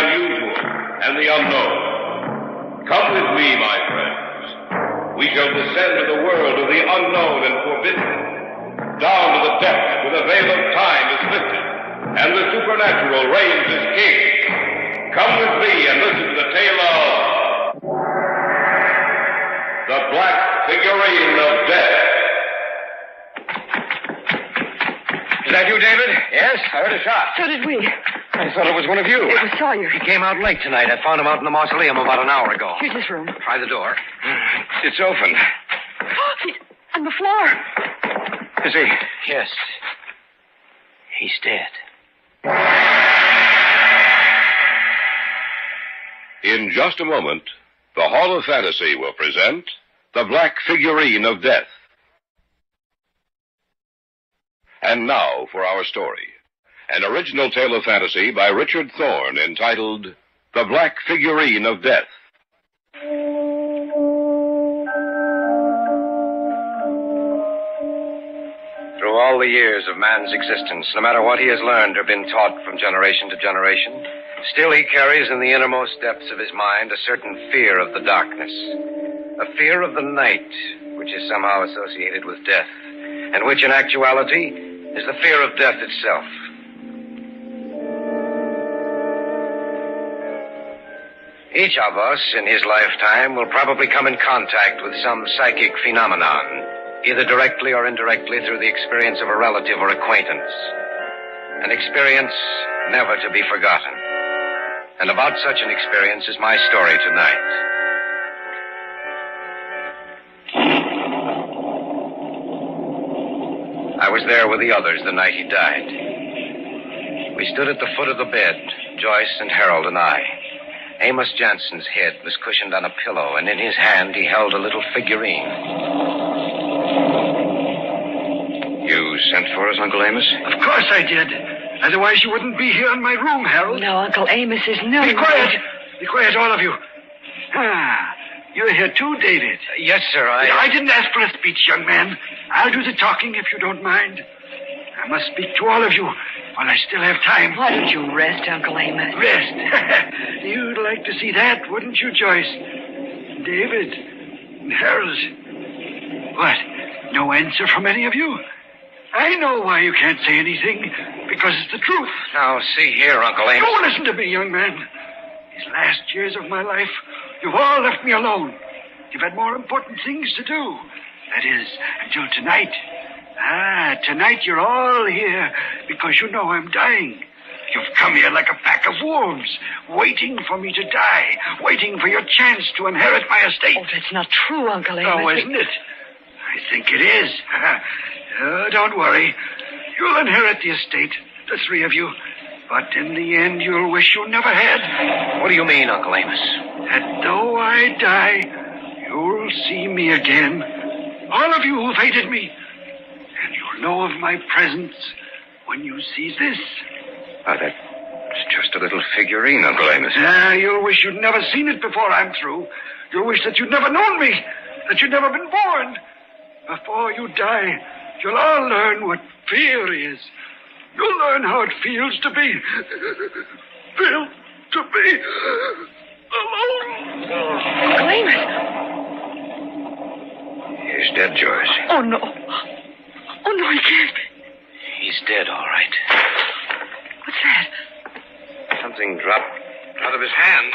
unusual and the unknown. Come with me, my friends. We shall descend to the world of the unknown and forbidden, down to the depths where the veil of time is lifted, and the supernatural reigns as king. Come with me and listen to the tale of the Black Figurine of Death. Is that you, David? Yes, I heard a shot. So did we. I thought it was one of you. It was Sawyer. He came out late tonight. I found him out in the mausoleum about an hour ago. Here's his room. Try the door. It's open. He's on the floor. Is he? Yes. He's dead. In just a moment, the Hall of Fantasy will present the Black Figurine of Death. And now for our story. An original tale of fantasy by Richard Thorne entitled The Black Figurine of Death. Through all the years of man's existence, no matter what he has learned or been taught from generation to generation, still he carries in the innermost depths of his mind a certain fear of the darkness. A fear of the night, which is somehow associated with death, and which in actuality is the fear of death itself. Each of us in his lifetime will probably come in contact with some psychic phenomenon, either directly or indirectly through the experience of a relative or acquaintance. An experience never to be forgotten. And about such an experience is my story tonight. I was there with the others the night he died. We stood at the foot of the bed, Joyce and Harold and I. Amos Jansen's head was cushioned on a pillow, and in his hand he held a little figurine. You sent for us, Uncle Amos? Of course I did. Otherwise you wouldn't be here in my room, Harold. No, Uncle Amos is no... Be quiet. Be quiet, all of you. You're here too, David. Yes, sir, I didn't ask for a speech, young man. I'll do the talking if you don't mind. I must speak to all of you while I still have time. Why don't you rest, Uncle Amos? Rest? You'd like to see that, wouldn't you, Joyce? David and Harold. What? No answer from any of you? I know why you can't say anything, because it's the truth. Now, see here, Uncle Amos. Don't listen to me, young man. These last years of my life, you've all left me alone. You've had more important things to do. That is, until tonight. Tonight you're all here because you know I'm dying. You've come here like a pack of wolves, waiting for me to die, waiting for your chance to inherit my estate. Oh, that's not true, Uncle Amos. Oh, isn't it? I think it is. Don't worry. You'll inherit the estate, the three of you. But in the end, you'll wish you never had. What do you mean, Uncle Amos? That though I die, you'll see me again. All of you who've hated me. And you'll know of my presence when you see this. That's just a little figurine, Uncle Amos. You'll wish you'd never seen it before I'm through. You'll wish that you'd never known me, that you'd never been born. Before you die, you'll all learn what fear is. You'll learn how it feels to be... alone. Uncle Amos. He's dead, Joyce. Oh, no. Oh, no, he can't be. He's dead, all right. What's that? Something dropped out of his hand.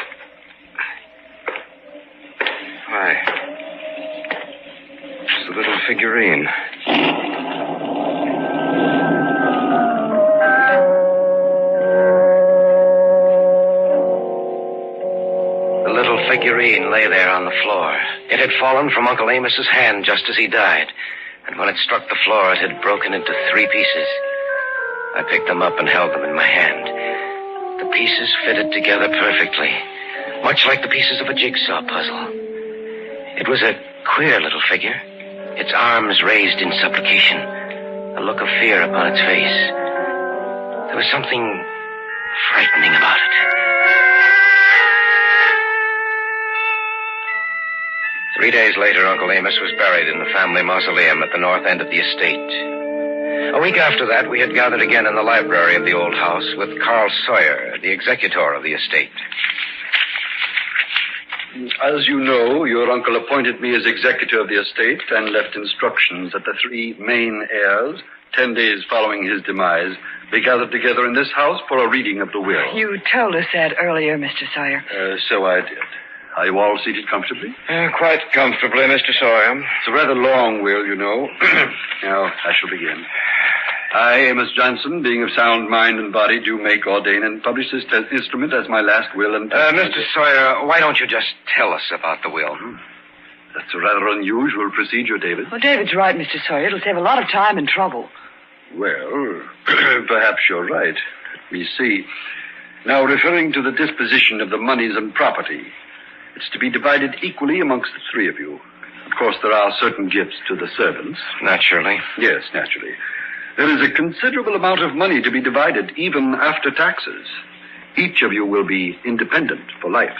Why? It's the little figurine. The little figurine lay there on the floor. It had fallen from Uncle Amos's hand just as he died. And when it struck the floor, it had broken into 3 pieces. I picked them up and held them in my hand. The pieces fitted together perfectly, much like the pieces of a jigsaw puzzle. It was a queer little figure, its arms raised in supplication, a look of fear upon its face. There was something frightening about it. 3 days later, Uncle Amos was buried in the family mausoleum at the north end of the estate. A week after that, we had gathered again in the library of the old house with Carl Sawyer, the executor of the estate. As you know, your uncle appointed me as executor of the estate and left instructions that the three main heirs, 10 days following his demise, be gathered together in this house for a reading of the will. You told us that earlier, Mr. Sawyer. So I did. Are you all seated comfortably? Quite comfortably, Mr. Sawyer. It's a rather long will, you know. Now, I shall begin. I, Amos Johnson, being of sound mind and body, do make, ordain, and publish this instrument as my last will and testament. Mr. Sawyer, why don't you just tell us about the will? That's a rather unusual procedure, David. Well, David's right, Mr. Sawyer. It'll save a lot of time and trouble. Well, perhaps you're right. Let me see. Now, referring to the disposition of the monies and property, it's to be divided equally amongst the three of you. Of course, there are certain gifts to the servants. Naturally. Yes, naturally. There is a considerable amount of money to be divided, even after taxes. Each of you will be independent for life.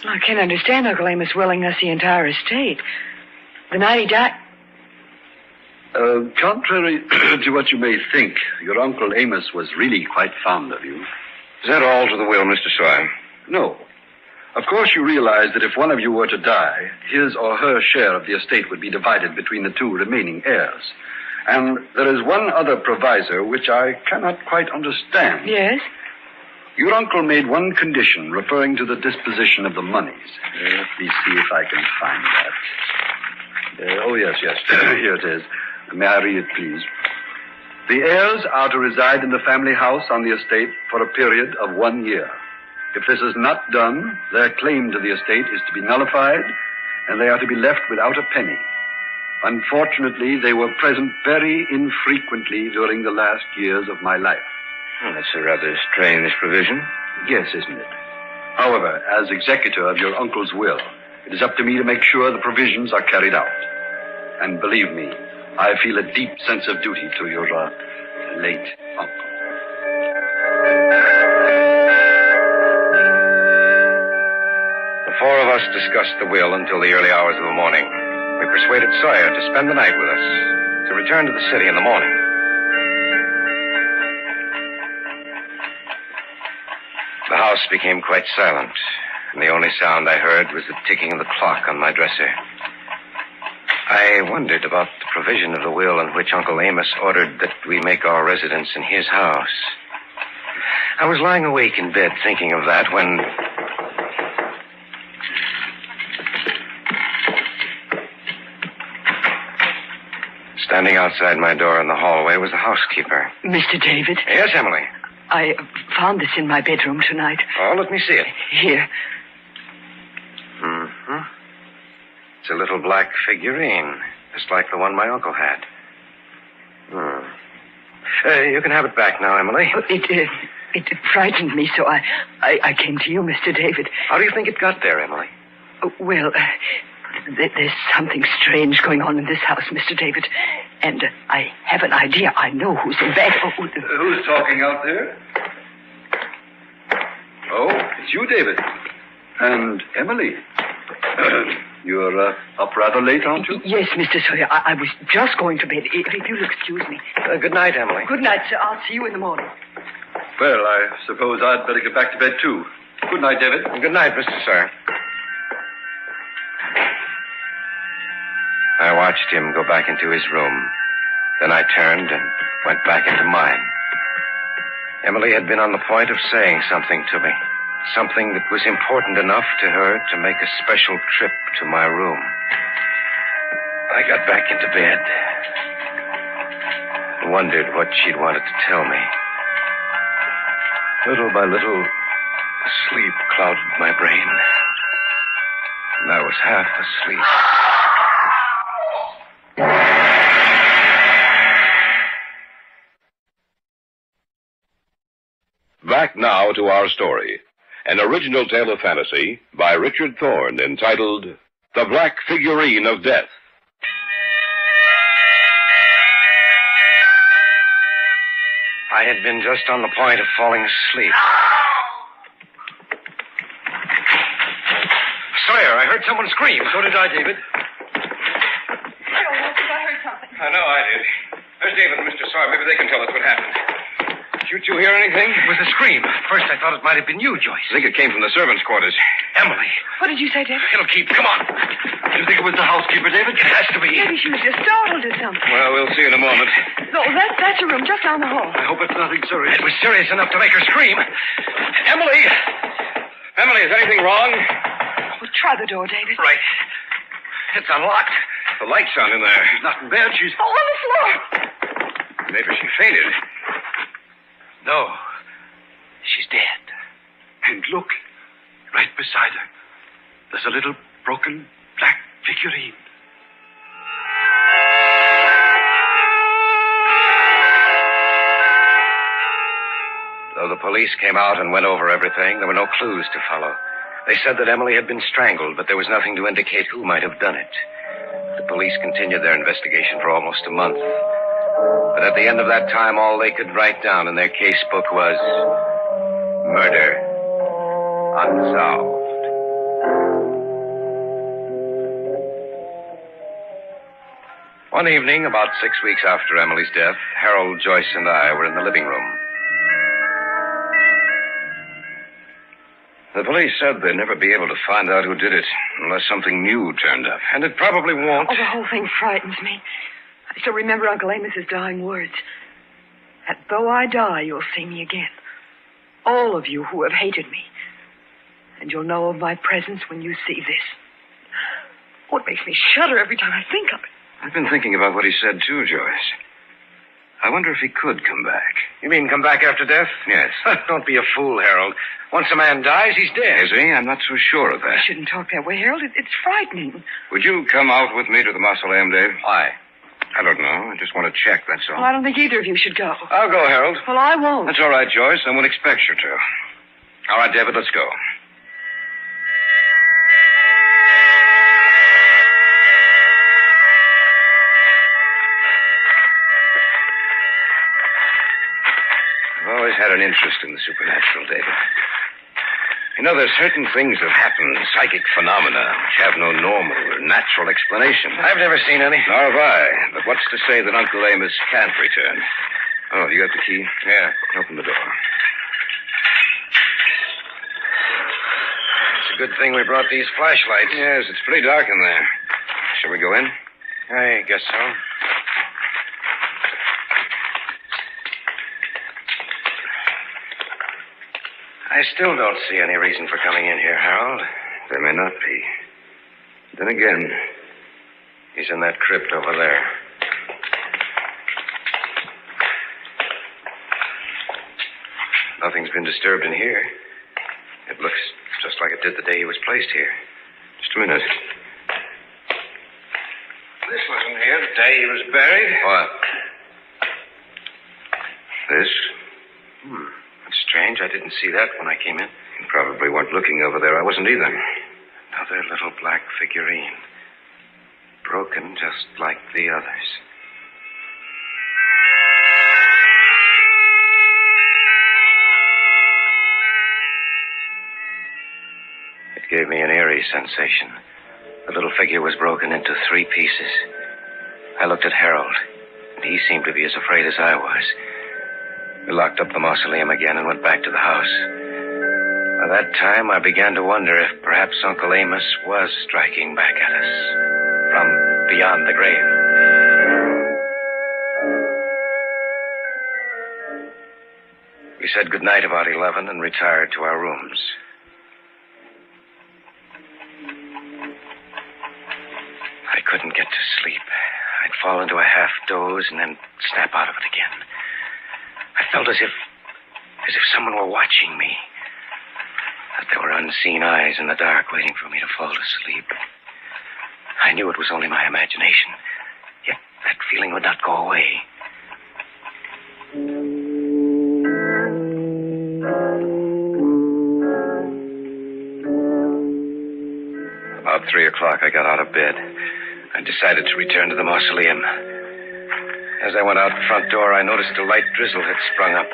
I can't understand Uncle Amos willing us the entire estate. The night he died... Contrary to what you may think, your Uncle Amos was really quite fond of you. Is that all to the will, Mr. Sawyer? No. Of course, you realize that if one of you were to die, his or her share of the estate would be divided between the two remaining heirs. And there is one other proviso which I cannot quite understand. Yes? Your uncle made one condition referring to the disposition of the monies. Let me see if I can find that. Oh, yes. Here it is. May I read it, please? The heirs are to reside in the family house on the estate for a period of 1 year. If this is not done, their claim to the estate is to be nullified, and they are to be left without a penny. Unfortunately, they were present very infrequently during the last years of my life. Well, that's a rather strange provision. Yes, isn't it? However, as executor of your uncle's will, it is up to me to make sure the provisions are carried out. And believe me, I feel a deep sense of duty to your late uncle. The four of us discussed the will until the early hours of the morning. We persuaded Sawyer to spend the night with us, to return to the city in the morning. The house became quite silent, and the only sound I heard was the ticking of the clock on my dresser. I wondered about the provision of the will in which Uncle Amos ordered that we make our residence in his house. I was lying awake in bed thinking of that when... Standing outside my door in the hallway was the housekeeper. Mr. David? Yes, Emily? I found this in my bedroom tonight. Oh, let me see it. Here. Mm-hmm. It's a little black figurine, just like the one my uncle had. You can have it back now, Emily. It frightened me, so I came to you, Mr. David. How do you think it got there, Emily? Well, there's something strange going on in this house, Mr. David. And I have an idea. I know who's in bed. Who's talking out there? Oh, it's you, David. And Emily. You're up rather late, aren't you? Yes, Mr. Sawyer. I was just going to bed. If you'll excuse me. Good night, Emily. Good night, sir. I'll see you in the morning. Well, I suppose I'd better get back to bed, too. Good night, David. Good night, Mr. Sawyer. I watched him go back into his room. Then I turned and went back into mine. Emily had been on the point of saying something to me. Something that was important enough to her to make a special trip to my room. I got back into bed and wondered what she'd wanted to tell me. Little by little, sleep clouded my brain. And I was half asleep. Back now to our story. An original tale of fantasy by Richard Thorne entitled The Black Figurine of Death. I had been just on the point of falling asleep. Sawyer, I heard someone scream. So did I, David. I heard something. I know I did. There's David and Mr. Sawyer. Maybe they can tell us what happened. Did you two hear anything? It was a scream. First, I thought it might have been you, Joyce. I think it came from the servants' quarters. Emily. What did you say, David? It'll keep. Come on. You think it was the housekeeper, David? It has to be. Maybe she was just startled or something. Well, we'll see in a moment. No, that's a room just down the hall. I hope it's nothing serious. It was serious enough to make her scream. Emily! Emily, is anything wrong? Well, try the door, David. Right. It's unlocked. The light's on in there. She's not in bed. She's... Oh, on the floor. Maybe she fainted. No. She's dead. And look, right beside her, there's a little broken black figurine. Though the police came out and went over everything, there were no clues to follow. They said that Emily had been strangled, but there was nothing to indicate who might have done it. The police continued their investigation for almost a month. But at the end of that time, all they could write down in their case book was murder unsolved. One evening, about 6 weeks after Emily's death, Harold, Joyce, and I were in the living room. The police said they'd never be able to find out who did it unless something new turned up. And it probably won't. Oh, the whole thing frightens me. I still remember Uncle Amos's dying words. That though I die, you'll see me again. All of you who have hated me. And you'll know of my presence when you see this. Oh, it makes me shudder every time I think of it. I've been thinking about what he said, too, Joyce. I wonder if he could come back. You mean come back after death? Yes. Don't be a fool, Harold. Once a man dies, he's dead. Is he? I'm not so sure of that. You shouldn't talk that way, Harold. It's frightening. Would you come out with me to the mausoleum, Dave? Why? I don't know. I just want to check, that's all. Well, I don't think either of you should go. I'll go, Harold. Well, I won't. That's all right, Joyce. I won't expect you to. All right, David, let's go. I've always had an interest in the supernatural, David. You know, there's certain things that happen, psychic phenomena, which have no normal or natural explanation. I've never seen any. Nor have I. But what's to say that Uncle Amos can't return? Oh, you got the key? Yeah. Open the door. It's a good thing we brought these flashlights. Yes, it's pretty dark in there. Shall we go in? I guess so. I still don't see any reason for coming in here, Harold. There may not be. Then again, He's in that crypt over there. Nothing's been disturbed in here. It looks just like it did the day he was placed here. just a minute. This wasn't here the day he was buried. What? This? That's strange. I didn't see that when I came in. You probably weren't looking over there. I wasn't either. Another little black figurine. Broken just like the others. It gave me an eerie sensation. The little figure was broken into 3 pieces. I looked at Harold, and he seemed to be as afraid as I was. We locked up the mausoleum again and went back to the house. By that time, I began to wonder if perhaps Uncle Amos was striking back at us from beyond the grave. We said goodnight about 11 and retired to our rooms. I couldn't get to sleep. I'd fall into a half doze and then snap out of it again. I felt as if someone were watching me. That there were unseen eyes in the dark waiting for me to fall asleep. I knew it was only my imagination, yet that feeling would not go away. About 3 o'clock, I got out of bed. I decided to return to the mausoleum. As I went out the front door, I noticed a light drizzle had sprung up.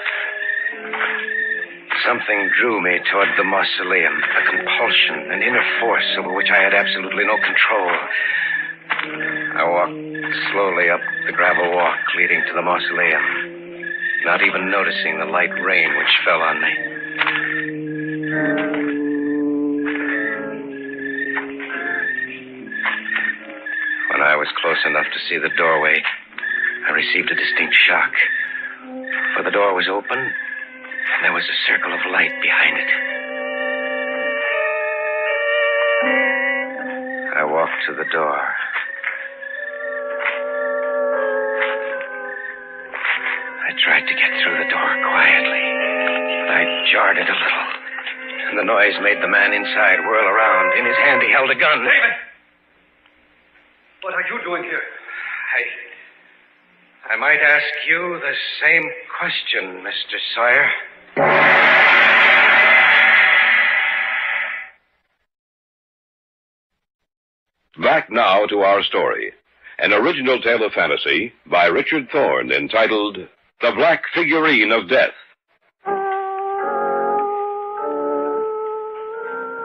Something drew me toward the mausoleum, a compulsion, an inner force over which I had absolutely no control. I walked slowly up the gravel walk leading to the mausoleum, not even noticing the light rain which fell on me. When I was close enough to see the doorway, I received a distinct shock. For the door was open, and there was a circle of light behind it. I walked to the door. I tried to get through the door quietly, but I jarred it a little, and the noise made the man inside whirl around. In his hand, he held a gun. David! What are you doing here? I might ask you the same question, Mr. Sawyer. Back now to our story. An original tale of fantasy by Richard Thorne entitled The Black Figurine of Death.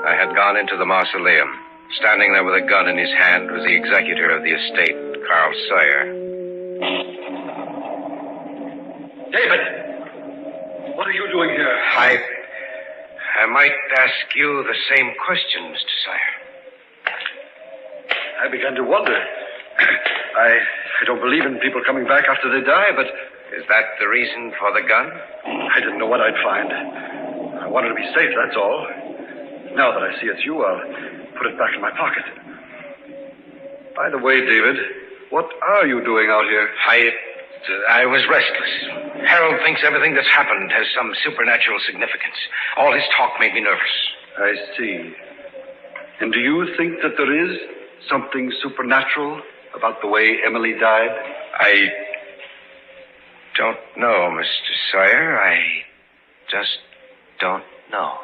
I had gone into the mausoleum. Standing there with a gun in his hand was the executor of the estate, Carl Sawyer. David! What are you doing here? I might ask you the same question, Mr. Sawyer. I began to wonder. I don't believe in people coming back after they die, but... Is that the reason for the gun? I didn't know what I'd find. I wanted to be safe, that's all. Now that I see it's you, I'll put it back in my pocket. By the way, David, what are you doing out here? I was restless. Harold thinks everything that's happened has some supernatural significance. All his talk made me nervous. I see. And do you think that there is something supernatural about the way Emily died? I don't know, Mr. Sawyer. I just don't know.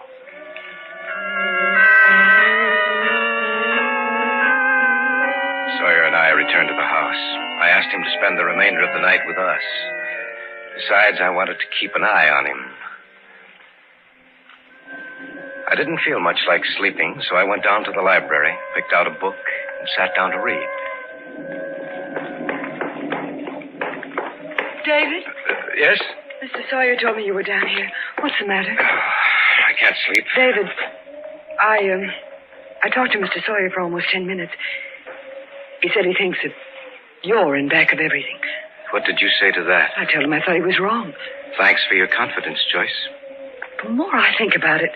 Sawyer and I returned to the house. I asked him to spend the remainder of the night with us. Besides, I wanted to keep an eye on him. I didn't feel much like sleeping, so I went down to the library, picked out a book, and sat down to read. David? Yes? Mr. Sawyer told me you were down here. What's the matter? I can't sleep. David, I talked to Mr. Sawyer for almost 10 minutes. He said he thinks that you're in back of everything. What did you say to that? I told him I thought he was wrong. Thanks for your confidence, Joyce. The more I think about it,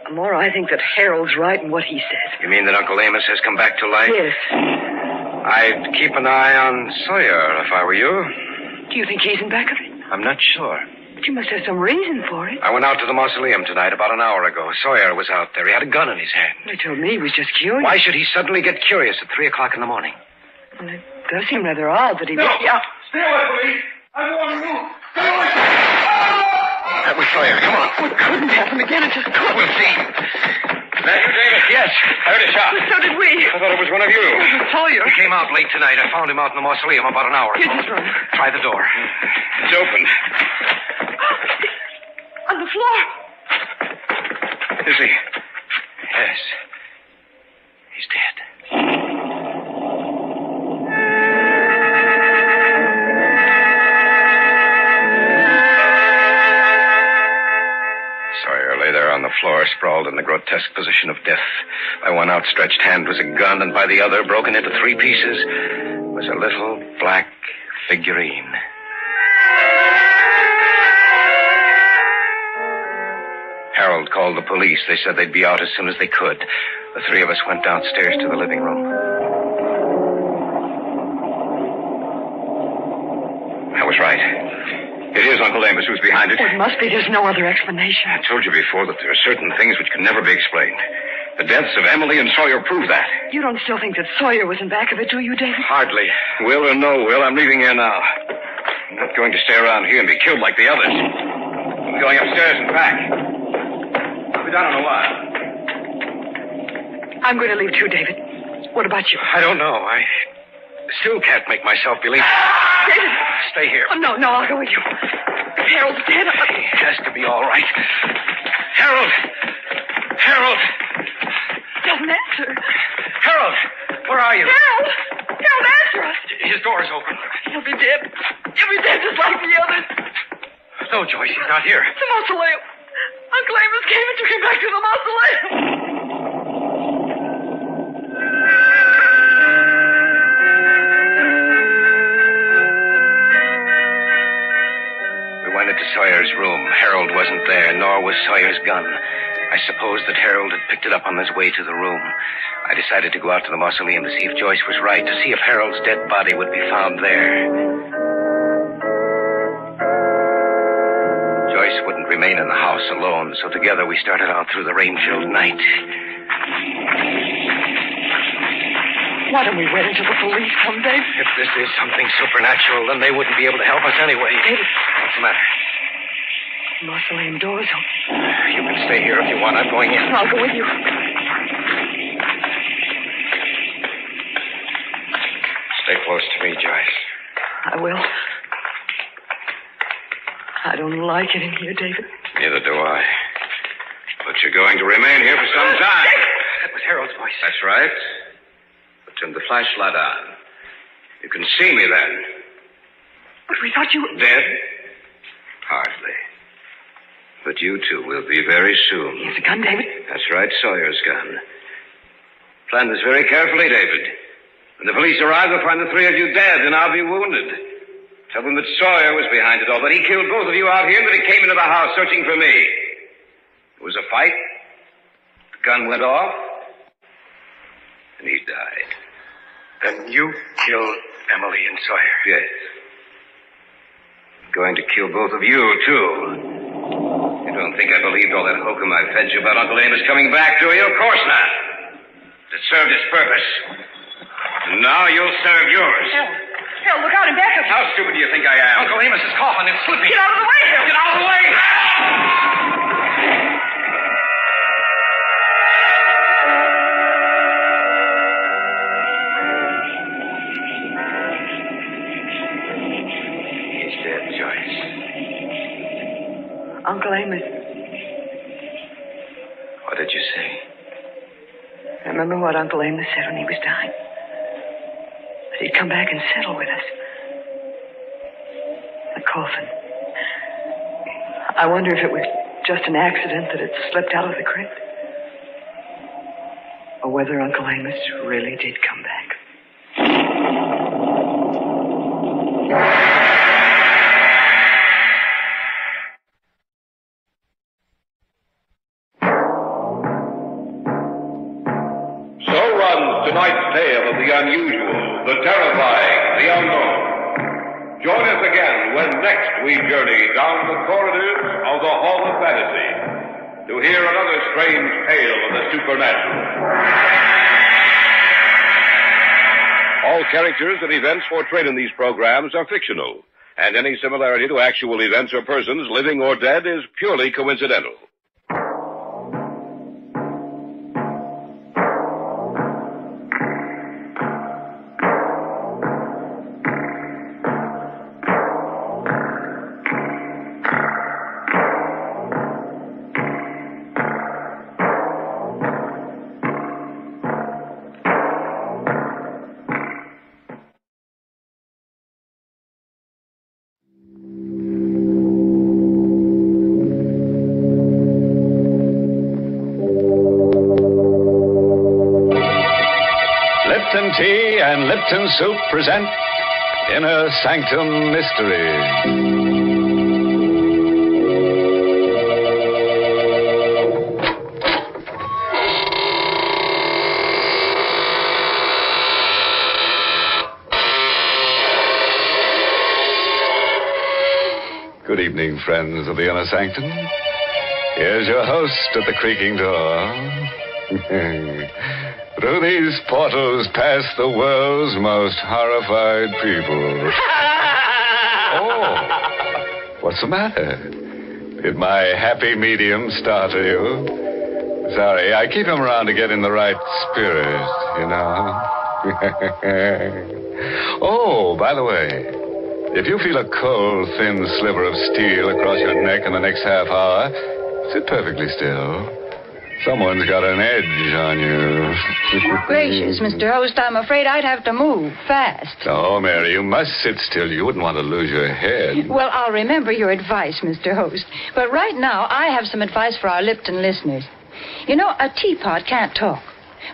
the more I think that Harold's right in what he says. You mean that Uncle Amos has come back to life? Yes. I'd keep an eye on Sawyer if I were you. Do you think he's in back of it? I'm not sure. But you must have some reason for it. I went out to the mausoleum tonight about an hour ago. Sawyer was out there. He had a gun in his hand. They told me he was just curious. Why should he suddenly get curious at 3 o'clock in the morning? Well, it does seem rather odd that he... No! Yeah. Stay away from me! I don't want to move! Stay away from me! That was Sawyer. Come on. It couldn't happen again. It just couldn't. We'll see. That you, David? Yes. I heard a shot. So did we. I thought it was one of you. Sawyer. He came out late tonight. I found him out in the mausoleum about an hour ago. Here, just run. Try the door. It's open. On the floor. Is he? Yes. He's dead. Sawyer lay there on the floor, sprawled in the grotesque position of death. By one outstretched hand was a gun, and by the other, broken into 3 pieces, was a little black figurine. Harold called the police. They said they'd be out as soon as they could. The 3 of us went downstairs to the living room. I was right. It is Uncle Amos who's behind it. Well, it must be. There's no other explanation. I told you before that there are certain things which can never be explained. The deaths of Emily and Sawyer prove that. You don't still think that Sawyer was in back of it, do you, David? Hardly. Will or no will, I'm leaving here now. I'm not going to stay around here and be killed like the others. I'm going upstairs and back. I'll be down in a while. I'm going to leave too, David. What about you? I don't know. I still can't make myself believe. David! Stay here. Oh, no, I'll go with you. If Harold's dead, He has to be all right. Harold! Harold! Doesn't answer. Harold! Where are you? Harold! His door's open. He'll be dead. He'll be dead just like the others. No, Joyce, he's not here. The mausoleum. Uncle Amos came and took him back to the mausoleum. We went into Sawyer's room. Harold wasn't there, nor was Sawyer's gun. I supposed that Harold had picked it up on his way to the room. I decided to go out to the mausoleum to see if Joyce was right, to see if Harold's dead body would be found there. Joyce wouldn't remain in the house alone, so together we started out through the rain-filled night. Why don't we wait until the police come, Dave? If this is something supernatural, then they wouldn't be able to help us anyway. David. What's the matter? The mausoleum door's open. You can stay here if you want. I'm going in. I'll go with you. Stay close to me, Joyce. I will. I don't like it in here, David. Neither do I. But you're going to remain here for some time. That was Harold's voice. That's right. But turn the flashlight on. You can see me then. But we thought you were... Dead? Hardly. But you two will be very soon. He has a gun, David? That's right, Sawyer's gun. Plan this very carefully, David. When the police arrive, they'll find the three of you dead, and I'll be wounded. Tell them that Sawyer was behind it all, that he killed both of you out here, and that he came into the house searching for me. There was a fight. The gun went off, and he died. Then you killed Emily and Sawyer? Yes. I'm going to kill both of you, too. You don't think I believed all that hokum I fed you about Uncle Amos coming back, do you? Of course not. It served its purpose. And now you'll serve yours. Hell, look out and back up. How stupid do you think I am? Uncle Amos is coughing. It's slipping. Get out of the way, Hell. Get out of the way! He's dead, Joyce. Uncle Amos. What did you say? Remember what Uncle Amos said when he was dying? That he'd come back and settle with us. The coffin. I wonder if it was just an accident that it slipped out of the crypt. Or whether Uncle Amos really did come back. Tonight's tale of the unusual, the terrifying, the unknown. Join us again when next we journey down the corridors of the Hall of Fantasy to hear another strange tale of the supernatural. All characters and events portrayed in these programs are fictional, and any similarity to actual events or persons, living or dead, is purely coincidental. Lipton Tea and Lipton Soup present Inner Sanctum Mystery. Good evening, friends of the Inner Sanctum. Here's your host at the creaking door. Through these portals pass the world's most horrified people. Oh, what's the matter? Did my happy medium startle you? Sorry, I keep him around to get in the right spirit, you know. Oh, by the way, if you feel a cold, thin sliver of steel across your neck in the next half hour, sit perfectly still. Someone's got an edge on you. Gracious, Mr. Host, I'm afraid I'd have to move fast. No, Mary, you must sit still. You wouldn't want to lose your head. Well, I'll remember your advice, Mr. Host. But right now, I have some advice for our Lipton listeners. You know, a teapot can't talk.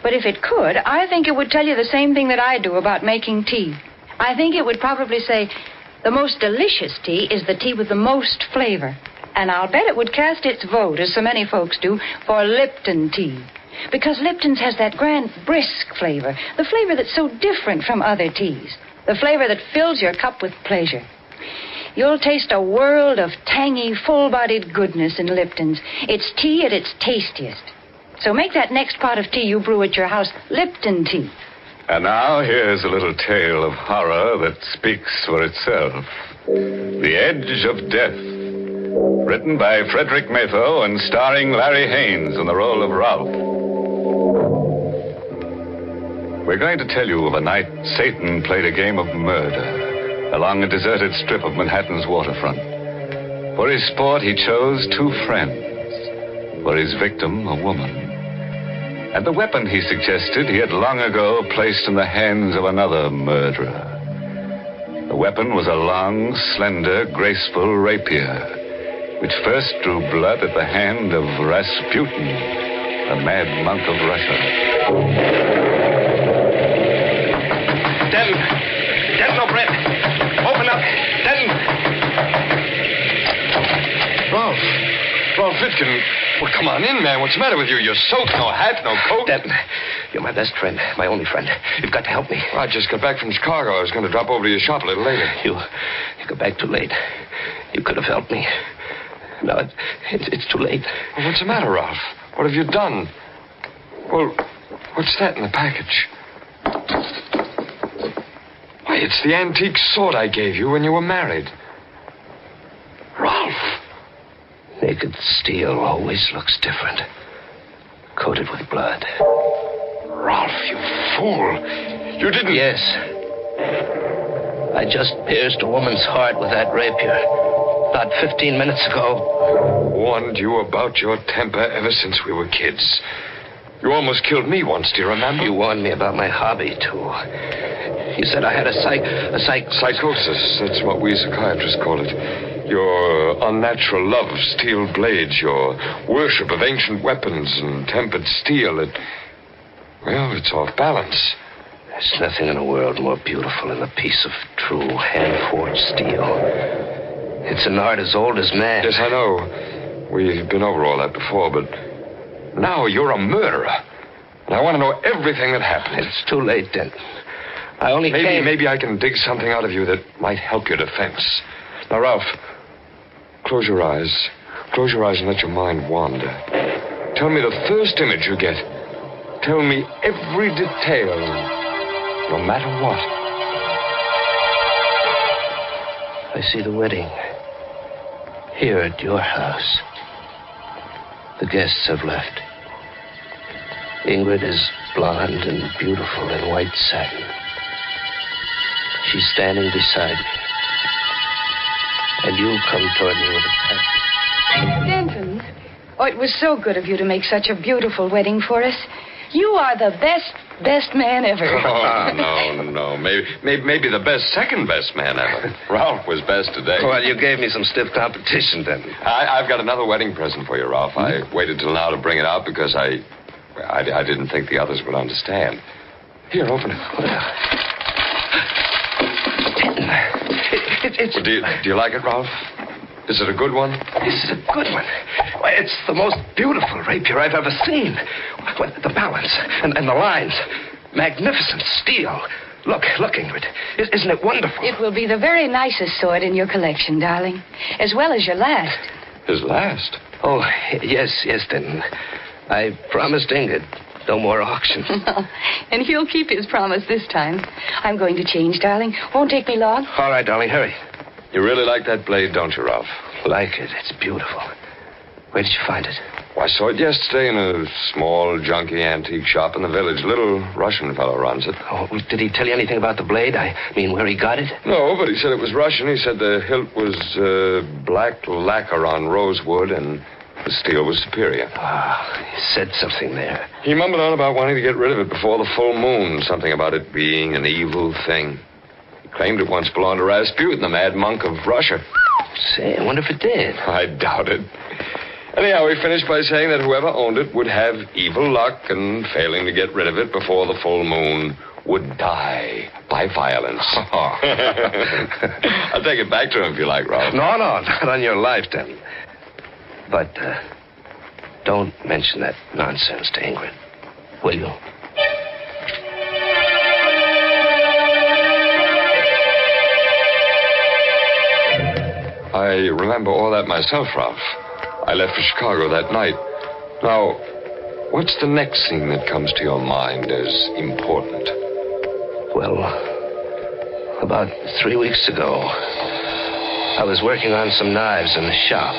But if it could, I think it would tell you the same thing that I do about making tea. I think it would probably say, the most delicious tea is the tea with the most flavor. And I'll bet it would cast its vote, as so many folks do, for Lipton tea. Because Lipton's has that grand, brisk flavor. The flavor that's so different from other teas. The flavor that fills your cup with pleasure. You'll taste a world of tangy, full-bodied goodness in Lipton's. It's tea at its tastiest. So make that next pot of tea you brew at your house Lipton tea. And now here's a little tale of horror that speaks for itself. The Edge of Death. Written by Frederick Maytho and starring Larry Haynes in the role of Ralph. We're going to tell you of a night Satan played a game of murder along a deserted strip of Manhattan's waterfront. For his sport, he chose two friends. For his victim, a woman. And the weapon he suggested he had long ago placed in the hands of another murderer. The weapon was a long, slender, graceful rapier, which first drew blood at the hand of Rasputin, the mad monk of Russia. Denton! Denton O'Brien! Open up! Denton! Ralph Fitkin. Well, come on in, man. What's the matter with you? You're soaked. No hat, no coat. Denton, you're my best friend, my only friend. You've got to help me. I just got back from Chicago. I was going to drop over to your shop a little later. You got back too late. You could have helped me. No, it's too late. Well, what's the matter, Ralph? What have you done? Well, what's that in the package? Why, it's the antique sword I gave you when you were married. Ralph! Naked steel always looks different. Coated with blood. Ralph, you fool. You didn't... Yes. I just pierced a woman's heart with that rapier. About 15 minutes ago. Warned you about your temper ever since we were kids. You almost killed me once, do you remember? You warned me about my hobby, too. You said I had a psychosis. That's what we psychiatrists call it. Your unnatural love of steel blades, your worship of ancient weapons and tempered steel. It's off balance. There's nothing in the world more beautiful than a piece of true hand-forged steel. It's an art as old as man. Yes, I know. We've been over all that before, but now you're a murderer. And I want to know everything that happened. It's too late, Denton. I only Maybe I can dig something out of you that might help your defense. Now, Ralph, close your eyes. Close your eyes and let your mind wander. Tell me the first image you get. Tell me every detail, no matter what. I see the wedding. Here at your house. The guests have left. Ingrid is blonde and beautiful in white satin. She's standing beside me. And you come toward me with a package. Denton. Oh, it was so good of you to make such a beautiful wedding for us. You are the best man ever. Oh, no. Maybe the second best man ever. Ralph was best today. Well, you gave me some stiff competition, Denton. I've got another wedding present for you, Ralph. I waited till now to bring it out because I didn't think the others would understand. Here, open it. Do you like it, Ralph? Is it a good one? This is a good one. Why, it's the most beautiful rapier I've ever seen. The balance and the lines. Magnificent steel. Look, Ingrid. Isn't it wonderful? It will be the very nicest sword in your collection, darling. As well as your last. His last? Oh, yes, Denton. I promised Ingrid no more auctions. And he'll keep his promise this time. I'm going to change, darling. Won't take me long. All right, darling, hurry. You really like that blade, don't you, Ralph? Like it. It's beautiful. Where did you find it? I saw it yesterday in a small, junky antique shop in the village. Little Russian fellow runs it. Oh, did he tell you anything about the blade? I mean, where he got it? No, but he said it was Russian. He said the hilt was black lacquer on rosewood and The steel was superior. He said something there. He mumbled on about wanting to get rid of it before the full moon, something about it being an evil thing. He claimed it once belonged to Rasputin, the mad monk of Russia. Say, I wonder if it did. I doubt it. Anyhow, he finished by saying that whoever owned it would have evil luck, and failing to get rid of it before the full moon, would die by violence. I'll take it back to him if you like, Ralph. No, not on your life, then. But don't mention that nonsense to Ingrid, will you? I remember all that myself, Ralph. I left for Chicago that night. Now, what's the next thing that comes to your mind as important? Well, about 3 weeks ago, I was working on some knives in the shop.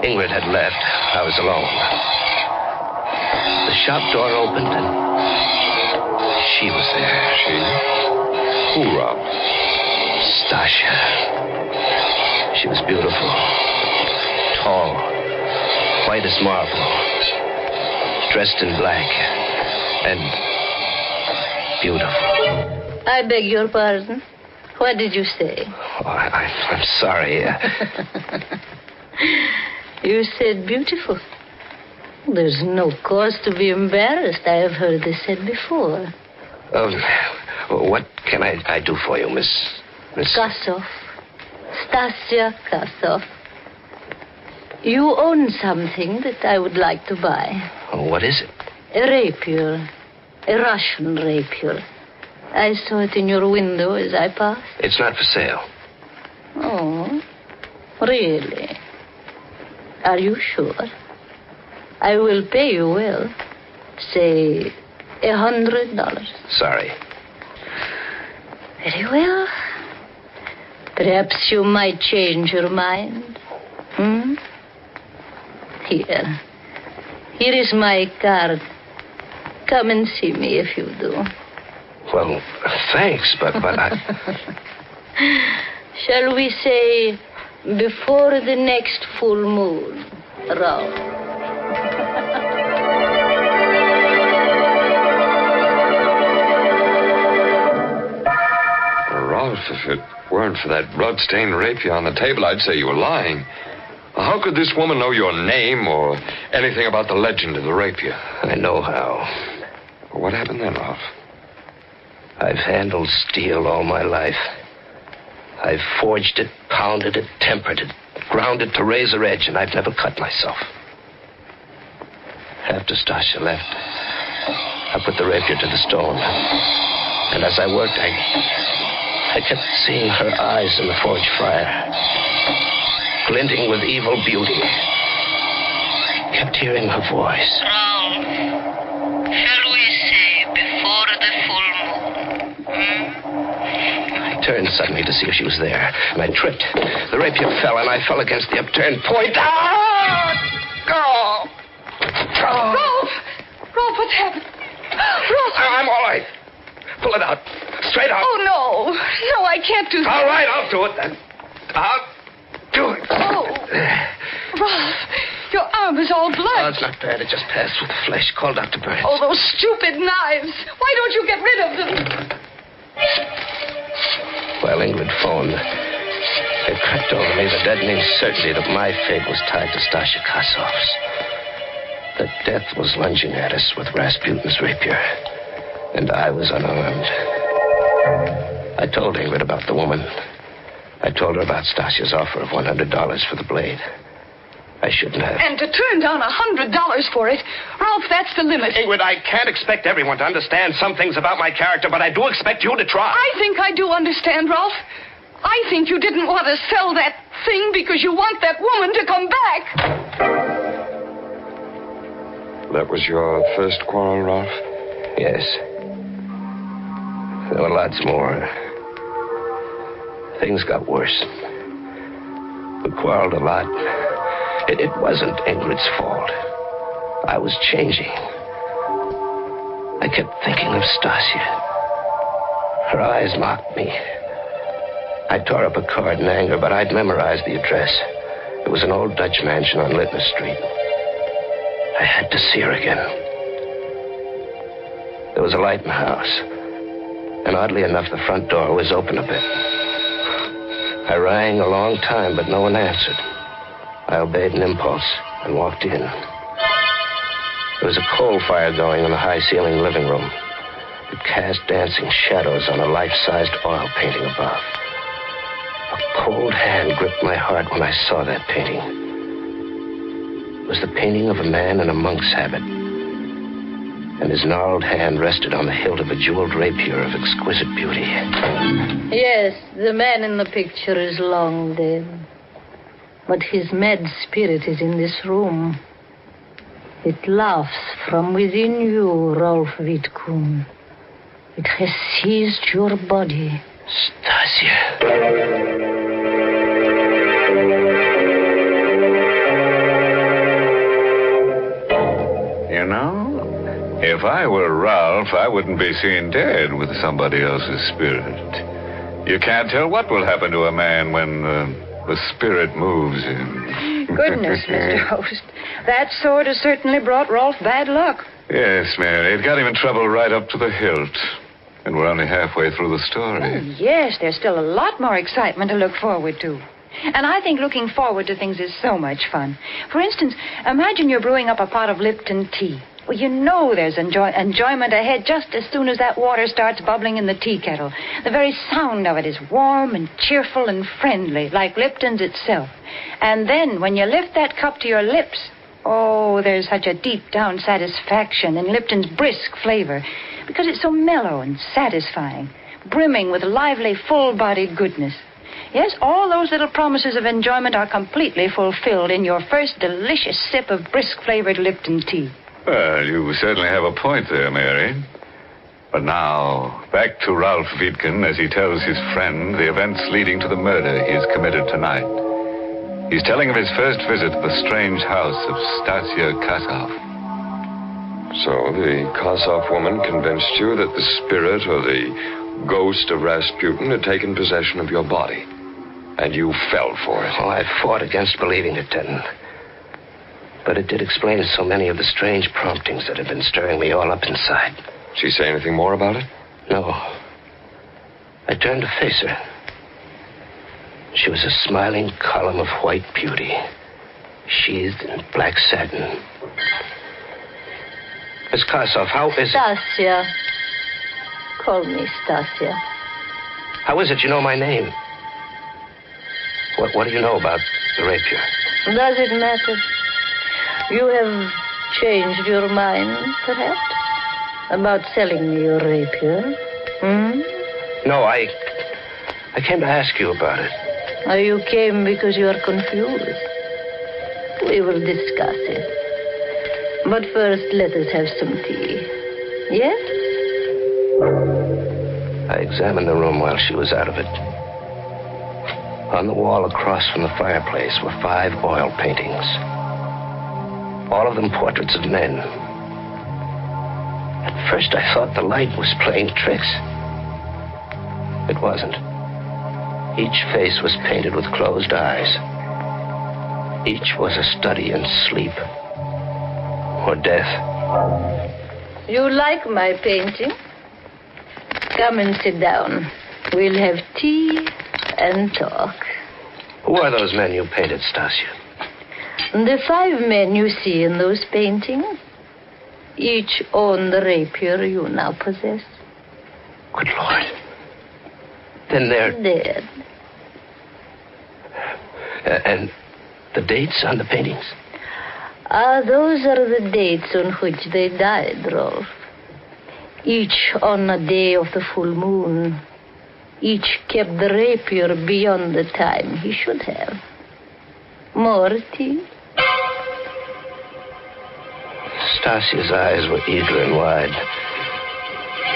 Ingrid had left. I was alone. The shop door opened, and she was there. She? Who, Rob? Stasha. She was beautiful. Tall. White as marble. Dressed in black. And beautiful. I beg your pardon. What did you say? Oh, I'm sorry. You said beautiful. There's no cause to be embarrassed. I have heard this said before. What can I do for you, Miss... Kasov. Stasia Kasov. You own something that I would like to buy. Oh, what is it? A rapier. A Russian rapier. I saw it in your window as I passed. It's not for sale. Oh, really? Are you sure? I will pay you well. Say $100. Sorry. Very well. Perhaps you might change your mind. Here. Here is my card. Come and see me if you do. Well, thanks, but I... Shall we say before the next full moon, Ralph? Ralph, if it weren't for that blood-stained rapier on the table, I'd say you were lying. How could this woman know your name or anything about the legend of the rapier? I know how. Well, what happened then, Ralph? I've handled steel all my life. I've forged it, pounded it, tempered it, ground it to razor edge, and I've never cut myself. After Stasha left, I put the rapier to the stone. And as I worked, I kept seeing her eyes in the forge fire, glinting with evil beauty. Kept hearing her voice. Ralph, shall we say before the full moon? I turned suddenly to see if she was there, and I tripped. The rapier fell, and I fell against the upturned point. Ah! Oh! Rolf! Rolf, what's happened? Rolf! I'm all right. Pull it out. Straight out. Oh, no. No, I can't do that. All right, I'll do it then. I'll do it. Oh. Rolf, your arm is all blood. Oh, it's not bad. It just passed through the flesh. Call Dr. Burns. Oh, those stupid knives. Why don't you get rid of them? Well, Ingrid phoned. It crept over me the deadening certainty that my fate was tied to Stasha Kasov's. That death was lunging at us with Rasputin's rapier. And I was unarmed. I told Ingrid about the woman. I told her about Stasha's offer of $100 for the blade. I shouldn't have. And to turn down $100 for it, Ralph, that's the limit. Ingrid, I can't expect everyone to understand some things about my character, but I do expect you to try. I think I do understand, Ralph. I think you didn't want to sell that thing because you want that woman to come back. That was your first quarrel, Ralph? Yes. There were lots more. Things got worse. We quarreled a lot. It wasn't Ingrid's fault. I was changing. I kept thinking of Stasia. Her eyes mocked me. I tore up a card in anger, but I'd memorized the address. It was an old Dutch mansion on Littner Street. I had to see her again. There was a light in the house. And oddly enough, the front door was open a bit. I rang a long time, but no one answered. I obeyed an impulse and walked in. There was a coal fire going in the high-ceiling living room. It cast dancing shadows on a life-sized oil painting above. A cold hand gripped my heart when I saw that painting. It was the painting of a man in a monk's habit. And his gnarled hand rested on the hilt of a jeweled rapier of exquisite beauty. Yes, the man in the picture is long dead. But his mad spirit is in this room. It laughs from within you, Rolf Wittkuhn. It has seized your body. Stasia. You know, if I were Ralph, I wouldn't be seen dead with somebody else's spirit. You can't tell what will happen to a man when the spirit moves him. Goodness, Mr. Host. That sword has certainly brought Rolf bad luck. Yes, Mary. It got him in trouble right up to the hilt. And we're only halfway through the story. Oh, yes, there's still a lot more excitement to look forward to. And I think looking forward to things is so much fun. For instance, imagine you're brewing up a pot of Lipton tea. Well, you know there's enjoyment ahead just as soon as that water starts bubbling in the tea kettle. The very sound of it is warm and cheerful and friendly, like Lipton's itself. And then when you lift that cup to your lips, oh, there's such a deep-down satisfaction in Lipton's brisk flavor because it's so mellow and satisfying, brimming with lively, full-bodied goodness. Yes, all those little promises of enjoyment are completely fulfilled in your first delicious sip of brisk-flavored Lipton tea. Well, you certainly have a point there, Mary. But now, back to Ralph Wittgen as he tells his friend the events leading to the murder he has committed tonight. He's telling of his first visit to the strange house of Stasia Kasov. So the Kasov woman convinced you that the spirit or the ghost of Rasputin had taken possession of your body. And you fell for it. Oh, I fought against believing it, Denton. But it did explain so many of the strange promptings that had been stirring me all up inside. She say anything more about it? No. I turned to face her. She was a smiling column of white beauty, sheathed in black satin. Miss Kasov, how is it? Stasia. Call me Stasia. How is it you know my name? What do you know about the rapier? Does it matter? You have changed your mind, perhaps? About selling me your rapier? No, I came to ask you about it. Oh, you came because you are confused. We will discuss it. But first, let us have some tea. Yes? I examined the room while she was out of it. On the wall across from the fireplace were 5 oil paintings. All of them portraits of men. At first, I thought the light was playing tricks. It wasn't. Each face was painted with closed eyes. Each was a study in sleep or death. You like my painting? Come and sit down. We'll have tea and talk. Who are those men you painted, Stasia? The 5 men you see in those paintings, each own the rapier you now possess. Good Lord. Then they're dead. And the dates on the paintings? Those are the dates on which they died, Rolf. Each on a day of the full moon. Each kept the rapier beyond the time he should have. More tea? Stasia's eyes were eager and wide.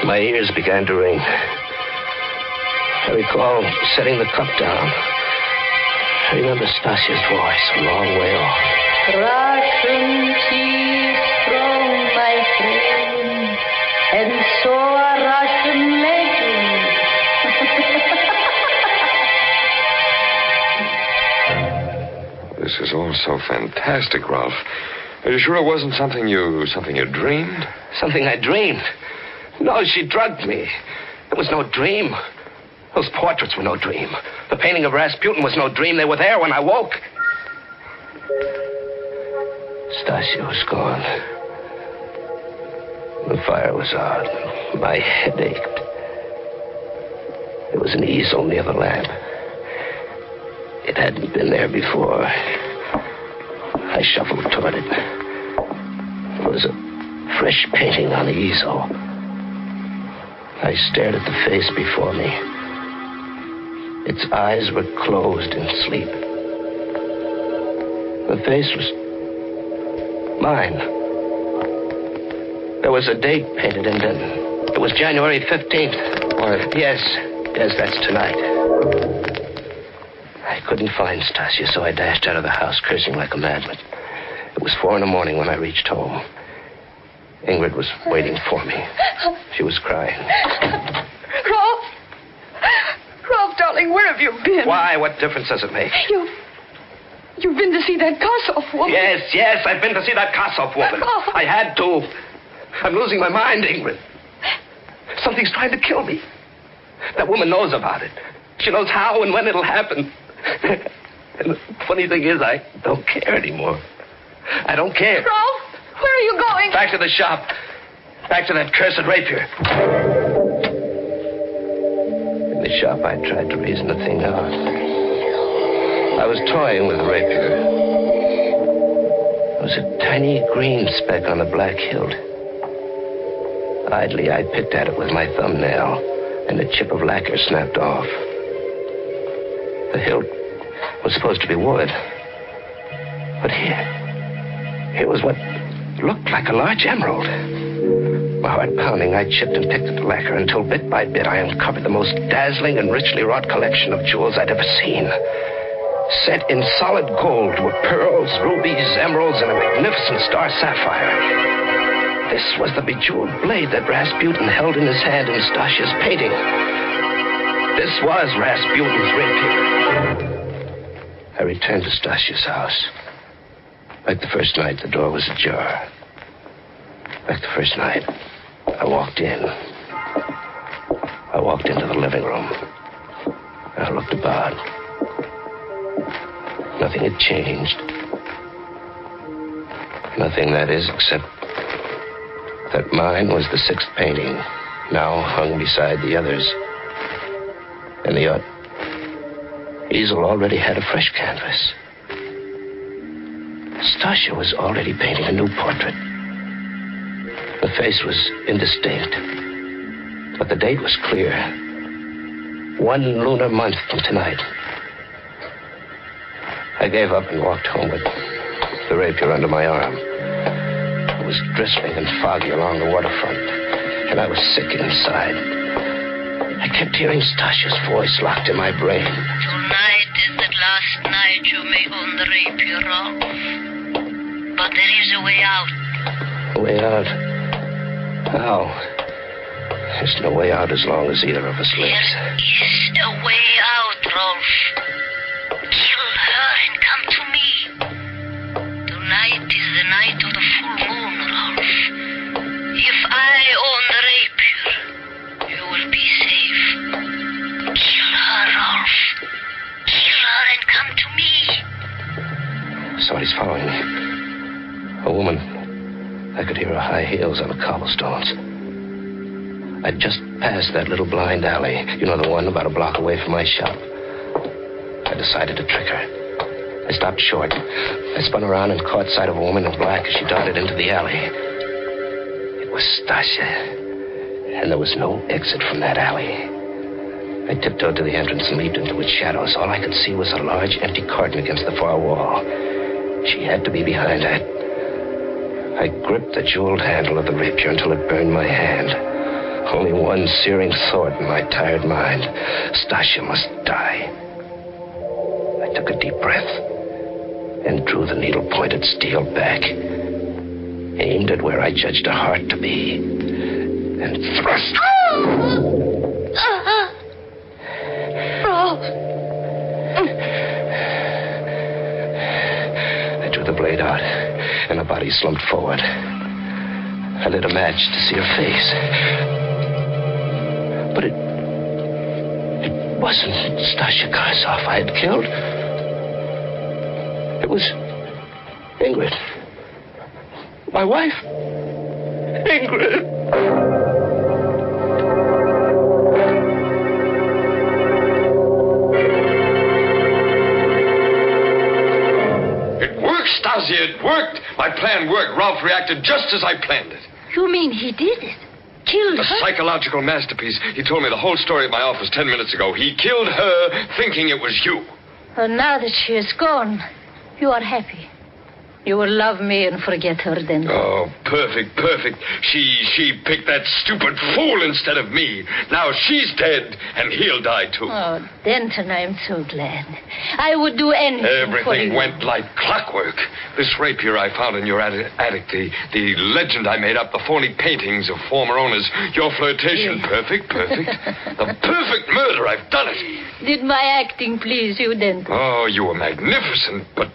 My ears began to ring. I recall setting the cup down. I remember Stasia's voice a long way off. Russian tea strong, my friend, and so are Russian legends. This This is all so fantastic, Ralph. Are you sure it wasn't something you dreamed? Something I dreamed? No, she drugged me. It was no dream. Those portraits were no dream. The painting of Rasputin was no dream. They were there when I woke. Stasia was gone. The fire was out. My head ached. There was an easel near the lamp. It hadn't been there before. I shuffled toward it. There was a fresh painting on the easel. I stared at the face before me. Its eyes were closed in sleep. The face was mine. There was a date painted in it. It was January 15th. Why? Yes, that's tonight. I couldn't find Stasia, so I dashed out of the house, cursing like a madman. It was 4 a.m. when I reached home. Ingrid was waiting for me. She was crying. Ralph, darling, where have you been? Why? What difference does it make? You've been to see that Kossoff woman. Yes, I've been to see that Kossoff woman. Oh. I had to. I'm losing my mind, Ingrid. Something's trying to kill me. That woman knows about it. She knows how and when it'll happen. And the funny thing is, I don't care anymore. I don't care. Ralph, where are you going? Back to the shop. Back to that cursed rapier. In the shop, I tried to reason the thing out. I was toying with the rapier. There was a tiny green speck on the black hilt. Idly, I picked at it with my thumbnail, and a chip of lacquer snapped off. The hilt was supposed to be wood. But here was what looked like a large emerald. My heart pounding, I chipped and picked at the lacquer until bit by bit I uncovered the most dazzling and richly wrought collection of jewels I'd ever seen. Set in solid gold were pearls, rubies, emeralds, and a magnificent star sapphire. This was the bejeweled blade that Rasputin held in his hand in Stasia's painting. This was Rasputin's rapier. I returned to Stasia's house. Like the first night, the door was ajar. Like the first night, I walked in. I walked into the living room. I looked about. Nothing had changed. Nothing, that is, except that mine was the 6th painting, now hung beside the others. And the easel already had a fresh canvas. Stasia was already painting a new portrait. The face was indistinct, but the date was clear. 1 lunar month from tonight. I gave up and walked home with the rapier under my arm. It was drizzling and foggy along the waterfront, and I was sick inside. I kept hearing Stasia's voice locked in my brain. Tonight is the last night you may own the rapier, Rolf. But there is a way out. A way out? How? There's no way out as long as either of us lives. There is a way out, Rolf. Kill her and come to me. Tonight is the night of the full moon, Rolf. If I own the rapier, you will be safe. Kill her, Rolf. Kill her and come to me. Somebody's following me. A woman. I could hear her high heels on the cobblestones. I'd just passed that little blind alley. You know, the one about a block away from my shop. I decided to trick her. I stopped short. I spun around and caught sight of a woman in black as she darted into the alley. It was Stasia. And there was no exit from that alley. I tiptoed to the entrance and leaped into its shadows. All I could see was a large empty carton against the far wall. She had to be behind that. I gripped the jeweled handle of the rapier until it burned my hand. Only one searing thought in my tired mind. Stasia must die. I took a deep breath and drew the needle-pointed steel back, aimed at where I judged a heart to be, and thrust. Rolf. laid out, and her body slumped forward. I lit a match to see her face. But it wasn't Stasia Karsov I had killed. It was Ingrid. My wife. Ingrid. Stasia, it worked. My plan worked. Ralph reacted just as I planned it. You mean he did it? Killed A her? psychological masterpiece. He told me the whole story at my office 10 minutes ago. He killed her thinking it was you. And now that she is gone, you are happy. You will love me and forget her then. Oh, perfect. She picked that stupid fool instead of me. Now she's dead, and he'll die too. Oh, Denton, I'm so glad. I would do anything for Everything you. went like clockwork. This rapier I found in your attic, the legend I made up, the phony paintings of former owners, your flirtation, Yes. perfect. The perfect murder, I've done it. Did my acting please you, Denton? Oh, you were magnificent, but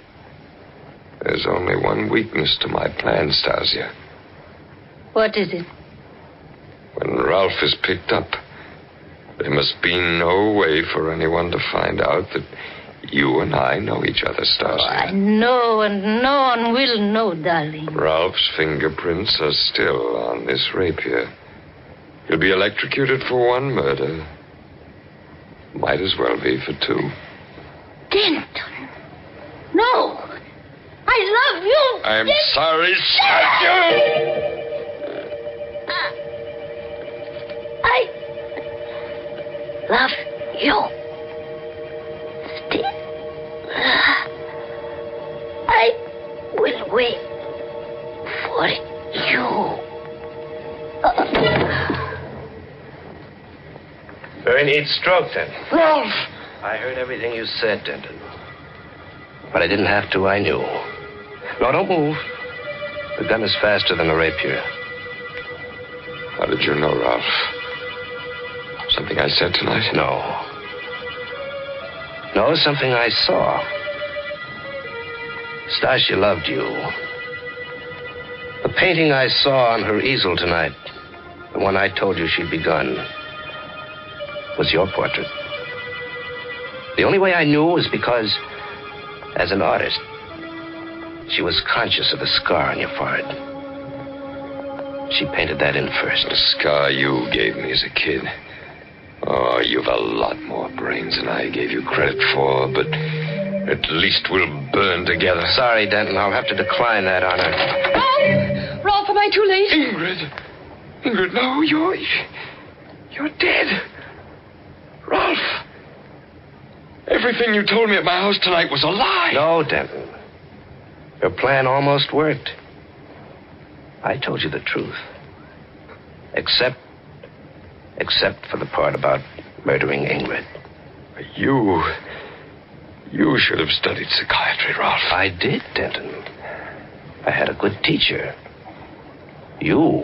there's only one weakness to my plan, Stasia. What is it? When Ralph is picked up, there must be no way for anyone to find out that you and I know each other, Stasia. I know, and no one will know, darling. Ralph's fingerprints are still on this rapier. He'll be electrocuted for one murder. Might as well be for two. Denton. No. I love you. I'm Denton. sorry, Stasia. I love you. Still. I will wait for you. Very neat stroke, then. Ralph! I heard everything you said, Denton. But I didn't have to, I knew. No, don't move. The gun is faster than the rapier. How did you know, Ralph? Something I said tonight? No, something I saw. Stasia loved you. The painting I saw on her easel tonight, the one I told you she'd begun, was your portrait. The only way I knew was because, as an artist, she was conscious of the scar on your forehead. She painted that in first. The scar you gave me as a kid. Oh, you've a lot more brains than I gave you credit for, but at least we'll burn together. Sorry, Denton. I'll have to decline that honor. Oh! Ralph, am I too late? Ingrid, no, you're dead. Ralph, everything you told me at my house tonight was a lie. No, Denton. Your plan almost worked. I told you the truth. Except for the part about murdering Ingrid. You should have studied psychiatry, Ralph. I did, Denton. I had a good teacher. You.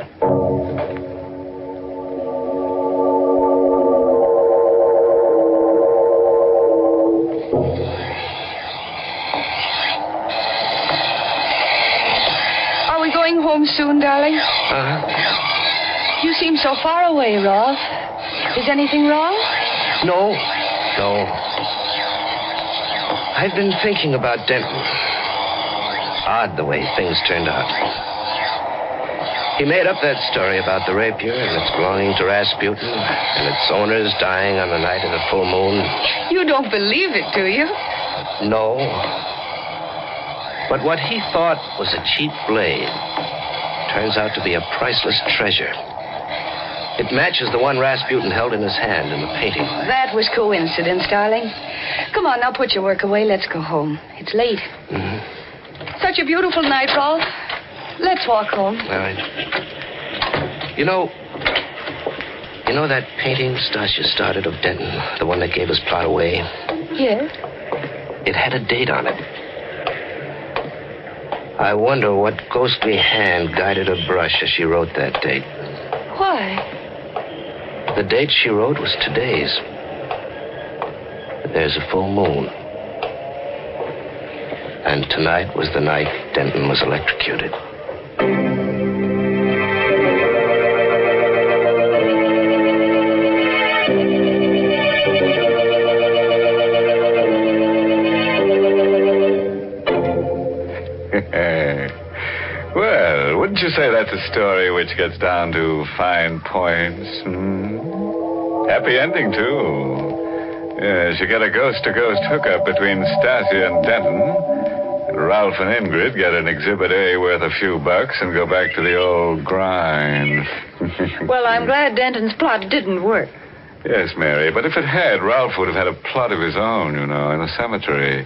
Are we going home soon, darling? You seem so far away, Ralph. Is anything wrong? No. I've been thinking about Denton. Odd the way things turned out. He made up that story about the rapier and its belonging to Rasputin and its owners dying on the night of the full moon. You don't believe it, do you? No. But what he thought was a cheap blade turns out to be a priceless treasure. It matches the one Rasputin held in his hand in the painting. That was coincidence, darling. Come on, now put your work away. Let's go home. It's late. Mm-hmm. Such a beautiful night, Ralph. Let's walk home. All right. You know that painting Stasia started of Denton, the one that gave his plot away? Yes? It had a date on it. I wonder what ghostly hand guided her brush as she wrote that date. Why? The date she wrote was today's. There's a full moon. And tonight was the night Denton was electrocuted. Well, wouldn't you say that's a story which gets down to fine points? Happy ending, too. Yes, you get a ghost-to-ghost hookup between Stasia and Denton. Ralph and Ingrid get an Exhibit A worth a few bucks and go back to the old grind. Well, I'm glad Denton's plot didn't work. Yes, Mary, but if it had, Ralph would have had a plot of his own, in a cemetery.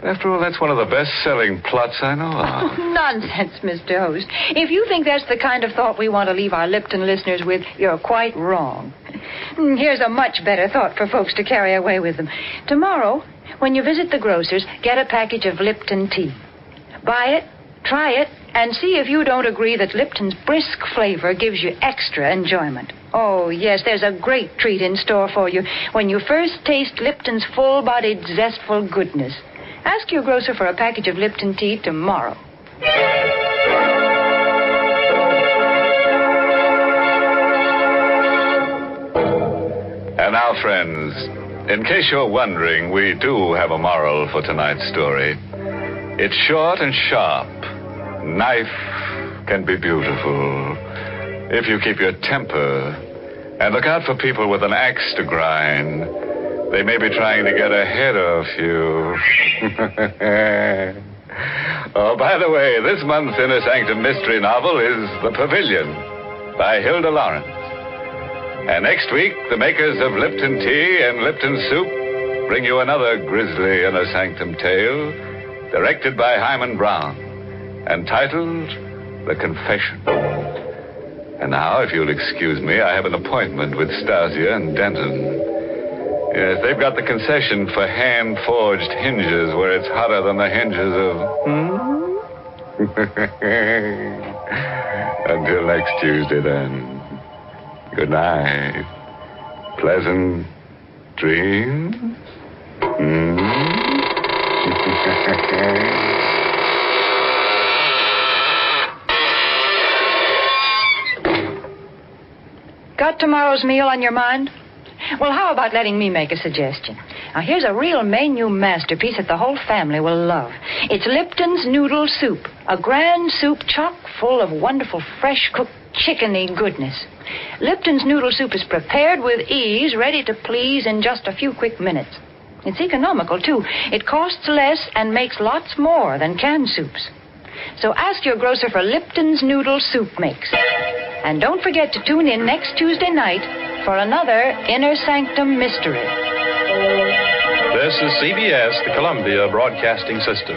After all, that's one of the best-selling plots I know of. Oh, nonsense, Mr. Host. If you think that's the kind of thought we want to leave our Lipton listeners with, you're quite wrong. Here's a much better thought for folks to carry away with them. Tomorrow, when you visit the grocer's, get a package of Lipton tea. Buy it, try it, and see if you don't agree that Lipton's brisk flavor gives you extra enjoyment. Oh, yes, there's a great treat in store for you when you first taste Lipton's full-bodied, zestful goodness. Ask your grocer for a package of Lipton tea tomorrow. And now, friends, in case you're wondering, we do have a moral for tonight's story. It's short and sharp. Knife can be beautiful if you keep your temper. And look out for people with an axe to grind. They may be trying to get ahead of you. Oh, by the way, this month's Inner Sanctum mystery novel is The Pavilion by Hilda Lawrence. And next week, the makers of Lipton tea and Lipton soup bring you another grisly Inner Sanctum tale, directed by Hyman Brown, and titled The Confession. And now, if you'll excuse me, I have an appointment with Stasia and Denton. Yes, they've got the concession for hand-forged hinges where it's hotter than the hinges of... Until next Tuesday, then. Good night. Pleasant dreams. Got tomorrow's meal on your mind? Well, how about letting me make a suggestion? Now, here's a real menu masterpiece that the whole family will love. It's Lipton's Noodle Soup, a grand soup chock full of wonderful, fresh-cooked chickeny goodness. Lipton's Noodle Soup is prepared with ease, ready to please in just a few quick minutes. It's economical, too. It costs less and makes lots more than canned soups. So ask your grocer for Lipton's Noodle Soup Mix. And don't forget to tune in next Tuesday night for another Inner Sanctum mystery. This is CBS, the Columbia Broadcasting System.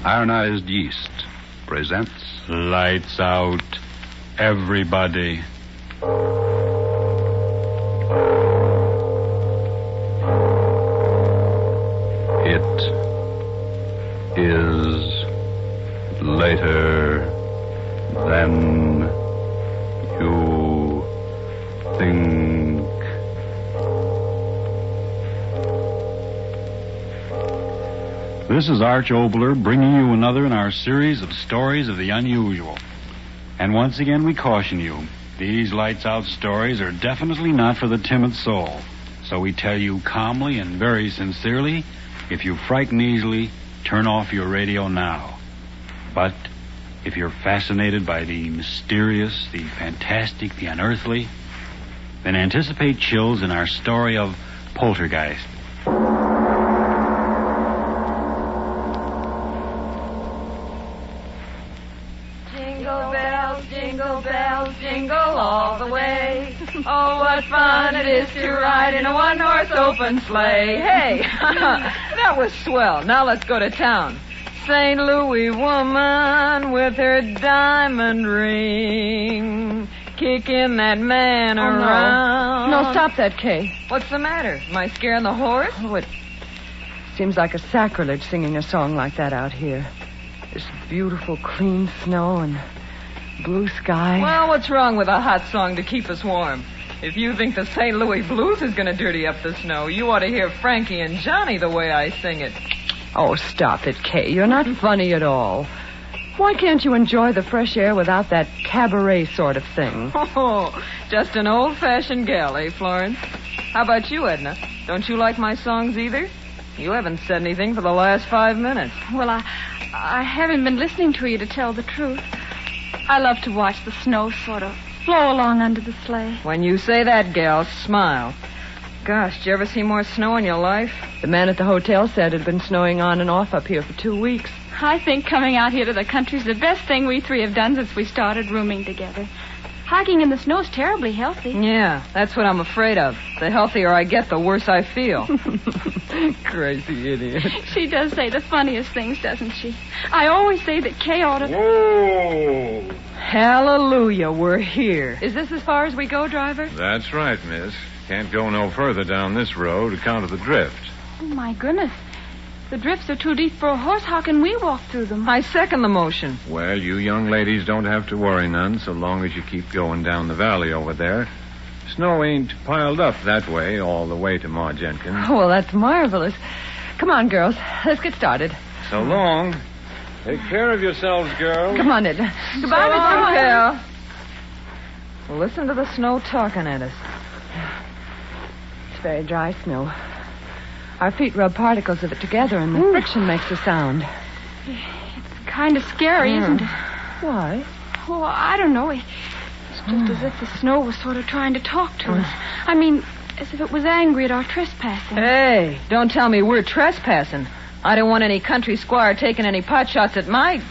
Ironized Yeast presents Lights Out, Everybody. It is later than you think. This is Arch Obler bringing you another in our series of stories of the unusual. And once again we caution you, these Lights Out stories are definitely not for the timid soul. So we tell you calmly and very sincerely, if you frighten easily, turn off your radio now. But if you're fascinated by the mysterious, the fantastic, the unearthly, then anticipate chills in our story of Poltergeist. Jingle bells, jingle all the way. Oh, what fun it is to ride in a one-horse open sleigh. Hey, that was swell. Now let's go to town. St. Louis woman with her diamond ring, kicking that man around. No, stop that, Kay. What's the matter? Am I scaring the horse? Oh, Seems like a sacrilege singing a song like that out here. This beautiful, clean snow and blue sky. Well, what's wrong with a hot song to keep us warm? If you think the St. Louis blues is going to dirty up the snow, you ought to hear Frankie and Johnny the way I sing it. Oh, stop it, Kay. You're not funny at all. Why can't you enjoy the fresh air without that cabaret sort of thing? Oh, just an old-fashioned gal, eh, Florence? How about you, Edna? Don't you like my songs either? You haven't said anything for the last 5 minutes. Well, I haven't been listening to you, to tell the truth. I love to watch the snow sort of flow along under the sleigh. When you say that, gal, smile. Gosh, did you ever see more snow in your life? The man at the hotel said it had been snowing on and off up here for 2 weeks. I think coming out here to the country's the best thing we three have done since we started rooming together. Hiking in the snow's terribly healthy. Yeah, that's what I'm afraid of. The healthier I get, the worse I feel. Crazy idiot. She does say the funniest things, doesn't she? I always say that Kay ought to... Whoa! Hallelujah, we're here. Is this as far as we go, driver? That's right, miss. Can't go no further down this road account of the drift. Oh, my goodness. The drifts are too deep for a horse. How can we walk through them? I second the motion. Well, you young ladies don't have to worry none so long as you keep going down the valley over there. Snow ain't piled up that way all the way to Ma Jenkins. Oh, well, that's marvelous. Come on, girls. Let's get started. So long. Take care of yourselves, girls. Come on, Edna. Goodbye, Mr. Cal. Listen to the snow talking at us. It's very dry snow. Our feet rub particles of it together, and the friction makes a sound. It's kind of scary, isn't it? Why? Oh, I don't know. It's just as if the snow was sort of trying to talk to us. I mean, as if it was angry at our trespassing. Hey, don't tell me we're trespassing. I don't want any country squire taking any pot shots at my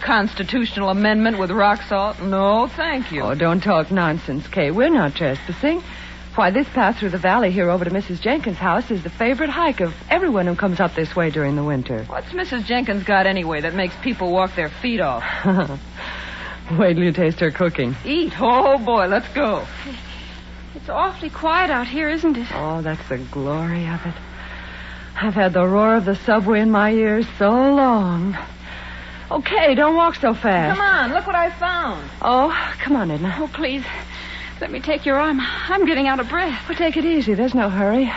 constitutional amendment with rock salt. No, thank you. Oh, don't talk nonsense, Kay. We're not trespassing. Why, this path through the valley here over to Mrs. Jenkins' house is the favorite hike of everyone who comes up this way during the winter. What's Mrs. Jenkins got anyway that makes people walk their feet off? Wait till you taste her cooking. Eat. Oh, boy, let's go. It's awfully quiet out here, isn't it? Oh, that's the glory of it. I've had the roar of the subway in my ears so long. Okay, don't walk so fast. Come on, look what I found. Oh, come on, Edna. Oh, please. Let me take your arm. I'm getting out of breath. Well, take it easy. There's no hurry.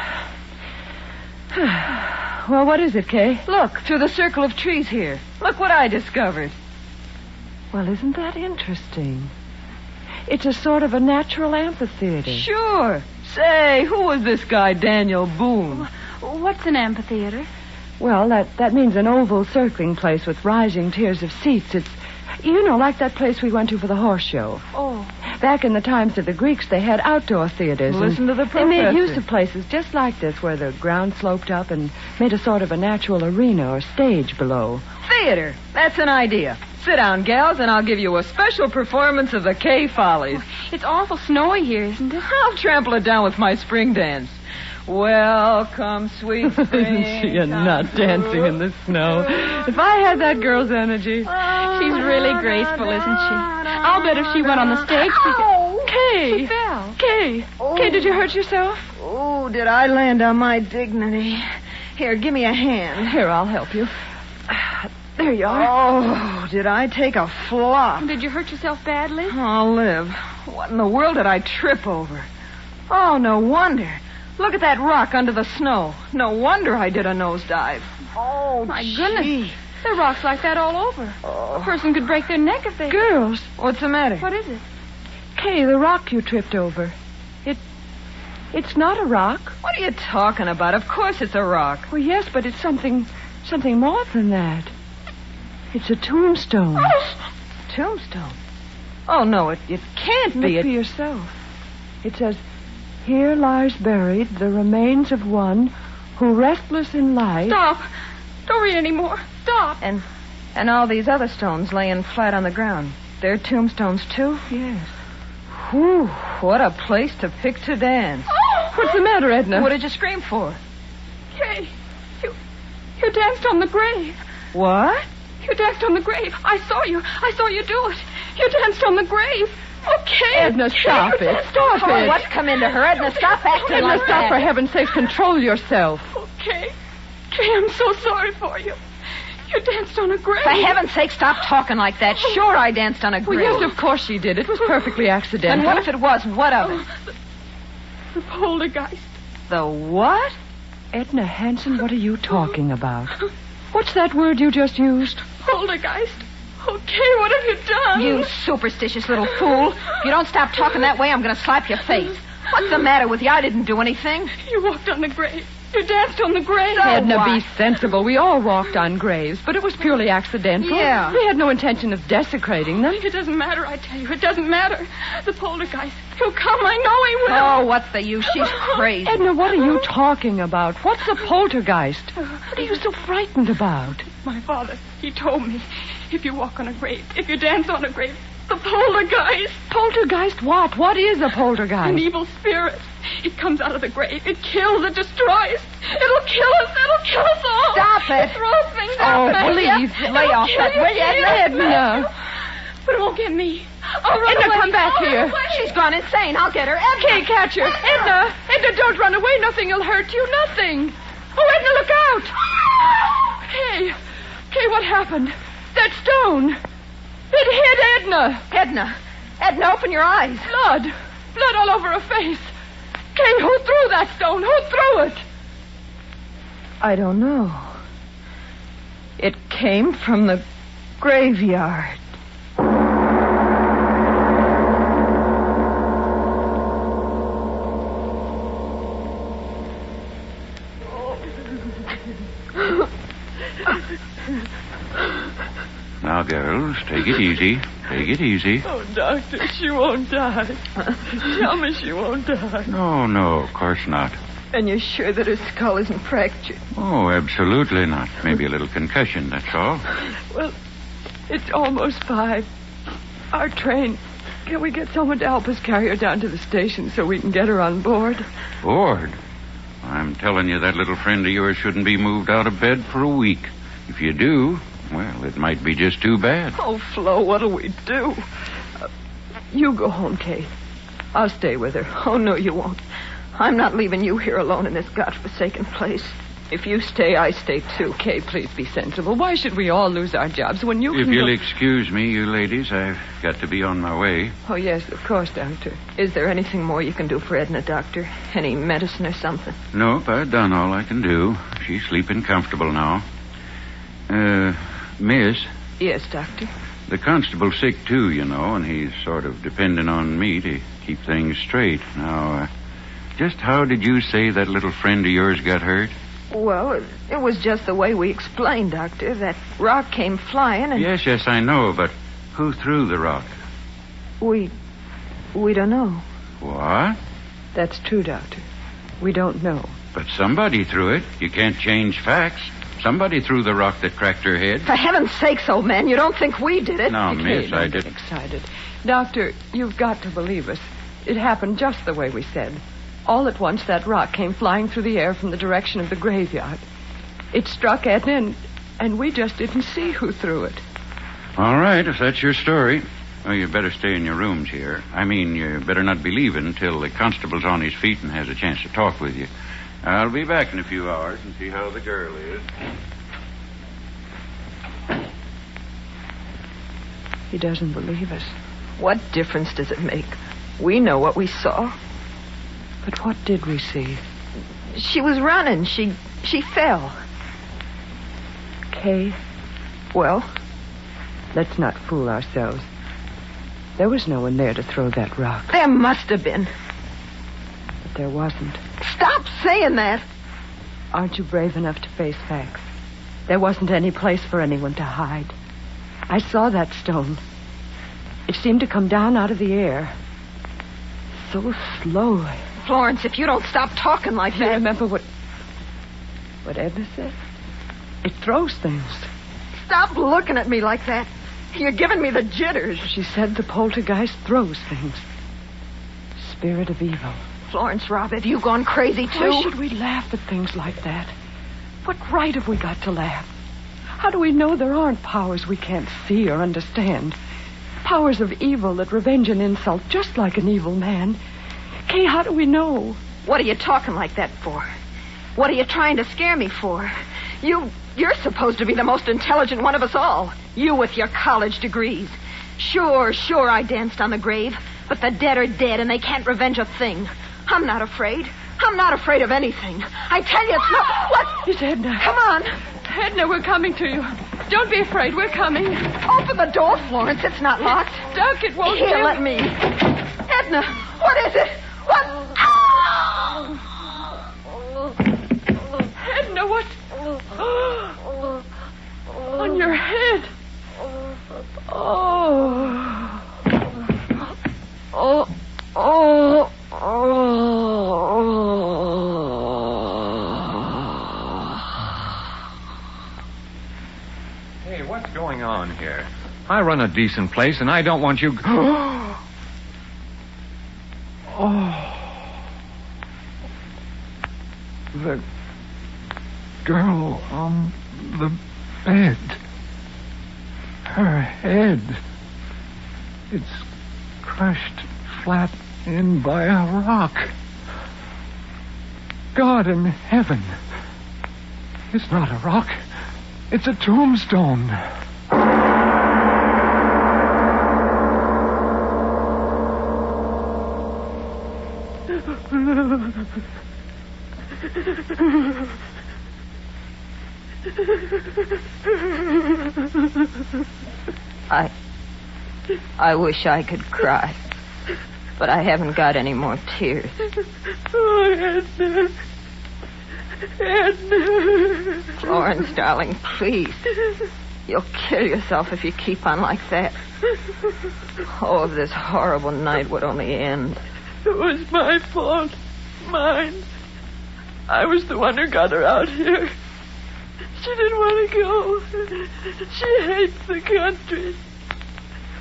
Well, what is it, Kay? Look, through the circle of trees here. Look what I discovered. Well, isn't that interesting? It's a sort of a natural amphitheater. Sure. Say, who was this guy, Daniel Boone? What's an amphitheater? Well, that means an oval circling place with rising tiers of seats. It's, you know, like that place we went to for the horse show. Oh. Back in the times of the Greeks, they had outdoor theaters. Listen to the professor. They made use of places just like this where the ground sloped up and made a sort of a natural arena or stage below. Theater. That's an idea. Sit down, gals, and I'll give you a special performance of the Kay Follies. It's awful snowy here, isn't it? I'll trample it down with my spring dance. Welcome, sweet spring. Isn't she a nut dancing in the snow? If I had that girl's energy. She's really graceful, isn't she? I'll bet if she went on the stage, she could... Kay! She fell. Kay! Oh. Kay, did you hurt yourself? Oh, did I land on my dignity? Here, give me a hand. Here, I'll help you. There you are. Oh, did I take a flop? Did you hurt yourself badly? I'll live. What in the world did I trip over? Oh, no wonder. Look at that rock under the snow. No wonder I did a nosedive. Oh, my goodness. There are rocks like that all over. Oh. A person could break their neck if they... Girls. What's the matter? What is it? Kay, the rock you tripped over. It's not a rock. What are you talking about? Of course it's a rock. Well, yes, but it's something more than that. It's a tombstone. Oh. Tombstone? Oh, no, it can't be. Look for yourself. It says... Here lies buried the remains of one who, restless in life... Stop. Don't read any more. Stop. And all these other stones laying flat on the ground. They're tombstones, too? Yes. Whew, what a place to pick to dance. Oh! What's the matter, Edna? What did you scream for? Kay, you danced on the grave. What? You danced on the grave. I saw you. I saw you do it. You danced on the grave. Okay. Edna, stop it. Stop it. What's come into her? Edna, stop acting Edna, like stop, that. for heaven's sake. Control yourself. Okay. Kay, I'm so sorry for you. You danced on a grave. For heaven's sake, stop talking like that. Sure, I danced on a grave. Well, yes, of course she did. It was perfectly accidental. And what if it was? What of it? The poltergeist. The what? Edna Hanson, what are you talking about? What's that word you just used? Poltergeist. Oh, Kay, what have you done? You superstitious little fool. If you don't stop talking that way, I'm going to slap your face. What's the matter with you? I didn't do anything. You walked on the grave. You danced on the grave. So Edna, what? be sensible. We all walked on graves, but it was purely accidental. Yeah. We had no intention of desecrating them. It doesn't matter, I tell you. It doesn't matter. The poltergeist. He'll come. I know he will. Oh, what's the use? She's crazy. Edna, what are you talking about? What's a poltergeist? What are you so frightened about? My father, he told me, if you walk on a grave, if you dance on a grave, the poltergeist. Poltergeist what? What is a poltergeist? An evil spirit. It comes out of the grave. It kills. It destroys. It'll kill us. It'll kill us all. Stop it. It throws things Oh, out. please, lay off that. Will you, Edna? But it won't get me. I'll run Edna, away. come back I'll here. run away. She's gone insane. I'll get her. Edna. Kay, catch her. Edna, don't run away. Nothing will hurt you. Nothing. Oh, Edna, look out. Kay, what happened? That stone. It hit Edna. Edna, open your eyes. Blood all over her face. Kay, who threw that stone? Who threw it? I don't know. It came from the graveyard. Now, girls, take it easy. Take it easy. Oh, Doctor, she won't die. Tell me she won't die. No, of course not. And you're sure that her skull isn't fractured? Oh, absolutely not. Maybe a little concussion, that's all. Well, it's almost 5. Our train. Can we get someone to help us carry her down to the station so we can get her on board? Bored? I'm telling you, that little friend of yours shouldn't be moved out of bed for a week. If you do, well, it might be just too bad. Oh, Flo, what'll we do? You go home, Kay. I'll stay with her. Oh, no, you won't. I'm not leaving you here alone in this godforsaken place. If you stay, I stay too. Kay, please be sensible. Why should we all lose our jobs when you If can you'll go... excuse me, you ladies, I've got to be on my way. Oh, yes, of course, Doctor. Is there anything more you can do for Edna, Doctor? Any medicine or something? Nope, I've done all I can do. She's sleeping comfortable now. Miss? Yes, Doctor? The constable's sick, too, you know, and he's sort of depending on me to keep things straight. Now, just how did you say that little friend of yours got hurt? Well, it was just the way we explained, Doctor. That rock came flying and... Yes, I know, but who threw the rock? We don't know. What? That's true, Doctor. We don't know. But somebody threw it. You can't change facts. Somebody threw the rock that cracked her head. For heaven's sakes, old man, you don't think we did it? No, Okay, miss, I don't get didn't. excited. Doctor, you've got to believe us. It happened just the way we said. All at once, that rock came flying through the air from the direction of the graveyard. It struck Edna, and we just didn't see who threw it. All right, if that's your story. Well, you better stay in your rooms here. I mean, you better not be leaving until the constable's on his feet and has a chance to talk with you. I'll be back in a few hours and see how the girl is. He doesn't believe us. What difference does it make? We know what we saw. But what did we see? She was running. She fell. Kay, Well? let's not fool ourselves. There was no one there to throw that rock. There must have been. But there wasn't. Stop saying that. Aren't you brave enough to face facts? There wasn't any place for anyone to hide. I saw that stone. It seemed to come down out of the air. So slowly. Florence, if you don't stop talking like You that... remember what Edna said? It throws things. Stop looking at me like that. You're giving me the jitters. She said the poltergeist throws things. Spirit of evil. Florence, Rob, have you gone crazy, too? Why should we laugh at things like that? What right have we got to laugh? How do we know there aren't powers we can't see or understand? Powers of evil that revenge an insult just like an evil man. Kay, how do we know? What are you talking like that for? What are you trying to scare me for? You're supposed to be the most intelligent one of us all. You with your college degrees. Sure, I danced on the grave. But the dead are dead, and they can't revenge a thing. I'm not afraid. I'm not afraid of anything. I tell you, it's not... What? It's Edna. Come on. Edna, we're coming to you. Don't be afraid. We're coming. Open the door, Florence. It's not locked. Duck, it won't Here, do. let me. Edna, what is it? What? Edna, what? On your head. Hey, what's going on here? I run a decent place, and I don't want you... The girl on the bed. Her head. It's crushed flat in by a rock. God in heaven. It's not a rock. It's a tombstone. I wish I could cry, but I haven't got any more tears. Oh, Edna. Florence, darling, please. You'll kill yourself if you keep on like that. Oh, if this horrible night would only end. It was my fault. Mine. I was the one who got her out here. She didn't want to go. She hates the country.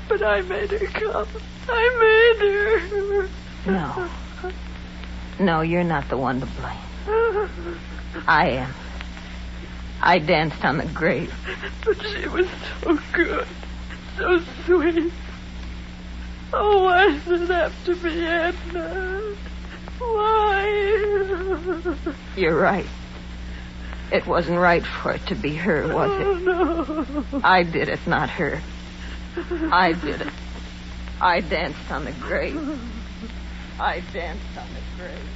But I made her come. I made her. No, you're not the one to blame. I am. I danced on the grave. But she was so good. So sweet. Oh, why does it have to be Edna? Why? You're right. It wasn't right for it to be her, was it? No. I did it, not her. I did it. I danced on the grave. I danced on the grave.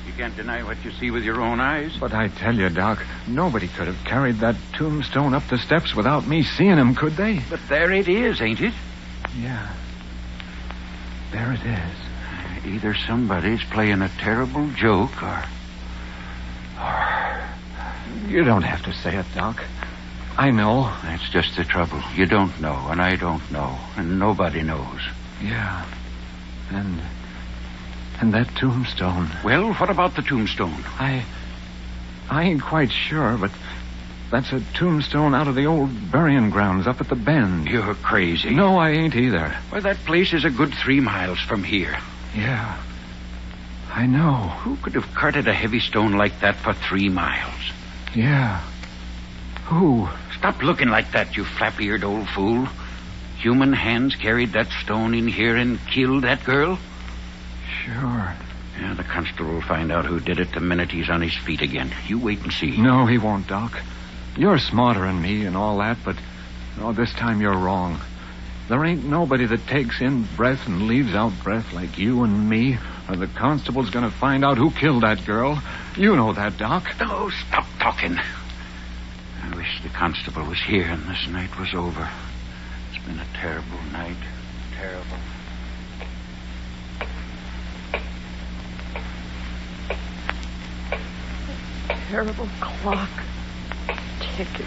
You can't deny what you see with your own eyes. But I tell you, Doc, nobody could have carried that tombstone up the steps without me seeing him, could they? But there it is, ain't it? Yeah. There it is. Either somebody's playing a terrible joke or... You don't have to say it, Doc. I know. That's just the trouble. You don't know, and I don't know, and nobody knows. Yeah. And that tombstone. Well, what about the tombstone? I ain't quite sure, but that's a tombstone out of the old burying grounds up at the bend. You're crazy. No, I ain't either. Well, that place is a good 3 miles from here. Yeah. I know. Who could have carted a heavy stone like that for 3 miles? Yeah. Who? Stop looking like that, you flap-eared old fool. Human hands carried that stone in here and killed that girl? Sure. Yeah, the constable will find out who did it the minute he's on his feet again. You wait and see. No, he won't, Doc. You're smarter than me and all that, but this time you're wrong. There ain't nobody that takes in breath and leaves out breath like you and me, or the constable's going to find out who killed that girl. You know that, Doc. Oh, stop talking. I wish the constable was here and this night was over. It's been a terrible night. Terrible. Terrible clock. Ticking.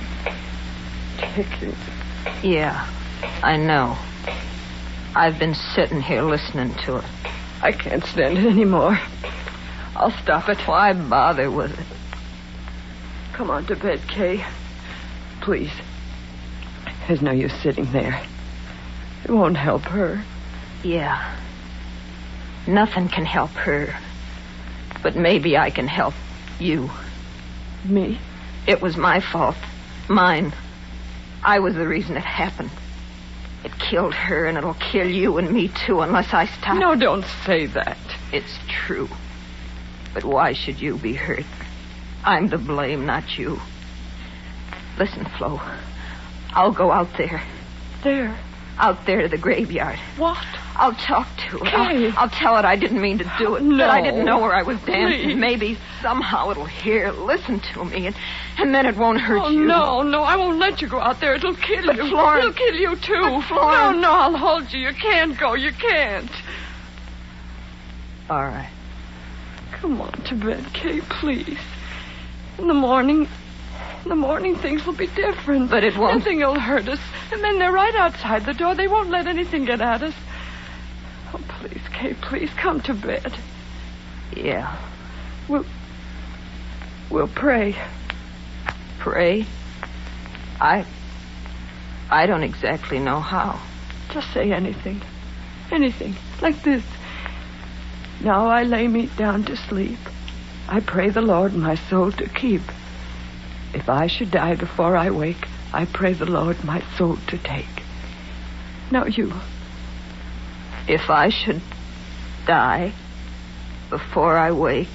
Yeah, I know. I've been sitting here listening to it. I can't stand it anymore. I'll stop it. Why bother with it? Come on to bed, Kay. Please. There's no use sitting there. It won't help her. Yeah. Nothing can help her. But maybe I can help you. Me? It was my fault. Mine. I was the reason it happened. It killed her, and it'll kill you and me, too, unless I stop. No, don't say that. It's true. But why should you be hurt? I'm to blame, not you. Listen, Flo. I'll go out there. There? Out there to the graveyard. What? I'll talk to it. Kay. I'll tell it I didn't mean to do it. No. That I didn't know where I was dancing. Please. Maybe somehow it'll hear, listen to me, and then it won't hurt you. Oh, no, I won't let you go out there. It'll kill But you. Florence... It'll kill you, too. But Florence... No, I'll hold you. You can't go. You can't. All right. Come on to bed, Kay, please. In the morning, things will be different. But it won't. Nothing will hurt us. And then they're right outside the door. They won't let anything get at us. Oh, please, Kay, please come to bed. Yeah. We'll pray. Pray? I don't exactly know how. Just say anything. Anything. Like this. Now I lay me down to sleep. I pray the Lord my soul to keep. If I should die before I wake, I pray the Lord my soul to take. Now you. If I should die before I wake,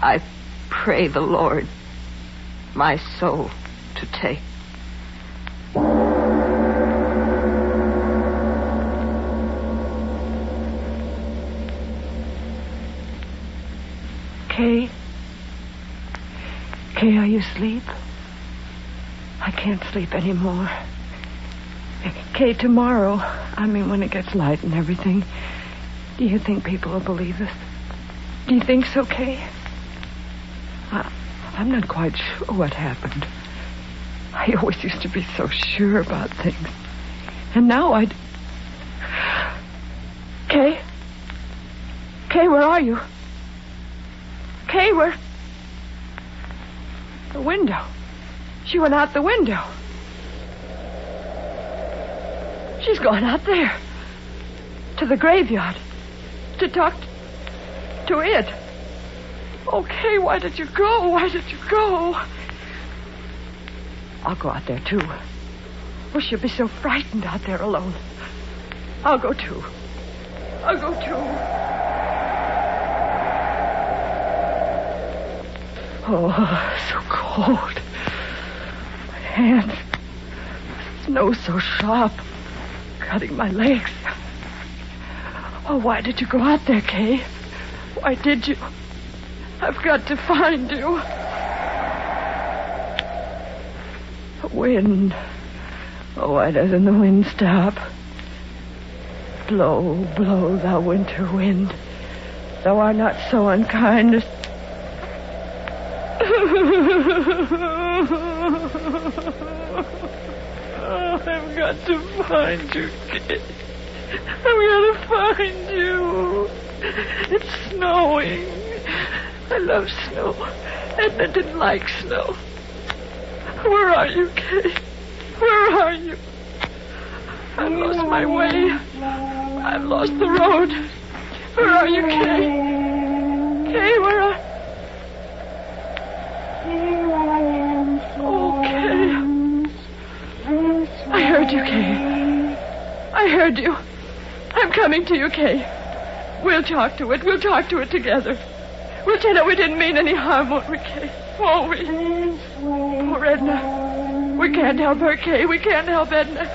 I pray the Lord my soul to take. Kay? Kay, are you asleep? I can't sleep anymore. Kay, tomorrow, when it gets light and everything, do you think people will believe us? Do you think so, Kay? I'm not quite sure what happened. I always used to be so sure about things. And now Kay? Kay, where are you? Kay, where... The window. She went out the window. She's gone out there. To the graveyard. To talk to it. Oh, Kay, why did you go? Why did you go? I'll go out there, too. Oh, she'll be so frightened out there alone. I'll go, too. Oh, so cold. My hands. Snow so sharp. Cutting my legs. Oh, why did you go out there, Kay? Why did you? I've got to find you. The wind. Oh, why doesn't the wind stop? Blow, blow, thou winter wind. Thou art not so unkind as... Oh, I've got to find you, kid. I've got to find you. It's snowing. I love snow. Edna didn't like snow. Where are you, Kay? Where are you? I've lost my way. I've lost the road. Where are you, Kay? Kay, where are... Oh, Kay. I heard you, Kay. I heard you. I'm coming to you, Kay. We'll talk to it. We'll talk to it together. We'll tell her we didn't mean any harm, won't we, Kay? Won't we? Poor Edna. We can't help her, Kay. We can't help Edna.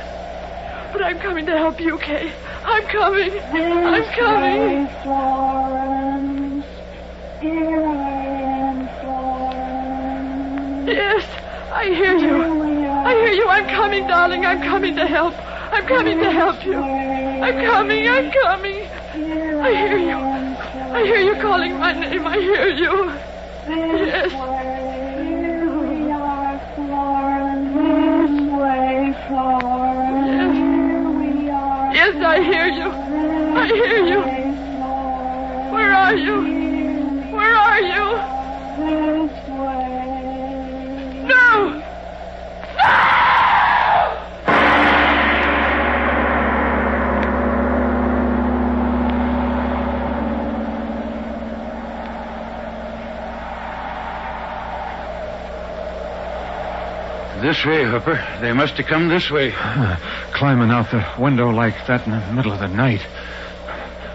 But I'm coming to help you, Kay. I'm coming. I'm coming. Florence. Here I am, Florence. Yes, I hear you. I hear you. I'm coming, darling. I'm coming to help. I'm coming to help you. I'm coming. I'm coming. I hear you. I hear you calling my name. I hear you. Yes. Here we are, Florence. This way, Florence. Yes. Here we are. Yes, I hear you. I hear you. Where are you? Where are you? This way. No! This way, Hooper. They must have come this way. Climbing out the window like that in the middle of the night.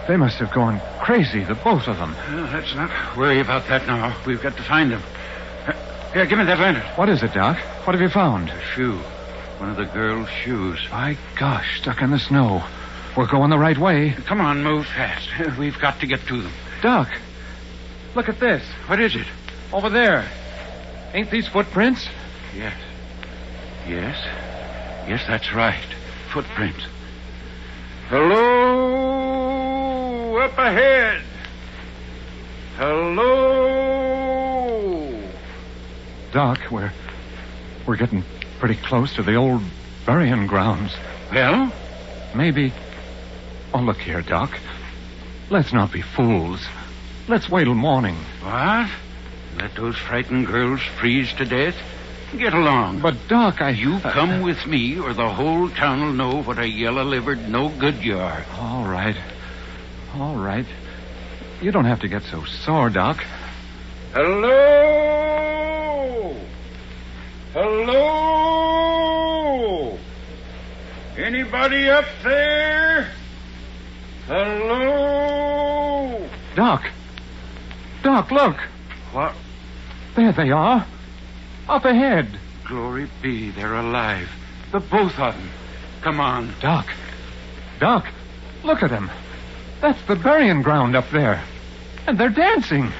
They must have gone crazy, the both of them. Well, let's not worry about that now. We've got to find them. Here, give me that lantern. What is it, Doc? What have you found? A shoe. One of the girl's shoes. My gosh, stuck in the snow. We're going the right way. Come on, move fast. We've got to get to them. Doc, look at this. What is it? Over there. Ain't these footprints? Yes. Yes, that's right. Footprints. Hello, up ahead. Hello. Doc, we're getting pretty close to the old burying grounds. Well? Maybe. Oh, look here, Doc. Let's not be fools. Let's wait till morning. What? Let those frightened girls freeze to death? Get along. But, Doc, You come with me, or the whole town will know what a yellow-livered no-good you are. All right. All right. You don't have to get so sore, Doc. Hello? Hello? Anybody up there? Hello? Doc, look. What? There they are. Up ahead. Glory be, they're alive. The both of them. Come on. Doc, look at them. That's the burying ground up there. And they're dancing.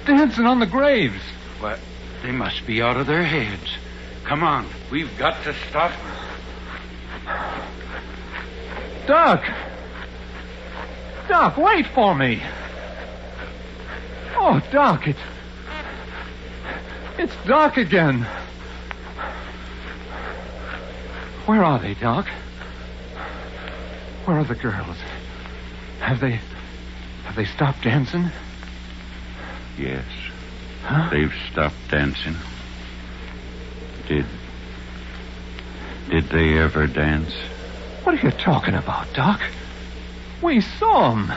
Dancing on the graves. What? They must be out of their heads. Come on. We've got to stop them. Doc, wait for me. Oh, Doc, it's Doc again. Where are they, Doc? Where are the girls? Have they stopped dancing? Yes. Huh? They've stopped dancing. Did they ever dance? What are you talking about, Doc? We saw them.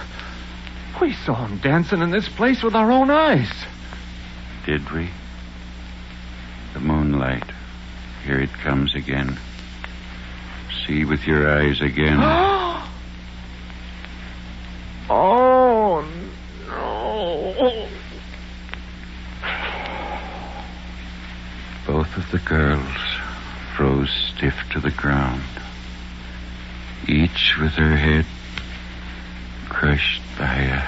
We saw them dancing in this place with our own eyes. Did we? The moonlight. Here it comes again. See with your eyes again. Oh, no. Both of the girls froze stiff to the ground, each with her head crushed by a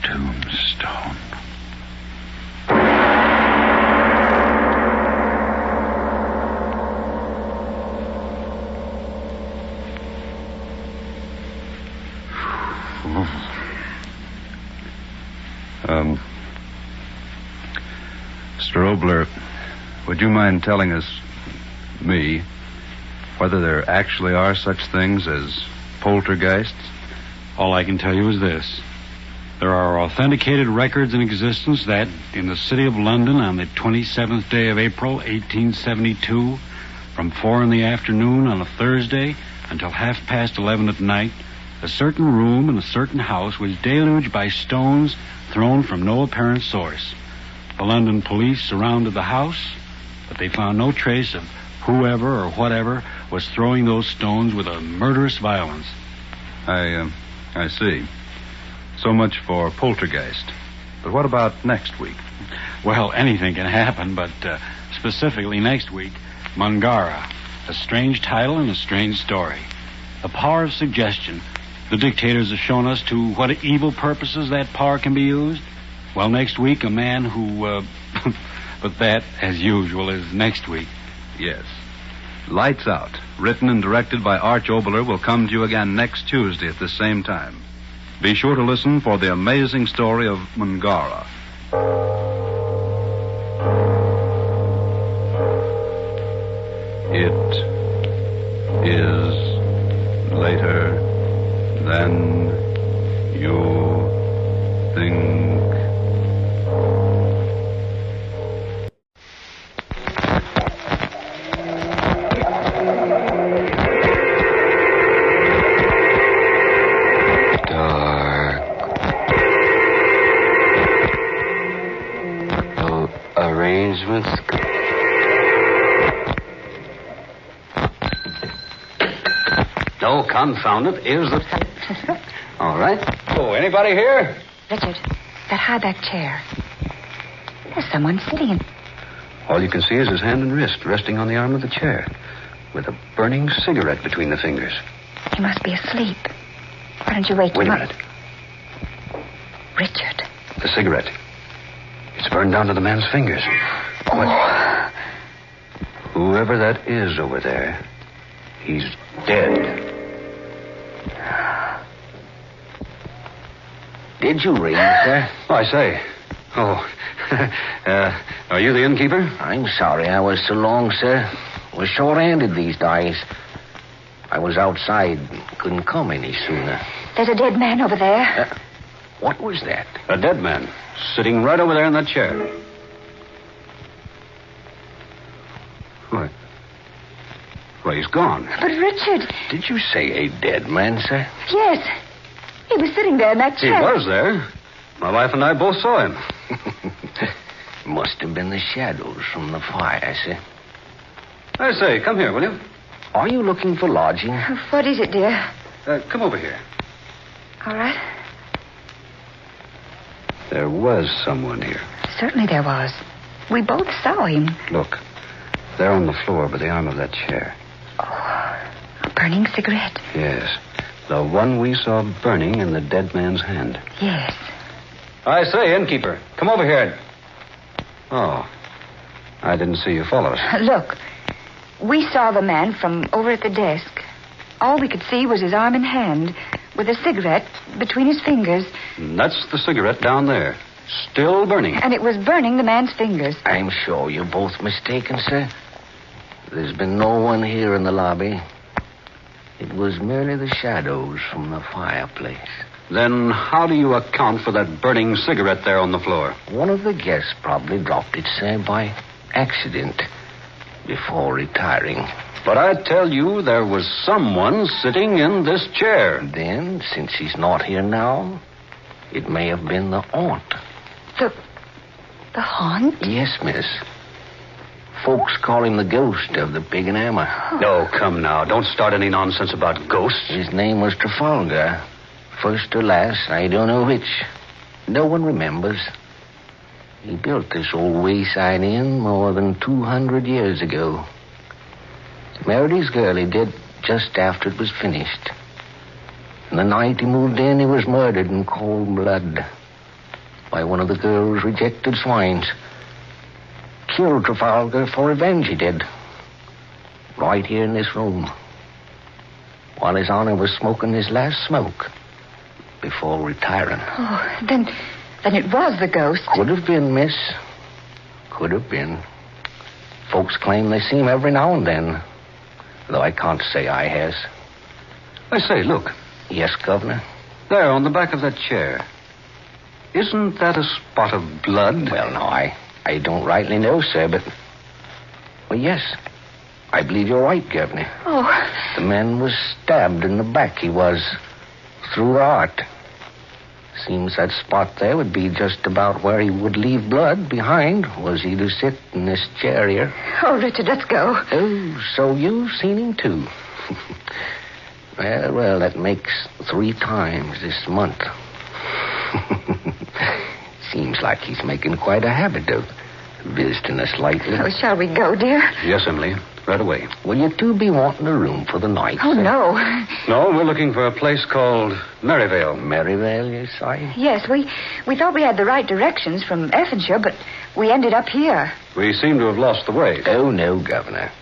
tombstone. Mr. Obler, would you mind telling me, whether there actually are such things as poltergeists? All I can tell you is this. There are authenticated records in existence that, in the city of London on the 27th day of April, 1872, from 4 in the afternoon on a Thursday until 11:30 at night, a certain room in a certain house was deluged by stones thrown from no apparent source. The London police surrounded the house, but they found no trace of whoever or whatever was throwing those stones with a murderous violence. I see. So much for poltergeist. But what about next week? Well, anything can happen, but specifically next week, Mungara. A strange title and a strange story. The power of suggestion. The dictators have shown us to what evil purposes that power can be used. Well, next week, a man who, but that, as usual, is next week. Yes. Lights Out, written and directed by Arch Oboler, will come to you again next Tuesday at the same time. Be sure to listen for the amazing story of Mungara. It is later than you think. Arrangements. No, confound it. Here's the fact. All right. Oh, anybody here? Richard, that high-back chair. There's someone sitting in. All you can see is his hand and wrist resting on the arm of the chair, with a burning cigarette between the fingers. He must be asleep. Why don't you wake Wait him a up? minute. Richard. The cigarette. It's burned down to the man's fingers. What? Whoever that is over there, he's dead. Did you ring, sir? Oh, I say. Oh. Are you the innkeeper? I'm sorry I was so long, sir. We're short-handed these days. I was outside. Couldn't come any sooner. There's a dead man over there. What was that? A dead man. Sitting right over there in that chair. What? Well, he's gone. But Richard. Did you say a dead man, sir? Yes. He was sitting there in that He chair. was there. My wife and I both saw him. Must have been the shadows from the fire, sir. I say, come here, will you? Are you looking for lodging? What is it, dear? Come over here. All right. There was someone here. Certainly there was. We both saw him. Look, there on the floor by the arm of that chair. A burning cigarette. Yes, the one we saw burning in the dead man's hand. Yes. I say, innkeeper, come over here. Oh, I didn't see you follow us. Look, we saw the man from over at the desk. All we could see was his arm and hand, with a cigarette between his fingers. And that's the cigarette down there, still burning. And it was burning the man's fingers. I'm sure you're both mistaken, sir. There's been no one here in the lobby. It was merely the shadows from the fireplace. Then how do you account for that burning cigarette there on the floor? One of the guests probably dropped it, sir, by accident before retiring. But I tell you, there was someone sitting in this chair. Then, since he's not here now, it may have been the aunt. The haunt? Yes, miss. Folks call him the ghost of the Pig and Hammer. No, come now. Don't start any nonsense about ghosts. His name was Trafalgar. First or last, I don't know which. No one remembers. He built this old wayside inn more than 200 years ago. Married his girl, he did, just after it was finished. And the night he moved in, he was murdered in cold blood by one of the girl's rejected swines. Killed Trafalgar for revenge, he did. Right here in this room. While His Honor was smoking his last smoke before retiring. Oh, then it was the ghost. Could have been, miss. Could have been. Folks claim they see him every now and then, though I can't say I has. I say, look. Yes, Governor? There, on the back of that chair. Isn't that a spot of blood? Well, no, I don't rightly know, sir, but... Well, yes. I believe you're right, Governor. Oh. The man was stabbed in the back, he was. Through the heart. Seems that spot there would be just about where he would leave blood behind, was he to sit in this chair here. Oh, Richard, let's go. Oh, so you've seen him, too. Well, that makes 3 times this month. Seems like he's making quite a habit of visiting us lately. Oh, shall we go, dear? Yes, Emily. Right away. Will you two be wanting a room for the night? Oh, sir? no. No, we're looking for a place called Maryvale. Maryvale, you say? Yes, we thought we had the right directions from Effinshire, but we ended up here. We seem to have lost the way. Oh, no, Governor.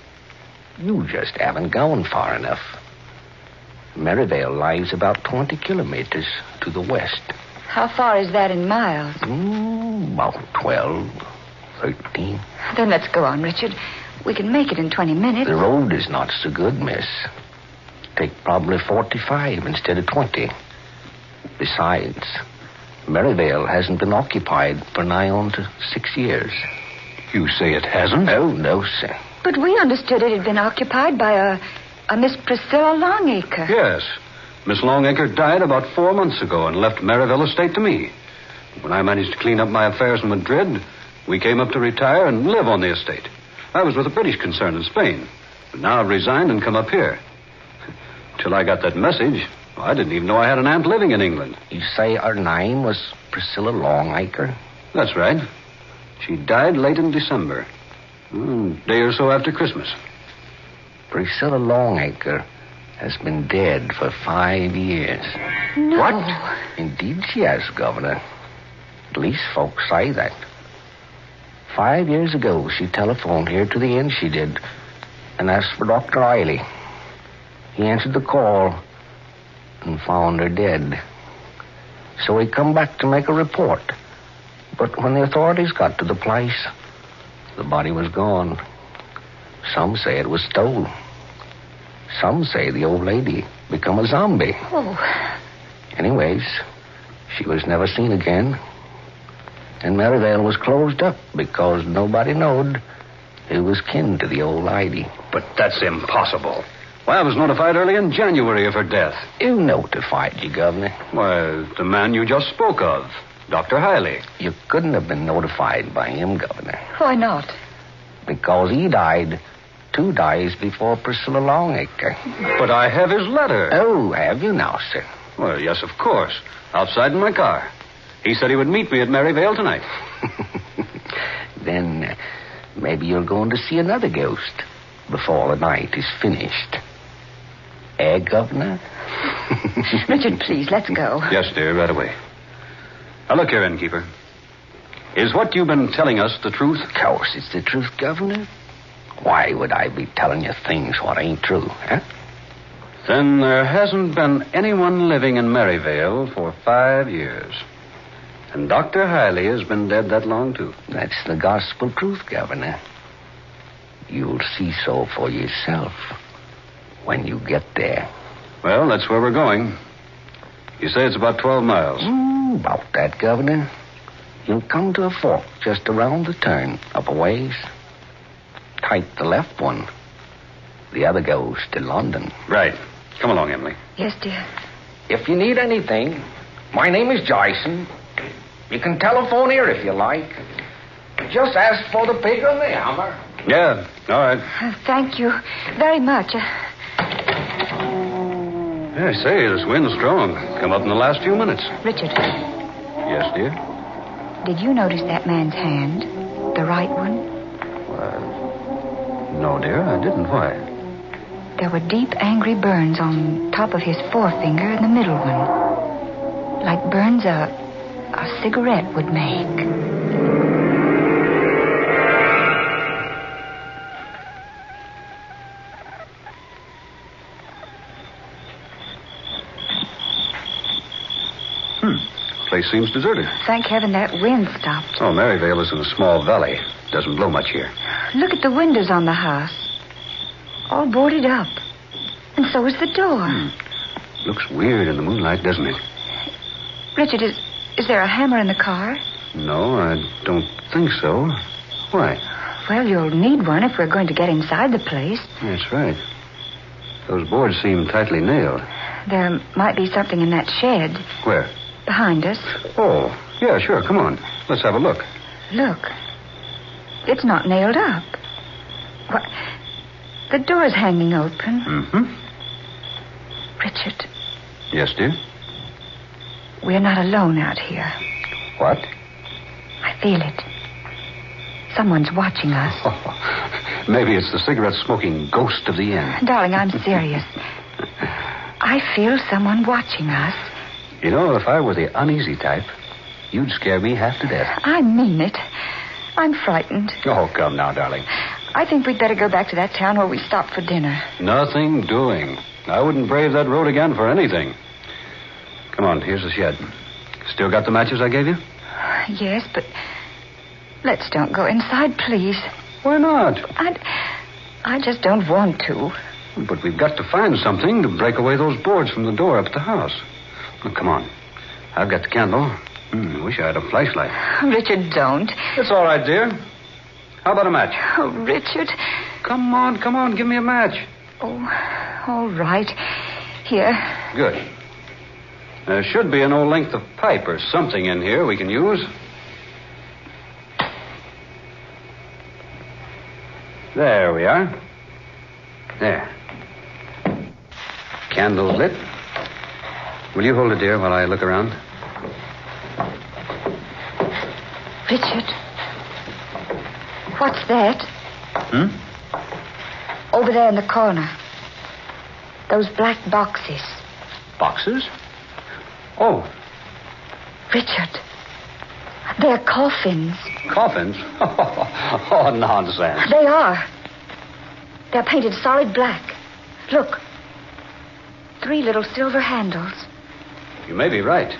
You just haven't gone far enough. Maryvale lies about 20 kilometers to the west. How far is that in miles? About 12, 13. Then let's go on, Richard. We can make it in 20 minutes. The road is not so good, miss. Take probably 45 instead of 20. Besides, Maryvale hasn't been occupied for nigh on to 6 years. You say it hasn't? Oh, no, sir. But we understood it had been occupied by a Miss Priscilla Longacre. Yes. Miss Longacre died about 4 months ago and left Maryvale estate to me. When I managed to clean up my affairs in Madrid, we came up to retire and live on the estate. I was with a British concern in Spain. But now I've resigned and come up here. Till I got that message, Well, I didn't even know I had an aunt living in England. You say her name was Priscilla Longacre? That's right. She died late in December. A day or so after Christmas. Priscilla Longacre has been dead for 5 years. No. What? Indeed she has, Governor. At least folks say that. 5 years ago, she telephoned here to the inn, she did, and asked for Dr. Riley. He answered the call and found her dead. So he come back to make a report. But when the authorities got to the place, the body was gone. Some say it was stole. Some say the old lady become a zombie. Oh. Anyways, she was never seen again. And Maryvale was closed up because nobody knowed who was kin to the old lady. But that's impossible. Why, I was notified early in January of her death. Who notified you, Governor? Why, the man you just spoke of, Dr. Hiley. You couldn't have been notified by him, Governor. Why not? Because he died 2 days before Priscilla Longacre. But I have his letter. Oh, have you now, sir? Well, yes, of course. Outside in my car. He said he would meet me at Maryvale tonight. Then maybe you're going to see another ghost before the night is finished. Eh, Governor? Richard, please, let's go. Yes, dear, right away. Now, look here, innkeeper. Is what you've been telling us the truth? Of course it's the truth, Governor. Why would I be telling you things what ain't true, huh? Then there hasn't been anyone living in Maryvale for 5 years. And Dr. Hiley has been dead that long, too. That's the gospel truth, Governor. You'll see so for yourself when you get there. Well, that's where we're going. You say it's about 12 miles. About that, Governor. You'll come to a fork just around the turn, up a ways. Take the left one. The other goes to London. Right. Come along, Emily. Yes, dear. If you need anything, my name is Jason. You can telephone here if you like. Just ask for the pig on the hammer. Yeah, all right. Thank you very much. Yeah, I say, this wind's strong. Come up in the last few minutes. Richard. Yes, dear? Did you notice that man's hand? The right one? No, dear, I didn't. Why? There were deep, angry burns on top of his forefinger and the middle one. Like burns a cigarette would make. Place seems deserted. Thank heaven that wind stopped. Oh, Maryvale is in a small valley. Doesn't blow much here. Look at the windows on the house. All boarded up. And so is the door. Looks weird in the moonlight, doesn't it? Richard, is there a hammer in the car? No, I don't think so. Why? Well, you'll need one if we're going to get inside the place. That's right. Those boards seem tightly nailed. There might be something in that shed. Where? Behind us. Oh, yeah, sure. Come on. Let's have a look. Look. It's not nailed up. What? The door's hanging open. Mm-hmm. Richard. Yes, dear? We're not alone out here. What? I feel it. Someone's watching us. Maybe it's the cigarette-smoking ghost of the inn. Darling, I'm serious. I feel someone watching us. You know, if I were the uneasy type, you'd scare me half to death. I mean it. I'm frightened. Oh, come now, darling. I think we'd better go back to that town where we stopped for dinner. Nothing doing. I wouldn't brave that road again for anything. Come on, here's the shed. Still got the matches I gave you? Yes, but let's don't go inside, please. Why not? I just don't want to. But we've got to find something to break away those boards from the door up at the house. Well, come on. I've got the candle. I wish I had a flashlight. Richard, don't. It's all right, dear. How about a match? Oh, Richard. Come on. Give me a match. Oh, all right. Here. Good. There should be an old length of pipe or something in here we can use. There we are. There. Candle's lit. Will you hold it, dear, while I look around? Richard. What's that? Over there in the corner. Those black boxes. Boxes? Oh. Richard. They're coffins. Coffins? Oh, nonsense. They are. They're painted solid black. Look. 3 little silver handles. You may be right.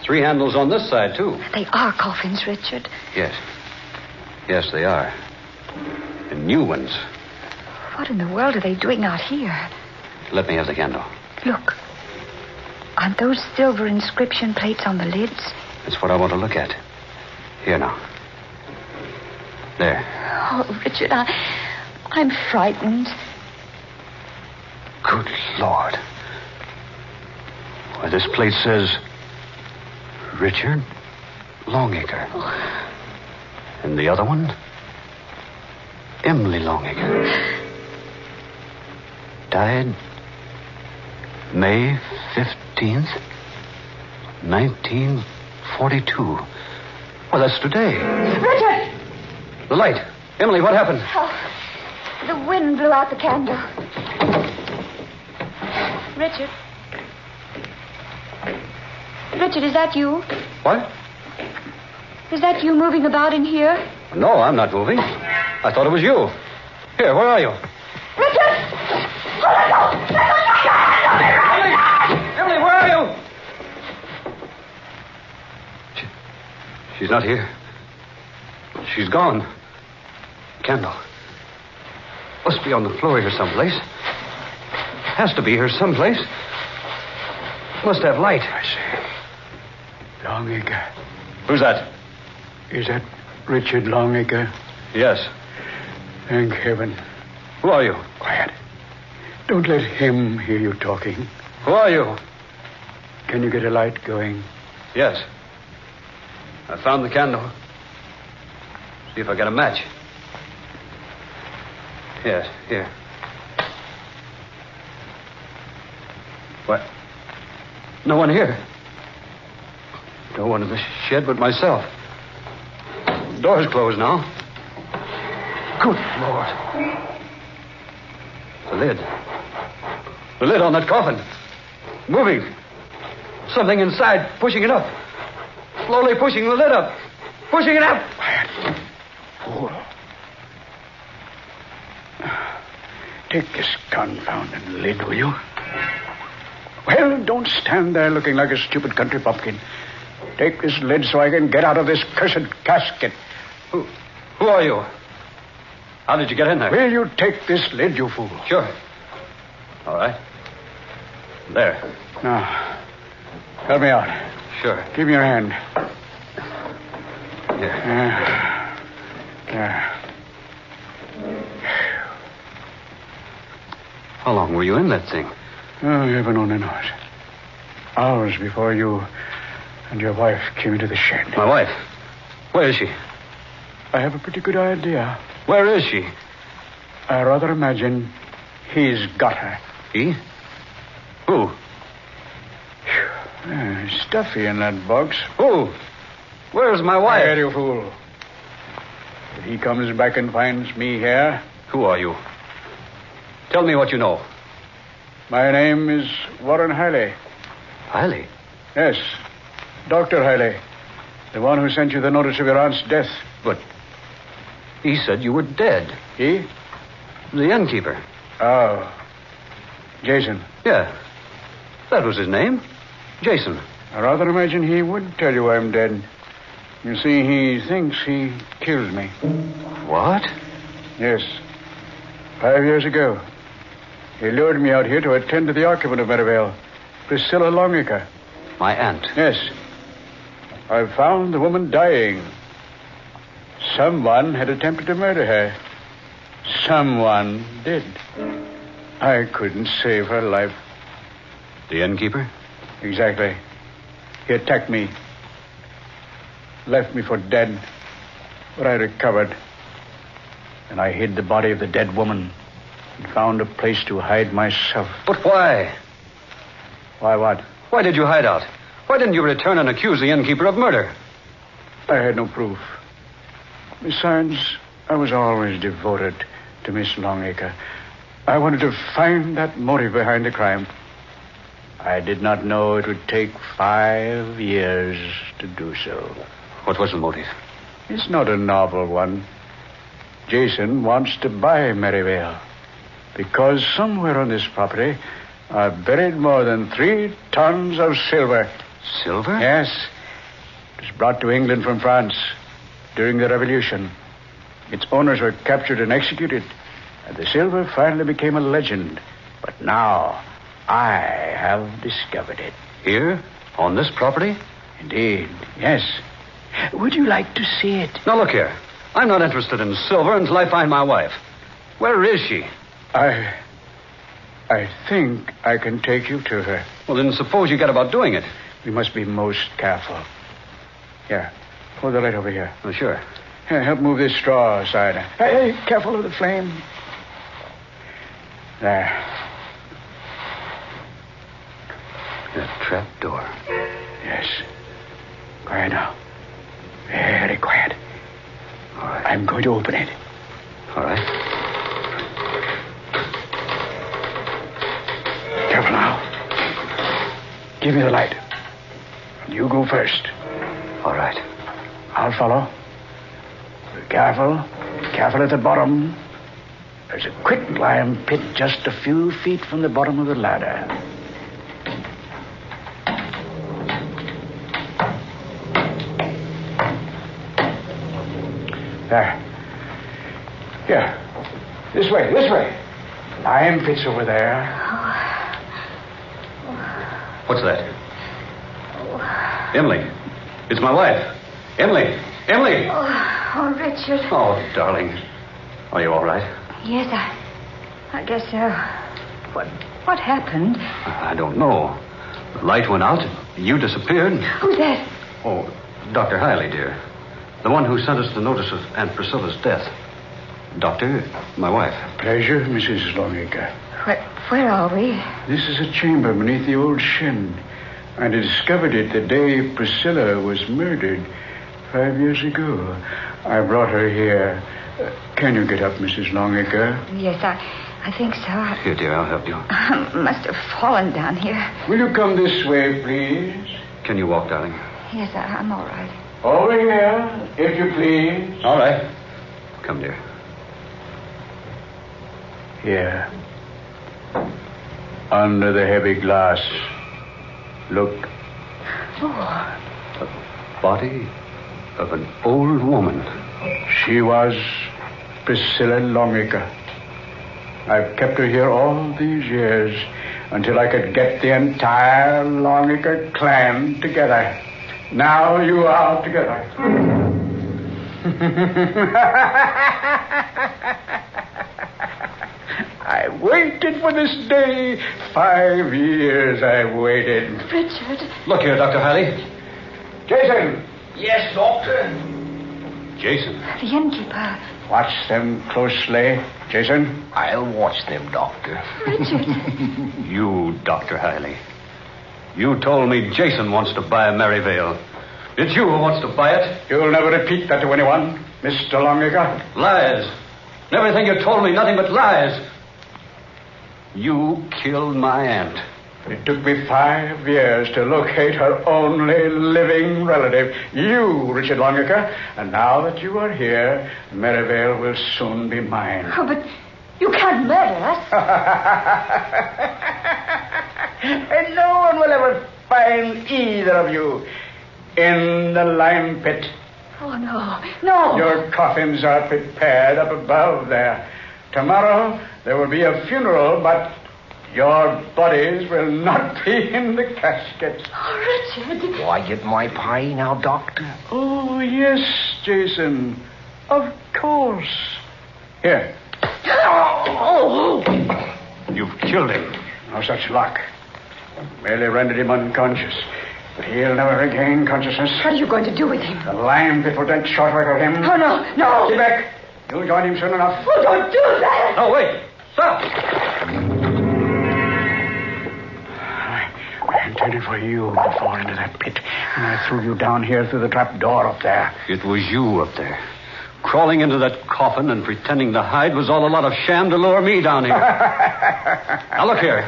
3 handles on this side, too. They are coffins, Richard. Yes. Yes, they are. And new ones. What in the world are they doing out here? Let me have the candle. Look. Aren't those silver inscription plates on the lids? That's what I want to look at. Here now. There. Oh, Richard, I'm frightened. Good Lord. Why, this plate says Richard Longacre. Oh. And the other one? Emily Longacre. Died May 15th, 1942. Well, that's today. Richard! The light. Emily, what happened? Oh, the wind blew out the candle. Richard? Richard, is that you? What? Is that you moving about in here? No, I'm not moving. I thought it was you. Here, where are you? Richard! Emily, where are you? She's not here. She's gone. Candle. Must be on the floor here someplace. Has to be here someplace. Must have light. I say. Longacre. Who's that? Is that Richard Longacre? Yes. Thank heaven. Who are you? Quiet. Don't let him hear you talking. Who are you? Can you get a light going? Yes. I found the candle. See if I get a match. Yes, here. What? No one here. No one in the shed but myself. The door's closed now. Good Lord. The lid. The lid on that coffin. Moving. Something inside pushing it up. Slowly pushing the lid up. Pushing it up. Quiet. Fool. Take this confounded lid, will you? Well, don't stand there looking like a stupid country bumpkin. Take this lid so I can get out of this cursed casket. Who are you? How did you get in there? Will you take this lid, you fool? Sure. All right. There. Now, help me out. Sure. Give me your hand. Here. There. How long were you in that thing? Oh, heaven only knows. Hours before you and your wife came into the shed. My wife? Where is she? I have a pretty good idea. Where is she? I rather imagine he's got her. He? Who? Stuffy in that box. Who? Where's my wife? There, you fool. If he comes back and finds me here... Who are you? Tell me what you know. My name is Warren Hiley. Hiley? Yes. Dr. Hiley. The one who sent you the notice of your aunt's death. But he said you were dead. He? The innkeeper. Oh. Jason. Yeah. That was his name. Jason. I rather imagine he would tell you I'm dead. You see, he thinks he killed me. What? Yes. 5 years ago. He lured me out here to attend to the occupant of Merivale, Priscilla Longacre. My aunt? Yes. I found the woman dying. Someone had attempted to murder her. Someone did. I couldn't save her life. The innkeeper? Exactly. He attacked me. Left me for dead. But I recovered. And I hid the body of the dead woman and found a place to hide myself. But why? Why what? Why did you hide out? Why didn't you return and accuse the innkeeper of murder? I had no proof. Besides, I was always devoted to Miss Longacre. I wanted to find that motive behind the crime. I did not know it would take 5 years to do so. What was the motive? It's not a novel one. Jason wants to buy Maryvale because somewhere on this property are buried more than 3 tons of silver. Silver? Yes. It was brought to England from France during the Revolution. Its owners were captured and executed, and the silver finally became a legend. But now, I have discovered it. Here? On this property? Indeed, yes. Would you like to see it? Now, look here. I'm not interested in silver until I find my wife. Where is she? I think I can take you to her. Well, then suppose you get about doing it. We must be most careful. Here, hold the light over here. Oh, sure. Here, help move this straw aside. Hey, careful of the flame. There. That trap door. Yes. Quiet now. Very quiet. All right. I'm going to open it. All right. Careful now. Give me the light. You go first. All right. I'll follow. Be careful. Careful at the bottom. There's a quicklime pit just a few feet from the bottom of the ladder. There. Here. This way, this way. Lime pit's over there. What's that? Emily. It's my wife. Emily. Emily. Oh, Richard. Oh, darling. Are you all right? Yes, I guess so. What happened? I don't know. The light went out. You disappeared. Who's that? Oh, Dr. Hiley, dear. The one who sent us the notice of Aunt Priscilla's death. Doctor, my wife. Pleasure, Mrs. Longacre. Where are we? This is a chamber beneath the old shed. I discovered it the day Priscilla was murdered 5 years ago. I brought her here. Can you get up, Mrs. Longacre? Yes, I think so. Here, dear, I'll help you. I must have fallen down here. Will you come this way, please? Can you walk, darling? Yes, I'm all right. Over here, if you please. All right. Come, dear. Here. Under the heavy glass. Look. Oh. The body of an old woman. She was Priscilla Longacre. I've kept her here all these years until I could get the entire Longacre clan together. Now you are together. I waited for this day. 5 years I waited. Richard. Look here, Dr. Hiley. Jason. Yes, Doctor. Jason. The innkeeper. Watch them closely, Jason. I'll watch them, Doctor. Richard. You, Dr. Hiley. You told me Jason wants to buy Maryvale. It's you who wants to buy it. You'll never repeat that to anyone, Mr. Longacre. Lies. And everything you told me, nothing but lies. You killed my aunt. It took me 5 years to locate her only living relative, you, Richard Longacre. And now that you are here, Maryvale will soon be mine. Oh, but you can't murder us. And no one will ever find either of you in the lime pit. Oh, no. No. Your coffins are prepared up above there. Tomorrow there will be a funeral, but your bodies will not be in the casket. Oh, Richard. Do I get my pie now, Doctor? Oh, yes, Jason. Of course. Here. Oh. You've killed him. No such luck. Merely rendered him unconscious. But he'll never regain consciousness. What are you going to do with him? The lime pit will take short work of him. Oh, no, no. Get back. You'll join him soon enough. Oh, don't do that. No, wait. Stop. I'm turning for for you to fall into that pit. And I threw you down here through the trap door up there. It was you up there. Crawling into that coffin and pretending to hide was all a lot of sham to lure me down here. Now look here.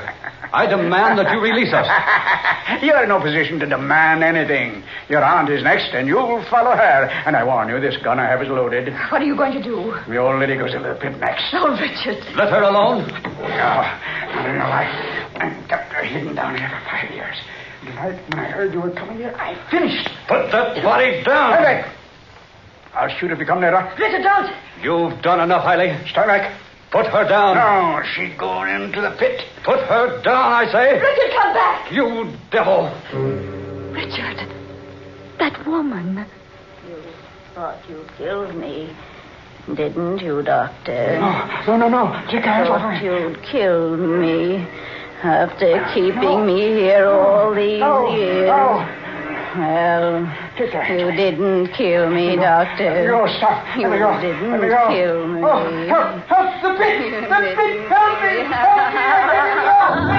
I demand that you release us. You're in no position to demand anything. Your aunt is next, and you'll follow her. And I warn you, this gun I have is loaded. What are you going to do? The old lady goes into the pit next. Oh, Richard. Let her alone. No, I kept her hidden down here for 5 years. Tonight, when I heard you were coming here, I finished. Put that body down. Stand back. I'll shoot if you come nearer. Richard, don't. You've done enough, Hailey. Stand back. Put her down. No, she's going into the pit. Put her down, I say. Richard, come back. You devil. Richard, that woman. You thought you killed me, didn't you, Doctor? No. Take her hands off Thought me. you'd killed me after keeping me here all these years. No. Well, you didn't kill me, Doctor. No, stop. You Let me go. didn't Let me go. kill me. Oh, help the pit! You The pit! didn't. Help me! Help me!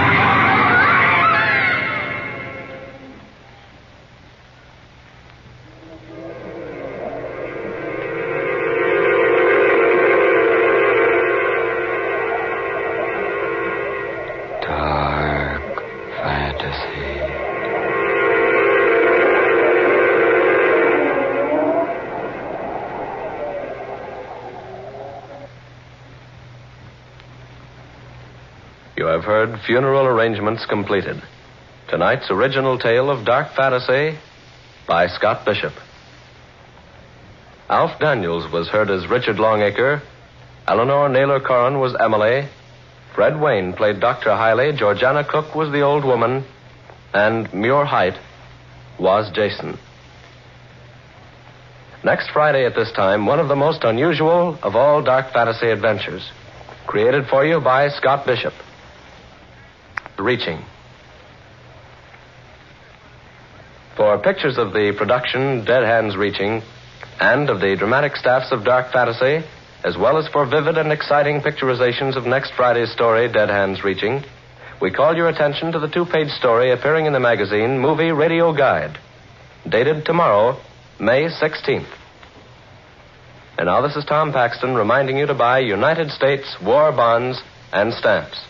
Dark fantasy. You have heard Funeral Arrangements Completed. Tonight's original tale of Dark Fantasy by Scott Bishop. Alf Daniels was heard as Richard Longacre. Eleanor Naylor Corrin was Emily. Fred Wayne played Dr. Hailey. Georgiana Cook was the old woman. And Muir Height was Jason. Next Friday at this time, one of the most unusual of all dark fantasy adventures. Created for you by Scott Bishop. Reaching. For pictures of the production Dead Hands Reaching and of the dramatic staffs of Dark Fantasy, as well as for vivid and exciting picturizations of next Friday's story, Dead Hands Reaching, we call your attention to the 2-page story appearing in the magazine Movie Radio Guide, dated tomorrow, May 16th. And now this is Tom Paxton reminding you to buy United States war bonds and stamps.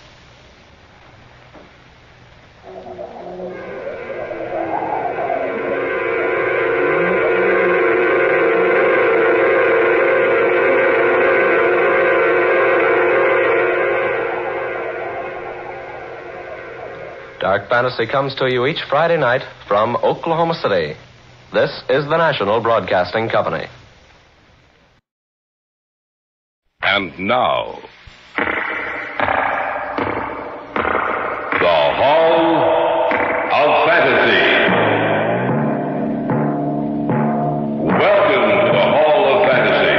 Dark Fantasy comes to you each Friday night from Oklahoma City. This is the National Broadcasting Company. And now, the Hall of Fantasy. Welcome to the Hall of Fantasy.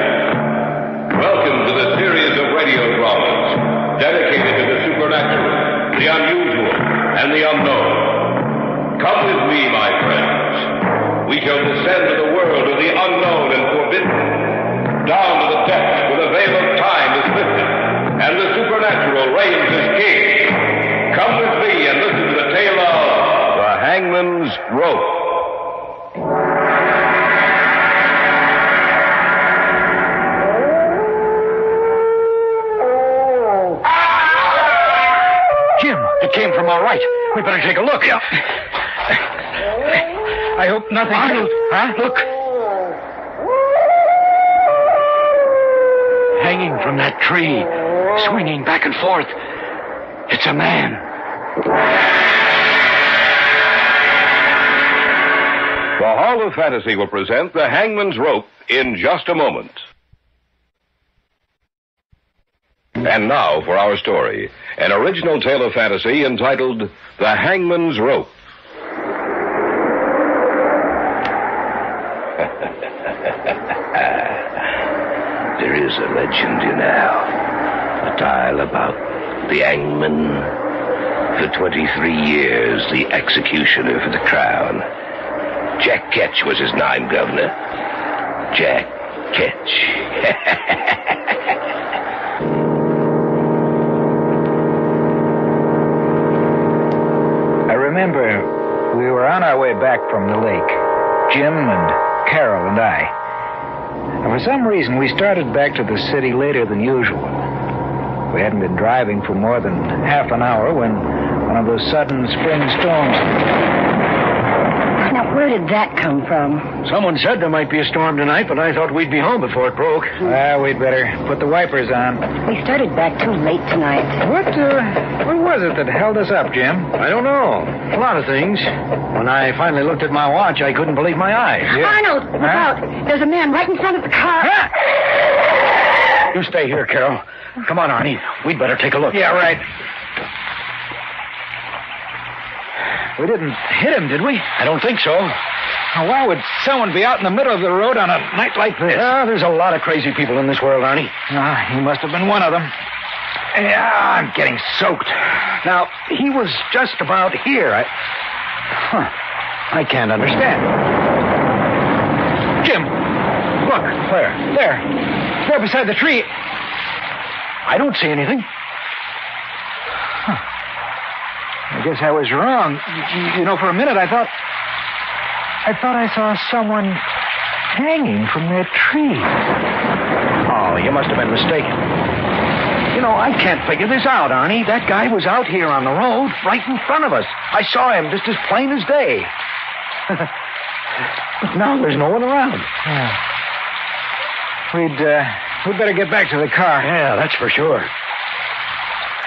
Welcome to the series of radio dramas dedicated to the supernatural, the unusual, and the unknown. Come with me, my friends. We shall descend to the world of the unknown and forbidden, down to the depths where the veil of time is lifted, and the supernatural reigns as king. Come with me and listen to the tale of The Hangman's Rope. Jim, it came from our right. We better take a look. Yeah. I hope nothing... Arnold! Huh? Look. Hanging from that tree, swinging back and forth. It's a man. The Hall of Fantasy will present The Hangman's Rope in just a moment. And now for our story, an original tale of fantasy entitled The Hangman's Rope. There is a legend, you know, a tale about the hangman. For 23 years, the executioner for the crown. Jack Ketch was his name, Governor. Jack Ketch. I remember We were on our way back from the lake. Jim and Carol and I. And for some reason, we started back to the city later than usual. We hadn't been driving for more than half an hour when one of those sudden spring storms... Now, where did that come from? Someone said there might be a storm tonight, but I thought we'd be home before it broke. Well, we'd better put the wipers on. We started back too late tonight. What was it that held us up, Jim? I don't know. A lot of things. When I finally looked at my watch, I couldn't believe my eyes. Arnold, look out. There's a man right in front of the car. You stay here, Carol. Come on, Arnie. We'd better take a look. Yeah, right. We didn't hit him, did we? I don't think so. Now, why would someone be out in the middle of the road on a night like this? There's a lot of crazy people in this world, Arnie. He must have been one of them. Yeah, I'm getting soaked. Now, he was just about here. I can't understand. Jim, look. Where? There beside the tree. I don't see anything. I guess I was wrong. You know, for a minute I thought I saw someone hanging from that tree. Oh, you must have been mistaken. You know, I can't figure this out, Arnie. That guy was out here on the road, right in front of us. I saw him just as plain as day. But now there's no one around. Yeah. We'd better get back to the car. Yeah, that's for sure.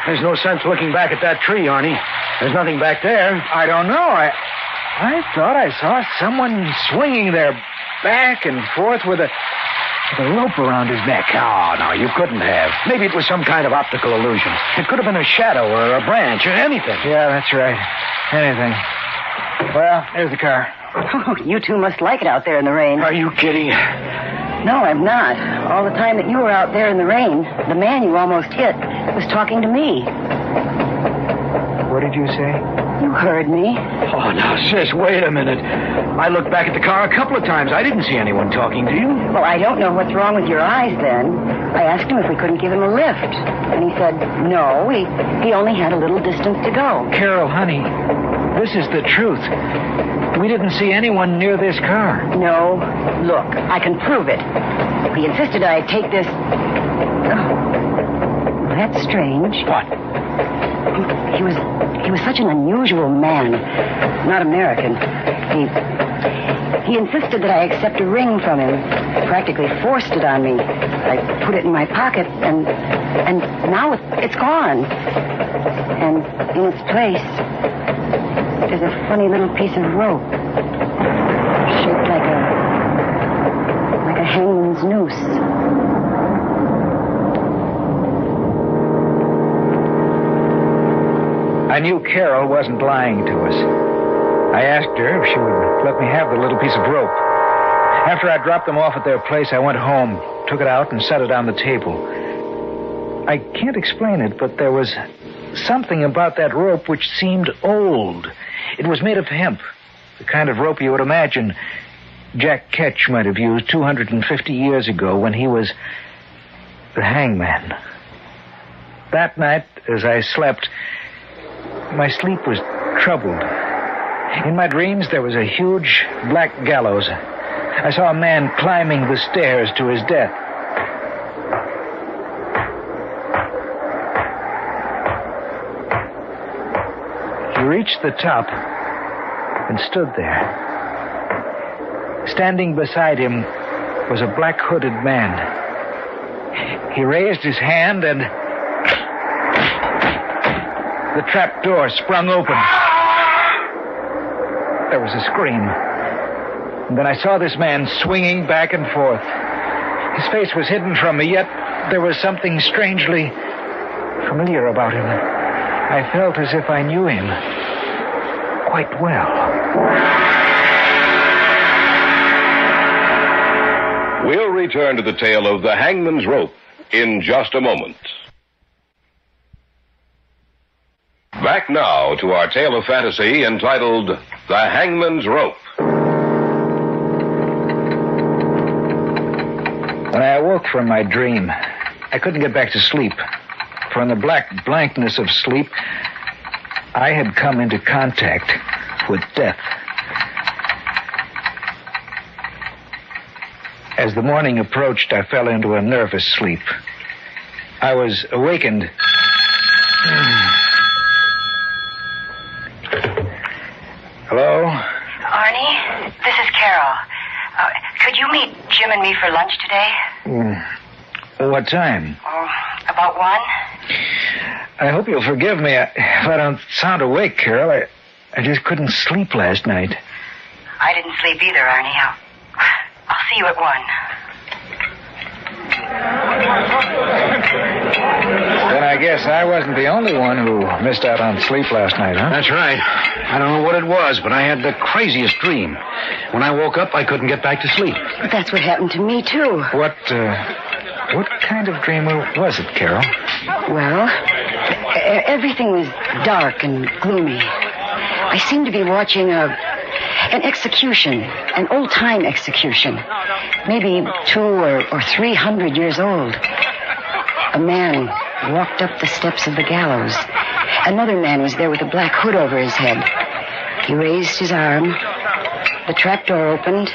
There's no sense looking back at that tree, Arnie. There's nothing back there. I don't know. I thought I saw someone swinging there back and forth with a rope around his neck. Oh, no, you couldn't have. Maybe it was some kind of optical illusion. It could have been a shadow or a branch or anything. Yeah, that's right. Anything. Well, there's the car. Oh, you two must like it out there in the rain. Are you kidding? No, I'm not. All the time that you were out there in the rain, the man you almost hit was talking to me. What did you say? You heard me. Oh, now, sis, wait a minute. I looked back at the car a couple of times. I didn't see anyone talking to you. Well, I don't know what's wrong with your eyes, then. I asked him if we couldn't give him a lift. And he said, no, he only had a little distance to go. Carol, honey, this is the truth. We didn't see anyone near this car. No. Look, I can prove it. He insisted I take this... Oh, that's strange. What? He was such an unusual man. Not American. He insisted that I accept a ring from him. Practically forced it on me. I put it in my pocket, and now it's gone. And in its place, there's a funny little piece of rope. Shaped like a hangman's noose. I knew Carol wasn't lying to us. I asked her if she would let me have the little piece of rope. After I dropped them off at their place, I went home, took it out, and set it on the table. I can't explain it, but there was something about that rope which seemed old. It was made of hemp, the kind of rope you would imagine Jack Ketch might have used 250 years ago when he was the hangman. That night, as I slept, my sleep was troubled. In my dreams, there was a huge black gallows. I saw a man climbing the stairs to his death. He reached the top and stood there. Standing beside him was a black-hooded man. He raised his hand and... the trap door sprung open. There was a scream. And then I saw this man swinging back and forth. His face was hidden from me, yet there was something strangely familiar about him. I felt as if I knew him quite well. We'll return to the tale of the Hangman's Rope in just a moment. Back now to our tale of fantasy entitled The Hangman's Rope. When I awoke from my dream, I couldn't get back to sleep. For in the black blankness of sleep, I had come into contact with death. As the morning approached, I fell into a nervous sleep. I was awakened. Hello? Arnie, this is Carol. Could you meet Jim and me for lunch today? What time? Oh, about 1? I hope you'll forgive me if I don't sound awake, Carol. I just couldn't sleep last night. I didn't sleep either, Arnie. I'll see you at 1. Then I guess I wasn't the only one who missed out on sleep last night, huh? That's right. I don't know what it was, but I had the craziest dream. When I woke up, I couldn't get back to sleep. That's what happened to me, too. What kind of dream was it, Carol? Well, everything was dark and gloomy. I seemed to be watching an execution, an old-time execution, maybe 200 or 300 years old. A man walked up the steps of the gallows. Another man was there with a black hood over his head. He raised his arm. The trapdoor opened,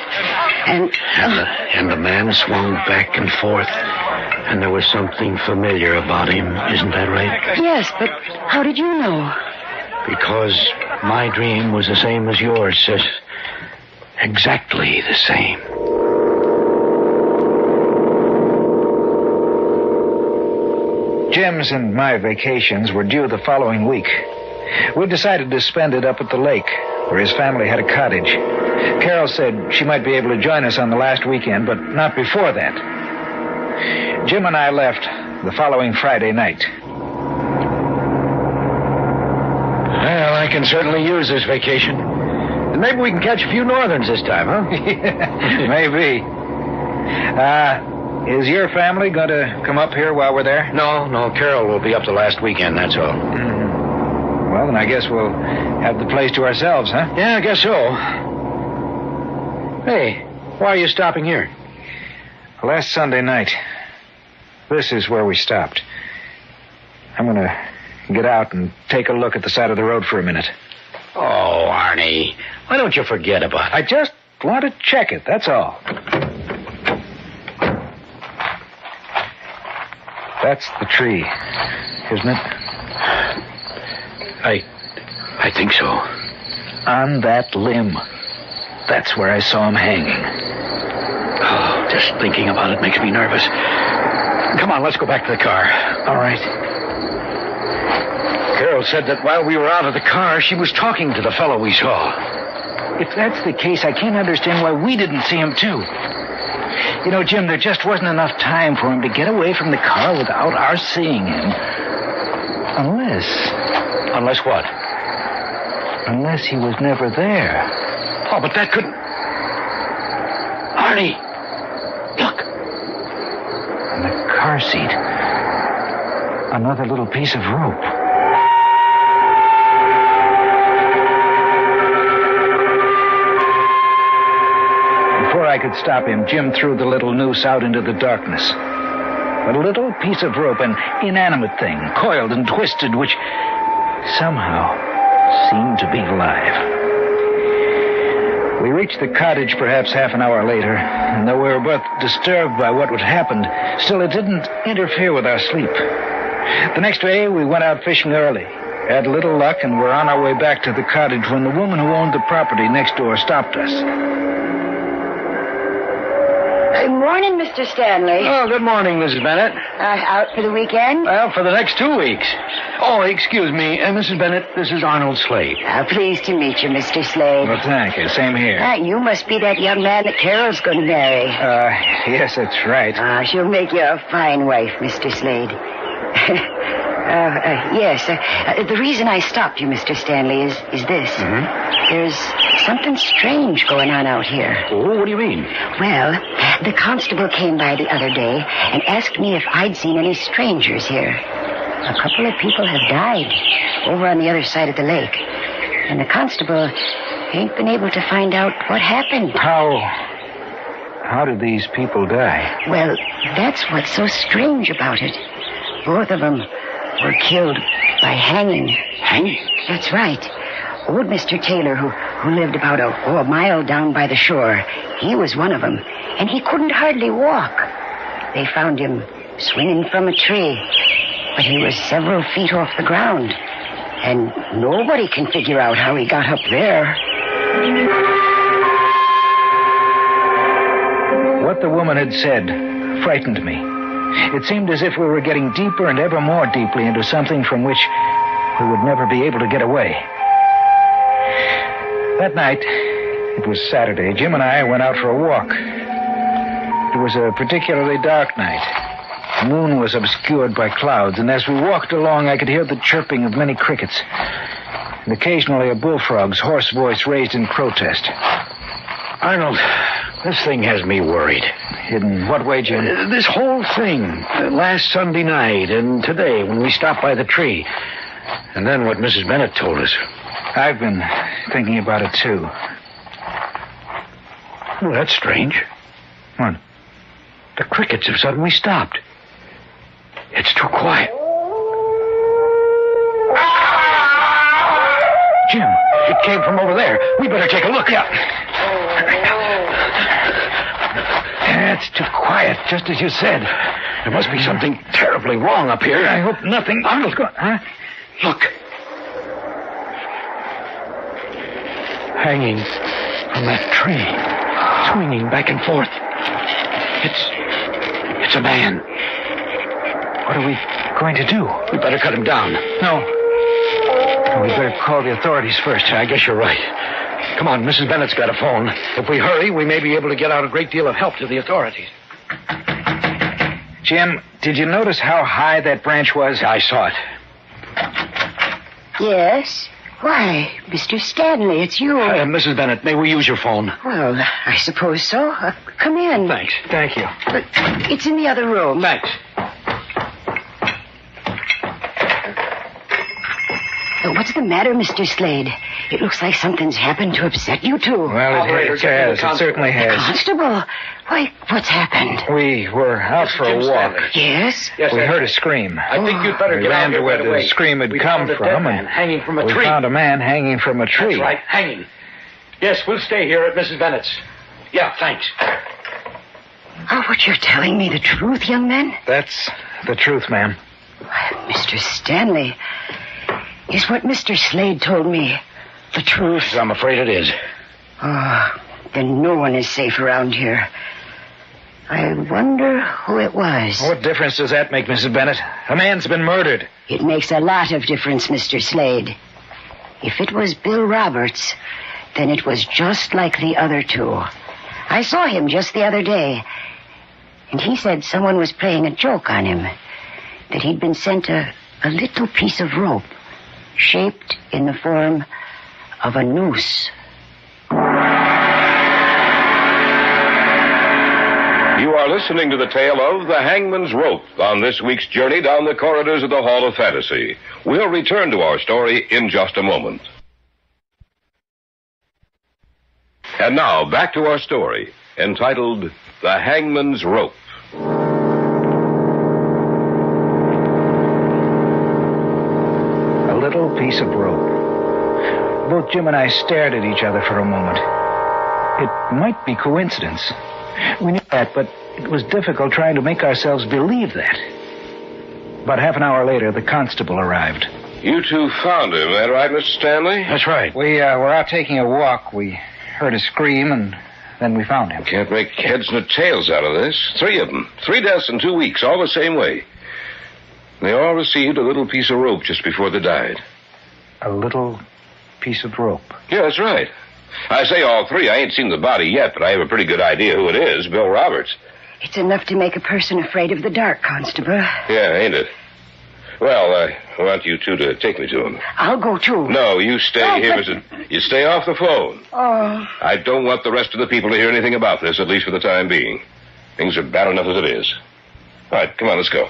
And the man swung back and forth, and there was something familiar about him. Isn't that right? Yes, but how did you know? Because my dream was the same as yours, sis. Exactly the same. Jim's and my vacations were due the following week. We decided to spend it up at the lake, where his family had a cottage. Carol said she might be able to join us on the last weekend, but not before that. Jim and I left the following Friday night. Well, I can certainly use this vacation. And maybe we can catch a few northerns this time, huh? Maybe. Is your family going to come up here while we're there? No. Carol will be up the last weekend, that's all. Mm-hmm. Well, then I guess we'll have the place to ourselves, huh? Yeah, I guess so. Hey, why are you stopping here? Last Sunday night. This is where we stopped. I'm going to get out and take a look at the side of the road for a minute. Oh, Arnie, why don't you forget about it? I just want to check it, that's all. That's the tree, isn't it? I think so. On that limb. That's where I saw him hanging. Oh, just thinking about it makes me nervous. Come on, let's go back to the car. All right. Carol said that while we were out of the car, she was talking to the fellow we saw. If that's the case, I can't understand why we didn't see him, too. You know, Jim, there just wasn't enough time for him to get away from the car without our seeing him. Unless what? Unless he was never there. Oh, but that couldn't... Arnie! Look! On the car seat. Another little piece of rope. Before I could stop him, Jim threw the little noose out into the darkness. A little piece of rope, an inanimate thing, coiled and twisted, which somehow seemed to be alive. We reached the cottage perhaps half an hour later, and though we were both disturbed by what had happened, still it didn't interfere with our sleep. The next day, we went out fishing early, had little luck, and were on our way back to the cottage when the woman who owned the property next door stopped us. Good morning, Mr. Stanley. Oh, good morning, Mrs. Bennett. Out for the weekend? Well, for the next 2 weeks. Oh, excuse me, Mrs. Bennett, this is Arnold Slade. Pleased to meet you, Mr. Slade. Well, thank you. Same here. You must be that young man that Carol's going to marry. Yes, that's right. She'll make you a fine wife, Mr. Slade. Yes. The reason I stopped you, Mr. Stanley, is this. Mm-hmm. There's something strange going on out here. Oh, what do you mean? Well, the constable came by the other day and asked me if I'd seen any strangers here. A couple of people have died over on the other side of the lake. And the constable ain't been able to find out what happened. How did these people die? Well, that's what's so strange about it. Both of them were killed by hanging. Hanging? That's right. Old Mr. Taylor, who lived about a mile down by the shore, he was one of them, and he couldn't hardly walk. They found him swinging from a tree, but he was several feet off the ground, and nobody can figure out how he got up there. What the woman had said frightened me. It seemed as if we were getting deeper and ever more deeply into something from which we would never be able to get away. That night, it was Saturday, Jim and I went out for a walk. It was a particularly dark night. The moon was obscured by clouds, and as we walked along, I could hear the chirping of many crickets, and occasionally a bullfrog's hoarse voice raised in protest. Arnold, this thing has me worried. In what way, Jim? This whole thing. Last Sunday night and today when we stopped by the tree. And then what Mrs. Bennett told us. I've been thinking about it, too. Well, that's strange. What? The crickets have suddenly stopped. It's too quiet. Jim, it came from over there. We better take a look. Yeah. It's too quiet, just as you said. There must be something terribly wrong up here. I hope nothing... Arnold, huh? Look. Hanging from that tree, swinging back and forth. It's a man. What are we going to do? We better cut him down. No, we better call the authorities first. I guess you're right. Come on, Mrs. Bennett's got a phone. If we hurry, we may be able to get out a great deal of help to the authorities. Jim, did you notice how high that branch was? I saw it. Yes? Why, Mr. Stanley, it's you. Mrs. Bennett, may we use your phone? Well, I suppose so. Come in. Thanks. Thank you. But it's in the other room. Thanks. What's the matter, Mr. Slade? It looks like something's happened to upset you two. Well, it has. It certainly has. Constable, why, what's happened? We were out for a walk. Yes? We heard a scream. I think you'd better we get out ran to here where right away. the scream had We come found a from. dead man hanging from a tree. We found a man hanging from a tree. That's right, hanging. Yes, we'll stay here at Mrs. Bennett's. Yeah, thanks. Oh, what you're telling me the truth, young man? That's the truth, ma'am. Mr. Stanley, is what Mr. Slade told me the truth? I'm afraid it is. Oh, then no one is safe around here. I wonder who it was. What difference does that make, Mrs. Bennett? A man's been murdered. It makes a lot of difference, Mr. Slade. If it was Bill Roberts, then it was just like the other two. I saw him just the other day, and he said someone was playing a joke on him, that he'd been sent a little piece of rope shaped in the form of a noose. You are listening to the tale of The Hangman's Rope on this week's journey down the corridors of the Hall of Fantasy. We'll return to our story in just a moment. And now, back to our story, entitled The Hangman's Rope. A little piece of rope. Both Jim and I stared at each other for a moment. It might be coincidence. We knew that, but it was difficult trying to make ourselves believe that. About half an hour later, the constable arrived. You two found him, that right, Mr. Stanley? That's right. We were out taking a walk. We heard a scream, and then we found him. Can't make heads nor tails out of this. 3 of them. 3 deaths in 2 weeks, all the same way. They all received a little piece of rope just before they died. A little piece of rope? Yeah, that's right. I say all 3. I ain't seen the body yet, but I have a pretty good idea who it is. Bill Roberts. It's enough to make a person afraid of the dark, Constable. Yeah, ain't it? Well, I want you two to take me to him. I'll go, too. No, you stay here, You stay off the phone. Oh. I don't want the rest of the people to hear anything about this, at least for the time being. Things are bad enough as it is. All right, come on, let's go.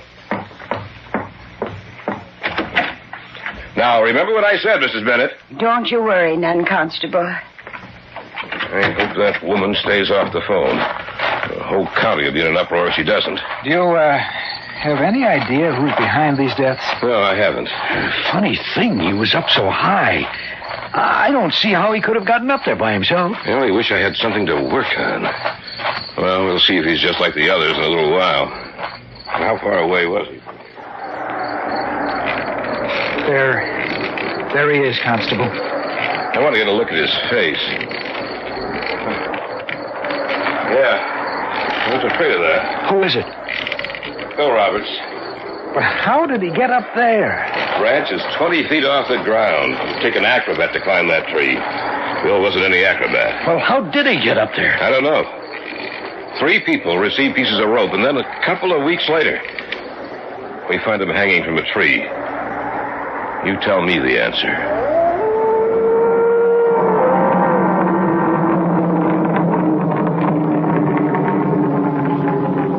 Now, remember what I said, Mrs. Bennett. Don't you worry none, Constable. I hope that woman stays off the phone. The whole county will be in an uproar if she doesn't. Do you, have any idea who's behind these deaths? No, I haven't. Funny thing, he was up so high. I don't see how he could have gotten up there by himself. I only wish I had something to work on. Well, we'll see if he's just like the others in a little while. How far away was he? There he is, Constable. I want to get a look at his face. Yeah, I was afraid of that. Who is it? Bill Roberts. But how did he get up there? Branch is 20 feet off the ground. It'd take an acrobat to climb that tree. Bill wasn't any acrobat. Well, how did he get up there? I don't know. 3 people received pieces of rope, and then a couple of weeks later, we find him hanging from a tree. You tell me the answer.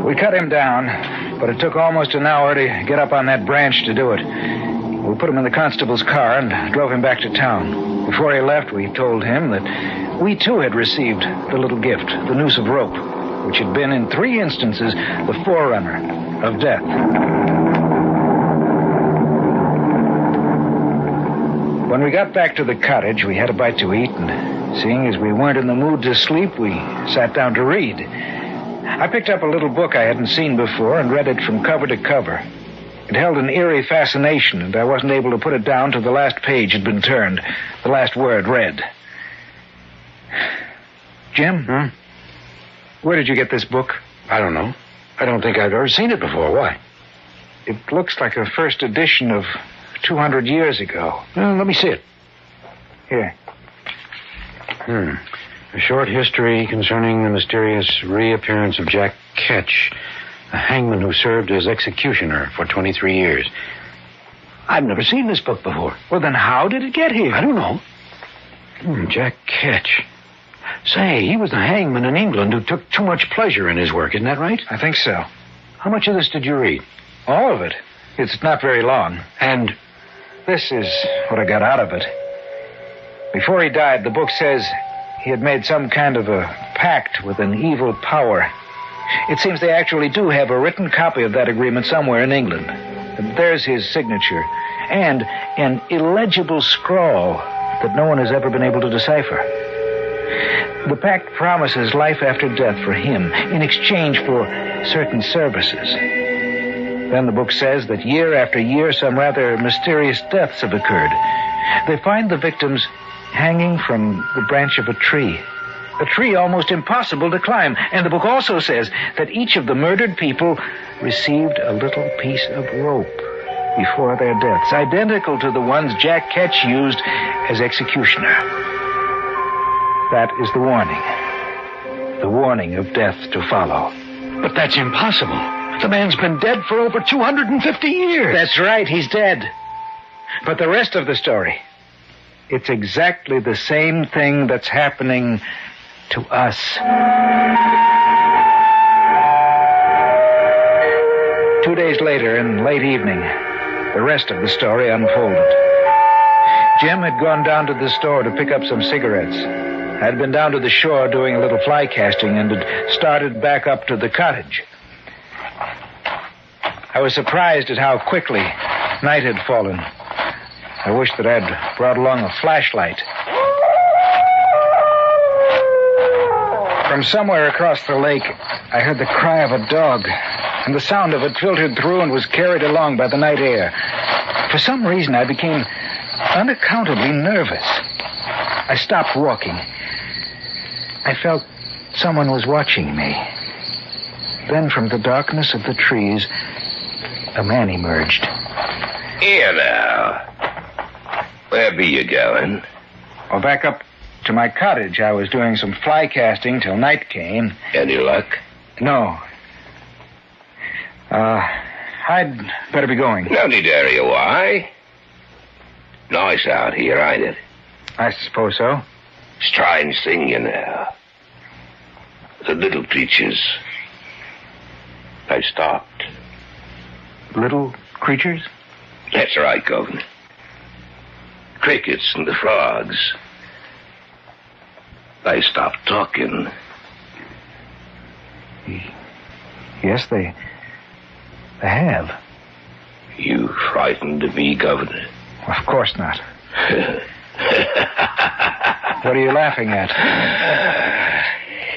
We cut him down, but it took almost an hour to get up on that branch to do it. We put him in the constable's car and drove him back to town. Before he left, we told him that we too had received the little gift, the noose of rope, which had been in 3 instances the forerunner of death. When we got back to the cottage, we had a bite to eat, and seeing as we weren't in the mood to sleep, we sat down to read. I picked up a little book I hadn't seen before and read it from cover to cover. It held an eerie fascination, and I wasn't able to put it down till the last page had been turned, the last word read. Jim? Where did you get this book? I don't know. I don't think I've ever seen it before. Why? It looks like a first edition of 200 years ago. Well, let me see it. Here. A short history concerning the mysterious reappearance of Jack Ketch, a hangman who served as executioner for 23 years. I've never seen this book before. Well, then how did it get here? I don't know. Jack Ketch. Say, he was the hangman in England who took too much pleasure in his work, isn't that right? I think so. How much of this did you read? All of it. It's not very long. And this is what I got out of it. Before he died, the book says he had made some kind of a pact with an evil power. It seems they actually do have a written copy of that agreement somewhere in England. There's his signature, and an illegible scrawl that no one has ever been able to decipher. The pact promises life after death for him in exchange for certain services. Then the book says that year after year some rather mysterious deaths have occurred. They find the victims hanging from the branch of a tree almost impossible to climb. And the book also says that each of the murdered people received a little piece of rope before their deaths, identical to the ones Jack Ketch used as executioner. That is the warning of death to follow. But that's impossible. The man's been dead for over 250 years. That's right, he's dead. But the rest of the story, it's exactly the same thing that's happening to us. 2 days later, in late evening, the rest of the story unfolded. Jim had gone down to the store to pick up some cigarettes. I'd been down to the shore doing a little fly casting and had started back up to the cottage. I was surprised at how quickly night had fallen. I wished that I'd brought along a flashlight. From somewhere across the lake, I heard the cry of a dog, and the sound of it filtered through and was carried along by the night air. For some reason, I became unaccountably nervous. I stopped walking. I felt someone was watching me. Then from the darkness of the trees, a man emerged. Here now. Where be you going? Well, back up to my cottage. I was doing some fly casting till night came. Any luck? No. I'd better be going. No need to hurry. Why? Nice out here, ain't it? I suppose so. Strange thing, you know. The little creatures, they stopped. Little creatures? That's right, Governor. Crickets and the frogs. They stopped talking. Yes, they have. You frightened me, Governor? Of course not. What are you laughing at?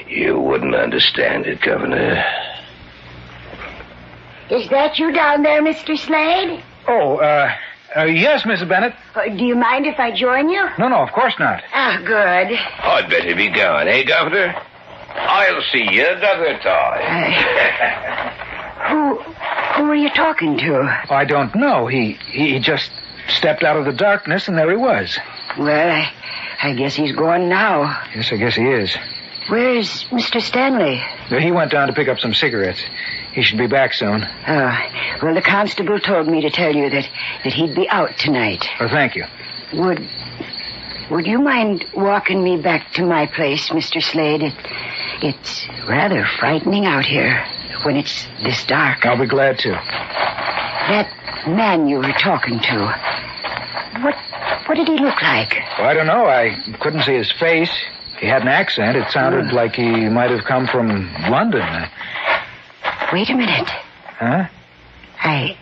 You wouldn't understand it, Governor. Is that you down there, Mr. Slade? Oh, yes, Mrs. Bennett. Do you mind if I join you? No, of course not. Ah, good. I'd better be going, eh, Governor? I'll see you another time. Who were you talking to? I don't know. He just stepped out of the darkness, and there he was. Well, I guess he's gone now. Yes, I guess he is. Where's Mr. Stanley? He went down to pick up some cigarettes. He should be back soon. Oh, well, the constable told me to tell you that he'd be out tonight. Oh, thank you. Would you mind walking me back to my place, Mr. Slade? It's rather frightening out here when it's this dark. I'll be glad to. That man you were talking to, what did he look like? Well, I don't know. I couldn't see his face. He had an accent. It sounded like he might have come from London. Wait a minute. Huh? I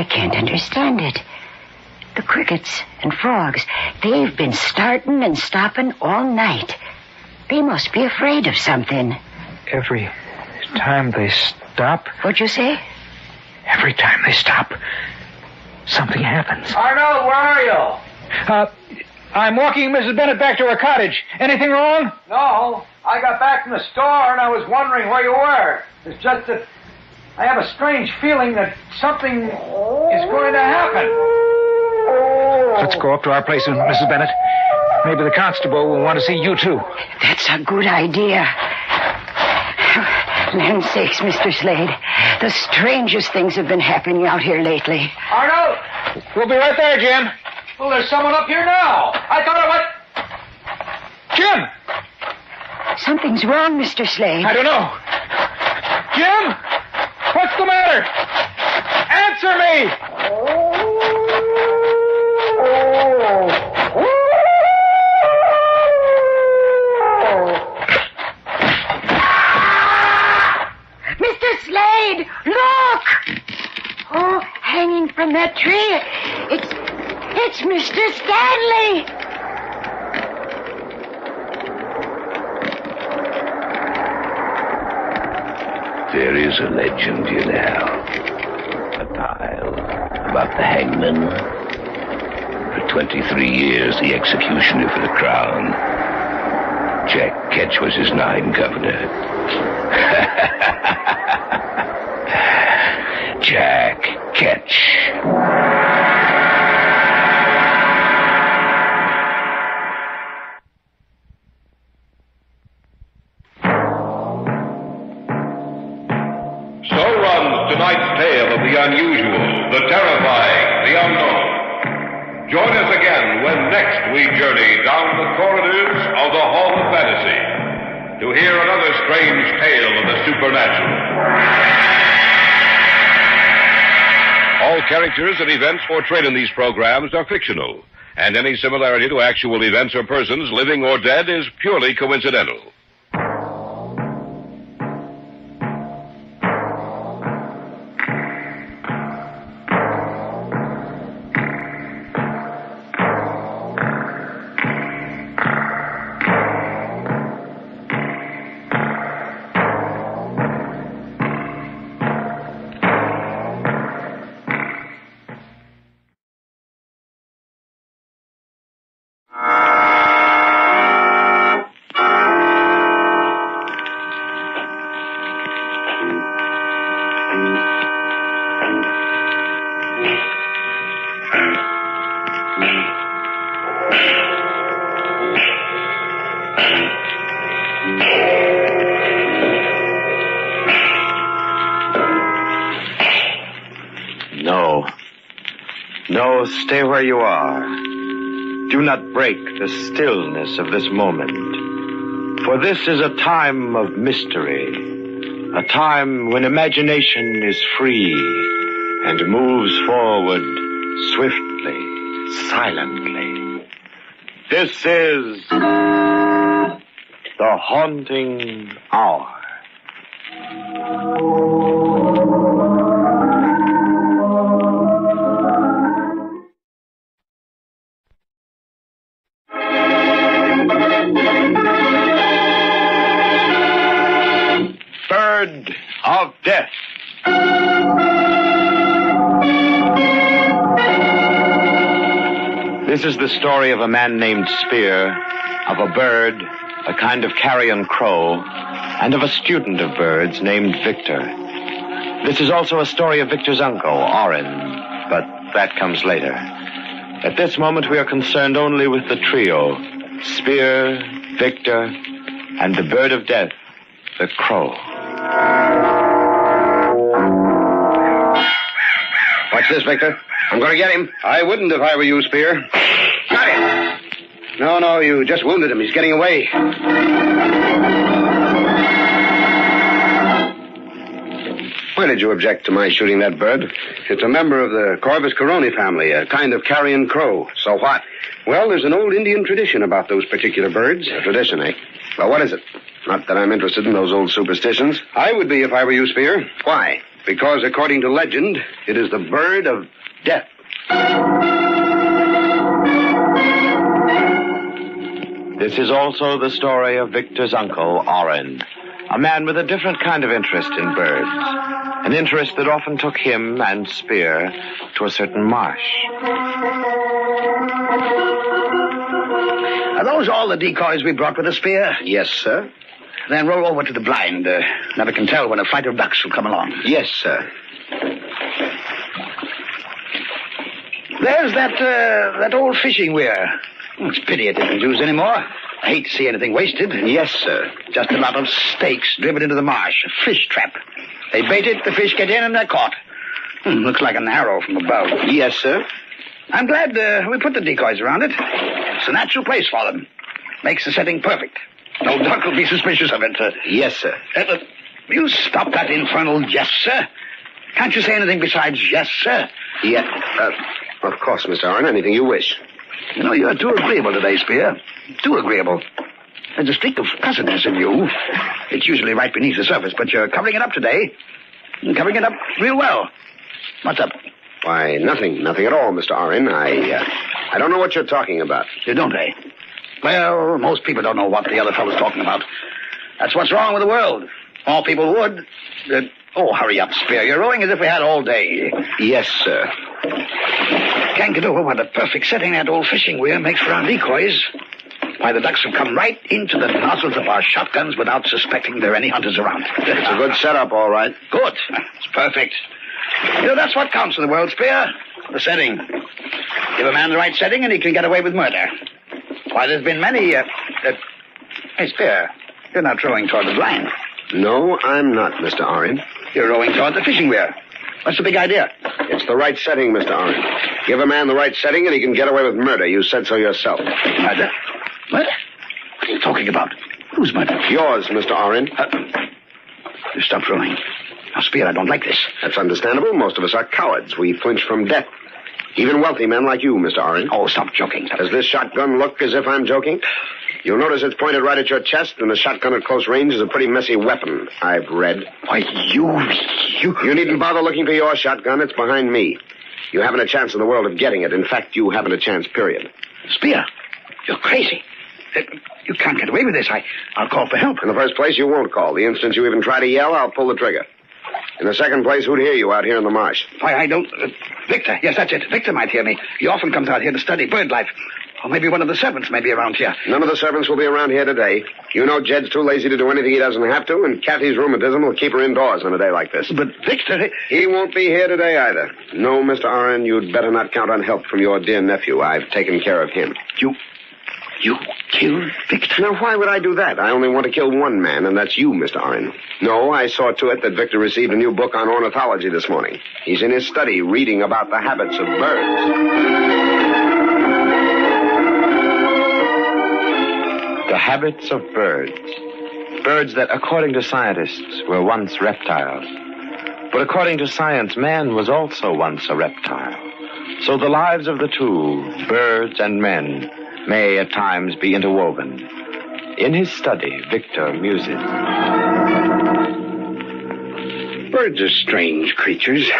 can't understand it. The crickets and frogs, they've been starting and stopping all night. They must be afraid of something. Every time they stop... What'd you say? Every time they stop, something happens. Arnold, where are you? I'm walking Mrs. Bennett back to her cottage. Anything wrong? No. I got back from the store and I was wondering where you were. It's just that I have a strange feeling that something is going to happen. Let's go up to our place, Mrs. Bennett. Maybe the constable will want to see you, too. That's a good idea. Land's sakes, Mr. Slade. The strangest things have been happening out here lately. Arnold! We'll be right there, Jim. Well, there's someone up here now. I thought I went... Jim! Something's wrong, Mr. Slade. I don't know. Jim! What's the matter? Answer me! Mr. Slade, look! Oh, hanging from that tree. It's Mr. Stanley. There is a legend, you know. A tale about the hangman. For 23 years, the executioner for the crown. Jack Ketch was his name, Governor. Jack Ketch. Tonight's tale of the unusual, the terrifying, the unknown. Join us again when next we journey down the corridors of the Hall of Fantasy to hear another strange tale of the supernatural. All characters and events portrayed in these programs are fictional, and any similarity to actual events or persons, living or dead, is purely coincidental. No, stay where you are. Do not break the stillness of this moment. For this is a time of mystery. A time when imagination is free and moves forward swiftly, silently. This is the Haunting Hour. Bird of Death. This is the story of a man named Spear, of a bird, a kind of carrion crow, and of a student of birds named Victor. This is also a story of Victor's uncle, Orin, but that comes later. At this moment, we are concerned only with the trio, Spear, Victor, and the bird of death, the crow. Watch this, Victor. I'm going to get him. I wouldn't if I were you, Spear. Got him. No, you just wounded him. He's getting away. Why did you object to my shooting that bird? It's a member of the Corvus Coroni family, a kind of carrion crow. So what? Well, there's an old Indian tradition about those particular birds. A tradition, eh? Well, what is it? Not that I'm interested in those old superstitions. I would be if I were you, Spear. Why? Because, according to legend, it is the bird of death. This is also the story of Victor's uncle, Orin, a man with a different kind of interest in birds, an interest that often took him and Spear to a certain marsh. Are those all the decoys we brought with us, Spear? Yes, sir. Then roll over to the blind. Never can tell when a flight of ducks will come along. Yes, sir. There's that old fishing weir. It's a pity it isn't used anymore. I hate to see anything wasted. Yes, sir. Just a lot of stakes driven into the marsh. A fish trap. They bait it, the fish get in, and they're caught. Looks like an arrow from above. Yes, sir. I'm glad we put the decoys around it. It's a natural place for them. Makes the setting perfect. No duck will be suspicious of it. Yes, sir. Will you stop that infernal yes, sir? Can't you say anything besides yes, sir? Yeah, of course, Mr. Orin. Anything you wish. You know, you're too agreeable today, Spear. Too agreeable. There's a streak of cussedness in you. It's usually right beneath the surface, but you're covering it up today. You're covering it up real well. What's up? Why, nothing. Nothing at all, Mr. Orin. I don't know what you're talking about. You don't, eh? Well, most people don't know what the other fellow's talking about. That's what's wrong with the world. More people would. Hurry up, Spear. You're rowing as if we had all day. Yes, sir. Can't get over what a perfect setting that old fishing weir makes for our decoys. Why, the ducks have come right into the nozzles of our shotguns without suspecting there are any hunters around. It's a good setup, all right. Good. It's perfect. You know, that's what counts in the world, Spear. The setting. Give a man the right setting and he can get away with murder. Why, there's been many, Hey, Spear, you're not rowing toward the blind. No, I'm not, Mr. Orin. You're rowing toward the fishing weir. What's the big idea? It's the right setting, Mr. Orin. Give a man the right setting and he can get away with murder. You said so yourself. Murder? Murder? What are you talking about? Whose murder? Yours, Mr. Orin. You stop rowing. Now, Spear, I don't like this. That's understandable. Most of us are cowards. We flinch from death. Even wealthy men like you, Mr. Orin. Oh, stop joking. Does this shotgun look as if I'm joking? You'll notice it's pointed right at your chest, and a shotgun at close range is a pretty messy weapon, I've read. Why, you... You needn't bother looking for your shotgun. It's behind me. You haven't a chance in the world of getting it. In fact, you haven't a chance, period. Spear, you're crazy. You can't get away with this. I'll call for help. In the first place, you won't call. The instant you even try to yell, I'll pull the trigger. In the second place, who'd hear you out here in the marsh? Why, I don't... Victor, yes, that's it. Victor might hear me. He often comes out here to study bird life. Or maybe one of the servants may be around here. None of the servants will be around here today. You know Jed's too lazy to do anything he doesn't have to, and Kathy's rheumatism will keep her indoors on a day like this. But Victor... He won't be here today either. No, Mr. Orin, you'd better not count on help from your dear nephew. I've taken care of him. You killed Victor? Now, why would I do that? I only want to kill one man, and that's you, Mr. Orin. No, I saw to it that Victor received a new book on ornithology this morning. He's in his study reading about the habits of birds. The habits of birds. Birds that, according to scientists, were once reptiles. But according to science, man was also once a reptile. So the lives of the two, birds and men, may at times be interwoven. In his study, Victor muses. Birds are strange creatures.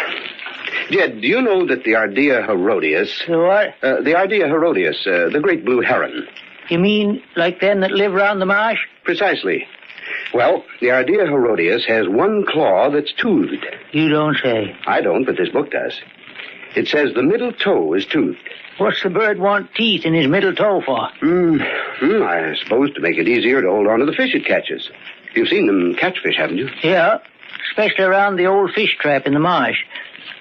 Jed, do you know that the Ardea Herodias... What? The Ardea Herodias, the great blue heron. You mean like them that live round the marsh? Precisely. Well, the Ardea Herodias has one claw that's toothed. You don't say. I don't, but this book does. It says the middle toe is toothed. What's the bird want teeth in his middle toe for? I suppose to make it easier to hold on to the fish it catches. You've seen them catch fish, haven't you? Yeah, especially around the old fish trap in the marsh.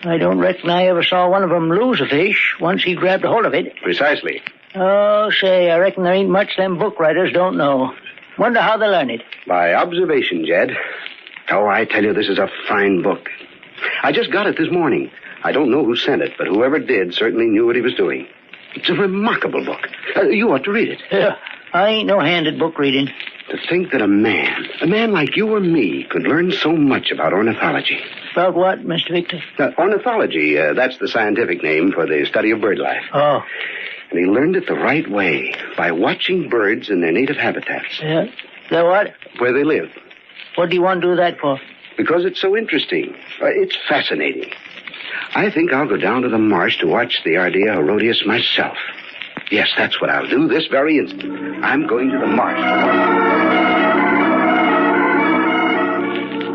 I don't reckon I ever saw one of them lose a fish once he grabbed a hold of it. Precisely. Oh, say, I reckon there ain't much them book writers don't know. Wonder how they learn it. By observation, Jed. Oh, I tell you, this is a fine book. I just got it this morning. I don't know who sent it, but whoever did certainly knew what he was doing. It's a remarkable book. You ought to read it. Yeah, I ain't no hand at book reading. To think that a man like you or me, could learn so much about ornithology. About what, Mr. Victor? Ornithology, that's the scientific name for the study of bird life. Oh. And he learned it the right way, by watching birds in their native habitats. Yeah? They're what? Where they live. What do you want to do that for? Because it's so interesting. It's fascinating. I think I'll go down to the marsh to watch the Ardea Herodias myself. Yes, that's what I'll do this very instant. I'm going to the marsh.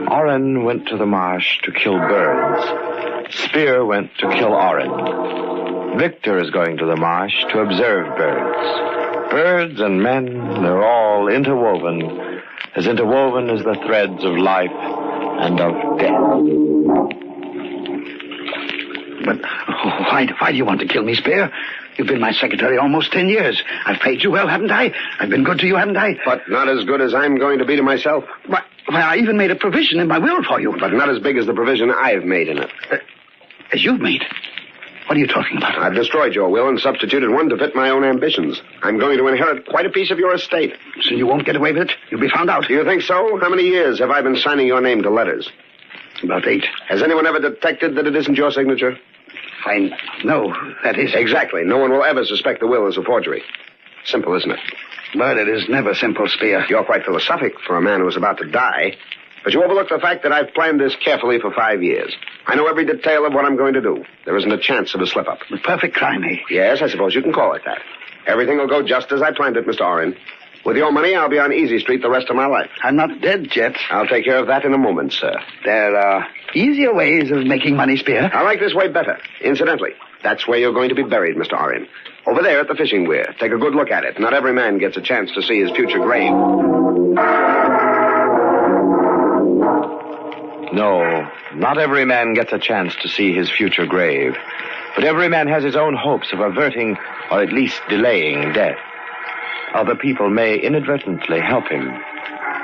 Oren went to the marsh to kill birds. Spear went to kill Oren. Victor is going to the marsh to observe birds. Birds and men, they're all interwoven as the threads of life and of death. But why do you want to kill me, Spear? You've been my secretary almost 10 years. I've paid you well, haven't I? I've been good to you, haven't I? But not as good as I'm going to be to myself. Why, I even made a provision in my will for you. But not as big as the provision I've made in it. As you've made? What are you talking about? I've destroyed your will and substituted one to fit my own ambitions. I'm going to inherit quite a piece of your estate. So you won't get away with it? You'll be found out. Do you think so? How many years have I been signing your name to letters? About 8. Has anyone ever detected that it isn't your signature? Fine. No, that is... Exactly. No one will ever suspect the will is a forgery. Simple, isn't it? But it is never simple, Spear. You're quite philosophic for a man who is about to die. But you overlook the fact that I've planned this carefully for 5 years. I know every detail of what I'm going to do. There isn't a chance of a slip-up. The perfect crime, eh? Yes, I suppose you can call it that. Everything will go just as I planned it, Mr. Oren. With your money, I'll be on Easy Street the rest of my life. I'm not dead yet. I'll take care of that in a moment, sir. There are easier ways of making money, Spear. I like this way better. Incidentally, that's where you're going to be buried, Mr. Oren. Over there at the fishing weir. Take a good look at it. Not every man gets a chance to see his future grave. No, not every man gets a chance to see his future grave. But every man has his own hopes of averting or at least delaying death. Other people may inadvertently help him.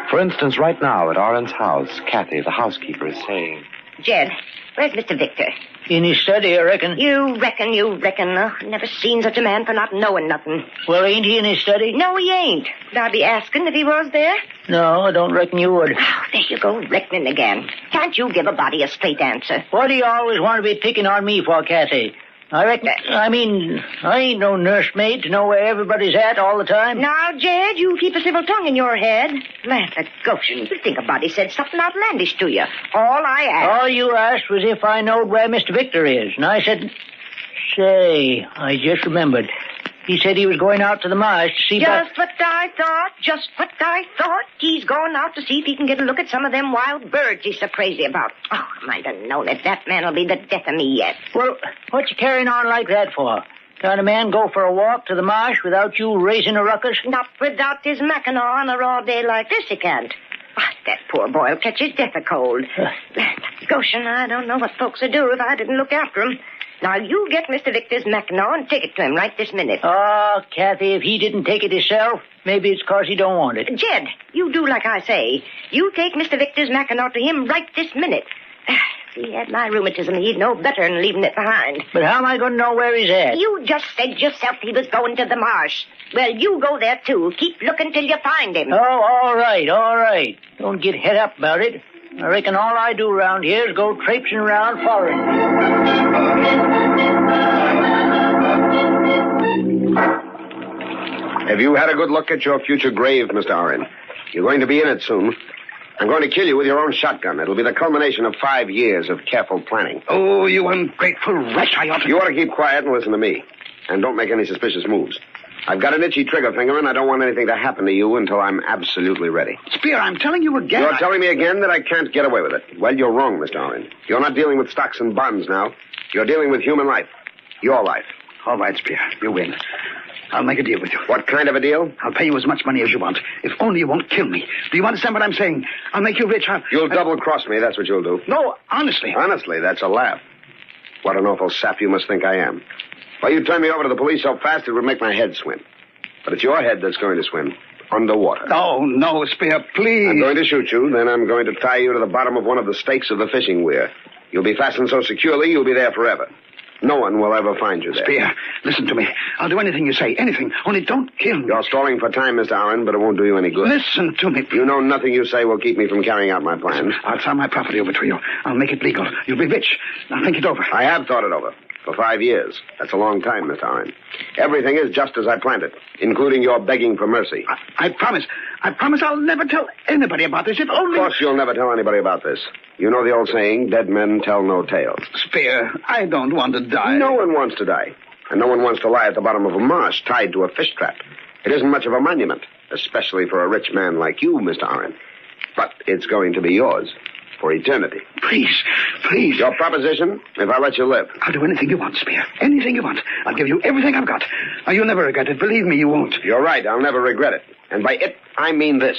For instance, right now at Oren's house, Kathy, the housekeeper, is saying... Jed, where's Mr. Victor? In his study, I reckon. You reckon. Never seen such a man for not knowing nothing. Well, ain't he in his study? No, he ain't. Would I be asking if he was there? No, I don't reckon you would. Oh, there you go, reckoning again. Can't you give a body a straight answer? What do you always want to be picking on me for, Kathy? I ain't no nursemaid to know where everybody's at all the time. Now, Jed, you keep a civil tongue in your head. Land of Goshen, you'd think a body said something outlandish to you. All I asked... All you asked was if I knowed where Mr. Victor is. And I said... Say, I just remembered. He said he was going out to the marsh to see... Just what I thought. He's going out to see if he can get a look at some of them wild birds he's so crazy about. Oh, I might have known it. That man will be the death of me yet. Well, what you carrying on like that for? Can't a man go for a walk to the marsh without you raising a ruckus? Not without his Mackinaw on a raw day like this, he can't. That poor boy'll catch his death of cold. Goshen, I don't know what folks would do if I didn't look after him. Now, you get Mr. Victor's Mackinaw and take it to him right this minute. Oh, Kathy, if he didn't take it himself, maybe it's 'cause he don't want it. Jed, you do like I say. You take Mr. Victor's Mackinaw to him right this minute. If he had my rheumatism, he'd know better than leaving it behind. But how am I going to know where he's at? You just said yourself he was going to the marsh. Well, you go there, too. Keep looking till you find him. Oh, all right. Don't get head up about it. I reckon all I do around here is go traipsing around following. Have you had a good look at your future grave, Mr. Oren? You're going to be in it soon. I'm going to kill you with your own shotgun. It'll be the culmination of 5 years of careful planning. Oh, you ungrateful wretch. You ought to keep quiet and listen to me. And don't make any suspicious moves. I've got an itchy trigger finger, and I don't want anything to happen to you until I'm absolutely ready. Spear, I'm telling you again. You're telling me again that I can't get away with it. Well, you're wrong, Mr. Oren. You're not dealing with stocks and bonds now. You're dealing with human life. Your life. All right, Spear. You win. I'll make a deal with you. What kind of a deal? I'll pay you as much money as you want. If only you won't kill me. Do you understand what I'm saying? I'll make you rich. You'll double-cross me, that's what you'll do. No, honestly. Honestly, that's a laugh. What an awful sap you must think I am. Well, you turn me over to the police so fast it would make my head swim. But it's your head that's going to swim. Underwater. No, Spear, please. I'm going to shoot you, then I'm going to tie you to the bottom of one of the stakes of the fishing weir. You'll be fastened so securely you'll be there forever. No one will ever find you there. Spear, listen to me. I'll do anything you say, anything. Only don't kill me. You're stalling for time, Mr. Oren, but it won't do you any good. Listen to me. You know nothing you say will keep me from carrying out my plans. I'll sign my property over to you. I'll make it legal. You'll be rich. Now think it over. I have thought it over. For 5 years. That's a long time, Mr. Oren. Everything is just as I planned it, including your begging for mercy. I promise. I promise I'll never tell anybody about this. If only... Of course you'll never tell anybody about this. You know the old saying, dead men tell no tales. Spear, I don't want to die. No one wants to die. And no one wants to lie at the bottom of a marsh tied to a fish trap. It isn't much of a monument, especially for a rich man like you, Mr. Oren. But it's going to be yours. For eternity. Please. Your proposition, if I let you live. I'll do anything you want, Spear. Anything you want. I'll give you everything I've got. Now, you'll never regret it. Believe me, you won't. You're right. I'll never regret it. And by it, I mean this.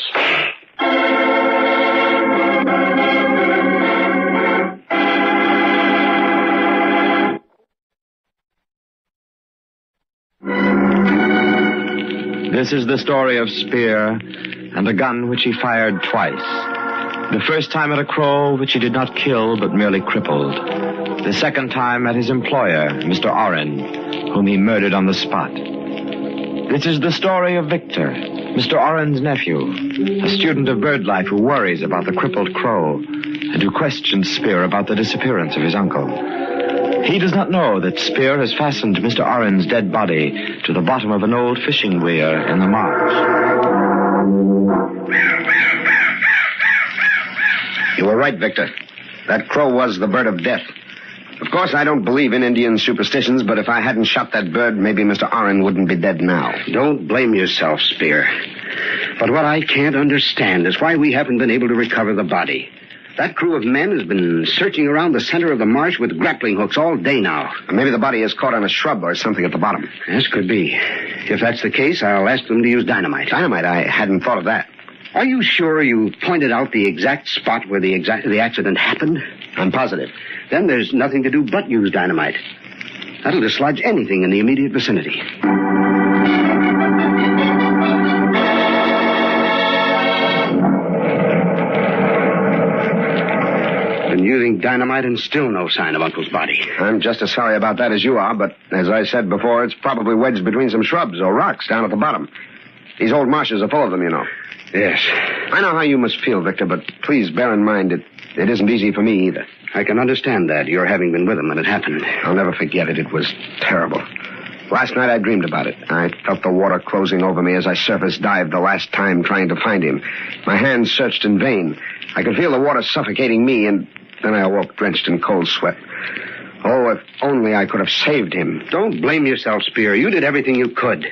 This is the story of Spear and a gun which he fired twice. The first time at a crow which he did not kill but merely crippled. The second time at his employer, Mr. Oren, whom he murdered on the spot. This is the story of Victor, Mr. Oren's nephew, a student of bird life who worries about the crippled crow and who questions Spear about the disappearance of his uncle. He does not know that Spear has fastened Mr. Oren's dead body to the bottom of an old fishing weir in the marsh. You were right, Victor. That crow was the bird of death. Of course, I don't believe in Indian superstitions, but if I hadn't shot that bird, maybe Mr. Oren wouldn't be dead now. Don't blame yourself, Spear. But what I can't understand is why we haven't been able to recover the body. That crew of men has been searching around the center of the marsh with grappling hooks all day now. Maybe the body is caught on a shrub or something at the bottom. Yes, could be. If that's the case, I'll ask them to use dynamite. Dynamite? I hadn't thought of that. Are you sure you pointed out the exact spot where the accident happened? I'm positive. Then there's nothing to do but use dynamite. That'll dislodge anything in the immediate vicinity. Been using dynamite and still no sign of Uncle's body. I'm just as sorry about that as you are, but as I said before, it's probably wedged between some shrubs or rocks down at the bottom. These old marshes are full of them, you know. Yes. I know how you must feel, Victor, but please bear in mind it isn't easy for me either. I can understand that, your having been with him when it happened. I'll never forget it. It was terrible. Last night I dreamed about it. I felt the water closing over me as I surface dived the last time trying to find him. My hands searched in vain. I could feel the water suffocating me, and then I awoke drenched in cold sweat. Oh, if only I could have saved him. Don't blame yourself, Spear. You did everything you could.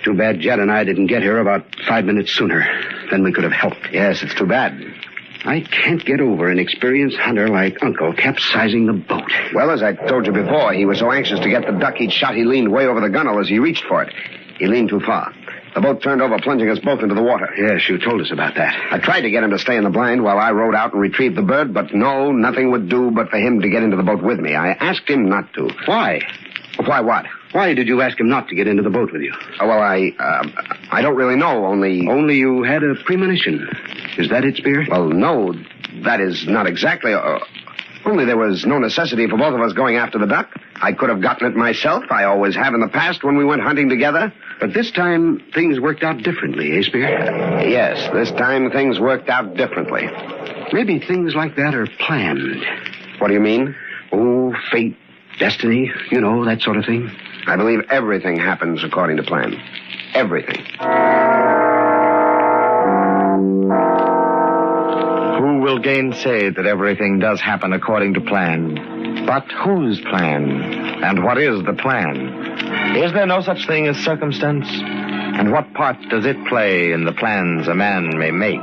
Too bad Jed and I didn't get here about 5 minutes sooner. Then we could have helped. Yes, it's too bad. I can't get over an experienced hunter like Uncle capsizing the boat. Well, as I told you before, he was so anxious to get the duck he'd shot, he leaned way over the gunwale as he reached for it. He leaned too far. The boat turned over, plunging us both into the water. Yes, you told us about that. I tried to get him to stay in the blind while I rowed out and retrieved the bird, but no, nothing would do but for him to get into the boat with me. I asked him not to. Why? Why what? Why did you ask him not to get into the boat with you? Oh, well, I don't really know, only... Only you had a premonition. Is that it, Spear? Well, no, that is not exactly... only there was no necessity for both of us going after the duck. I could have gotten it myself. I always have in the past when we went hunting together. But this time, things worked out differently, eh, Spear? Yes, this time things worked out differently. Maybe things like that are planned. What do you mean? Oh, fate, destiny, you know, that sort of thing. I believe everything happens according to plan. Everything. Who will gainsay that everything does happen according to plan. But whose plan? And what is the plan? Is there no such thing as circumstance? And what part does it play in the plans a man may make?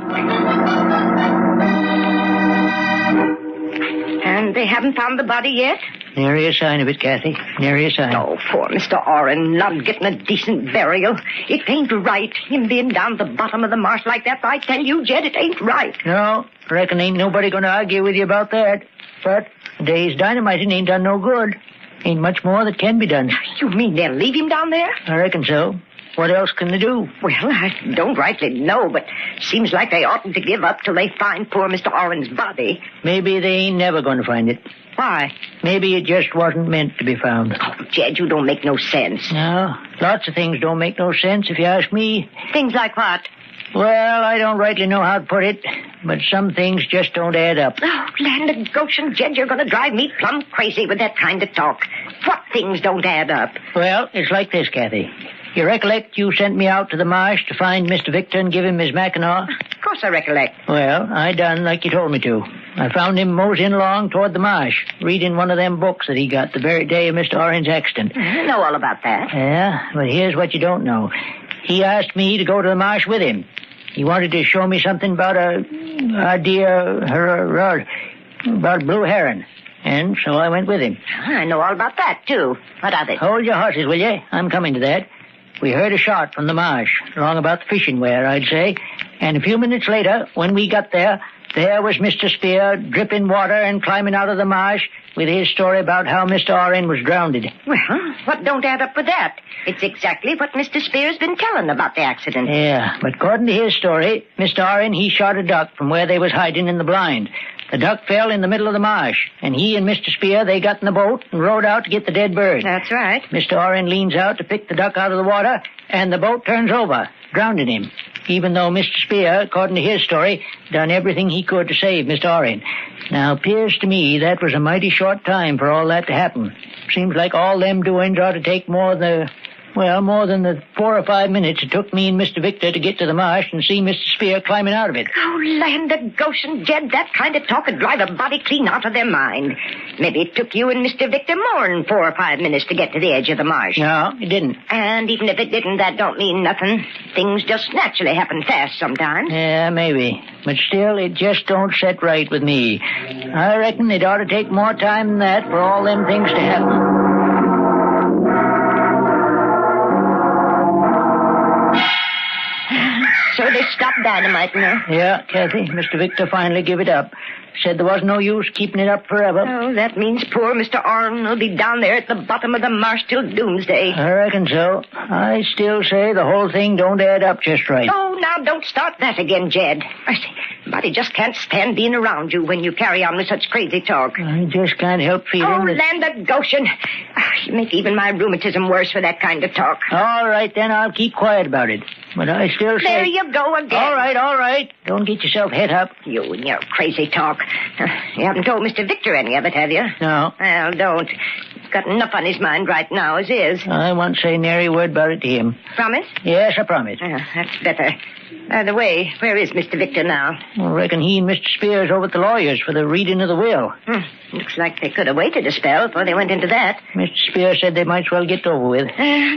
And they haven't found the body yet? Nary a sign of it, Kathy. Nary a sign. Oh, poor Mr. Oren, not getting a decent burial. It ain't right, him being down the bottom of the marsh like that. I tell you, Jed, it ain't right. No, reckon ain't nobody gonna argue with you about that. But a day's dynamiting ain't done no good. Ain't much more that can be done. You mean they'll leave him down there? I reckon so. What else can they do? Well, I don't rightly know, but seems like they oughtn't to give up till they find poor Mr. Oren's body. Maybe they ain't never going to find it. Why? Maybe it just wasn't meant to be found. Oh, Jed, you don't make no sense. No, lots of things don't make no sense if you ask me. Things like what? Well, I don't rightly know how to put it, but some things just don't add up. Oh, land of Goshen, Jed, you're going to drive me plumb crazy with that kind of talk. What things don't add up? Well, it's like this, Kathy. You recollect you sent me out to the marsh to find Mr. Victor and give him his Mackinaw? Of course I recollect. Well, I done like you told me to. I found him moseying along toward the marsh, reading one of them books that he got the very day of Mr. Oren's accident. I know all about that. Yeah, but here's what you don't know. He asked me to go to the marsh with him. He wanted to show me something about about blue heron. And so I went with him. I know all about that, too. What of it? Hold your horses, will you? I'm coming to that. We heard a shot from the marsh, along about the fishing weir, I'd say. And a few minutes later, when we got there was Mr. Spear dripping water and climbing out of the marsh with his story about how Mr. Oren was drowned. Well, what don't add up with that? It's exactly what Mr. Spear's been telling about the accident. Yeah, but according to his story, Mr. Oren, he shot a duck from where they was hiding in the blind. The duck fell in the middle of the marsh, and he and Mr. Spear, they got in the boat and rowed out to get the dead bird. That's right. Mr. Oren leans out to pick the duck out of the water, and the boat turns over, drowning him, even though Mr. Spear, according to his story, done everything he could to save Mr. Oren. Now, appears to me that was a mighty short time for all that to happen. Seems like all them doings ought to take more than the 4 or 5 minutes it took me and Mr. Victor to get to the marsh and see Mr. Spear climbing out of it. Oh, land of Goshen, Jed, that kind of talk would drive a body clean out of their mind. Maybe it took you and Mr. Victor more than 4 or 5 minutes to get to the edge of the marsh. No, it didn't. And even if it didn't, that don't mean nothing. Things just naturally happen fast sometimes. Yeah, maybe. But still, it just don't set right with me. I reckon it ought to take more time than that for all them things to happen. So they stopped dynamiting her? Yeah, Kathy. Mr. Victor finally gave it up. Said there was no use keeping it up forever. Oh, that means poor Mr. Oren will be down there at the bottom of the marsh till doomsday. I reckon so. I still say the whole thing don't add up just right. Oh, now don't start that again, Jed. I say, Buddy just can't stand being around you when you carry on with such crazy talk. I just can't help feeling Oh, that... land of Goshen. You make even my rheumatism worse for that kind of talk. All right, then I'll keep quiet about it. But I still say... There you go again. All right. Don't get yourself het up. You and your crazy talk. You haven't told Mr. Victor any of it, have you? No. Well, don't. He's got enough on his mind right now as is. I won't say nary word about it to him. Promise? Yes, I promise. That's better. By the way, where is Mr. Victor now? I reckon he and Mr. Spears over at the lawyer's for the reading of the will. Looks like they could have waited a spell before they went into that. Mr. Spears said they might as well get over with.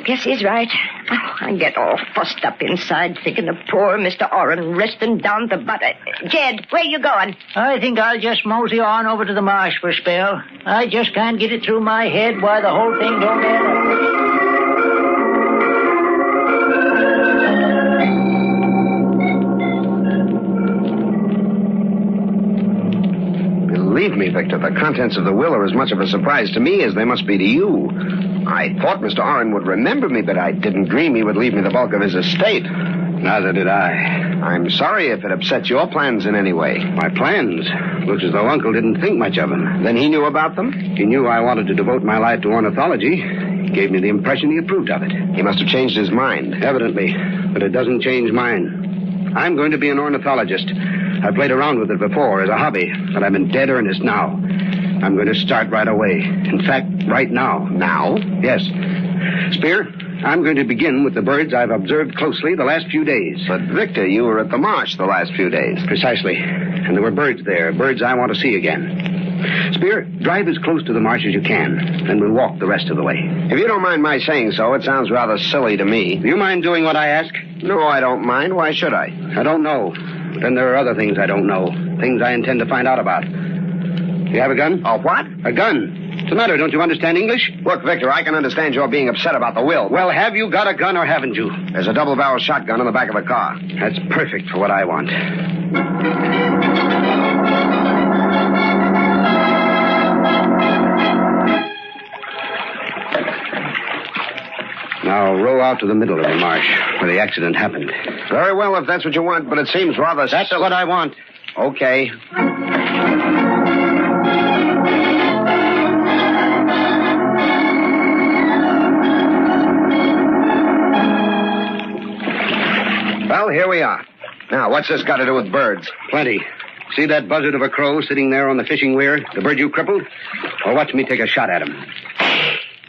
Guess he's right. Oh, I get all fussed up inside thinking of poor Mr. Oren resting down the butt. Jed, where you going? I think I'll just mosey on over to the marsh for a spell. I just can't get it through my head why the whole thing don't add up. Believe me, Victor, the contents of the will are as much of a surprise to me as they must be to you. I thought Mr. Oren would remember me, but I didn't dream he would leave me the bulk of his estate. Neither did I. I'm sorry if it upset your plans in any way. My plans? Looks as though Uncle didn't think much of them. Then he knew about them? He knew I wanted to devote my life to ornithology. He gave me the impression he approved of it. He must have changed his mind. Evidently, but it doesn't change mine. I'm going to be an ornithologist. I played around with it before as a hobby, but I'm in dead earnest now. I'm going to start right away. In fact, right now. Now? Yes. Spear, I'm going to begin with the birds I've observed closely the last few days. But, Victor, you were at the marsh the last few days. Precisely. And there were birds there, birds I want to see again. Spear, drive as close to the marsh as you can, and we'll walk the rest of the way. If you don't mind my saying so, it sounds rather silly to me. Do you mind doing what I ask? No, I don't mind. Why should I? I don't know. But then there are other things I don't know. Things I intend to find out about. You have a gun? A what? A gun. What's the matter? Don't you understand English? Look, Victor, I can understand your being upset about the will. Well, have you got a gun or haven't you? There's a double-barrel shotgun in the back of the car. That's perfect for what I want. Now, row out to the middle of the marsh, where the accident happened. Very well, if that's what you want, but it seems rather... That's what I want. Okay. Well, here we are. Now, what's this got to do with birds? Plenty. See that buzzard of a crow sitting there on the fishing weir? The bird you crippled? Well, watch me take a shot at him.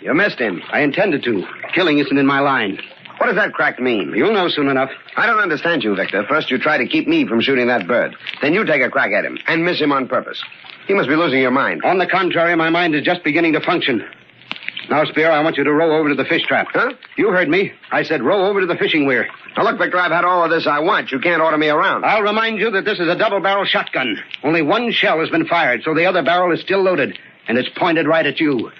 You missed him. I intended to. Killing isn't in my line. What does that crack mean? You'll know soon enough. I don't understand you, Victor. First you try to keep me from shooting that bird. Then you take a crack at him and miss him on purpose. You must be losing your mind. On the contrary, my mind is just beginning to function. Now, Spear, I want you to row over to the fish trap. Huh? You heard me. I said row over to the fishing weir. Now, look, Victor, I've had all of this I want. You can't order me around. I'll remind you that this is a double-barrel shotgun. Only one shell has been fired, so the other barrel is still loaded, and it's pointed right at you.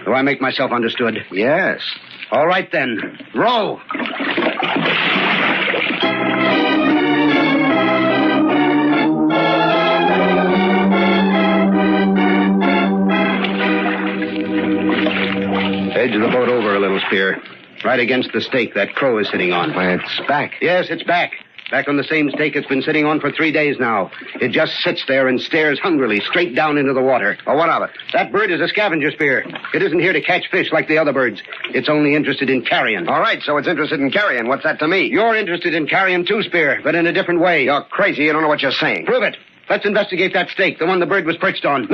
Do I make myself understood? Yes. All right, then. Row. Edge the boat over a little, Spear. Right against the stake that crow is sitting on. Why, it's back. Yes, it's back. Back on the same stake it's been sitting on for 3 days now. It just sits there and stares hungrily straight down into the water. Oh, what of it? That bird is a scavenger, Spear. It isn't here to catch fish like the other birds. It's only interested in carrion. All right, so it's interested in carrion. What's that to me? You're interested in carrion too, Spear, but in a different way. You're crazy. You don't know what you're saying. Prove it. Let's investigate that stake, the one the bird was perched on.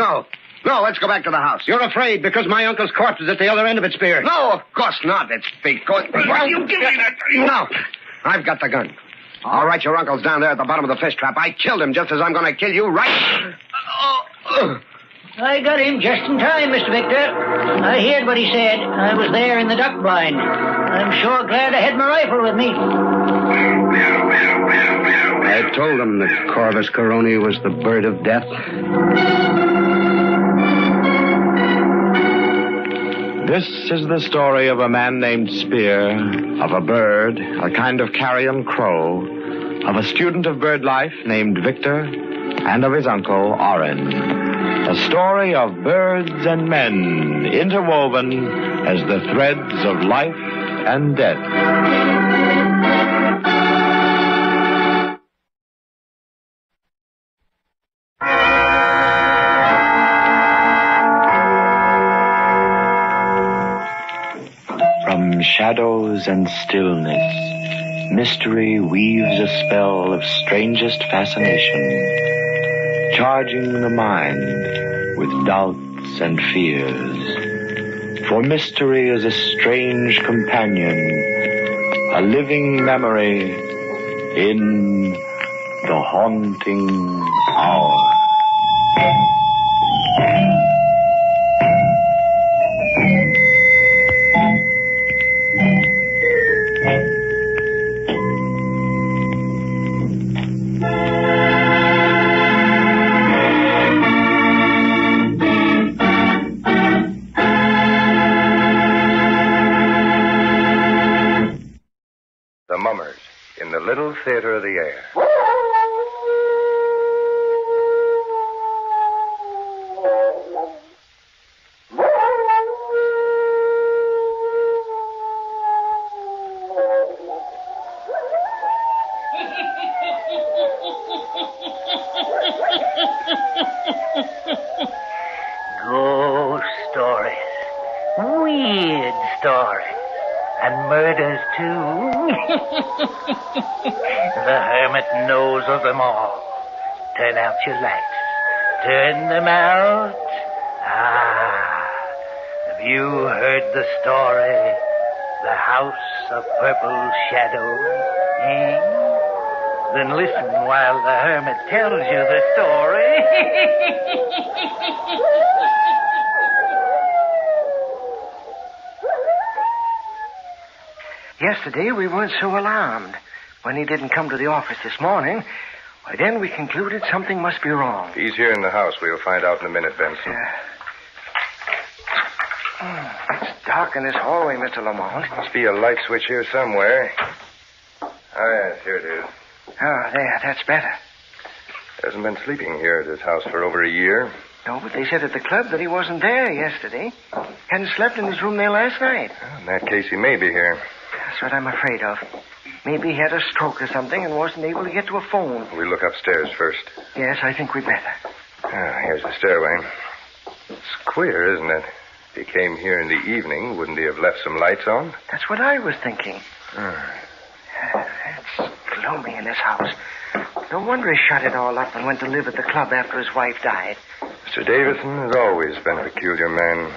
No, let's go back to the house. You're afraid because my uncle's corpse is at the other end of it, Spear. No, of course not. It's because... Well, you give me that... No, I've got the gun. All right, your uncle's down there at the bottom of the fish trap. I killed him just as I'm going to kill you right... I got him just in time, Mr. Victor. I heard what he said. I was there in the duck blind. I'm sure glad I had my rifle with me. I told him that Corvus Coroni was the bird of death. This is the story of a man named Spear, of a bird, a kind of carrion crow, of a student of bird life named Victor, and of his uncle, Oren. A story of birds and men interwoven as the threads of life and death. From shadows and stillness, mystery weaves a spell of strangest fascination, charging the mind with doubts and fears. For mystery is a strange companion, a living memory in the haunting hour. The Mummers, in the Little Theater of the Air. Ghost stories. Weird stories. And murders, too. The hermit knows of them all. Turn out your lights. Turn them out. Ah, have you heard the story The House of Purple Shadows, eh? Then listen while the hermit tells you the story. Yesterday we weren't so alarmed. When he didn't come to the office this morning, why then we concluded something must be wrong. If he's here in the house, we'll find out in a minute, Benson. It's dark in this hallway, Mr. Lamont. Must be a light switch here somewhere. Oh, yes, here it is. Oh, there, that's better. Hasn't been sleeping here at his house for over a year. No, but they said at the club that he wasn't there yesterday. Hadn't slept in his room there last night. Well, in that case, he may be here. That's what I'm afraid of. Maybe he had a stroke or something and wasn't able to get to a phone. We'll look upstairs first. Yes, I think we'd better. Here's the stairway. It's queer, isn't it? If he came here in the evening, wouldn't he have left some lights on? That's what I was thinking. It's gloomy in this house. No wonder he shut it all up and went to live at the club after his wife died. Mr. Davison has always been a peculiar man.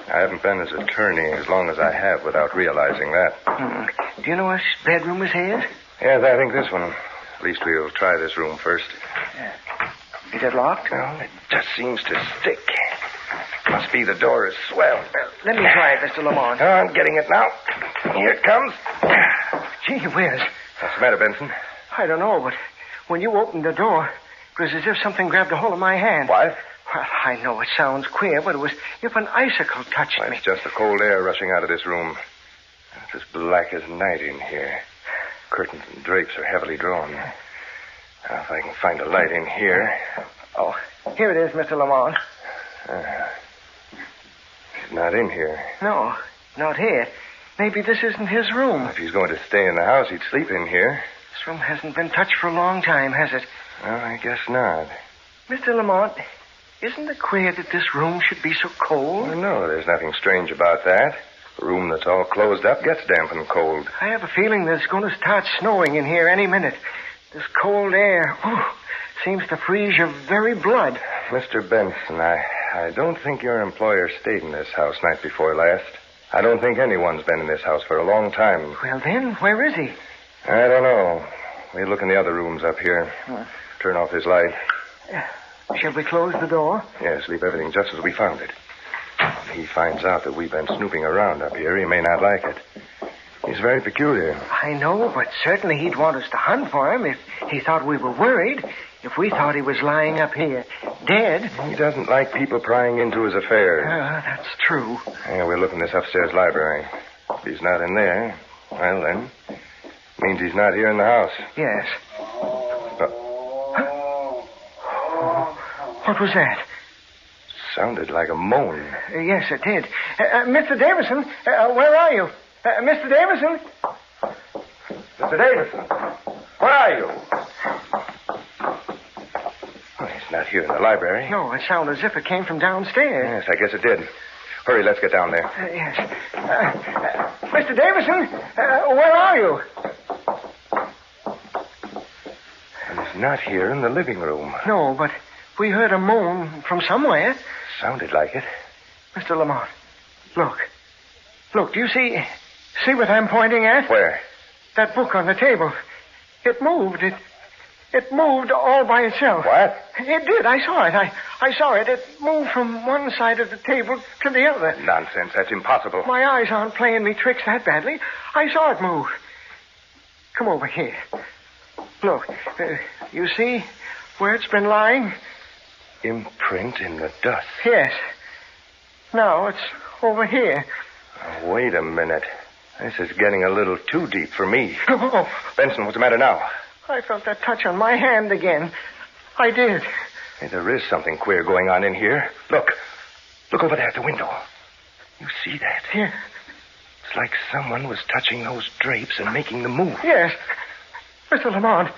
I haven't been his attorney as long as I have without realizing that. Do you know which bedroom is his? Yes, I think this one. At least we'll try this room first. Is it locked? No, it just seems to stick. Must be the door is swelled. Let me try it, Mr. Lamont. Oh, I'm getting it now. Here it comes. Gee whiz. What's the matter, Benson? I don't know, but when you opened the door, it was as if something grabbed a hold of my hand. What? Well, I know it sounds queer, but it was as if an icicle touched me. It's just the cold air rushing out of this room. It's as black as night in here. Curtains and drapes are heavily drawn. Now, if I can find a light in here. Oh, here it is, Mr. Lamont. He's not in here. No, not here. Maybe this isn't his room. If he's going to stay in the house, he'd sleep in here. This room hasn't been touched for a long time, has it? Well, I guess not. Mr. Lamont, isn't it queer that this room should be so cold? Well, no, there's nothing strange about that. A room that's all closed up gets damp and cold. I have a feeling that it's going to start snowing in here any minute. This cold air, seems to freeze your very blood. Mr. Benson, I don't think your employer stayed in this house night before last. I don't think anyone's been in this house for a long time. Well, then, where is he? I don't know. We'll look in the other rooms up here. Turn off his light. Shall we close the door? Yes, leave everything just as we found it. If he finds out that we've been snooping around up here, he may not like it. He's very peculiar. I know, but certainly he'd want us to hunt for him if he thought we were worried. If we thought he was lying up here, dead. He doesn't like people prying into his affairs. That's true. Yeah, we'll look in this upstairs library. If he's not in there, well, then, means he's not here in the house. Yes. What was that? Sounded like a moan. Yes, it did. Mr. Davison, where are you? Mr. Davison? Mr. Davison, where are you? Well, he's not here in the library. No, it sounded as if it came from downstairs. Yes, I guess it did. Hurry, let's get down there. Yes. Mr. Davison, where are you? He's not here in the living room. No, but we heard a moan from somewhere. Sounded like it. Mr. Lamont, look. Look, do you see what I'm pointing at? Where? That book on the table. It moved. It moved all by itself. What? It did. I saw it. I saw it. It moved from one side of the table to the other. Nonsense. That's impossible. My eyes aren't playing me tricks that badly. I saw it move. Come over here. Look. You see where it's been lying? Imprint in the dust. Yes. Now it's over here. Oh, wait a minute. This is getting a little too deep for me. Oh. Benson, what's the matter now? I felt that touch on my hand again. I did. Hey, there is something queer going on in here. Look. Look over there at the window. You see that? Here. It's like someone was touching those drapes and making them move. Yes. Mr. Lamont,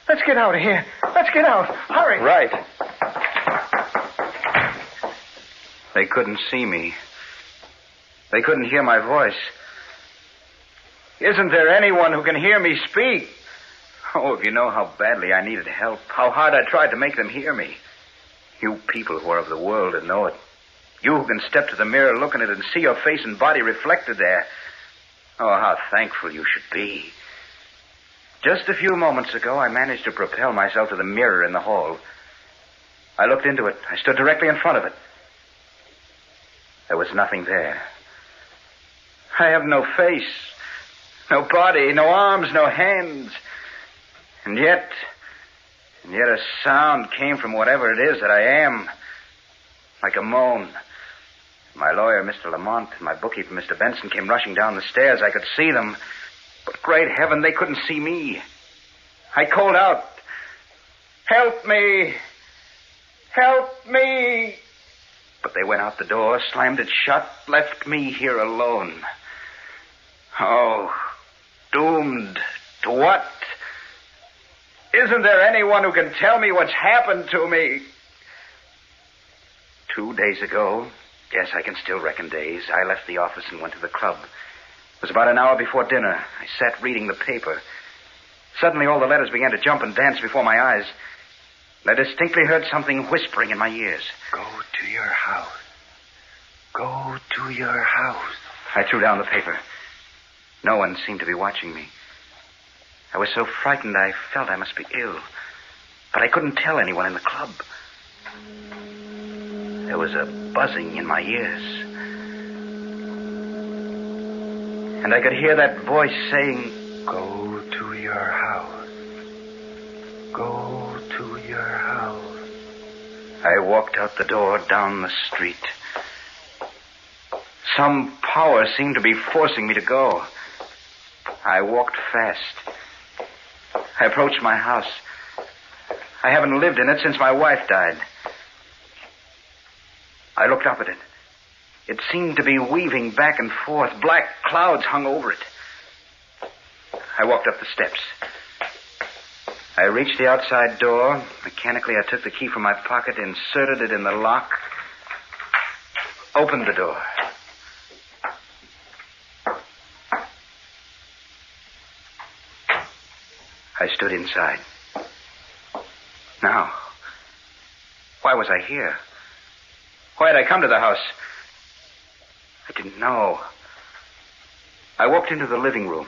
let's get out of here. Let's get out. Hurry. Right. They couldn't see me. They couldn't hear my voice. Isn't there anyone who can hear me speak? Oh, if you know how badly I needed help, how hard I tried to make them hear me. You people who are of the world and know it. You who can step to the mirror, look in it, and see your face and body reflected there. Oh, how thankful you should be. Just a few moments ago, I managed to propel myself to the mirror in the hall. I looked into it. I stood directly in front of it. There was nothing there. I have no face, no body, no arms, no hands. And yet a sound came from whatever it is that I am, like a moan. My lawyer, Mr. Lamont, and my bookie, Mr. Benson, came rushing down the stairs. I could see them, but great heaven, they couldn't see me. I called out, "Help me! Help me!" But they went out the door, slammed it shut, left me here alone. Oh, doomed to what? Isn't there anyone who can tell me what's happened to me? 2 days ago, yes, I can still reckon days, I left the office and went to the club. It was about an hour before dinner. I sat reading the paper. Suddenly all the letters began to jump and dance before my eyes. And I distinctly heard something whispering in my ears. Go to your house. Go to your house. I threw down the paper. No one seemed to be watching me. I was so frightened I felt I must be ill. But I couldn't tell anyone in the club. There was a buzzing in my ears. And I could hear that voice saying, "Go to your house. Go to your house." I walked out the door down the street. Some power seemed to be forcing me to go. I walked fast. I approached my house. I haven't lived in it since my wife died. I looked up at it. It seemed to be weaving back and forth. Black clouds hung over it. I walked up the steps. I reached the outside door. Mechanically, I took the key from my pocket, inserted it in the lock, opened the door. I stood inside. Now, why was I here? Why had I come to the house? I didn't know. I walked into the living room.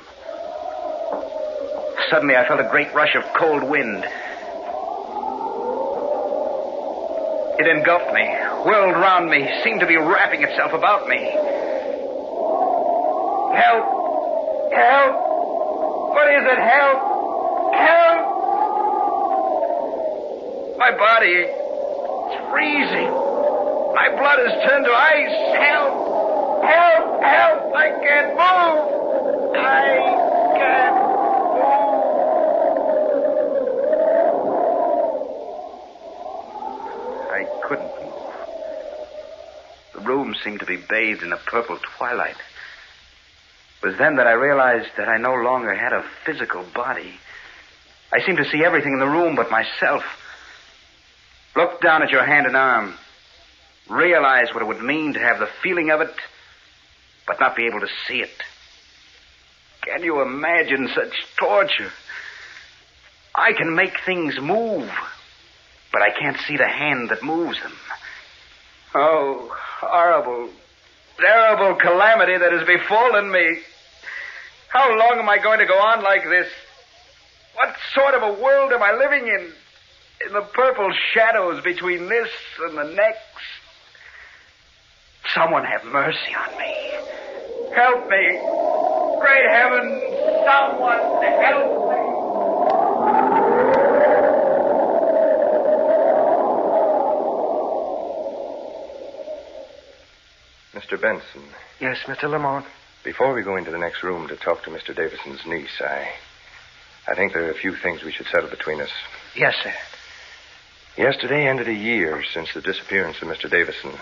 Suddenly, I felt a great rush of cold wind. It engulfed me, whirled round me, seemed to be wrapping itself about me. Help! Help! What is it? Help! Help! My body is freezing. My blood has turned to ice. Help! Help! Help! I can't move! I can't move! I couldn't move. The room seemed to be bathed in a purple twilight. It was then that I realized that I no longer had a physical body. I seemed to see everything in the room but myself. Look down at your hand and arm. Realize what it would mean to have the feeling of it, but not be able to see it. Can you imagine such torture? I can make things move, but I can't see the hand that moves them. Oh, horrible, terrible calamity that has befallen me. How long am I going to go on like this? What sort of a world am I living in? In the purple shadows between this and the next. Someone have mercy on me. Help me. Great heaven, someone help me. Mr. Benson. Yes, Mr. Lamont. Before we go into the next room to talk to Mr. Davison's niece, I think there are a few things we should settle between us. Yes, sir. Yesterday ended a year since the disappearance of Mr. Davison.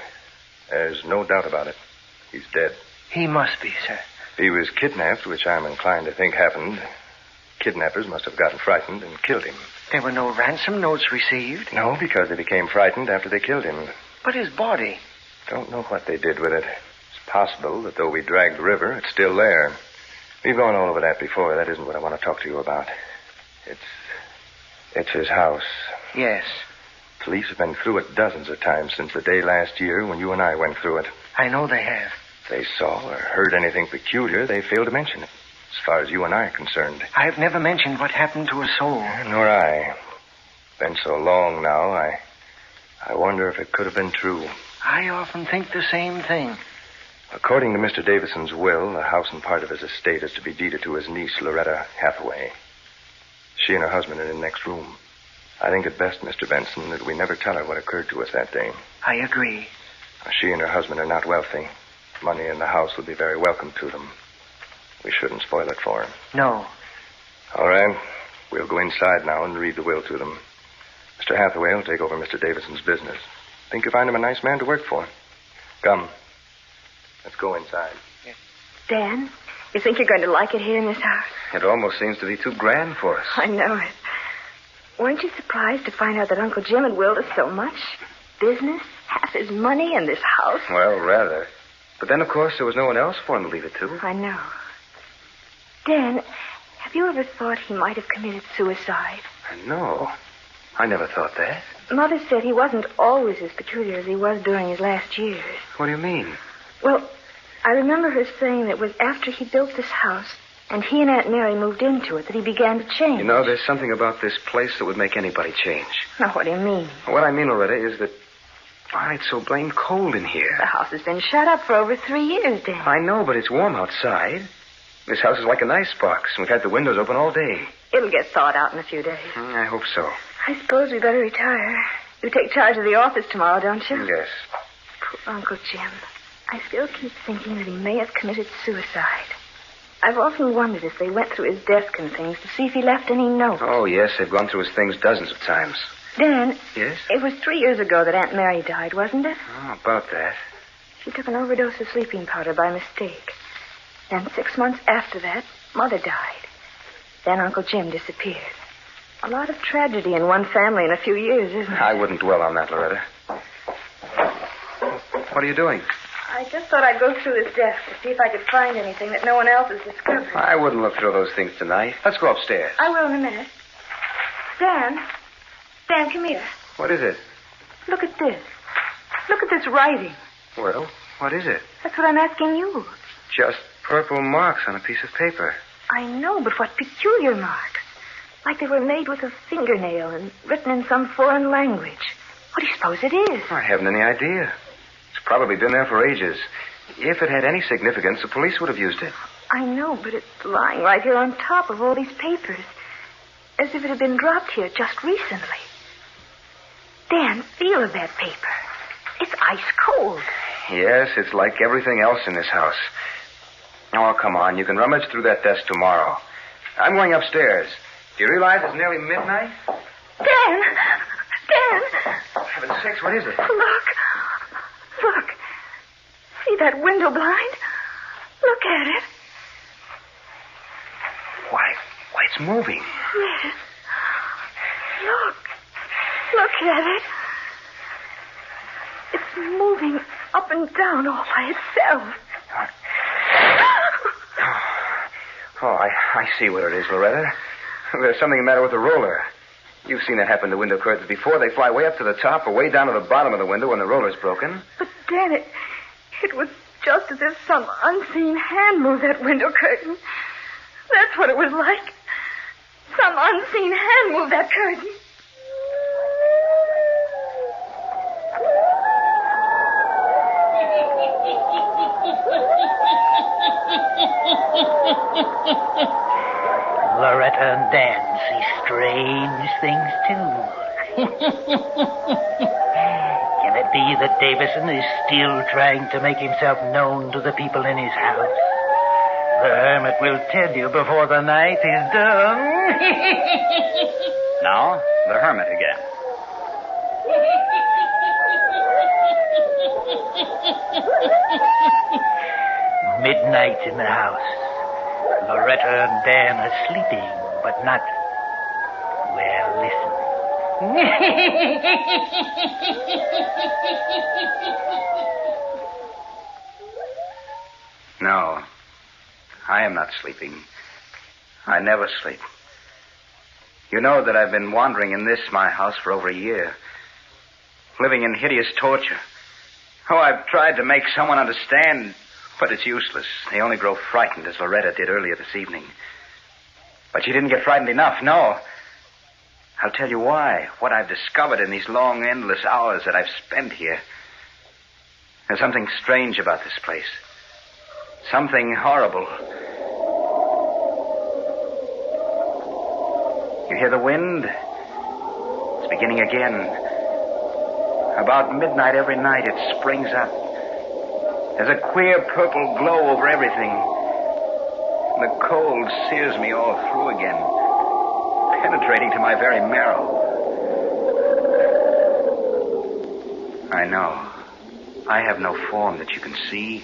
There's no doubt about it. He's dead. He must be, sir. He was kidnapped, which I'm inclined to think happened. Kidnappers must have gotten frightened and killed him. There were no ransom notes received? No, because they became frightened after they killed him. But his body? Don't know what they did with it. It's possible that though we dragged the river, it's still there. We've gone all over that before. That isn't what I want to talk to you about. It's his house. Yes. Police have been through it dozens of times since the day last year when you and I went through it. I know they have. If they saw or heard anything peculiar, they failed to mention it, as far as you and I are concerned. I've never mentioned what happened to a soul. Nor I. Been so long now, I wonder if it could have been true. I often think the same thing. According to Mr. Davison's will, the house and part of his estate is to be deeded to his niece, Loretta Hathaway. She and her husband are in the next room. I think it best, Mr. Benson, that we never tell her what occurred to us that day. I agree. She and her husband are not wealthy. Money in the house would be very welcome to them. We shouldn't spoil it for them. No. All right. We'll go inside now and read the will to them. Mr. Hathaway will take over Mr. Davison's business. Think you'll find him a nice man to work for. Come. Let's go inside. Dan, you think you're going to like it here in this house? It almost seems to be too grand for us. I know it. Weren't you surprised to find out that Uncle Jim had willed us so much? Business, half his money, and this house? Well, rather. But then, of course, there was no one else for him to leave it to. I know. Dan, have you ever thought he might have committed suicide? No. I never thought that. Mother said he wasn't always as peculiar as he was during his last years. What do you mean? Well, I remember her saying that it was after he built this house and he and Aunt Mary moved into it that he began to change. You know, there's something about this place that would make anybody change. Now, what do you mean? What I mean, Loretta, is that... Why, it's so blamed cold in here. The house has been shut up for over 3 years, Dan. I know, but it's warm outside. This house is like an icebox, and we've had the windows open all day. It'll get thawed out in a few days. I hope so. I suppose we better retire. You take charge of the office tomorrow, don't you? Yes. Poor Uncle Jim. I still keep thinking that he may have committed suicide. I've often wondered if they went through his desk and things to see if he left any notes. Oh, yes, they've gone through his things dozens of times. Dan. Yes? It was 3 years ago that Aunt Mary died, wasn't it? Oh, about that. She took an overdose of sleeping powder by mistake. Then 6 months after that, Mother died. Then Uncle Jim disappeared. A lot of tragedy in one family in a few years, isn't it? I wouldn't dwell on that, Loretta. What are you doing? I just thought I'd go through his desk to see if I could find anything that no one else has discovered. I wouldn't look through those things tonight. Let's go upstairs. I will in a minute. Dan, come here. What is it? Look at this. Look at this writing. Well, what is it? That's what I'm asking you. Just purple marks on a piece of paper. I know, but what peculiar marks. Like they were made with a fingernail and written in some foreign language. What do you suppose it is? I haven't any idea. It's probably been there for ages. If it had any significance, the police would have used it. I know, but it's lying right here on top of all these papers. As if it had been dropped here just recently. Dan, feel of that paper. It's ice cold. Yes, it's like everything else in this house. Oh, come on. You can rummage through that desk tomorrow. I'm going upstairs. Do you realize it's nearly midnight? Dan! For heaven's sakes, what is it? Look. See that window blind? Look at it. Why, it's moving. Yes. Look at it. It's moving up and down all by itself. Oh, I see what it is, Loretta. There's something the matter with the roller. You've seen it happen to window curtains before. They fly way up to the top or way down to the bottom of the window when the roller's broken. But, Dan, it was just as if some unseen hand moved that window curtain. That's what it was like. Some unseen hand moved that curtain. Loretta and Dan see strange things, too. Can it be that Davison is still trying to make himself known to the people in his house? The hermit will tell you before the night is done. Now, the hermit again. Midnight in the house. Loretta and Dan are sleeping, but not... Well, listen. No, I am not sleeping. I never sleep. You know that I've been wandering in this, my house, for over a year. Living in hideous torture. Oh, I've tried to make someone understand But it's useless. They only grow frightened, as Loretta did earlier this evening. But she didn't get frightened enough, no. I'll tell you why. What I've discovered in these long, endless hours that I've spent here. There's something strange about this place. Something horrible. You hear the wind? It's beginning again. About midnight every night, it springs up. There's a queer purple glow over everything. And the cold sears me all through again, penetrating to my very marrow. I know. I have no form that you can see,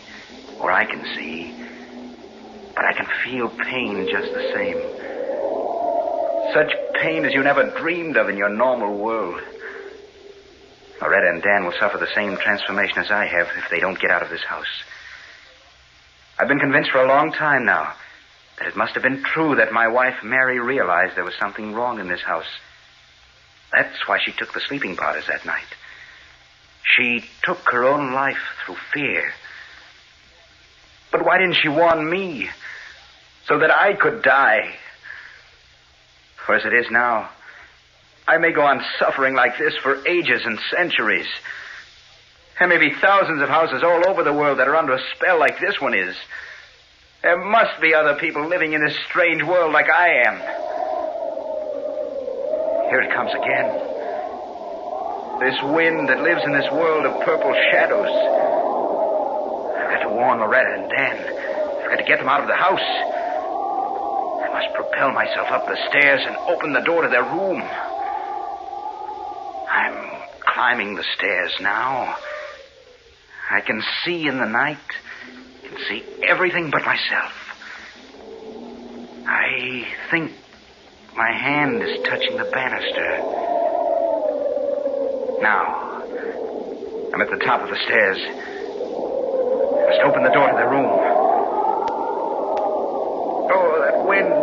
or I can see. But I can feel pain just the same. Such pain as you never dreamed of in your normal world. Loretta and Dan will suffer the same transformation as I have if they don't get out of this house. I've been convinced for a long time now that it must have been true that my wife, Mary, realized there was something wrong in this house. That's why she took the sleeping powders that night. She took her own life through fear. But why didn't she warn me so that I could die? For as it is now, I may go on suffering like this for ages and centuries. There may be thousands of houses all over the world that are under a spell like this one is. There must be other people living in this strange world like I am. Here it comes again. This wind that lives in this world of purple shadows. I've got to warn Loretta and Dan. I've got to get them out of the house. I must propel myself up the stairs and open the door to their room. I'm climbing the stairs now. I can see in the night. I can see everything but myself. I think my hand is touching the banister. Now, I'm at the top of the stairs. I must open the door to their room. Oh, that wind.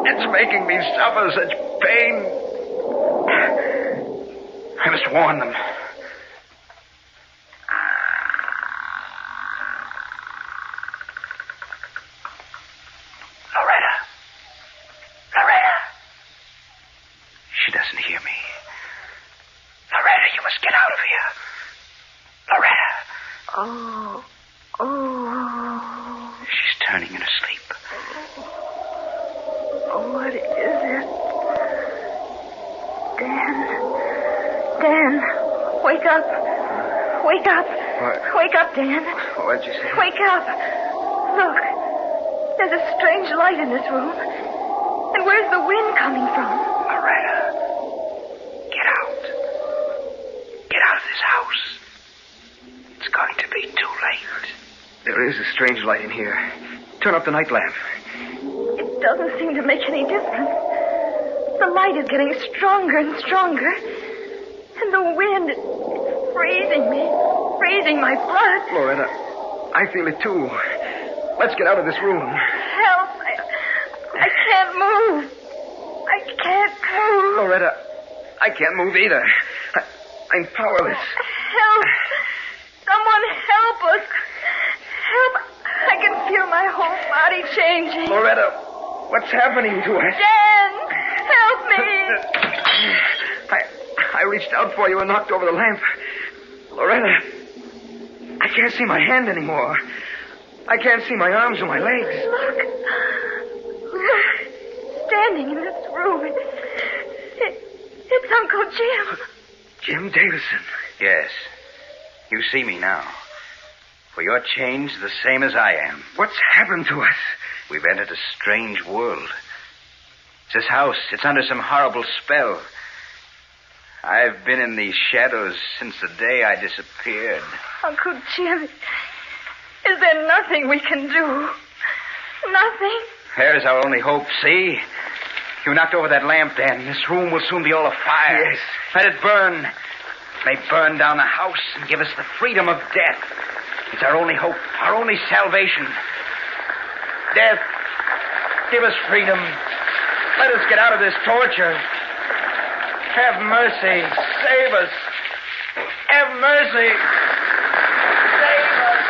It's making me suffer such pain. I must warn them. Loretta. She doesn't hear me. Loretta, you must get out of here. Loretta. Oh. She's turning in her sleep. Oh, what is it? Dan, wake up. Wake up. What? Wake up, Dan. What'd you say? Wake up. Look, there's a strange light in this room. And where's the wind coming from? Loretta, get out. Get out of this house. It's going to be too late. There is a strange light in here. Turn up the night lamp. It doesn't seem to make any difference. The light is getting stronger and stronger. And the wind is freezing me. Freezing my blood. Loretta, I feel it too. Let's get out of this room. Help. I can't move. I can't move. Loretta, I can't move either. I'm powerless. Help. Someone help us. Help. I can feel my whole body changing. Loretta, what's happening to us? Dan, help me. I reached out for you and knocked over the lamp. Loretta, I can't see my hand anymore. I can't see my arms or my legs. Look. Standing in this room. It's Uncle Jim. Jim Davison. Yes. You see me now. For you're changed the same as I am. What's happened to us? We've entered a strange world. It's this house. It's under some horrible spell. I've been in these shadows since the day I disappeared. Uncle Jim, is there nothing we can do? Nothing? There's our only hope, see? You knocked over that lamp, Dan. This room will soon be all afire. Yes. Let it burn. It may burn down the house and give us the freedom of death. It's our only hope, our only salvation. Death, give us freedom. Let us get out of this torture. Have mercy. Save us. Have mercy. Save us.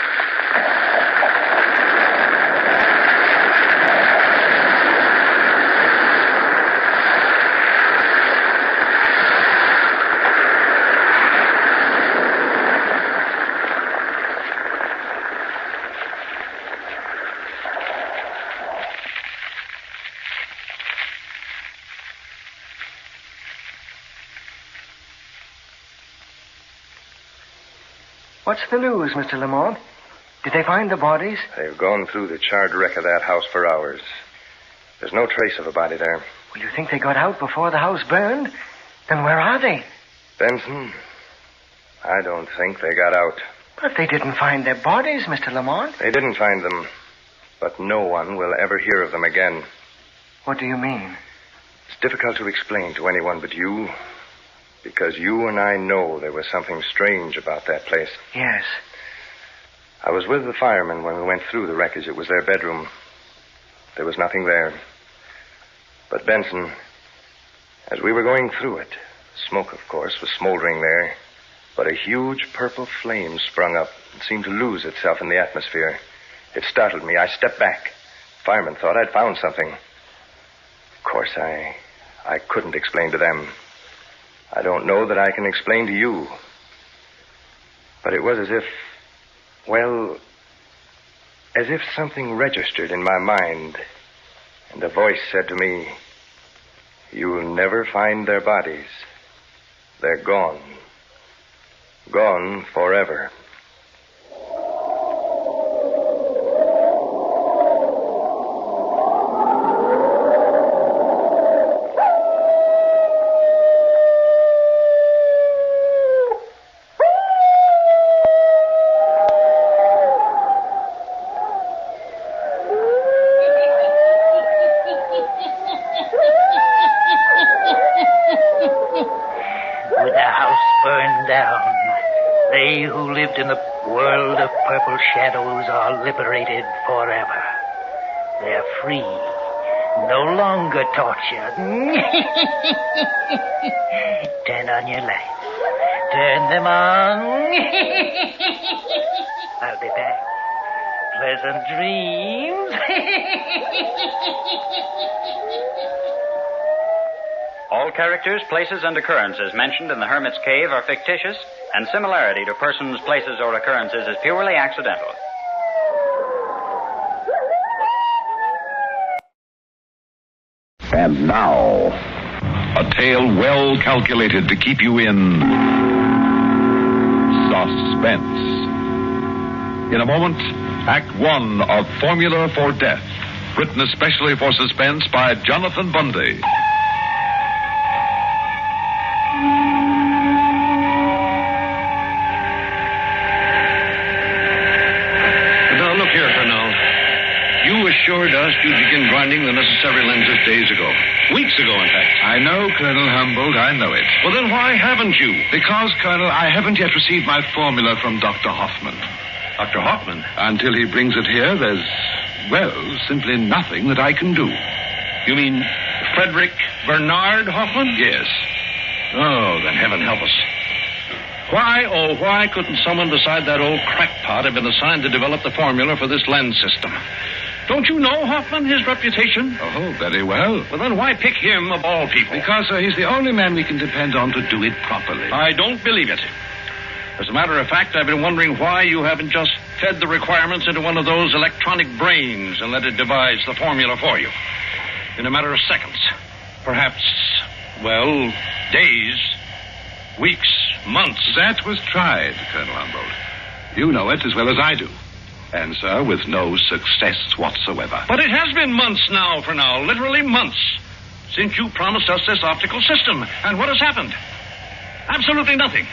What's the news, Mr. Lamont? Did they find the bodies? They've gone through the charred wreck of that house for hours. There's no trace of a body there. Well, you think they got out before the house burned? Then where are they? Benson, I don't think they got out. But they didn't find their bodies, Mr. Lamont. They didn't find them, but no one will ever hear of them again. What do you mean? It's difficult to explain to anyone but you, because you and I know there was something strange about that place. Yes. I was with the firemen when we went through the wreckage. It was their bedroom. There was nothing there. But Benson, as we were going through it, smoke, of course, was smoldering there, but a huge purple flame sprung up and seemed to lose itself in the atmosphere. It startled me. I stepped back. Firemen thought I'd found something. Of course, I couldn't explain to them. I don't know that I can explain to you. But it was as if, well, as if something registered in my mind, and a voice said to me, "You'll never find their bodies. They're gone. Gone forever." In the world of purple shadows are liberated forever. They're free, no longer tortured. Turn on your lights. Turn them on. I'll be back. Pleasant dreams. All characters, places, and occurrences mentioned in The Hermit's Cave are fictitious, and similarity to persons, places, or occurrences is purely accidental. And now, a tale well calculated to keep you in suspense. In a moment, Act One of Formula for Death, written especially for suspense by Jonathan Bundy. Assured us you'd begin grinding the necessary lenses days ago. Weeks ago, in fact. I know, Colonel Humboldt, I know it. Well, then why haven't you? Because, Colonel, I haven't yet received my formula from Dr. Hoffman. Dr. Hoffman? Until he brings it here, there's, well, simply nothing that I can do. You mean Frederick Bernard Hoffman? Yes. Oh, then heaven help us. Why, oh, why couldn't someone beside that old crackpot have been assigned to develop the formula for this lens system? Don't you know Hoffman, his reputation? Oh, very well. Well, then why pick him of all people? Because, sir, he's the only man we can depend on to do it properly. I don't believe it. As a matter of fact, I've been wondering why you haven't just fed the requirements into one of those electronic brains and let it devise the formula for you. In a matter of seconds. Perhaps, well, days, weeks, months. That was tried, Colonel Humboldt. You know it as well as I do. And, sir, with no success whatsoever. But it has been months now, literally months, since you promised us this optical system. And what has happened? Absolutely nothing.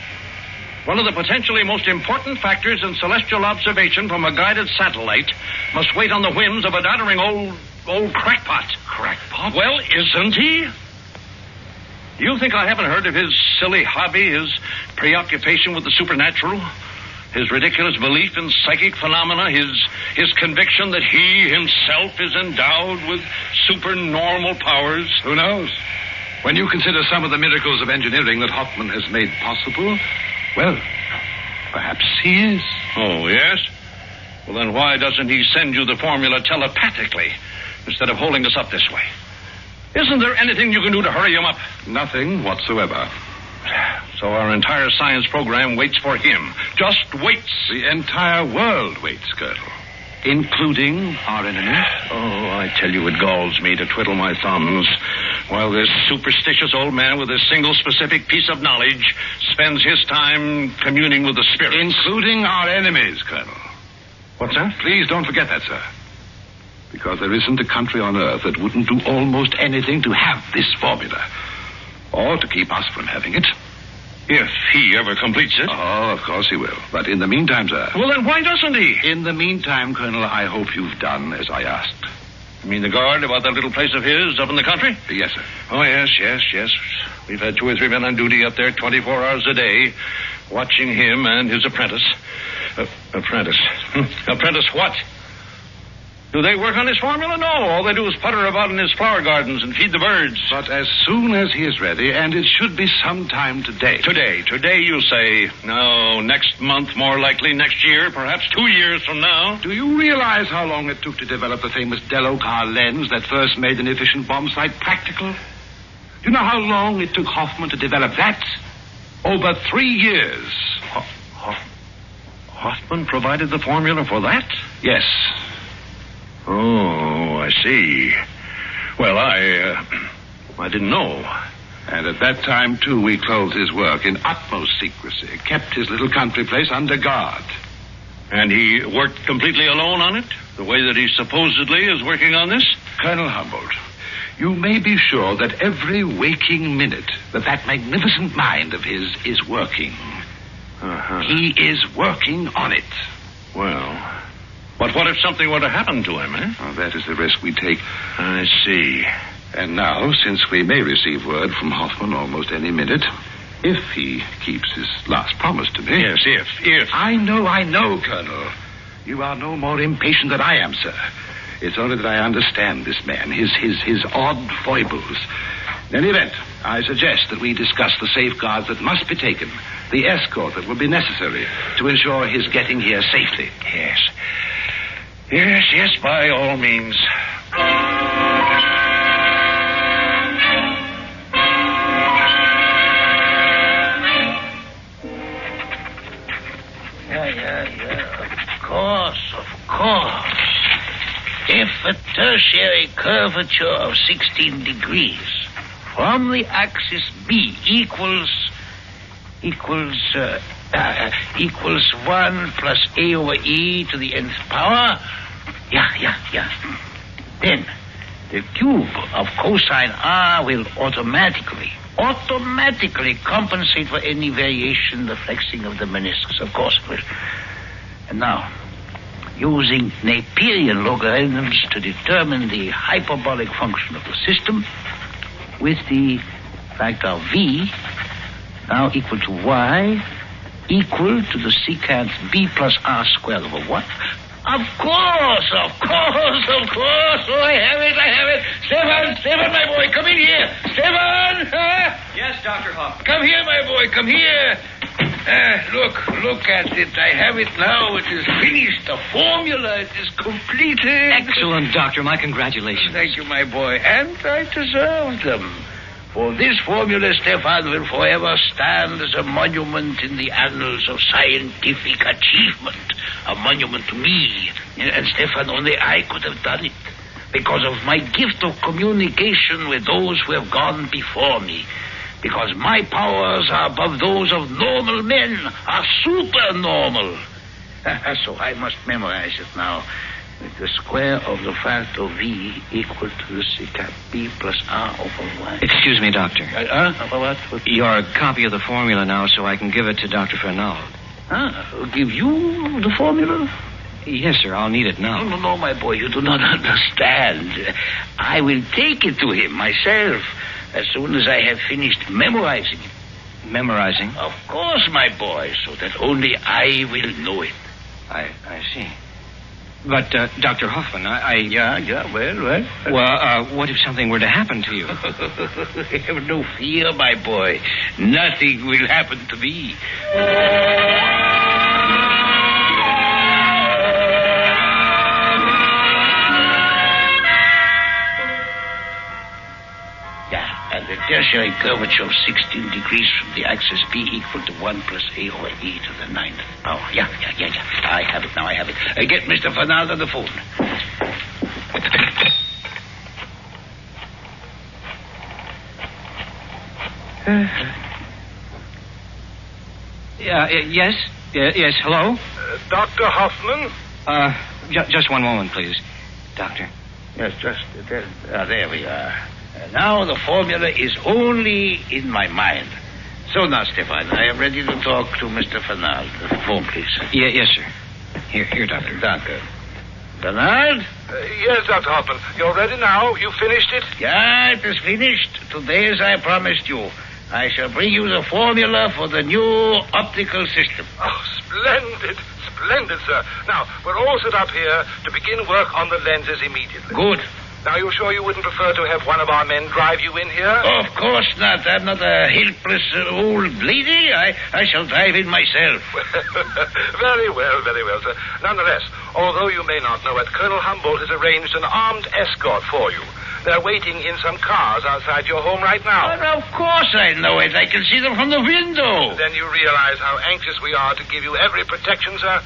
One of the potentially most important factors in celestial observation from a guided satellite must wait on the whims of a doddering old crackpot. Crackpot? Well, isn't he? You think I haven't heard of his silly hobby, his preoccupation with the supernatural? His ridiculous belief in psychic phenomena, his conviction that he himself is endowed with supernormal powers. Who knows? When you consider some of the miracles of engineering that Hoffman has made possible, well, perhaps he is. Oh, yes? Well, then why doesn't he send you the formula telepathically instead of holding us up this way? Isn't there anything you can do to hurry him up? Nothing whatsoever. So our entire science program waits for him. Just waits. The entire world waits, Colonel. Including our enemies. Oh, I tell you, it galls me to twiddle my thumbs While this superstitious old man with a single specific piece of knowledge spends his time communing with the spirits. Including our enemies, Colonel. What's that? Please don't forget that, sir. Because there isn't a country on Earth that wouldn't do almost anything to have this formula. Or to keep us from having it. If he ever completes it. Oh, of course he will. But in the meantime, sir... Well, then why doesn't he? In the meantime, Colonel, I hope you've done as I asked. You mean the guard about that little place of his up in the country? Yes, sir. Oh, yes. We've had 2 or 3 men on duty up there 24 hours a day, watching him and his apprentice. Apprentice what? Do they work on his formula? No. All they do is putter about in his flower gardens and feed the birds. But as soon as he is ready, and it should be sometime today. Today, you say. No, next month, more likely next year, perhaps 2 years from now. Do you realize how long it took to develop the famous Dello-Car lens that first made an efficient bomb sight practical? Do you know how long it took Hoffman to develop that? Over 3 years. Hoffman provided the formula for that? Yes. Oh, I see. Well, I didn't know. And at that time, too, we closed his work in utmost secrecy, kept his little country place under guard. And he worked completely alone on it? The way that he supposedly is working on this? Colonel Humboldt, you may be sure that every waking minute that magnificent mind of his is working. Uh-huh. He is working on it. Well... But what if something were to happen to him, eh? Well, that is the risk we take. I see. And now, since we may receive word from Hoffman almost any minute, if he keeps his last promise to me... Yes, if. I know, Colonel. You are no more impatient than I am, sir. It's only that I understand this man, his odd foibles. In any event, I suggest that we discuss the safeguards that must be taken, the escort that will be necessary to ensure his getting here safely. Yes, by all means. Of course. If a tertiary curvature of 16 degrees from the axis B equals 1 plus A over E to the nth power. Yeah. Then the cube of cosine R will automatically compensate for any variation in the flexing of the meniscus. Of course it will. And now, using Napierian logarithms to determine the hyperbolic function of the system, with the factor V now equal to Y equal to the secant B plus R squared over 1. Of course. Oh, I have it. Stefan, my boy, come in here. Stefan! Yes, Dr. Hoffman. Come here, my boy, come here. Look at it. I have it now. It is finished. The formula, it is completed. Excellent, Doctor. My congratulations. Thank you, my boy. And I deserve them. For this formula, Stefan, will forever stand as a monument in the annals of scientific achievement. A monument to me. And Stefan, only I could have done it. Because of my gift of communication with those who have gone before me. Because my powers are above those of normal men, are supernormal. So I must memorize it now. With the square of the factor V equal to the secant B plus R over Y. Excuse me, Doctor. What? Your copy of the formula now, so I can give it to Dr. Fernald. Give you the formula? Yes, sir. I'll need it now. No, my boy. You do not understand. I will take it to him myself as soon as I have finished memorizing it. Memorizing? Of course, my boy, so that only I will know it. I see. But, Dr. Hoffman, well. Well, what if something were to happen to you? Have no fear, my boy. Nothing will happen to me. And the tertiary curvature of 16 degrees from the axis B equal to 1 plus A over E to the 9th power. Yeah. I have it. Get Mr. Fernald on the phone. Yes? Yes, hello? Dr. Hoffman? Just one moment, please. Doctor. Yes, just there we are. Now the formula is only in my mind. So now, Stefan, I am ready to talk to Mr. Fernald. The phone, please. Yes, sir. Here, Doctor. Danke. Bernard? Yes, Dr. Hoffman. You're ready now? You finished it? Yeah, it is finished. Today, as I promised you, I shall bring you the formula for the new optical system. Oh, splendid. Splendid, sir. Now, we're all set up here to begin work on the lenses immediately. Good. Now, you're sure you wouldn't prefer to have one of our men drive you in here? Of course not. I'm not a helpless old lady. I shall drive in myself. Very well, sir. Nonetheless, although you may not know it, Colonel Humboldt has arranged an armed escort for you. They're waiting in some cars outside your home right now. But of course I know it. I can see them from the window. Then you realize how anxious we are to give you every protection, sir?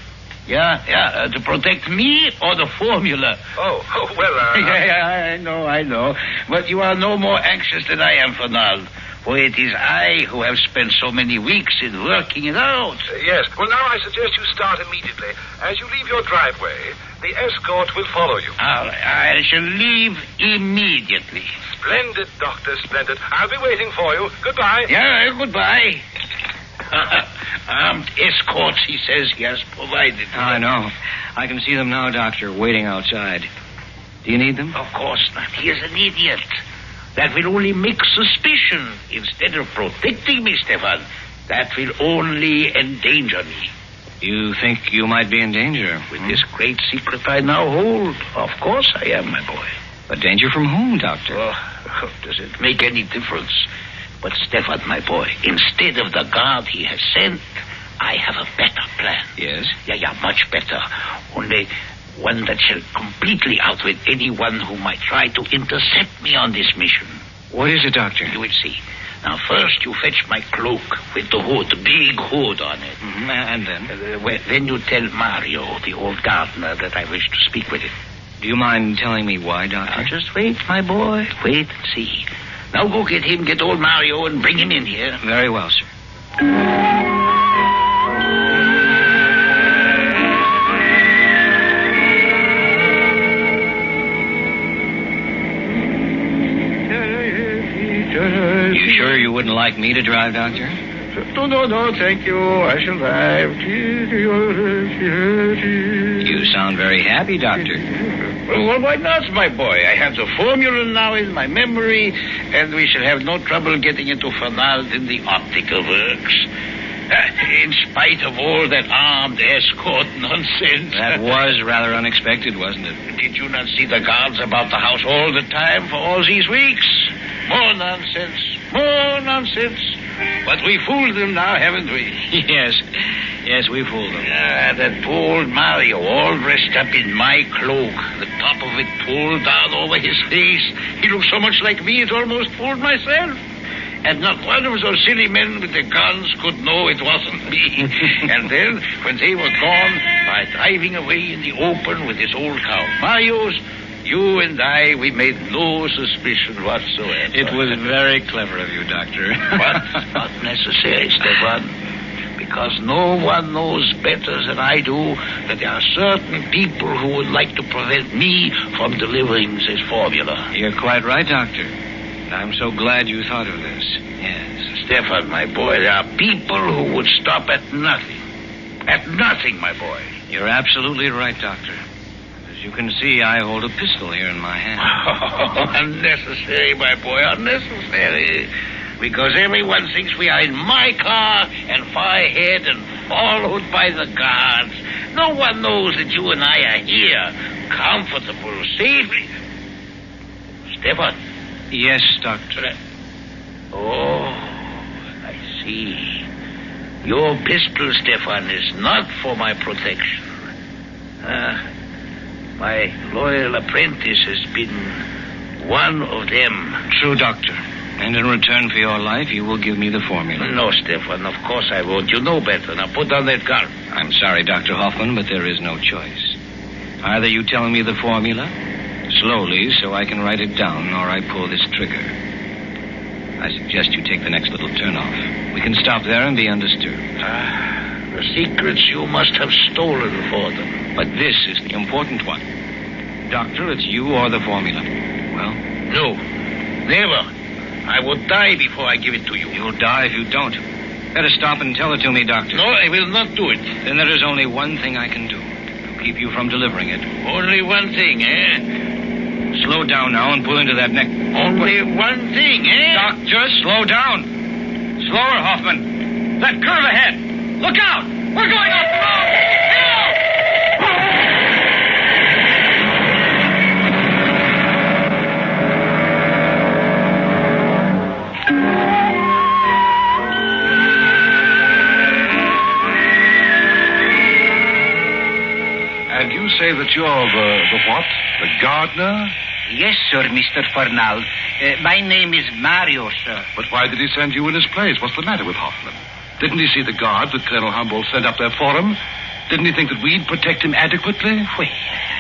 Yeah, to protect me or the formula? Oh, well, Yeah, I know. But you are no more anxious than I am, Fernald. For it is I who have spent so many weeks in working it out. Yes. Well, now I suggest you start immediately. As you leave your driveway, the escort will follow you. I shall leave immediately. Splendid, Doctor, splendid. I'll be waiting for you. Goodbye. Yeah, goodbye. Armed escorts, he says he has provided. I know. I can see them now, Doctor, waiting outside. Do you need them? Of course not. He is an idiot. That will only make suspicion instead of protecting me, Stefan. That will only endanger me. You think you might be in danger? With this great secret I now hold, of course I am, my boy. But danger from whom, Doctor? Oh, does it make any difference? But Stefan, my boy, instead of the guard he has sent, I have a better plan. Yes? Yeah, much better. Only one that shall completely outwit anyone who might try to intercept me on this mission. What is it, Doctor? You will see. Now, first you fetch my cloak with the hood, the big hood on it. Mm-hmm. And then? Then you tell Mario, the old gardener, that I wish to speak with him. Do you mind telling me why, Doctor? Now, just wait, my boy. Wait and see. Now go get old Mario and bring him in here. Very well, sir. You sure you wouldn't like me to drive, Doctor? No, thank you. I shall drive. You sound very happy, Doctor. Well, why not, my boy? I have the formula now in my memory, and we shall have no trouble getting into Fernald in the optical works. In spite of all that armed escort nonsense. That was rather unexpected, wasn't it? Did you not see the guards about the house all the time for all these weeks? More nonsense. But we fooled them now, haven't we? Yes, we fooled them. That poor old Mario, all dressed up in my cloak, the top of it pulled down over his face. He looked so much like me, it almost fooled myself. And not one of those silly men with the guns could know it wasn't me. And then, when they were gone, by driving away in the open with this old cow Mario's, you and I, we made no suspicion whatsoever. It was very clever of you, Doctor. But not necessary, Stefan. Because no one knows better than I do that there are certain people who would like to prevent me from delivering this formula. You're quite right, Doctor. I'm so glad you thought of this. Yes. Stefan, my boy, there are people who would stop at nothing. At nothing, my boy. You're absolutely right, Doctor. As you can see, I hold a pistol here in my hand. Oh, unnecessary, my boy, unnecessary. Because everyone thinks we are in my car and far ahead and followed by the guards. No one knows that you and I are here, comfortable, safely. Stefan. Yes, Doctor. Oh, I see. Your pistol, Stefan, is not for my protection. My loyal apprentice has been one of them. True, Doctor. And in return for your life, you will give me the formula. No, Stefan, of course I won't. You know better. Now put down that gun. I'm sorry, Dr. Hoffman, but there is no choice. Either you tell me the formula, slowly, so I can write it down, or I pull this trigger. I suggest you take the next little turnoff. We can stop there and be undisturbed. The secrets you must have stolen for them. But this is the important one. Doctor, it's you or the formula. Well? No. Never. I would die before I give it to you. You'll die if you don't. Better stop and tell it to me, Doctor. No, I will not do it. Then there is only one thing I can do to keep you from delivering it. Only one thing, eh? Slow down now and pull into that neck. Only one thing, eh? Doctor, slow down. Slower, Hoffman. That curve ahead. Look out! We're going up the road! And you say that you're the what? The gardener? Yes, sir, Mr. Fernald. My name is Mario, sir. But why did he send you in his place? What's the matter with Hoffman? Didn't he see the guard that Colonel Humboldt sent up there for him? Didn't he think that we'd protect him adequately? Well,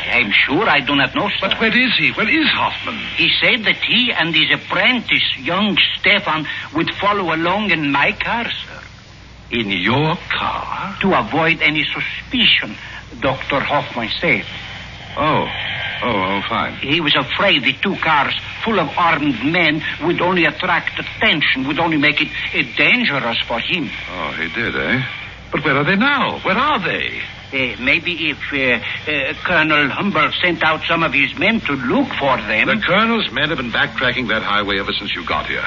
I'm sure I do not know, sir. But where is he? Where is Hoffman? He said that he and his apprentice, young Stefan, would follow along in my car, sir. In your car? To avoid any suspicion, Dr. Hoffman said. Oh, fine. He was afraid the two cars full of armed men would only attract attention, would only make it dangerous for him. Oh, he did, eh? But where are they now? Where are they? Maybe if Colonel Humboldt sent out some of his men to look for them. The Colonel's men have been backtracking that highway ever since you got here.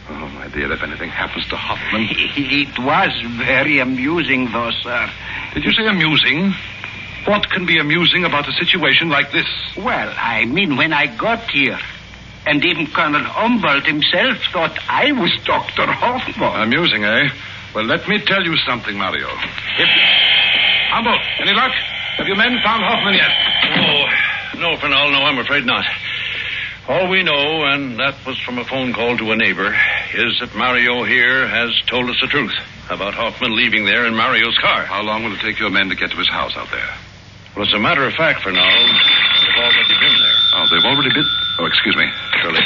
Oh, my dear, if anything happens to Hoffman... It was very amusing, though, sir. Did you say amusing? What can be amusing about a situation like this? Well, I mean, when I got here, and even Colonel Humboldt himself thought I was Dr. Hoffman. Amusing, eh? Well, let me tell you something, Mario. Humboldt, any luck? Have your men found Hoffman yet? No, Fernald, no, I'm afraid not. All we know, and that was from a phone call to a neighbor, is that Mario here has told us the truth about Hoffman leaving there in Mario's car. How long will it take your men to get to his house out there? Well, as a matter of fact, Fernald, they've already been there. Oh, they've already been... Oh, excuse me. Surely.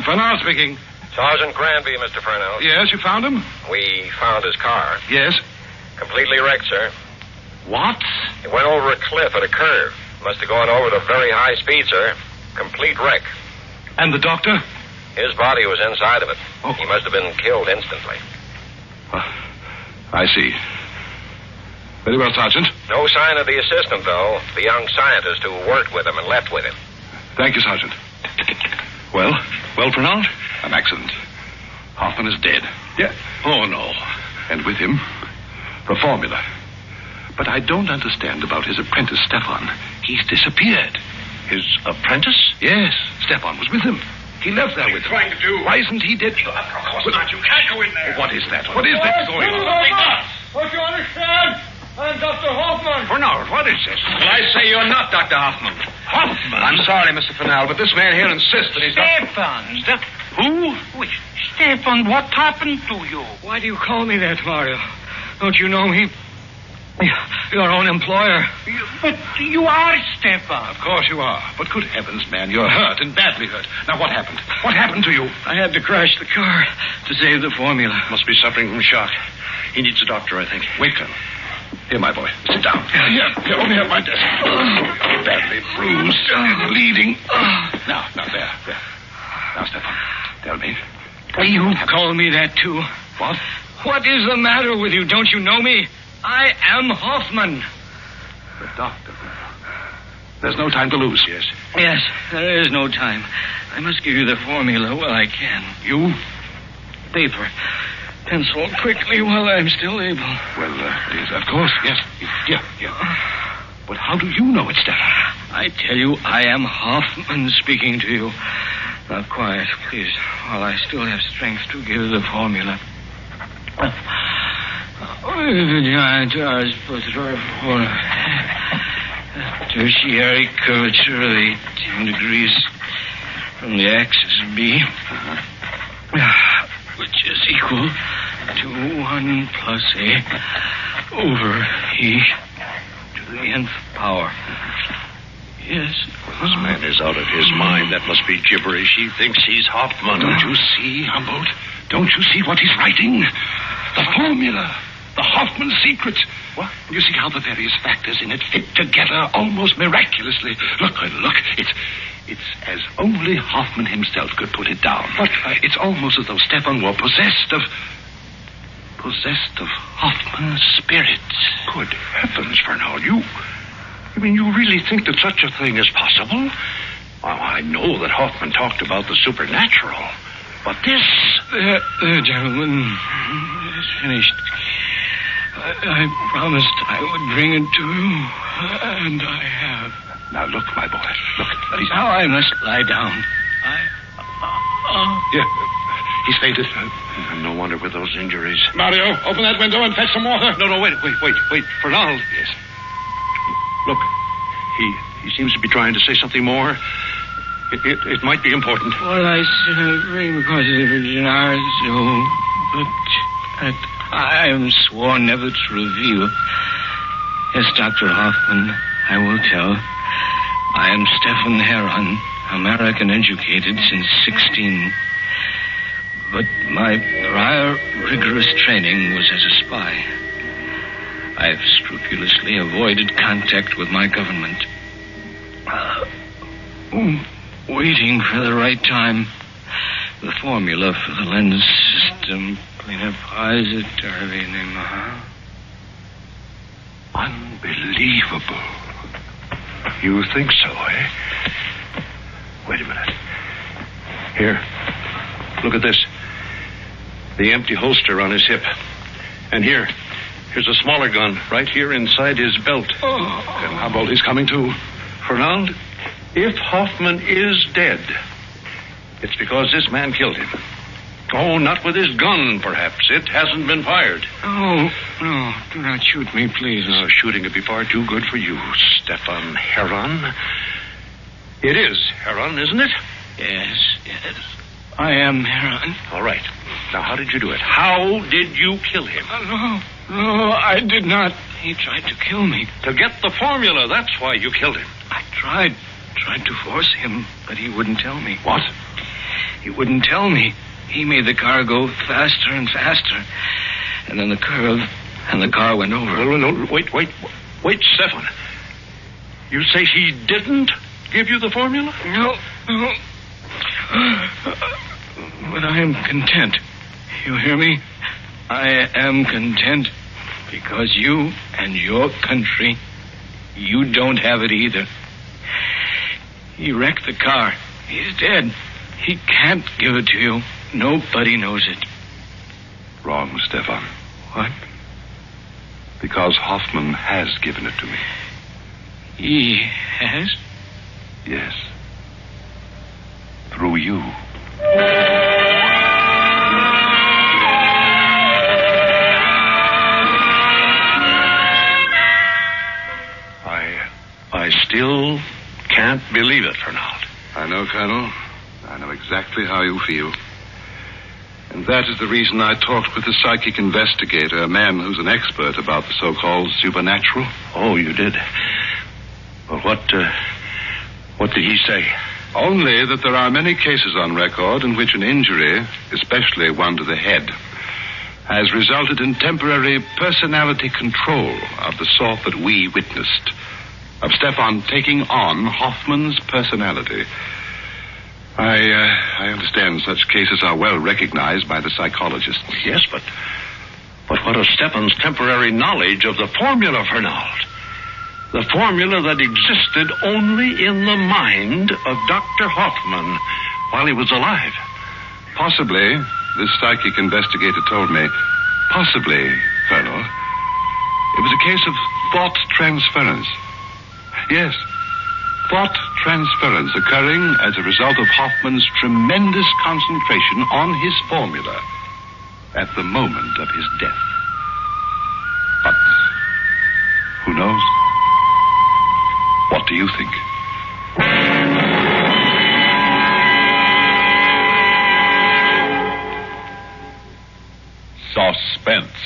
Fernald speaking. Sergeant Granby, Mr. Fernald. Yes, you found him? We found his car. Yes. Completely wrecked, sir. What? It went over a cliff at a curve. Must have gone over at a very high speed, sir. Complete wreck. And the doctor? His body was inside of it. Oh. He must have been killed instantly. I see. Very well, Sergeant. No sign of the assistant, though. The young scientist who worked with him and left with him. Thank you, Sergeant. Well, Fernald? An accident. Hoffman is dead. Yeah. Oh, no. And with him, the formula. But I don't understand about his apprentice, Stefan. He's disappeared. His apprentice? Yes, Stefan was with him. He left there with him. What are you trying to do? Why isn't he dead? Of course not. You can't go in there. What is that? What is that going on? Don't you understand? I'm Dr. Hoffman. Fernald, what is this? Well, I say you're not Dr. Hoffman. Hoffman? I'm sorry, Mr. Fernald, but this man here insists that he's Stefan. Who? Wait, Stefan, what happened to you? Why do you call me that, Mario? Don't you know me? Your own employer. But you are Stefan. Of course you are. But good heavens, man, you're hurt and badly hurt. Now, what happened? What happened to you? I had to crash the car to save the formula. Must be suffering from shock. He needs a doctor, I think. Wait, Colonel. Here, my boy. Sit down. Here, over here at my desk. You're badly bruised and bleeding. Now, there. Now, Stefan, tell me. You call me that, too. What? What is the matter with you? Don't you know me? I am Hoffman. The doctor. There's no time to lose. Yes, there is no time. I must give you the formula while I can. You? Paper. Pencil quickly while I'm still able. Well, yes, of course, yes. Yeah. But how do you know it, Stefan? I tell you, I am Hoffman speaking to you. Now, quiet, please, while I still have strength to give the formula. Tertiary curvature of 18 degrees from the axis B, which is equal to 1 plus A over E to the nth power. Yes. This man is out of his mind. That must be gibberish. He thinks he's Hoffman. Don't you see, Humboldt? Don't you see what he's writing? The formula. The Hoffman secret. What? You see how the various factors in it fit together almost miraculously. Look. It's as only Hoffman himself could put it down. But it's almost as though Stefan were possessed of Hoffman's spirit. Good heavens, Fernald. You really think that such a thing is possible? Well, I know that Hoffman talked about the supernatural, but this... There, gentlemen. It's finished. I promised I would bring it to you, and I have. Now, look, my boy. Look. Now I must lie down. Yeah, he's fainted. No wonder with those injuries. Mario, open that window and fetch some water. No, wait. Fernald. Yes. Look, he seems to be trying to say something more. It might be important. Well, I bring because of Gennaro, but I am sworn never to reveal. Yes, Dr. Hoffman, I will tell. I am Stefan Heron, American educated since 16. But my prior rigorous training was as a spy. I have scrupulously avoided contact with my government. Waiting for the right time. The formula for the lens system. Unbelievable. You think so, eh? Wait a minute. Here. Look at this. The empty holster on his hip. And here's a smaller gun right here inside his belt. And Humboldt is coming too. Fernand, if Hoffman is dead, it's because this man killed him. Oh, not with his gun, perhaps. It hasn't been fired. Oh, no. Do not shoot me, please. No, shooting would be far too good for you, Stefan Heron. It is Heron, isn't it? Yes. I am Heron. All right. Now, how did you do it? How did you kill him? No, I did not. He tried to kill me. To get the formula, that's why you killed him. I tried to force him, but he wouldn't tell me. What? He wouldn't tell me. He made the car go faster and faster. And then the curve, and the car went over. No. Wait, Stefan. You say he didn't give you the formula? No. But I am content. You hear me? I am content because you and your country, you don't have it either. He wrecked the car. He's dead. He can't give it to you. Nobody knows it. Wrong, Stefan. What? Because Hoffman has given it to me. He has? Yes. Through you. I still can't believe it, Fernand. I know, Colonel. I know exactly how you feel. And that is the reason I talked with the psychic investigator, a man who's an expert about the so-called supernatural. Oh, you did? Well, what did he say? Only that there are many cases on record in which an injury, especially one to the head, has resulted in temporary personality control of the sort that we witnessed, of Stefan taking on Hoffman's personality. I understand such cases are well recognized by the psychologists. Yes, but what of Stefan's temporary knowledge of the formula, Fernand? The formula that existed only in the mind of Dr. Hoffman while he was alive. Possibly, this psychic investigator told me, possibly, Colonel, it was a case of thought transference. Yes, thought transference occurring as a result of Hoffman's tremendous concentration on his formula at the moment of his death. But who knows? What do you think? Suspense.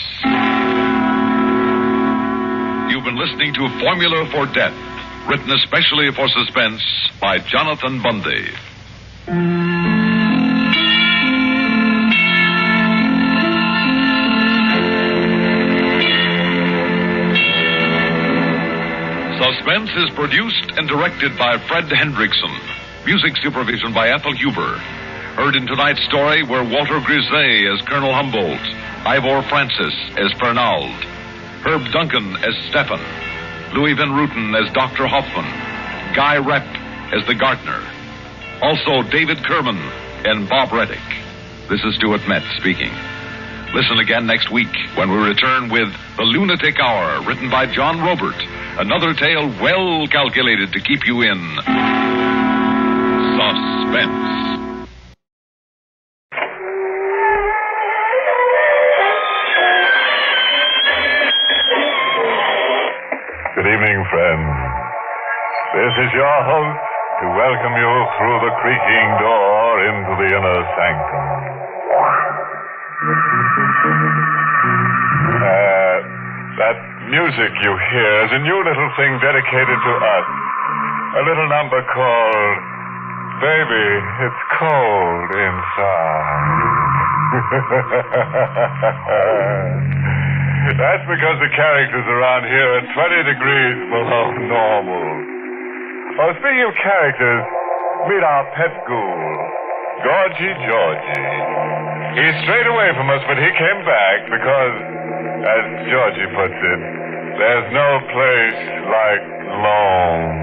You've been listening to Formula for Death, written especially for Suspense by Jonathan Bundy. Suspense is produced and directed by Fred Hendrickson. Music supervision by Ethel Huber. Heard in tonight's story were Walter Griset as Colonel Humboldt, Ivor Francis as Fernald, Herb Duncan as Stefan, Louis Van Ruten as Dr. Hoffman, Guy Repp as the gardener. Also David Kerman and Bob Reddick. This is Stuart Metz speaking. Listen again next week when we return with The Lunatic Hour, written by John Robert. Another tale well calculated to keep you in suspense. Good evening, friends. This is your host to welcome you through the creaking door into the inner sanctum. That music you hear is a new little thing dedicated to us. A little number called Baby, It's Cold Inside. That's because the characters around here are 20 degrees below normal. Oh, speaking of characters, meet our pet ghoul, Georgie. He's strayed away from us, but he came back because, as Georgie puts it, there's no place like Lome.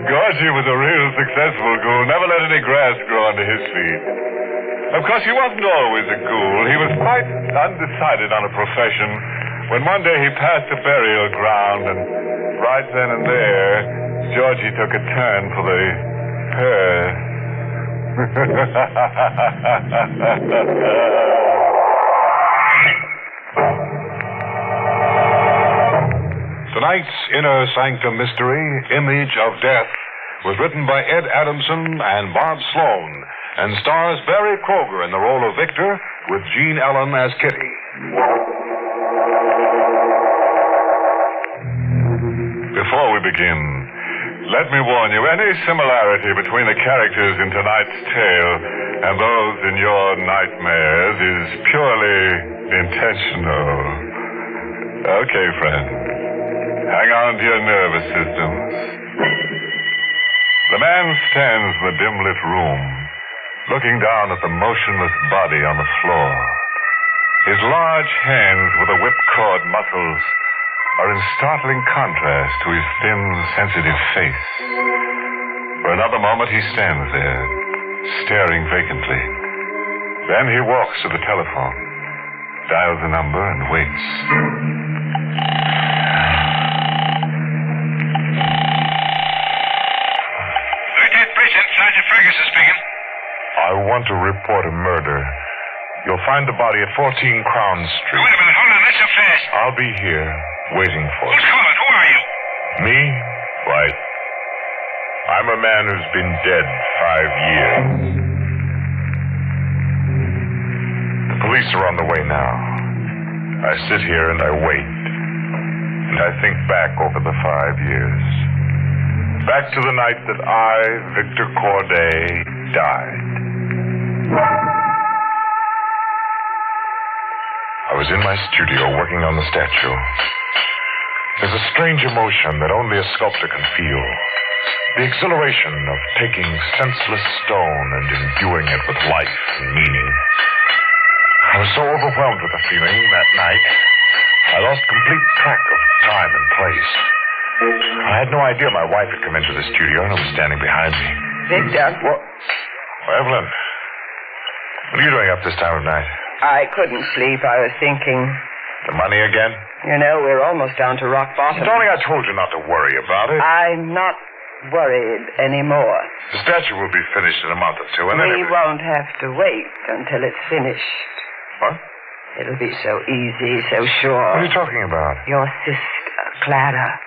Georgie was a real successful ghoul, never let any grass grow under his feet. Of course, he wasn't always a ghoul. He was quite undecided on a profession when one day he passed a burial ground, and right then and there, Georgie took a turn for the hearse. Tonight's Inner Sanctum Mystery, Image of Death, was written by Ed Adamson and Bob Sloan, and stars Barry Kroger in the role of Victor, with Jean Ellen as Kitty. Before we begin, let me warn you, any similarity between the characters in tonight's tale and those in your nightmares is purely intentional. Okay, friend. Hang on to your nervous systems. The man stands in the dim-lit room, looking down at the motionless body on the floor. His large hands with the whipcord muscles are in startling contrast to his thin, sensitive face. For another moment, he stands there, staring vacantly. Then he walks to the telephone, dials the number, and waits. Lieutenant Precinct, Sergeant Ferguson speaking. I want to report a murder. You'll find the body at 14 Crown Street. Wait a minute, hold on, not so fast. I'll be here, waiting for you. Who's calling? Who are you? Me? Why, I'm a man who's been dead 5 years. The police are on the way now. I sit here and I wait. And I think back over the 5 years. Back to the night that I, Victor Corday, died. I was in my studio working on the statue. There's a strange emotion that only a sculptor can feel. The exhilaration of taking senseless stone and imbuing it with life and meaning. I was so overwhelmed with the feeling that night, I lost complete track of time and place. I had no idea my wife had come into the studio and was standing behind me. Victor. What? Oh, Evelyn. What are you doing up this time of night? I couldn't sleep. I was thinking. The money again? You know, we're almost down to rock bottom. Darling, I told you not to worry about it. I'm not worried anymore. The statue will be finished in a month or two, and then we won't have to wait until it's finished. What? It'll be so easy, so sure. What are you talking about? Your sister, Clara.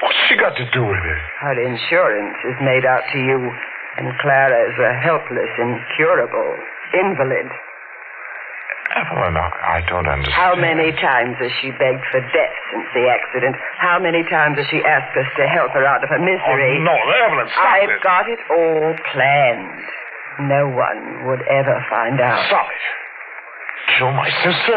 What's she got to do with it? Her insurance is made out to you, and Clara is a helpless, incurable invalid. Evelyn, I don't understand. How many times has she begged for death since the accident? How many times has she asked us to help her out of her misery? Oh, no, Evelyn, stop I've it. got it all planned. No one would ever find out. Stop it. Kill my sister?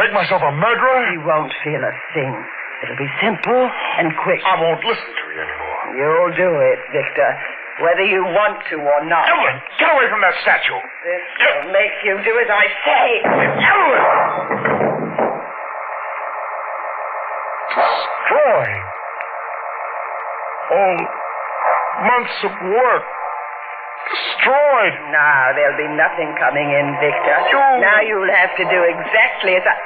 Make myself a murderer? You won't feel a thing. It'll be simple and quick. I won't listen to you anymore. You'll do it, Victor. Whether you want to or not. Evelyn, get away from that statue. This will make you do as I say. Evelyn! Destroying. All months of work. Destroyed. Now, there'll be nothing coming in, Victor. Now you'll have to do exactly as I...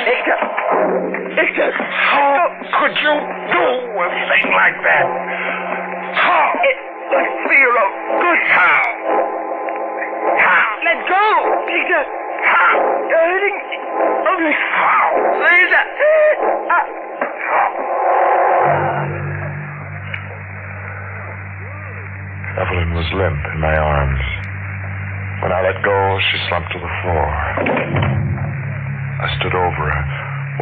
Victor! Victor! How could you do a thing like that? How? It would feel a good How? Let go! Victor! How? You're hurting me. How? Lisa! Evelyn was limp in my arms. When I let go, she slumped to the floor. I stood over her,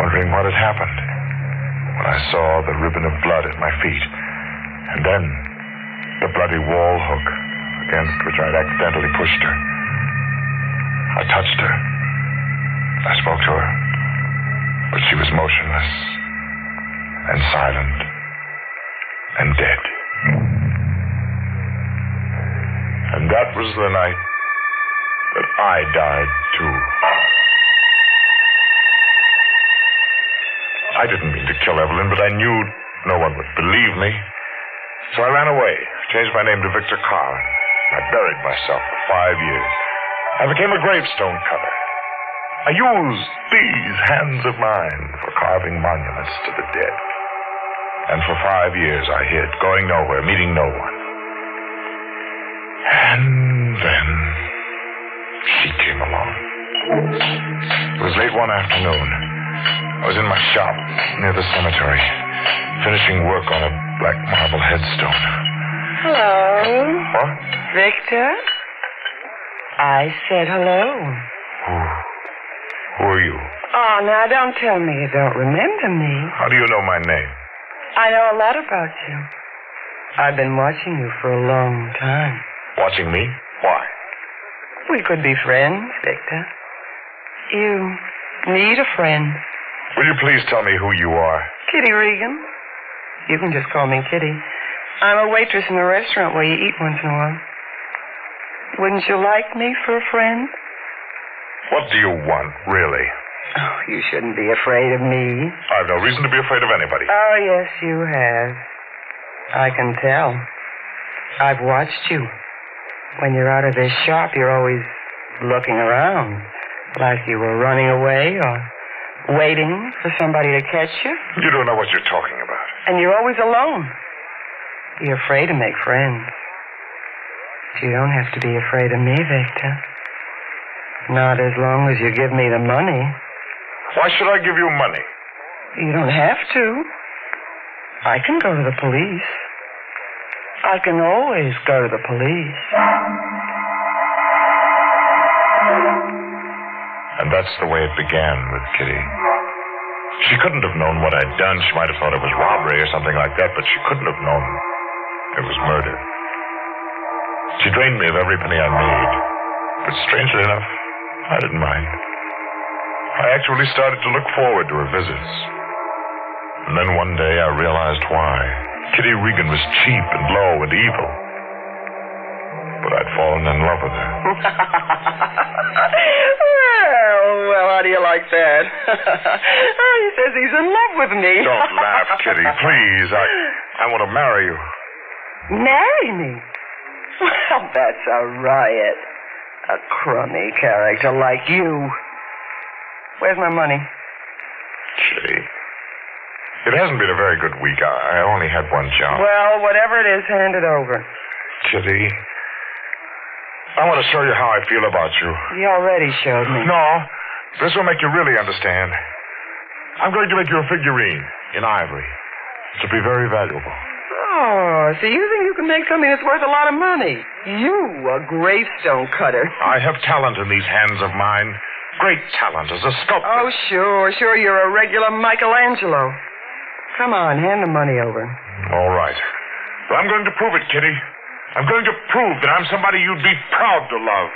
wondering what had happened, when I saw the ribbon of blood at my feet, and then the bloody wall hook against which I'd accidentally pushed her. I touched her. I spoke to her, but she was motionless and silent and dead. And that was the night that I died, too. I didn't mean to kill Evelyn, but I knew no one would believe me. So I ran away, changed my name to Victor Carlin. I buried myself for 5 years. I became a gravestone cutter. I used these hands of mine for carving monuments to the dead. And for 5 years I hid, going nowhere, meeting no one. And then she came along. It was late one afternoon. I was in my shop near the cemetery, finishing work on a black marble headstone. Hello. What? Victor? I said hello. Who are you? Oh, now don't tell me you don't remember me. How do you know my name? I know a lot about you. I've been watching you for a long time. Watching me? Why? We could be friends, Victor. You need a friend. Will you please tell me who you are? Kitty Regan. You can just call me Kitty. I'm a waitress in a restaurant where you eat once in a while. Wouldn't you like me for a friend? What do you want, really? Oh, you shouldn't be afraid of me. I have no reason to be afraid of anybody. Oh, yes, you have. I can tell. I've watched you. When you're out of this shop, you're always looking around, like you were running away or waiting for somebody to catch you. You don't know what you're talking about. And you're always alone. You're afraid to make friends. You don't have to be afraid of me, Victor. Not as long as you give me the money. Why should I give you money? You don't have to. I can go to the police. I can always go to the police. And that's the way it began with Kitty. She couldn't have known what I'd done. She might have thought it was robbery or something like that, but she couldn't have known it was murder. She drained me of every penny I made. But strangely enough, I didn't mind. I actually started to look forward to her visits. And then one day I realized why. Kitty Regan was cheap and low and evil. But I'd fallen in love with her. Well, how do you like that? Oh, he says he's in love with me. Don't laugh, Kitty, please. I want to marry you. Marry me? Well, that's a riot. A crummy character like you. Where's my money? Kitty, it hasn't been a very good week. I only had one job. Well, whatever it is, hand it over. Kitty, I want to show you how I feel about you. You already showed me. No, this will make you really understand. I'm going to make you a figurine in ivory. It'll be very valuable. Oh, so you think you can make something that's worth a lot of money? You, a gravestone cutter. I have talent in these hands of mine. great talent as a sculptor. Oh, sure. You're a regular Michelangelo. Come on, hand the money over. All right. But I'm going to prove it, Kitty. I'm going to prove that I'm somebody you'd be proud to love.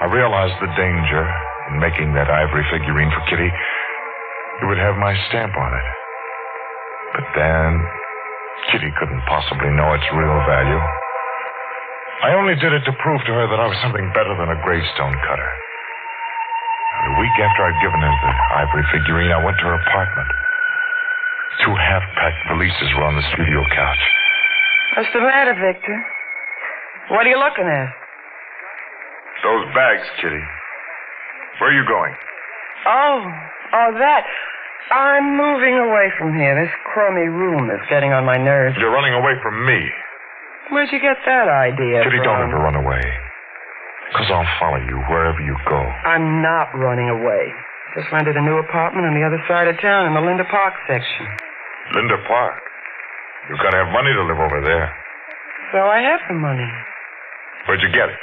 I realized the danger in making that ivory figurine for Kitty. It would have my stamp on it. But then, Kitty couldn't possibly know its real value. I only did it to prove to her that I was something better than a gravestone cutter. And a week after I'd given her the ivory figurine, I went to her apartment. 2 half-packed valises were on the studio couch. What's the matter, Victor? What are you looking at? Those bags, Kitty. Where are you going? Oh, that. I'm moving away from here. This crummy room is getting on my nerves. You're running away from me. Where'd you get that idea Kitty, from? don't ever run away. Because I'll follow you wherever you go. I'm not running away. Just rented a new apartment on the other side of town in the Linda Park section. Linda Park? You've got to have money to live over there. So I have the money. Where'd you get it?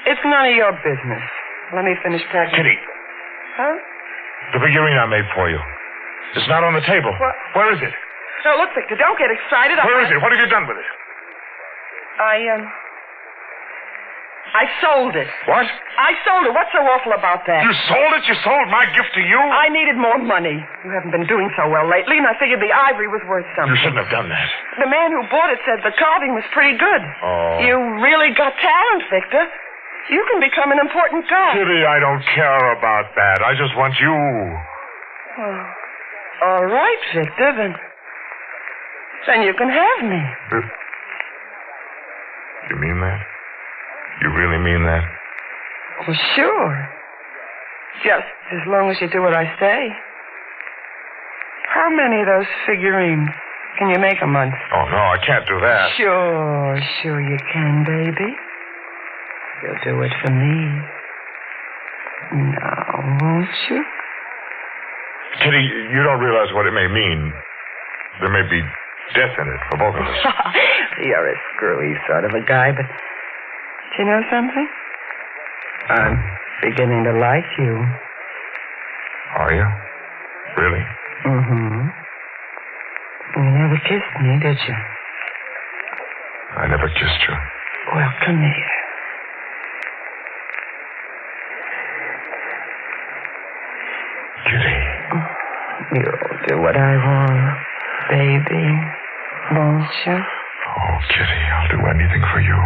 It's none of your business. Let me finish packing. Kitty. Huh? The figurine I made for you. It's not on the table. What? Where is it? No, look, Victor, don't get excited. Where is it? What have you done with it? I sold it. What? I sold it. What's so awful about that? You sold it? You sold my gift to you? I needed more money. You haven't been doing so well lately, and I figured the ivory was worth something. You shouldn't have done that. The man who bought it said the carving was pretty good. Oh. You really got talent, Victor. You can become an important guy. Kitty, I don't care about that. I just want you. Oh. All right, Victor, then you can have me. You mean that? You really mean that? Well, sure. Just as long as you do what I say. How many of those figurines can you make a month? Oh, no, I can't do that. Sure you can, baby. You'll do it for me. Now, won't you? Kitty, you don't realize what it may mean. There may be death in it for both of us. You're a screwy sort of a guy, but do you know something? I'm beginning to like you. Are you? Really? Mm-hmm. You never kissed me, did you? I never kissed you. Well, come here. Kitty. You'll do what I want, baby. Won't you? Oh, Kitty, I'll do anything for you.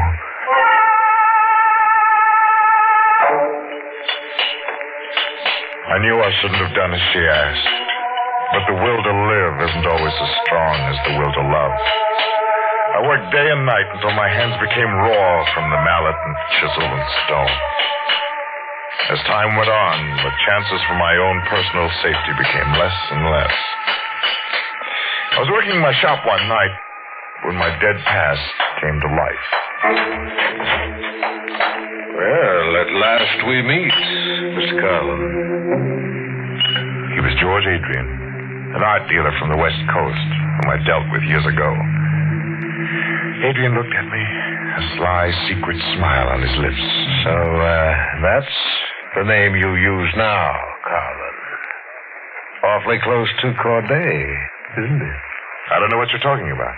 I knew I shouldn't have done as she asked. But the will to live isn't always as strong as the will to love. I worked day and night until my hands became raw from the mallet and chisel and stone. As time went on, the chances for my own personal safety became less and less. I was working in my shop one night when my dead past came to life. Well, at last we meet, Mr. Carlin. He was George Adrian, an art dealer from the West Coast, whom I dealt with years ago. Adrian looked at me, a sly, secret smile on his lips. So, that's the name you use now, Carlin. Awfully close to Corday, isn't it? I don't know what you're talking about.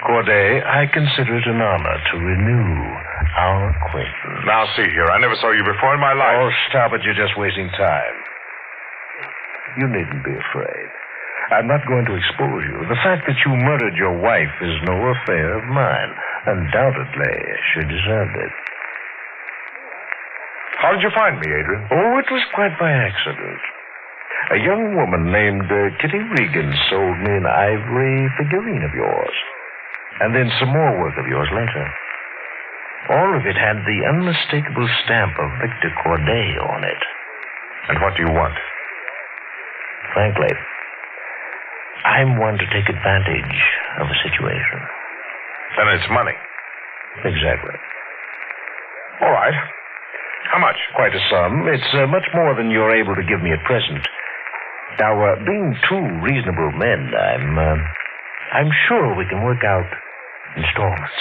Corday, I consider it an honor to renew our acquaintance. Now, see here, I never saw you before in my life. Oh, stop it. You're just wasting time. You needn't be afraid. I'm not going to expose you. The fact that you murdered your wife is no affair of mine. Undoubtedly, she deserved it. How did you find me, Adrian? Oh, it was quite by accident. A young woman named Kitty Regan sold me an ivory figurine of yours. And then some more work of yours later. All of it had the unmistakable stamp of Victor Corday on it. And what do you want? Frankly, I'm one to take advantage of a situation. Then it's money. Exactly. All right. How much? Quite a sum. It's much more than you're able to give me at present. Now, being two reasonable men, I'm sure we can work out Installments.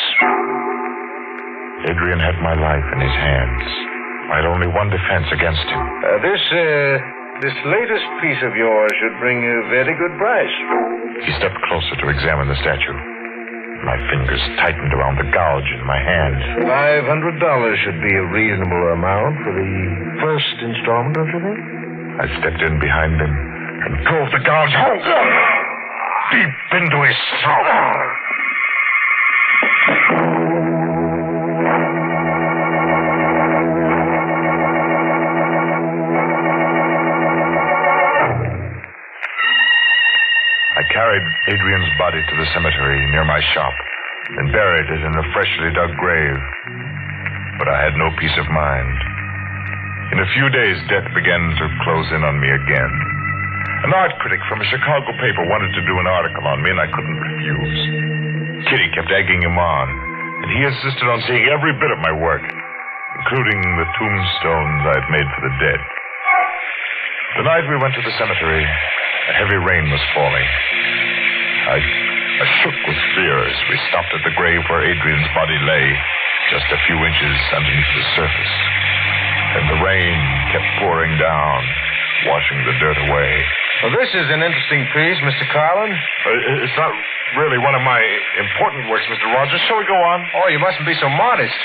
Adrian had my life in his hands. I had only one defense against him. This latest piece of yours should bring you a very good price. He stepped closer to examine the statue. My fingers tightened around the gouge in my hand. $500 should be a reasonable amount for the first installment, don't you think? I stepped in behind him and drove the gouge home, deep into his throat. I carried Adrian's body to the cemetery near my shop and buried it in a freshly dug grave. But I had no peace of mind. In a few days, death began to close in on me again. An art critic from a Chicago paper wanted to do an article on me, and I couldn't refuse. Kitty kept egging him on, and he insisted on seeing every bit of my work, including the tombstones I had made for the dead. The night we went to the cemetery, a heavy rain was falling. I shook with fear as we stopped at the grave where Adrian's body lay, just a few inches underneath the surface. And the rain kept pouring down, washing the dirt away. Well, this is an interesting piece, Mr. Carlin. It's not really one of my important works, Mr. Rogers. Shall we go on? Oh, you mustn't be so modest.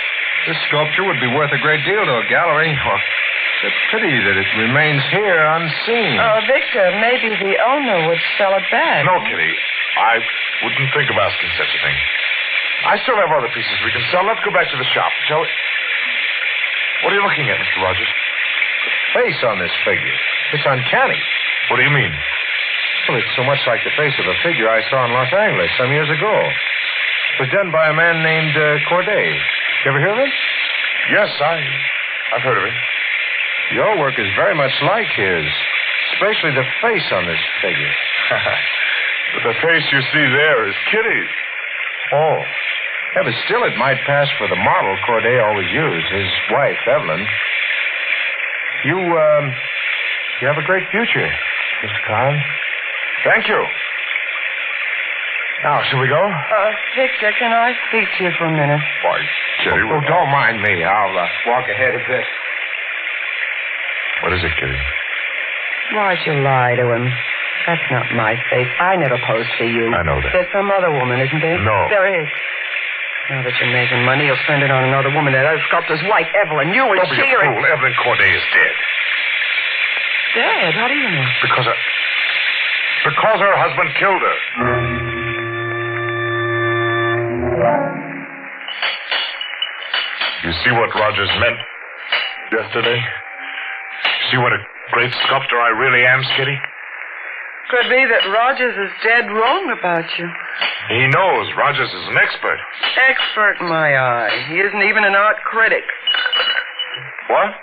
This sculpture would be worth a great deal to a gallery. Well, it's a pity that it remains here unseen. Oh, Victor, maybe the owner would sell it back. No, Kitty. I wouldn't think of asking such a thing. I still have other pieces we can sell. Let's go back to the shop, shall we? What are you looking at, Mr. Rogers? The face on this figure. It's uncanny. What do you mean? Well, it's so much like the face of a figure I saw in Los Angeles some years ago. It was done by a man named Corday. You ever hear of him? Yes, I've heard of him. Your work is very much like his, especially the face on this figure. But the face you see there is Kitty's. Oh. Yeah, but still it might pass for the model Corday always used, his wife, Evelyn. You have a great future, Mr. Carlin. Thank you. Now, shall we go? Victor, can I speak to you for a minute? Why, Kitty... Oh, don't mind me. I'll walk ahead a bit. What is it, Kitty? Why'd you lie to him? That's not my face. I never posed for you. I know that. There's some other woman, isn't there? No. There is. Now that you're making money, you'll spend it on another woman. That other sculptor's wife, Evelyn. You and Don't be she a are... fool. Evelyn Corday is dead. Dead? How do you know? Because her husband killed her. You see what Rogers meant yesterday? See what a great sculptor I really am, Kitty? Could be that Rogers is dead wrong about you. He knows Rogers is an expert. Expert, my eye. He isn't even an art critic. What?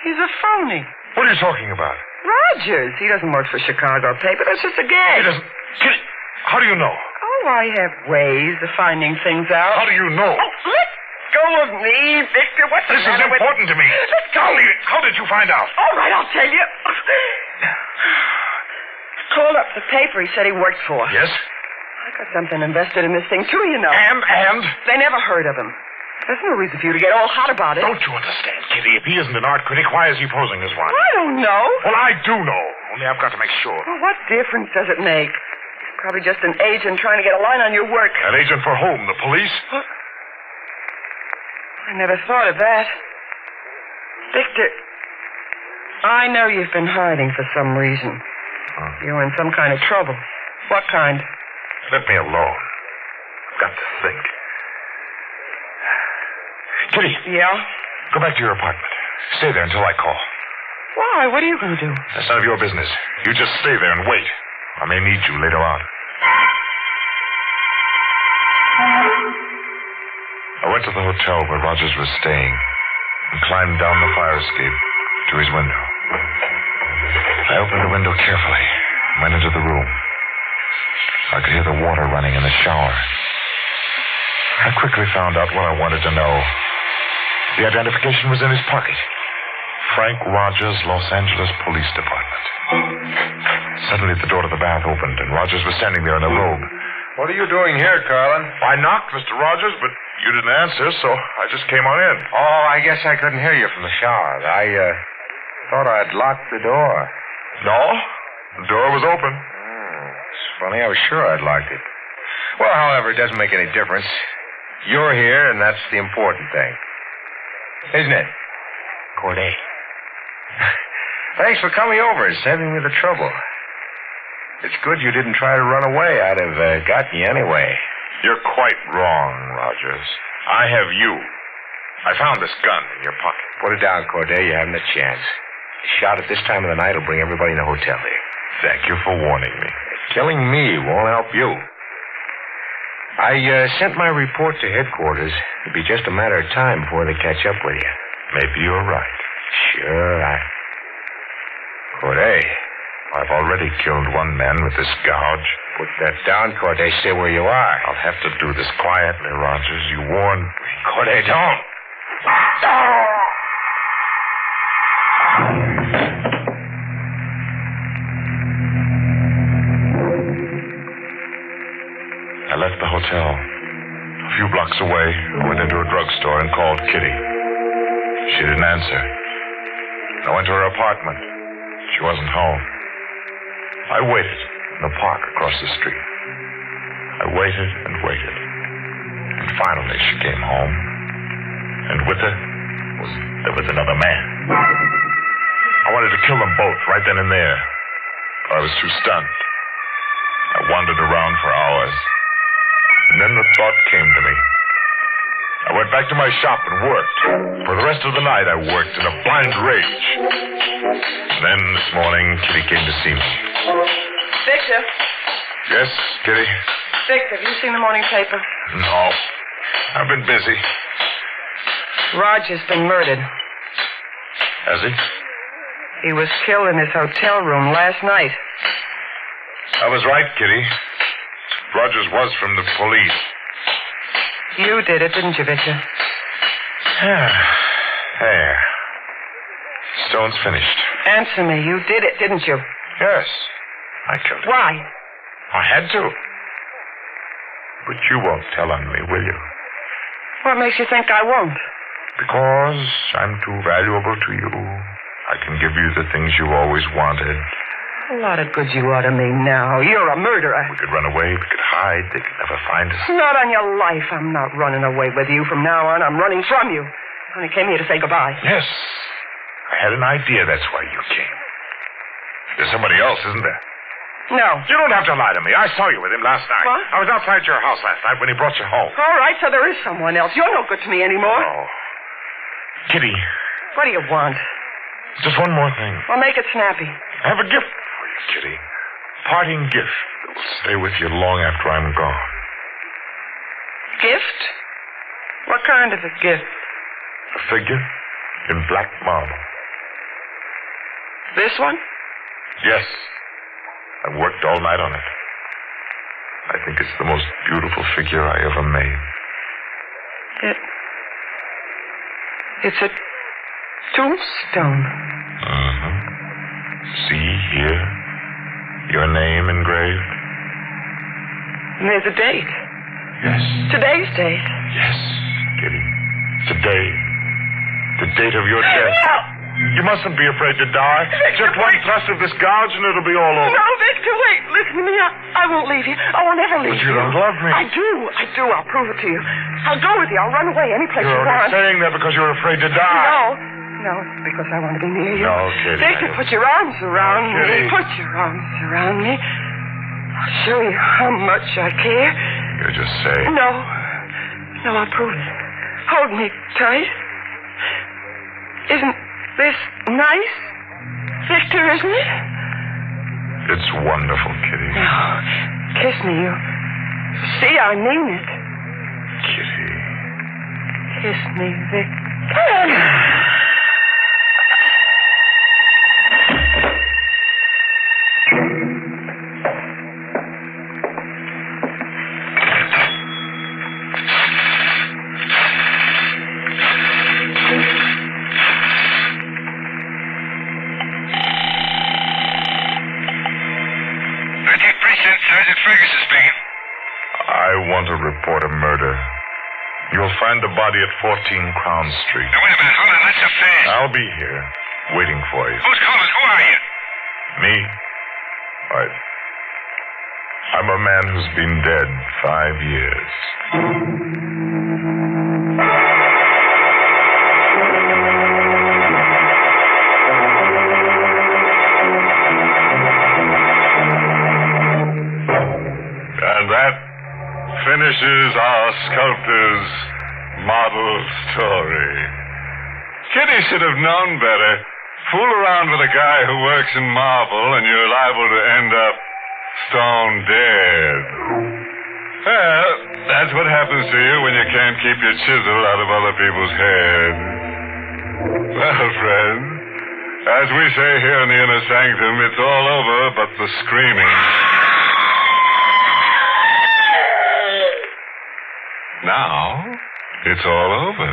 He's a phony. What are you talking about? Rogers. He doesn't work for Chicago paper. That's just a gag. He doesn't... Kitty, how do you know? Oh, I have ways of finding things out. How do you know? Oh, let go of me, Victor. What's the matter with... This is important to me. Let go. How did you find out? All right, I'll tell you. Called up the paper he said he worked for. Yes? I got something invested in this thing, too, you know. And? They never heard of him. There's no reason for you to get all hot about it. Don't you understand, Kitty? If he isn't an art critic, why is he posing as one? I don't know. Well, I do know. Only I've got to make sure. Well, what difference does it make? He's probably just an agent trying to get a line on your work. An agent for whom? The police? What? I never thought of that. Victor, I know you've been hiding for some reason. You're in some kind of trouble. What kind? Let me alone. I've got to think. Kitty. Yeah? Go back to your apartment. Stay there until I call. Why? What are you going to do? That's none of your business. You just stay there and wait. I may need you later on. I went to the hotel where Rogers was staying and climbed down the fire escape to his window. I opened the window carefully and went into the room. I could hear the water running in the shower. I quickly found out what I wanted to know. The identification was in his pocket. Frank Rogers, Los Angeles Police Department. Suddenly the door to the bath opened and Rogers was standing there in a robe. What are you doing here, Carlin? I knocked, Mr. Rogers, but you didn't answer, so I just came on in. Oh, I guess I couldn't hear you from the shower. I thought I'd locked the door. No, the door was open. It's funny, I was sure I'd locked it. Well, however, it doesn't make any difference. You're here, and that's the important thing. Isn't it? Corday. Thanks for coming over and saving me the trouble. It's good you didn't try to run away. I'd have gotten you anyway. You're quite wrong, Rogers. I have you. I found this gun in your pocket. Put it down, Corday. You haven't a chance. A shot at this time of the night will bring everybody in the hotel here. Thank you for warning me. Killing me won't help you. I sent my report to headquarters. It'll be just a matter of time before they catch up with you. Maybe you're right. Sure, Corday. I've already killed one man with this gouge. Put that down, Corday. Stay where you are. I'll have to do this quietly, Rogers. You warned me. Corday, don't. I left the hotel. A few blocks away, I went into a drugstore and called Kitty. She didn't answer. I went to her apartment. She wasn't home. I waited in the park across the street. I waited and waited. And finally she came home. And with her was another man. I wanted to kill them both right then and there. But I was too stunned. I wandered around for hours. And then the thought came to me. I went back to my shop and worked. For the rest of the night, I worked in a blind rage. And then this morning, Kitty came to see me. Victor. Yes, Kitty? Victor, have you seen the morning paper? No. I've been busy. Roger's been murdered. Has he? He was killed in his hotel room last night. I was right, Kitty. Rogers was from the police. You did it, didn't you, Victor? There. Stone's finished. Answer me. You did it, didn't you? Yes. I killed him. Why? I had to. But you won't tell on me, will you? What makes you think I won't? Because I'm too valuable to you. I can give you the things you always wanted. A lot of good you are to me now. You're a murderer. We could run away. We could hide. They could never find us. Not on your life. I'm not running away with you from now on. I'm running from you. I only came here to say goodbye. Yes. I had an idea that's why you came. There's somebody else, isn't there? No. You don't have to lie to me. I saw you with him last night. What? I was outside your house last night when he brought you home. All right, so there is someone else. You're no good to me anymore. Oh. Kitty. What do you want? Just one more thing. Well, make it snappy. I have a gift for you, Kitty. Parting gift that will stay with you long after I'm gone. Gift? What kind of a gift? A figure in black marble. This one? Yes. I worked all night on it. I think it's the most beautiful figure I ever made. It's a tombstone. Mm-hmm. See here? Your name engraved? And there's a date. Yes. Today's date. Yes, Kitty. Today. The date of your death. No! You mustn't be afraid to die. Victor, just one thrust of this gouge and it'll be all over. No, Victor, wait. Listen to me. I won't leave you. I won't ever leave you. But you don't love me. I do. I'll prove it to you. I'll go with you. I'll run away any place You're you want. only saying that because you're afraid to die. No, it's because I want to be near you. No, Kitty. Victor, put your arms around me. Kitty. Put your arms around me. I'll show you how much I care. You're just saying. No, I'll prove it. Hold me tight. Isn't this nice, Victor, isn't it? It's wonderful, Kitty. Now, kiss me. You see, I mean it. Kitty. Kiss me, Victor. I want to report a murder. You'll find the body at 14 Crown Street. Now, wait a minute. Hold on. That's so fast. I'll be here, waiting for you. Who's calling? Who are you? Me? I'm a man who's been dead 5 years. And that finishes our sculptor's model story. Kitty should have known better. Fool around with a guy who works in marble and you're liable to end up stone dead. Well, that's what happens to you when you can't keep your chisel out of other people's heads. Well, friends, as we say here in the inner sanctum, it's all over but the screaming. Now, it's all over.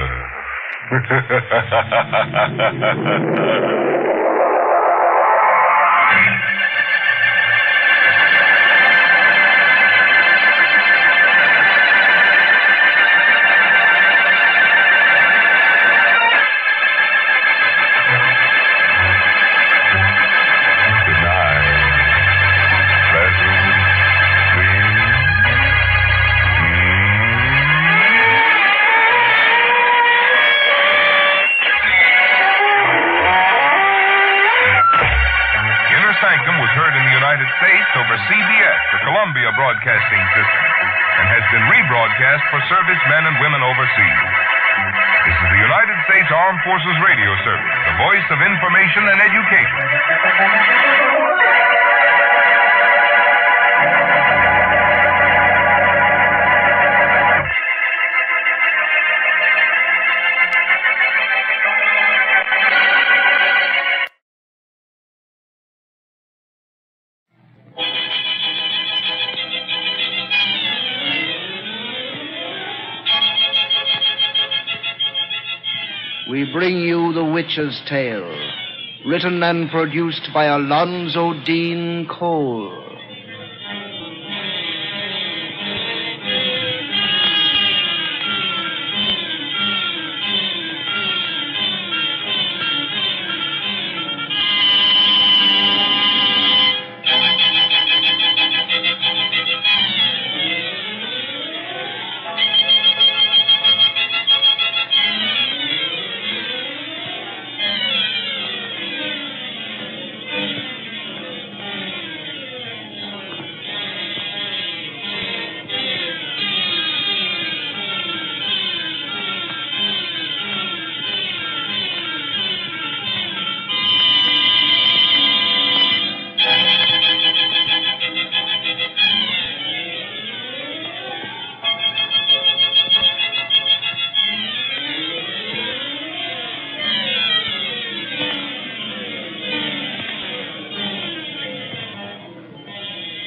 Over CBS, the Columbia Broadcasting System, and has been rebroadcast for servicemen and women overseas. This is the United States Armed Forces Radio Service, the voice of information and education. We bring you The Witch's Tale, written and produced by Alonzo Dean Cole.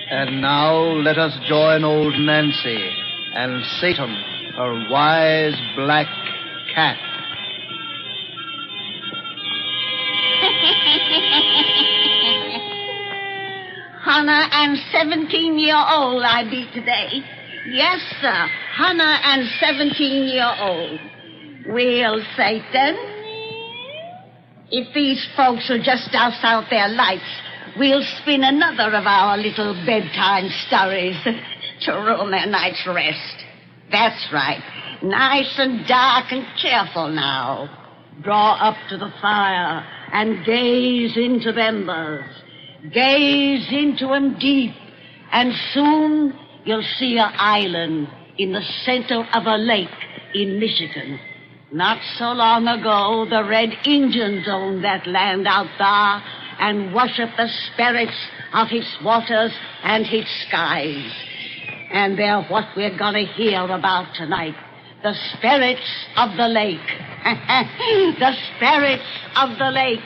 And now let us join old Nancy and Satan, her wise black cat. Hannah and 17-year-old I be today. Yes, sir, Hannah and 17-year-old. Well, Satan, if these folks will just douse out their lights, we'll spin another of our little bedtime stories to ruin their night's rest. That's right. Nice and dark and cheerful now. Draw up to the fire and gaze into the embers. Gaze into them deep, and soon you'll see an island in the center of a lake in Michigan. Not so long ago, the Red Indians owned that land out there and worship the spirits of its waters and its skies. And they're what we're going to hear about tonight. The spirits of the lake. The spirits of the lake.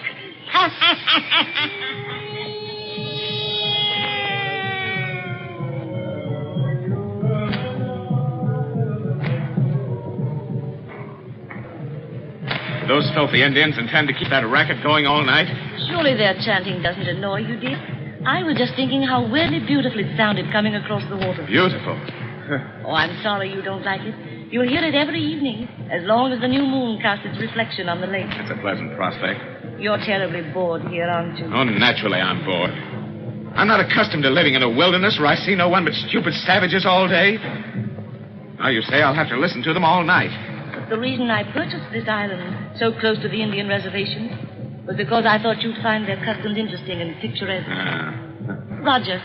Those filthy Indians intend to keep that racket going all night? Surely their chanting doesn't annoy you, Dick. I was just thinking how weirdly beautiful it sounded coming across the water. Beautiful. Oh, I'm sorry you don't like it. You'll hear it every evening, as long as the new moon casts its reflection on the lake. That's a pleasant prospect. You're terribly bored here, aren't you? Oh, naturally I'm bored. I'm not accustomed to living in a wilderness where I see no one but stupid savages all day. Now you say I'll have to listen to them all night. But the reason I purchased this island, so close to the Indian reservation, was because I thought you'd find their customs interesting and picturesque. Roger,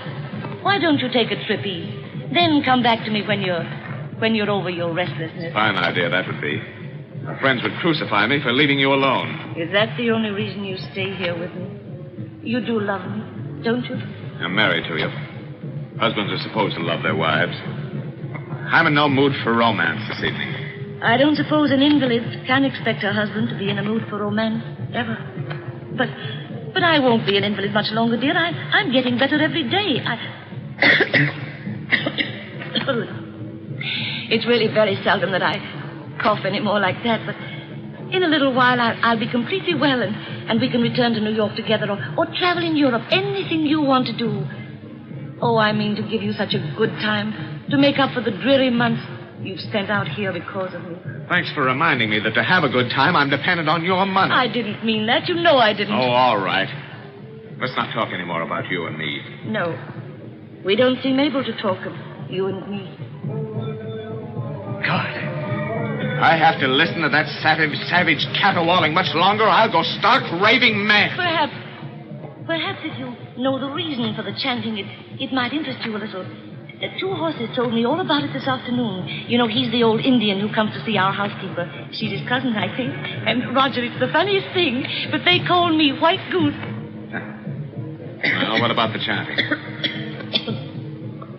why don't you take a trip east? Then come back to me when you're over your restlessness. Fine idea that would be. My friends would crucify me for leaving you alone. Is that the only reason you stay here with me? You do love me, don't you? I'm married to you. Husbands are supposed to love their wives. I'm in no mood for romance this evening. I don't suppose an invalid can expect her husband to be in a mood for romance, ever. But I won't be an invalid much longer, dear. I'm getting better every day. It's really very seldom that I cough anymore like that, but in a little while I'll be completely well and we can return to New York together or travel in Europe. Anything you want to do. Oh, I mean to give you such a good time, to make up for the dreary months you've spent out here because of me. Thanks for reminding me that to have a good time, I'm dependent on your money. I didn't mean that. You know I didn't. Oh, all right. Let's not talk anymore about you and me. No. We don't seem able to talk of you and me. God. I have to listen to that savage caterwauling much longer, I'll go stark raving mad. Perhaps if you know the reason for the chanting, it might interest you a little. Two horses told me all about it this afternoon. You know, he's the old Indian who comes to see our housekeeper. She's his cousin, I think. And, Roger, it's the funniest thing, but they call me White Goose. Well, what about the chanting?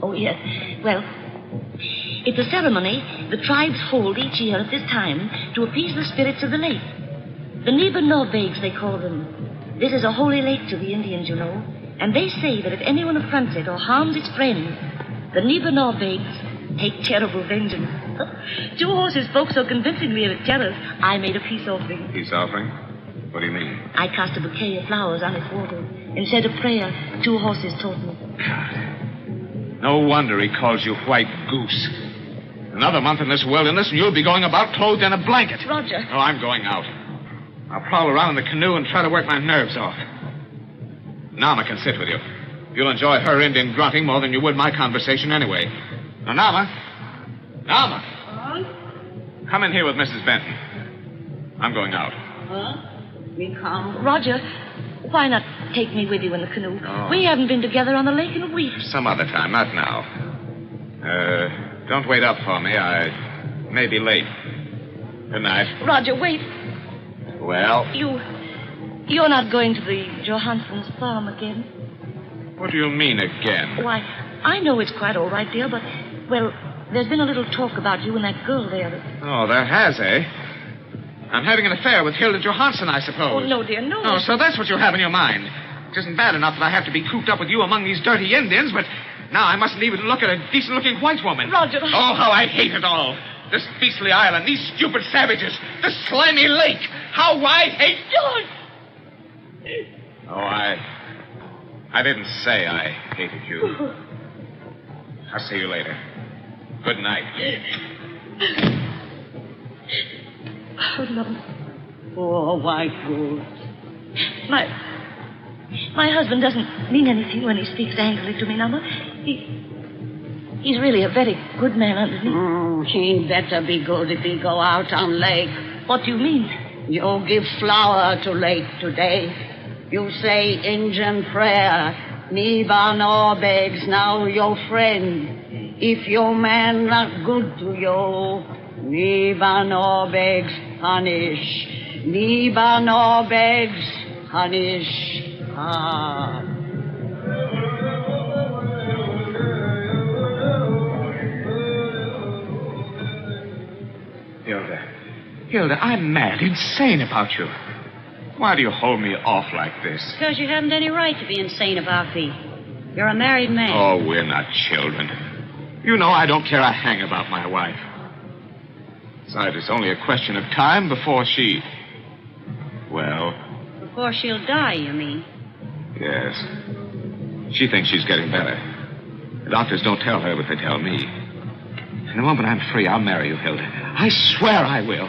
Oh, yes. Well, it's a ceremony the tribes hold each year at this time to appease the spirits of the lake. The Niba-Norbegs, they call them. This is a holy lake to the Indians, you know. And they say that if anyone affronts it or harms its friends, the Niba-Norbegs take terrible vengeance. Two horses spoke so convincingly of its terrors, I made a peace offering. Peace offering? What do you mean? I cast a bouquet of flowers on its water and said a prayer Two Horses taught me. God. No wonder he calls you White Goose. Another month in this wilderness and you'll be going about clothed in a blanket. Roger. Oh, I'm going out. I'll prowl around in the canoe and try to work my nerves off. Nama can sit with you. You'll enjoy her Indian grunting more than you would my conversation anyway. Now, Nama. Nama. Huh? Come in here with Mrs. Benton. I'm going out. Huh? Me come. Roger, why not take me with you in the canoe? Oh. We haven't been together on the lake in a week. Some other time, not now. Don't wait up for me. I may be late. Good night. Roger, wait. Well? You're not going to the Johansson's farm again? What do you mean again? Why, I know it's quite all right, dear, but, well, there's been a little talk about you and that girl there. Oh, there has, eh? I'm having an affair with Hilda Johansson, I suppose. Oh, no, dear, no. Oh, so that's what you have in your mind. It isn't bad enough that I have to be cooped up with you among these dirty Indians, but now I mustn't even look at a decent-looking white woman. Roger. Oh, how I hate it all. This beastly island, these stupid savages, this slimy lake. How I hate... George! Oh, I didn't say I hated you. I'll see you later. Good night. Oh, no. Oh, White Goose. My husband doesn't mean anything when he speaks angrily to me, Nama. He's really a very good man underneath. He'd better be good if he go out on lake. What do you mean? You give flower to lake today. You say Indian prayer. Niba-Norbegs now your friend. If your man not good to you, Niba-Norbegs punish. Niba-Norbegs punish. Ah. Hilda, I'm mad, insane about you. Why do you hold me off like this? Because you haven't any right to be insane about me. You're a married man. Oh, we're not children. You know I don't care a hang about my wife. Besides, it's only a question of time before she... Well... Before she'll die, you mean? Yes. She thinks she's getting better. The doctors don't tell her what they tell me. The moment I'm free, I'll marry you, Hilda. I swear I will.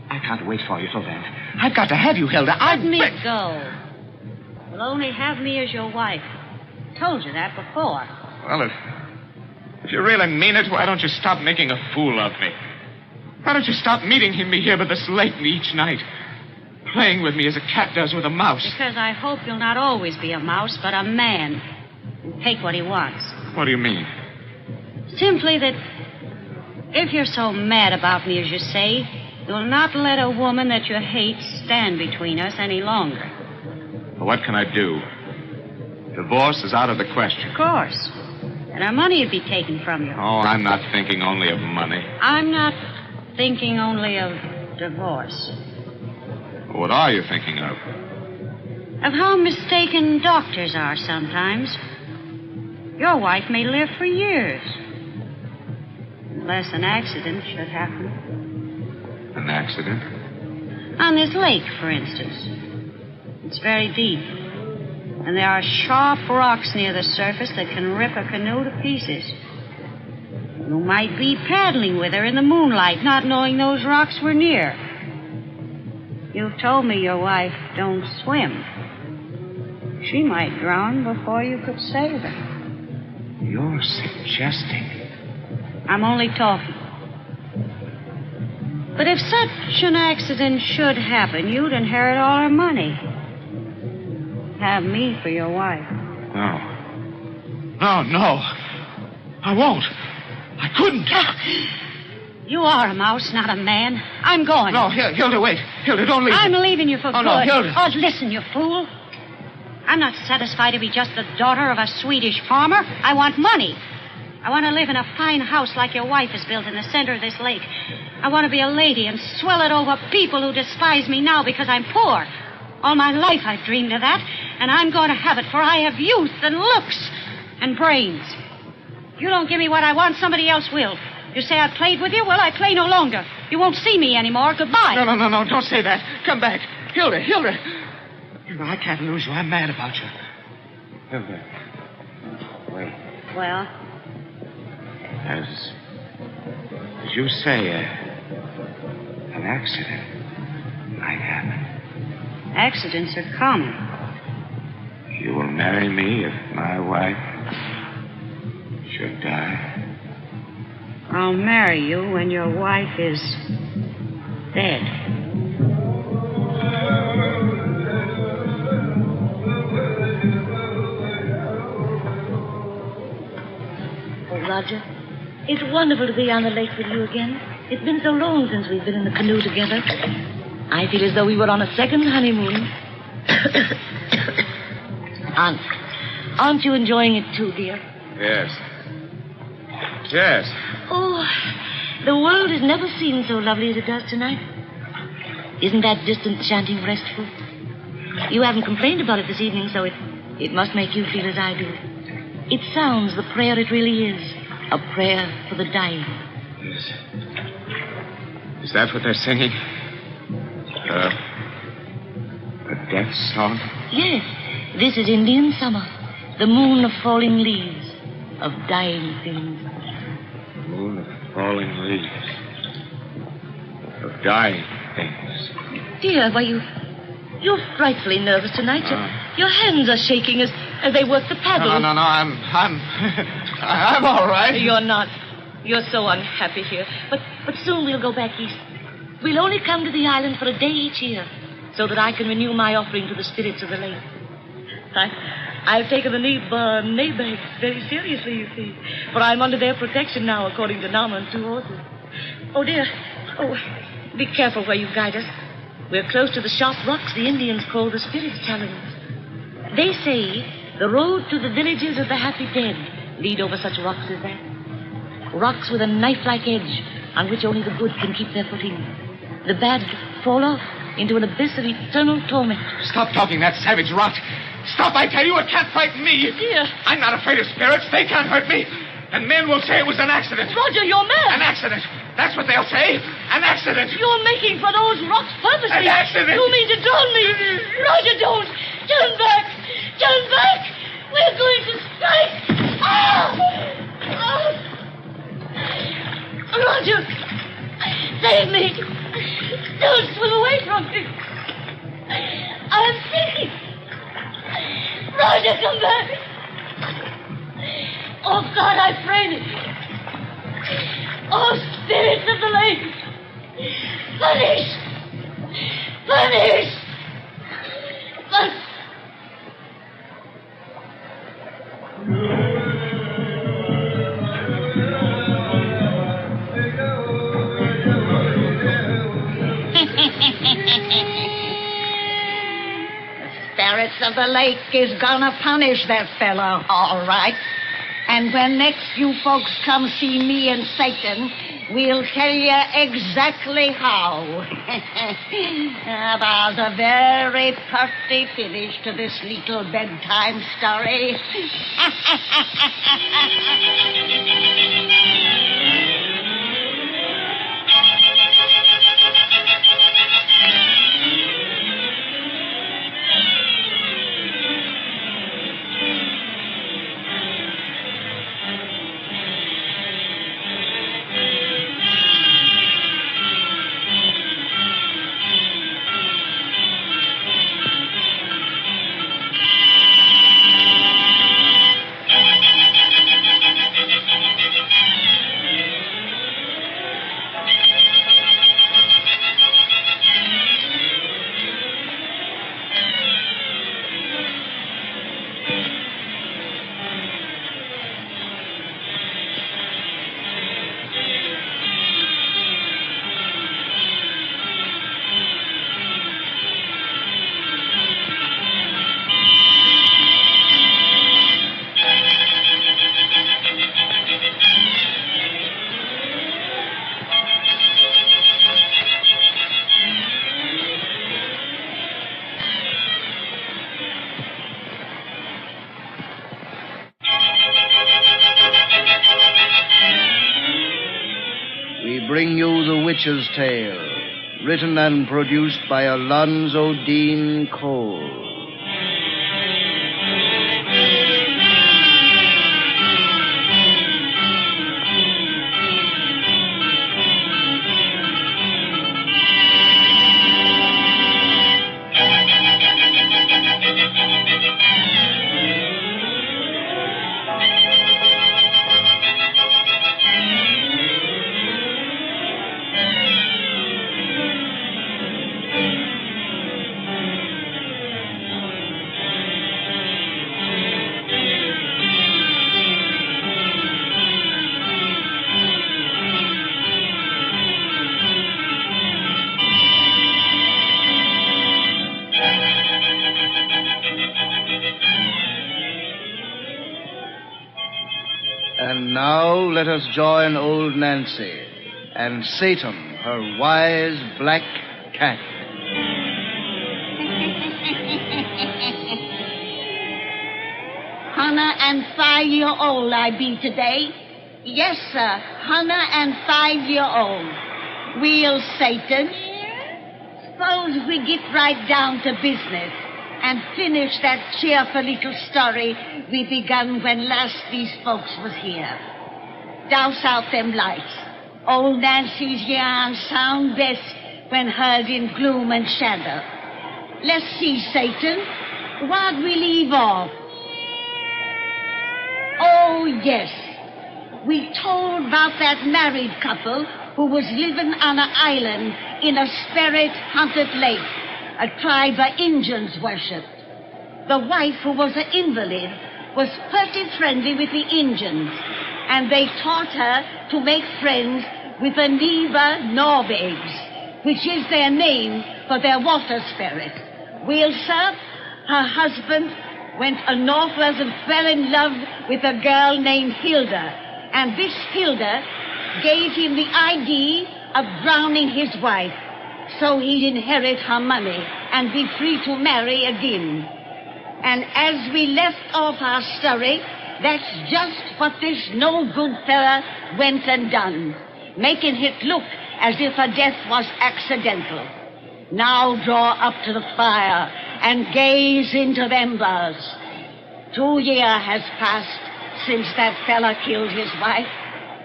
I can't wait for you till then. I've got to have you, Hilda. Let me go. You'll only have me as your wife. Told you that before. Well, if you really mean it, why don't you stop making a fool of me? Why don't you stop meeting me here by this lake each night? Playing with me as a cat does with a mouse. Because I hope you'll not always be a mouse, but a man. And take what he wants. What do you mean? Simply that if you're so mad about me as you say, you'll not let a woman that you hate stand between us any longer. Well, what can I do? Divorce is out of the question. Of course. And our money would be taken from you. Oh, I'm not thinking only of money. I'm not thinking only of divorce. What are you thinking of? Of how mistaken doctors are sometimes. Your wife may live for years. Unless an accident should happen. An accident? On this lake, for instance. It's very deep. And there are sharp rocks near the surface that can rip a canoe to pieces. You might be paddling with her in the moonlight, not knowing those rocks were near. You've told me your wife don't swim. She might drown before you could save her. You're suggesting. I'm only talking. But if such an accident should happen, you'd inherit all her money. Have me for your wife. No. No. I won't. I couldn't. You are a mouse, not a man. I'm going. No, Hilda, wait. Hilda, don't leave. I'm leaving you for good. No, Hilda. Oh, listen, you fool. I'm not satisfied to be just the daughter of a Swedish farmer. I want money. I want to live in a fine house like your wife has built in the center of this lake. I want to be a lady and swell it over people who despise me now because I'm poor. All my life I've dreamed of that, and I'm going to have it, for I have youth and looks and brains. If you don't give me what I want, somebody else will. You say I played with you? Well, I play no longer. You won't see me anymore. Goodbye. No. Don't say that. Come back. Hilda. Hilda, I can't lose you. I'm mad about you. Hilda. Wait. Well? As you say, an accident might happen. Accidents are common. You will marry me if my wife should die. I'll marry you when your wife is dead. Oh, Roger, it's wonderful to be on the lake with you again. It's been so long since we've been in the canoe together. I feel as though we were on a second honeymoon. Aren't you enjoying it too, dear? Yes. Oh, the world has never seemed so lovely as it does tonight. Isn't that distant chanting restful? You haven't complained about it this evening, so it must make you feel as I do. It sounds the prayer it really is. A prayer for the dying. Yes. Is that what they're singing? A death song? Yes. This is Indian summer. The moon of falling leaves. Of dying things. Moon of falling leaves. Of dying things. Dear, why, you're frightfully nervous tonight. Your hands are shaking as they work the paddle. No, I'm all right. You're not. You're so unhappy here. But soon we'll go back east. We'll only come to the island for a day each year, so that I can renew my offering to the spirits of the lake. I've taken the Nabag very seriously, you see, for I'm under their protection now, according to Nama and 2 horses. Oh, dear. Oh, be careful where you guide us. We're close to the sharp rocks the Indians call the Spirit's Challenge. They say the road to the villages of the happy dead lead over such rocks as that. Rocks with a knife-like edge on which only the good can keep their footing. The bad fall off into an abyss of eternal torment. Stop talking that savage rot. Stop, I tell you. It can't frighten me. Dear. I'm not afraid of spirits. They can't hurt me. And men will say it was an accident. Roger, you're mad. An accident. That's what they'll say. An accident. You're making for those rocks purposely. An accident. You mean to drown me. Roger, don't. Turn back. Turn back. We're going to strike. Oh! Roger! Save me! Don't swim away from me! I'm sinking! Roger, come back! Oh, God, I pray thee! Oh, spirits of the lake! Punish! Punish! Spirits of the lake is gonna punish that fellow, all right. And when next you folks come see me and Satan, we'll tell you exactly how. There's a very pretty finish to this little bedtime story. Bring you The Witch's Tale, written and produced by Alonzo Dean Cole. And now let us join old Nancy and Satan, her wise black cat. Hannah and 5-year-old I be today. Yes, sir, Hannah and 5-year-old. Well, Satan, suppose we get right down to business and finish that cheerful little story we begun when last these folks was here. Douse out them lights. Old Nancy's yarn sound best when heard in gloom and shadow. Let's see, Satan, what'd we leave off? Oh, yes. We told about that married couple who was living on an island in a spirit-haunted lake a tribe of Indians worshipped. The wife, who was an invalid, was pretty friendly with the Indians, and they taught her to make friends with the Neva Norvegs, which is their name for their water spirit. Well, sir, her husband went northwards and fell in love with a girl named Hilda, and this Hilda gave him the idea of drowning his wife, so he'd inherit her money and be free to marry again. And as we left off our story, that's just what this no-good fella went and done, making it look as if her death was accidental. Now draw up to the fire and gaze into them embers. 2 years has passed since that fella killed his wife.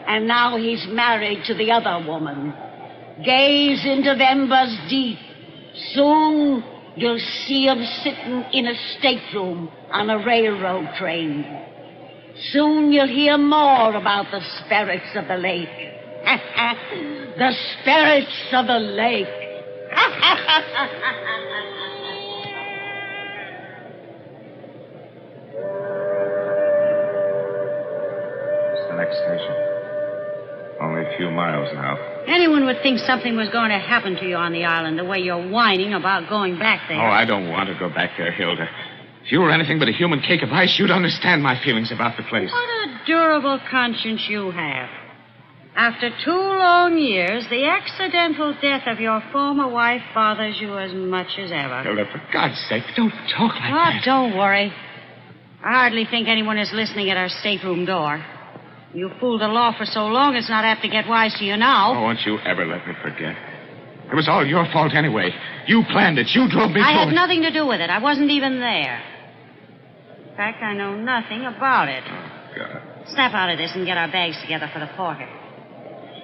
And now he's married to the other woman. Gaze into them buzz deep. Soon you'll see him sitting in a stateroom on a railroad train. Soon you'll hear more about the spirits of the lake. The spirits of the lake. It's the next station. Only a few miles now. Anyone would think something was going to happen to you on the island, the way you're whining about going back there. Oh, I don't want to go back there, Hilda. If you were anything but a human cake of ice, you'd understand my feelings about the place. What a durable conscience you have. After 2 long years, the accidental death of your former wife bothers you as much as ever. Hilda, for God's sake, don't talk like Oh, that. don't worry. I hardly think anyone is listening at our stateroom door. You fooled the law for so long, it's not apt to get wise to you now. Oh, won't you ever let me forget? It was all your fault anyway. You planned it. You drove me I to had it. nothing to do with it. I wasn't even there. In fact, I know nothing about it. God. Snap out of this and get our bags together for the porter.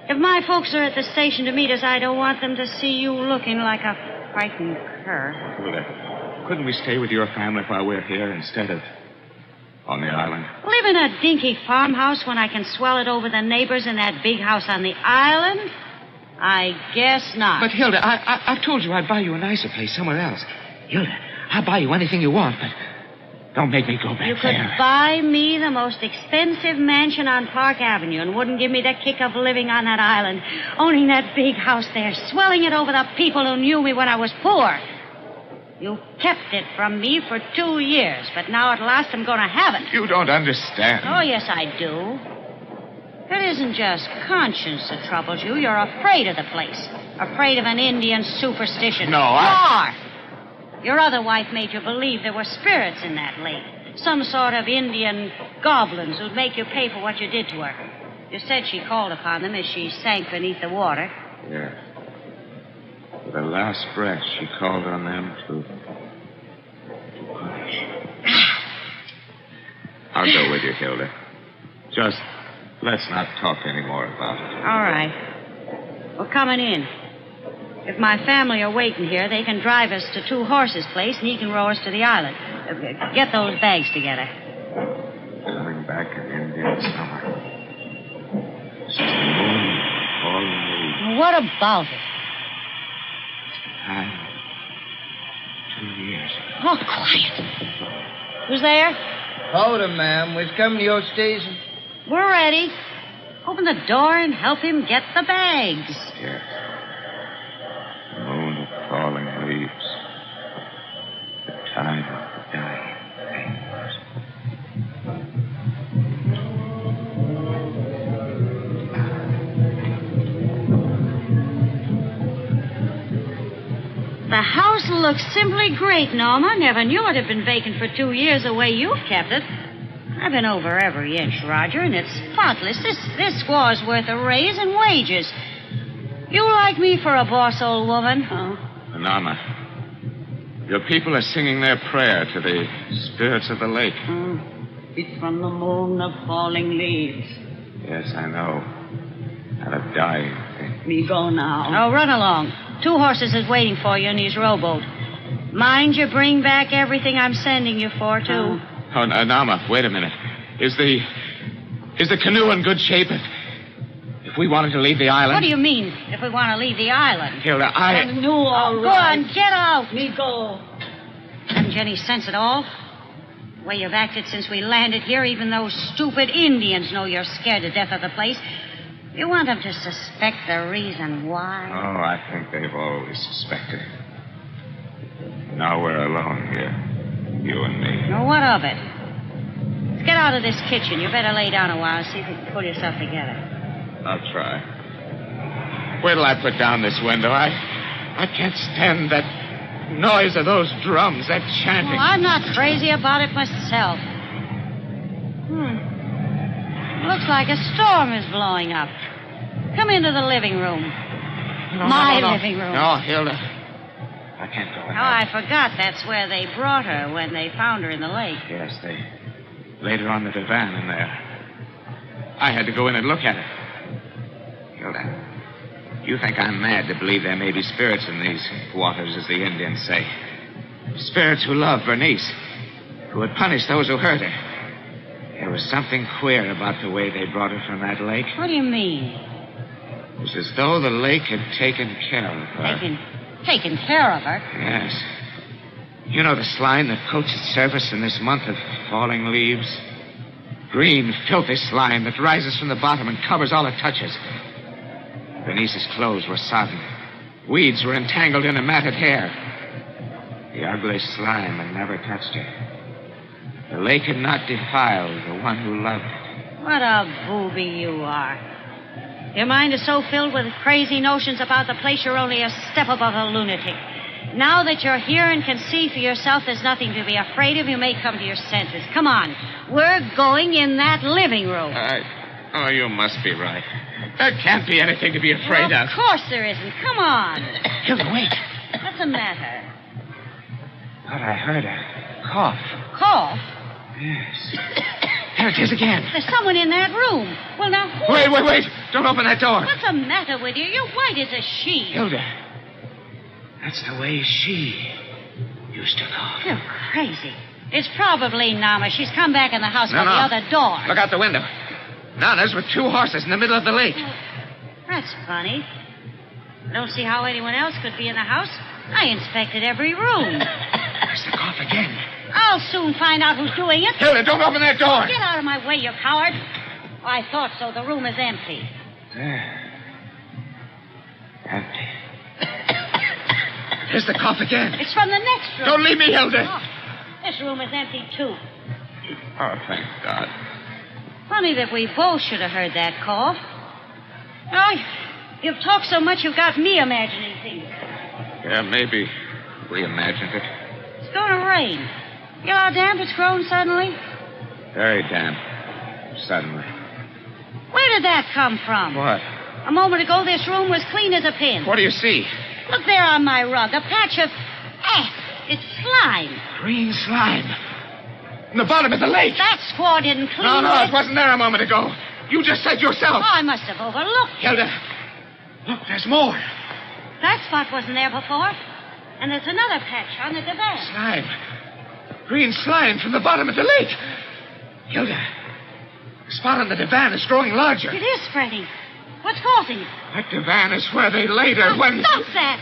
If my folks are at the station to meet us, I don't want them to see you looking like a frightened cur. Hilda, couldn't we stay with your family while we're here instead of on the island? Live in a dinky farmhouse when I can swell it over the neighbors in that big house on the island? I guess not. But, Hilda, I've told you I'd buy you a nicer place somewhere else. Hilda, I'll buy you anything you want, but don't make me go back You could there. buy me the most expensive mansion on Park Avenue and wouldn't give me the kick of living on that island, owning that big house there, swelling it over the people who knew me when I was poor. You kept it from me for 2 years, but now at last I'm going to have it. You don't understand. Oh, yes, I do. It isn't just conscience that troubles you. You're afraid of the place. Afraid of an Indian superstition. No, You are. Your other wife made you believe there were spirits in that lake. Some sort of Indian goblins who'd make you pay for what you did to her. You said she called upon them as she sank beneath the water. Yes. With her last breath, she called on them to punish. I'll go with you, Hilda. Just let's not talk any more about it. All right. We're coming in. If my family are waiting here, they can drive us to Two Horses' place, and he can row us to the island. Get those bags together. Coming back in Indian summer. It's just the moon, all the leaves. What about it? Time. 2 years. Oh, quiet. Who's there? Hold him, ma'am. We've come to your station. We're ready. Open the door and help him get the bags. Yes. The moon of falling leaves. The time of the dying things. The house looks simply great, Norma. Never knew it had been vacant for 2 years the way you've kept it. I've been over every inch, Roger, and it's spotless. This squaw's worth a raise in wages. You like me for a boss, old woman? Oh. Anama, your people are singing their prayer to the spirits of the lake. It's from the moon of falling leaves. Yes, I know. And of dying things. Me go now. Oh, run along. Two Horses is waiting for you in his rowboat. Mind you bring back everything I'm sending you for, too. Oh, Anama, wait a minute. Is the canoe in good shape if we wanted to leave the island? What do you mean, if we want to leave the island? Hilda, No, all Go right. on, get out. Me go. Haven't you any sense at all? The way you've acted since we landed here, even those stupid Indians know you're scared to death of the place. You want them to suspect the reason why? Oh, I think they've always suspected. Now we're alone here. You and me. Well, what of it? Let's get out of this kitchen. You better lay down a while and see if you can pull yourself together. I'll try. Wait till I put down this window. I can't stand that noise of those drums, that chanting. Well, I'm not crazy about it myself. Looks like a storm is blowing up. Come into the living room. No, living room. No, Hilda. I can't go in Oh, I forgot that's where they brought her when they found her in the lake. Yes, they laid her on the divan in there. I had to go in and look at her. Hilda, you think I'm mad to believe there may be spirits in these waters, as the Indians say. Spirits who love Bernice, who would punish those who hurt her. There was something queer about the way they brought her from that lake. What do you mean? It was as though the lake had taken care of her. Taken care of her? Yes. You know the slime that coats its surface in this month of falling leaves? Green, filthy slime that rises from the bottom and covers all it touches. Bernice's clothes were sodden. Weeds were entangled in her matted hair. The ugly slime had never touched her. The lake had not defiled the one who loved it. What a booby you are. Your mind is so filled with crazy notions about the place you're only a step above a lunatic. Now that you're here and can see for yourself there's nothing to be afraid of, you may come to your senses. Come on. We're going in that living room. Oh, you must be right. There can't be anything to be afraid of. Of course there isn't. Come on. Hilda, wait. What's the matter? Thought I heard a cough. Cough? Yes. There it is again. There's someone in that room. Well, now who... Wait. Don't open that door. What's the matter with you? You're white as a sheet. Hilda, that's the way she used to cough. You're crazy. It's probably Nama. She's come back in the house by the other door. Look out the window. Nana's with 2 horses in the middle of the lake. That's funny. I don't see how anyone else could be in the house. I inspected every room. There's the cough again. I'll soon find out who's doing it. Hilda, don't open that door. Get out of my way, you coward. Oh, I thought so. The room is empty. There. Empty. There's the cough again. It's from the next room. Don't leave me, Hilda. Oh, this room is empty, too. Oh, thank God. Funny that we both should have heard that cough. Oh, you've talked so much you've got me imagining things. Yeah, maybe we imagined it. It's going to rain. You know how damp it's grown suddenly? Very damp. Suddenly. Where did that come from? What? A moment ago, this room was clean as a pin. What do you see? Look there on my rug. A patch of... it's slime. Green slime. In the bottom of the lake. That squaw didn't clean it. No, it wasn't there a moment ago. You just said yourself. Oh, I must have overlooked it. Hilda, look, there's more. That spot wasn't there before. And there's another patch on the divan. Slime. Green slime from the bottom of the lake. Hilda, the spot on the divan is growing larger. It is spreading. What's causing it? That divan is where they laid her when... Stop that!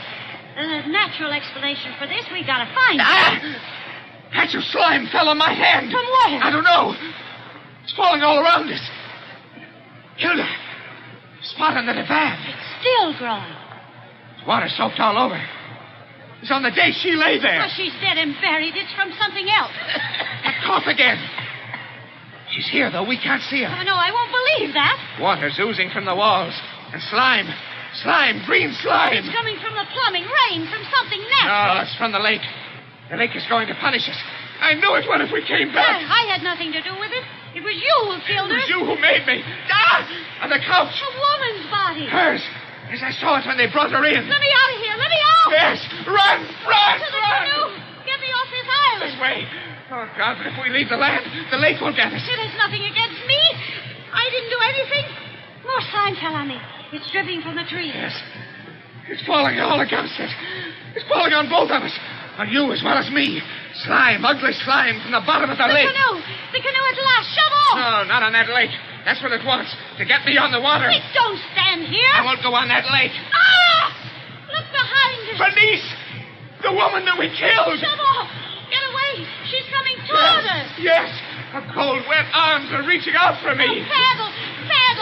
There's a natural explanation for this. We've got to find it. Patch of slime fell on my hand. From where? I don't know. It's falling all around us. Hilda, spot on the divan. It's still growing. Water soaked all over. It's on the day she lay there. Oh, she's dead and buried. It's from something else. That cough again. She's here, though. We can't see her. Oh, no, I won't believe that. Water's oozing from the walls. And slime. Slime. Green slime. It's coming from the plumbing. Rain from something natural. No, it's from the lake. The lake is going to punish us. I knew it would if we came back. I had nothing to do with it. It was you who killed her. It was you who made me. On the couch. A woman's body. Hers. As I saw it when they brought her in. Let me out of here. Let me out. Yes. Run. To the canoe. Get me off this island. This way. Oh, God, but if we leave the land, the lake will get us. It has nothing against me. I didn't do anything. More slime fell on me. It's dripping from the trees. Yes. It's falling all against us. It's falling on both of us. On you as well as me. Slime, ugly slime from the bottom of the lake. The canoe at last. Shove off. No, not on that lake. That's what it wants. To get me on the water. Wait, don't stand here. I won't go on that lake. Look behind us. Bernice! The woman that we killed. Shove off. Get away. She's coming toward us. Yes. Her cold, wet arms are reaching out for me. Oh, paddle.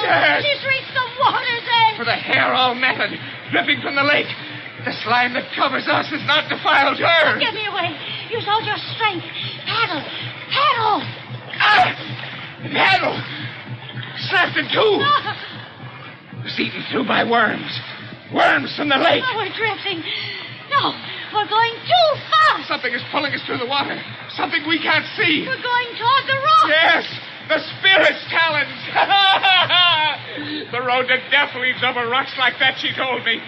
Yes. She's reached the water's edge. For the hair all matted, dripping from the lake. The slime that covers us has not defiled her. Oh, get me away. Use all your strength. Paddle. Paddle. Snapped in two. No. Was eaten through by worms. Worms from the lake. Oh, we're drifting. No, we're going too fast. Something is pulling us through the water. Something we can't see. We're going toward the rock. Yes, the spirit's talons. The road to death leads over rocks like that, she told me.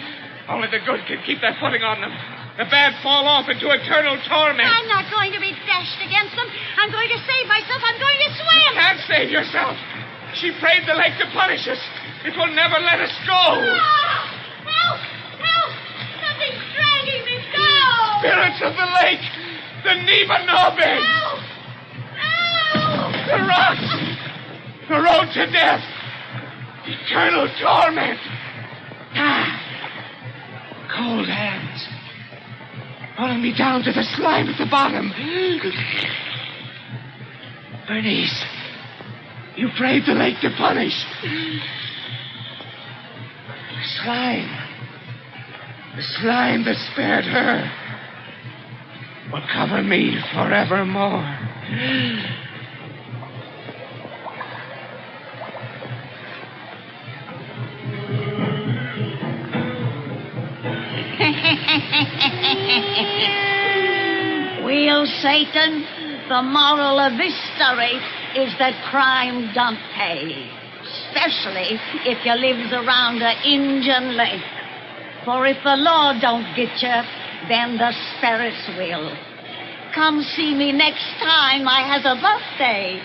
Only the good can keep their footing on them. The bad fall off into eternal torment. I'm not going to be dashed against them. I'm going to save myself. I'm going to swim. You can't save yourself. She prayed the lake to punish us. It will never let us go. Help! Help! Something's dragging me down! Spirits of the lake. The Nibanobe. Help! Help! The rocks. The road to death. Eternal torment. Cold hands. Pulling me down to the slime at the bottom. Bernice, you prayed the lake to punish. The slime that spared her, will cover me forevermore. Well, Satan, the moral of this story is that crime don't pay, especially if you lives around an Injun lake. For if the law don't get you, then the spirits will. Come see me next time I has a birthday,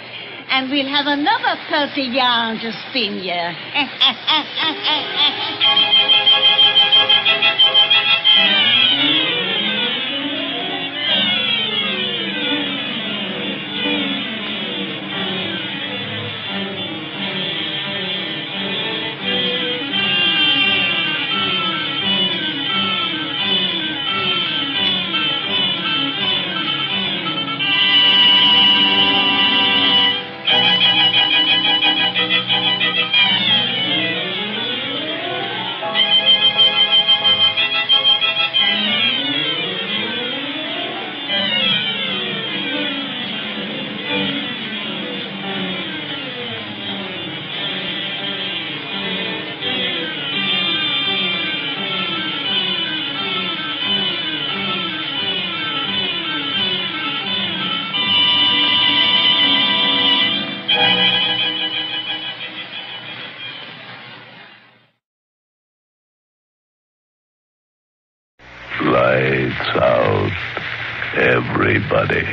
and we'll have another Percy yarn to spin you. Lights out, everybody.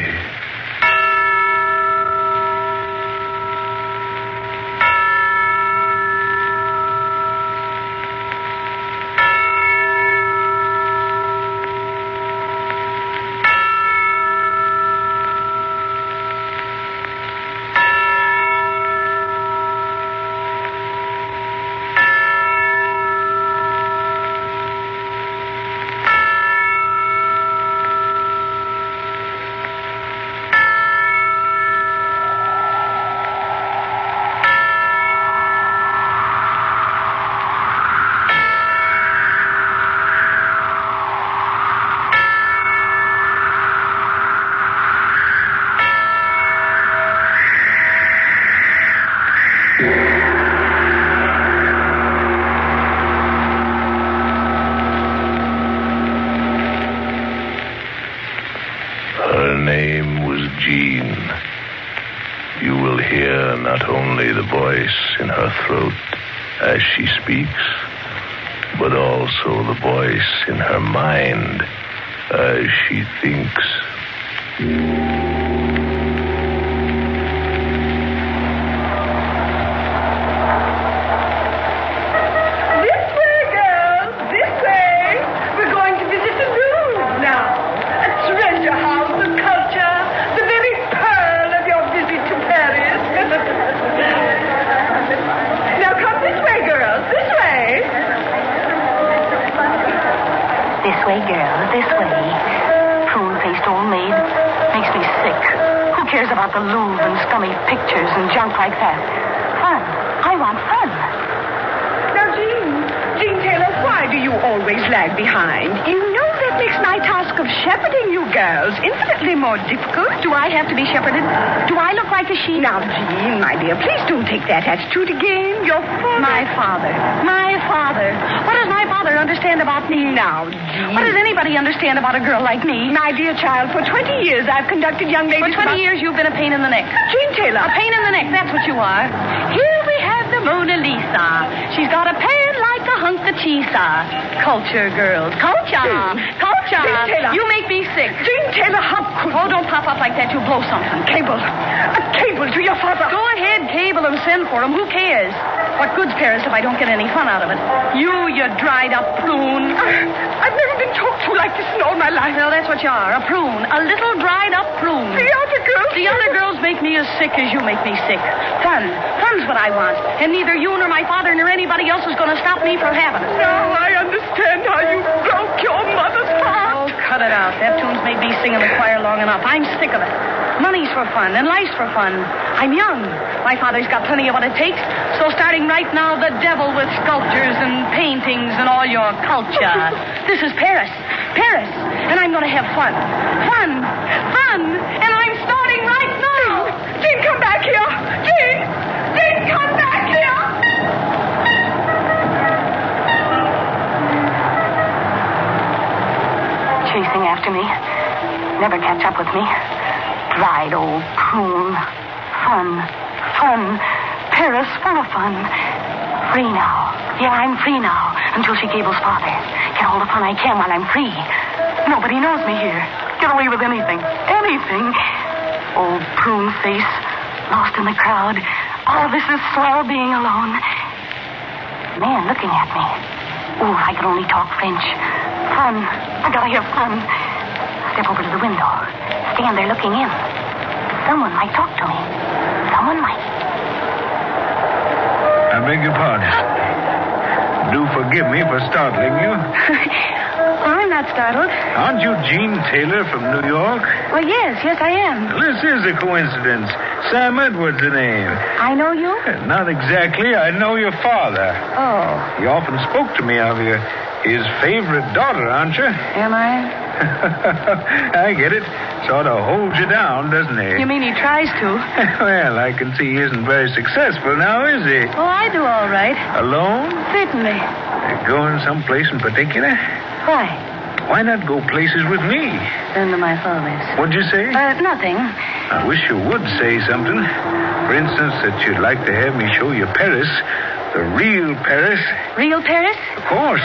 Her name was Jean. You will hear not only the voice in her throat as she speaks, but also the voice in her mind as she thinks. This way, girls, this way. Prune-faced old maid. Makes me sick. Who cares about the Louvre and scummy pictures and junk like that? Fun. I want fun. Now, Jean Taylor, why do you always lag behind? You know that makes my task of shepherding you girls infinitely more difficult. Do I have to be shepherded? Do I look like a sheep? Now, Jean, my dear, please don't take that attitude again. Your father... My father. What does my father understand about me? Now, Jean... What does anybody understand about a girl like me? My dear child, for 20 years I've conducted young ladies... For 20 years you've been a pain in the neck. Jean Taylor. A pain in the neck, that's what you are. Here we have the Mona Lisa. She's got a pan like a hunk of cheese. Culture, girls. Culture. Culture. Jean Taylor. You make me sick. Jean Taylor, how could... Oh, don't pop up like that. You'll blow something. Cable. A cable to your father. Go ahead, cable him, send for him. Who cares? What good's Paris if I don't get any fun out of it? You dried up prune. I've never been talked to like this in all my life. Well, that's what you are, a prune. A little dried up prune. The other girls... The other girls make me as sick as you make me sick. Fun. Fun's what I want. And neither you nor my father nor anybody else is going to stop me from having it. Now I understand how you broke your mother's heart. Oh, cut it out. That tune's made me sing in the choir long enough. I'm sick of it. Money's for fun, and life's for fun. I'm young. My father's got plenty of what it takes. So starting right now, the devil with sculptures and paintings and all your culture. This is Paris. Paris. And I'm going to have fun. Fun. Fun. And I'm starting right now. Jean, come back here. Jean. Jean, come back here. Chasing after me. Never catch up with me. Dried old prune. Fun. Paris full of fun. Free now. Yeah, I'm free now. Until she cables father. Get all the fun I can while I'm free. Nobody knows me here. Get away with anything. Anything. Old prune face. Lost in the crowd. Oh, this is swell being alone. Man looking at me. Oh, if I could only talk French. Fun. I gotta have fun. Step over to the window. Stand there looking in. Someone might talk to me. Someone might. I beg your pardon. Do forgive me for startling you. Well, I'm not startled. Aren't you Jean Taylor from New York? Well, yes, I am. This is a coincidence. Sam Edwards, the name. I know you? Not exactly. I know your father. Oh. He often spoke to me of you. His favorite daughter, aren't you? Am I? I get it. Sort of holds you down, doesn't he? You mean he tries to? Well, I can see he isn't very successful now, is he? Oh, I do all right. Alone? Certainly. Going someplace in particular? Why? Why not go places with me? Then to my father's. What'd you say? Nothing. I wish you would say something. For instance, that you'd like to have me show you Paris. The real Paris. Real Paris? Of course.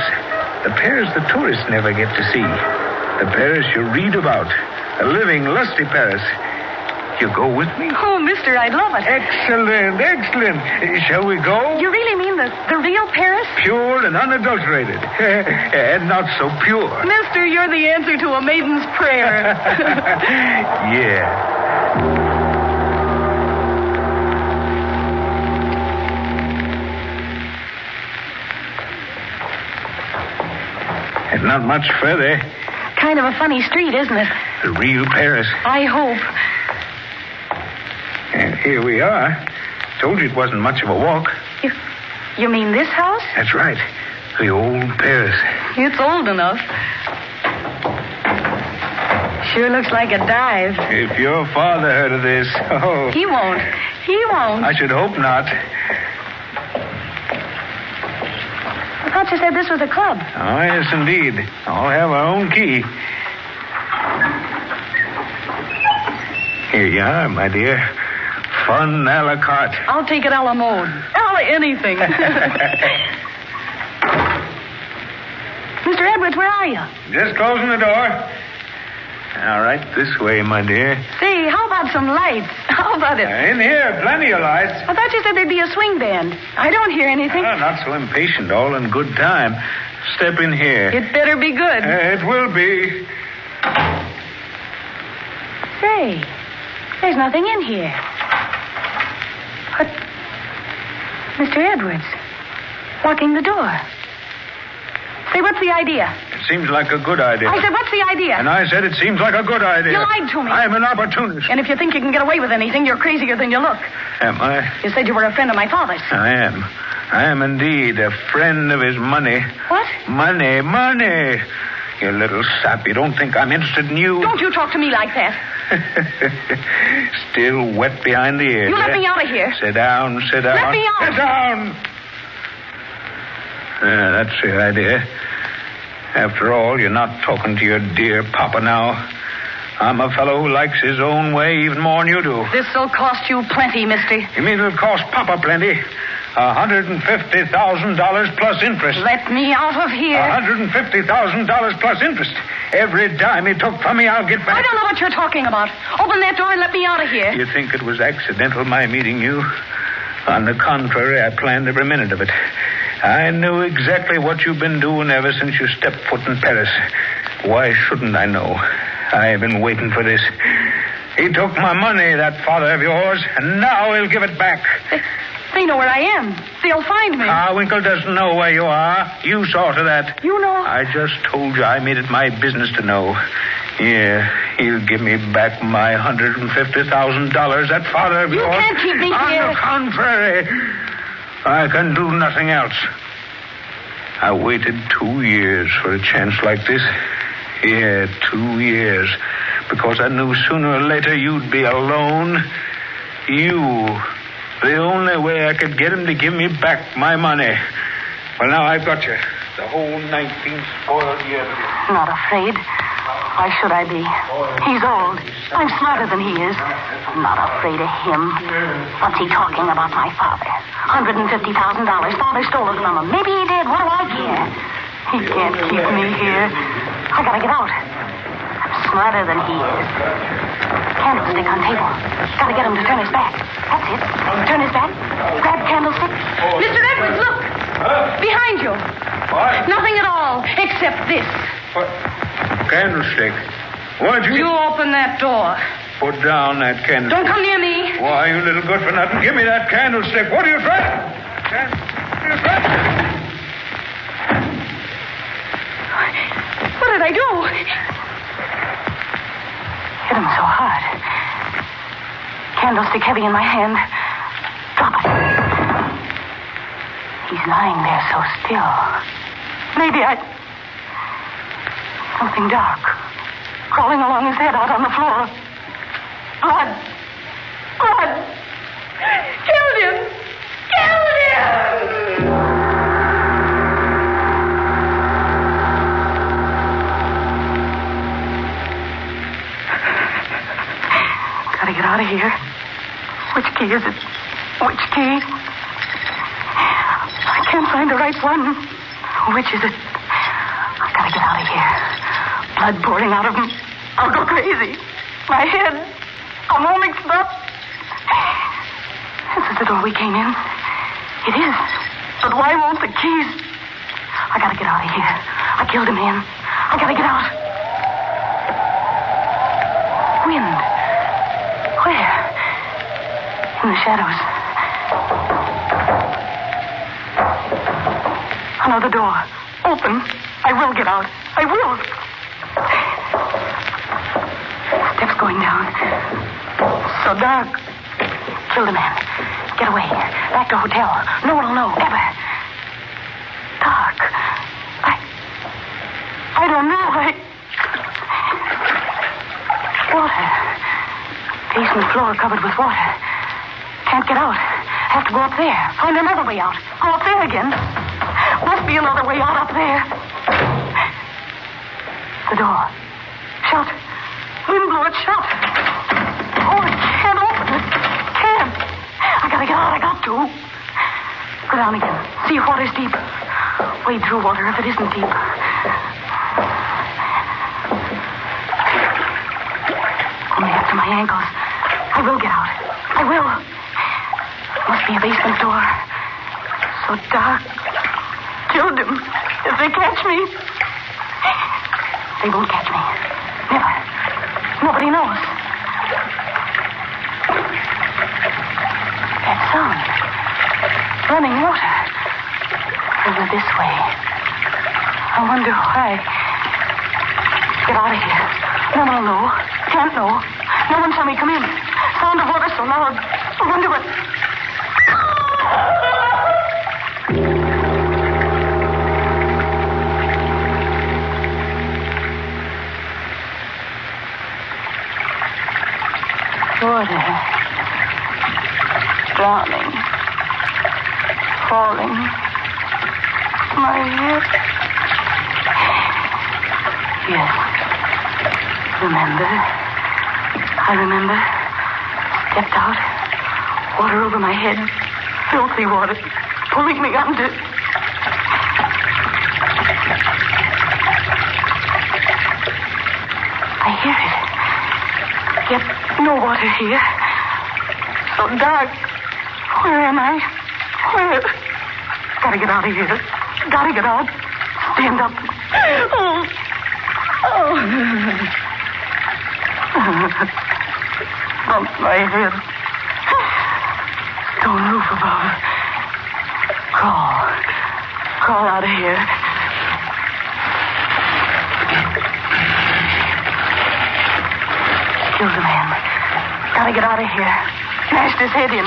The Paris the tourists never get to see. The Paris you read about. A living, lusty Paris. You go with me? Oh, mister, I'd love it. Excellent. Shall we go? You really mean the real Paris? Pure and unadulterated. And not so pure. Mister, you're the answer to a maiden's prayer. Yeah. And not much further. Kind of a funny street, isn't it? The real Paris. I hope. And here we are. Told you it wasn't much of a walk. You mean this house? That's right. The old Paris. It's old enough. Sure looks like a dive. If your father heard of this, oh. He won't. I should hope not. I thought you said this was a club. Oh, yes, indeed. I'll have our own key. Here you are, my dear. Fun a la carte. I'll take it a la mode. A la anything. Mr. Edwards, where are you? Just closing the door. All right, this way, my dear. Say, how about some lights? How about it? In here, plenty of lights. I thought you said there'd be a swing band. I don't hear anything. Oh, not so impatient, all in good time. Step in here. It better be good. It will be. Say, there's nothing in here. But, Mr. Edwards, locking the door. Say, what's the idea? It seems like a good idea. I said, what's the idea? And I said it seems like a good idea. You lied to me. I'm an opportunist. And if you think you can get away with anything, you're crazier than you look. Am I? You said you were a friend of my father's. I am. I am indeed a friend of his money. What? Money. You little sap. You don't think I'm interested in you? Don't you talk to me like that. Still wet behind the ears. You let me out of here. Sit down. Let me out. Sit down. That's the idea. After all, you're not talking to your dear papa now. I'm a fellow who likes his own way even more than you do. This'll cost you plenty, mister. You mean it'll cost papa plenty? $150,000 plus interest. Let me out of here. $150,000 plus interest. Every dime he took from me, I'll get back. I don't know what you're talking about. Open that door and let me out of here. You think it was accidental, my meeting you? On the contrary, I planned every minute of it. I knew exactly what you've been doing ever since you stepped foot in Paris. Why shouldn't I know? I've been waiting for this. He took my money, that father of yours, and now he'll give it back. They know where I am. They'll find me. Winkle doesn't know where you are. You saw to that. You know? I just told you I made it my business to know. Yeah, he'll give me back my $150,000, that father of yours. You can't keep me here. On the contrary, I can do nothing else. I waited 2 years for a chance like this. Yeah, 2 years. Because I knew sooner or later you'd be alone. You. The only way I could get him to give me back my money. Well, now I've got you. The whole 19 spoiled years of you. Not afraid. Why should I be? He's old. I'm smarter than he is. I'm not afraid of him. What's he talking about my father? $150,000. Father stole it from him. Maybe he did. What do I care? He can't keep me here. I gotta get out. I'm smarter than he is. Candlestick on table. Gotta get him to turn his back. That's it. Turn his back. Grab candlestick. Mr. Edwards, look. Behind you. What? Nothing at all, except this. What? Candlestick. What'd you... You open that door. Put down that candlestick. Don't come near me. Why, you little good for nothing. Give me that candlestick. What are you trying? What did I do? Hit him so hard. Candlestick heavy in my hand. Drop it. He's lying there so still. Maybe something dark. Crawling along his head out on the floor. Blood. Blood. Killed him. Killed him. Gotta get out of here. Which key is it? Which key? I can't find the right one. Which is it? I gotta get out of here. Blood pouring out of him. I'll go crazy. My head. I'm all mixed up. This is the door we came in. It is. But why won't the keys? I gotta get out of here. I killed him in. I gotta get out. Wind. Where? In the shadows. Another door. Open. I will get out. I will. Steps going down. So dark. Kill the man. Get away. Back to hotel. No one will know. Ever. Dark. I don't know. Water. Basement floor covered with water. Can't get out. Have to go up there. Find another way out. Go up there again. Must be another way out up there. The door. Shut. Wind blew it shut. Oh, I can't open it. Can't. I gotta get out. I got to. Go down again. See if water's deep. Wade through water if it isn't deep. Only up to my ankles. I will get out. I will. Must be a basement door. So dark. Killed him. If they catch me. They won't catch me. Never. Nobody knows. That sound. Running water. Over this way. I wonder why. Get out of here. No one will know. Can't know. No one saw me come in. Sound of water so loud. I wonder what... Water. Drowning. Falling. My head. Yes. Remember. I remember. Stepped out. Water over my head. Filthy water. pulling me under. I hear it. Yet no water here. So dark. Where am I? Where? Gotta get out of here. Gotta get out. Stand up. Oh. Oh. Bump my head. Stone roof above. Crawl. Crawl out of here. Kill the man. Gotta get out of here. Smashed his head in.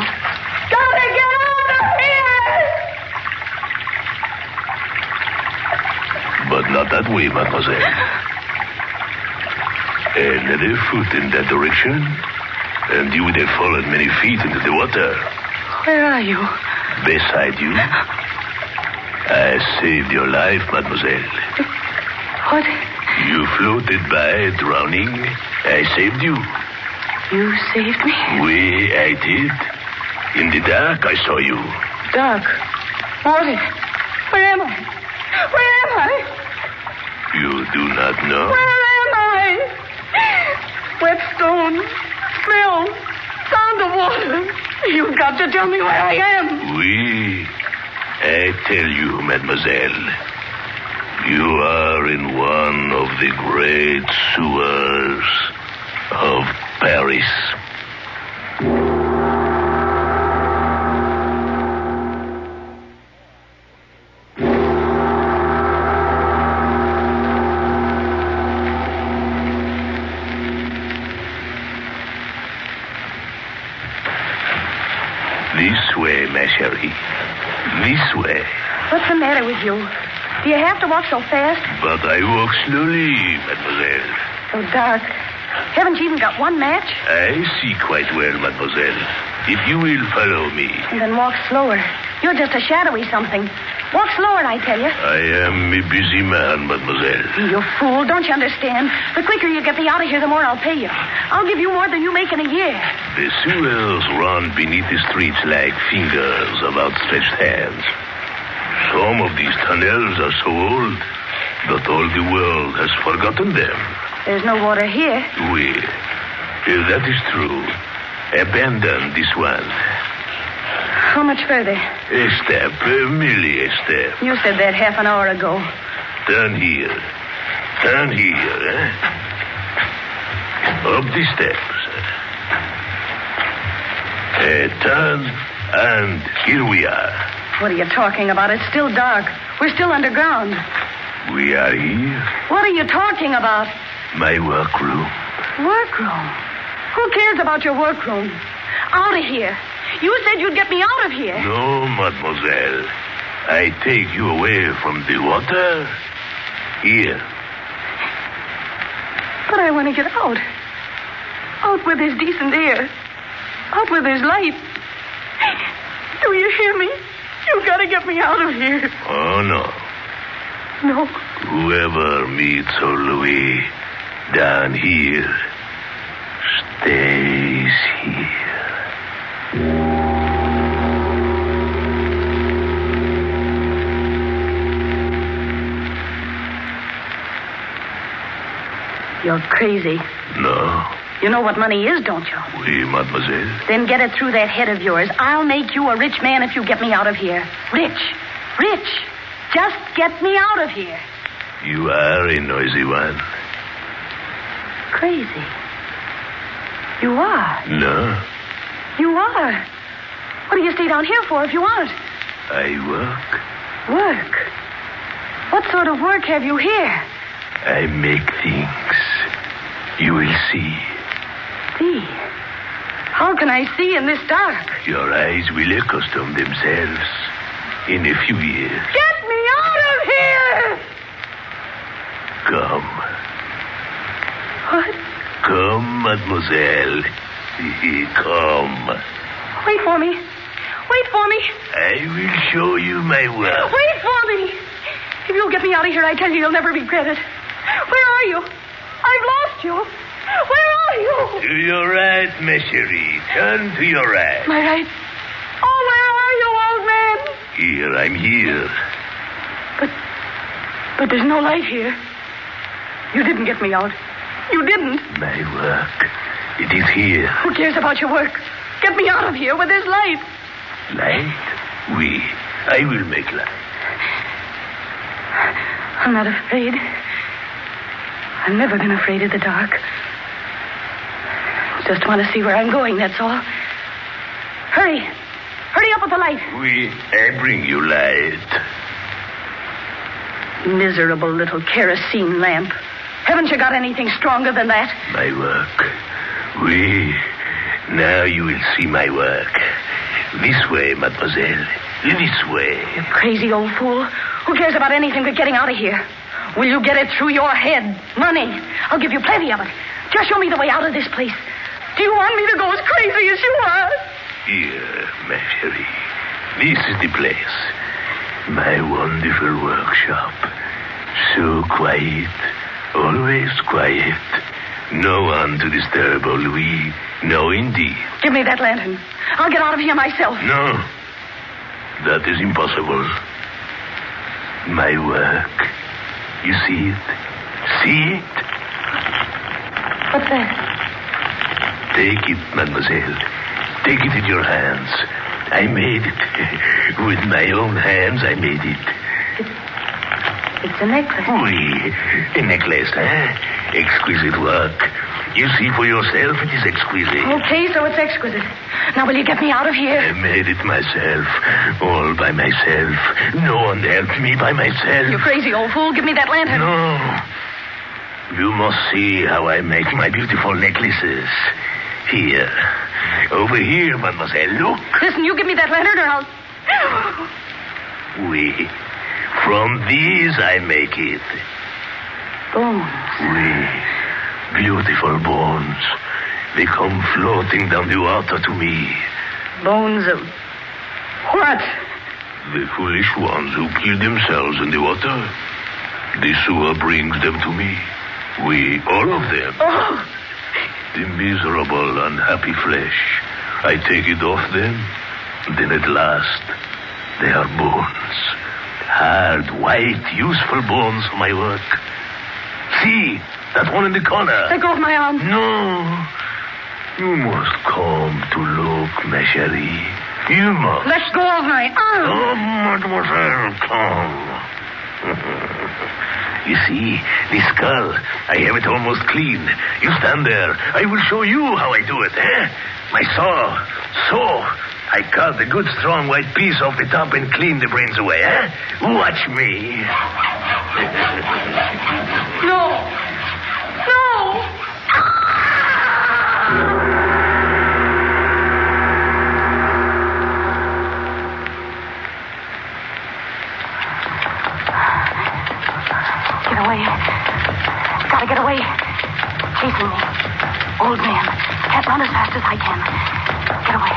Gotta get out of here! But not that way, mademoiselle. Another foot in that direction, and you would have fallen many feet into the water. Where are you? Beside you. I saved your life, mademoiselle. What? You floated by, drowning. I saved you. You saved me? Oui, I did. In the dark, I saw you. Dark. Water. Where am I? Where am I? You do not know? Where am I? Wet stone. Smell. Sound of water. You've got to tell me where I am. Oui. I tell you, mademoiselle. You are in one of the great sewers of Paris. This way, ma chérie. This way. What's the matter with you? Do you have to walk so fast? But I walk slowly, mademoiselle. So dark. Haven't you even got one match? I see quite well, mademoiselle. If you will follow me. And then walk slower. You're just a shadowy something. Walk slower, I tell you. I am a busy man, mademoiselle. You fool. Don't you understand? The quicker you get me out of here, the more I'll pay you. I'll give you more than you make in a year. The sewers run beneath the streets like fingers of outstretched hands. Some of these tunnels are so old that all the world has forgotten them. There's no water here. Oui. That is true. Abandon this one. How much further? A step, merely a step. You said that half an hour ago. Turn here. Turn here, eh? Up the steps. Turn, and here we are. What are you talking about? It's still dark. We're still underground. We are here. What are you talking about? My workroom. Workroom? Who cares about your workroom? Out of here. You said you'd get me out of here. No, mademoiselle. I take you away from the water. Here. But I want to get out. Out where there's decent air. Out where there's light. Do you hear me? You've got to get me out of here. Oh, no. No. Whoever meets old Louis down here stays here. You're crazy. No. You know what money is, don't you? Oui, mademoiselle. Then get it through that head of yours. I'll make you a rich man if you get me out of here. Rich. Rich. Just get me out of here. You are a noisy one. Crazy. You are. No. You are. What do you stay down here for if you aren't? I work. Work? What sort of work have you here? I make things. You will see. See? How can I see in this dark? Your eyes will accustom themselves in a few years. Get me out of here! Come. What? Come, mademoiselle. Come. Wait for me. Wait for me. I will show you my work. Wait for me. If you'll get me out of here, I tell you, you'll never regret it. Where are you? I've lost you. Where are you? To your right, ma chérie. Turn to your right. My right? Oh, where are you, old man? Here, I'm here. But there's no light here. You didn't get me out. You didn't. My work. It is here. Who cares about your work? Get me out of here where there's light. Light? I will make light. I'm not afraid. I've never been afraid of the dark. Just want to see where I'm going, that's all. Hurry. Hurry up with the light. I bring you light. Miserable little kerosene lamp. Haven't you got anything stronger than that? My work. Now you will see my work. This way, mademoiselle. This way. You crazy old fool. Who cares about anything but getting out of here? Will you get it through your head? Money. I'll give you plenty of it. Just show me the way out of this place. Do you want me to go as crazy as you are? Here, ma chérie. This is the place. My wonderful workshop. So quiet. Always quiet. No one to disturb old Louis. No, indeed. Give me that lantern. I'll get out of here myself. No. That is impossible. My work. You see it? See it? What's that? Take it, mademoiselle. Take it in your hands. I made it. With my own hands, I made it. It's a necklace. A necklace, Exquisite work. You see for yourself, it is exquisite. Okay, so it's exquisite. Now, will you get me out of here? I made it myself. All by myself. No one helped me by myself. You crazy old fool. Give me that lantern. No. You must see how I make my beautiful necklaces. Here. Over here, mademoiselle. Look. Listen, you give me that lantern or I'll... From these I make it. Bones. Beautiful bones. They come floating down the water to me. Bones of... what? The foolish ones who kill themselves in the water. The sewer brings them to me. All of them. Oh. The miserable, unhappy flesh. I take it off them. Then at last, they are bones. Hard, white, useful bones for my work. See, that one in the corner. Let go of my arm. No. You must come to look, ma chérie. You must. Let go of my arm. Oh, mademoiselle, come. You see, the skull, I have it almost clean. You stand there. I will show you how I do it, My saw. So, I cut the good, strong, white piece off the top and clean the brains away, Watch me. No. Get away. Gotta get away. Chasing me. Old man. Can't run as fast as I can. Get away.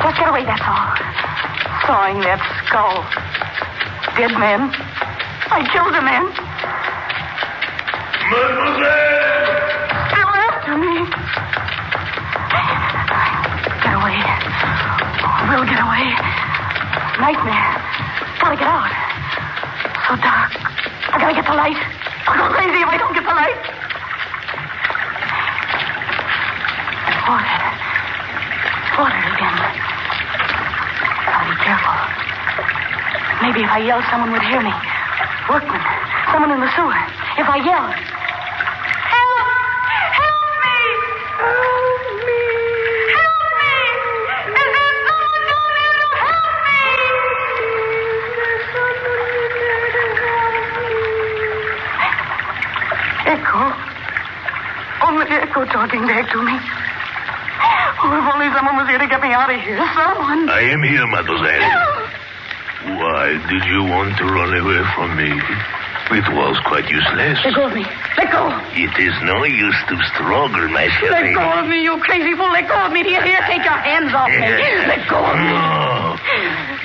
Just get away, that's all. Sawing that skull. Dead man. I killed a man. Mademoiselle! Still after me. Get away. We'll get away. Nightmare. Gotta get out. So dark. I gotta get the light. I'll go crazy if I don't get the light. Water again. Gotta be careful. Maybe if I yelled, someone would hear me. Workmen. Someone in the sewer. If I yelled. Help! Help me! Help me! Help me! Is there someone down there to help me? Echo. Only Echo talking back to me. Oh, if only someone was here to get me out of here. Someone. I am here, mademoiselle. Why did you want to run away from me? It was quite useless. Let go of me. Let go. It is no use to struggle, my chérie. Let go of me, you crazy fool. Let go of me. Do you hear? Take your hands off me. Let go of me. No.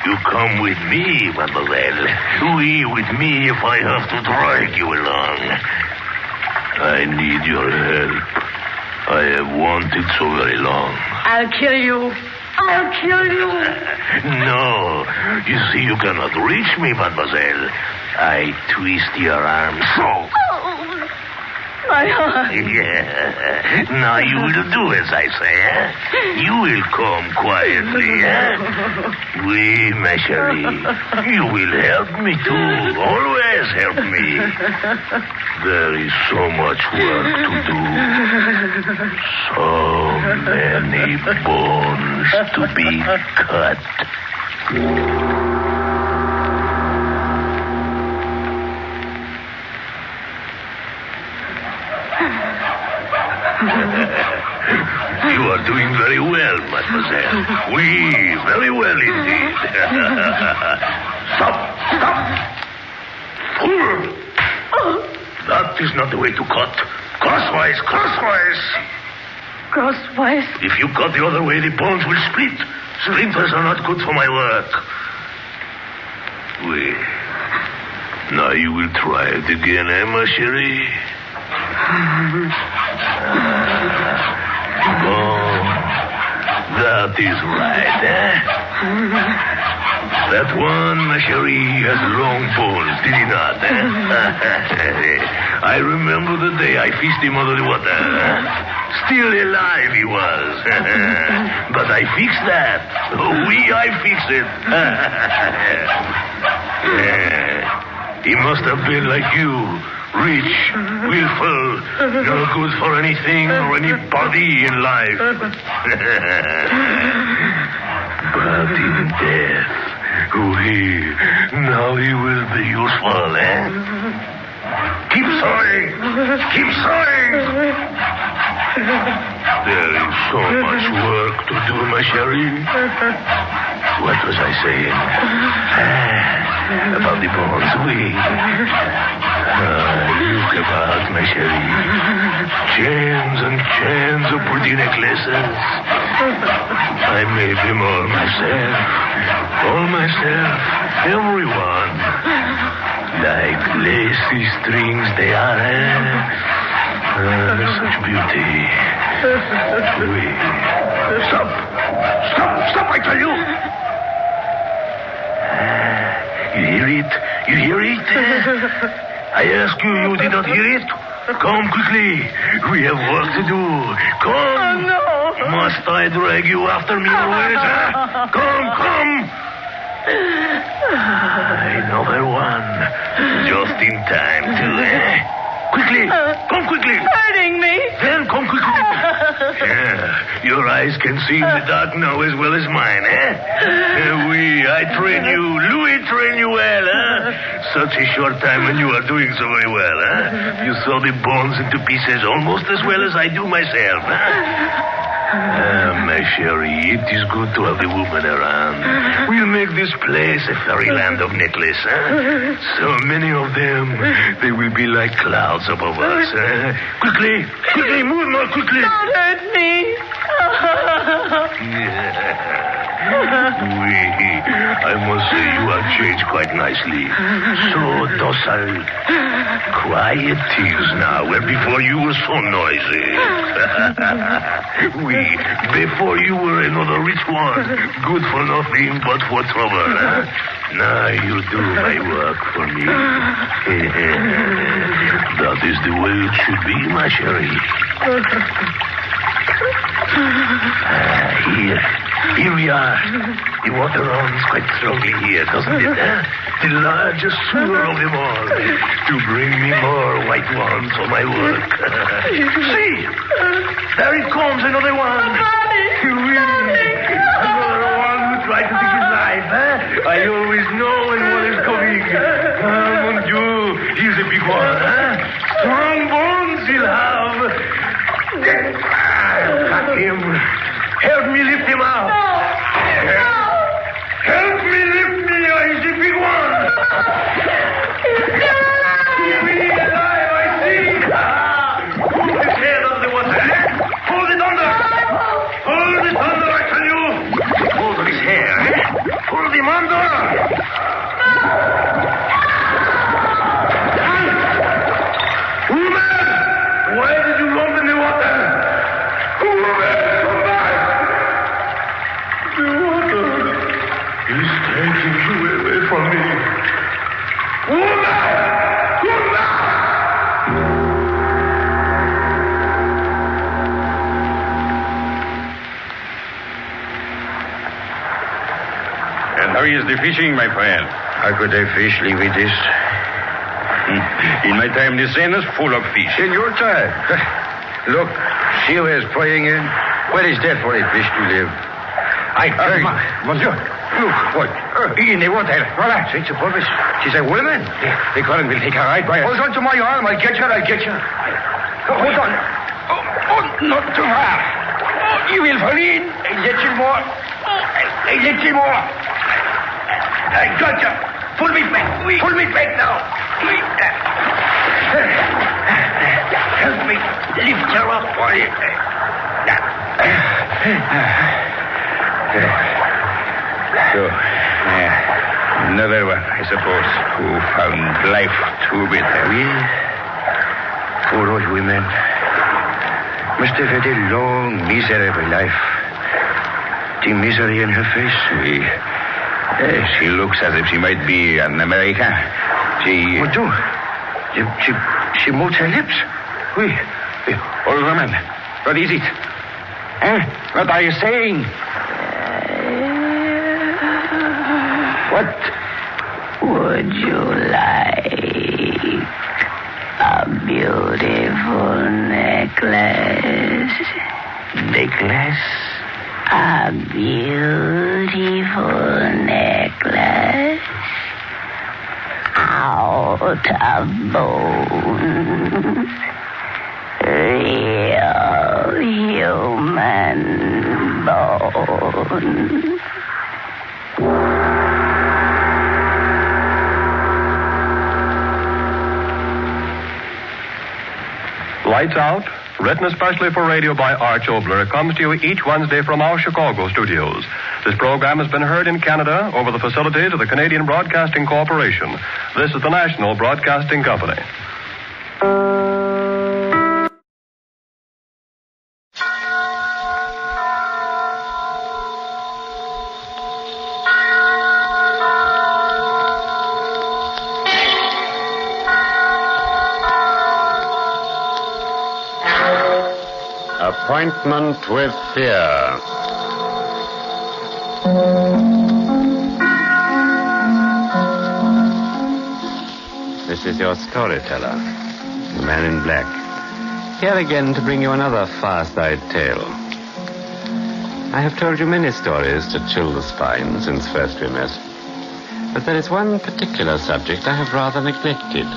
You come with me, mademoiselle. With me if I have to drag you along. I need your help. I have wanted so very long. I'll kill you. I'll kill you. No. You see, you cannot reach me, mademoiselle. I twist your arm so. Oh, my heart. Yeah. Now you will do as I say, eh? You will come quietly, eh? Oui, ma chérie. You will help me too. Always help me. There is so much work to do. So many bones to be cut. You are doing very well, mademoiselle. Oui, very well indeed. Stop! Fool! That is not the way to cut. Crosswise! Crosswise? If you cut the other way, the bones will split. Splinters are not good for my work. Oui. Now you will try it again, eh, ma chérie? Oh, that is right, eh? That one, ma chérie, has long bones, did he not, eh? I remember the day I fished him under the water. Still alive he was. But I fixed that. Oui, I fixed it. He must have been like you. Rich, willful, no good for anything or anybody in life. But in death, now he will be useful, eh? Keep sawing! There is so much work to do, ma chérie. What was I saying? About the bones, oui. Look about, ma chérie. Chains and chains of pretty necklaces. I made them all myself. Everyone. Like lacy strings they are, such beauty. Oui. Stop, I tell you. You hear it? I ask you, you did not hear it? Come quickly. We have work to do. Come. Oh, no. Must I drag you after me always? Come. Another one. Just in time, too, eh? Quickly. Come quickly. Hurting me. Then come quickly. Yeah, your eyes can see in the dark now as well as mine, eh? Oui, I train you. Louis train you well, eh? Such a short time and you are doing so very well, eh? You saw the bones into pieces almost as well as I do myself, eh? My chérie, it is good to have the woman around. We'll make this place a fairyland of necklace, eh? So many of them, they will be like clouds above us, eh? Quickly, move more quickly. Don't hurt me. Oui, I must say you have changed quite nicely. So docile. Quiet tears now, where before you were so noisy. Oui, before you were another rich one, good for nothing but for trouble. Now you do my work for me. That is the way it should be, my chérie. Here we are. The water runs quite strongly here, doesn't it? The largest sewer of them all. To bring me more white ones for my work. See! There it comes, another one. Another one who tried to take his life, eh? I always know when one is coming. Mon Dieu, here's a big one, eh? Strong bones he'll have. Got him. Help me lift him out. Help me lift me. He's a big one. He's alive, I see. Pull his head out of the water. Hold it under. Hold it under, I tell you. Hold his hair. Hold him under. is the fishing, my friend? How could I fish, leave it this? In my time, the Seine is full of fish. In your time? Look, see where it's pouring in? Where is that for a fish to live? I tell you. Monsieur. Look, what? In the water. Voilà. It's a purpose. She's a woman. The current will take her right by her. Hold on to my arm. I'll get you. Hold on. Oh, not too far. Oh, you will fall in. A little more. A little more. I got you. Pull me back. Pull me back now. Help me lift her up, boy. So, another one, I suppose, who found life too bitter. Yes. Poor old women. Must have had a long, miserable life. The misery in her face. She looks as if she might be an American. What do? She moves her lips. Old woman, what is it? What are you saying? What would you like? A beautiful necklace. Necklace? A beautiful necklace. Out of bones. Real human bones. Lights Out, written especially for radio by Arch Obler, comes to you each Wednesday from our Chicago studios. This program has been heard in Canada over the facilities of the Canadian Broadcasting Corporation. This is the National Broadcasting Company. Appointment with Fear. This is your storyteller, the man in black. Here again to bring you another far-side tale. I have told you many stories to chill the spine since first we met. But there is one particular subject I have rather neglected.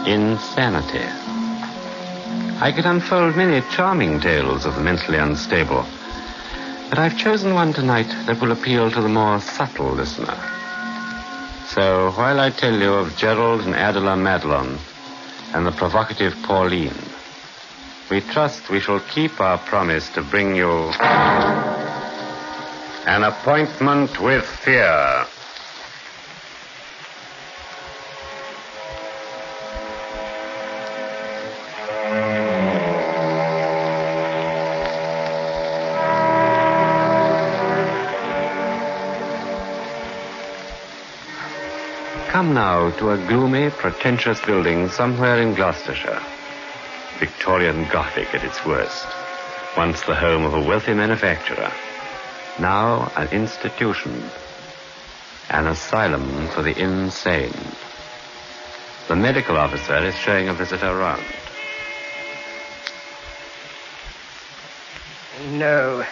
Insanity. I could unfold many charming tales of the mentally unstable, but I've chosen one tonight that will appeal to the more subtle listener. So while I tell you of Gerald and Adela Madelon and the provocative Pauline, we trust we shall keep our promise to bring you An Appointment with Fear. Come now to a gloomy, pretentious building somewhere in Gloucestershire. Victorian Gothic at its worst. Once the home of a wealthy manufacturer. Now an institution. An asylum for the insane. The medical officer is showing a visitor around. No.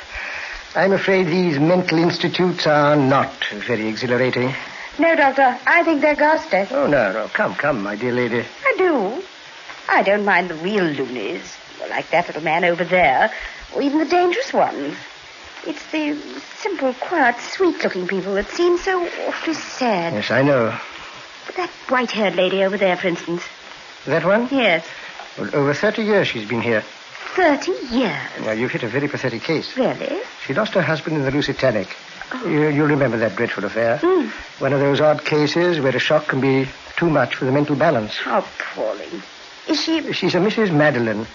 I'm afraid these mental institutes are not very exhilarating. No, Doctor. I think they're ghastly. Oh, no. Come, my dear lady. I do. I don't mind the real loonies, like that little man over there, or even the dangerous ones. It's the simple, quiet, sweet-looking people that seem so awfully sad. Yes, I know. But that white-haired lady over there, for instance. That one? Yes. Well, over 30 years she's been here. 30 years? Now, you've hit a very pathetic case. Really? She lost her husband in the Lusitanic. Oh. You'll remember that dreadful affair. Mm. One of those odd cases where a shock can be too much for the mental balance. How appalling. Is she... She's a Mrs. Madeline.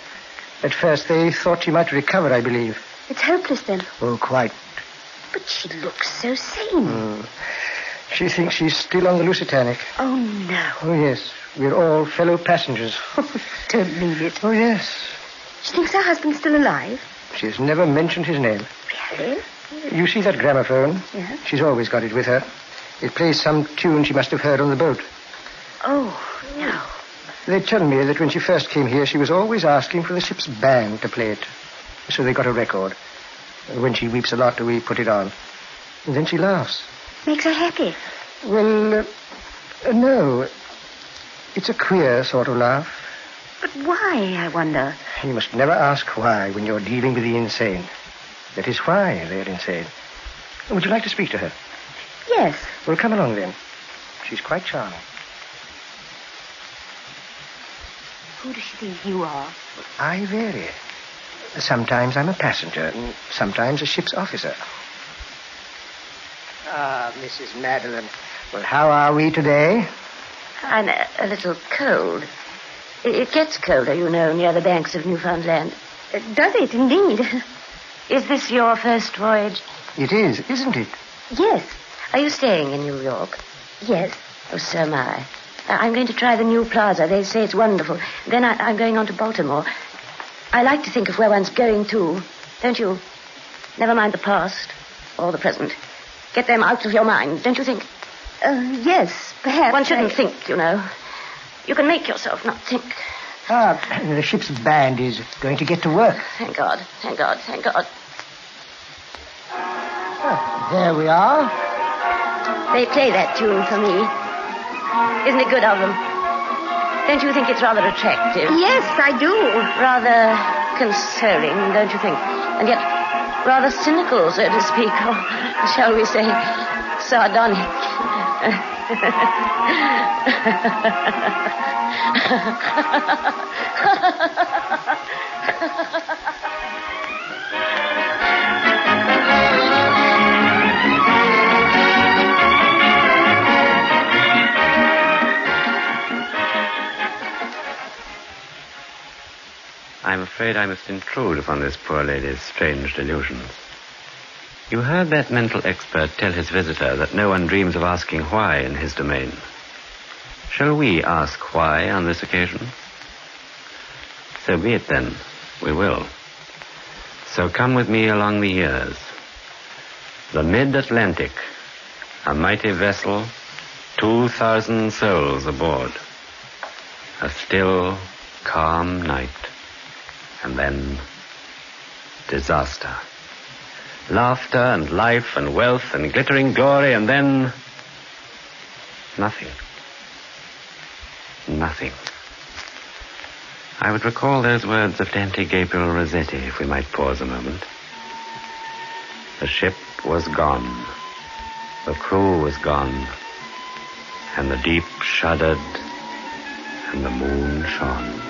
At first they thought she might recover, I believe. It's hopeless, then? Oh, quite. But she looks so sane. She thinks she's still on the Lusitanic. Oh, no. Oh, yes. We're all fellow passengers. Don't mean it. Oh, yes. She thinks her husband's still alive? She's never mentioned his name. Really? You see that gramophone? Yeah? She's always got it with her. It plays some tune she must have heard on the boat. Oh, no. They tell me that when she first came here, she was always asking for the ship's band to play it. So they got a record. When she weeps a lot, we put it on. And then she laughs. Makes her happy. Well, no. It's a queer sort of laugh. But why, I wonder? You must never ask why when you're dealing with the insane. That is why they're insane. Would you like to speak to her? Yes. Well, come along then. She's quite charming. Who does she think you are? I vary. Sometimes I'm a passenger, and sometimes a ship's officer. Ah, Mrs. Madeline. Well, how are we today? I'm a little cold. It gets colder, you know, near the banks of Newfoundland. Does it, indeed? Is this your first voyage? It is, isn't it? Yes. Are you staying in New York? Yes. Oh, so am I. I'm going to try the new plaza. They say it's wonderful. Then I'm going on to Baltimore. I like to think of where one's going to. Don't you? Never mind the past or the present. Get them out of your mind, don't you think? Yes, perhaps. One shouldn't think, you know. You can make yourself not think. Ah, the ship's band is going to get to work. Thank God, thank God, thank God. Ah, there we are. They play that tune for me. Isn't it good of them? Don't you think it's rather attractive? Yes, I do. Rather consoling, don't you think? And yet rather cynical, so to speak, or shall we say sardonic. I'm afraid I must intrude upon this poor lady's strange delusions. You heard that mental expert tell his visitor that no one dreams of asking why in his domain. Shall we ask why on this occasion? So be it then. We will. So come with me along the years. The mid-Atlantic, a mighty vessel, 2,000 souls aboard. A still, calm night. And then, disaster. Laughter and life and wealth and glittering glory, and then nothing. Nothing. I would recall those words of Dante Gabriel Rossetti, if we might pause a moment. The ship was gone. The crew was gone. And the deep shuddered, and the moon shone.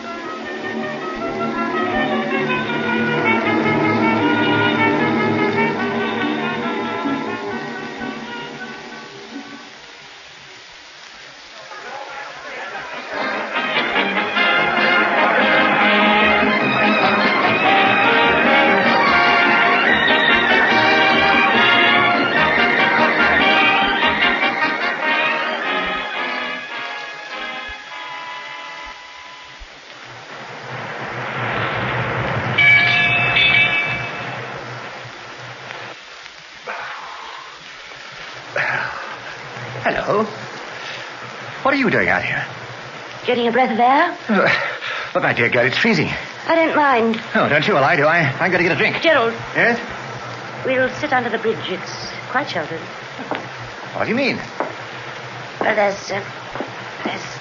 Hello. What are you doing out here? Getting a breath of air? Look, my dear girl, it's freezing. I don't mind. Oh, don't you? Well, I do. I'm going to get a drink. Gerald. Yes? We'll sit under the bridge. It's quite sheltered. What do you mean? Well, there's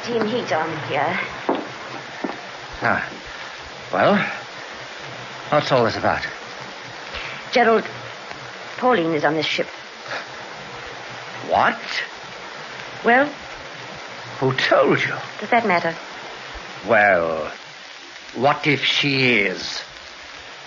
steam heat on here. Ah. Well, what's all this about? Gerald, Pauline is on this ship. What? Well? Who told you? Does that matter? Well, what if she is?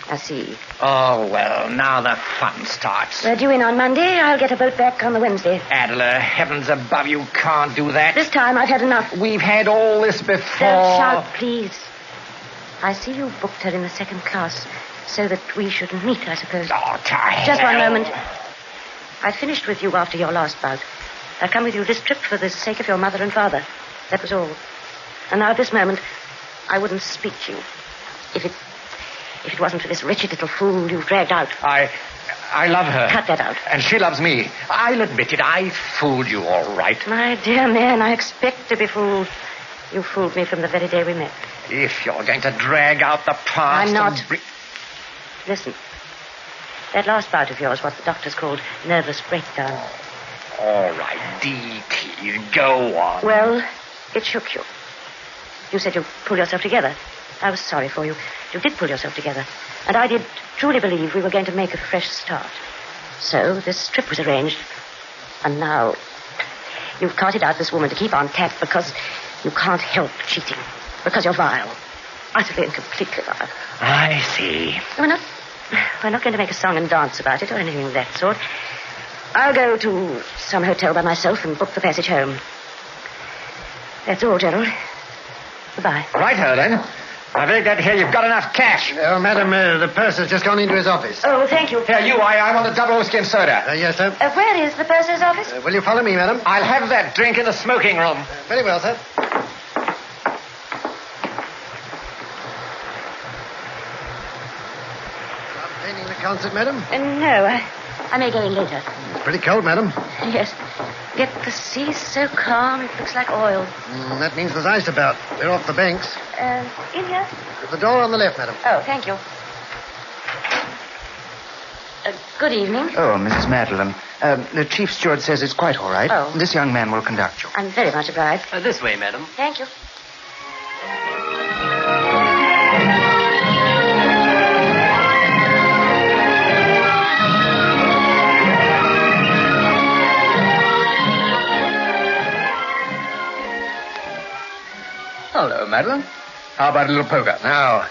I see. Oh, well, now the fun starts. We're due in on Monday. I'll get a boat back on the Wednesday. Adela, heavens above, you can't do that. This time I've had enough. We've had all this before. Don't shout, please. I see you booked her in the second class so that we should meet, I suppose. Oh, to hell. Just one moment. I finished with you after your last bout. I've come with you this trip for the sake of your mother and father. That was all. And now at this moment, I wouldn't speak to you. If it wasn't for this wretched little fool you've dragged out. I love her. Cut that out. And she loves me. I'll admit it. I fooled you all right. My dear man, I expect to be fooled. You fooled me from the very day we met. If you're going to drag out the past... I'm not. Listen. That last bout of yours, what the doctors called nervous breakdown. All right, D.T., go on. Well, it shook you. You said you'd pull yourself together. I was sorry for you. You did pull yourself together. And I did truly believe we were going to make a fresh start. So this trip was arranged. And now you've carted out this woman to keep on tap because you can't help cheating. Because you're vile. Utterly and completely vile. I see. We're not going to make a song and dance about it or anything of that sort. I'll go to some hotel by myself and book the passage home. That's all, Gerald. Goodbye. Right-ho, then. I very glad to hear you've got enough cash. Oh, madam, the purser's just gone into his office. Oh, thank you. Here, I want a double whiskey and soda. Yes, sir. Where is the purser's office? Will you follow me, madam? I'll have that drink in the smoking room. Very well, sir. Attending the concert, madam? No, I may go in later. It's pretty cold, madam. Yes. Yet the sea's so calm, it looks like oil. That means there's ice about. We're off the banks. In here? The door on the left, madam. Oh, thank you. Good evening. Oh, Mrs. Madeline. The chief steward says it's quite all right. Oh. This young man will conduct you. I'm very much obliged. This way, madam. Thank you. Hello, Madeline. How about a little poker? No,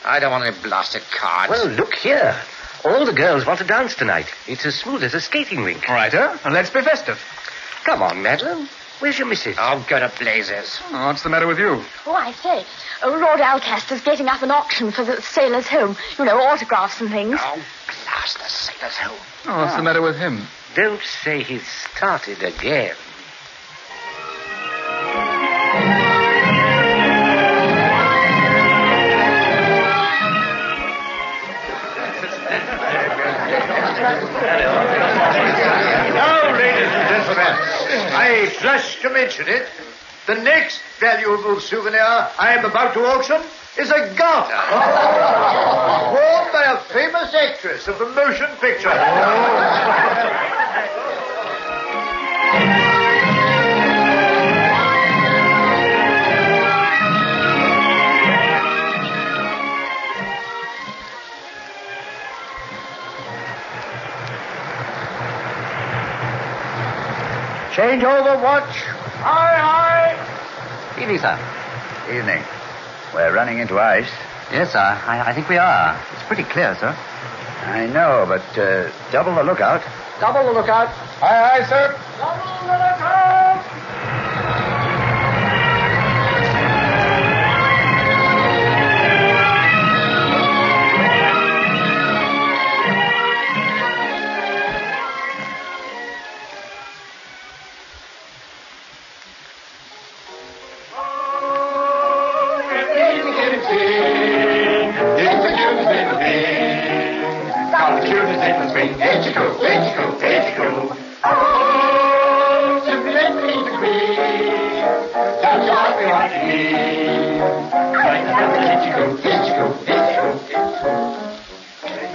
I don't want any blasted cards. Well, look here. All the girls want to dance tonight. It's as smooth as a skating rink. Righto. And let's be festive. Come on, Madeline. Where's your missus? Oh, go to blazes. Oh, what's the matter with you? Oh, I say, Lord Alcaster's getting up an auction for the Sailor's Home. You know, autographs and things. Oh, blast the Sailor's Home. Oh, what's the matter with him? Don't say he's started again. Now, ladies and gentlemen, I blush to mention it. The next valuable souvenir I am about to auction is a garter. Worn by a famous actress of the motion picture. Change over, watch. Aye. Evening, sir. Evening. We're running into ice. Yes, sir. I think we are. It's pretty clear, sir. I know, but double the lookout. Double the lookout. Aye, sir. Double the lookout.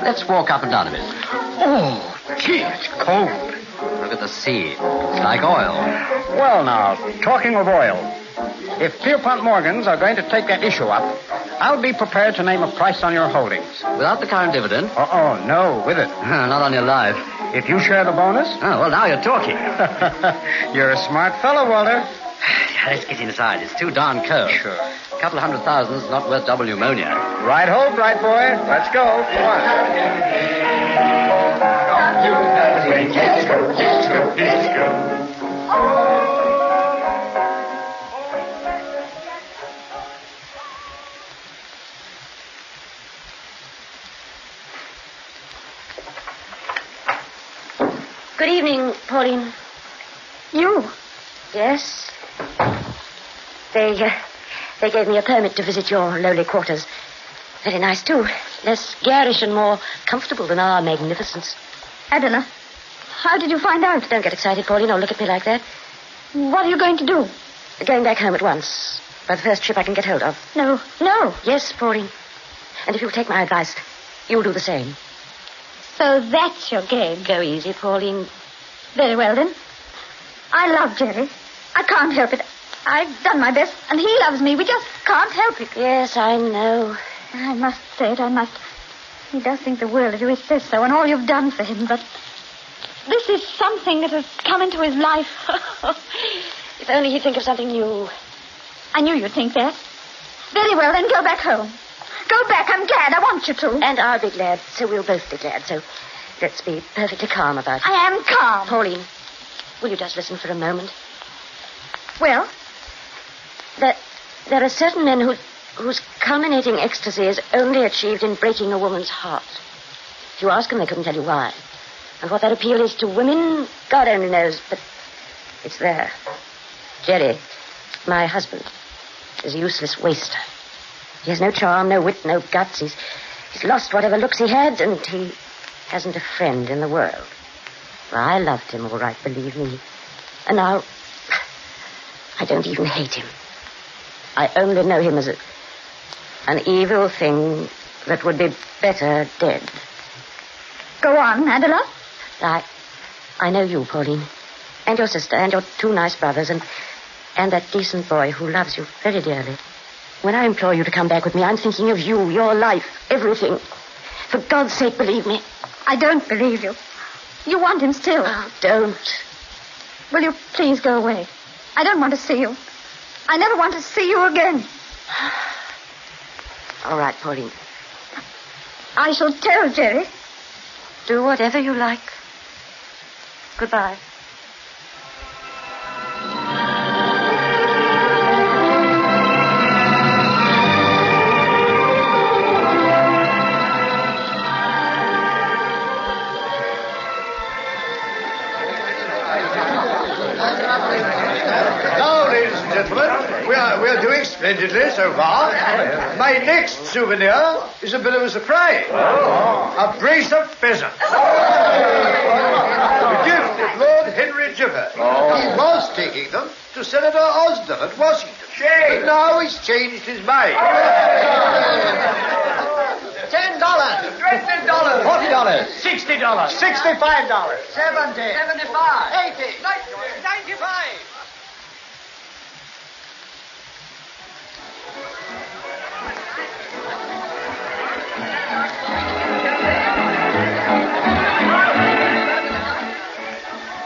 Let's walk up and down a bit. Oh, gee, it's cold. Look at the sea. It's like oil. Well, now, talking of oil, if Pierpont Morgans are going to take that issue up, I'll be prepared to name a price on your holdings. Without the current dividend? No, with it. Not on your life. If you share the bonus? Oh, well, now you're talking. You're a smart fellow, Walter. Let's get inside. It's too darn cold. Sure. A couple of $100,000 is not worth double pneumonia. Right ho, bright boy. Let's go. Come on. Let's go. Good evening, Pauline. You? Yes. They gave me a permit to visit your lowly quarters. Very nice, too. Less garish and more comfortable than our magnificence. Adela, how did you find out? Don't get excited, Pauline, or look at me like that. What are you going to do? Going back home at once. By the first ship I can get hold of. No. Yes, Pauline. And if you'll take my advice, you'll do the same. So that's your game. Go easy, Pauline. Very well, then. I love Jerry. I can't help it. I've done my best, and he loves me. We just can't help it. Yes, I know. I must say it, I must. He does think the world of you, he says so, and all you've done for him, but this is something that has come into his life. If only he'd think of something new. I knew you'd think that. Very well, then go back home. Go back, I'm glad. I want you to. And I'll be glad, so we'll both be glad. So let's be perfectly calm about it. I am calm. Pauline, will you just listen for a moment? Well? There are certain men whose culminating ecstasy is only achieved in breaking a woman's heart. If you ask them, they couldn't tell you why. And what that appeal is to women, God only knows, but it's there. Jerry, my husband, is a useless waster. He has no charm, no wit, no guts. He's lost whatever looks he had, and he hasn't a friend in the world. Well, I loved him, all right, believe me. And now, I don't even hate him. I only know him as an evil thing that would be better dead. Go on, Adela. I know you, Pauline, and your sister, and your two nice brothers, and that decent boy who loves you very dearly. When I implore you to come back with me, I'm thinking of you, your life, everything. For God's sake, believe me. I don't believe you. You want him still. Oh, don't. Will you please go away? I don't want to see you. I never want to see you again. All right, Pauline. I shall tell Jerry. Do whatever you like. Goodbye. Now, ladies and gentlemen, we are doing splendidly so far. My next souvenir is a bit of a surprise. A brace of pheasants. The gift of Lord Henry Gifford. He was taking them to Senator Osdon at Washington. But now he's changed his mind. $10. $20. $40. $60. $65. $70. 75. 80. 95.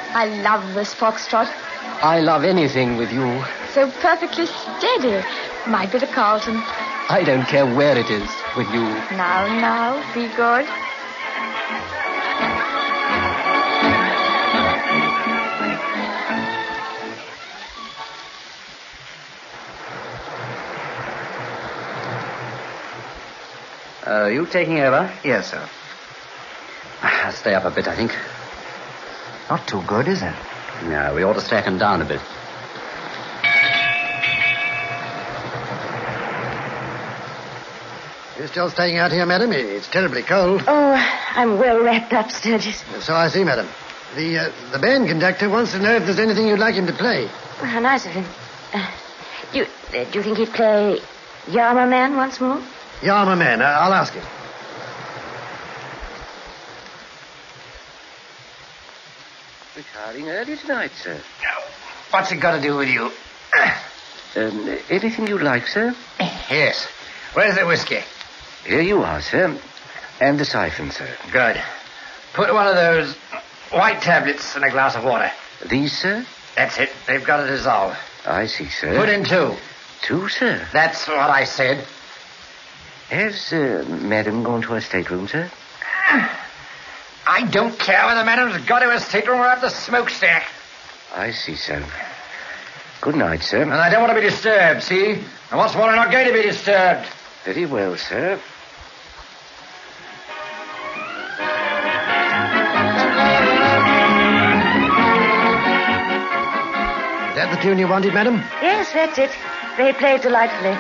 I love this foxtrot. I love anything with you. So perfectly steady. Might be the Carlton. I don't care where it is with you. Now, be good. You taking over? Yes, sir. I'll stay up a bit, I think. Not too good, is it? No, we ought to slacken down a bit. You're still staying out here, madam? It's terribly cold. Oh, I'm well wrapped up, Sturgis. So I see, madam. The band conductor wants to know if there's anything you'd like him to play. How nice of him. Do you think he'd play Yarmer Man once more? Yarmer Man. I'll ask him. Retiring early tonight, sir. What's it got to do with you? Anything you like, sir? Yes. Where's the whiskey? Here you are, sir. And the siphon, sir. Good. Put one of those white tablets in a glass of water. These, sir? That's it. They've got to dissolve. I see, sir. Put in 2. 2, sir? That's what I said. Has Madam gone to her stateroom, sir? I don't care whether Madam's got to her stateroom or at the smokestack. I see, sir. Good night, sir. And I don't want to be disturbed, see? And what's more, I'm not going to be disturbed. Very well, sir. Is that the tune you wanted, madam? Yes, that's it. They played delightfully.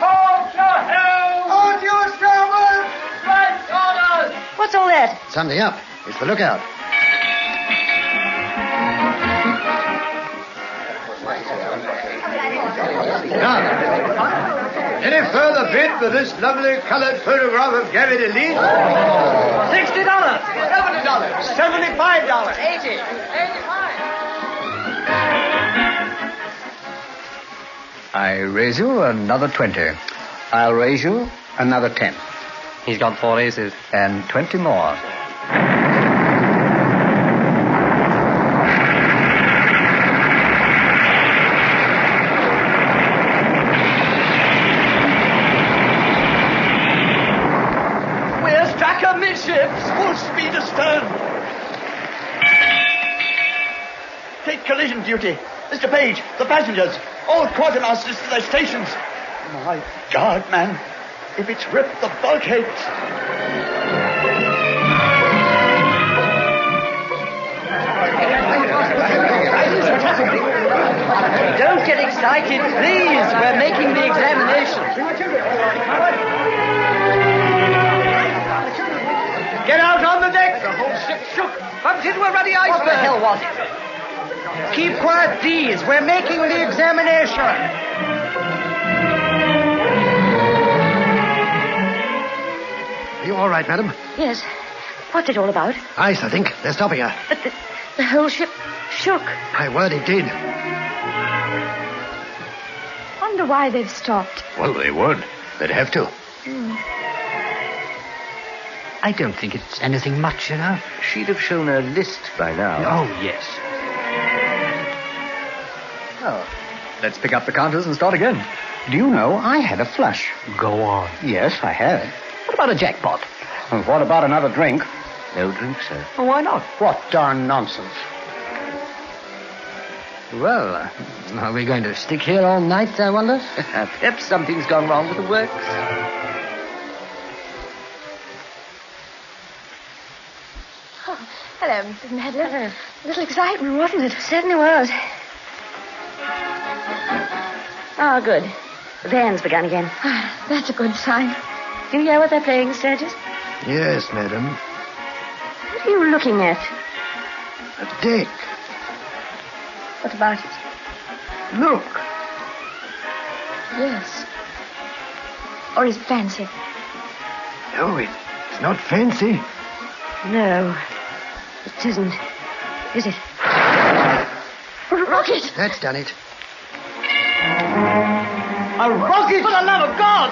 Hold your helm! On your starboard! Right orders! What's What's all that? Something up. It's the lookout. Now, any further bid for this lovely colored photograph of Gary DeLean? $60. $70. $75. 80. I raise you another 20. I'll raise you another 10. He's got 4 aces. And 20 more. We're struck amidships. Full speed astern. Take collision duty. Mr. Page, the passengers. All quartermasters to their stations. My God, man. If it's ripped the bulkheads. Don't get excited, please. We're making the examination. Get out on the deck. The whole ship shook. Bumped into a ruddy iceberg. What the hell was it? Keep quiet, please. We're making the examination. Are you all right, madam? Yes. What's it all about? Ice, I think. They're stopping her. But the whole ship shook. My word, it did. Wonder why they've stopped. Well, they would. They'd have to. I don't think it's anything much, you know. She'd have shown her list by now. Oh, yes. Oh, let's pick up the counters and start again. Do you know, I had a flush. Go on. Yes, I had. What about a jackpot? And what about another drink? No drink, sir. Oh, why not? What darn nonsense. Well, are we going to stick here all night, I wonder? Perhaps something's gone wrong with the works. Oh, hello, Mrs. Medler. A little excitement, wasn't it? Certainly was. Oh, good. The band's begun again. That's a good sign. Do you hear what they're playing, Sturgis? Yes, madam. What are you looking at? A deck. What about it? Look. Yes. Or is it fancy? No, it's not fancy. No, it isn't. Is it? A rocket! That's done it. A rocket! For the love of God!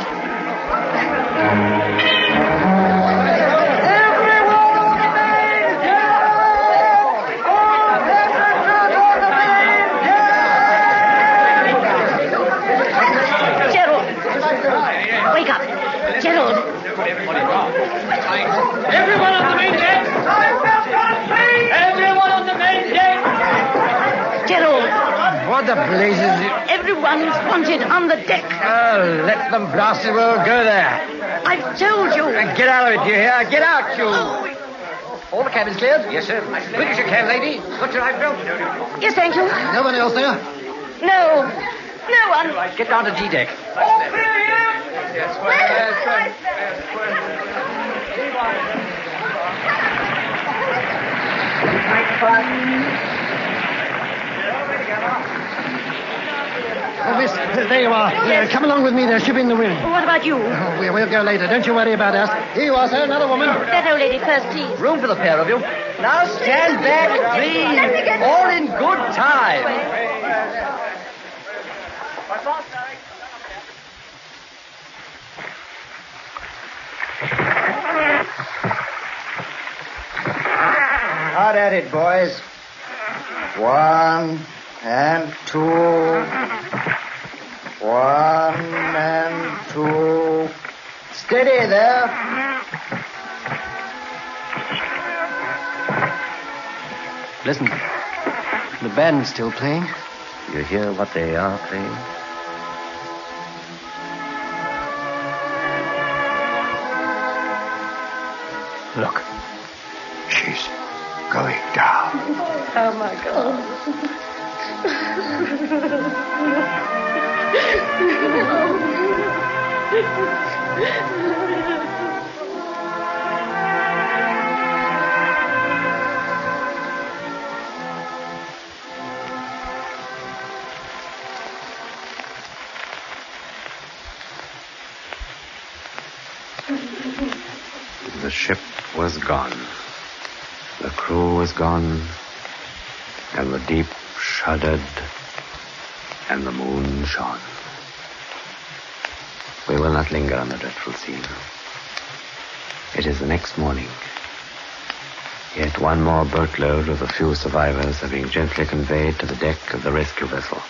Gerald! Wake up! Gerald! Everyone on the main deck! Everyone on the main deck! Gerald! What the blazes... Everyone's wanted on the deck. Oh, let them blast it. We'll go there. I've told you. Get out of it, do you hear? Get out, you. All the cabins cleared? Yes, sir. Quick as you can, lady. Got your eyebrow? Yes, thank you. No one else there? No. No one. Get down to G-deck. All clear here! Oh, miss, there you are. Come along with me. There's ship in the wind. What about you? Oh, we'll go later. Don't you worry about us. Here you are, sir. Another woman. That old lady first, please. Room for the pair of you. Now stand back, please. All in good time. Hard at it, boys. 1 and 2. 1 and 2. Steady there. Listen. The band's still playing. You hear what they are playing? Look. She's going down. Oh, my God. The ship was gone. The crew was gone. And the deep shuddered. And the moon shone. We will not linger on the dreadful scene. It is the next morning. Yet one more boatload of the few survivors are being gently conveyed to the deck of the rescue vessel.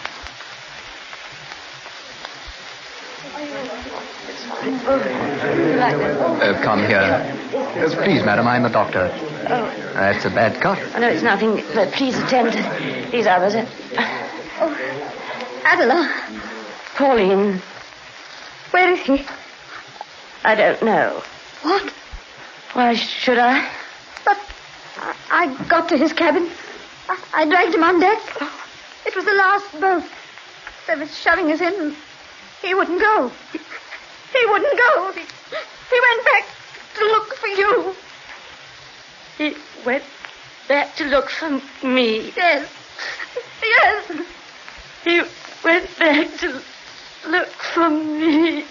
Come here. Please, madam, I'm a doctor. Oh. That's a bad cut. Oh, no, it's nothing. But please attend to these others. Adela. Pauline. Where is he? I don't know. What? Why should I? But I got to his cabin. I dragged him on deck. It was the last boat. They were shoving us in. He wouldn't go. He wouldn't go. He went back to look for you. He went back to look for me. Yes. Yes. He went back to look for me.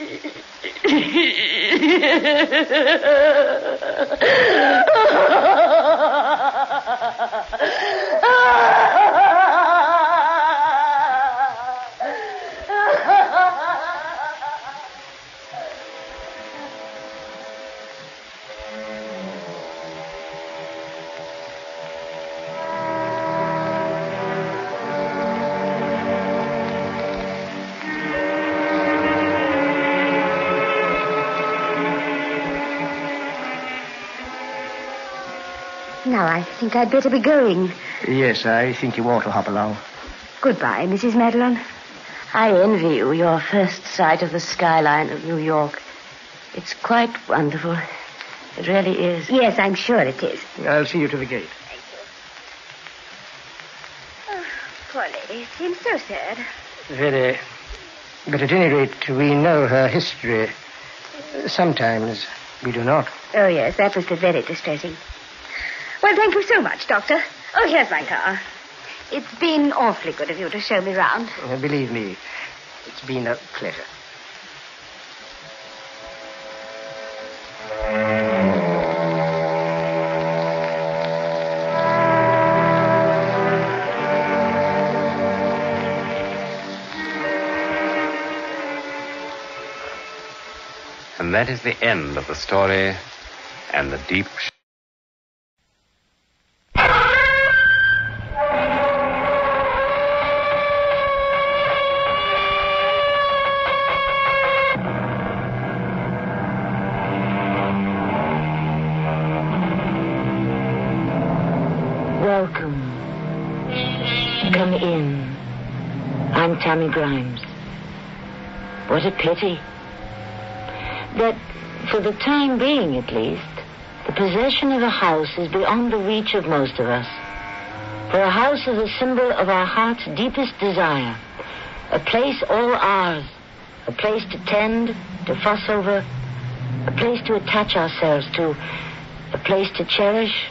Now I think I'd better be going. Yes, I think you ought to hop along. Goodbye, Mrs. Madeline. I envy you your first sight of the skyline of New York. It's quite wonderful. It really is. Yes, I'm sure it is. I'll see you to the gate. Oh, poor lady. It seems so sad. Very. But at any rate, we know her history. Sometimes we do not. Oh, yes, that was very distressing. Well, thank you so much, Doctor. Oh, here's my car. It's been awfully good of you to show me round. Believe me, it's been a pleasure. And that is the end of the story and the deep... Welcome. Come in. I'm Tammy Grimes. What a pity that, for the time being at least, the possession of a house is beyond the reach of most of us. For a house is a symbol of our heart's deepest desire, a place all ours, a place to tend, to fuss over, a place to attach ourselves to, a place to cherish,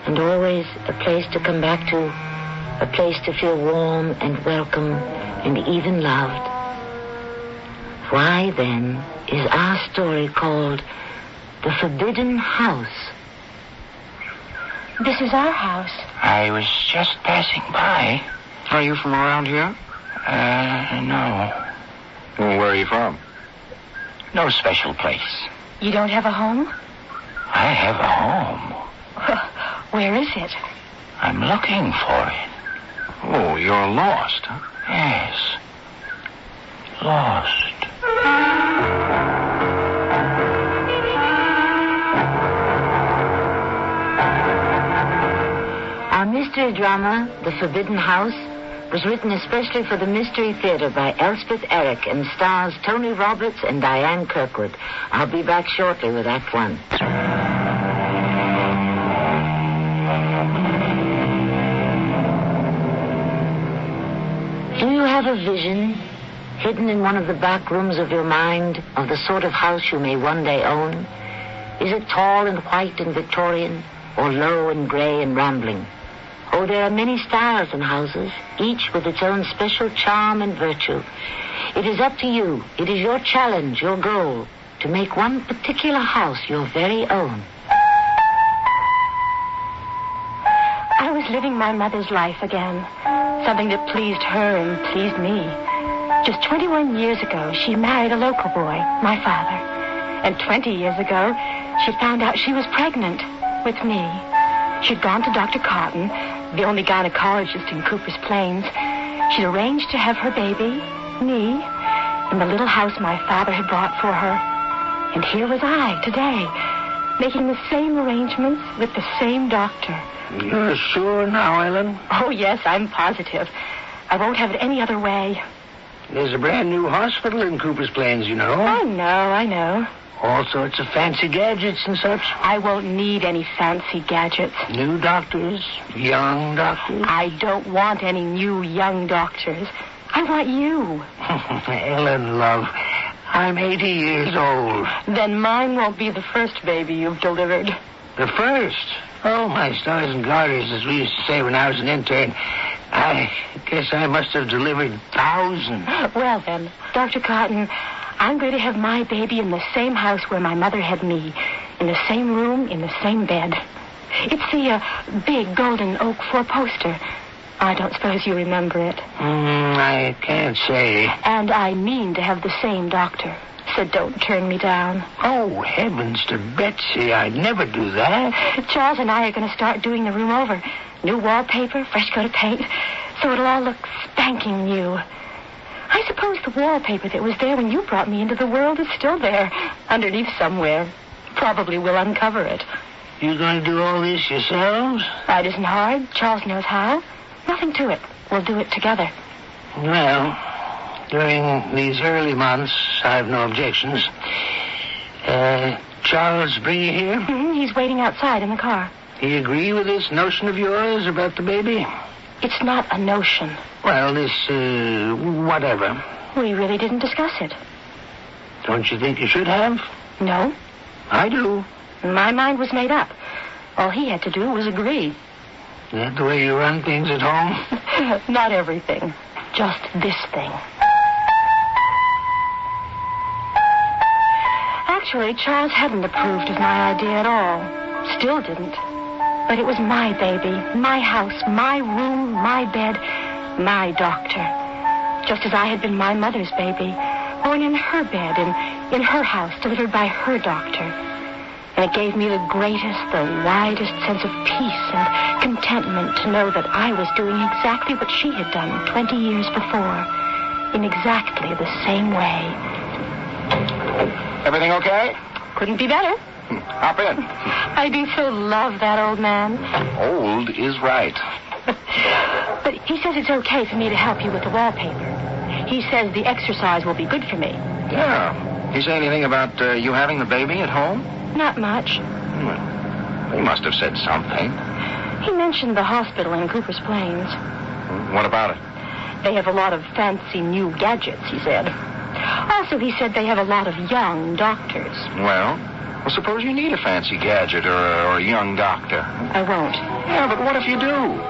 and always a place to come back to, a place to feel warm and welcome and even loved. Why, then, is our story called The Forbidden House? This is our house. I was just passing by. Are you from around here? No. Well, where are you from? No special place. You don't have a home? I have a home. Where is it? I'm looking for it. Oh, you're lost, huh? Yes. Lost. Our mystery drama, The Forbidden House, was written especially for the Mystery Theater by Elspeth Eric and stars Tony Roberts and Diane Kirkwood. I'll be back shortly with Act One. Do you have a vision, hidden in one of the back rooms of your mind, of the sort of house you may one day own? Is it tall and white and Victorian, or low and gray and rambling? Oh, there are many styles in houses, each with its own special charm and virtue. It is up to you. It is your challenge, your goal. to make one particular house your very own. I was living my mother's life again, something that pleased her and pleased me. Just 21 years ago, she married a local boy, my father. And 20 years ago, she found out she was pregnant with me. She'd gone to Dr. Cotton, the only gynecologist in Cooper's Plains. She'd arranged to have her baby, me, in the little house my father had bought for her. And here was I, today, making the same arrangements with the same doctor. You're sure now, Ellen? Oh, yes, I'm positive. I won't have it any other way. There's a brand new hospital in Cooper's Plains, you know. I know. All sorts of fancy gadgets and such. I won't need any fancy gadgets. New doctors, young doctors. I don't want any new young doctors. I want you. Ellen, love, I'm 80 years old. Then mine won't be the first baby you've delivered. The first? Oh, my stars and garters, as we used to say when I was an intern. I guess I must have delivered thousands. Well, then, Dr. Cotton, I'm going to have my baby in the same house where my mother had me. In the same room, in the same bed. It's the big golden oak four-poster. I don't suppose you remember it. I can't say. And I mean to have the same doctor. So don't turn me down. Oh, heavens to Betsy, I'd never do that. Charles and I are going to start doing the room over. New wallpaper, fresh coat of paint, so it'll all look spanking new. I suppose the wallpaper that was there when you brought me into the world is still there, underneath somewhere. Probably we'll uncover it. You going to do all this yourselves? It isn't hard. Charles knows how. Nothing to it. We'll do it together. Well, during these early months, I have no objections. Charles bring you here? Mm-hmm. He's waiting outside in the car. He agree with this notion of yours about the baby? It's not a notion. Well, this, whatever. We really didn't discuss it. Don't you think you should have? No. I do. My mind was made up. All he had to do was agree. Is that the way you run things at home? Not everything. Just this thing. Actually, Charles hadn't approved of my idea at all. Still didn't. But it was my baby, my house, my room, my bed, my doctor. Just as I had been my mother's baby, born in her bed, in her house, delivered by her doctor. And it gave me the greatest, the widest sense of peace and contentment to know that I was doing exactly what she had done 20 years before, in exactly the same way. Everything okay? Couldn't be better. Hop in. I do so love that old man. Old is right. But he says it's okay for me to help you with the wallpaper. He says the exercise will be good for me. Yeah. He say anything about you having the baby at home? Not much. Well, he must have said something. He mentioned the hospital in Cooper's Plains. What about it? They have a lot of fancy new gadgets, he said. Also, he said they have a lot of young doctors. Well, suppose you need a fancy gadget or a young doctor. I won't. Yeah, but what if you do?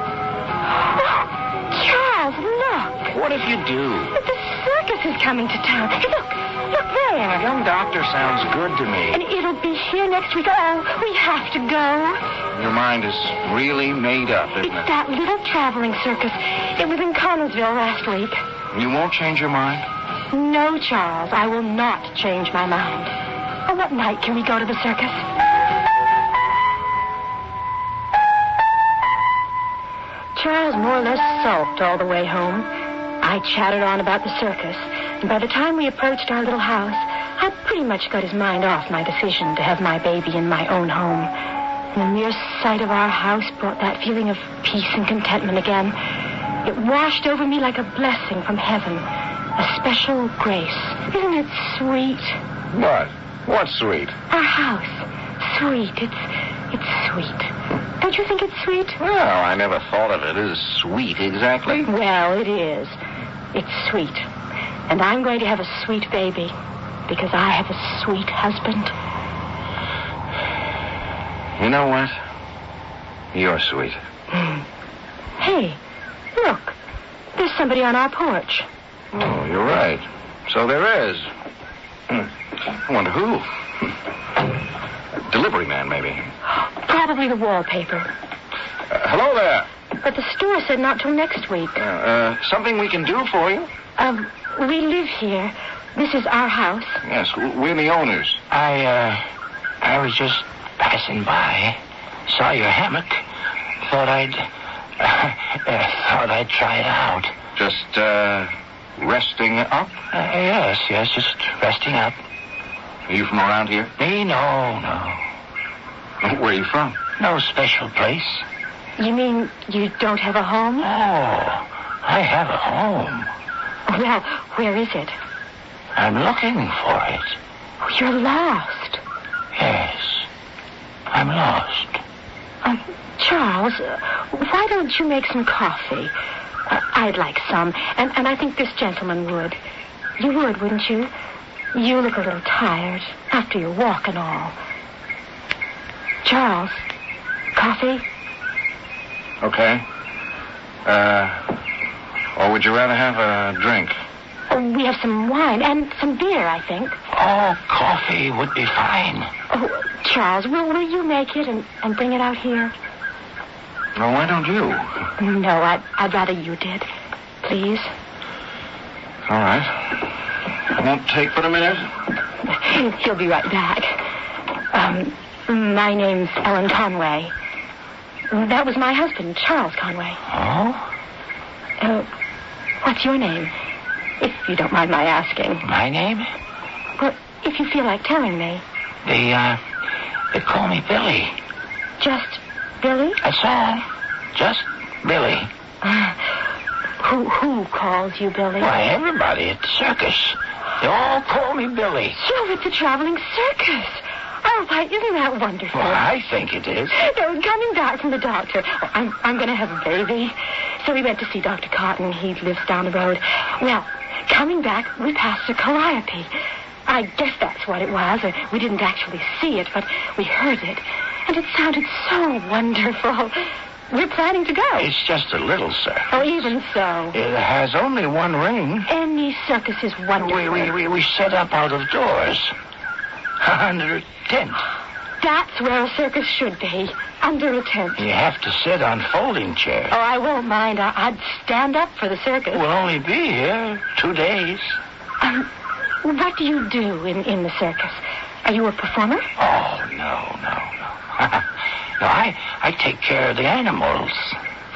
Charles, look. What if you do? The circus is coming to town. Hey, look there. A young doctor sounds good to me. And it'll be here next week. Oh, we have to go. Your mind is really made up, isn't it? It's that little traveling circus. It was in Connersville last week. You won't change your mind? No, Charles, I will not change my mind. On what night can we go to the circus? Charles more or less sulked all the way home. I chattered on about the circus, and by the time we approached our little house, I'd pretty much got his mind off my decision to have my baby in my own home. And the mere sight of our house brought that feeling of peace and contentment again. It washed over me like a blessing from heaven, a special grace. Isn't it sweet? What? What's sweet? Our house. Sweet. It's sweet. Don't you think it's sweet? Well, I never thought of it as sweet exactly. Well, it is. It's sweet. And I'm going to have a sweet baby because I have a sweet husband. You know what? You're sweet. Hey, look. There's somebody on our porch. Oh, you're right. So there is. I wonder who. Delivery man, maybe. Probably the wallpaper. Hello there. But the store said not till next week. Something we can do for you? We live here. This is our house. Yes, we're the owners. I was just passing by. Saw your hammock. Thought I'd try it out. Just, resting up? Yes, just resting up. Are you from around here? Me? No. Where are you from? No special place. You mean you don't have a home? Oh, I have a home. Well, where is it? I'm looking for it. Oh, you're lost. Yes, I'm lost. Charles, why don't you make some coffee? I'd like some, and I think this gentleman would. You would, wouldn't you? You look a little tired after your walk and all. Charles, coffee? Okay. Or would you rather have a drink? We have some wine and some beer, I think. Oh, coffee would be fine. Oh, Charles, will you make it and bring it out here? Well, why don't you? No, I'd rather you did. Please. All right. It won't take but a minute. He'll be right back. My name's Ellen Conway. That was my husband, Charles Conway. Oh? What's your name? If you don't mind my asking. My name? Well, if you feel like telling me. They call me Billy. Just Billy? That's all. Just Billy. Who calls you Billy? Why, everybody at the circus. They all call me Billy. You're at the traveling circus. Oh, why, isn't that wonderful? Well, I think it is. Coming back from the doctor. Oh, I'm going to have a baby. So we went to see Dr. Cotton. He lives down the road. Well, coming back, we passed a calliope. I guess that's what it was. We didn't actually see it, but we heard it. And it sounded so wonderful. We're planning to go. It's just a little circus. Oh, even so. It has only one ring. Any circus is wonderful. We set up out of doors. Under a tent. That's where a circus should be. Under a tent. You have to sit on folding chairs. Oh, I won't mind. I'd stand up for the circus. We'll only be here 2 days. What do you do in the circus? Are you a performer? Oh, no. No, I take care of the animals.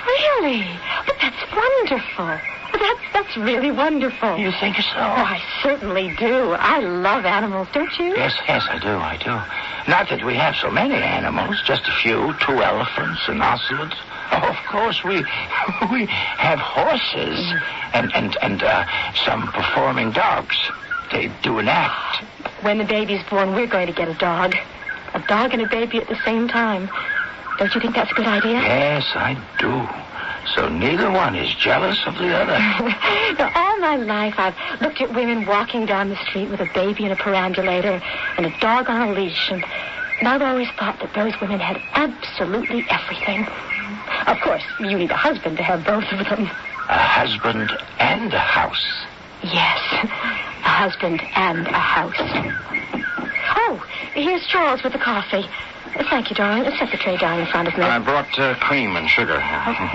Really? But that's wonderful. That's really wonderful. You think so? Oh, I certainly do. I love animals, don't you? Yes, I do. Not that we have so many animals, just a few, 2 elephants, an ocelot. Oh, of course, we have horses and some performing dogs. They do an act. When the baby's born, we're going to get a dog. A dog and a baby at the same time. Don't you think that's a good idea? Yes, I do. So neither one is jealous of the other. Now, all my life, I've looked at women walking down the street with a baby in a perambulator and a dog on a leash, and I've always thought that those women had absolutely everything. Of course, you need a husband to have both of them. A husband and a house. Yes, a husband and a house. Oh, here's Charles with the coffee. Thank you, darling. Set the tray down in front of me. I brought cream and sugar.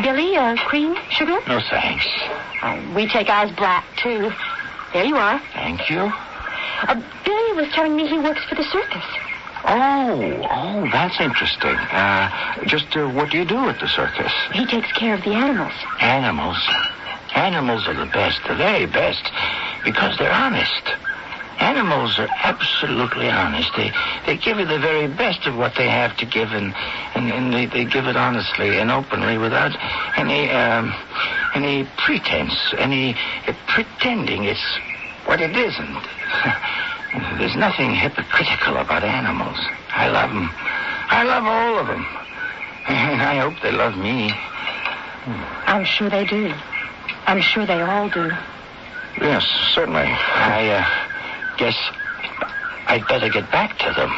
Billy, cream, sugar? No, thanks. We take ours black, too. There you are. Thank you. Billy was telling me he works for the circus. Oh, that's interesting. Just what do you do at the circus? He takes care of the animals. Animals? Animals are the best, the very best, because they're honest. Animals are absolutely honest. They give you the very best of what they have to give, and they give it honestly and openly without any pretense, any pretending it's what it isn't. There's nothing hypocritical about animals. I love them. I love all of them. And I hope they love me. I'm sure they do. I'm sure they all do. Yes, certainly. I guess I'd better get back to them.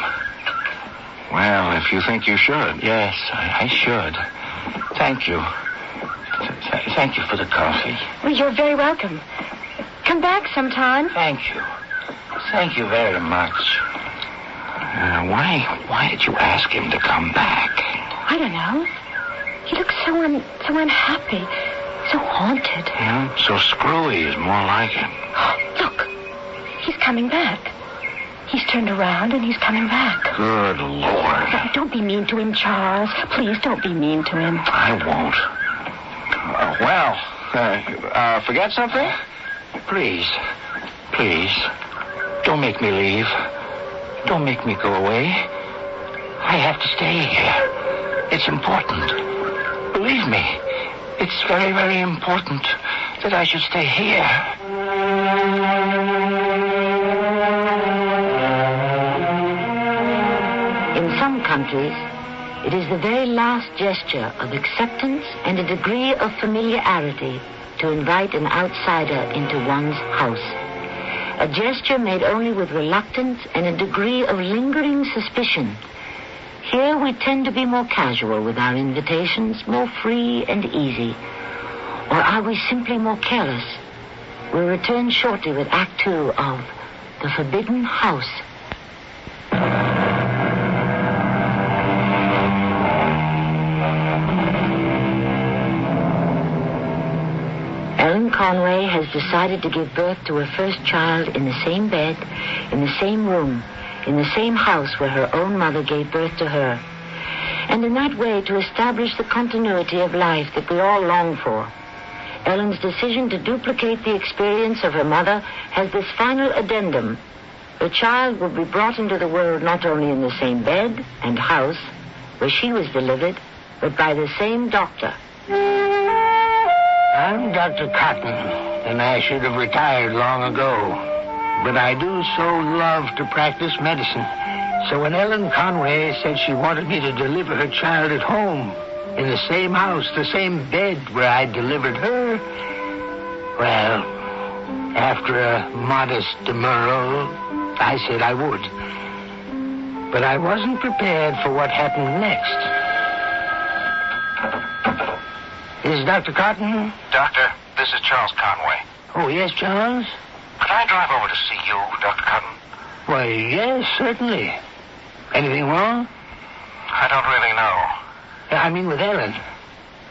Well, if you think you should. Yes, I should. Thank you. Thank you for the coffee. Well, you're very welcome. Come back sometime. Thank you. Thank you very much. Why did you ask him to come back? I don't know. He looks so unhappy, so haunted. Yeah, so screwy is more like him. Look, he's coming back. He's turned around and he's coming back. Good Lord. Oh, don't be mean to him, Charles. Please don't be mean to him. I won't. Forget something? Please. Don't make me leave. Don't make me go away. I have to stay here. It's important. Believe me, it's very, very important that I should stay here. In some countries, it is the very last gesture of acceptance and a degree of familiarity to invite an outsider into one's house. A gesture made only with reluctance and a degree of lingering suspicion. Here we tend to be more casual with our invitations, more free and easy. Or are we simply more careless? We'll return shortly with Act 2 of The Forbidden House. Ellen Conway has decided to give birth to her first child in the same bed, in the same room, in the same house where her own mother gave birth to her. And in that way to establish the continuity of life that we all long for. Ellen's decision to duplicate the experience of her mother has this final addendum. The child will be brought into the world not only in the same bed and house where she was delivered, but by the same doctor. I'm Dr. Cotton, and I should have retired long ago. But I do so love to practice medicine. So when Ellen Conway said she wanted me to deliver her child at home, in the same house, the same bed where I delivered her, well, after a modest demurral, I said I would. But I wasn't prepared for what happened next. Is Dr. Cotton? Doctor, this is Charles Conway. Oh, yes, Charles? Could I drive over to see you, Dr. Cotton? Why, yes, certainly. Anything wrong? I don't really know. I mean with Ellen.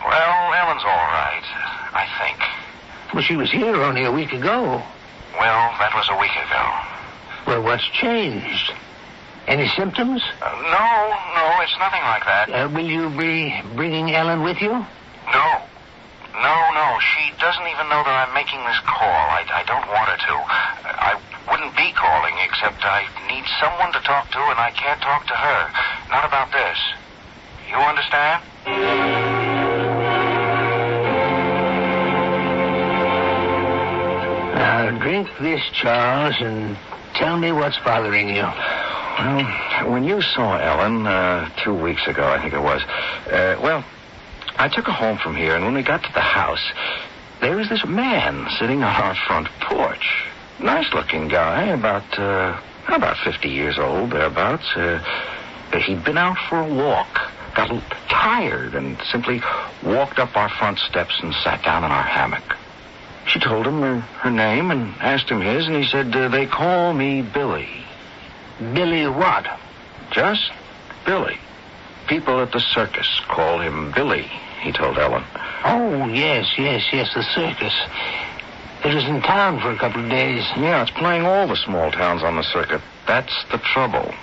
Well, Ellen's all right, I think. Well, she was here only a week ago. Well, that was a week ago. Well, what's changed? Any symptoms? No, it's nothing like that. Will you be bringing Ellen with you? No. She doesn't even know that I'm making this call. I don't want her to. I wouldn't be calling, except I need someone to talk to, and I can't talk to her. Not about this. You understand? Now, drink this, Charles, and tell me what's bothering you. Well, when you saw Ellen 2 weeks ago, I think it was, I took her home from here, and when we got to the house, there was this man sitting on our front porch. Nice-looking guy, about 50 years old, thereabouts. He'd been out for a walk, got a little tired, and simply walked up our front steps and sat down in our hammock. She told him her name and asked him his, and he said, they call me Billy. Billy what? Just Billy. People at the circus call him Billy, he told Ellen. Oh, yes, the circus. It was in town for a couple of days. Yeah, it's playing all the small towns on the circuit. That's the trouble.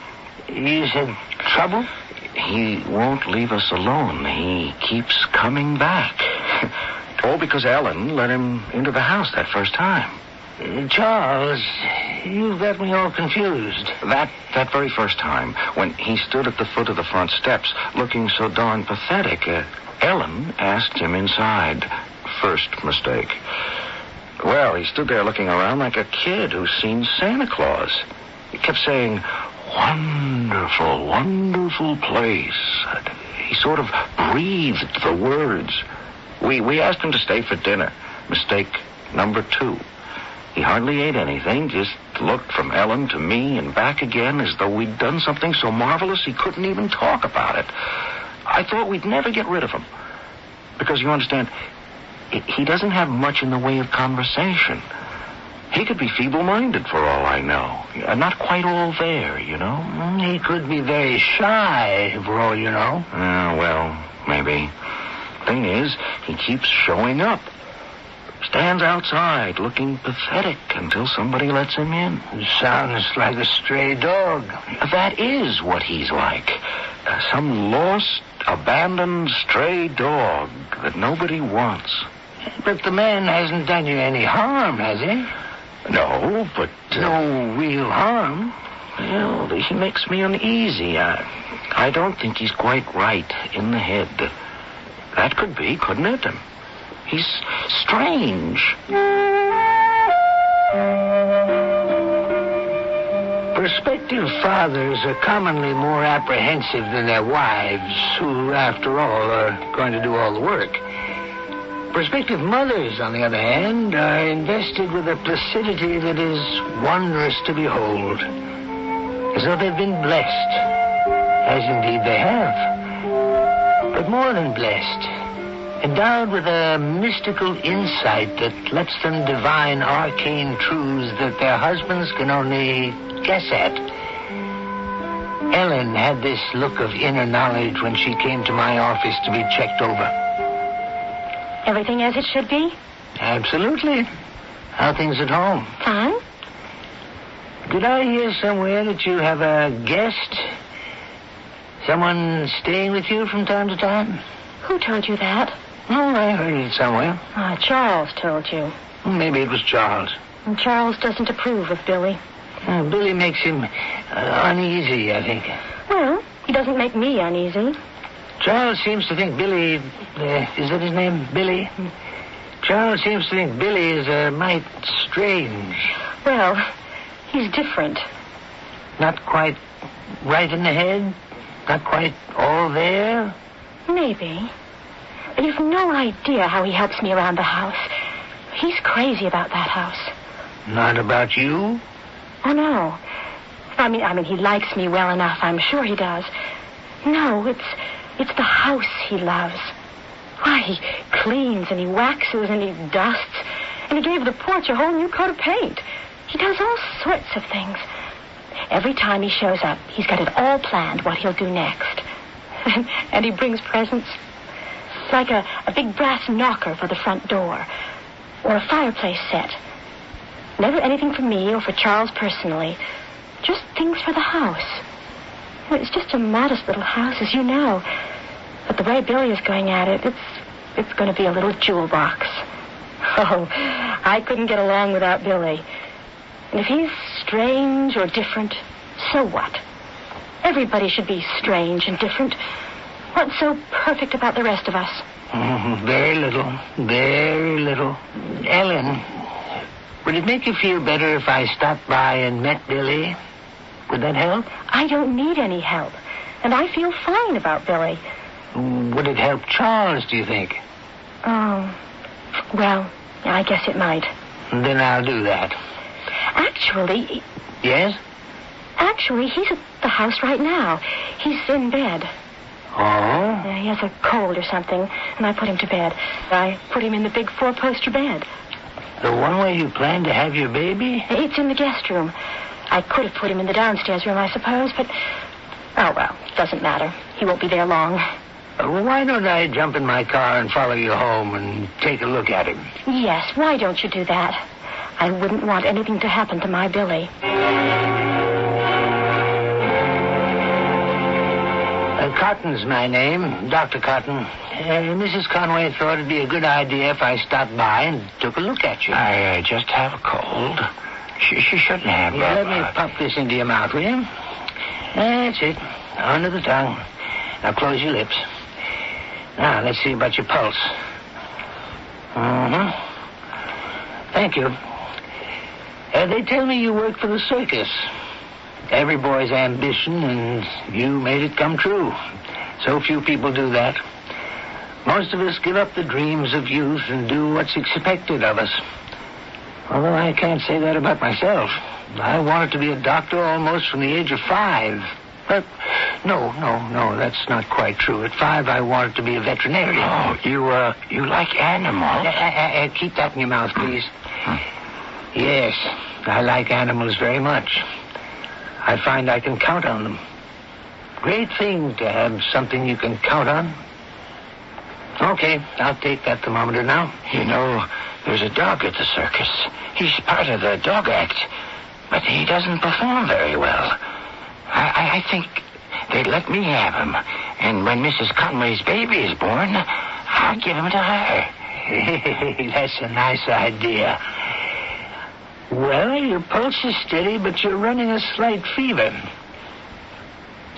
You said trouble? He won't leave us alone. He keeps coming back. All because Ellen let him into the house that first time. Charles, you've got me all confused. That very first time, when he stood at the foot of the front steps, looking so darn pathetic, Ellen asked him inside. First mistake. Well, he stood there looking around like a kid who's seen Santa Claus. He kept saying, wonderful, wonderful place. He sort of breathed the words. We asked him to stay for dinner. Mistake number 2. He hardly ate anything, just looked from Ellen to me and back again as though we'd done something so marvelous he couldn't even talk about it. I thought we'd never get rid of him. Because, you understand, he doesn't have much in the way of conversation. He could be feeble-minded for all I know. Not quite all there, you know. He could be very shy for all you know. Well, maybe. Thing is, he keeps showing up. Stands outside looking pathetic until somebody lets him in. Sounds like a stray dog. That is what he's like. Some lost, abandoned, stray dog that nobody wants. But the man hasn't done you any harm, has he? No, but... No real harm. Well, he makes me uneasy. I don't think he's quite right in the head. That could be, couldn't it? He's strange. Prospective fathers are commonly more apprehensive than their wives, who, after all, are going to do all the work. Prospective mothers, on the other hand, are invested with a placidity that is wondrous to behold, as though they've been blessed, as indeed they have. But more than blessed, endowed with a mystical insight that lets them divine arcane truths that their husbands can only guess at. Ellen had this look of inner knowledge when she came to my office to be checked over. Everything as it should be? Absolutely. How are things at home? Fine. Did I hear somewhere that you have a guest? Someone staying with you from time to time? Who told you that? Oh, I heard it somewhere. Charles told you. Maybe it was Charles. And Charles doesn't approve of Billy. Billy makes him uneasy, I think. Well, he doesn't make me uneasy. Charles seems to think Billy... is that his name? Billy? Charles seems to think Billy is a mite strange. Well, he's different. Not quite right in the head? Not quite all there? Maybe. But you've no idea how he helps me around the house. He's crazy about that house. Not about you? Oh, no. I mean, he likes me well enough. I'm sure he does. No, it's the house he loves. Why, he cleans and he waxes and he dusts. And he gave the porch a whole new coat of paint. He does all sorts of things. Every time he shows up, he's got it all planned what he'll do next. And he brings presents. Like a big brass knocker for the front door. Or a fireplace set. Never anything for me or for Charles personally. Just things for the house. It's just a modest little house, as you know. But the way Billy is going at it, it's going to be a little jewel box. Oh, I couldn't get along without Billy. And if he's strange or different, so what? Everybody should be strange and different. What's so perfect about the rest of us? Very little. Very little. Ellen, would it make you feel better if I stopped by and met Billy? Would that help? I don't need any help. And I feel fine about Billy. Would it help Charles, do you think? Oh, well, I guess it might. Then I'll do that. Actually... Yes? Actually, he's at the house right now. He's in bed. Oh? He has a cold or something, and I put him to bed. I put him in the big 4-poster bed. The one where you plan to have your baby? It's in the guest room. I could have put him in the downstairs room, I suppose, but... Oh, well, doesn't matter. He won't be there long. Well, why don't I jump in my car and follow you home and take a look at him? Yes, why don't you do that? I wouldn't want anything to happen to my Billy. Cotton's my name, Dr. Cotton. Mrs. Conway thought it'd be a good idea if I stopped by and took a look at you. I just have a cold. She shouldn't have. Let me pop this into your mouth, will you? That's it. Under the tongue. Now close your lips. Now, let's see about your pulse. Thank you. They tell me you work for the circus. Every boy's ambition, and you made it come true. So few people do that. Most of us give up the dreams of youth and do what's expected of us. Although I can't say that about myself. I wanted to be a doctor almost from the age of 5. But no, that's not quite true. At 5, I wanted to be a veterinarian. Oh, you like animals? Keep that in your mouth, please. Yes, I like animals very much. I find I can count on them. Great thing to have something you can count on. Okay, I'll take that thermometer now. You know, there's a dog at the circus. He's part of the dog act, but he doesn't perform very well. I think they'd let me have him, and when Mrs. Conway's baby is born, I'll give him to her. That's a nice idea. Well, your pulse is steady, but you're running a slight fever.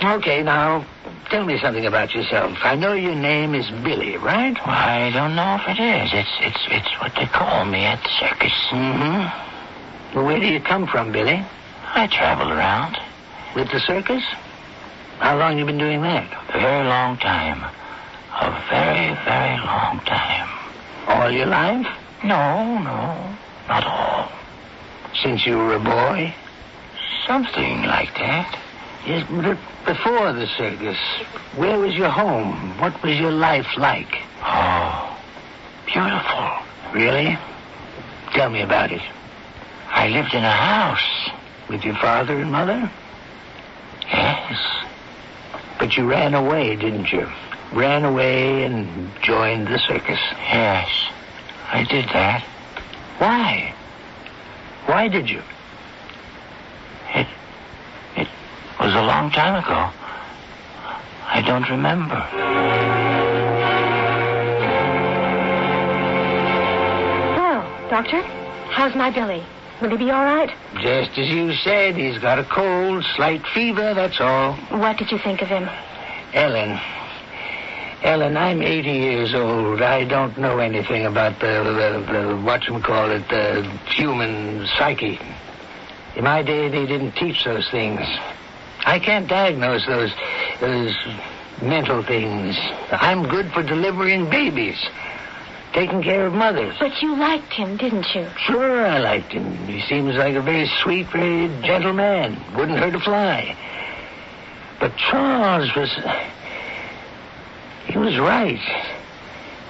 Okay, now, tell me something about yourself. I know your name is Billy, right? Well, I don't know if it is. It's what they call me at the circus. Mm-hmm. Well, where do you come from, Billy? I travel around. With the circus? How long you been doing that? A very long time. A very, very long time. All your life? No, not all. Since you were a boy? Something like that. Yes, but before the circus, where was your home? What was your life like? Oh, beautiful. Really? Tell me about it. I lived in a house. With your father and mother? Yes. But you ran away, didn't you? Ran away and joined the circus. Yes, I did that. Why? Why did you? It was a long time ago. I don't remember. Well, Doctor, how's my Billy? Will he be all right? Just as you said, he's got a cold, slight fever, that's all. What did you think of him? Ellen, I'm 80 years old. I don't know anything about the whatchamacallit, the human psyche. In my day, they didn't teach those things. I can't diagnose those mental things. I'm good for delivering babies, taking care of mothers. But you liked him, didn't you? Sure, I liked him. He seems like a very sweet, very gentle man. Wouldn't hurt a fly. But Charles he was right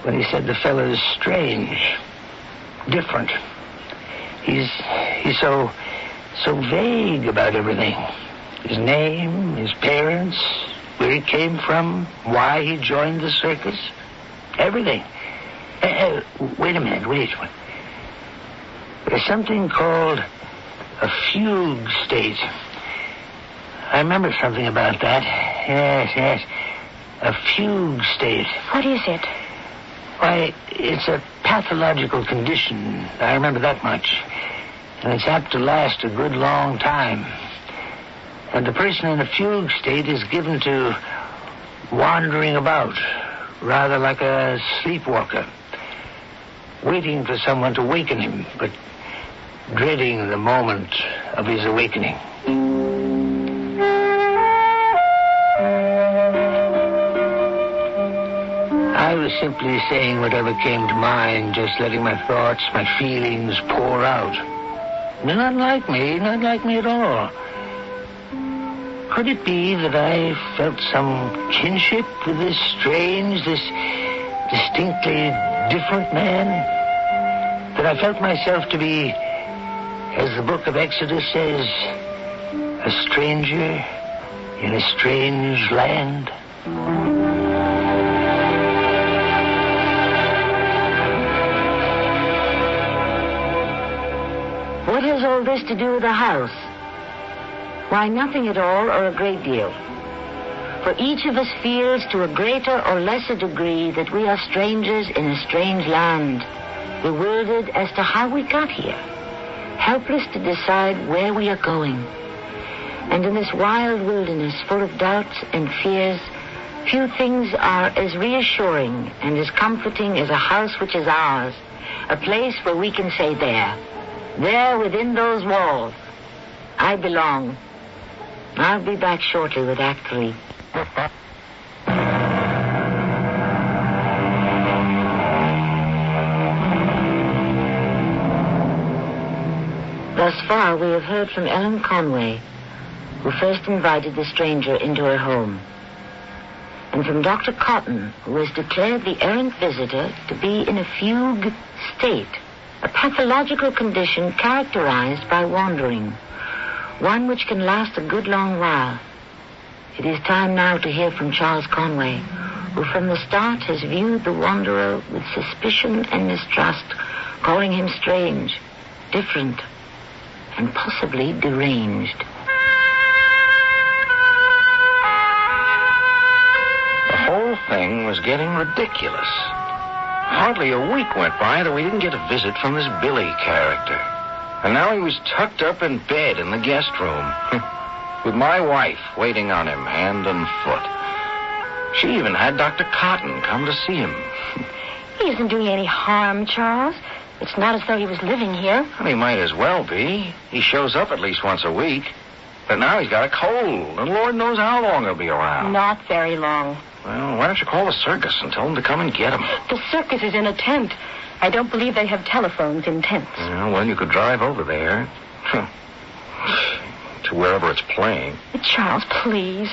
when he said the fellow is strange, different. He's so vague about everything. His name, his parents, where he came from, why he joined the circus, everything. Wait a minute, wait. There's something called a fugue state. I remember something about that. Yes. A fugue state. What is it? Why, it's a pathological condition. I remember that much. And it's apt to last a good long time. And the person in a fugue state is given to wandering about, rather like a sleepwalker, waiting for someone to waken him, but dreading the moment of his awakening. I was simply saying whatever came to mind, just letting my thoughts, my feelings pour out. Not like me at all. Could it be that I felt some kinship with this strange, this distinctly different man? That I felt myself to be, as the book of Exodus says, a stranger in a strange land? What has all this to do with the house? Why, nothing at all, or a great deal. For each of us feels to a greater or lesser degree that we are strangers in a strange land, bewildered as to how we got here, helpless to decide where we are going. And in this wild wilderness full of doubts and fears, few things are as reassuring and as comforting as a house which is ours, a place where we can say, there within those walls, I belong. I'll be back shortly with Act 3. Thus far, we have heard from Ellen Conway, who first invited the stranger into her home, and from Dr. Cotton, who has declared the errant visitor to be in a fugue state, A pathological condition characterized by wandering. One which can last a good long while. It is time now to hear from Charles Conway, who from the start has viewed the wanderer with suspicion and mistrust, calling him strange, different, and possibly deranged. The whole thing was getting ridiculous. Hardly a week went by that we didn't get a visit from this Billy character. And now he was tucked up in bed in the guest room, with my wife waiting on him hand and foot. She even had Dr. Cotton come to see him. He isn't doing any harm, Charles. It's not as though he was living here. Well, he might as well be. He shows up at least once a week. But now he's got a cold, and Lord knows how long he'll be around. Not very long. Well, why don't you call the circus and tell them to come and get him? The circus is in a tent. I don't believe they have telephones in tents. Well, you could drive over there. To wherever it's playing. Charles, please.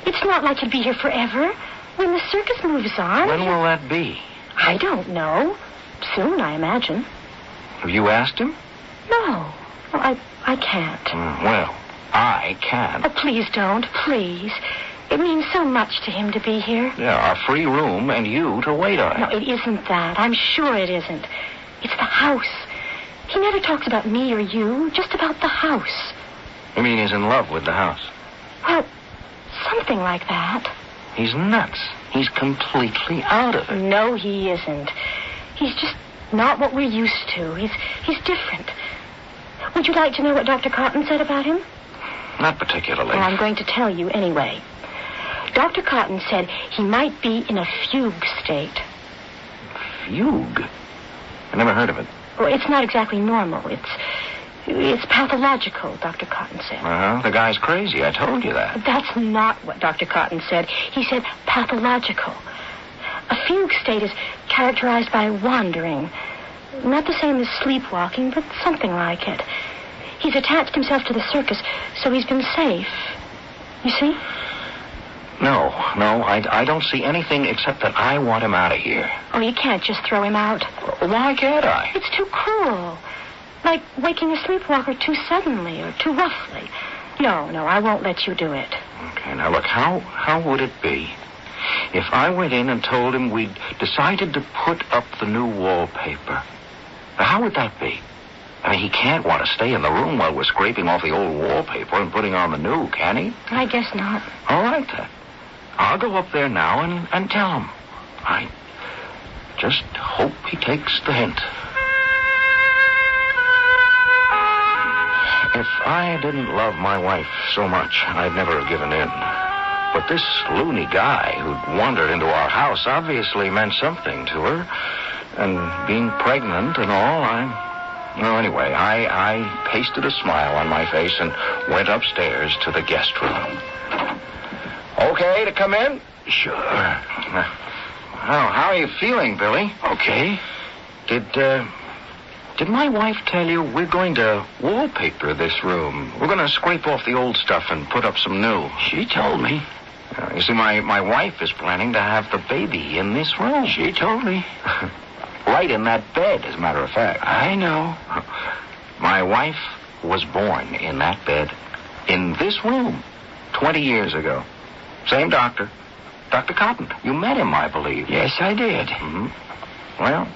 It's not like you'll be here forever. When the circus moves on... When will that be? I don't know. Soon, I imagine. Have you asked him? No. I can't. Well, I can. Oh, please don't. Please. It means so much to him to be here. Yeah, our free room and you to wait on. No, it isn't that. I'm sure it isn't. It's the house. He never talks about me or you, just about the house. You mean he's in love with the house? Well, something like that. He's nuts. He's completely out of it. No, he isn't. He's just not what we're used to. He's different. Would you like to know what Dr. Cotton said about him? Not particularly. Well, I'm going to tell you anyway. Dr. Cotton said he might be in a fugue state. Fugue? I never heard of it. Well, it's not exactly normal. It's pathological, Dr. Cotton said. The guy's crazy. I told you that. That's not what Dr. Cotton said. He said pathological. A fugue state is characterized by wandering. Not the same as sleepwalking, but something like it. He's attached himself to the circus, so he's been safe. You see? No, I don't see anything except that I want him out of here. Oh, you can't just throw him out. Why can't I? It's too cruel. Like waking a sleepwalker too suddenly or too roughly. No, I won't let you do it. Okay, now look, how would it be if I went in and told him we'd decided to put up the new wallpaper? Now, how would that be? I mean, he can't want to stay in the room while we're scraping off the old wallpaper and putting on the new, can he? I guess not. All right, then. I'll go up there now and tell him. I just hope he takes the hint. If I didn't love my wife so much, I'd never have given in. But this loony guy who'd wandered into our house obviously meant something to her. And being pregnant and all, anyway, I pasted a smile on my face and went upstairs to the guest room. Okay to come in? Sure. How are you feeling, Billy? Okay. Did my wife tell you we're going to wallpaper this room? We're going to scrape off the old stuff and put up some new. She told me. You see, my wife is planning to have the baby in this room. She told me. Right in that bed, as a matter of fact. I know. My wife was born in that bed, in this room, 20 years ago. Same doctor, Dr. Cotton. You met him, I believe. Yes, I did. Mm-hmm. Well,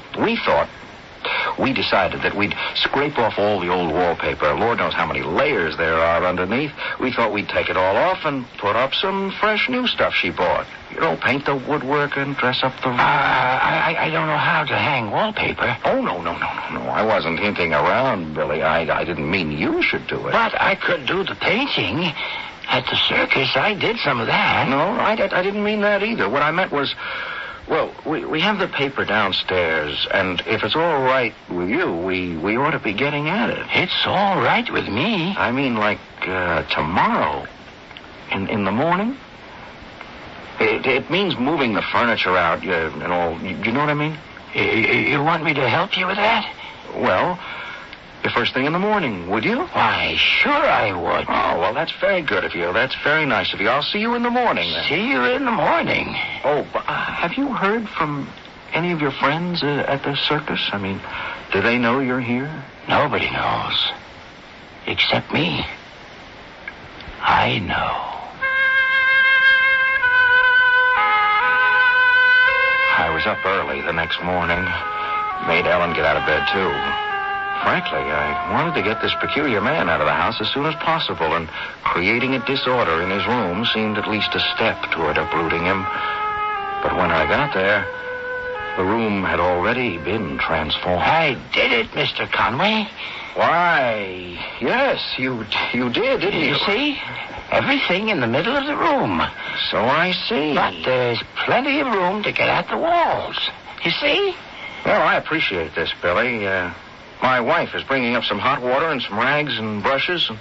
we decided that we'd scrape off all the old wallpaper. Lord knows how many layers there are underneath. We thought we'd take it all off and put up some fresh new stuff she bought. You know, paint the woodwork and dress up the room. I don't know how to hang wallpaper. Oh, no. I wasn't hinting around, Billy. I didn't mean you should do it. But I could do the painting. At the circus, I did some of that. No, I didn't mean that either. What I meant was... Well, we have the paper downstairs, and if it's all right with you, we ought to be getting at it. It's all right with me. I mean, like, tomorrow, in the morning. It means moving the furniture out and all. You know what I mean? You want me to help you with that? Well, the first thing in the morning, would you? Why, sure I would. Oh, well, that's very good of you. That's very nice of you. I'll see you in the morning, then. See you in the morning. Oh, have you heard from any of your friends at the circus? I mean, do they know you're here? Nobody knows. Except me. I know. I was up early the next morning. Made Ellen get out of bed, too. Frankly, I wanted to get this peculiar man out of the house as soon as possible, and creating a disorder in his room seemed at least a step toward uprooting him. But when I got there, the room had already been transformed. I did it, Mr. Conway. Why, yes, you did, didn't you? You see? Everything in the middle of the room. So I see. But there's plenty of room to get at the walls. You see? Well, I appreciate this, Billy. My wife is bringing up some hot water and some rags and brushes, and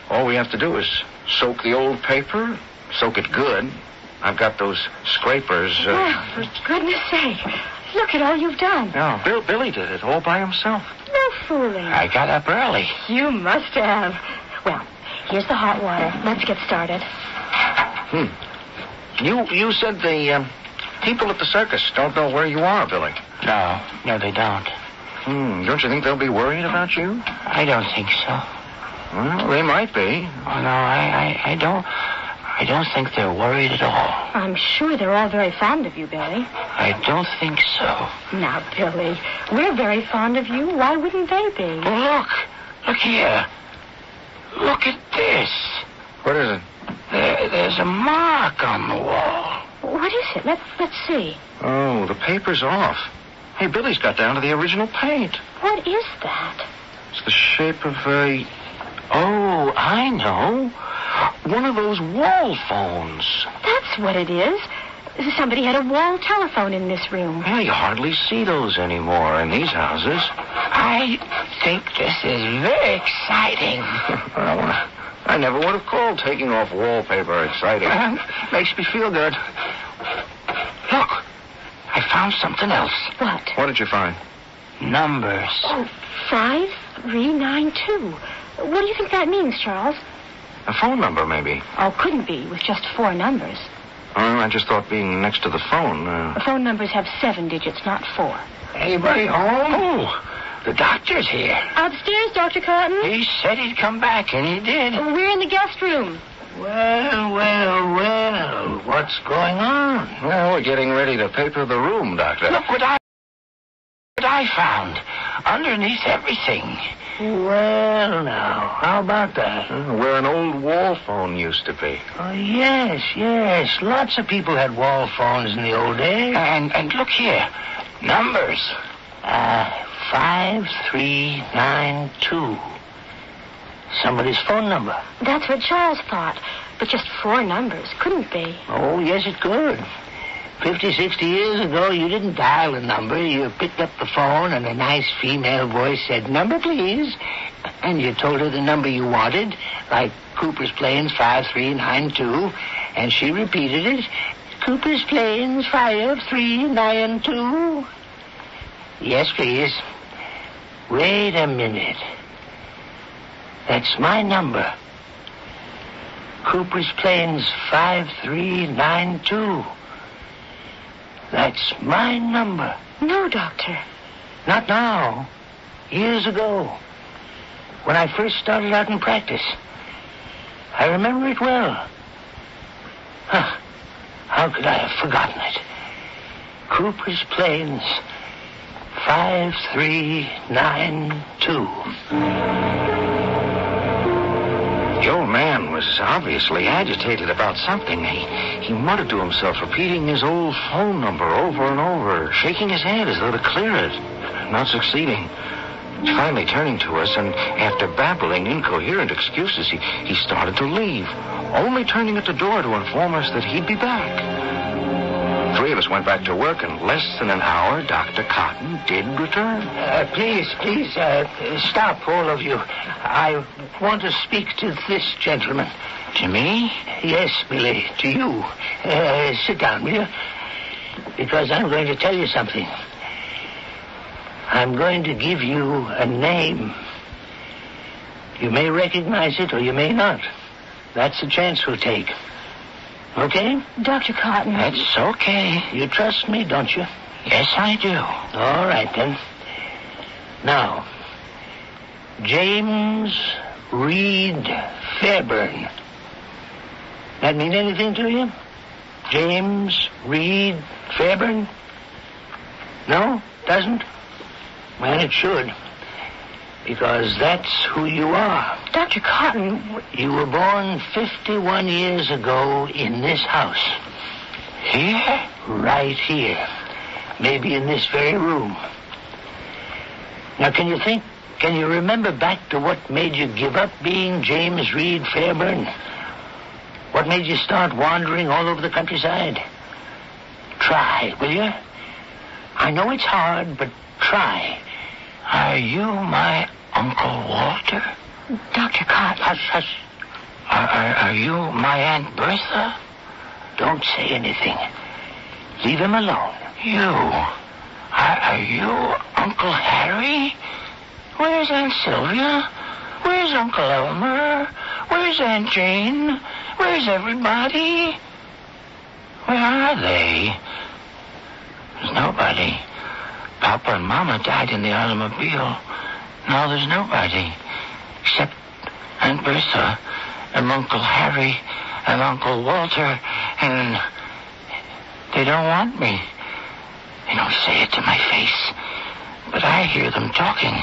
all we have to do is soak the old paper, soak it good. I've got those scrapers. Oh, for goodness sake. Look at all you've done. No, Billy did it all by himself. No fooling. I got up early. You must have. Well, here's the hot water. Let's get started. You said the people at the circus don't know where you are, Billy. No, they don't. Don't you think they'll be worried about you? I don't think so. Well, they might be. Oh, no, I don't think they're worried at all. I'm sure they're all very fond of you, Billy. I don't think so. Now, Billy, we're very fond of you. Why wouldn't they be? Well, look here. Look at this. What is it? There's a mark on the wall. What is it? Let's see. Oh, the paper's off. Hey, Billy's got down to the original paint. What is that? It's the shape of a... Oh, I know. One of those wall phones. That's what it is. Somebody had a wall telephone in this room. Well, you hardly see those anymore in these houses. I think this is very exciting. I never would have called taking off wallpaper exciting. Makes me feel good. Look, I found something else. What? What did you find? Numbers. Oh, 5392. What do you think that means, Charles? A phone number, maybe. Oh, couldn't be, with just 4 numbers. Oh, I just thought being next to the phone... The phone numbers have 7 digits, not 4. Anybody home? Oh, the doctor's here. Upstairs, Dr. Cotton. He said he'd come back, and he did. We're in the guest room. Well, what's going on? Well, we're getting ready to paper the room, Doctor. Look what I found. Underneath everything. Well, now, how about that? Where an old wall phone used to be. Oh, yes. Lots of people had wall phones in the old days. And look here. Numbers. 5392. Somebody's phone number. That's what Charles thought. But just 4 numbers. Couldn't be. Oh, yes, it could. 50, 60 years ago, you didn't dial a number. You picked up the phone, and a nice female voice said, "Number, please." And you told her the number you wanted, like Cooper's Plains 5392, and she repeated it. Cooper's Plains 5392. Yes, please. Wait a minute. That's my number. Cooper's Plains 5392. That's my number. No, Doctor. Not now. Years ago. When I first started out in practice. I remember it well. How could I have forgotten it? Cooper's Plains 5392. The old man was obviously agitated about something. He muttered to himself, repeating his old phone number over and over, shaking his head as though to clear it, not succeeding. Finally turning to us, and after babbling incoherent excuses, he started to leave, only turning at the door to inform us that he'd be back. 3 of us went back to work. In less than an hour, Dr. Cotton did return. Please, stop, all of you. I want to speak to this gentleman. To me? Yes, Billy, to you. Sit down, will you? Because I'm going to tell you something. I'm going to give you a name. You may recognize it or you may not. That's a chance we'll take. Okay? Dr. Cotton. That's okay. You trust me, don't you? Yes, I do. All right, then. Now, James Reed Fairburn. That mean anything to you? James Reed Fairburn? No? Doesn't? Well, it should. Because that's who you are. Dr. Cotton... You were born 51 years ago in this house. Here? Right here. Maybe in this very room. Now, can you remember back to what made you give up being James Reed Fairburn? What made you start wandering all over the countryside? Try, will you? I know it's hard, but try. Are you my Uncle Walter? Dr. Cotton. Hush, hush. Are you my Aunt Bertha? Don't say anything. Leave him alone. You. Are you Uncle Harry? Where's Aunt Sylvia? Where's Uncle Elmer? Where's Aunt Jane? Where's everybody? Where are they? There's nobody. Papa and Mama died in the automobile. Now there's nobody. Except Aunt Bertha and Uncle Harry and Uncle Walter, and they don't want me. They don't say it to my face, but I hear them talking,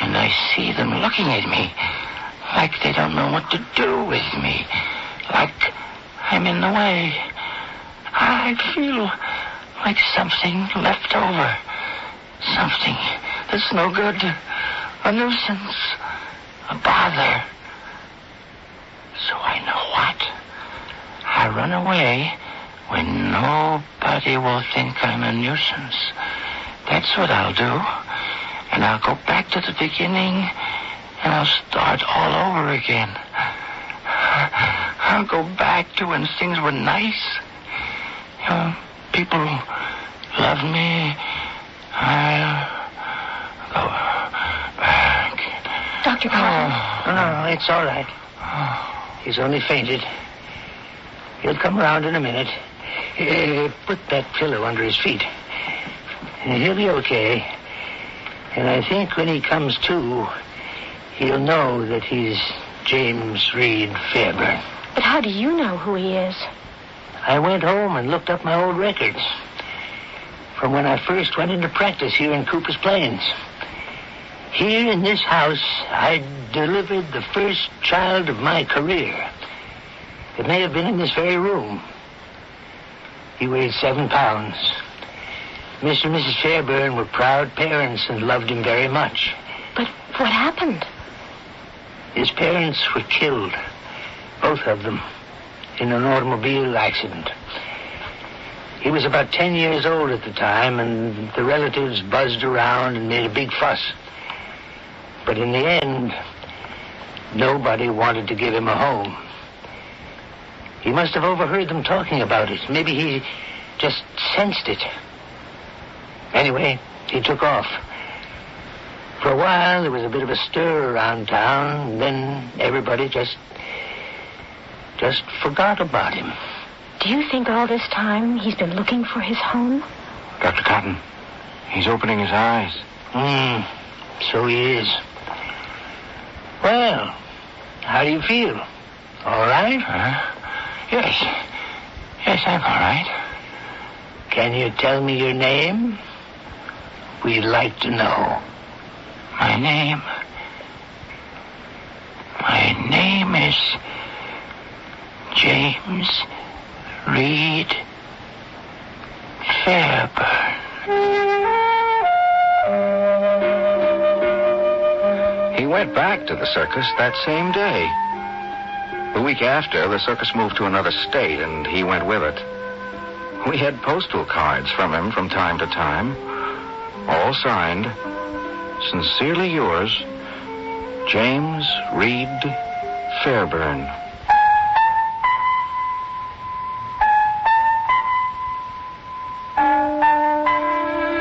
and I see them looking at me like they don't know what to do with me, like I'm in the way. I feel like something left over, something that's no good, a nuisance, a bother. So I know what? I run away when nobody will think I'm a nuisance. That's what I'll do. And I'll go back to the beginning, and I'll start all over again. I'll go back to when things were nice. People love me. I'll go back. Dr. Cotton. No, it's all right. He's only fainted. He'll come around in a minute. Put that pillow under his feet. He'll be okay. And I think when he comes to, he'll know that he's James Reed Fairburn. But how do you know who he is? I went home and looked up my old records from when I first went into practice here in Cooper's Plains. Here in this house, I delivered the first child of my career. It may have been in this very room. He weighed 7 pounds. Mr. and Mrs. Fairburn were proud parents and loved him very much. But what happened? His parents were killed, both of them, in an automobile accident. He was about 10 years old at the time, and the relatives buzzed around and made a big fuss. But in the end, nobody wanted to give him a home. He must have overheard them talking about it. Maybe he just sensed it. Anyway, he took off. For a while, there was a bit of a stir around town, and then everybody just forgot about him. Do you think all this time he's been looking for his home? Dr. Cotton, he's opening his eyes. So he is. Well, how do you feel? All right? Yes, I'm all right. Can you tell me your name? We'd like to know. My name is James Reed Fairburn. He went back to the circus that same day. The week after, the circus moved to another state, and he went with it. We had postal cards from him from time to time, all signed, Sincerely yours, James Reed Fairburn.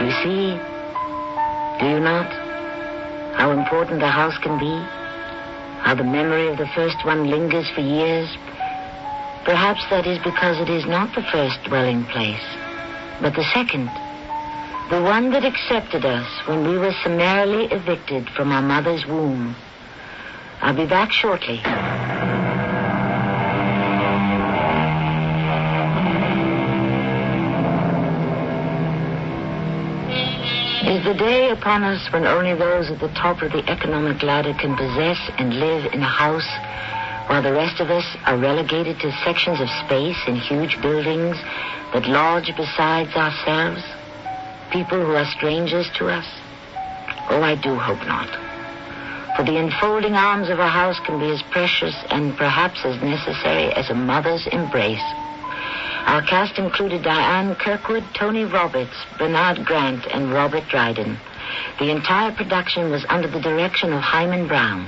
You see, do you not, how important a house can be? How the memory of the first one lingers for years? Perhaps that is because it is not the first dwelling place, but the second. The one that accepted us when we were summarily evicted from our mother's womb. I'll be back shortly. Is the day upon us when only those at the top of the economic ladder can possess and live in a house, while the rest of us are relegated to sections of space in huge buildings that lodge besides ourselves? People who are strangers to us? Oh, I do hope not. For the enfolding arms of a house can be as precious and perhaps as necessary as a mother's embrace. Our cast included Diane Kirkwood, Tony Roberts, Bernard Grant, and Robert Dryden. The entire production was under the direction of Hyman Brown.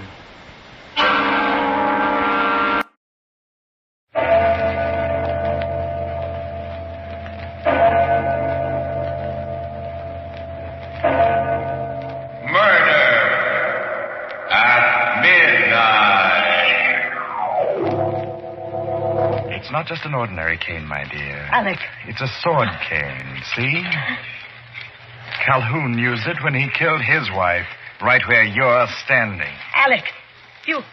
It's not just an ordinary cane, my dear. Alec. It's a sword cane, see? Calhoun used it when he killed his wife, right where you're standing. Alec, you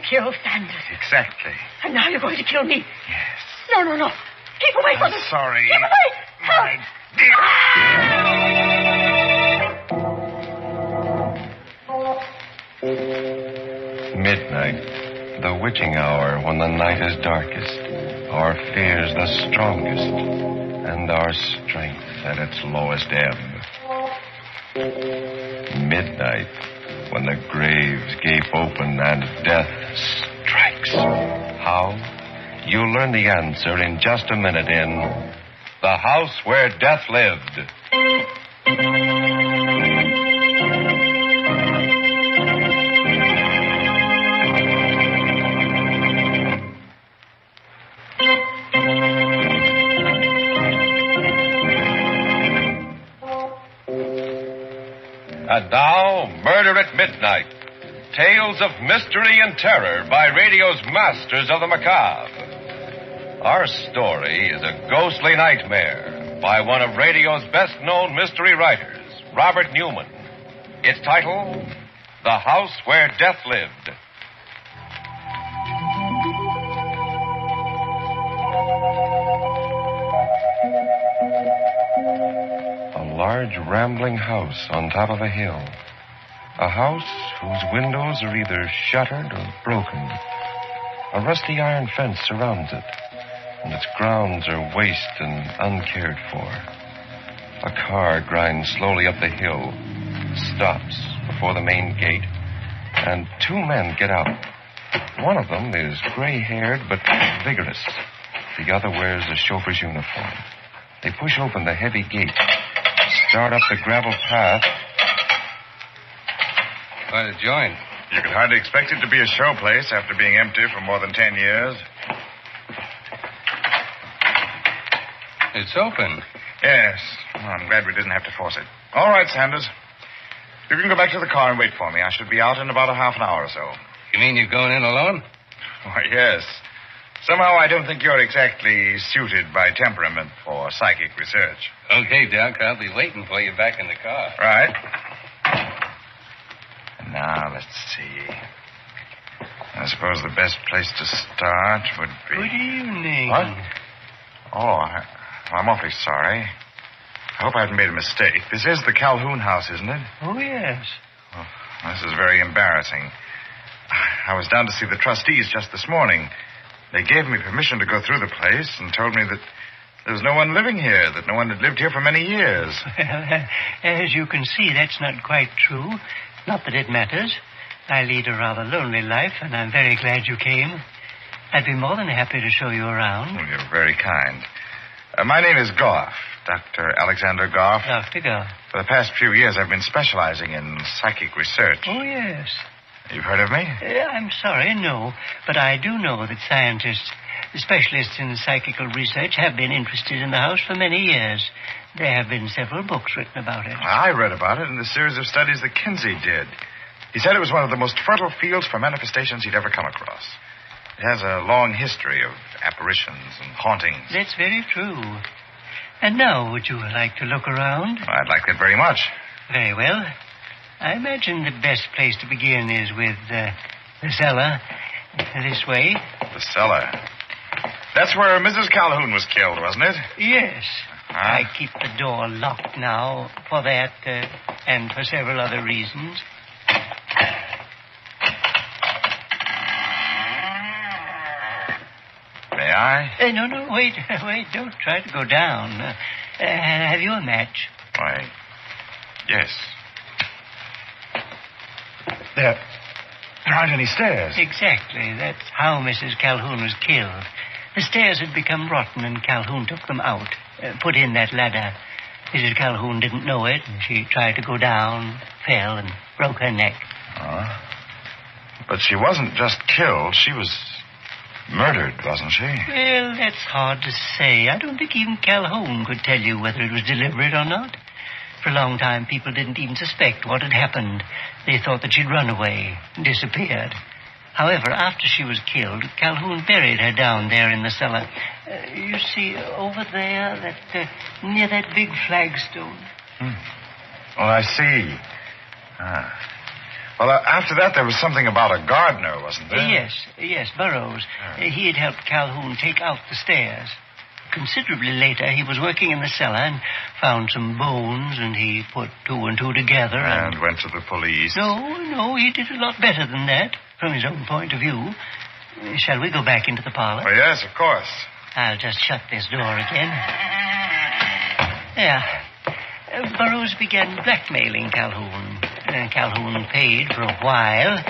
killed Sanders. Exactly. And now you're going to kill me. Yes. No. Keep away from me. Sorry. Keep away. Help. Midnight, the witching hour when the night is darkest, our fears the strongest, and our strength at its lowest ebb. Midnight, when the graves gape open and death strikes. How? You'll learn the answer in just a minute in The House Where Death Lived. And now, Murder at Midnight. Tales of mystery and terror by radio's masters of the macabre. Our story is a ghostly nightmare by one of radio's best-known mystery writers, Robert Newman. Its title, The House Where Death Lived. A large, rambling house on top of a hill. A house whose windows are either shuttered or broken. A rusty iron fence surrounds it, and its grounds are waste and uncared for. A car grinds slowly up the hill, stops before the main gate, and two men get out. One of them is gray-haired but vigorous. The other wears a chauffeur's uniform. They push open the heavy gate, start up the gravel path. Quite a joint. You could hardly expect it to be a show place after being empty for more than 10 years. It's open. Yes. Well, I'm glad we didn't have to force it. All right, Sanders. You can go back to the car and wait for me. I should be out in about a half an hour or so. You mean you're going in alone? Why, yes. Somehow I don't think you're exactly suited by temperament for psychic research. Okay, Doc. I'll be waiting for you back in the car. Right. Now, let's see. I suppose the best place to start would be... Good evening. What? Oh, I'm awfully sorry. I hope I haven't made a mistake. This is the Calhoun house, isn't it? Oh, yes. Oh, this is very embarrassing. I was down to see the trustees just this morning. They gave me permission to go through the place and told me that there was no one living here, that no one had lived here for many years. Well, as you can see, that's not quite true. Not that it matters. I lead a rather lonely life, and I'm very glad you came. I'd be more than happy to show you around. Well, you're very kind. My name is Goff, Dr. Alexander Goff. Dr. Goff. For the past few years, I've been specializing in psychic research. Oh, yes. You've heard of me? I'm sorry, no. But I do know that scientists, specialists in psychical research, have been interested in the house for many years. There have been several books written about it. I read about it in the series of studies that Kinsey did. He said it was one of the most fertile fields for manifestations he'd ever come across. It has a long history of apparitions and hauntings. That's very true. And now, would you like to look around? I'd like that very much. Very well. I imagine the best place to begin is with the cellar. This way. The cellar. That's where Mrs. Calhoun was killed, wasn't it? Yes. I keep the door locked now for that and for several other reasons. May I? No, wait. Don't try to go down. Have you a match? Why, yes. There aren't any stairs. Exactly. That's how Mrs. Calhoun was killed. The stairs had become rotten, and Calhoun took them out, put in that ladder. Mrs. Calhoun didn't know it, and she tried to go down, fell, and broke her neck. But she wasn't just killed. She was murdered, wasn't she? Well, that's hard to say. I don't think even Calhoun could tell you whether it was deliberate or not. For a long time, people didn't even suspect what had happened. They thought that she'd run away and disappeared. However, after she was killed, Calhoun buried her down there in the cellar. You see, over there, near that big flagstone. Oh, I see. Well, after that, there was something about a gardener, wasn't there? Yes, Burroughs. He had helped Calhoun take out the stairs. Considerably later, he was working in the cellar and found some bones, and he put two and two together and went to the police. No, he did a lot better than that, from his own point of view. Shall we go back into the parlor? Oh, yes, of course. I'll just shut this door again. There. Burroughs began blackmailing Calhoun. Calhoun paid for a while,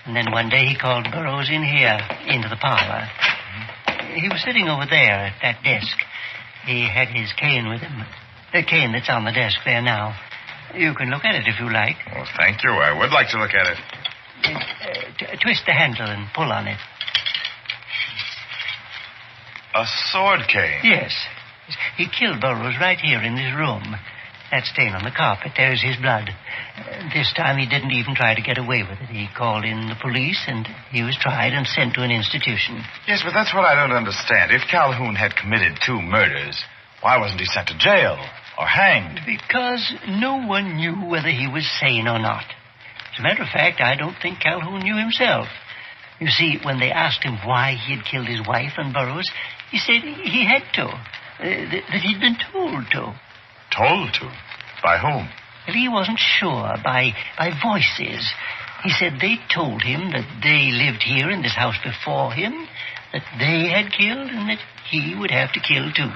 and then one day he called Burroughs in here, into the parlor. He was sitting over there at that desk. He had his cane with him. The cane that's on the desk there now. You can look at it if you like. Oh, thank you. I would like to look at it. Twist the handle and pull on it. A sword cane? Yes. He killed Burroughs right here in this room. That stain on the carpet, there's his blood. This time he didn't even try to get away with it. He called in the police, and he was tried and sent to an institution. Yes, but that's what I don't understand. If Calhoun had committed 2 murders, why wasn't he sent to jail or hanged? Because no one knew whether he was sane or not. As a matter of fact, I don't think Calhoun knew himself. You see, when they asked him why he had killed his wife and Burroughs, he said he had to, that he'd been told to. Told to? By whom? Well, he wasn't sure. By voices. He said they told him that they lived here in this house before him, that they had killed, and that he would have to kill too.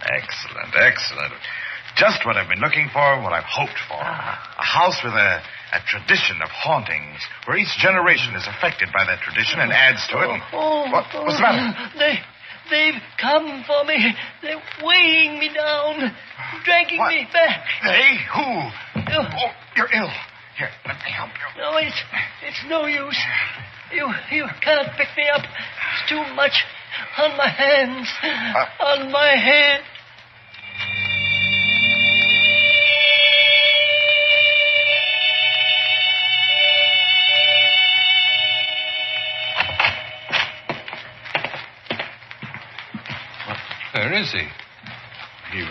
Excellent. Just what I've been looking for and what I've hoped for. A house with a tradition of hauntings, where each generation is affected by that tradition and adds to it. What's the matter? They've come for me. They're weighing me down, dragging me back. They? Who? Oh, you're ill. Here, let me help you. No, it's no use. You can't pick me up. It's too much on my hands. On my head. Where is he? He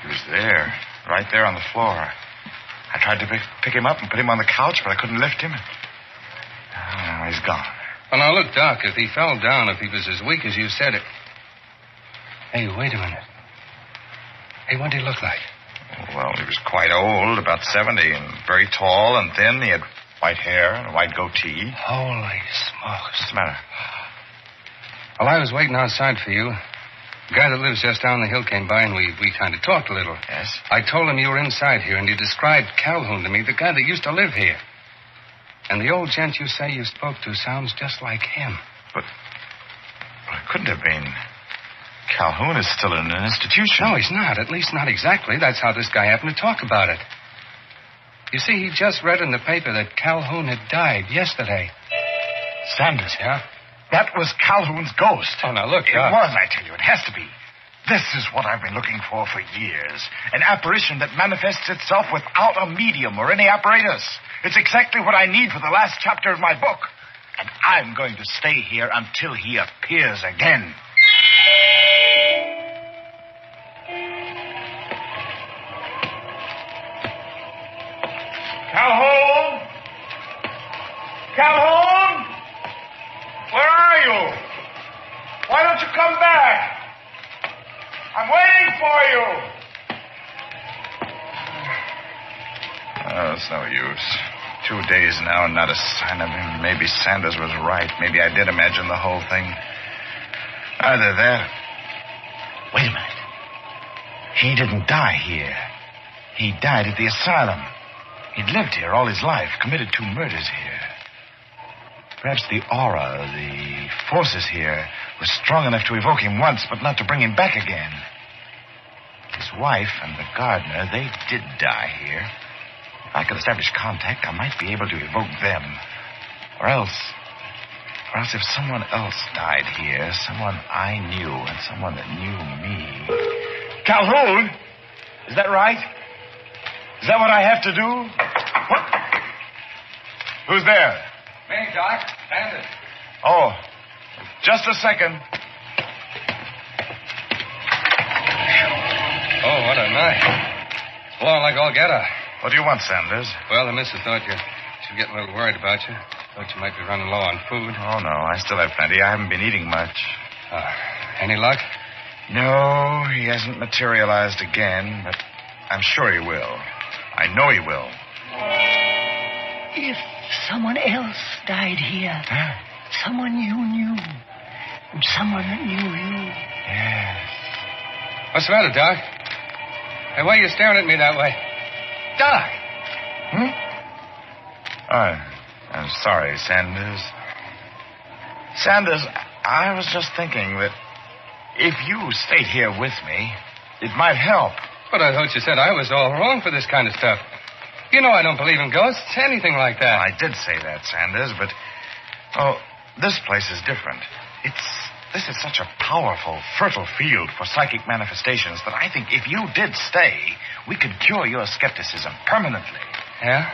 was there, right there on the floor. I tried to pick him up and put him on the couch, but I couldn't lift him. Oh, he's gone. Well, now, look, Doc, if he fell down, if he was as weak as you said it... Hey, wait a minute. Hey, what did he look like? Well, he was quite old, about 70, and very tall and thin. He had white hair and a white goatee. Holy smokes. What's the matter? Well, I was waiting outside for you. The guy that lives just down the hill came by, and we kind of talked a little. Yes? I told him you were inside here, and you described Calhoun to me, the guy that used to live here. And the old gent you say you spoke to sounds just like him. But it couldn't have been. Calhoun is still in an institution. No, he's not. At least not exactly. That's how this guy happened to talk about it. You see, he just read in the paper that Calhoun had died yesterday. Sanders? Yeah? That was Calhoun's ghost. Oh, now look, It was, I tell you. It has to be. This is what I've been looking for years. An apparition that manifests itself without a medium or any apparatus. It's exactly what I need for the last chapter of my book. And I'm going to stay here until he appears again. Calhoun? Calhoun? Where are you? Why don't you come back? I'm waiting for you. Oh, it's no use. 2 days now and not a sign of him. Maybe Sanders was right. Maybe I did imagine the whole thing. Either that. Wait a minute. He didn't die here. He died at the asylum. He'd lived here all his life, committed 2 murders here. Perhaps the aura, the forces here, were strong enough to evoke him once, but not to bring him back again. His wife and the gardener, they did die here. If I could establish contact, I might be able to evoke them. Or else if someone else died here, someone I knew and someone that knew me. Calhoun! Is that right? Is that what I have to do? What? Who's there? Me, Doc. Sanders. Oh, just a second. Oh, what a night. It's blowing like all get out. What do you want, Sanders? Well, the missus thought she'd get a little worried about you. Thought you might be running low on food. Oh, no, I still have plenty. I haven't been eating much. Any luck? No, he hasn't materialized again, but I'm sure he will. I know he will. If someone else died here, someone you knew, and someone that knew you. Yes. What's the matter, Doc? Hey, why are you staring at me that way? Doc! I'm sorry, Sanders. Sanders, I was just thinking that if you stayed here with me, it might help. But I thought you said I was all wrong for this kind of stuff. You know I don't believe in ghosts, anything like that. I did say that, Sanders, but... Oh, this place is different. This is such a powerful, fertile field for psychic manifestations that I think if you did stay, we could cure your skepticism permanently. Yeah?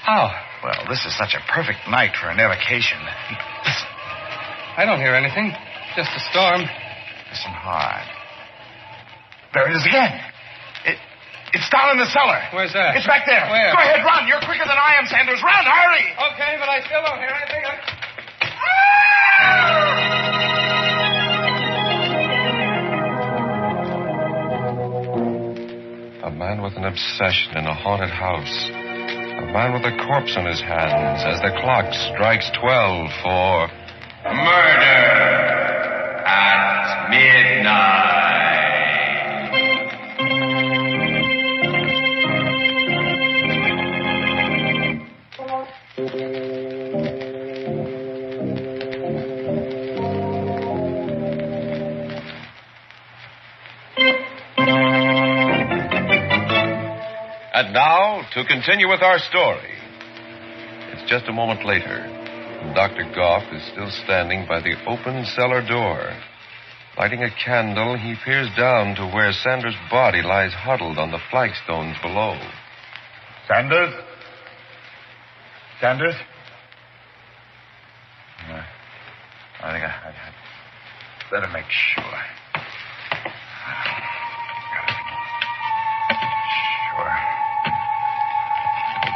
How? Well, this is such a perfect night for an evocation. Listen. I don't hear anything. Just a storm. Listen hard. There it is again. It's down in the cellar. Where's that? It's back there. Where? Go ahead, run. You're quicker than I am, Sanders. Run, hurry. Okay, but I still don't hear anything. A man with an obsession in a haunted house. A man with a corpse on his hands as the clock strikes 12 for... Murder at midnight. And now, to continue with our story. It's just a moment later, and Dr. Goff is still standing by the open cellar door. Lighting a candle, he peers down to where Sanders' body lies huddled on the flagstones below. Sanders? Sanders? I think I'd better make sure.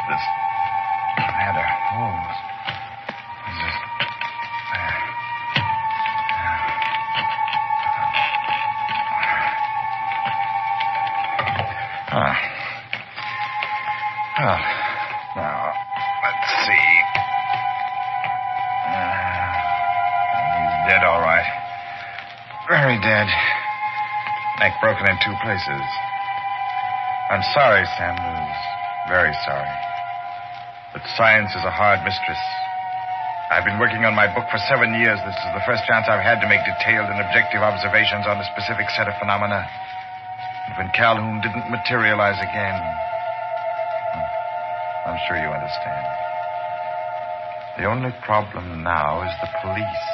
This ladder holds. Is this there? Well, now, let's see. He's dead, all right. Very dead. Neck broken in 2 places. I'm sorry, Sanders. Very sorry. But science is a hard mistress. I've been working on my book for 7 years. This is the first chance I've had to make detailed and objective observations on a specific set of phenomena. And when Calhoun didn't materialize again, I'm sure you understand. The only problem now is the police.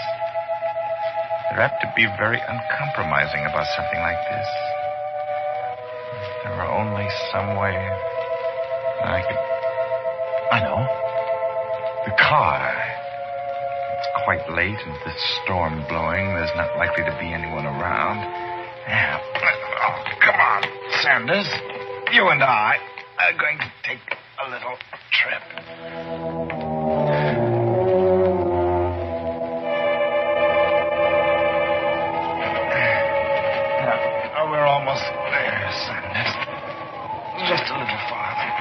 They're apt to be very uncompromising about something like this. If there were only some way I could... I know. The car. It's quite late and the storm blowing. There's not likely to be anyone around. Yeah. Oh, come on, Sanders. You and I are going to take a a little trip. Oh, we're almost there, Sanders. Just a little farther.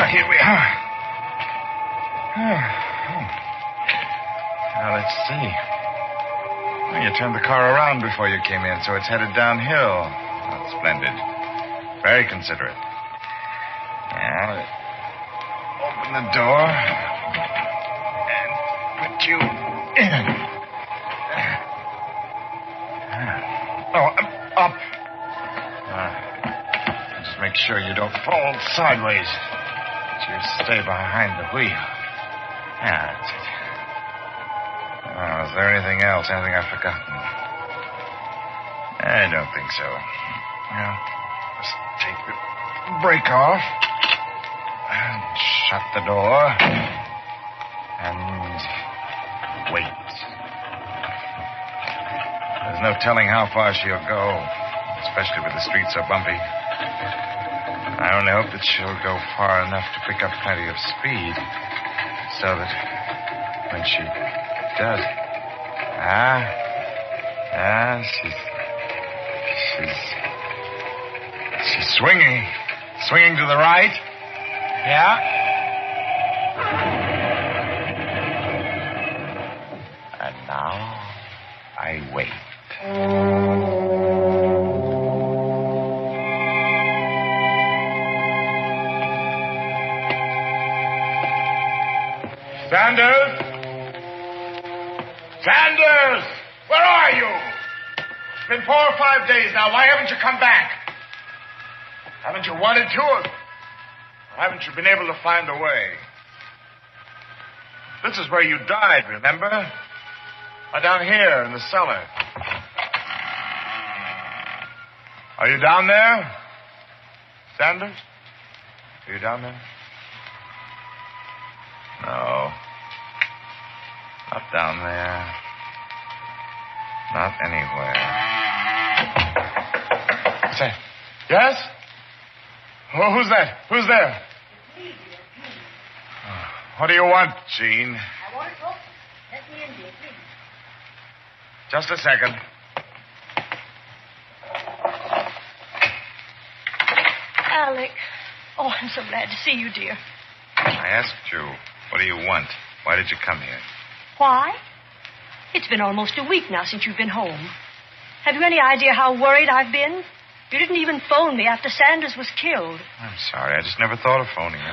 Here we are. Now, let's see. Well, you turned the car around before you came in, so it's headed downhill. That's splendid. Very considerate. Now, open the door and put you in. Oh, up. Just make sure you don't fall sideways. You stay behind the wheel. Yeah, that's it. Oh, is there anything else? Anything I've forgotten? I don't think so. Well, just take the brake off. And shut the door. And wait. There's no telling how far she'll go, especially with the streets so bumpy. I only hope that she'll go far enough to pick up plenty of speed so that when she does... She's swinging. Swinging to the right. Yeah? And now I wait. Sanders? Sanders! Where are you? It's been 4 or 5 days now. Why haven't you come back? Haven't you wanted to? Or haven't you been able to find a way? This is where you died, remember? Down here in the cellar. Are you down there? Sanders? Are you down there? No. Not down there. Not anywhere. Say, yes? Oh, who's that? Who's there? What do you want, Jean? I want to talk. Let me in, dear, please. Just a second. Alec. Oh, I'm so glad to see you, dear. I asked you, what do you want? Why did you come here? Why? It's been almost a week now since you've been home. Have you any idea how worried I've been? You didn't even phone me after Sanders was killed. I'm sorry. I just never thought of phoning you.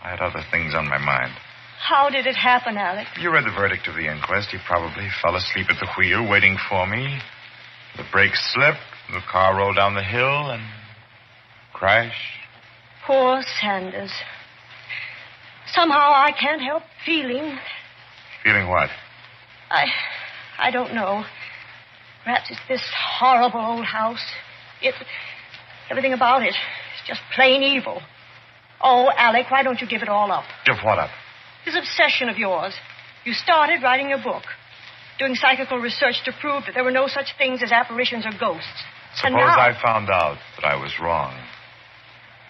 I had other things on my mind. How did it happen, Alec? You read the verdict of the inquest. You probably fell asleep at the wheel waiting for me. The brakes slipped. The car rolled down the hill and crashed. Poor Sanders. Somehow I can't help feeling... Feeling what? I don't know. Perhaps it's this horrible old house. Everything about it. It's just plain evil. Oh, Alec, why don't you give it all up? Give what up? This obsession of yours. You started writing a book, doing psychical research to prove that there were no such things as apparitions or ghosts. Suppose now... I found out that I was wrong.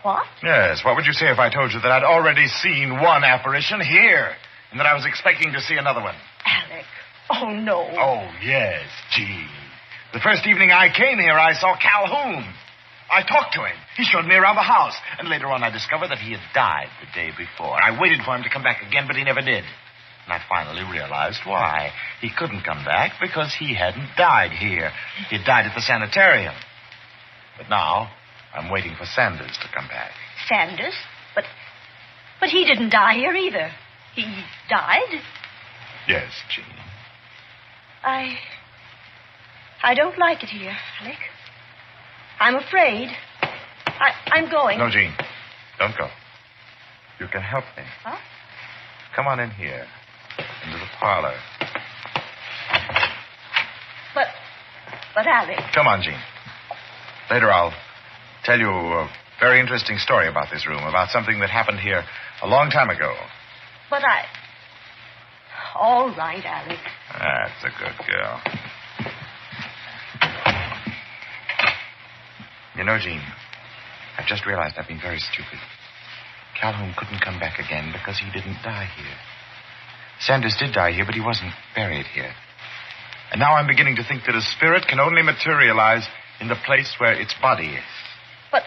What? Yes, what would you say if I told you that I'd already seen one apparition here, and that I was expecting to see another one? Alec, oh, no. Oh, yes, gee. The first evening I came here, I saw Calhoun. I talked to him. He showed me around the house. And later on, I discovered that he had died the day before. I waited for him to come back again, but he never did. And I finally realized why. He couldn't come back because he hadn't died here. He had died at the sanitarium. But now, I'm waiting for Sanders to come back. Sanders? But he didn't die here either. He died? Yes, Jean. I don't like it here, Alec. I'm afraid. I'm going. No, Jean. Don't go. You can help me. Huh? Come on in here. Into the parlor. But Alec... Come on, Jean. Later I'll tell you a very interesting story about this room, about something that happened here a long time ago. But All right, Alec. That's a good girl. You know, Jean, I just realized I've been very stupid. Calhoun couldn't come back again because he didn't die here. Sanders did die here, but he wasn't buried here. And now I'm beginning to think that a spirit can only materialize in the place where its body is. But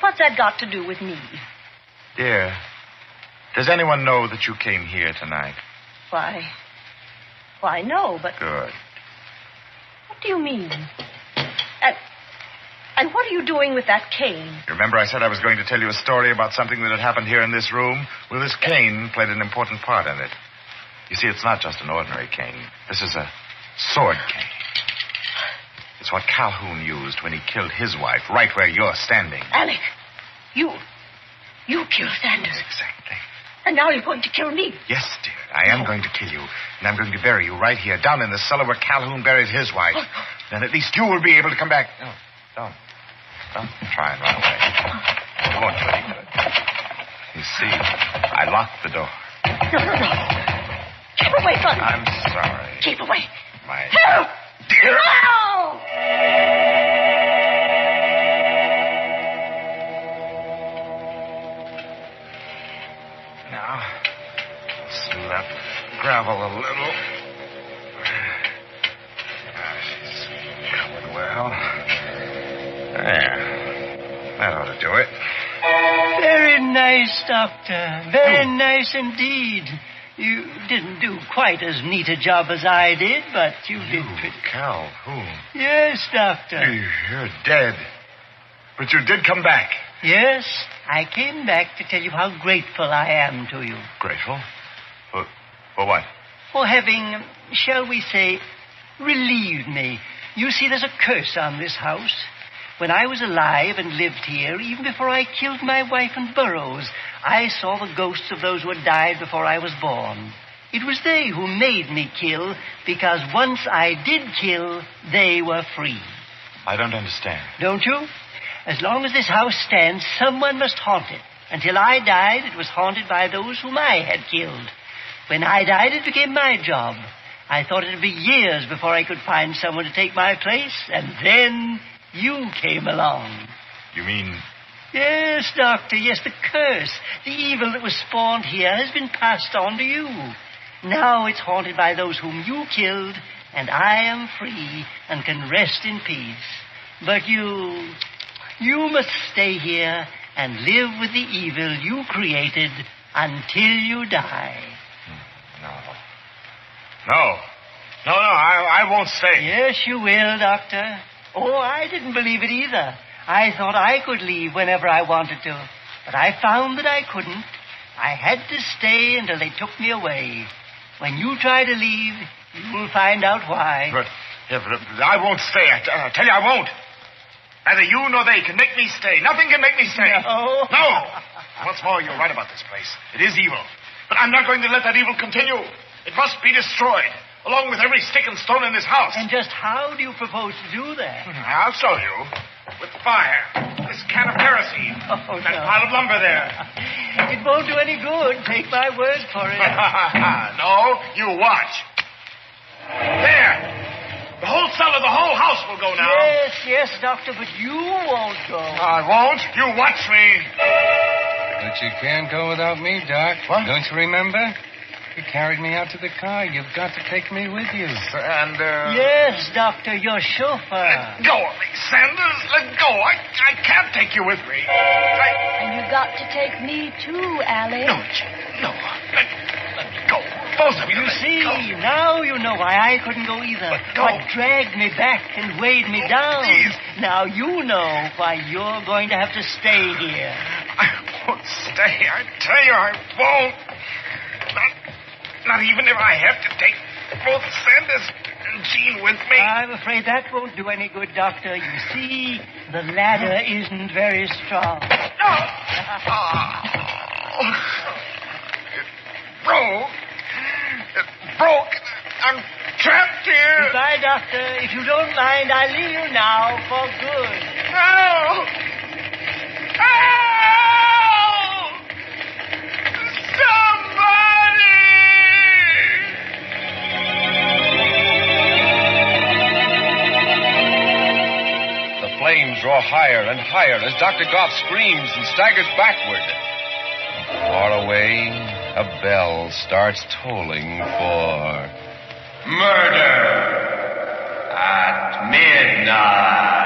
what's that got to do with me? Dear, does anyone know that you came here tonight? Why, no, but... Good. What do you mean? And what are you doing with that cane? You remember I said I was going to tell you a story about something that had happened here in this room? Well, this cane played an important part in it. You see, it's not just an ordinary cane. This is a sword cane. It's what Calhoun used when he killed his wife, right where you're standing. Alec, you killed Sanders. Exactly. And now you're going to kill me. Yes, dear. I am going to kill you. And I'm going to bury you right here, down in the cellar where Calhoun buried his wife. Oh. Then at least you will be able to come back. No, don't try and run away. It won't do any good. You see, I locked the door. No. Keep away from me. I'm sorry. Keep away. My help! Dear. No! Now, smooth up gravel a little. She's coming well. There. That ought to do it. Very nice, Doctor. Very nice indeed. You didn't do quite as neat a job as I did, but you did pretty... Calhoun. Yes, Doctor. You're dead. But you did come back. Yes, I came back to tell you how grateful I am to you. Grateful? For what? For having, shall we say, relieved me. You see, there's a curse on this house. When I was alive and lived here, even before I killed my wife and Burroughs, I saw the ghosts of those who had died before I was born. It was they who made me kill, because once I did kill, they were free. I don't understand. Don't you? As long as this house stands, someone must haunt it. Until I died, it was haunted by those whom I had killed. When I died, it became my job. I thought it would be years before I could find someone to take my place, and then you came along. You mean... Yes, Doctor, yes, the curse, the evil that was spawned here has been passed on to you. Now it's haunted by those whom you killed, and I am free and can rest in peace. But you must stay here and live with the evil you created until you die. No, I won't stay. Yes, you will, Doctor. Oh, I didn't believe it either. I thought I could leave whenever I wanted to. But I found that I couldn't. I had to stay until they took me away. When you try to leave, you'll find out why. But I won't stay. I tell you I won't. Neither you nor they can make me stay. Nothing can make me stay. No. What's more, you're right about this place. It is evil. But I'm not going to let that evil continue. It must be destroyed, along with every stick and stone in this house. And just how do you propose to do that? I'll show you. With fire. This can of kerosene. That pile of lumber there. It won't do any good. Take my word for it. No, you watch. There. The whole cellar, the whole house will go now. Yes, Doctor, but you won't go. I won't. You watch me. But you can't go without me, Doc. What? Don't you remember? You carried me out to the car. You've got to take me with you. And, Yes, Doctor, your chauffeur. Let go of me, Sanders. Let go. I can't take you with me. And you got to take me, too, Alec. No. Let me go. Both of you. You see, now you know why I couldn't go either. What dragged me back and weighed me down. Please. Now you know why you're going to have to stay here. I won't stay. I tell you, I won't. Not even if I have to take both Sanders and Jean with me. I'm afraid that won't do any good, Doctor. You see, the ladder isn't very strong. It broke. I'm trapped here. Goodbye, Doctor. If you don't mind, I'll leave you now for good. No! draw higher and higher as Dr. Goff screams and staggers backward. Far away, a bell starts tolling for Murder at midnight.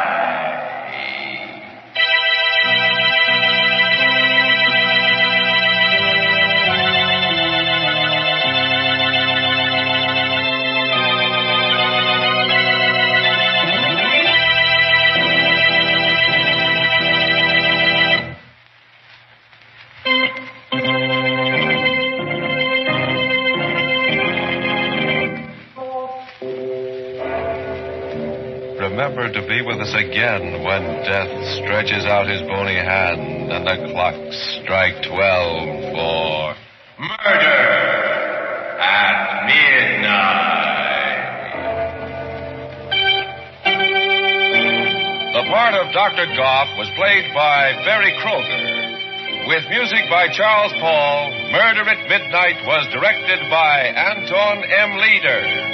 Remember to be with us again when death stretches out his bony hand and the clocks strike 12 for Murder at midnight. The part of Dr. Goff was played by Barry Kroger. With music by Charles Paul, Murder at Midnight was directed by Anton M. Leader.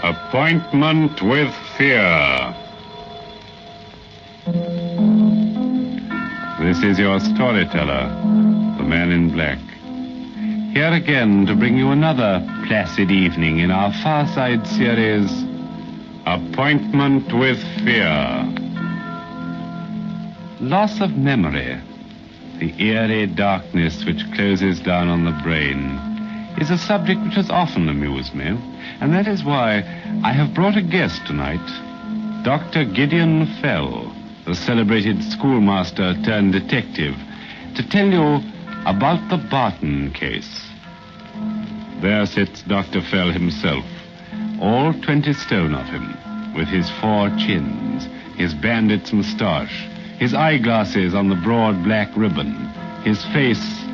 Appointment with Fear. This is your storyteller, the man in black. Here again to bring you another placid evening in our Far Side series, Appointment with Fear. Loss of memory, the eerie darkness which closes down on the brain, is a subject which has often amused me, and that is why I have brought a guest tonight, Dr. Gideon Fell, the celebrated schoolmaster turned detective, to tell you about the Barton case. There sits Dr. Fell himself, all 20 stone of him, with his 4 chins, his bandit's moustache, his eyeglasses on the broad black ribbon, his face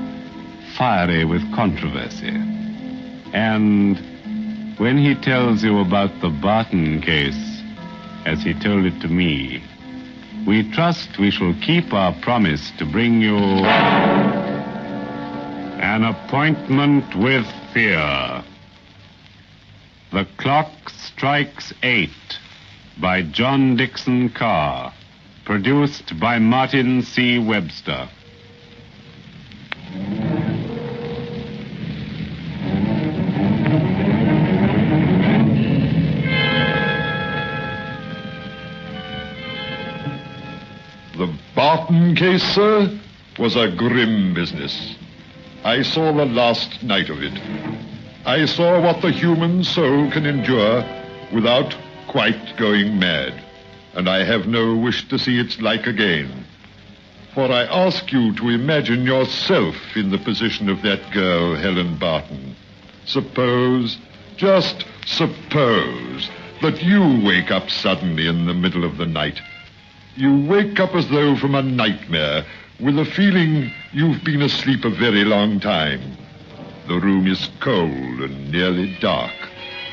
fiery with controversy. And when he tells you about the Barton case, as he told it to me, we trust we shall keep our promise to bring you An Appointment with Fear. The Clock Strikes 8 by John Dixon Carr, produced by Martin C. Webster. The Barton case, sir, was a grim business. I saw the last night of it. I saw what the human soul can endure without quite going mad. And I have no wish to see its like again. For I ask you to imagine yourself in the position of that girl, Helen Barton. Suppose, just suppose, that you wake up suddenly in the middle of the night. You wake up as though from a nightmare, with a feeling you've been asleep a very long time. The room is cold and nearly dark,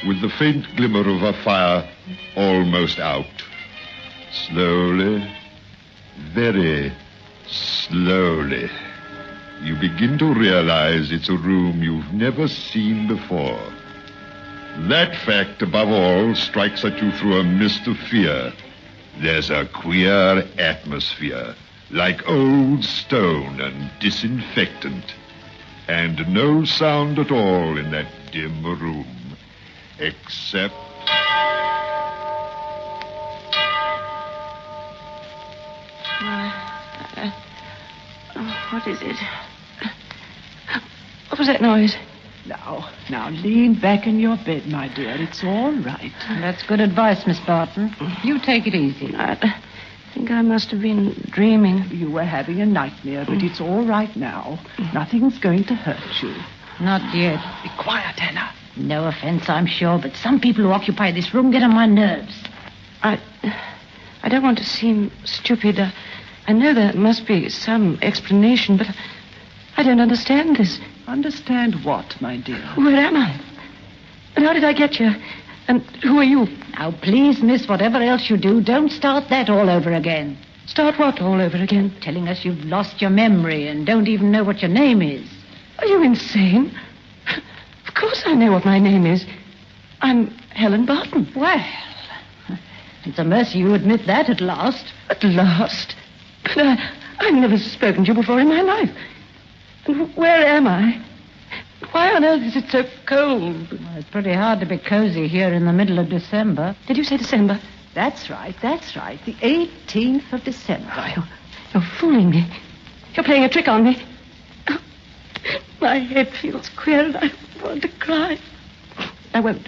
with the faint glimmer of a fire almost out. Slowly, very slowly, you begin to realize it's a room you've never seen before. That fact, above all, strikes at you through a mist of fear. There's a queer atmosphere, like old stone and disinfectant. And no sound at all in that dim room, except... What is it? What was that noise? Now, lean back in your bed, my dear. It's all right. That's good advice, Miss Barton. You take it easy. I think I must have been dreaming. You were having a nightmare, but it's all right now. Nothing's going to hurt you. Not yet. Be quiet, Hannah. No offense, I'm sure, but some people who occupy this room get on my nerves. I don't want to seem stupid. I know there must be some explanation, but I don't understand this. Understand what, my dear? Where am I? And how did I get here? And who are you? Now, please, miss, whatever else you do, don't start that all over again. Start what all over again? Telling us you've lost your memory and don't even know what your name is. Are you insane? Of course I know what my name is. I'm Helen Barton. Well, it's a mercy you admit that at last. At last? But I've never spoken to you before in my life. And where am I? Why on earth is it so cold? Well, it's pretty hard to be cozy here in the middle of December. Did you say December? That's right. The 18th of December. You're fooling me. You're playing a trick on me. Oh, my head feels queer and I want to cry. I won't.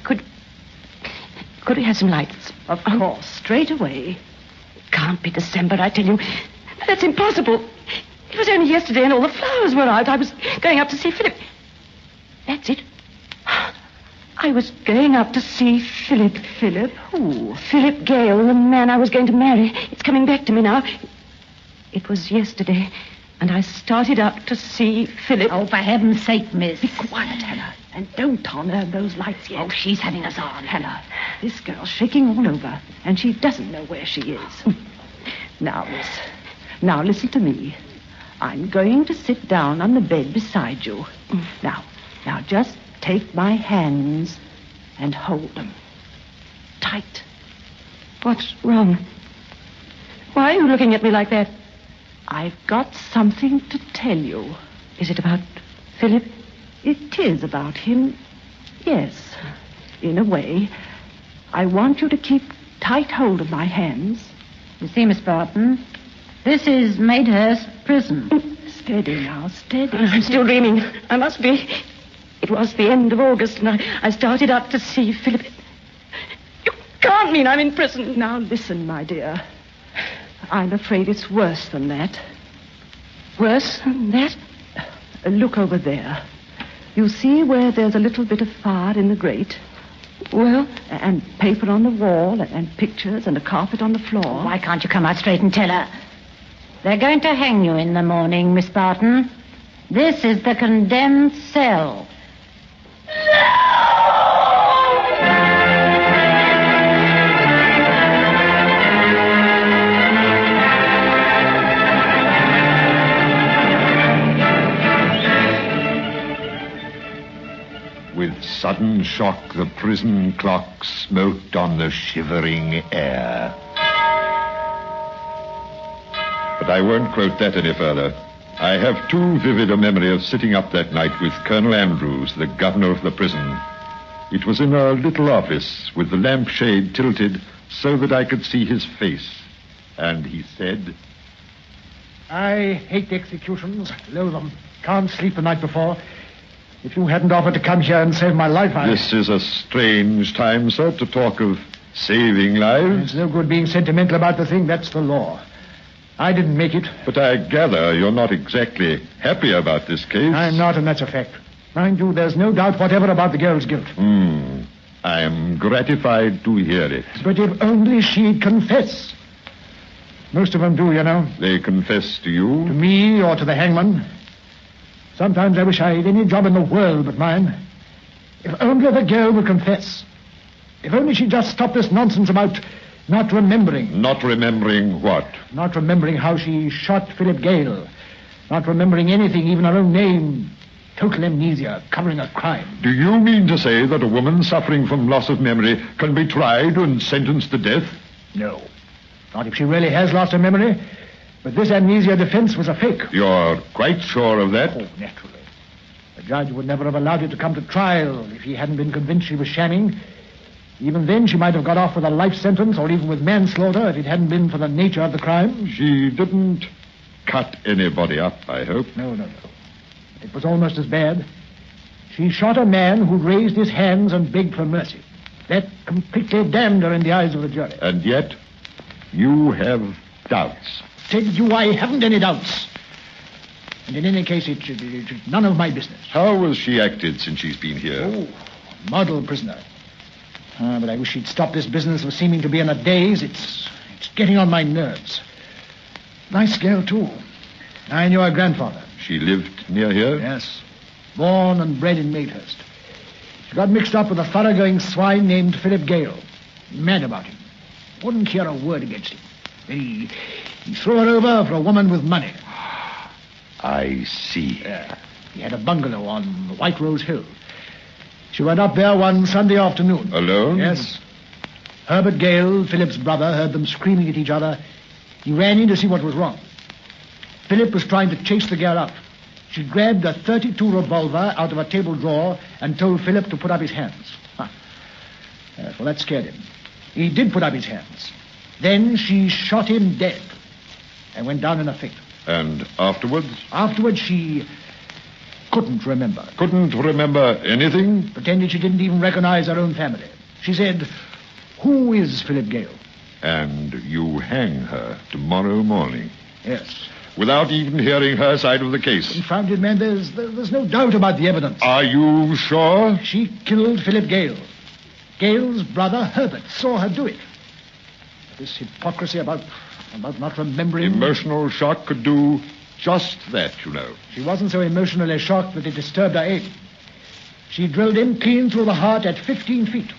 Could we have some lights? Of course, straight away. It can't be December, I tell you. That's impossible. It was only yesterday and all the flowers were out. I was going up to see Philip. That's it. I was going up to see Philip. Philip who? Philip Gale, the man I was going to marry. It's coming back to me now. It was yesterday, and I started up to see Philip. Oh, for heaven's sake, miss. Be quiet, Hannah. And don't turn those lights yet. Oh, she's having us on. Hannah, this girl's shaking all over, and she doesn't know where she is. Now, miss. Now, listen to me. I'm going to sit down on the bed beside you. Now, just take my hands and hold them. Tight. What's wrong? Why are you looking at me like that? I've got something to tell you. Is it about Philip? It is about him. Yes, in a way. I want you to keep tight hold of my hands. You see, Miss Barton, this is Maidhurst Prison. Steady now, steady. I'm still dreaming. I must be. It was the end of August, and I started up to see Philip. You can't mean I'm in prison. Now listen, my dear. I'm afraid it's worse than that. Worse than that? Look over there. You see where there's a little bit of fire in the grate? Well, and paper on the wall, and pictures, and a carpet on the floor. Why can't you come out straight and tell her? They're going to hang you in the morning, Miss Barton. This is the condemned cell. With sudden shock, the prison clock smote on the shivering air. But I won't quote that any further. I have too vivid a memory of sitting up that night with Colonel Andrews, the governor of the prison. It was in a little office with the lampshade tilted so that I could see his face. And he said, I hate executions, loathe them. Can't sleep the night before. If you hadn't offered to come here and save my life, This is a strange time, sir, to talk of saving lives. It's no good being sentimental about the thing. That's the law. I didn't make it. But I gather you're not exactly happy about this case. I'm not, and that's a fact. Mind you, there's no doubt whatever about the girl's guilt. I am gratified to hear it. But if only she'd confess. Most of them do, you know. They confess to you? To me or to the hangman. Sometimes I wish I had any job in the world but mine. If only the girl would confess. If only she'd just stop this nonsense about not remembering. Not remembering what? Not remembering how she shot Philip Gale. Not remembering anything, even her own name. Total amnesia, covering a crime. Do you mean to say that a woman suffering from loss of memory can be tried and sentenced to death? No. Not if she really has lost her memory. But this amnesia defense was a fake. You're quite sure of that? Oh, naturally. The judge would never have allowed it to come to trial if he hadn't been convinced she was shamming. Even then, she might have got off with a life sentence or even with manslaughter if it hadn't been for the nature of the crime. She didn't cut anybody up, I hope. No. It was almost as bad. She shot a man who raised his hands and begged for mercy. That completely damned her in the eyes of the jury. And yet, you have doubts. Tell you I haven't any doubts. And in any case, it's none of my business. How has she acted since she's been here? Oh, model prisoner. But I wish she'd stop this business of seeming to be in a daze. It's getting on my nerves. Nice girl, too. I knew her grandfather. She lived near here? Yes. Born and bred in Maidhurst. She got mixed up with a thoroughgoing swine named Philip Gale. Mad about him. Wouldn't hear a word against him. He threw her over for a woman with money. I see. He had a bungalow on White Rose Hill. She went up there one Sunday afternoon. Alone? Yes. Herbert Gale, Philip's brother, heard them screaming at each other. He ran in to see what was wrong. Philip was trying to chase the girl out. She grabbed a .32 revolver out of a table drawer and told Philip to put up his hands. Yes, well, that scared him. He did put up his hands. Then she shot him dead and went down in a fit. And afterwards? Afterwards, she couldn't remember. Couldn't remember anything? Pretended she didn't even recognize her own family. She said, "Who is Philip Gale?" And you hang her tomorrow morning? Yes. Without even hearing her side of the case? Confounded man, there's no doubt about the evidence. Are you sure? She killed Philip Gale. Gale's brother, Herbert, saw her do it. This hypocrisy about not remembering... Emotional shock could do just that, you know. She wasn't so emotionally shocked that it disturbed her aim. She drilled him clean through the heart at 15 feet.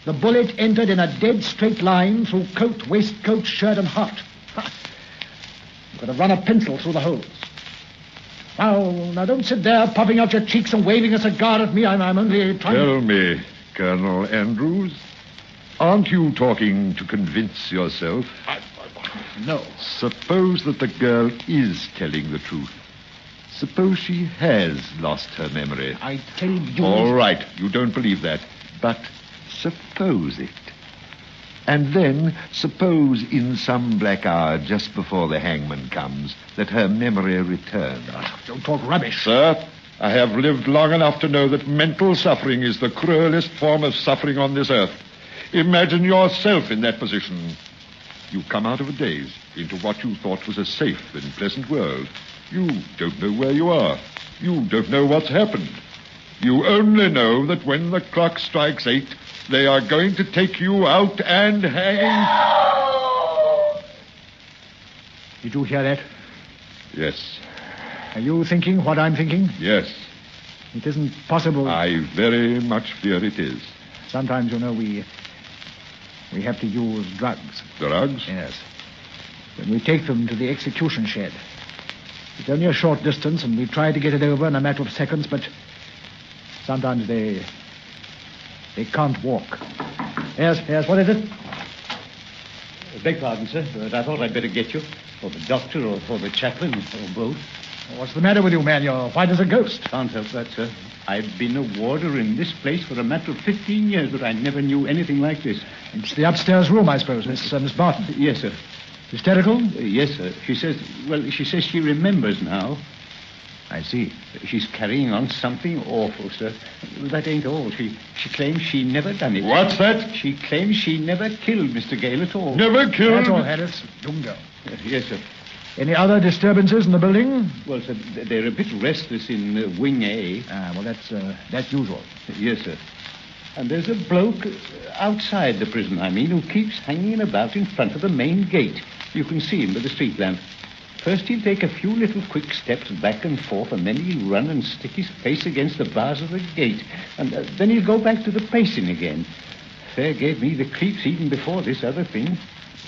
The bullet entered in a dead straight line through coat, waistcoat, shirt, and heart. You could have run a pencil through the holes. Now don't sit there popping out your cheeks and waving a cigar at me. I'm only trying Tell me, Colonel Andrews, aren't you talking to convince yourself? No. Suppose that the girl is telling the truth. Suppose she has lost her memory. I tell you... All right, you don't believe that. But suppose it. And then suppose in some black hour just before the hangman comes that her memory returns. Don't talk rubbish. Sir, I have lived long enough to know that mental suffering is the cruelest form of suffering on this earth. Imagine yourself in that position. You come out of a daze into what you thought was a safe and pleasant world. You don't know where you are. You don't know what's happened. You only know that when the clock strikes 8, they are going to take you out and hang. Did you hear that? Yes. Are you thinking what I'm thinking? Yes. It isn't possible. I very much fear it is. Sometimes, you know, we have to use drugs. Drugs? Yes. When we take them to the execution shed. It's only a short distance, and we try to get it over in a matter of seconds, but sometimes they can't walk. Yes, what is it? Beg pardon, sir, but I thought I'd better get you. For the doctor or for the chaplain, or both. What's the matter with you, man? You're white as a ghost. Can't help that, sir. I've been a warder in this place for a matter of 15 years, but I never knew anything like this. It's the upstairs room, I suppose, Miss Barton. Yes, sir. Hysterical? Yes, sir. She says she remembers now. I see. She's carrying on something awful, sir. That ain't all. She claims she never done it. What's that? She claims she never killed Mr. Gale at all. Never killed? That's all, Harris. Don't go. Yes, sir. Any other disturbances in the building? Well, sir, they're a bit restless in Wing A. Well, that's usual. Yes, sir. And there's a bloke outside the prison, who keeps hanging about in front of the main gate. You can see him by the street lamp. First he'll take a few little quick steps back and forth, and then he'll run and stick his face against the bars of the gate. And then he'll go back to the pacing again. Fair gave me the creeps even before this other thing.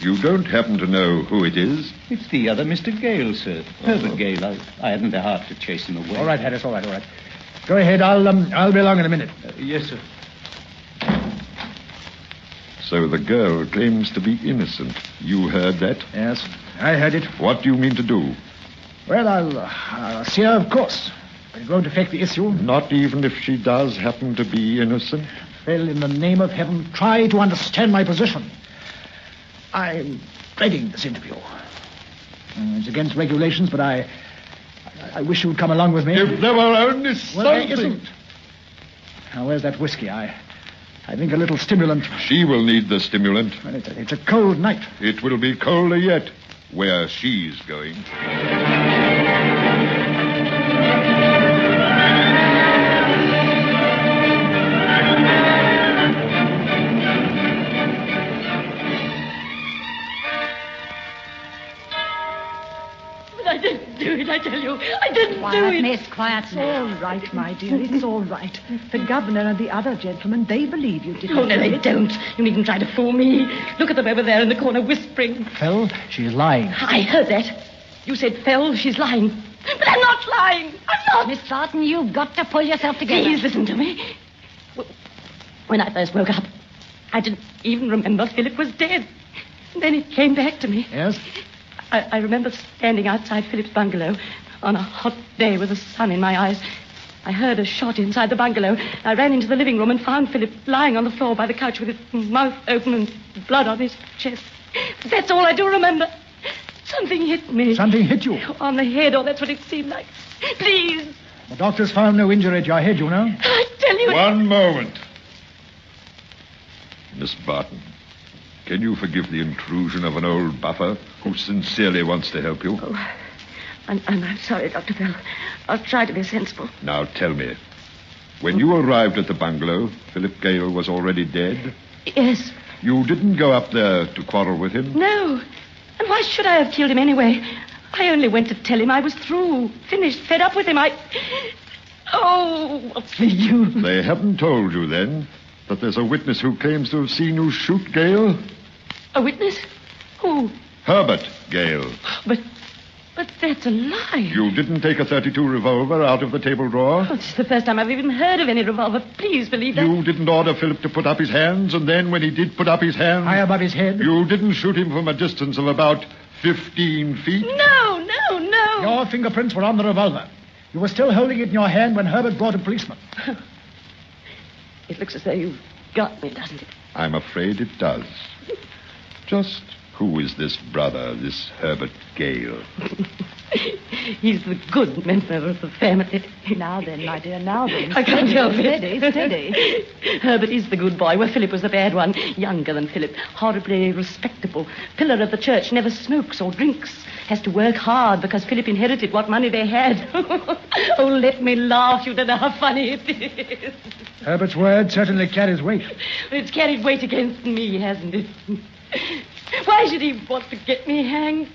You don't happen to know who it is? It's the other Mr. Gale, sir. Herbert Gale. I hadn't the heart to chase him away. All right, Harris, all right. Go ahead. I'll be along in a minute. Yes, sir. So the girl claims to be innocent. You heard that? Yes, I heard it. What do you mean to do? Well, I'll see her, of course. But it won't affect the issue. Not even if she does happen to be innocent? Well, in the name of heaven, try to understand my position. I'm dreading this interview. It's against regulations, but I wish you'd come along with me. If there were only something... Well, there isn't. Now, where's that whiskey? I think a little stimulant. She will need the stimulant. Well, it's a cold night. It will be colder yet where she's going. I didn't do it, I tell you. I didn't do Quiet, it. miss, quiet. It's all right, my dear. It's all right. The governor and the other gentlemen, they believe you didn't Oh, no, do they it. don't. You needn't try to fool me. Look at them over there in the corner whispering. Fell, she's lying. I heard that. You said, Fell, she's lying. But I'm not lying. I'm not. Miss Barton, you've got to pull yourself together. Please listen to me. When I first woke up, I didn't even remember Philip was dead. Then it came back to me. Yes? I remember standing outside Philip's bungalow on a hot day with the sun in my eyes. I heard a shot inside the bungalow. I ran into the living room and found Philip lying on the floor by the couch with his mouth open and blood on his chest. That's all I do remember. Something hit me. Something hit you? On the head, or that's what it seemed like. Please. The doctors found no injury at your head, you know. I tell you... One moment. Miss Barton, can you forgive the intrusion of an old buffer who sincerely wants to help you? Oh, I'm sorry, Dr. Bell. I'll try to be sensible. Now tell me, when you arrived at the bungalow, Philip Gale was already dead? Yes. You didn't go up there to quarrel with him? No. And why should I have killed him anyway? I only went to tell him I was through, finished, fed up with him. Oh, what's the use? They haven't told you, then, that there's a witness who claims to have seen you shoot Gale? A witness? Who? Herbert Gale. But that's a lie. You didn't take a .32 revolver out of the table drawer? Oh, it's the first time I've even heard of any revolver. Please believe that. You didn't order Philip to put up his hands, and then when he did put up his hands... High above his head? You didn't shoot him from a distance of about 15 feet? No. Your fingerprints were on the revolver. You were still holding it in your hand when Herbert brought a policeman. It looks as though you've got me, doesn't it? I'm afraid it does. Just who is this brother, this Herbert Gale? He's the good member of the family. Now then, my dear, now then. I can't help it. Steady. Herbert is the good boy, where Philip was the bad one. Younger than Philip, horribly respectable. Pillar of the church, never smokes or drinks. Has to work hard because Philip inherited what money they had. Oh, let me laugh. You don't know how funny it is. Herbert's word certainly carries weight. It's carried weight against me, hasn't it? Why should he want to get me hanged?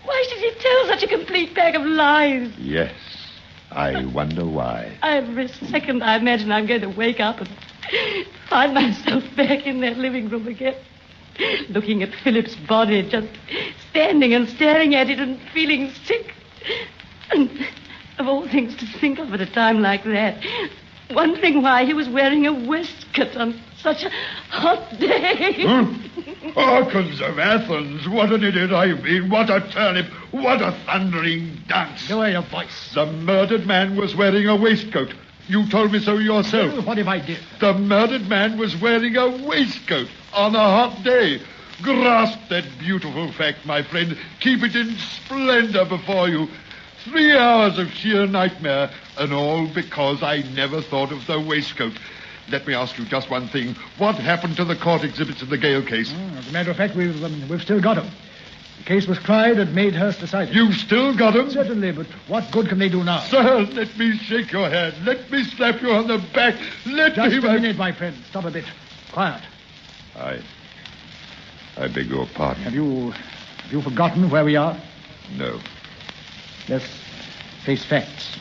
Why should he tell such a complete bag of lies? Yes, I wonder why. Every second I imagine I'm going to wake up and find myself back in that living room again, looking at Philip's body, just standing and staring at it and feeling sick. And of all things to think of at a time like that, wondering why he was wearing a waistcoat on such a hot day. Orcans of Athens, what an idiot I've been. What a turnip. What a thundering dance. Lower your voice. The murdered man was wearing a waistcoat. You told me so yourself. Well, what if I did? The murdered man was wearing a waistcoat on a hot day. Grasp that beautiful fact, my friend. Keep it in splendor before you. 3 hours of sheer nightmare, and all because I never thought of the waistcoat. Let me ask you just one thing. What happened to the court exhibits in the Gale case? As a matter of fact, we've still got them. The case was tried and Madehurst decided. You've still got them? Certainly, but what good can they do now? Sir, let me shake your hand. Let me slap you on the back. Just a minute, my friend. Stop a bit. Quiet. I beg your pardon. Have you forgotten where we are? No. Let's face facts.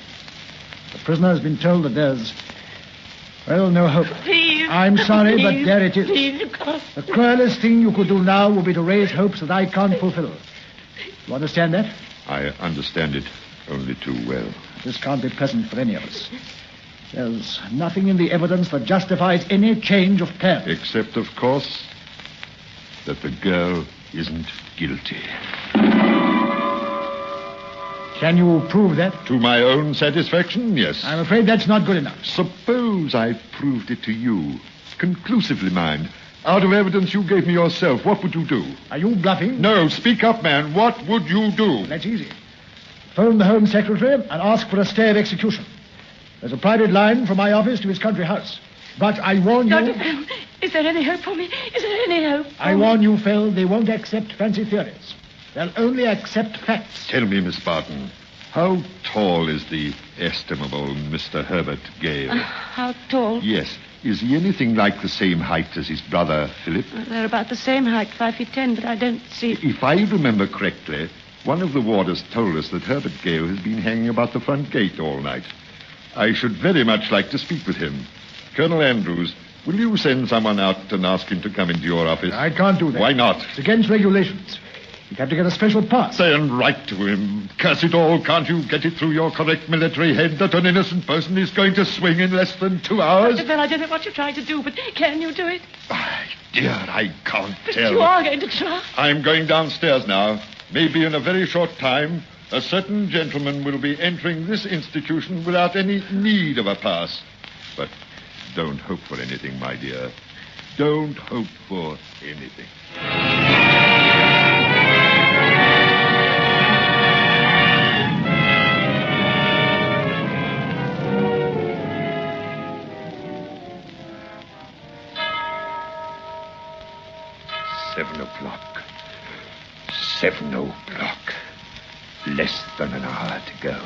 The prisoner has been told that there's, well, no hope. Please. I'm sorry, please, but there it is. Please, you can't. The cruelest thing you could do now would be to raise hopes that I can't fulfill. You understand that? I understand it only too well. This can't be pleasant for any of us. There's nothing in the evidence that justifies any change of plan. Except, of course, that the girl isn't guilty. Can you prove that? To my own satisfaction, yes. I'm afraid that's not good enough. Suppose I proved it to you. Conclusively, mind. Out of evidence you gave me yourself, what would you do? Are you bluffing? No, speak up, man. What would you do? That's easy. Phone the Home Secretary and ask for a stay of execution. There's a private line from my office to his country house. But I warn you... Dr. Fell, is there any hope for me? Is there any hope? I warn you, Fell, they won't accept fancy theories. They'll only accept facts. Tell me, Miss Barton, how tall is the estimable Mr. Herbert Gale? How tall? Yes. Is he anything like the same height as his brother, Philip? They're about the same height, 5 feet 10, but I don't see... If I remember correctly, one of the warders told us that Herbert Gale has been hanging about the front gate all night. I should very much like to speak with him. Colonel Andrews, will you send someone out and ask him to come into your office? I can't do that. Why not? It's against regulations. You'd have to get a special pass. Say and write to him. Curse it all, can't you get it through your correct military head that an innocent person is going to swing in less than 2 hours? Dr. Fell, I don't know what you're trying to do, but can you do it? Dear, I can't But tell. you are going to try. I'm going downstairs now. Maybe in a very short time, a certain gentleman will be entering this institution without any need of a pass. But don't hope for anything, my dear. Don't hope for anything. O'clock. 7 o'clock. Less than an hour to go.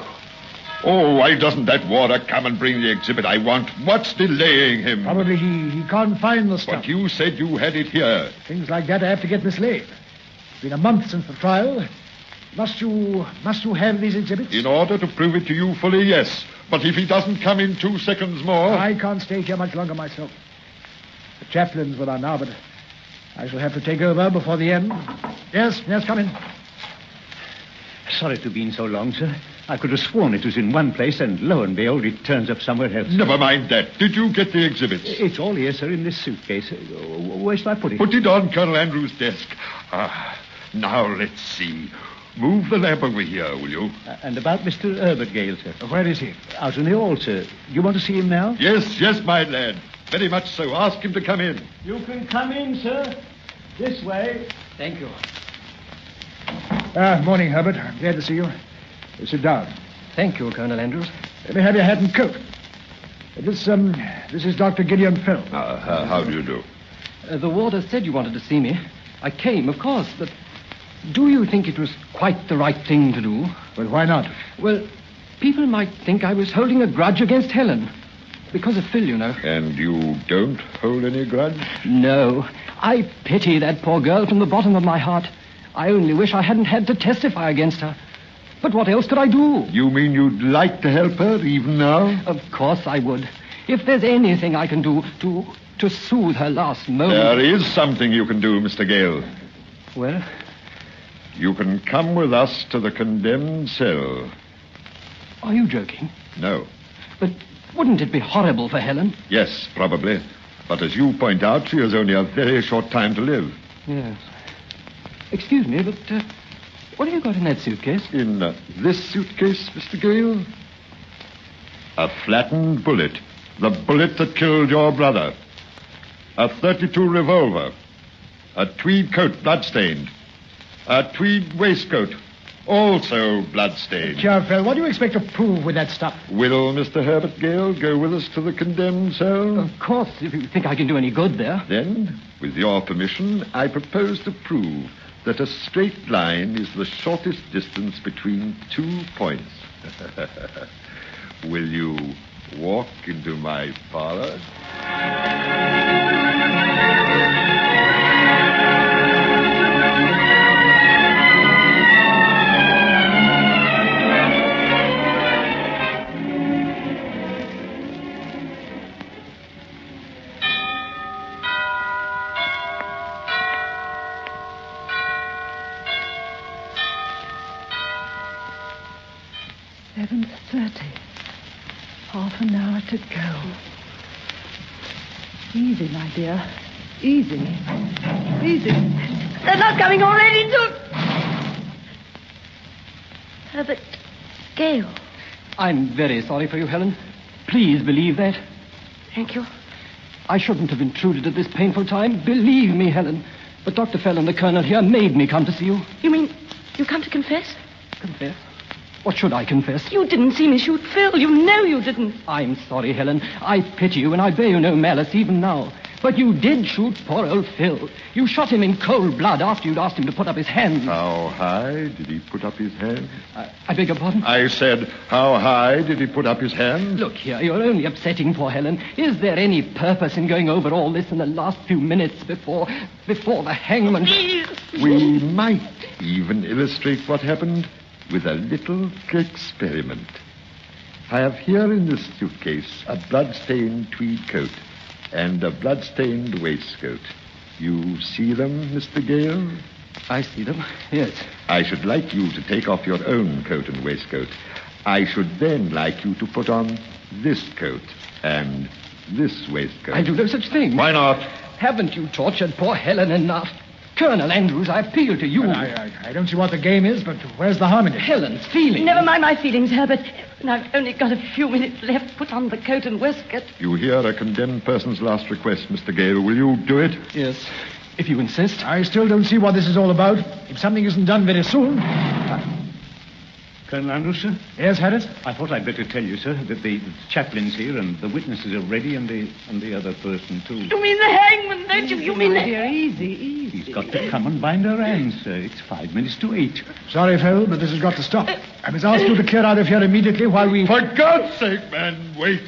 Oh, why doesn't that warder come and bring the exhibit I want? What's delaying him? Probably he can't find the stuff. But you said you had it here. Things like that I have to get mislaid. It's been a month since the trial. Must you have these exhibits? In order to prove it to you fully, yes. But if he doesn't come in 2 seconds more... I can't stay here much longer myself. The chaplain's with us now, but I shall have to take over before the end. Yes, come in. Sorry to have been so long, sir. I could have sworn it was in one place, and lo and behold, it turns up somewhere else. Never mind that. Did you get the exhibits? It's all here, sir, in this suitcase. Where shall I put it? Put it on Colonel Andrews' desk. Now let's see. Move the lamp over here, will you? And about Mr. Herbert Gale, sir. Where is he? Out in the hall, sir. You want to see him now? Yes, my lad. Very much so. Ask him to come in. You can come in, sir. This way. Thank you. Morning, Herbert. Glad to see you. Sit down. Thank you, Colonel Andrews. Let me have your hat and coat. This is Dr. Gideon Fell. How do you do? The warder said you wanted to see me. I came, of course, but do you think it was quite the right thing to do? Well, why not? Well, people might think I was holding a grudge against Helen. Because of Phil, you know. And you don't hold any grudge? No. I pity that poor girl from the bottom of my heart. I only wish I hadn't had to testify against her. But what else could I do? You mean you'd like to help her, even now? Of course I would. If there's anything I can do to soothe her last moment... There is something you can do, Mr. Gale. Well? You can come with us to the condemned cell. Are you joking? No. But wouldn't it be horrible for Helen? Yes, probably. But as you point out, she has only a very short time to live. Yes. Excuse me, but what have you got in that suitcase? In this suitcase, Mr. Gale? A flattened bullet. The bullet that killed your brother. A .32 revolver. A tweed coat, bloodstained. A tweed waistcoat, also bloodstained. Fell, what do you expect to prove with that stuff? Will Mr. Herbert Gale go with us to the condemned cell? Of course, if you think I can do any good there. Then, with your permission, I propose to prove that a straight line is the shortest distance between 2 points. Will you walk into my parlor? Half an hour to go. Easy, my dear. Easy. Easy. They're not coming already, Herbert Gale. I'm very sorry for you, Helen. Please believe that. Thank you. I shouldn't have intruded at this painful time. Believe me, Helen. But Dr. Fell and the Colonel here made me come to see you. You mean you come to confess? Confess? What should I confess? You didn't see me shoot Phil. You know you didn't. I'm sorry, Helen. I pity you, and I bear you no malice even now. But you did shoot poor old Phil. You shot him in cold blood after you'd asked him to put up his hand. How high did he put up his hand? I beg your pardon? I said, how high did he put up his hand? Look here, you're only upsetting poor Helen. Is there any purpose in going over all this in the last few minutes before the hangman... Please. We might even illustrate what happened with a little experiment. I have here in this suitcase a blood-stained tweed coat and a blood-stained waistcoat. You see them, Mr. Gale? I see them, yes. I should like you to take off your own coat and waistcoat. I should then like you to put on this coat and this waistcoat. I do no such thing. Why not? Haven't you tortured poor Helen enough? Colonel Andrews, I appeal to you. Well, I don't see what the game is, but where's the harm in it? Helen's feelings. Never mind my feelings, Herbert. And I've only got a few minutes left. Put on the coat and waistcoat. You hear a condemned person's last request, Mr. Gale. Will you do it? Yes, if you insist. I still don't see what this is all about. If something isn't done very soon... Colonel Andrews, sir? Yes, Harris? I thought I'd better tell you, sir, that the chaplain's here and the witnesses are ready and the other person, too. You mean the hangman, don't you? You mean the... Dear, easy. He's got to come and bind her hands, sir. It's 5 minutes to 8. Sorry, Phil, but this has got to stop. I must ask you to clear out of here immediately while we... For God's sake, man, wait.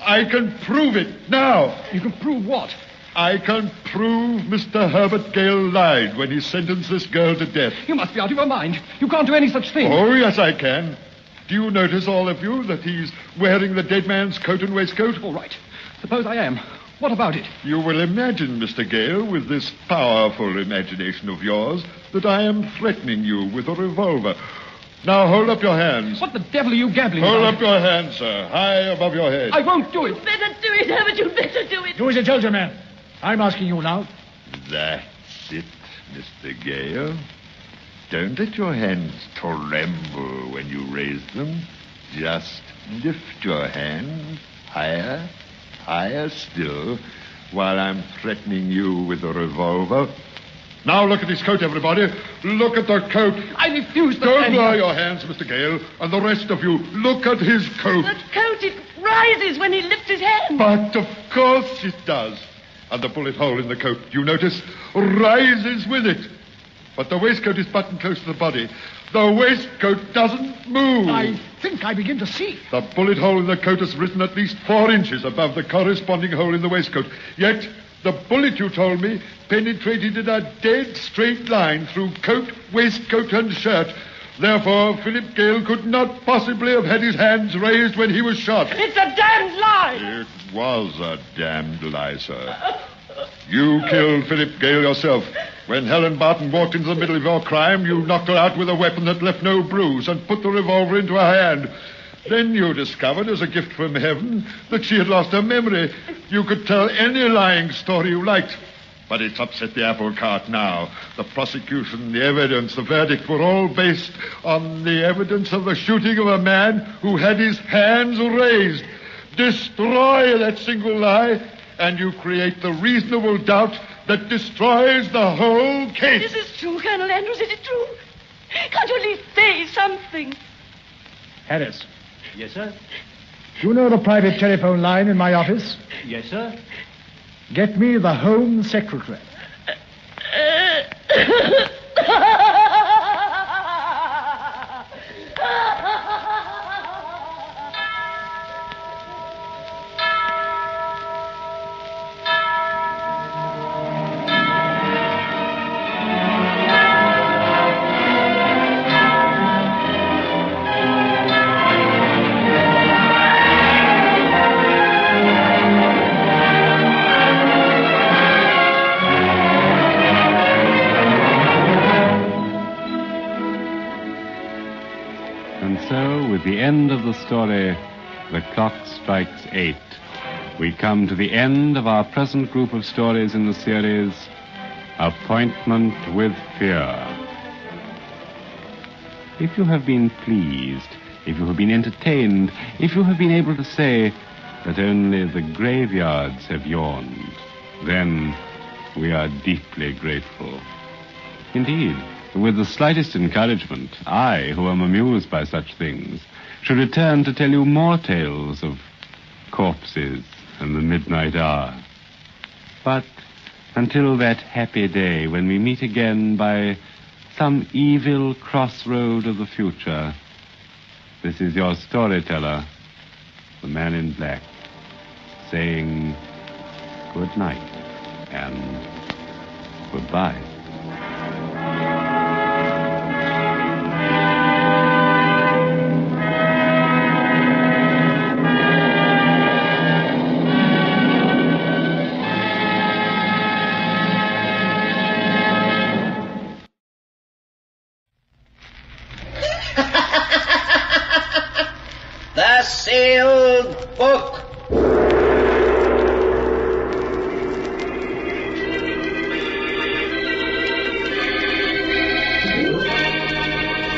I can prove it now. You can prove what? I can prove Mr. Herbert Gale lied when he sentenced this girl to death. You must be out of your mind. You can't do any such thing. Oh, yes, I can. Do you notice, all of you, that he's wearing the dead man's coat and waistcoat? All right. Suppose I am. What about it? You will imagine, Mr. Gale, with this powerful imagination of yours, that I am threatening you with a revolver. Now, hold up your hands. What the devil are you gabbling Hold about? up your hands, sir, high above your head. I won't do it. You'd better do it, Herbert. You'd better do it. Do as I told you, man. I'm asking you now. That's it, Mr. Gale. Don't let your hands tremble when you raise them. Just lift your hand higher, higher still, while I'm threatening you with a revolver. Now look at his coat, everybody. Look at the coat. I refuse to... Don't lower your hands, Mr. Gale, and the rest of you. Look at his coat. The coat, it rises when he lifts his hand. But of course it does. And the bullet hole in the coat, you notice, rises with it. But the waistcoat is buttoned close to the body. The waistcoat doesn't move. I think I begin to see. The bullet hole in the coat has risen at least 4 inches above the corresponding hole in the waistcoat. Yet, the bullet, you told me, penetrated in a dead straight line through coat, waistcoat, and shirt. Therefore, Philip Gale could not possibly have had his hands raised when he was shot. It's a damned lie. It was a damned lie, sir. You killed Philip Gale yourself. When Helen Barton walked into the middle of your crime, you knocked her out with a weapon that left no bruise and put the revolver into her hand. Then you discovered, as a gift from heaven, that she had lost her memory. You could tell any lying story you liked. But it's upset the apple cart now. The prosecution, the evidence, the verdict were all based on the evidence of the shooting of a man who had his hands raised. Destroy that single lie, and you create the reasonable doubt that destroys the whole case. This is true, Colonel Andrews. Is it true? Can't you at least say something? Harris. Yes, sir? Do you know the private telephone line in my office? Yes, sir? Get me the Home Secretary. With the end of the story, the clock strikes 8. We come to the end of our present group of stories in the series, Appointment with Fear. If you have been pleased, if you have been entertained, if you have been able to say that only the graveyards have yawned, then we are deeply grateful. Indeed, with the slightest encouragement, I, who am amused by such things, should return to tell you more tales of corpses and the midnight hour. But until that happy day when we meet again by some evil crossroad of the future, this is your storyteller, the man in black, saying good night and goodbye. The sealed book.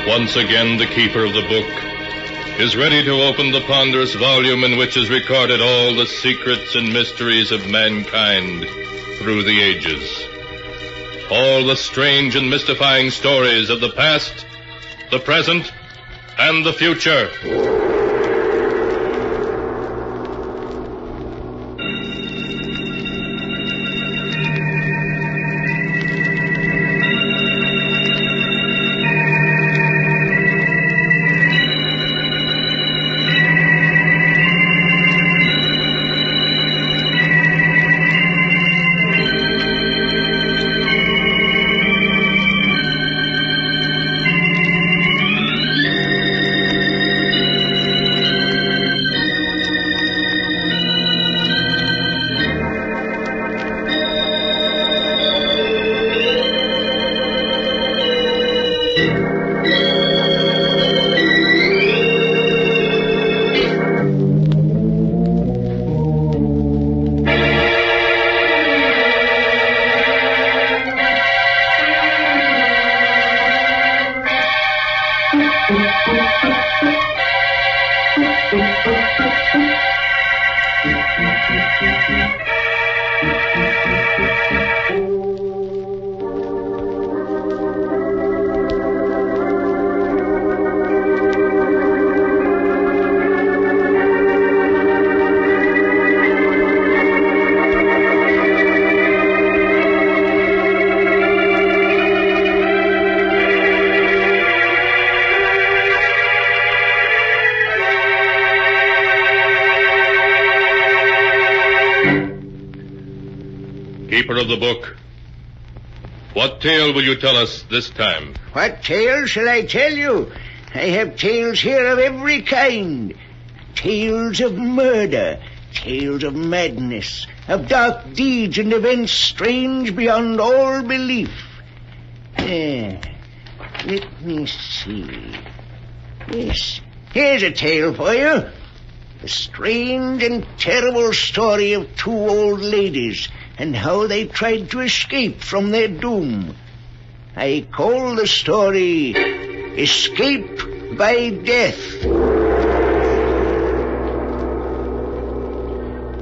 Once again, the keeper of the book is ready to open the ponderous volume in which is recorded all the secrets and mysteries of mankind through the ages. All the strange and mystifying stories of the past, the present, and the future. Keeper of the book, what tale will you tell us this time? What tale shall I tell you? I have tales here of every kind. Tales of murder, tales of madness, of dark deeds and events strange beyond all belief. Let me see. Yes, here's a tale for you. The strange and terrible story of two old ladies and how they tried to escape from their doom. I call the story Escape by Death.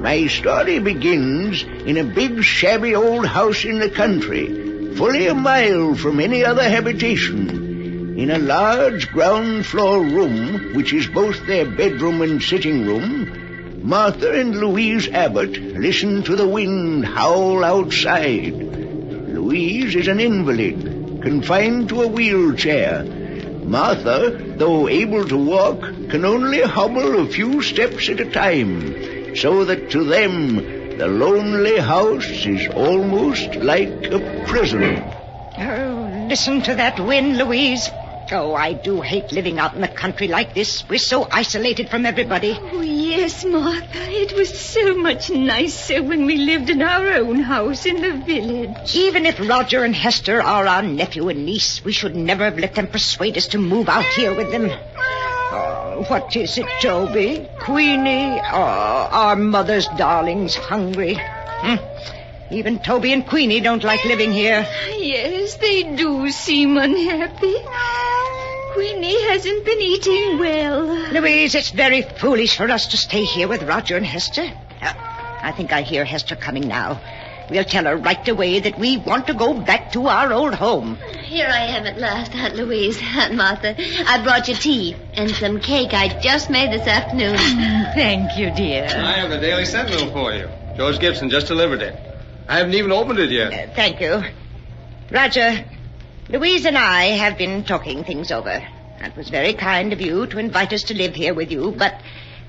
My story begins in a big, shabby old house in the country, fully a mile from any other habitation. In a large ground-floor room, which is both their bedroom and sitting room, Martha and Louise Abbott listen to the wind howl outside. Louise is an invalid, confined to a wheelchair. Martha, though able to walk, can only hobble a few steps at a time, so that to them the lonely house is almost like a prison. Oh, listen to that wind, Louise. Oh, I do hate living out in the country like this. We're so isolated from everybody. Oh, yes, Martha. It was so much nicer when we lived in our own house in the village. Even if Roger and Hester are our nephew and niece, we should never have let them persuade us to move out here with them. Oh, what is it, Toby? Queenie? Oh, our mother's darling's hungry. Even Toby and Queenie don't like living here. Yes, they do seem unhappy. Queenie hasn't been eating well. Louise, it's very foolish for us to stay here with Roger and Hester. I think I hear Hester coming now. We'll tell her right away that we want to go back to our old home. Here I am at last, Aunt Louise, Aunt Martha. I brought you tea and some cake I just made this afternoon. Thank you, dear. I have the Daily Sentinel for you. George Gibson just delivered it. I haven't even opened it yet. Thank you. Roger, Louise and I have been talking things over. It was very kind of you to invite us to live here with you, but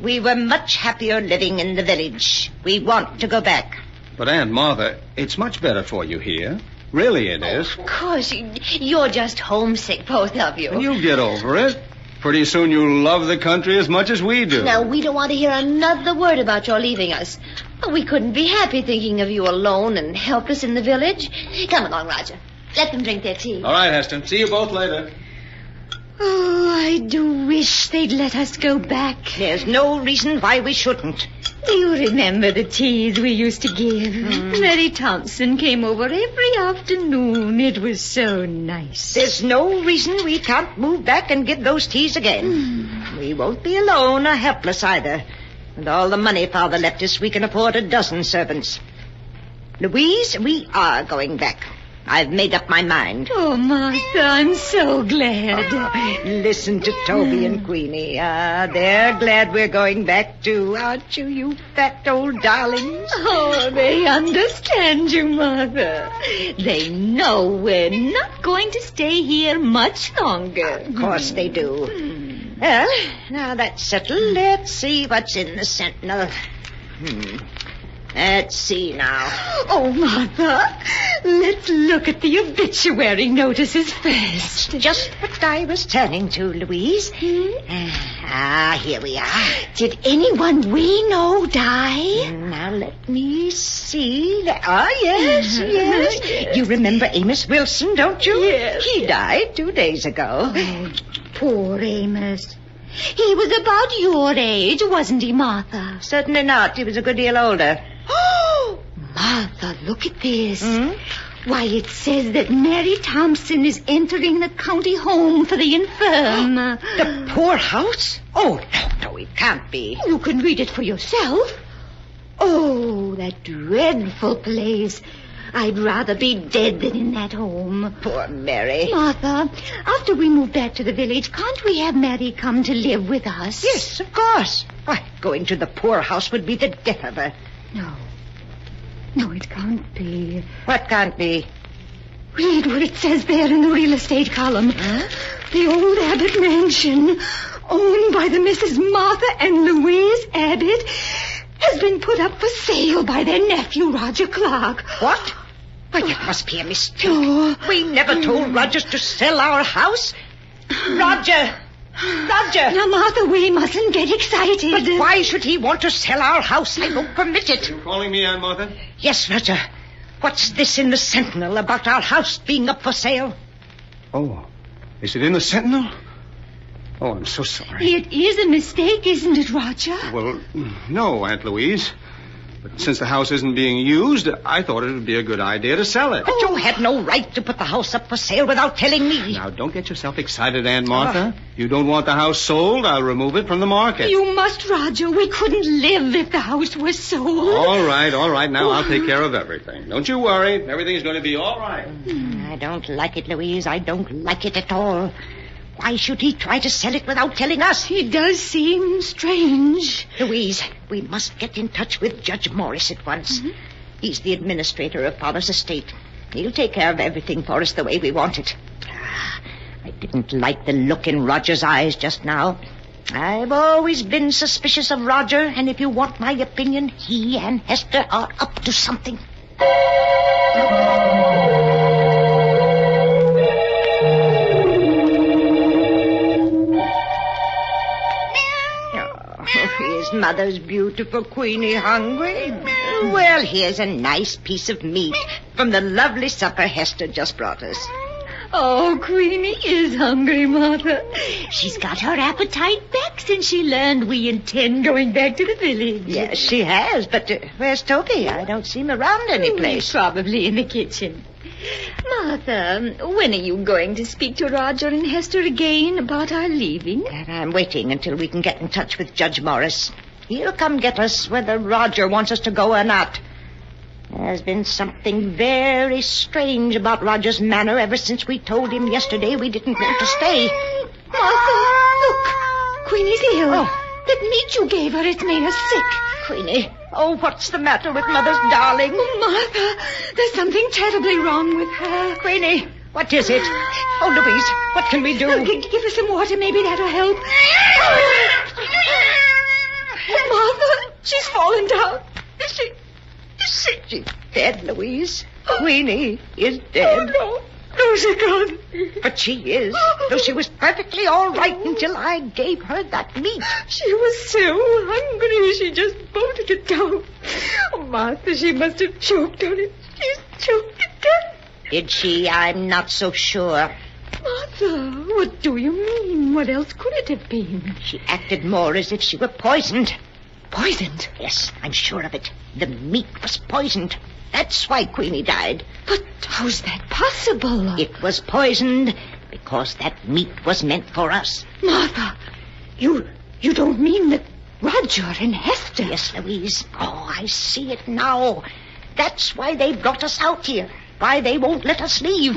we were much happier living in the village. We want to go back. But, Aunt Martha, it's much better for you here. Really it is. Of course, you're just homesick, both of you. And you'll get over it. Pretty soon you'll love the country as much as we do. Now, we don't want to hear another word about your leaving us. We couldn't be happy thinking of you alone and helpless in the village. Come along, Roger. Let them drink their tea. All right, Heston. See you both later. Oh, I do wish they'd let us go back. There's no reason why we shouldn't. Do you remember the teas we used to give? Mary Thompson came over every afternoon. It was so nice. There's no reason we can't move back and give those teas again. We won't be alone or helpless either. With all the money Father left us, we can afford a dozen servants. Louise, we are going back. I've made up my mind. Oh, Martha, I'm so glad. Listen to Toby and Queenie. They're glad we're going back too, aren't you, you fat old darlings? Oh, they understand you, Mother. They know we're not going to stay here much longer. Of course they do. Well, now that's settled. Let's see what's in the Sentinel. Let's see now. Oh, Martha, let's look at the obituary notices first. Just what I was turning to, Louise. Here we are. Did anyone we know die? Now, let me see. Yes. You remember Amos Wilson, don't you? Yes. He died 2 days ago. Oh, poor Amos. He was about your age, wasn't he, Martha? Certainly not. He was a good deal older. Oh, Martha, look at this. Why, it says that Mary Thompson is entering the county home for the infirm. The poorhouse? Oh, no, it can't be. You can read it for yourself. Oh, that dreadful place. I'd rather be dead than in that home. Poor Mary. Martha, after we move back to the village, can't we have Mary come to live with us? Yes, of course. Why, going to the poorhouse would be the death of her. No, it can't be. What can't be? Read what it says there in the real estate column. The old Abbott mansion, owned by the Mrs. Martha and Louise Abbott, has been put up for sale by their nephew, Roger Clark. What? But it must be a mistake. We never told Roger to sell our house. Roger! Now, Martha, we mustn't get excited. But why should he want to sell our house? I won't permit it. You calling me, Aunt Martha? Yes, Roger. What's this in the Sentinel about our house being up for sale? Oh, is it in the Sentinel? Oh, I'm so sorry. It is a mistake, isn't it, Roger? Well, no, Aunt Louise. But since the house isn't being used, I thought it would be a good idea to sell it. But you had no right to put the house up for sale without telling me. Now, don't get yourself excited, Aunt Martha. You don't want the house sold, I'll remove it from the market. You must, Roger. We couldn't live if the house was sold. All right. Now I'll take care of everything. Don't you worry. Everything's going to be all right. I don't like it, Louise. I don't like it at all. Why should he try to sell it without telling us? It does seem strange. Louise, we must get in touch with Judge Morris at once. He's the administrator of Father's estate. He'll take care of everything for us the way we want it. I didn't like the look in Roger's eyes just now. I've always been suspicious of Roger, and if you want my opinion, he and Hester are up to something. Is Mother's beautiful Queenie hungry? Well, here's a nice piece of meat from the lovely supper Hester just brought us. Oh, Queenie is hungry, Martha. She's got her appetite back since she learned we intend going back to the village. Yes, she has, but where's Toby? I don't see him around any place. Probably in the kitchen. Martha, when are you going to speak to Roger and Hester again about our leaving? I'm waiting until we can get in touch with Judge Morris. He'll come get us whether Roger wants us to go or not. There's been something very strange about Roger's manner ever since we told him yesterday we didn't want to stay. Martha, look. Queenie's ill. Oh. That meat you gave her, it's made her sick. Queenie, oh, what's the matter with Mother's darling? Oh, Martha, there's something terribly wrong with her. Queenie, what is it? Oh, Louise, what can we do? Give her some water, maybe that'll help. Martha, she's fallen down. Is she? She's dead, Louise. Queenie is dead. Oh, no, she can't. But she is, though she was perfectly all right until I gave her that meat. She was so hungry, she just bolted it down. Oh, Martha, she must have choked on it. She's choked to death. Did she? I'm not so sure. Martha, what do you mean? What else could it have been? She acted more as if she were poisoned. Poisoned? Yes, I'm sure of it. The meat was poisoned. That's why Queenie died. But how's that possible? It was poisoned because that meat was meant for us. Martha, you don't mean that Roger and Hester... Yes, Louise. Oh, I see it now. That's why they brought us out here. Why they won't let us leave.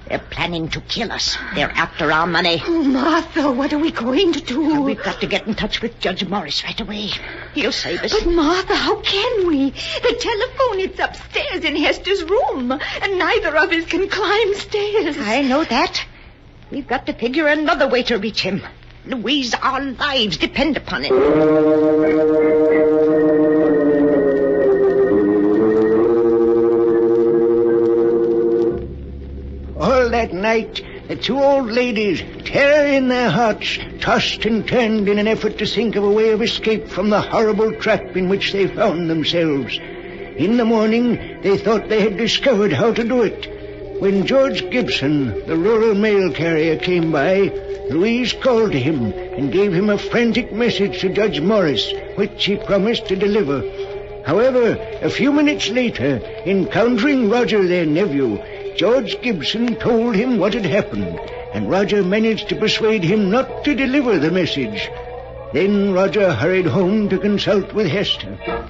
They're planning to kill us. They're after our money. Oh, Martha, what are we going to do? We've got to get in touch with Judge Morris right away. He'll save us. But, Martha, how can we? The telephone, it's upstairs in Hester's room, and neither of us can climb stairs. I know that. We've got to figure another way to reach him. Louise, our lives depend upon it. All that night, the two old ladies, terror in their hearts, tossed and turned in an effort to think of a way of escape from the horrible trap in which they found themselves. In the morning, they thought they had discovered how to do it. When George Gibson, the rural mail carrier, came by, Louise called to him and gave him a frantic message to Judge Morris, which he promised to deliver. However, a few minutes later, encountering Roger, their nephew, George Gibson told him what had happened, and Roger managed to persuade him not to deliver the message. Then Roger hurried home to consult with Hester.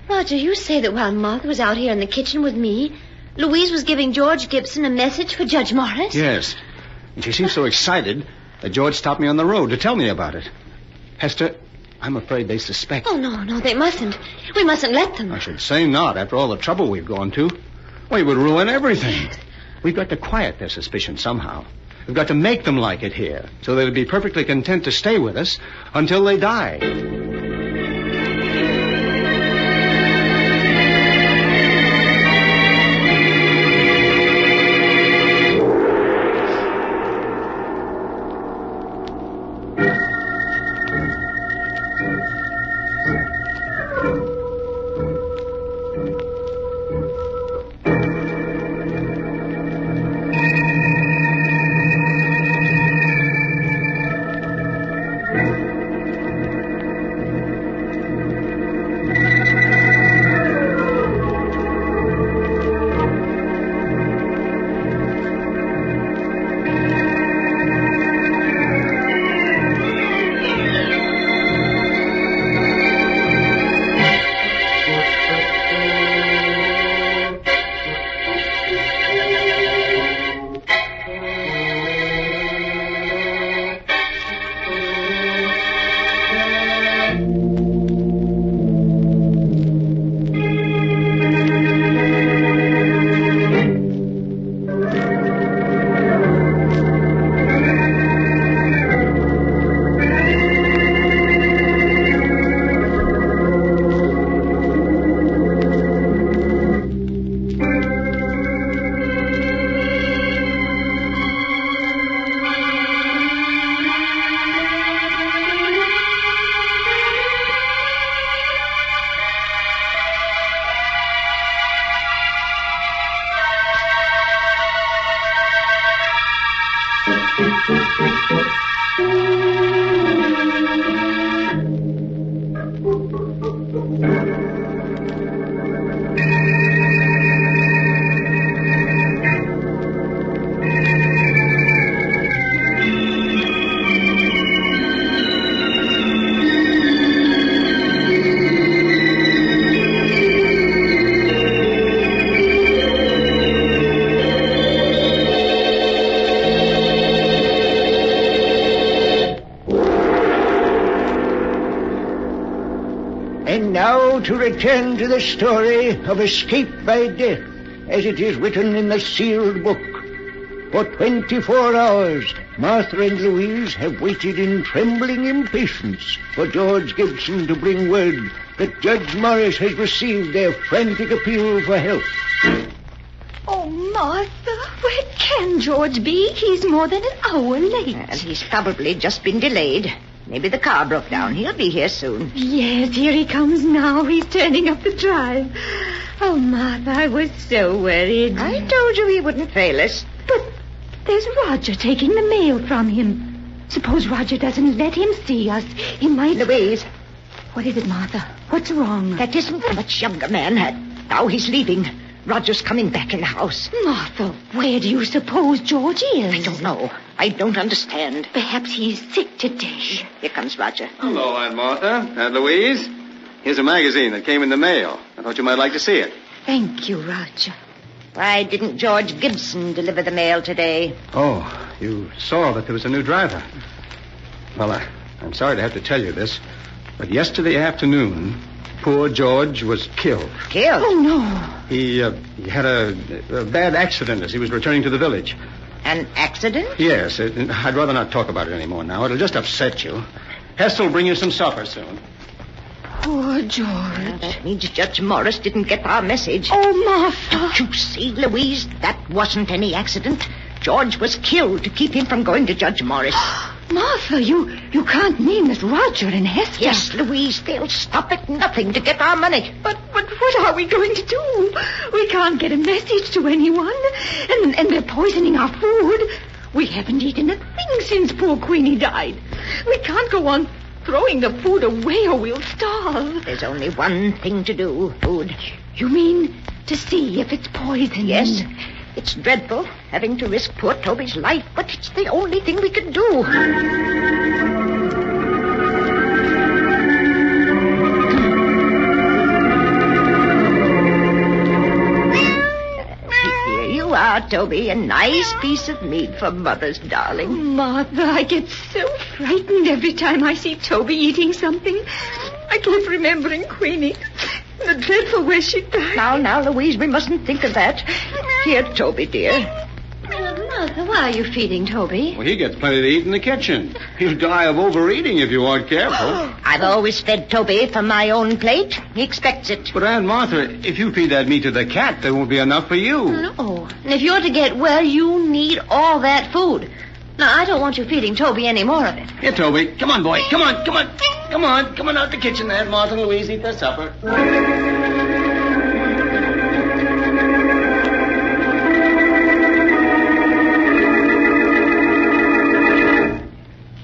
Roger, you say that while Martha was out here in the kitchen with me, Louise was giving George Gibson a message for Judge Morris? Yes. And she seemed so excited that George stopped me on the road to tell me about it. Hester, I'm afraid they suspect. Oh, no, they mustn't. We mustn't let them. I should say not, after all the trouble we've gone to. We would ruin everything. We've got to quiet their suspicion somehow. We've got to make them like it here, so they'll be perfectly content to stay with us until they die. And now to return to the story of escape by death, as it is written in the sealed book. For 24 hours, Martha and Louise have waited in trembling impatience for George Gibson to bring word that Judge Morris has received their frantic appeal for help. Oh, Martha, where can George be? He's more than an hour late. And he's probably just been delayed. Maybe the car broke down. He'll be here soon. Yes, here he comes now. He's turning up the drive. Oh, Martha, I was so worried. I told you he wouldn't fail us. But there's Roger taking the mail from him. Suppose Roger doesn't let him see us. He might... Louise. What is it, Martha? What's wrong? That isn't a much younger man. Now he's leaving. Roger's coming back in the house. Martha, where do you suppose George is? I don't know. I don't understand. Perhaps he's sick today. Here comes Roger. Hello, Aunt Martha. Aunt Louise. Here's a magazine that came in the mail. I thought you might like to see it. Thank you, Roger. Why didn't George Gibson deliver the mail today? Oh, you saw that there was a new driver. Well, I'm sorry to have to tell you this, but yesterday afternoon, poor George was killed. Killed? Oh, no. He had a bad accident as he was returning to the village. An accident? Yes. I'd rather not talk about it anymore now. It'll just upset you. Hester will bring you some supper soon. Poor George. That means Judge Morris didn't get our message. Oh, Martha. Don't you see, Louise? That wasn't any accident. George was killed to keep him from going to Judge Morris. Martha, you can't mean that Roger and Hester... Yes, Louise, they'll stop at nothing to get our money. But what are we going to do? We can't get a message to anyone. And they're poisoning our food. We haven't eaten a thing since poor Queenie died. We can't go on throwing the food away or we'll starve. There's only one thing to do, food. You mean to see if it's poison? Yes. It's dreadful having to risk poor Toby's life, but it's the only thing we can do. Here you are, Toby. A nice piece of meat for Mother's darling. Martha, I get so frightened every time I see Toby eating something. I keep remembering Queenie. The dreadful way she died. Now, Louise, we mustn't think of that. Here, Toby, dear. Martha, why are you feeding Toby? Well, he gets plenty to eat in the kitchen. He'll die of overeating if you aren't careful. I've always fed Toby from my own plate. He expects it. But, Aunt Martha, if you feed that meat to the cat, there won't be enough for you. No. And if you're to get well, you need all that food. Now, I don't want you feeding Toby any more of it. Here, Toby. Come on, boy. Come on. Come on out the kitchen there. Martha and Louise, eat their supper.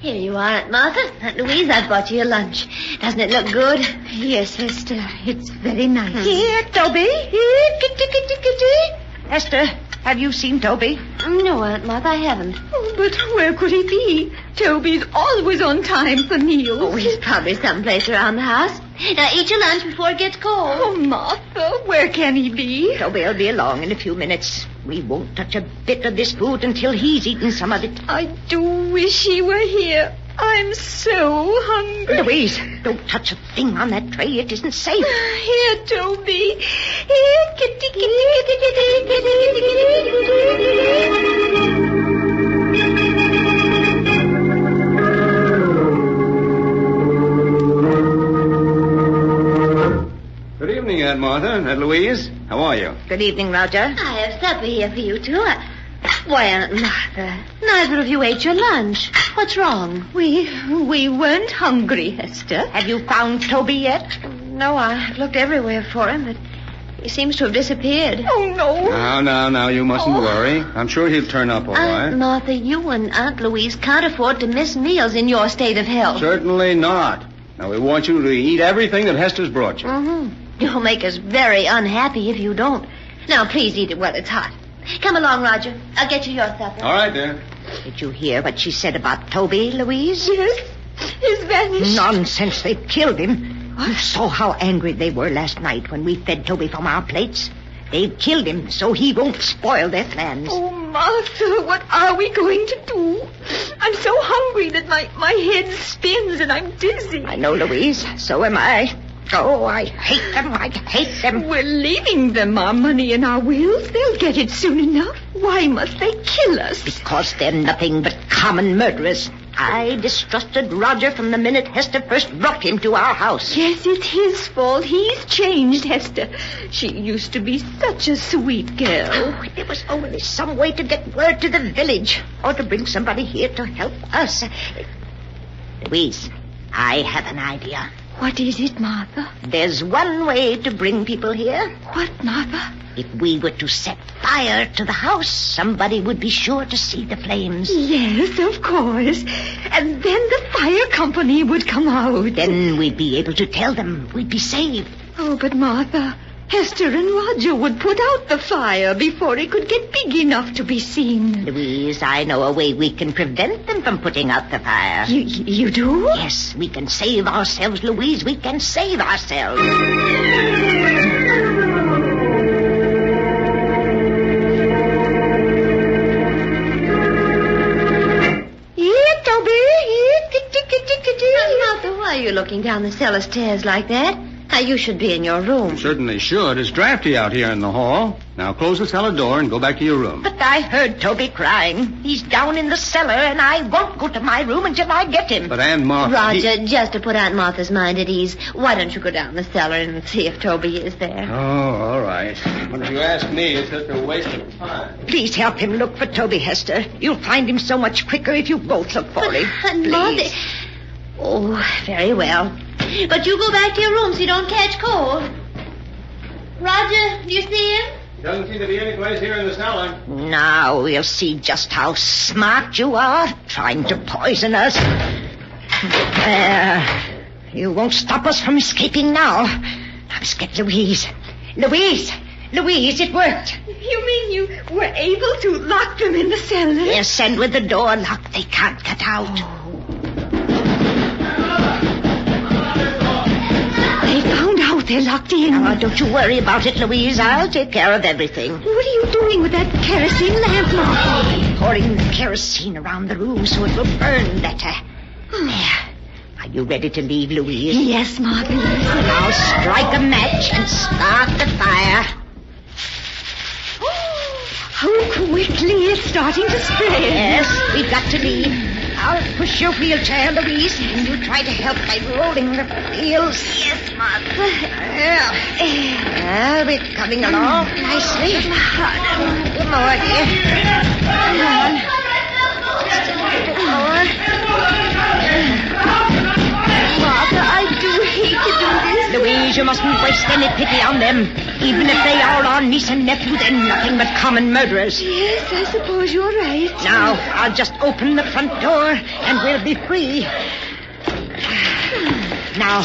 Here you are, Aunt Martha. Aunt Louise, I've brought you your lunch. Doesn't it look good? Yes, Hester. It's very nice. Here, Toby. Here, kitty. Hester, have you seen Toby? No, Aunt Martha, I haven't. Oh, but where could he be? Toby's always on time for meals. Oh, he's probably someplace around the house. Now, eat your lunch before it gets cold. Oh, Martha, where can he be? Toby'll be along in a few minutes. We won't touch a bit of this food until he's eaten some of it. I do wish he were here. I'm so hungry. Louise, don't touch a thing on that tray. It isn't safe. Here, Toby. Here, kitty. Good evening, Aunt Martha. Aunt Louise, how are you? Good evening, Roger. I have supper here for you, too. Why, Aunt Martha, neither of you ate your lunch. What's wrong? We weren't hungry, Hester. Have you found Toby yet? No, I've looked everywhere for him, but he seems to have disappeared. Oh, no. Now, you mustn't worry. I'm sure he'll turn up all right. Aunt Martha, you and Aunt Louise can't afford to miss meals in your state of health. Certainly not. Now, we want you to eat everything that Hester's brought you. Mm-hmm. You'll make us very unhappy if you don't. Now, please eat it while it's hot. Come along, Roger. I'll get you your supper. All right, dear. Did you hear what she said about Toby, Louise? Yes. He's vanished. Nonsense. They've killed him. You saw how angry they were last night when we fed Toby from our plates. They've killed him so he won't spoil their plans. Oh, Martha, what are we going to do? I'm so hungry that my head spins and I'm dizzy. I know, Louise. So am I. Oh, I hate them. I hate them. We're leaving them our money and our wills. They'll get it soon enough. Why must they kill us? Because they're nothing but common murderers. I distrusted Roger from the minute Hester first brought him to our house. Yes, it's his fault. He's changed Hester. She used to be such a sweet girl. Oh, there was only some way to get word to the village, or to bring somebody here to help us. Louise, I have an idea. What is it, Martha? There's one way to bring people here. What, Martha? If we were to set fire to the house, somebody would be sure to see the flames. Yes, of course. And then the fire company would come out. Then we'd be able to tell them. We'd be saved. Oh, but Martha, Hester and Roger would put out the fire before it could get big enough to be seen. Louise, I know a way we can prevent them from putting out the fire. You do? Yes, we can save ourselves, Louise. We can save ourselves. Martha, why are you looking down the cellar stairs like that? Now, you should be in your room. Certainly should. It's drafty out here in the hall. Now close the cellar door and go back to your room. But I heard Toby crying. He's down in the cellar, and I won't go to my room until I get him. But Aunt Martha... Roger, just to put Aunt Martha's mind at ease, why don't you go down the cellar and see if Toby is there? Oh, all right. But if you ask me, it's such a waste of time. Please help him look for Toby, Hester. You'll find him so much quicker if you both look for him. Please. Martha... Oh, very well. But you go back to your room so you don't catch cold. Roger, do you see him? Doesn't seem to be any place here in the cellar. Now we'll see just how smart you are, trying to poison us. You won't stop us from escaping now. Now let's get Louise. Louise, it worked. You mean you were able to lock them in the cellar? Yes, and with the door locked, they can't get out. They found out they're locked in. Oh, don't you worry about it, Louise. I'll take care of everything. What are you doing with that kerosene lamp, Martha? Pouring the kerosene around the room so it will burn better. There. Are you ready to leave, Louise? Yes, Martha. Now strike a match and start the fire. How quickly it's starting to spread. Yes, we've got to leave. I'll push your wheelchair, Louise, and you try to help by rolling the wheels. Yes, Martha. Well, we're coming along nicely. Come on, dear. Come on. Just a little bit more. Martha, I do hate to do this. Louise, you mustn't waste any pity on them. Even if they are our niece and nephew, they're nothing but common murderers. Yes, I suppose you're right. Now, I'll just open the front door, and we'll be free. Now,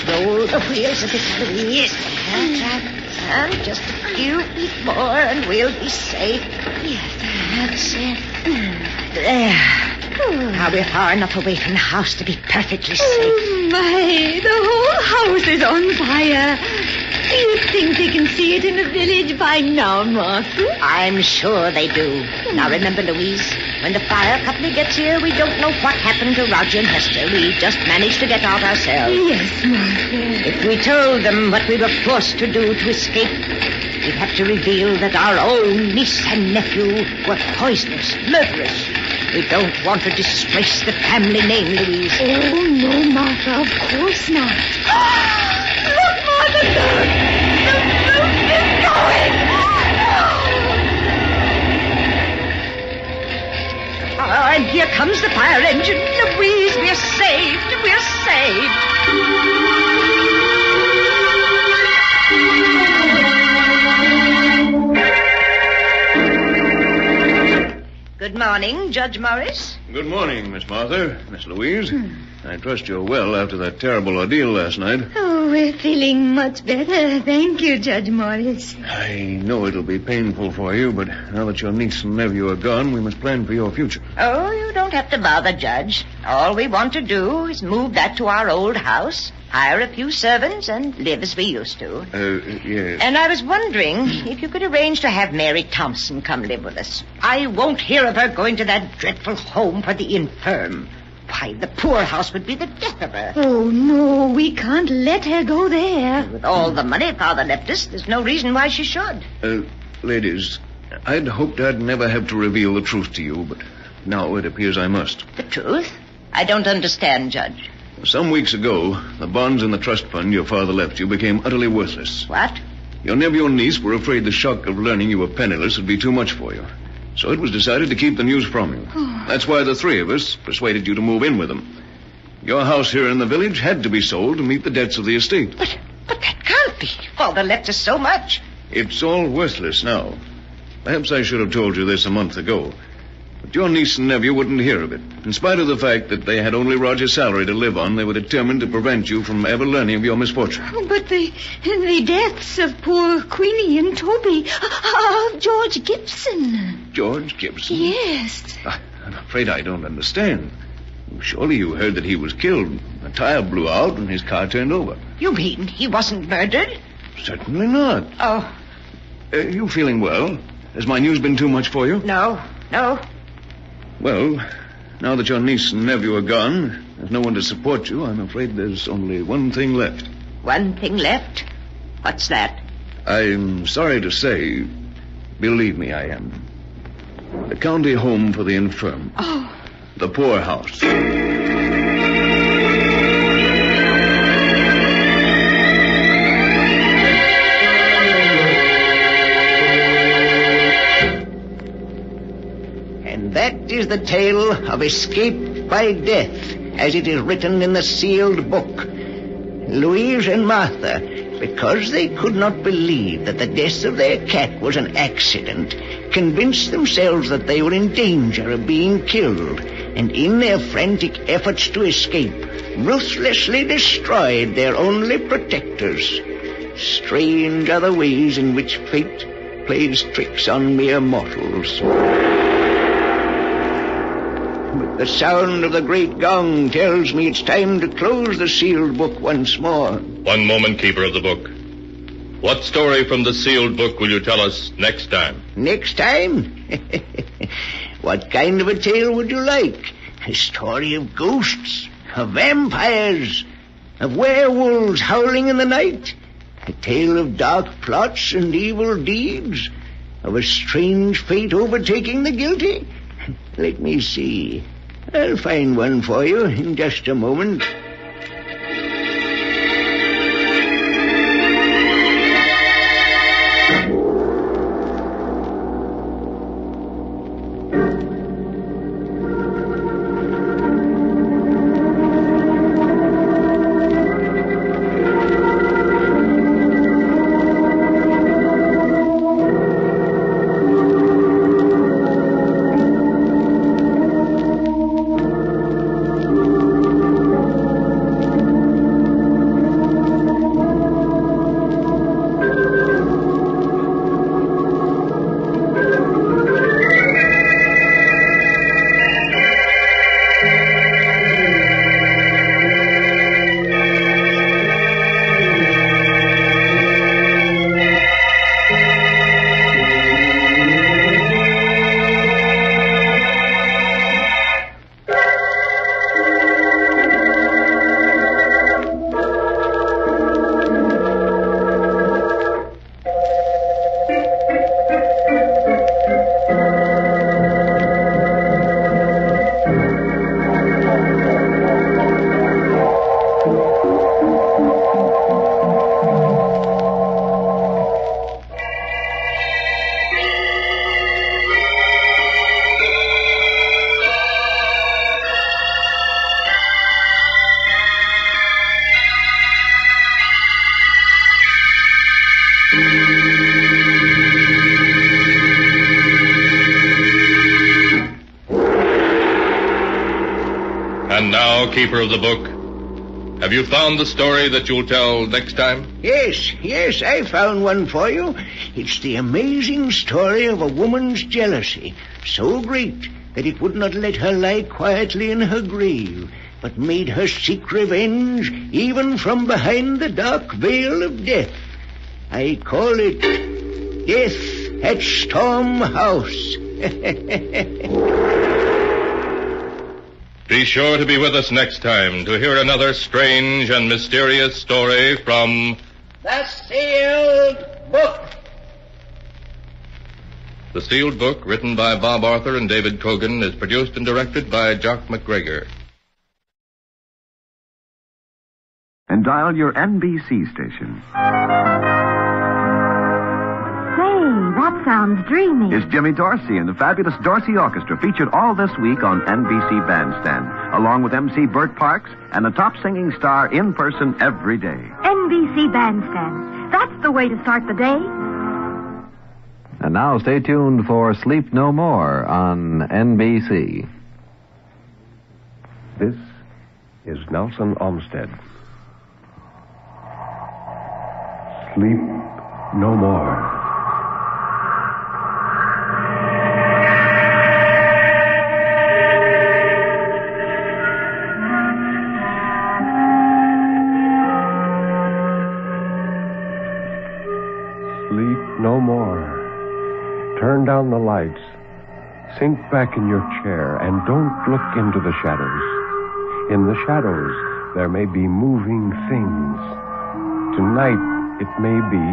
roll the wheels a bit, Louise. And just a few feet more, and we'll be safe. Yes, that's it. There. Now we're far enough away from the house to be perfectly safe. Oh, my. The whole house is on fire. Do you think they can see it in the village by now, Martha? I'm sure they do. Now remember, Louise, when the fire company gets here, we don't know what happened to Roger and Hester. We just managed to get out ourselves. Yes, Martha. If we told them what we were forced to do to escape, we'd have to reveal that our own niece and nephew were poisonous, murderers. We don't want to disgrace the family name, Louise. Oh, no, Martha, of course not. Look, Martha, look! The boat is going! Oh, and here comes the fire engine. Louise, we're saved. We're saved. Good morning, Judge Morris. Good morning, Miss Martha, Miss Louise. I trust you're well after that terrible ordeal last night. Oh, we're feeling much better. Thank you, Judge Morris. I know it'll be painful for you, but now that your niece and nephew are gone, we must plan for your future. Oh, you don't have to bother, Judge. All we want to do is move back to our old house, hire a few servants, and live as we used to. Yes. And I was wondering if you could arrange to have Mary Thompson come live with us. I won't hear of her going to that dreadful home for the infirm. Why, the poorhouse would be the death of her. Oh, no, we can't let her go there. With all the money Father left us, there's no reason why she should. Ladies, I'd hoped I'd never have to reveal the truth to you, but now it appears I must. The truth? I don't understand, Judge. Some weeks ago, the bonds in the trust fund your father left you became utterly worthless. What? Your nephew and niece were afraid the shock of learning you were penniless would be too much for you. So it was decided to keep the news from you. That's why the three of us persuaded you to move in with them. Your house here in the village had to be sold to meet the debts of the estate. But that can't be. Father left us so much. It's all worthless now. Perhaps I should have told you this a month ago. But your niece and nephew wouldn't hear of it. In spite of the fact that they had only Roger's salary to live on, they were determined to prevent you from ever learning of your misfortune. Oh, but the deaths of poor Queenie and Toby, of George Gibson. George Gibson? Yes. I'm afraid I don't understand. Surely you heard that he was killed. A tire blew out and his car turned over. You mean he wasn't murdered? Certainly not. Oh. You feeling well? Has my news been too much for you? No. Well, now that your niece and nephew are gone, there's no one to support you, I'm afraid there's only one thing left. One thing left? What's that? I'm sorry to say, believe me, I am. The county home for the infirm. Oh. The poorhouse. That is the tale of escape by death, as it is written in the sealed book. Louise and Martha, because they could not believe that the death of their cat was an accident, convinced themselves that they were in danger of being killed, and in their frantic efforts to escape, ruthlessly destroyed their only protectors. Strange are the ways in which fate plays tricks on mere mortals. The sound of the great gong tells me it's time to close the sealed book once more. One moment, Keeper of the Book. What story from the sealed book will you tell us next time? Next time? What kind of a tale would you like? A story of ghosts, of vampires, of werewolves howling in the night? A tale of dark plots and evil deeds? Of a strange fate overtaking the guilty? Let me see. I'll find one for you in just a moment. And now, Keeper of the Book, have you found the story that you'll tell next time? Yes, I found one for you. It's the amazing story of a woman's jealousy, so great that it would not let her lie quietly in her grave, but made her seek revenge even from behind the dark veil of death. I call it Death at Storm House. Be sure to be with us next time to hear another strange and mysterious story from The Sealed Book. The Sealed Book, written by Bob Arthur and David Cogan, is produced and directed by Jock McGregor. And dial your NBC station. That sounds dreamy. It's Jimmy Dorsey and the fabulous Dorsey Orchestra, featured all this week on NBC Bandstand, along with MC Burt Parks and a top singing star in person every day. NBC Bandstand. That's the way to start the day. And now stay tuned for Sleep No More on NBC. This is Nelson Olmsted. Sleep no more. No more. Turn down the lights. Sink back in your chair and don't look into the shadows. In the shadows, there may be moving things. Tonight, it may be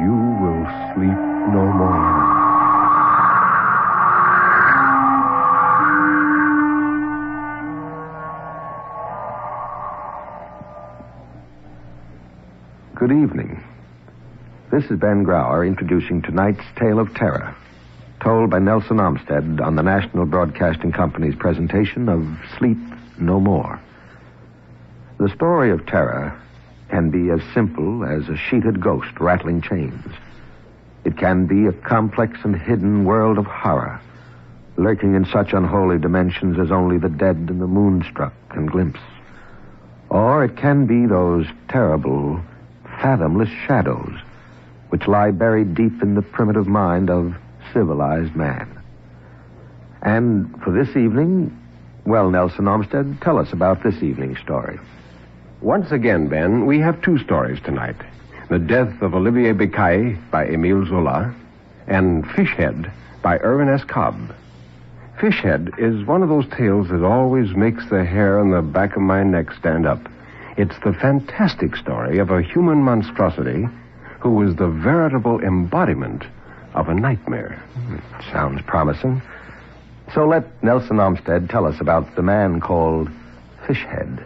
you will sleep no more. Good evening. This is Ben Grauer introducing tonight's tale of terror, told by Nelson Olmsted on the National Broadcasting Company's presentation of Sleep No More. The story of terror can be as simple as a sheeted ghost rattling chains. It can be a complex and hidden world of horror, lurking in such unholy dimensions as only the dead and the moonstruck can glimpse. Or it can be those terrible, fathomless shadows which lie buried deep in the primitive mind of civilized man. And for this evening, well, Nelson Olmsted, tell us about this evening's story. Once again, Ben, we have two stories tonight. The Death of Olivier Becaille by Émile Zola and Fishhead by Irvin S. Cobb. Fishhead is one of those tales that always makes the hair on the back of my neck stand up. It's the fantastic story of a human monstrosity who was the veritable embodiment of a nightmare. It sounds promising. So let Nelson Olmsted tell us about the man called Fishhead.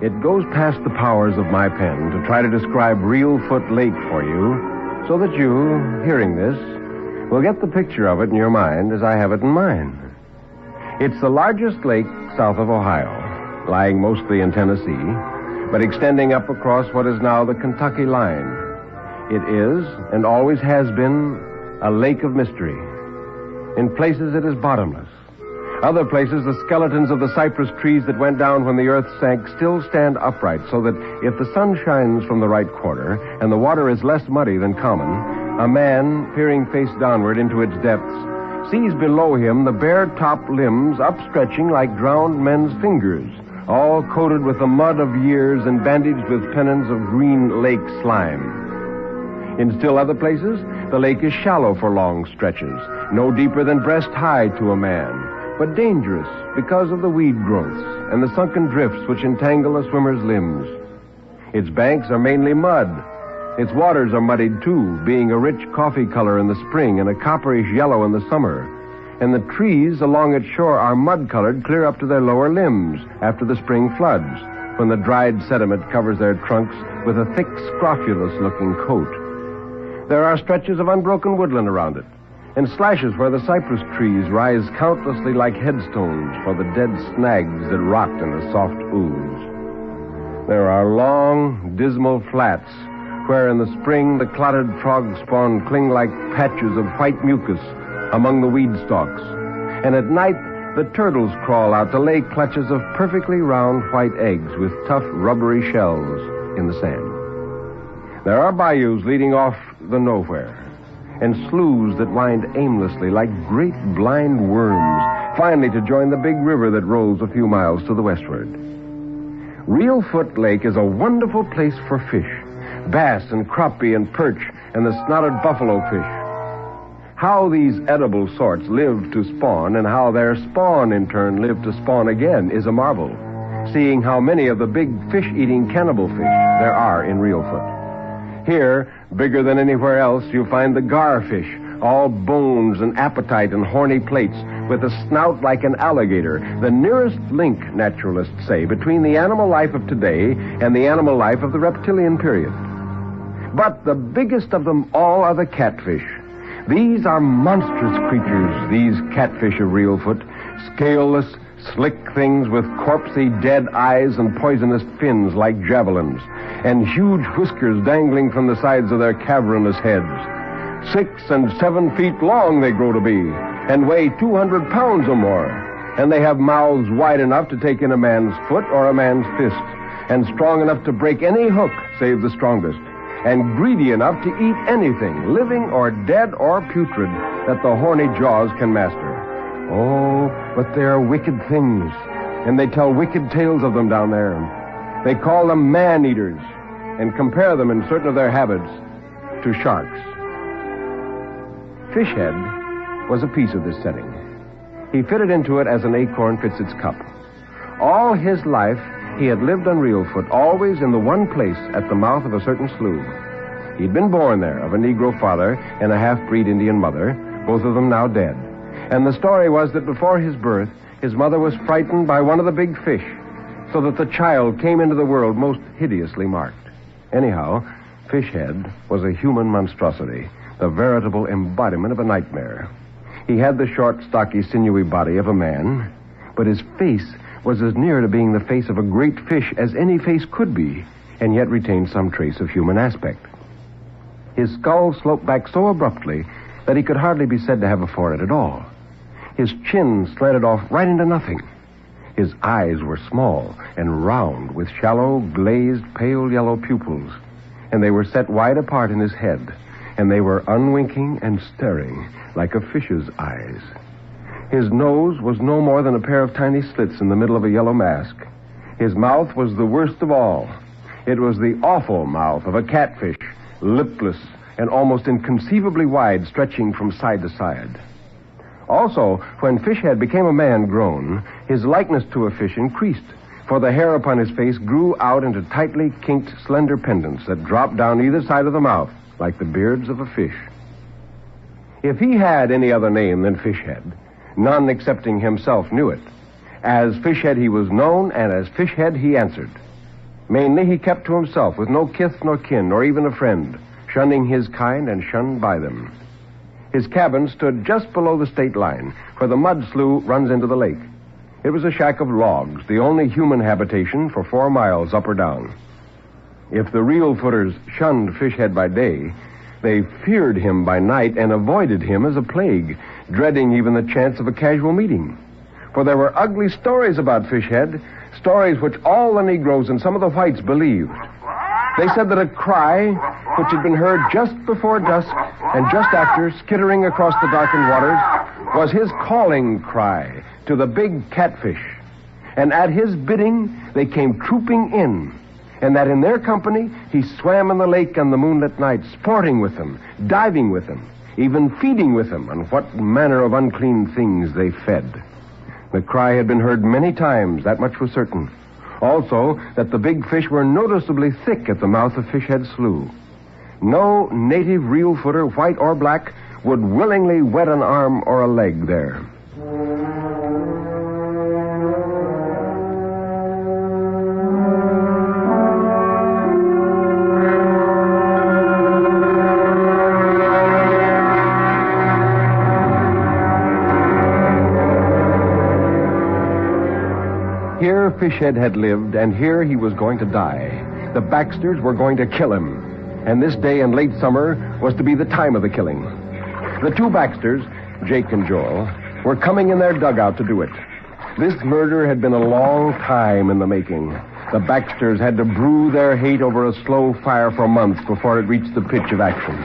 It goes past the powers of my pen to try to describe Reelfoot Lake for you, so that you, hearing this, will get the picture of it in your mind as I have it in mine. It's the largest lake south of Ohio, lying mostly in Tennessee, but extending up across what is now the Kentucky line. It is, and always has been, a lake of mystery. In places it is bottomless. Other places, the skeletons of the cypress trees that went down when the earth sank still stand upright, so that if the sun shines from the right quarter and the water is less muddy than common, a man, peering face downward into its depths, sees below him the bare top limbs upstretching like drowned men's fingers, all coated with the mud of years and bandaged with pennons of green lake slime. In still other places, the lake is shallow for long stretches, no deeper than breast high to a man, but dangerous because of the weed growths and the sunken drifts which entangle a swimmer's limbs. Its banks are mainly mud. Its waters are muddied, too, being a rich coffee color in the spring and a copperish yellow in the summer. And the trees along its shore are mud-colored clear up to their lower limbs after the spring floods, when the dried sediment covers their trunks with a thick, scrofulous-looking coat. There are stretches of unbroken woodland around it, and slashes where the cypress trees rise countlessly like headstones for the dead snags that rot in the soft ooze. There are long, dismal flats where in the spring the clotted frog spawn cling like patches of white mucus among the weed stalks. And at night, the turtles crawl out to lay clutches of perfectly round white eggs with tough, rubbery shells in the sand. There are bayous leading off the nowhere, and sloughs that wind aimlessly like great blind worms, finally to join the big river that rolls a few miles to the westward. Reelfoot Lake is a wonderful place for fish. Bass and crappie and perch and the snouted buffalo fish. How these edible sorts live to spawn and how their spawn in turn live to spawn again is a marvel, seeing how many of the big fish-eating cannibal fish there are in Reelfoot. Here, bigger than anywhere else, you find the garfish, all bones and appetite and horny plates, with a snout like an alligator, the nearest link, naturalists say, between the animal life of today and the animal life of the reptilian period. But the biggest of them all are the catfish. These are monstrous creatures, these catfish of Reelfoot, scaleless, slick things with corpsey dead eyes and poisonous fins like javelins, and huge whiskers dangling from the sides of their cavernous heads. 6 and 7 feet long they grow to be, and weigh 200 pounds or more. And they have mouths wide enough to take in a man's foot or a man's fist, and strong enough to break any hook save the strongest, and greedy enough to eat anything, living or dead or putrid, that the horny jaws can master. Oh, but they are wicked things, and they tell wicked tales of them down there. They call them man-eaters, and compare them in certain of their habits to sharks. Fishhead was a piece of this setting. He fitted into it as an acorn fits its cup. All his life, he had lived on Reelfoot, always in the one place at the mouth of a certain slough. He'd been born there of a Negro father and a half-breed Indian mother, both of them now dead. And the story was that before his birth, his mother was frightened by one of the big fish, so that the child came into the world most hideously marked. Anyhow, Fishhead was a human monstrosity, the veritable embodiment of a nightmare. He had the short, stocky, sinewy body of a man, but his face was as near to being the face of a great fish as any face could be, and yet retained some trace of human aspect. His skull sloped back so abruptly that he could hardly be said to have a forehead at all. His chin slanted off right into nothing. His eyes were small and round, with shallow, glazed, pale yellow pupils, and they were set wide apart in his head, and they were unwinking and staring like a fish's eyes. His nose was no more than a pair of tiny slits in the middle of a yellow mask. His mouth was the worst of all. It was the awful mouth of a catfish, lipless and almost inconceivably wide, stretching from side to side. Also, when Fishhead became a man grown, his likeness to a fish increased, for the hair upon his face grew out into tightly kinked, slender pendants that dropped down either side of the mouth, like the beards of a fish. If he had any other name than Fishhead, none excepting himself knew it. As Fishhead he was known, and as Fishhead he answered. Mainly he kept to himself, with no kith nor kin, nor even a friend, shunning his kind and shunned by them. His cabin stood just below the state line, where the mud slough runs into the lake. It was a shack of logs, the only human habitation for 4 miles up or down. If the Reelfooters shunned Fishhead by day, they feared him by night and avoided him as a plague, dreading even the chance of a casual meeting. For there were ugly stories about Fishhead, stories which all the Negroes and some of the whites believed. They said that a cry, which had been heard just before dusk and just after, skittering across the darkened waters, was his calling cry to the big catfish. And at his bidding, they came trooping in, and that in their company, he swam in the lake on the moonlit night, sporting with them, diving with them, even feeding with them, on what manner of unclean things they fed. The cry had been heard many times, that much was certain. Also, that the big fish were noticeably thick at the mouth of Fishhead Slough. No native Reelfooter, white or black, would willingly wet an arm or a leg there. Here Fishhead had lived, and here he was going to die. The Baxters were going to kill him, and this day in late summer was to be the time of the killing. The 2 Baxters, Jake and Joel, were coming in their dugout to do it. This murder had been a long time in the making. The Baxters had to brew their hate over a slow fire for months before it reached the pitch of action.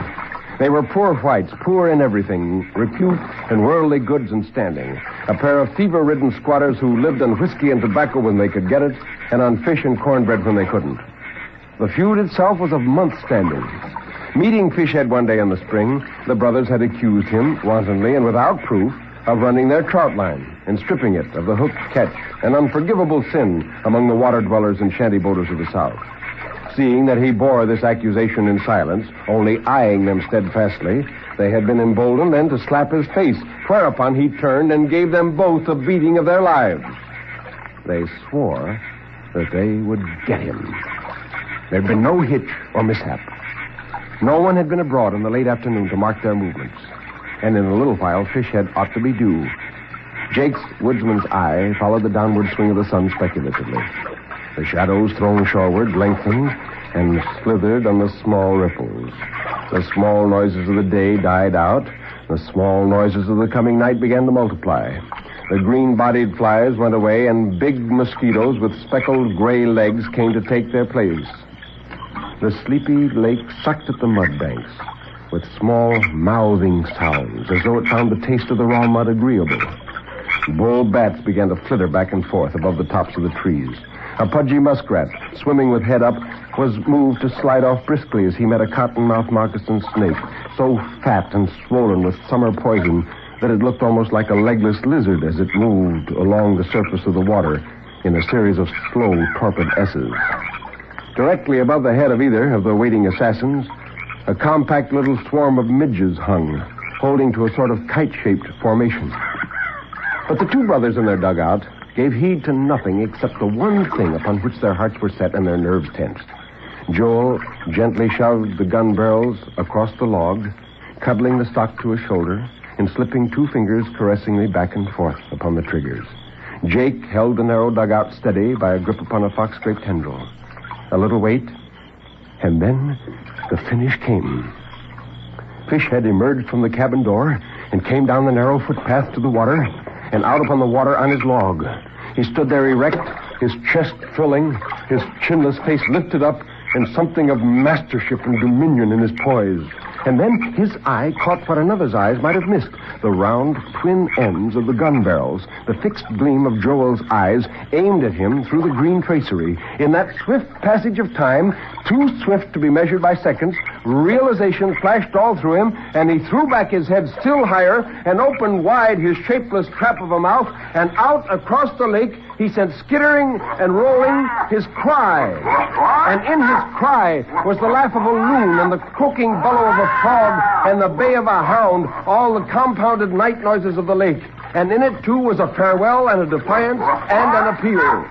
They were poor whites, poor in everything, repute and worldly goods and standing. A pair of fever-ridden squatters who lived on whiskey and tobacco when they could get it, and on fish and cornbread when they couldn't. The feud itself was of months' standing. Meeting Fishhead one day in the spring, the brothers had accused him, wantonly and without proof, of running their trout line and stripping it of the hooked catch, an unforgivable sin among the water dwellers and shanty boaters of the South. Seeing that he bore this accusation in silence, only eyeing them steadfastly, they had been emboldened then to slap his face, whereupon he turned and gave them both a beating of their lives. They swore that they would get him. There'd been no hitch or mishap. No one had been abroad in the late afternoon to mark their movements. And in a little while, Fishhead ought to be due. Jake's woodsman's eye followed the downward swing of the sun speculatively. The shadows thrown shoreward lengthened and slithered on the small ripples. The small noises of the day died out. The small noises of the coming night began to multiply. The green-bodied flies went away, and big mosquitoes with speckled gray legs came to take their place. The sleepy lake sucked at the mud banks with small mouthing sounds, as though it found the taste of the raw mud agreeable. Bull bats began to flitter back and forth above the tops of the trees. A pudgy muskrat, swimming with head up, was moved to slide off briskly as he met a cottonmouth moccasin snake, so fat and swollen with summer poison that it looked almost like a legless lizard as it moved along the surface of the water in a series of slow, torpid S's. Directly above the head of either of the waiting assassins, a compact little swarm of midges hung, holding to a sort of kite-shaped formation. But the two brothers in their dugout gave heed to nothing except the one thing upon which their hearts were set and their nerves tensed. Joel gently shoved the gun barrels across the log, cuddling the stock to his shoulder and slipping two fingers caressingly back and forth upon the triggers. Jake held the narrow dugout steady by a grip upon a fox-grape tendril. A little wait, and then the finish came. Fishhead emerged from the cabin door and came down the narrow footpath to the water and out upon the water on his log. He stood there erect, his chest filling, his chinless face lifted up, and something of mastership and dominion in his poise. And then his eye caught what another's eyes might have missed, the round twin ends of the gun barrels, the fixed gleam of Joel's eyes aimed at him through the green tracery. In that swift passage of time, too swift to be measured by seconds, realization flashed all through him, and he threw back his head still higher and opened wide his shapeless trap of a mouth, and out across the lake he sent skittering and rolling his cry. And in his cry was the laugh of a loon and the croaking bellow of a frog and the bay of a hound, all the compounded night noises of the lake. And in it, too, was a farewell and a defiance and an appeal.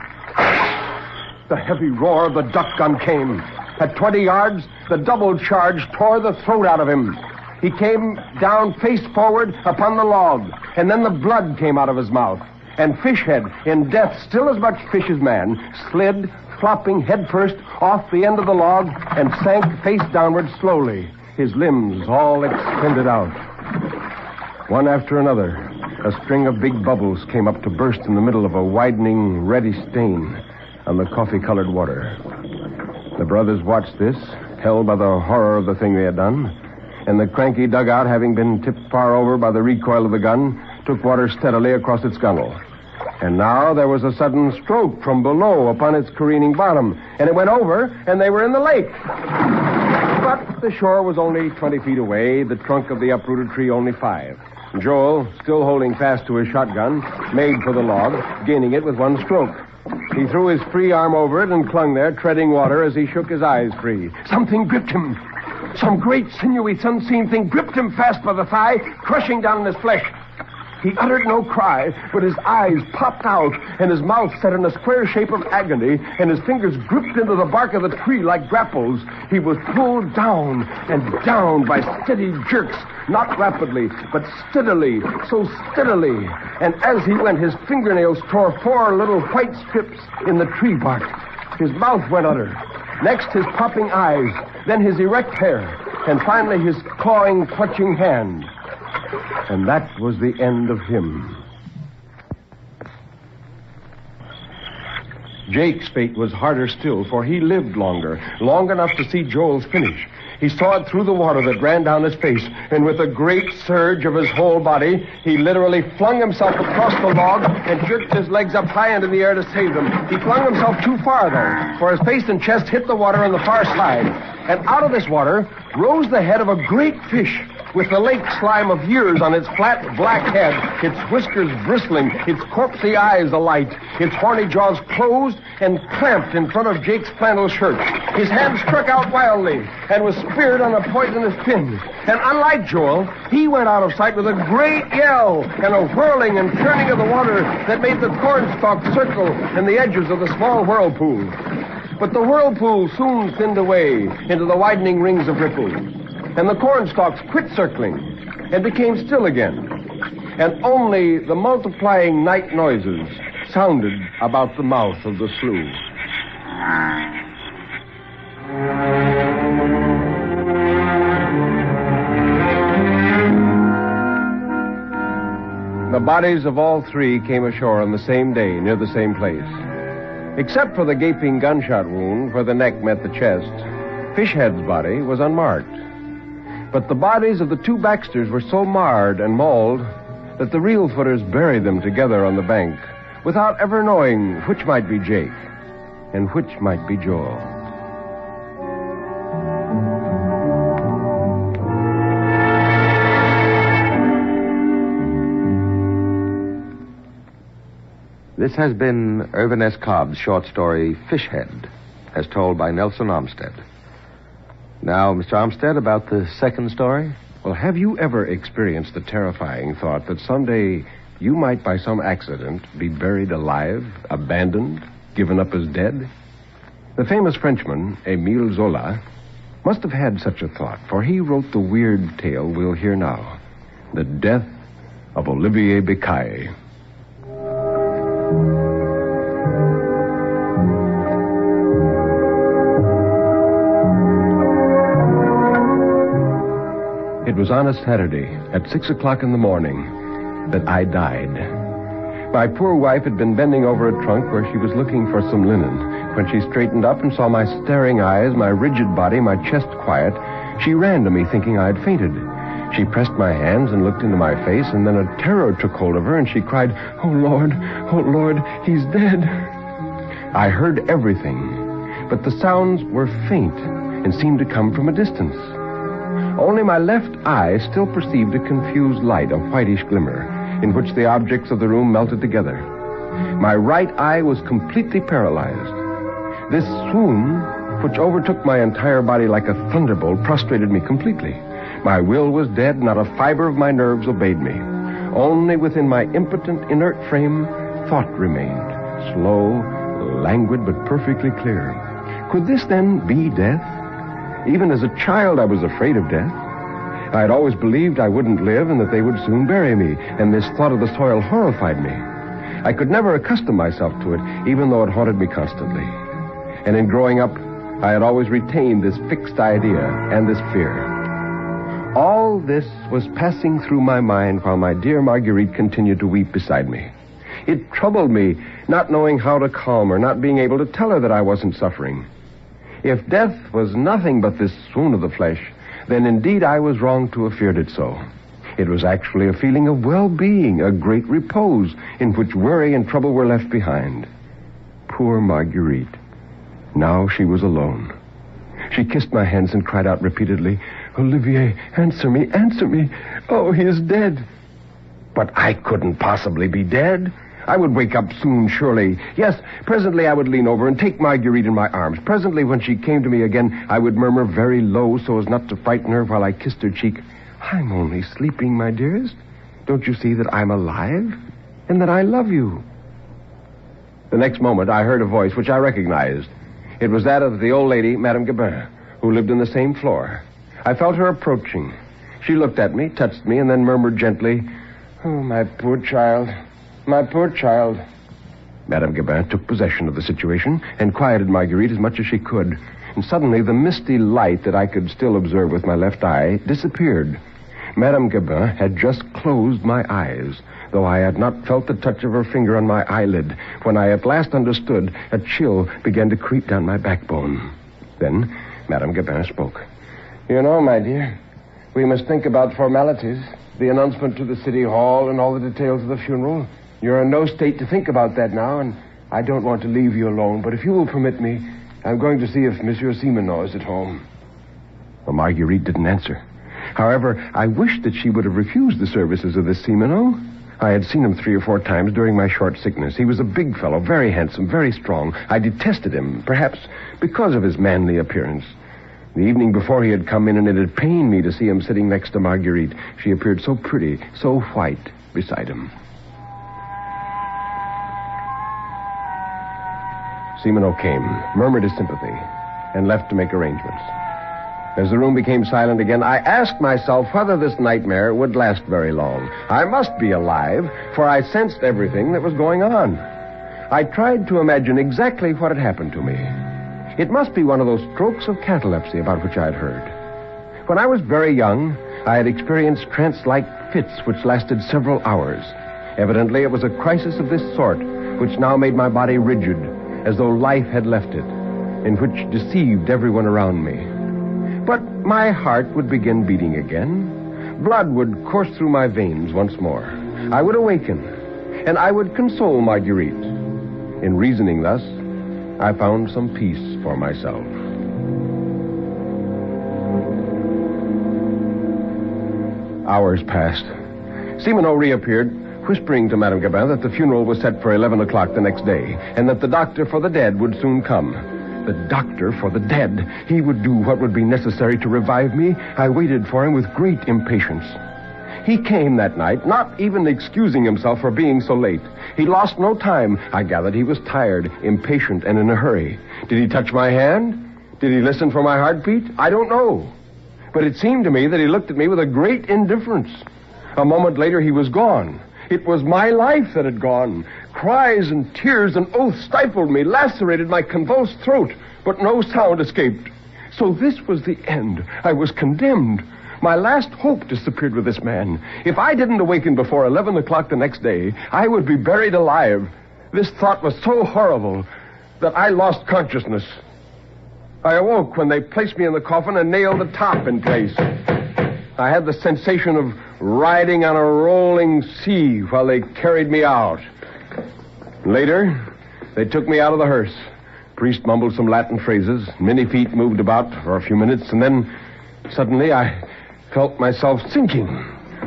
The heavy roar of the duck gun came. At 20 yards, the double charge tore the throat out of him. He came down face forward upon the log, and then the blood came out of his mouth. And Fishhead, in death still as much fish as man, slid, flopping headfirst off the end of the log and sank face downward slowly, his limbs all extended out. One after another, a string of big bubbles came up to burst in the middle of a widening, reddy stain on the coffee-colored water. The brothers watched this, held by the horror of the thing they had done, and the cranky dugout, having been tipped far over by the recoil of the gun, took water steadily across its gunwale. And now there was a sudden stroke from below upon its careening bottom, and it went over, and they were in the lake. But the shore was only 20 feet away, the trunk of the uprooted tree only 5. Joel, still holding fast to his shotgun, made for the log, gaining it with one stroke. He threw his free arm over it and clung there, treading water as he shook his eyes free. Something gripped him. Some great, sinewy, unseen thing gripped him fast by the thigh, crushing down in his flesh. He uttered no cry, but his eyes popped out, and his mouth set in a square shape of agony, and his fingers gripped into the bark of the tree like grapples. He was pulled down and down by steady jerks, not rapidly, but steadily, so steadily. And as he went, his fingernails tore 4 little white strips in the tree bark. His mouth went under. Next, his popping eyes, then his erect hair, and finally his clawing, clutching hand. And that was the end of him. Jake's fate was harder still, for he lived longer, long enough to see Joel's finish. He saw it through the water that ran down his face, and with a great surge of his whole body, he literally flung himself across the log and jerked his legs up high into the air to save them. He flung himself too far, though, for his face and chest hit the water on the far side. And out of this water rose the head of a great fish, with the lake slime of years on its flat black head, its whiskers bristling, its corpsey eyes alight, its horny jaws closed and clamped in front of Jake's flannel shirt. His hand struck out wildly and was speared on a poisonous pin. And unlike Joel, he went out of sight with a great yell and a whirling and churning of the water that made the cornstalk circle in the edges of the small whirlpool. But the whirlpool soon thinned away into the widening rings of ripples. And the cornstalks quit circling and became still again. And only the multiplying night noises sounded about the mouth of the slough. The bodies of all three came ashore on the same day near the same place. Except for the gaping gunshot wound where the neck met the chest, Fishhead's body was unmarked. But the bodies of the two Baxters were so marred and mauled that the real footers buried them together on the bank without ever knowing which might be Jake and which might be Joel. This has been Irvin S. Cobb's short story, Fishhead, as told by Nelson Armstead. Now, Mr. Armstead, about the second story? Well, have you ever experienced the terrifying thought that someday you might, by some accident, be buried alive, abandoned, given up as dead? The famous Frenchman, Émile Zola, must have had such a thought, for he wrote the weird tale we'll hear now, The Death of Olivier Becaille. It was on a Saturday at 6 o'clock in the morning that I died. My poor wife had been bending over a trunk where she was looking for some linen. When she straightened up and saw my staring eyes, my rigid body, my chest quiet, she ran to me thinking I had fainted. She pressed my hands and looked into my face, and then a terror took hold of her, and she cried, oh, Lord, he's dead." I heard everything, but the sounds were faint and seemed to come from a distance. Only my left eye still perceived a confused light, a whitish glimmer, in which the objects of the room melted together. My right eye was completely paralyzed. This swoon, which overtook my entire body like a thunderbolt, prostrated me completely. My will was dead, not a fiber of my nerves obeyed me. Only within my impotent, inert frame, thought remained, slow, languid, but perfectly clear. Could this then be death? Even as a child, I was afraid of death. I had always believed I wouldn't live and that they would soon bury me, and this thought of the soil horrified me. I could never accustom myself to it, even though it haunted me constantly. And in growing up, I had always retained this fixed idea and this fear. All this was passing through my mind while my dear Marguerite continued to weep beside me. It troubled me, not knowing how to calm her, not being able to tell her that I wasn't suffering. If death was nothing but this swoon of the flesh, then indeed I was wrong to have feared it so. It was actually a feeling of well-being, a great repose, in which worry and trouble were left behind. Poor Marguerite. Now she was alone. She kissed my hands and cried out repeatedly, "Olivier, answer me, answer me. Oh, he is dead." But I couldn't possibly be dead. I would wake up soon, surely. Yes, presently I would lean over and take Marguerite in my arms. Presently, when she came to me again, I would murmur very low so as not to frighten her while I kissed her cheek, "I'm only sleeping, my dearest. Don't you see that I'm alive and that I love you?" The next moment, I heard a voice which I recognized. It was that of the old lady, Madame Gabin, who lived in the same floor. I felt her approaching. She looked at me, touched me, and then murmured gently, "Oh, my poor child, my poor child." Madame Gabin took possession of the situation and quieted Marguerite as much as she could. And suddenly the misty light that I could still observe with my left eye disappeared. Madame Gabin had just closed my eyes, though I had not felt the touch of her finger on my eyelid. When I at last understood, a chill began to creep down my backbone. Then Madame Gabin spoke. You know, my dear, we must think about formalities, the announcement to the city hall and all the details of the funeral. You're in no state to think about that now, and I don't want to leave you alone, but if you will permit me, I'm going to see if Monsieur Simoneau is at home. Well, Marguerite didn't answer. However, I wished that she would have refused the services of this Simoneau. I had seen him 3 or 4 times during my short sickness. He was a big fellow, very handsome, very strong. I detested him, perhaps because of his manly appearance. The evening before he had come in, and it had pained me to see him sitting next to Marguerite. She appeared so pretty, so white beside him. Simoneau came, murmured his sympathy, and left to make arrangements. As the room became silent again, I asked myself whether this nightmare would last very long. I must be alive, for I sensed everything that was going on. I tried to imagine exactly what had happened to me. It must be one of those strokes of catalepsy about which I had heard. When I was very young, I had experienced trance-like fits which lasted several hours. Evidently, it was a crisis of this sort which now made my body rigid, as though life had left it, and which deceived everyone around me. But my heart would begin beating again. Blood would course through my veins once more. I would awaken, and I would console Marguerite. In reasoning thus, I found some peace for myself. Hours passed. Simoneau reappeared, whispering to Madame Gabin that the funeral was set for 11 o'clock the next day, and that the doctor for the dead would soon come. The doctor for the dead. He would do what would be necessary to revive me. I waited for him with great impatience. He came that night, not even excusing himself for being so late. He lost no time. I gathered he was tired, impatient, and in a hurry. Did he touch my hand? Did he listen for my heartbeat? I don't know. But it seemed to me that he looked at me with a great indifference. A moment later, he was gone. It was my life that had gone. Cries and tears and oaths stifled me, lacerated my convulsed throat, but no sound escaped. So this was the end. I was condemned. My last hope disappeared with this man. If I didn't awaken before 11 o'clock the next day, I would be buried alive. This thought was so horrible that I lost consciousness. I awoke when they placed me in the coffin and nailed the top in place. I had the sensation of riding on a rolling sea while they carried me out. Later, they took me out of the hearse. Priest mumbled some Latin phrases. Many feet moved about for a few minutes, and then suddenly I felt myself sinking.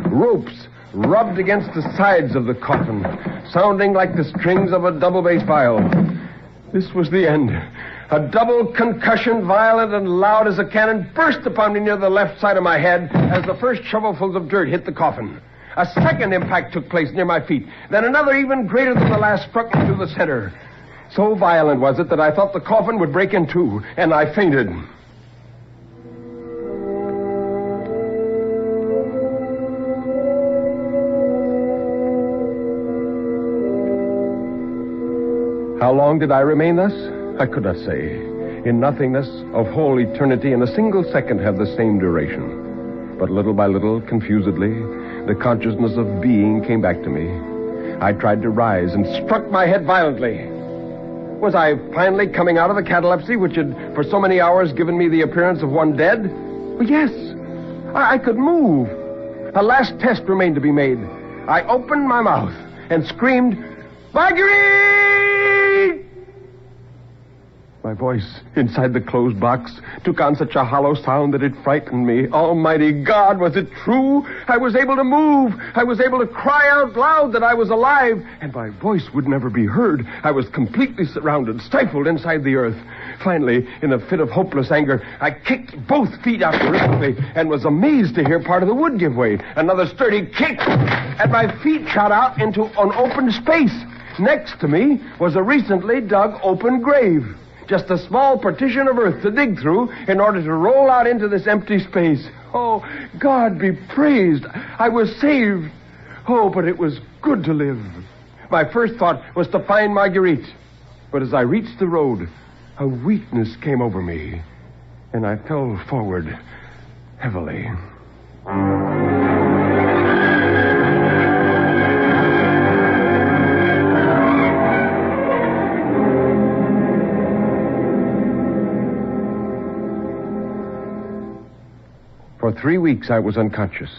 Ropes rubbed against the sides of the coffin, sounding like the strings of a double bass viol. This was the end. A double concussion, violent and loud as a cannon, burst upon me near the left side of my head as the first shovelfuls of dirt hit the coffin. A second impact took place near my feet. Then another even greater than the last struck me through the center. So violent was it that I thought the coffin would break in two, and I fainted. How long did I remain thus? I could not say. In nothingness of whole eternity, and a single second had the same duration. But little by little, confusedly, the consciousness of being came back to me. I tried to rise and struck my head violently. Was I finally coming out of the catalepsy which had for so many hours given me the appearance of one dead? Well, yes. I could move. A last test remained to be made. I opened my mouth and screamed, "Marguerite!" My voice inside the closed box took on such a hollow sound that it frightened me. Almighty God, was it true? I was able to move. I was able to cry out loud that I was alive, and my voice would never be heard. I was completely surrounded, stifled inside the earth. Finally, in a fit of hopeless anger, I kicked both feet out terrifically and was amazed to hear part of the wood give way. Another sturdy kick, and my feet shot out into an open space. Next to me was a recently dug open grave. Just a small partition of earth to dig through in order to roll out into this empty space. Oh, God be praised. I was saved. Oh, but it was good to live. My first thought was to find Marguerite. But as I reached the road, a weakness came over me, and I fell forward heavily. 3 weeks, I was unconscious.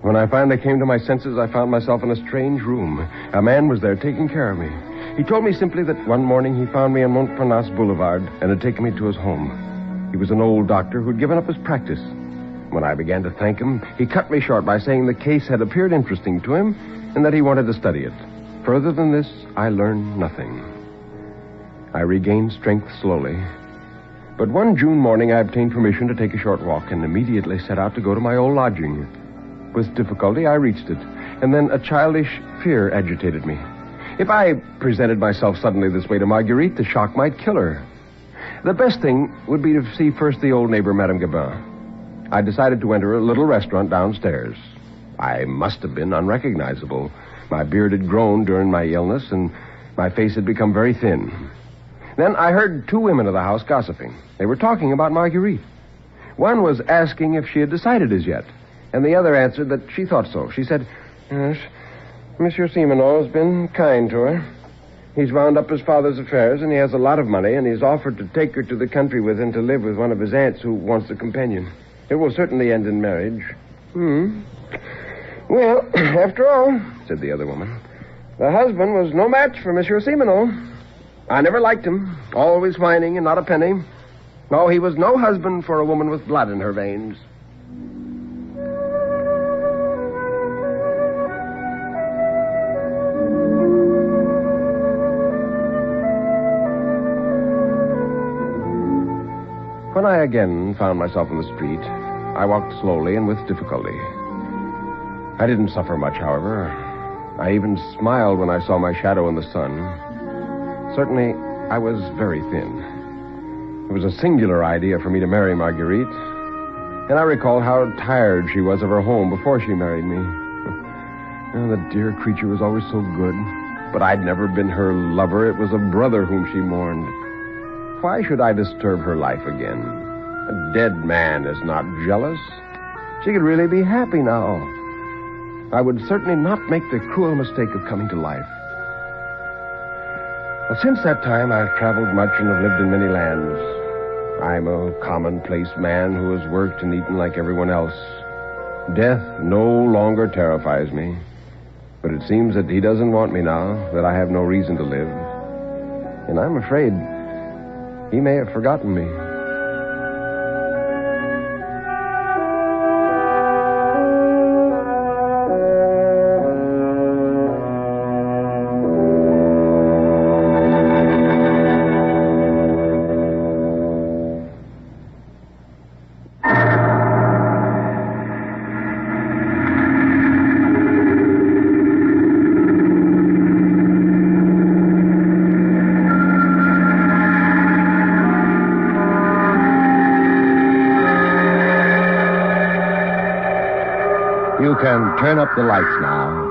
When I finally came to my senses, I found myself in a strange room. A man was there taking care of me. He told me simply that one morning he found me on Montparnasse Boulevard and had taken me to his home. He was an old doctor who'd given up his practice. When I began to thank him, he cut me short by saying the case had appeared interesting to him and that he wanted to study it. Further than this, I learned nothing. I regained strength slowly. But one June morning, I obtained permission to take a short walk and immediately set out to go to my old lodging. With difficulty, I reached it, and then a childish fear agitated me. If I presented myself suddenly this way to Marguerite, the shock might kill her. The best thing would be to see first the old neighbor, Madame Gabin. I decided to enter a little restaurant downstairs. I must have been unrecognizable. My beard had grown during my illness, and my face had become very thin. Then I heard 2 women of the house gossiping. They were talking about Marguerite. One was asking if she had decided as yet, and the other answered that she thought so. She said, "Yes, Monsieur Simoneau has been kind to her. He's wound up his father's affairs, and he has a lot of money, and he's offered to take her to the country with him to live with one of his aunts who wants a companion. It will certainly end in marriage." "Well, after all," said the other woman, "the husband was no match for Monsieur Simoneau. I never liked him, always whining and not a penny. No, he was no husband for a woman with blood in her veins." When I again found myself in the street, I walked slowly and with difficulty. I didn't suffer much, however. I even smiled when I saw my shadow in the sun. Certainly, I was very thin. It was a singular idea for me to marry Marguerite, and I recalled how tired she was of her home before she married me. Oh, the dear creature was always so good, but I'd never been her lover. It was a brother whom she mourned. Why should I disturb her life again? A dead man is not jealous. She could really be happy now. I would certainly not make the cruel mistake of coming to life. Well, since that time, I've traveled much and have lived in many lands. I'm a commonplace man who has worked and eaten like everyone else. Death no longer terrifies me. But it seems that he doesn't want me now, that I have no reason to live. And I'm afraid he may have forgotten me. You can turn up the lights now.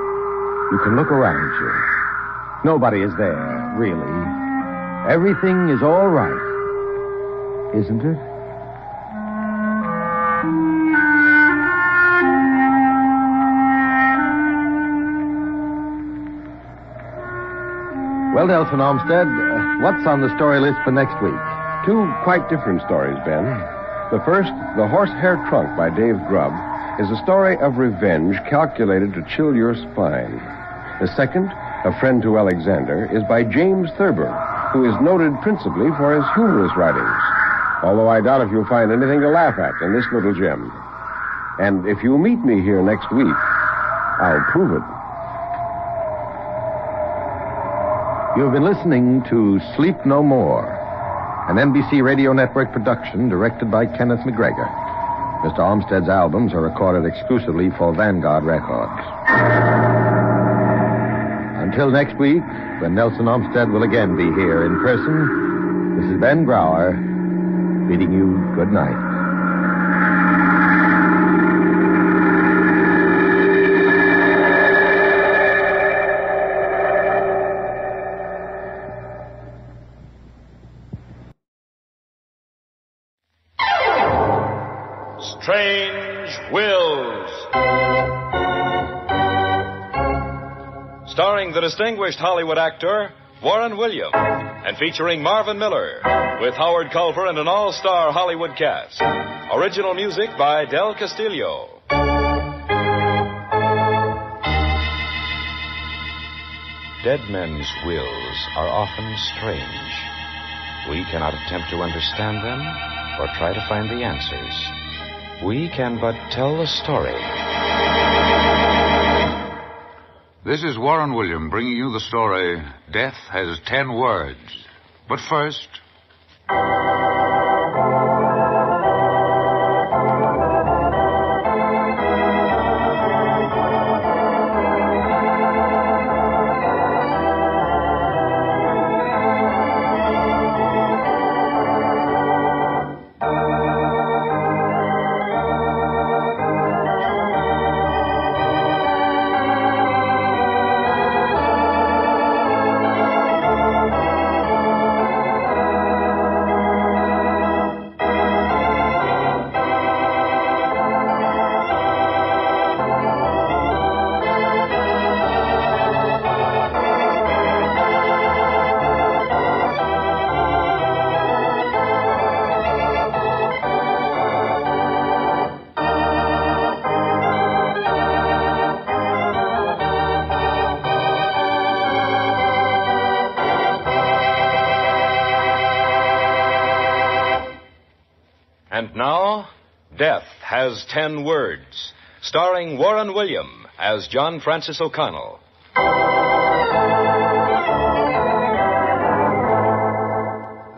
You can look around you. Nobody is there, really. Everything is all right, isn't it? Well, Nelson Olmsted, what's on the story list for next week? 2 quite different stories, Ben. The first, The Horsehair Trunk by Dave Grubb, is a story of revenge calculated to chill your spine. The second, A Friend to Alexander, is by James Thurber, who is noted principally for his humorous writings. Although I doubt if you'll find anything to laugh at in this little gem. And if you meet me here next week, I'll prove it. You've been listening to Sleep No More, an NBC Radio Network production directed by Kenneth McGregor. Mr. Olmsted's albums are recorded exclusively for Vanguard Records. Until next week, when Nelson Olmsted will again be here in person, this is Ben Brower bidding you good night. Strange Wills. Starring the distinguished Hollywood actor Warren Williams. and featuring Marvin Miller, with Howard Culver and an all-star Hollywood cast. Original music by Del Castillo. Dead men's wills are often strange. We cannot attempt to understand them or try to find the answers. We can but tell the story. This is Warren William bringing you the story, Death Has 10 Words. But first... And now, Death Has 10 Words, starring Warren William as John Francis O'Connell.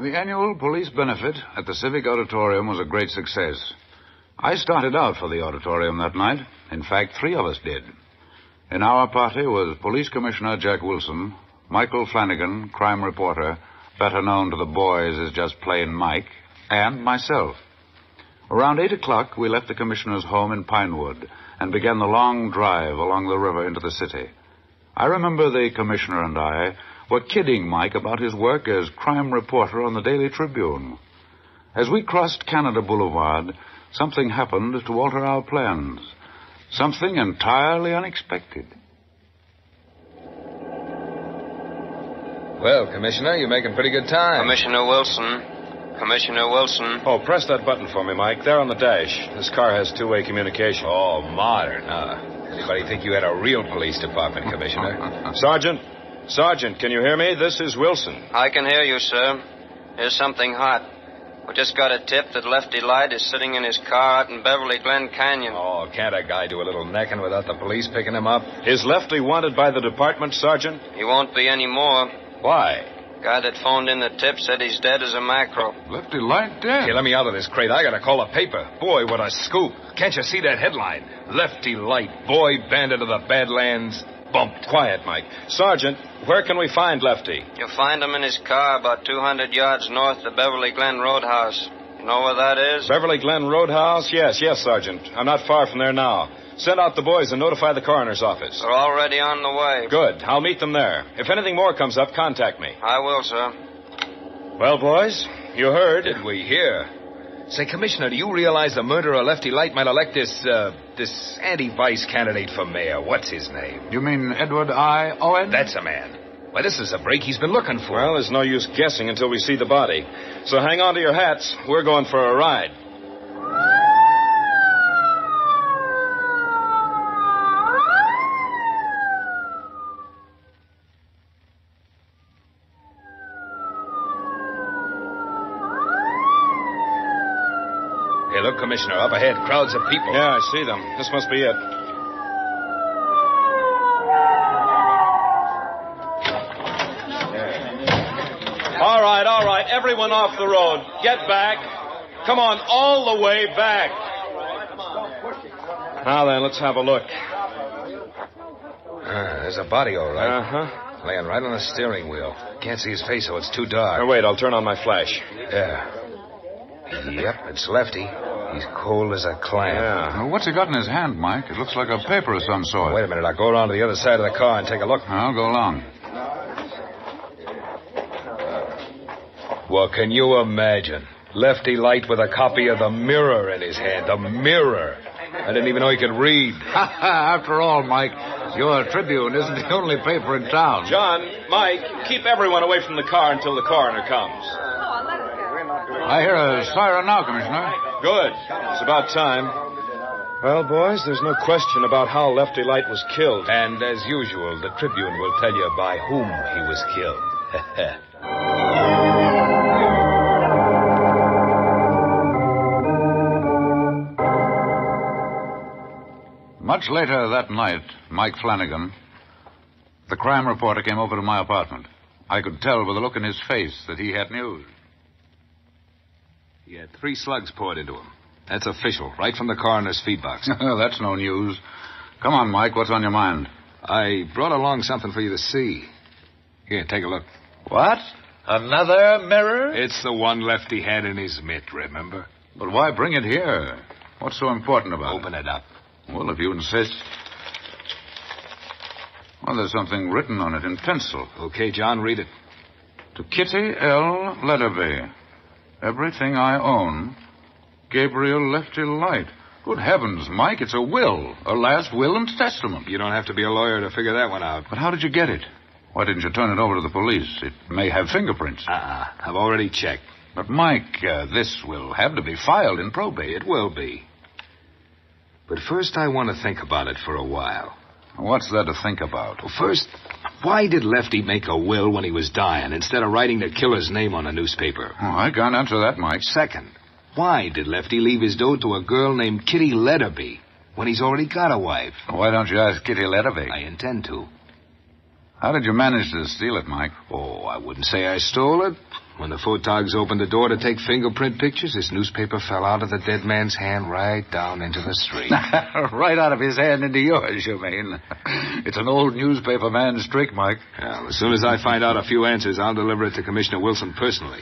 The annual police benefit at the Civic Auditorium was a great success. I started out for the auditorium that night. In fact, 3 of us did. In our party was Police Commissioner Jack Wilson, Michael Flanagan, crime reporter, better known to the boys as just plain Mike, and myself. Around 8 o'clock, we left the commissioner's home in Pinewood and began the long drive along the river into the city. I remember the commissioner and I were kidding Mike about his work as crime reporter on the Daily Tribune. As we crossed Canada Boulevard, something happened to alter our plans. Something entirely unexpected. Well, Commissioner, you're making pretty good time. Commissioner Wilson. Oh, press that button for me, Mike. There on the dash. This car has two-way communication. Oh, modern, huh? Anybody think you had a real police department, Commissioner? Sergeant, can you hear me? This is Wilson. I can hear you, sir. Here's something hot. We just got a tip that Lefty Light is sitting in his car out in Beverly Glen Canyon. Oh, can't a guy do a little necking without the police picking him up? Is Lefty wanted by the department, Sergeant? He won't be anymore. Why? Guy that phoned in the tip said he's dead as a mackerel. Lefty Light dead? Hey, let me out of this crate. I gotta call the paper. Boy, what a scoop. Can't you see that headline? Lefty Light, boy bandit of the Badlands, bumped. Quiet, Mike. Sergeant, where can we find Lefty? You'll find him in his car about 200 yards north of the Beverly Glen Roadhouse. You know where that is? Beverly Glen Roadhouse? Yes, Sergeant. I'm not far from there now. Send out the boys and notify the coroner's office. They're already on the way. Good. I'll meet them there. If anything more comes up, contact me. I will, sir. Well, boys, you heard. Did we hear? Say, Commissioner, do you realize the murderer of Lefty Light might elect this anti-vice candidate for mayor? What's his name? You mean Edward I. Owen? That's a man. Why, this is a break he's been looking for. Well, there's no use guessing until we see the body. So hang on to your hats. We're going for a ride. Hey, look, Commissioner, up ahead, crowds of people. Yeah, I see them. This must be it. All right, everyone off the road. Get back. Come on, all the way back. Now then, let's have a look. There's a body, all right. Uh-huh. Laying right on the steering wheel. Can't see his face, so it's too dark. Now, wait, I'll turn on my flash. Yeah. Yep, it's Lefty. He's cold as a clam. Yeah. Well, what's he got in his hand, Mike? It looks like a paper of some sort. Wait a minute. I'll go around to the other side of the car and take a look. I'll go along. Well, can you imagine? Lefty Light with a copy of the Mirror in his hand. The Mirror. I didn't even know he could read. After all, Mike, Your Tribune isn't the only paper in town. John, Mike, keep everyone away from the car until the coroner comes. I hear a siren now, Commissioner. Good. It's about time. Well, boys, there's no question about how Lefty Light was killed. And as usual, the Tribune will tell you by whom he was killed. Much later that night, Mike Flanagan, the crime reporter, came over to my apartment. I could tell by the look in his face that he had news. He had 3 slugs poured into him. That's official, right from the coroner's feed box. That's no news. Come on, Mike, what's on your mind? I brought along something for you to see. Here, take a look. What? Another mirror? It's the one Lefty had in his mitt, remember? But why bring it here? What's so important about it? Open it up. Well, if you insist. Well, there's something written on it in pencil. Okay, John, read it. To Kitty L. Letterby. Everything I own. Gabriel Lefty Light. Good heavens, Mike, it's a will. A last will and testament. You don't have to be a lawyer to figure that one out. But how did you get it? Why didn't you turn it over to the police? It may have fingerprints. I've already checked. But, Mike, this will have to be filed in probate. It will be. But first I want to think about it for a while. What's there to think about? Well, first, why did Lefty make a will when he was dying instead of writing the killer's name on a newspaper? Oh, I can't answer that, Mike. Second, why did Lefty leave his dough to a girl named Kitty Letterby when he's already got a wife? Why don't you ask Kitty Letterby? I intend to. How did you manage to steal it, Mike? Oh, I wouldn't say I stole it. When the photogs opened the door to take fingerprint pictures, this newspaper fell out of the dead man's hand right down into the street. Right out of his hand into yours, you mean? It's an old newspaper man's trick, Mike. Well, as soon as I find out a few answers, I'll deliver it to Commissioner Wilson personally.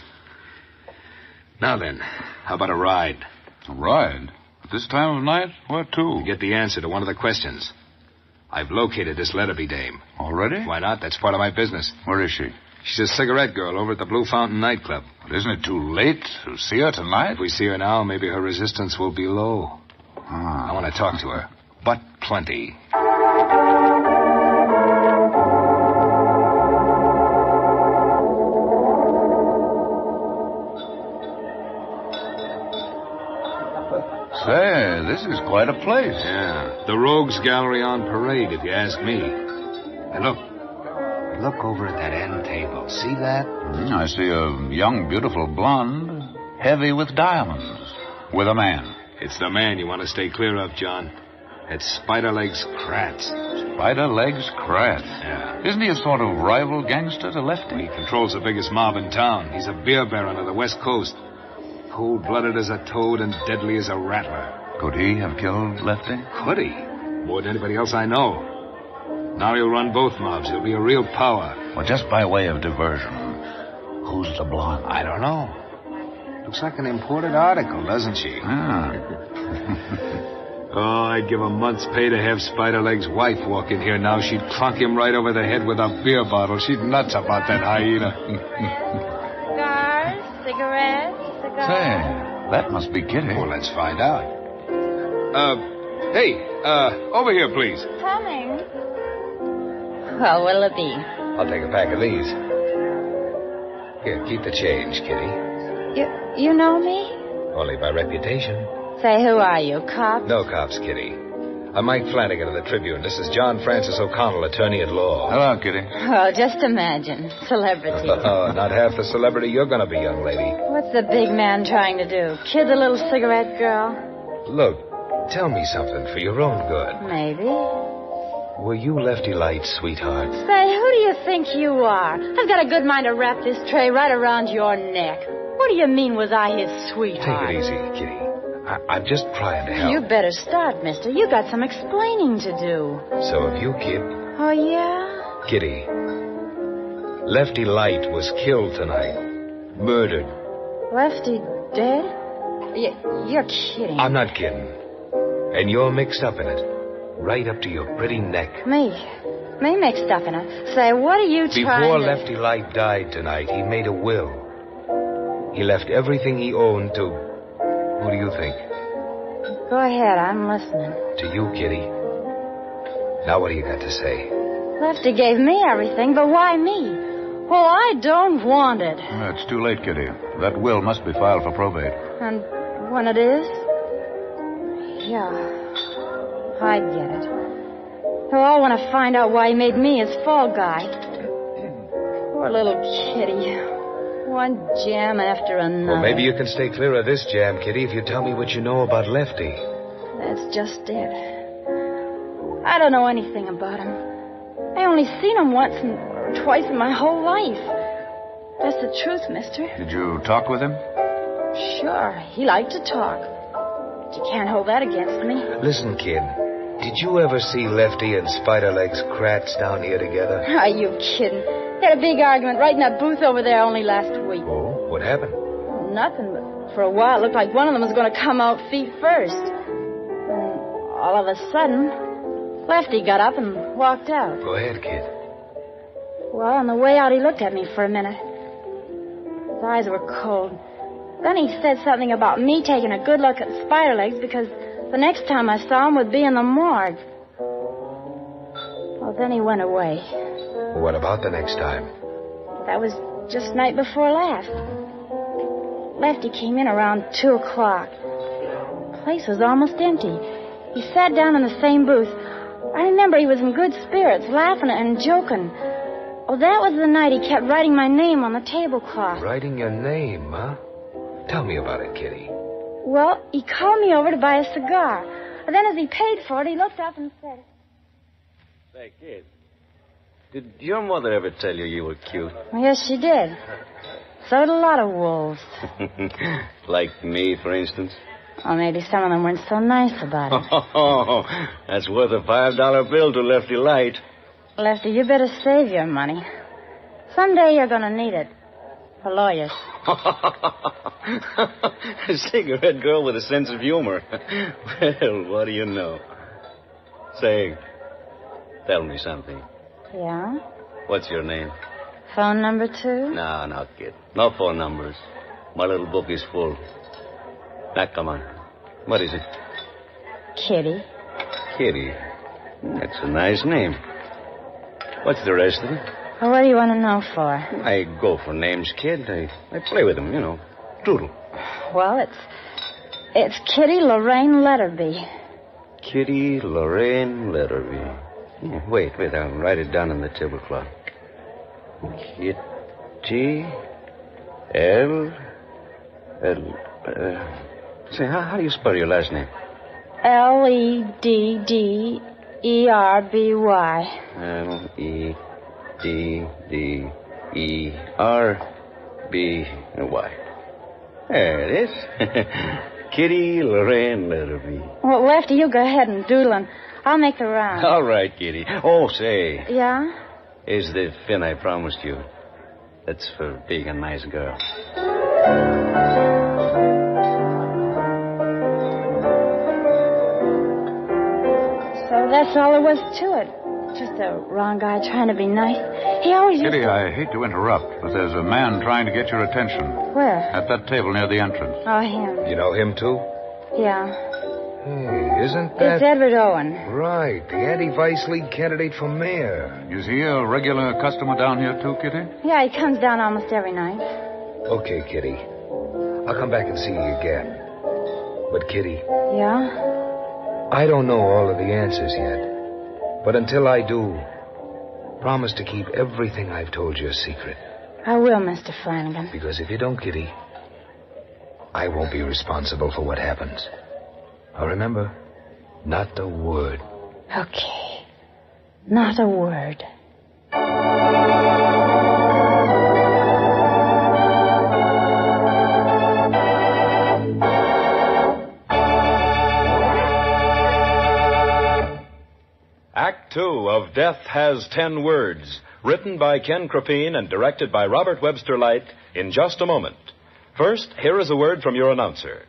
Now then, how about a ride? A ride? At this time of night? Where to? To get the answer to one of the questions. I've located this Letterby dame. Already? Why not? That's part of my business. Where is she? She's a cigarette girl over at the Blue Fountain nightclub. But isn't it too late to see her tonight? If we see her now, maybe her resistance will be low. I want to talk to her. But plenty. Say, this is quite a place. Yeah. The Rogues Gallery on parade, if you ask me. And look over at that end table. See that? I see a young, beautiful blonde, heavy with diamonds, with a man. It's the man you want to stay clear of, John. It's Spiderlegs Kratz. Spiderlegs Kratz? Yeah. Isn't he a sort of rival gangster to Lefty? He controls the biggest mob in town. He's a beer baron of the West Coast. Cold-blooded as a toad and deadly as a rattler. Could he have killed Lefty? Could he? More than anybody else I know. Now he'll run both mobs. He'll be a real power. Well, just by way of diversion, who's the blonde? I don't know. Looks like an imported article, doesn't she? Oh, I'd give a month's pay to have Spiderleg's wife walk in here now. She'd clunk him right over the head with a beer bottle. She's nuts about that hyena. Cigars, cigarettes, Say, that must be Kitty. Well, let's find out. Hey, over here, please. Coming. Well, what'll it be? I'll take a pack of these. Here, keep the change, Kitty. You know me? Only by reputation. Say, who are you, cop? No cops, Kitty. I'm Mike Flanagan of the Tribune. This is John Francis O'Connell, attorney at law. Hello, Kitty. Oh, just imagine. Celebrity. Oh, not half the celebrity you're going to be, young lady. What's the big man trying to do? Kid the little cigarette girl? Look, tell me something for your own good. Maybe. Were you Lefty Light's sweetheart? Say, who do you think you are? I've got a good mind to wrap this tray right around your neck. What do you mean, was I his sweetheart? Take it easy, Kitty. I'm just trying to help. You better start, mister. You got some explaining to do. So have you, kid. Oh, yeah? Kitty, Lefty Light was killed tonight. Murdered. Lefty dead? You're kidding. I'm not kidding. And you're mixed up in it. Right up to your pretty neck. Me mixed up in it. Say, what are you trying Before to... Lefty Light died tonight, he made a will. He left everything he owned to... Who do you think? Go ahead, I'm listening. To you, Kitty. Now what do you got to say? Lefty gave me everything, but why me? Well, I don't want it. It's too late, Kitty. That will must be filed for probate. And when it is? Yeah, I get it. They'll all want to find out why he made me his fall guy. Poor little Kitty. One jam after another. Well, maybe you can stay clear of this jam, Kitty, if you tell me what you know about Lefty. That's just it. I don't know anything about him. I only seen him once or twice in my whole life. That's the truth, mister. Did you talk with him? Sure, he liked to talk. But you can't hold that against me. Listen, kid. Did you ever see Lefty and Spiderlegs Kratz down here together? Are you kidding? They had a big argument right in that booth over there only last week. Oh, what happened? Nothing, but for a while it looked like one of them was going to come out feet first. And all of a sudden, Lefty got up and walked out. Go ahead, kid. Well, on the way out, he looked at me for a minute. His eyes were cold. Then he said something about me taking a good look at Spiderlegs because the next time I saw him would be in the morgue. Well, then he went away. What about the next time? That was just night before last. Lefty came in around 2 o'clock. The place was almost empty. He sat down in the same booth. I remember he was in good spirits, laughing and joking. Oh, that was the night he kept writing my name on the tablecloth. Writing your name, huh? Tell me about it, Kitty. Well, he called me over to buy a cigar. And then as he paid for it, he looked up and said... Say, kid, did your mother ever tell you you were cute? Yes, she did. So did a lot of wolves. Like me, for instance? Or maybe some of them weren't so nice about it. Oh, that's worth a $5 bill to Lefty Light. Lefty, you better save your money. Someday you're going to need it. For lawyers. A cigarette girl with a sense of humor. Well, what do you know? Say, tell me something. Yeah? What's your name? Phone number 2? No, kid. No phone numbers. My little book is full. Now, come on. What is it? Kitty. Kitty. That's a nice name. What's the rest of it? Well, what do you want to know for? I go for names, kid. I play with them, you know. Doodle. Well, it's Kitty Lorraine Letterby. Kitty Lorraine Letterby. Yeah, wait, I'll write it down on the tablecloth. Kitty L. Say, how do you spell your last name? Ledderby. Ledderby. There it is. Kitty Lorraine Letterby. Well, Lefty, you go ahead and doodle, and I'll make the round. All right, Kitty. Oh, say. Yeah? Here's the fin I promised you. That's for being a nice girl. So that's all there was to it. Just a wrong guy trying to be nice. He always used Kitty, to... I hate to interrupt, but there's a man trying to get your attention. Where? At that table near the entrance. Oh, him. You know him, too? Yeah. Hey, isn't that... It's Edward Owen. Right, the anti-vice league candidate for mayor. Is he a regular customer down here, too, Kitty? Yeah, he comes down almost every night. Okay, Kitty. I'll come back and see you again. But, Kitty... Yeah? I don't know all of the answers yet. But until I do, promise to keep everything I've told you a secret. I will, Mr. Flanagan. Because if you don't, Kitty, I won't be responsible for what happens. Now remember, not a word. Okay. Not a word. Act 2 of Death Has 10 Words, written by Ken Crepine and directed by Robert Webster Light, in just a moment. First, here is a word from your announcer.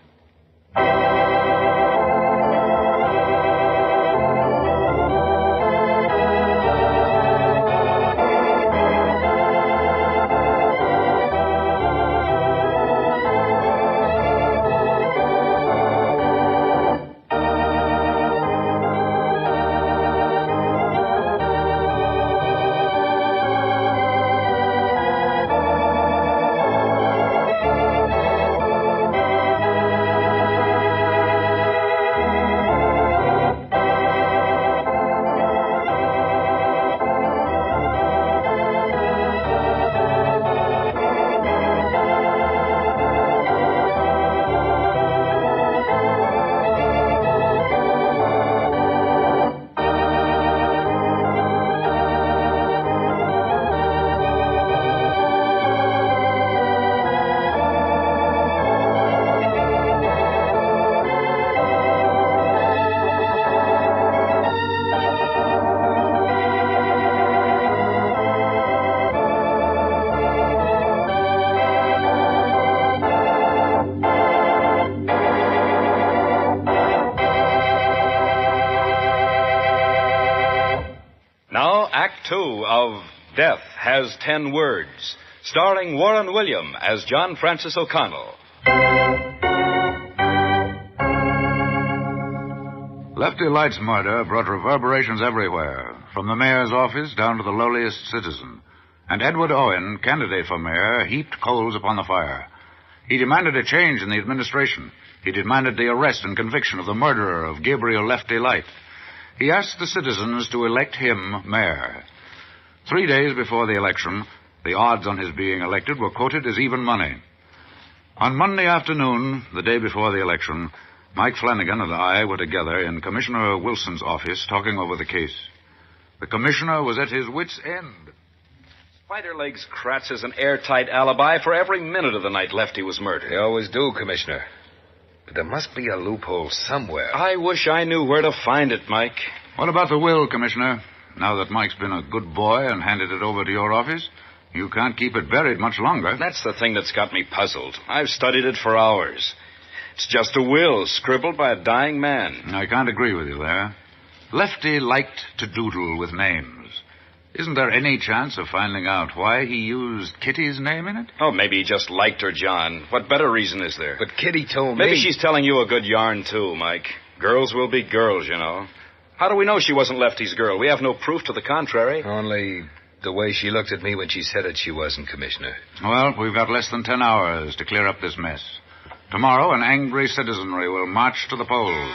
2 of Death Has 10 Words, starring Warren William as John Francis O'Connell. Lefty Light's murder brought reverberations everywhere, from the mayor's office down to the lowliest citizen. And Edward Owen, candidate for mayor, heaped coals upon the fire. He demanded a change in the administration. He demanded the arrest and conviction of the murderer of Gabriel Lefty Light. He asked the citizens to elect him mayor. 3 days before the election, the odds on his being elected were quoted as even money. On Monday afternoon, the day before the election, Mike Flanagan and I were together in Commissioner Wilson's office talking over the case. The commissioner was at his wits' end. Spiderlegs Kratz is an airtight alibi for every minute of the night Lefty was murdered. They always do, Commissioner. But there must be a loophole somewhere. I wish I knew where to find it, Mike. What about the will, Commissioner? Now that Mike's been a good boy and handed it over to your office, you can't keep it buried much longer. That's the thing that's got me puzzled. I've studied it for hours. It's just a will scribbled by a dying man. I can't agree with you there. Lefty liked to doodle with names. Isn't there any chance of finding out why he used Kitty's name in it? Oh, maybe he just liked her, John. What better reason is there? But Kitty told me... Maybe she's telling you a good yarn, too, Mike. Girls will be girls, you know. How do we know she wasn't Lefty's girl? We have no proof to the contrary. Only the way she looked at me when she said it, she wasn't, Commissioner. Well, we've got less than 10 hours to clear up this mess. Tomorrow, an angry citizenry will march to the polls.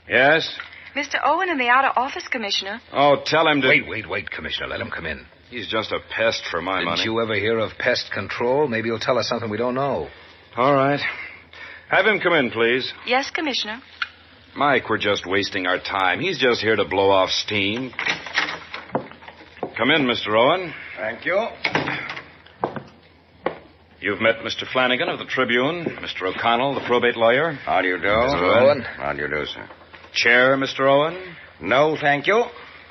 Yes? Mr. Owen in the outer office, Commissioner. Oh, tell him to... Wait, Commissioner. Let him come in. He's just a pest for my money. Didn't you ever hear of pest control? Maybe he'll tell us something we don't know. All right. Have him come in, please. Yes, Commissioner. Mike, we're just wasting our time. He's just here to blow off steam. Come in, Mr. Owen. Thank you. You've met Mr. Flanagan of the Tribune, Mr. O'Connell, the probate lawyer. How do you do? Mr. Owen. How do you do, sir? Chair, Mr. Owen? No, thank you.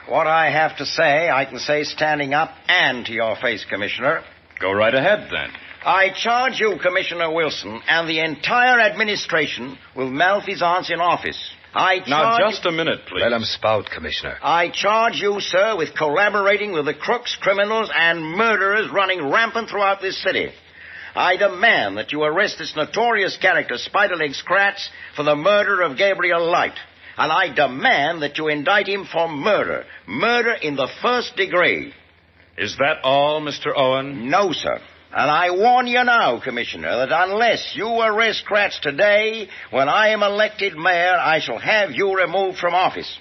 What I have to say, I can say standing up and to your face, Commissioner. Go right ahead, then. I charge you, Commissioner Wilson, and the entire administration with malfeasance in office. Now, just a minute, please. Let him spout, Commissioner. I charge you, sir, with collaborating with the crooks, criminals, and murderers running rampant throughout this city. I demand that you arrest this notorious character, Spiderlegs Kratz, for the murder of Gabriel Light. And I demand that you indict him for murder. Murder in the first degree. Is that all, Mr. Owen? No, sir. And I warn you now, Commissioner, that unless you arrest Kratz today, when I am elected mayor, I shall have you removed from office.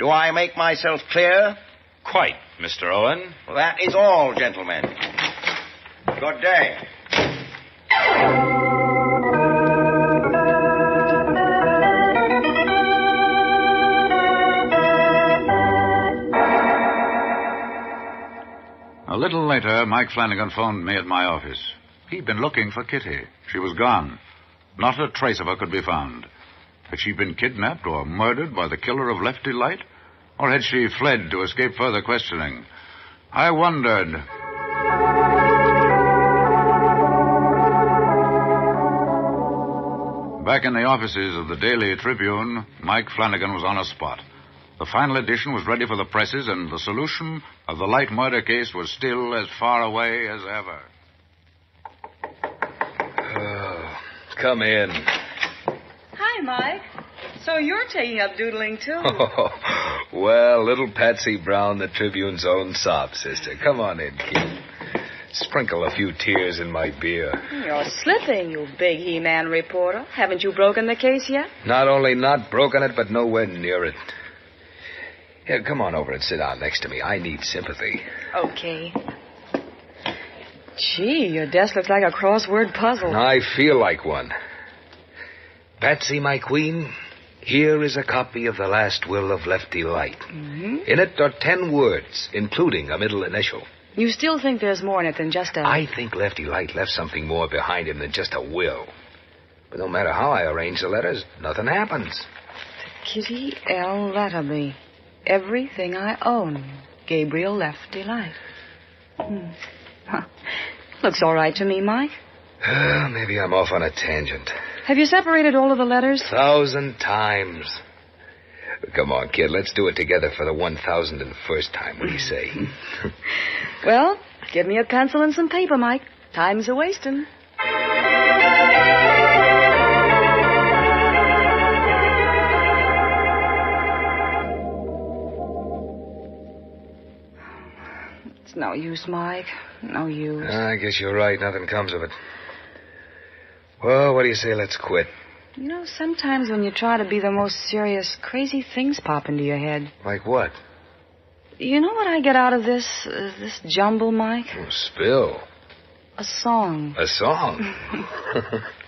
Do I make myself clear? Quite, Mr. Owen. Well, that is all, gentlemen. Good day. A little later, Mike Flanagan phoned me at my office. He'd been looking for Kitty. She was gone. Not a trace of her could be found. Had she been kidnapped or murdered by the killer of Lefty Light? Or had she fled to escape further questioning? I wondered. Back in the offices of the Daily Tribune, Mike Flanagan was on a spot. The final edition was ready for the presses, and the solution of the Light murder case was still as far away as ever. Oh, come in. Hi, Mike. So you're taking up doodling, too. Oh, well, little Patsy Brown, the Tribune's own sob sister. Come on in, kid. Sprinkle a few tears in my beer. You're slipping, you big He-Man reporter. Haven't you broken the case yet? Not only not broken it, but nowhere near it. Here, come on over and sit down next to me. I need sympathy. Okay. Gee, your desk looks like a crossword puzzle. I feel like one. Patsy, my queen, here is a copy of the last will of Lefty Light. Mm-hmm. In it are 10 words, including a middle initial. You still think there's more in it than just a... I think Lefty Light left something more behind him than just a will. But no matter how I arrange the letters, nothing happens. Kitty L. Latterby. Everything I own. Gabriel Lefty Light. Huh. Looks all right to me, Mike. Maybe I'm off on a tangent. Have you separated all of the letters? 1,000 times. Come on, kid. Let's do it together for the 1,001st time. What do you say? Well, give me a pencil and some paper, Mike. Time's a-wasting. It's no use, Mike. No use. I guess you're right. Nothing comes of it. Well, what do you say let's quit? You know, sometimes when you try to be the most serious, crazy things pop into your head. Like what? You know what I get out of this jumble, Mike? Oh, spill. A song. A song?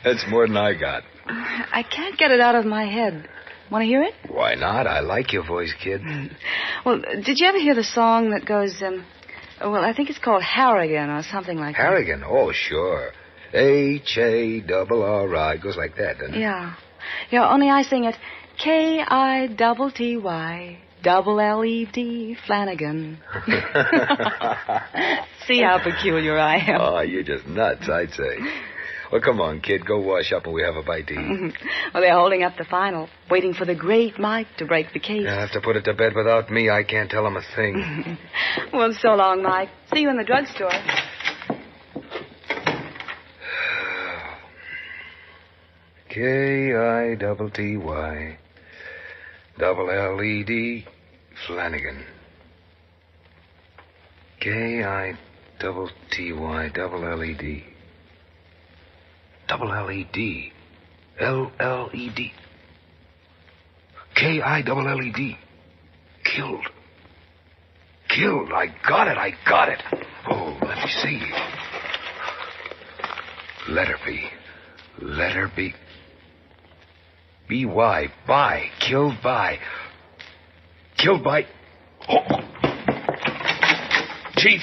That's more than I got. I can't get it out of my head. Want to hear it? Why not? I like your voice, kid. Well, did you ever hear the song that goes, well, I think it's called Harrigan or something like Harrigan? that. Oh, sure. Harry. Goes like that, doesn't it? Yeah. Yeah, only I sing it Kitty LED Flanagan. See how peculiar I am. Oh, you're just nuts, I'd say. Well, come on, kid. Go wash up and we have a bite to eat. Well, they're holding up the final, waiting for the great Mike to break the case. You'll have to put it to bed without me. I can't tell him a thing. Well, so long, Mike. See you in the drugstore. Kitty LED Flanagan. Kitty LED. Double LED. LLED. KILLED. Killed. Killed. I got it. Oh, let me see. Letter B. B-Y. By. Killed by. Oh. Chief.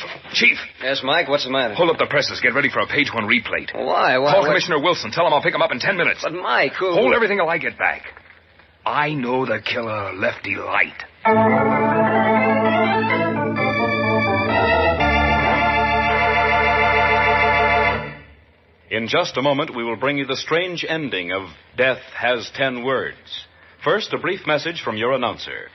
Yes, Mike, what's the matter? Hold up the presses. Get ready for a page 1 replate. Why? Call Commissioner Wilson. Tell him I'll pick him up in 10 minutes. But, Mike, who... Hold everything till I get back. I know the killer, Lefty Light. In just a moment, we will bring you the strange ending of Death Has 10 Words. First, a brief message from your announcer.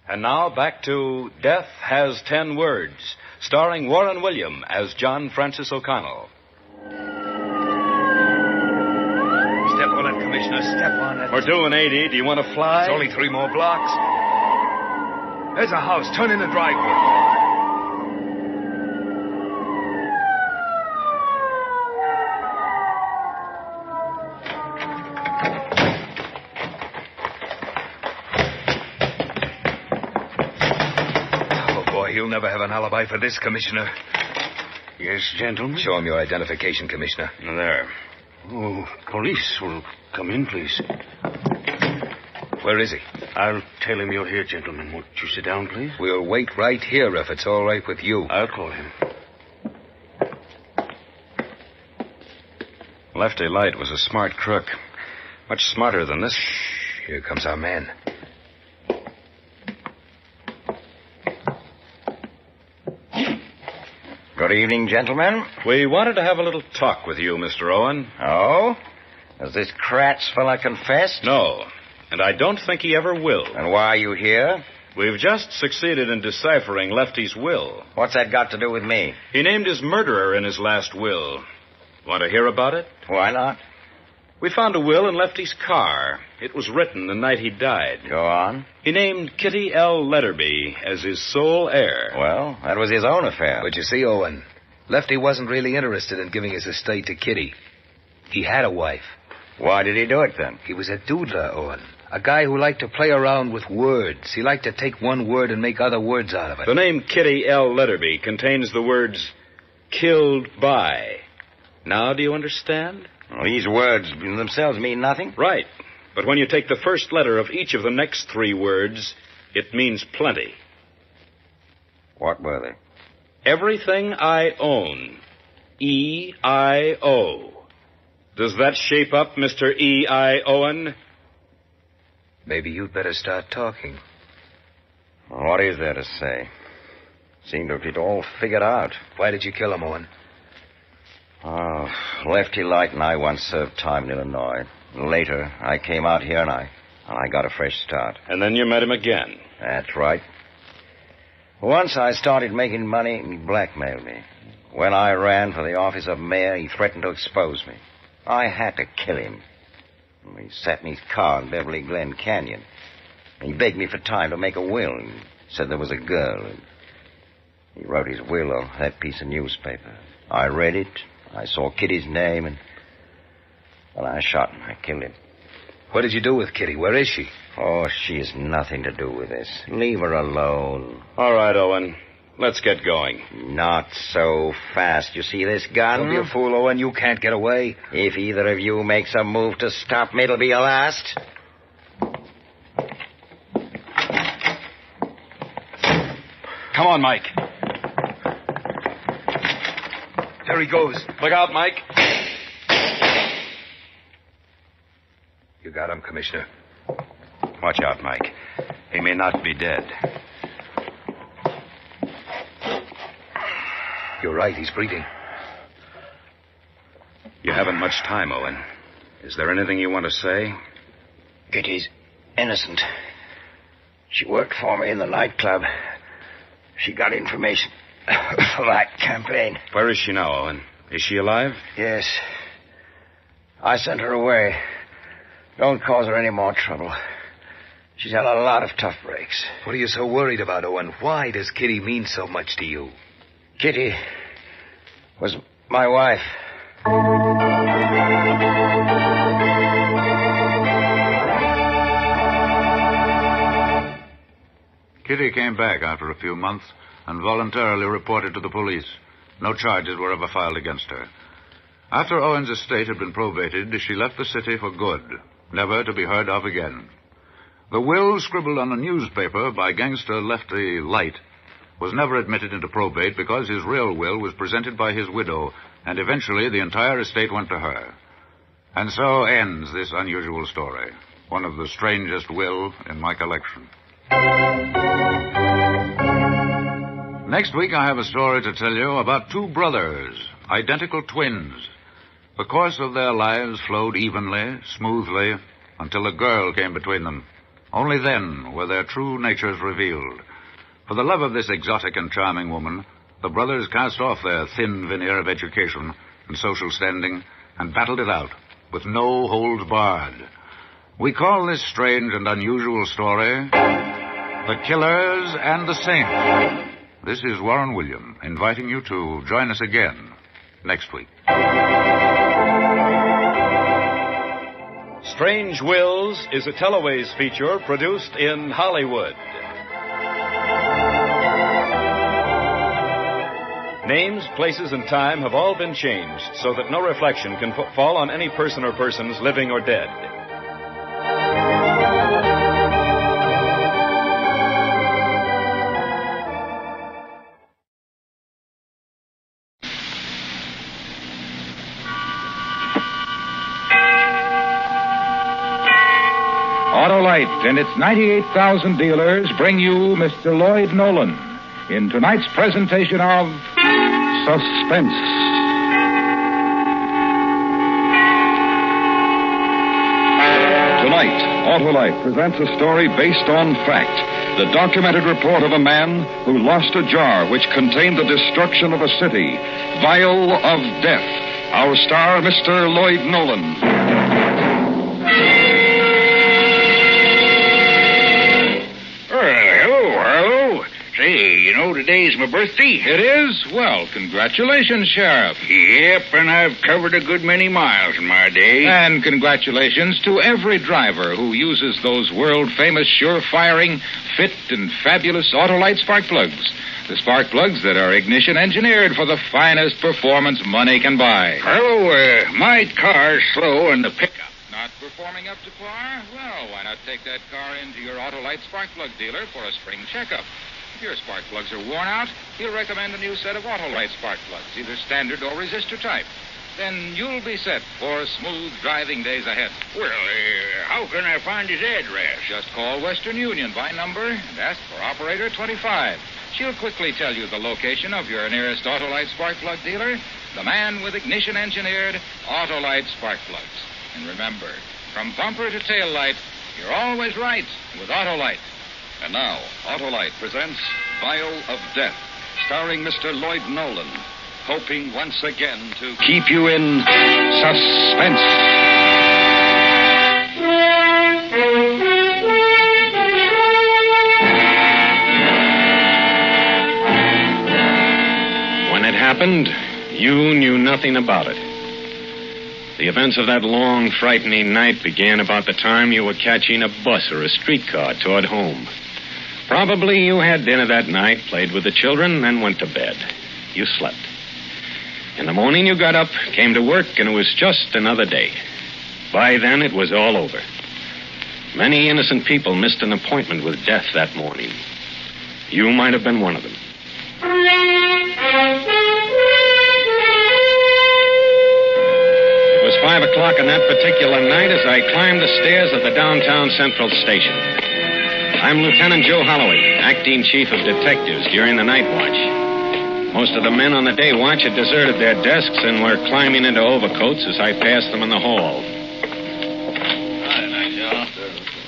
And now back to Death Has 10 Words, starring Warren William as John Francis O'Connell. Step on it, Commissioner. Step on it. We're doing 80. Do you want to fly? It's only 3 more blocks. There's a house. Turn in the driveway. He'll never have an alibi for this, Commissioner. Yes, gentlemen? Show him your identification, Commissioner. There. Oh, police will come in, please. Where is he? I'll tell him you're here, gentlemen. Won't you sit down, please? We'll wait right here if it's all right with you. I'll call him. Lefty Light was a smart crook. Much smarter than this. Shh. Here comes our man. Good evening, gentlemen. We wanted to have a little talk with you, Mr. Owen. Oh? Has this Kratz fella confessed? No, and I don't think he ever will. And why are you here? We've just succeeded in deciphering Lefty's will. What's that got to do with me? He named his murderer in his last will. Want to hear about it? Why not? We found a will in Lefty's car. It was written the night he died. Go on. He named Kitty L. Letterby as his sole heir. Well, that was his own affair. But you see, Owen, Lefty wasn't really interested in giving his estate to Kitty. He had a wife. Why did he do it, then? He was a doodler, Owen. A guy who liked to play around with words. He liked to take one word and make other words out of it. The name Kitty L. Letterby contains the words, killed by. Now do you understand? Well, these words themselves mean nothing. Right. But when you take the first letter of each of the next 3 words, It means plenty. What were they? Everything I own. E-I-O. Does that shape up, Mr. E.I. Owen? Maybe you'd better start talking. What is there to say? Seemed to have it all figured out. Why did you kill him, Owen? Oh, Lefty Light and I once served time in Illinois. Later, I came out here and I got a fresh start. And then you met him again. That's right. Once I started making money, he blackmailed me. When I ran for the office of mayor, he threatened to expose me. I had to kill him. He sat in his car in Beverly Glen Canyon. He begged me for time to make a will and said there was a girl. And he wrote his will on that piece of newspaper. I read it. I saw Kitty's name, and I shot him. I killed him. What did you do with Kitty? Where is she? Oh, she has nothing to do with this. Leave her alone. All right, Owen. Let's get going. Not so fast. You see this gun? Don't be a fool, Owen. You can't get away. If either of you makes a move to stop me, it'll be your last. Come on, Mike. There he goes. Look out, Mike. You got him, Commissioner. Watch out, Mike. He may not be dead. You're right. He's breathing. You haven't much time, Owen. Is there anything you want to say? Kitty's innocent. She worked for me in the nightclub. She got information for that campaign. Where is she now, Owen? Is she alive? Yes. I sent her away. Don't cause her any more trouble. She's had a lot of tough breaks. What are you so worried about, Owen? Why does Kitty mean so much to you? Kitty was my wife. Kitty came back after a few months and voluntarily reported to the police. No charges were ever filed against her. After Owen's estate had been probated, she left the city for good, never to be heard of again. The will scribbled on a newspaper by gangster Lefty Light was never admitted into probate because his real will was presented by his widow, and eventually the entire estate went to her. And so ends this unusual story, one of the strangest will in my collection. Next week I have a story to tell you about two brothers, identical twins. The course of their lives flowed evenly, smoothly, until a girl came between them. Only then were their true natures revealed. For the love of this exotic and charming woman, the brothers cast off their thin veneer of education and social standing and battled it out with no holds barred. We call this strange and unusual story The Killers and the Saints. This is Warren William, inviting you to join us again next week. Strange Wills is a Teleways feature produced in Hollywood. Names, places, and time have all been changed so that no reflection can fall on any person or persons living or dead. Autolite and its 98,000 dealers bring you Mr. Lloyd Nolan in tonight's presentation of Suspense. Tonight, Autolite presents a story based on fact. The documented report of a man who lost a jar which contained the destruction of a city. Vial of Death. Our star, Mr. Lloyd Nolan. Say, you know, today's my birthday. It is? Well, congratulations, Sheriff. Yep, and I've covered a good many miles in my day. And congratulations to every driver who uses those world-famous, sure-firing, fit and fabulous Autolite spark plugs. The spark plugs that are ignition engineered for the finest performance money can buy. Hello, my car's slow and the pickup not performing up up to par? Well, why not take that car into your Autolite spark plug dealer for a spring checkup? If your spark plugs are worn out, he'll recommend a new set of Autolite spark plugs, either standard or resistor type. Then you'll be set for smooth driving days ahead. Well, how can I find his address? Just call Western Union by number and ask for Operator 25. She'll quickly tell you the location of your nearest Autolite spark plug dealer, the man with ignition-engineered Autolite spark plugs. And remember, from bumper to tail light, you're always right with Autolite. And now, Autolite presents Vial of Death, starring Mr. Lloyd Nolan, hoping once again to keep you in suspense. When it happened, you knew nothing about it. The events of that long, frightening night began about the time you were catching a bus or a streetcar toward home. Probably you had dinner that night, played with the children, then went to bed. You slept. In the morning you got up, came to work, and it was just another day. By then it was all over. Many innocent people missed an appointment with death that morning. You might have been one of them. It was 5 o'clock on that particular night as I climbed the stairs of the downtown Central Station. I'm Lieutenant Joe Holloway, acting chief of detectives during the night watch. Most of the men on the day watch had deserted their desks and were climbing into overcoats as I passed them in the hall. Hi, Joe.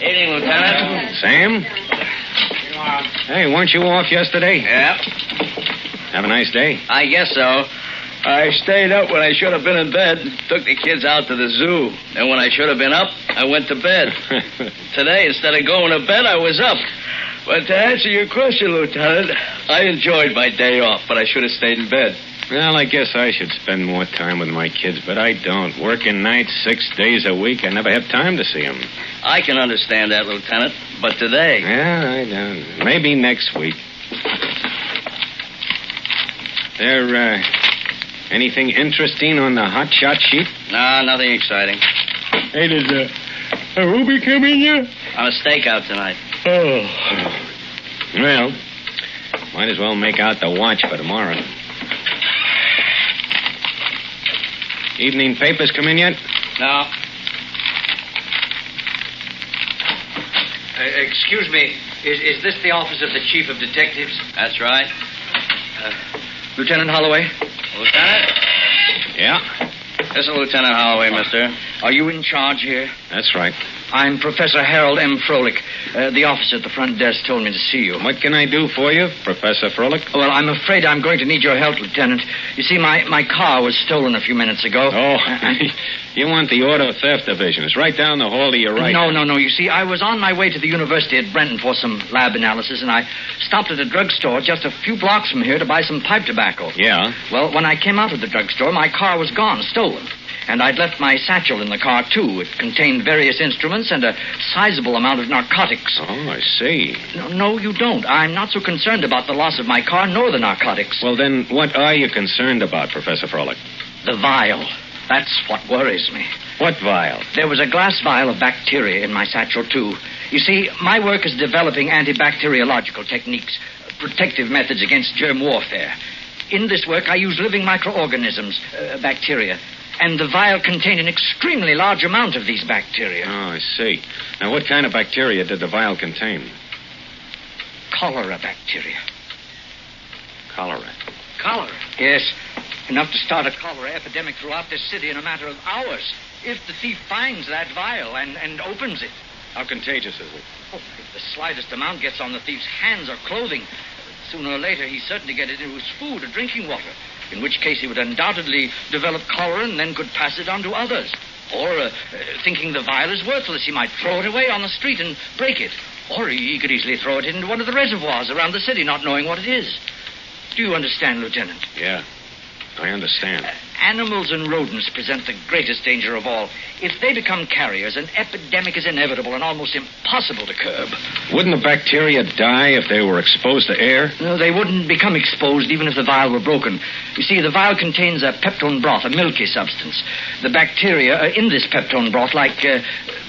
Evening, Lieutenant. Sam? Hey, weren't you off yesterday? Yeah. Have a nice day. I guess so. I stayed up when I should have been in bed. Took the kids out to the zoo. And when I should have been up, I went to bed. Today, instead of going to bed, I was up. But to answer your question, Lieutenant, I enjoyed my day off, but I should have stayed in bed. Well, I guess I should spend more time with my kids, but I don't. Working nights 6 days a week, I never have time to see them. I can understand that, Lieutenant, but today... Yeah, I don't. Maybe next week. There, anything interesting on the hot shot sheet? Nah, nothing exciting. Hey, does a Ruby come in here? On a stakeout tonight. Oh. Well, might as well make out the watch for tomorrow. Evening papers come in yet? No. Excuse me. Is this the office of the chief of detectives? That's right. Lieutenant Holloway? Lieutenant? Yeah? This is Lieutenant Holloway, mister. Are you in charge here? That's right. I'm Professor Harold M. Froelich. The officer at the front desk told me to see you. What can I do for you, Professor Froelich? Well, I'm afraid I'm going to need your help, Lieutenant. You see, my car was stolen a few minutes ago. Oh, you want the Auto Theft Division. It's right down the hall to your right. No. You see, I was on my way to the university at Brenton for some lab analysis, and I stopped at a drugstore just a few blocks from here to buy some pipe tobacco. Yeah? Well, when I came out of the drugstore, my car was gone, stolen. And I'd left my satchel in the car, too. It contained various instruments and a sizable amount of narcotics. Oh, I see. No, you don't. I'm not so concerned about the loss of my car nor the narcotics. Well, then, what are you concerned about, Professor Froelich? The vial. That's what worries me. What vial? There was a glass vial of bacteria in my satchel, too. You see, my work is developing antibacteriological techniques, protective methods against germ warfare. In this work, I use living microorganisms, bacteria. And the vial contained an extremely large amount of these bacteria. Oh, I see. Now, what kind of bacteria did the vial contain? Cholera bacteria. Cholera? Cholera? Yes. Enough to start a cholera epidemic throughout this city in a matter of hours. If the thief finds that vial and opens it. How contagious is it? Oh, if the slightest amount gets on the thief's hands or clothing, sooner or later he's certain to get it into his food or drinking water. In which case he would undoubtedly develop cholera and then could pass it on to others. Or, thinking the vial is worthless, he might throw it away on the street and break it. Or he could easily throw it into one of the reservoirs around the city, not knowing what it is. Do you understand, Lieutenant? Yeah, I understand. Animals and rodents present the greatest danger of all. If they become carriers, an epidemic is inevitable and almost impossible to curb. Wouldn't the bacteria die if they were exposed to air? No, they wouldn't become exposed even if the vial were broken. You see, the vial contains a peptone broth, a milky substance. The bacteria are in this peptone broth like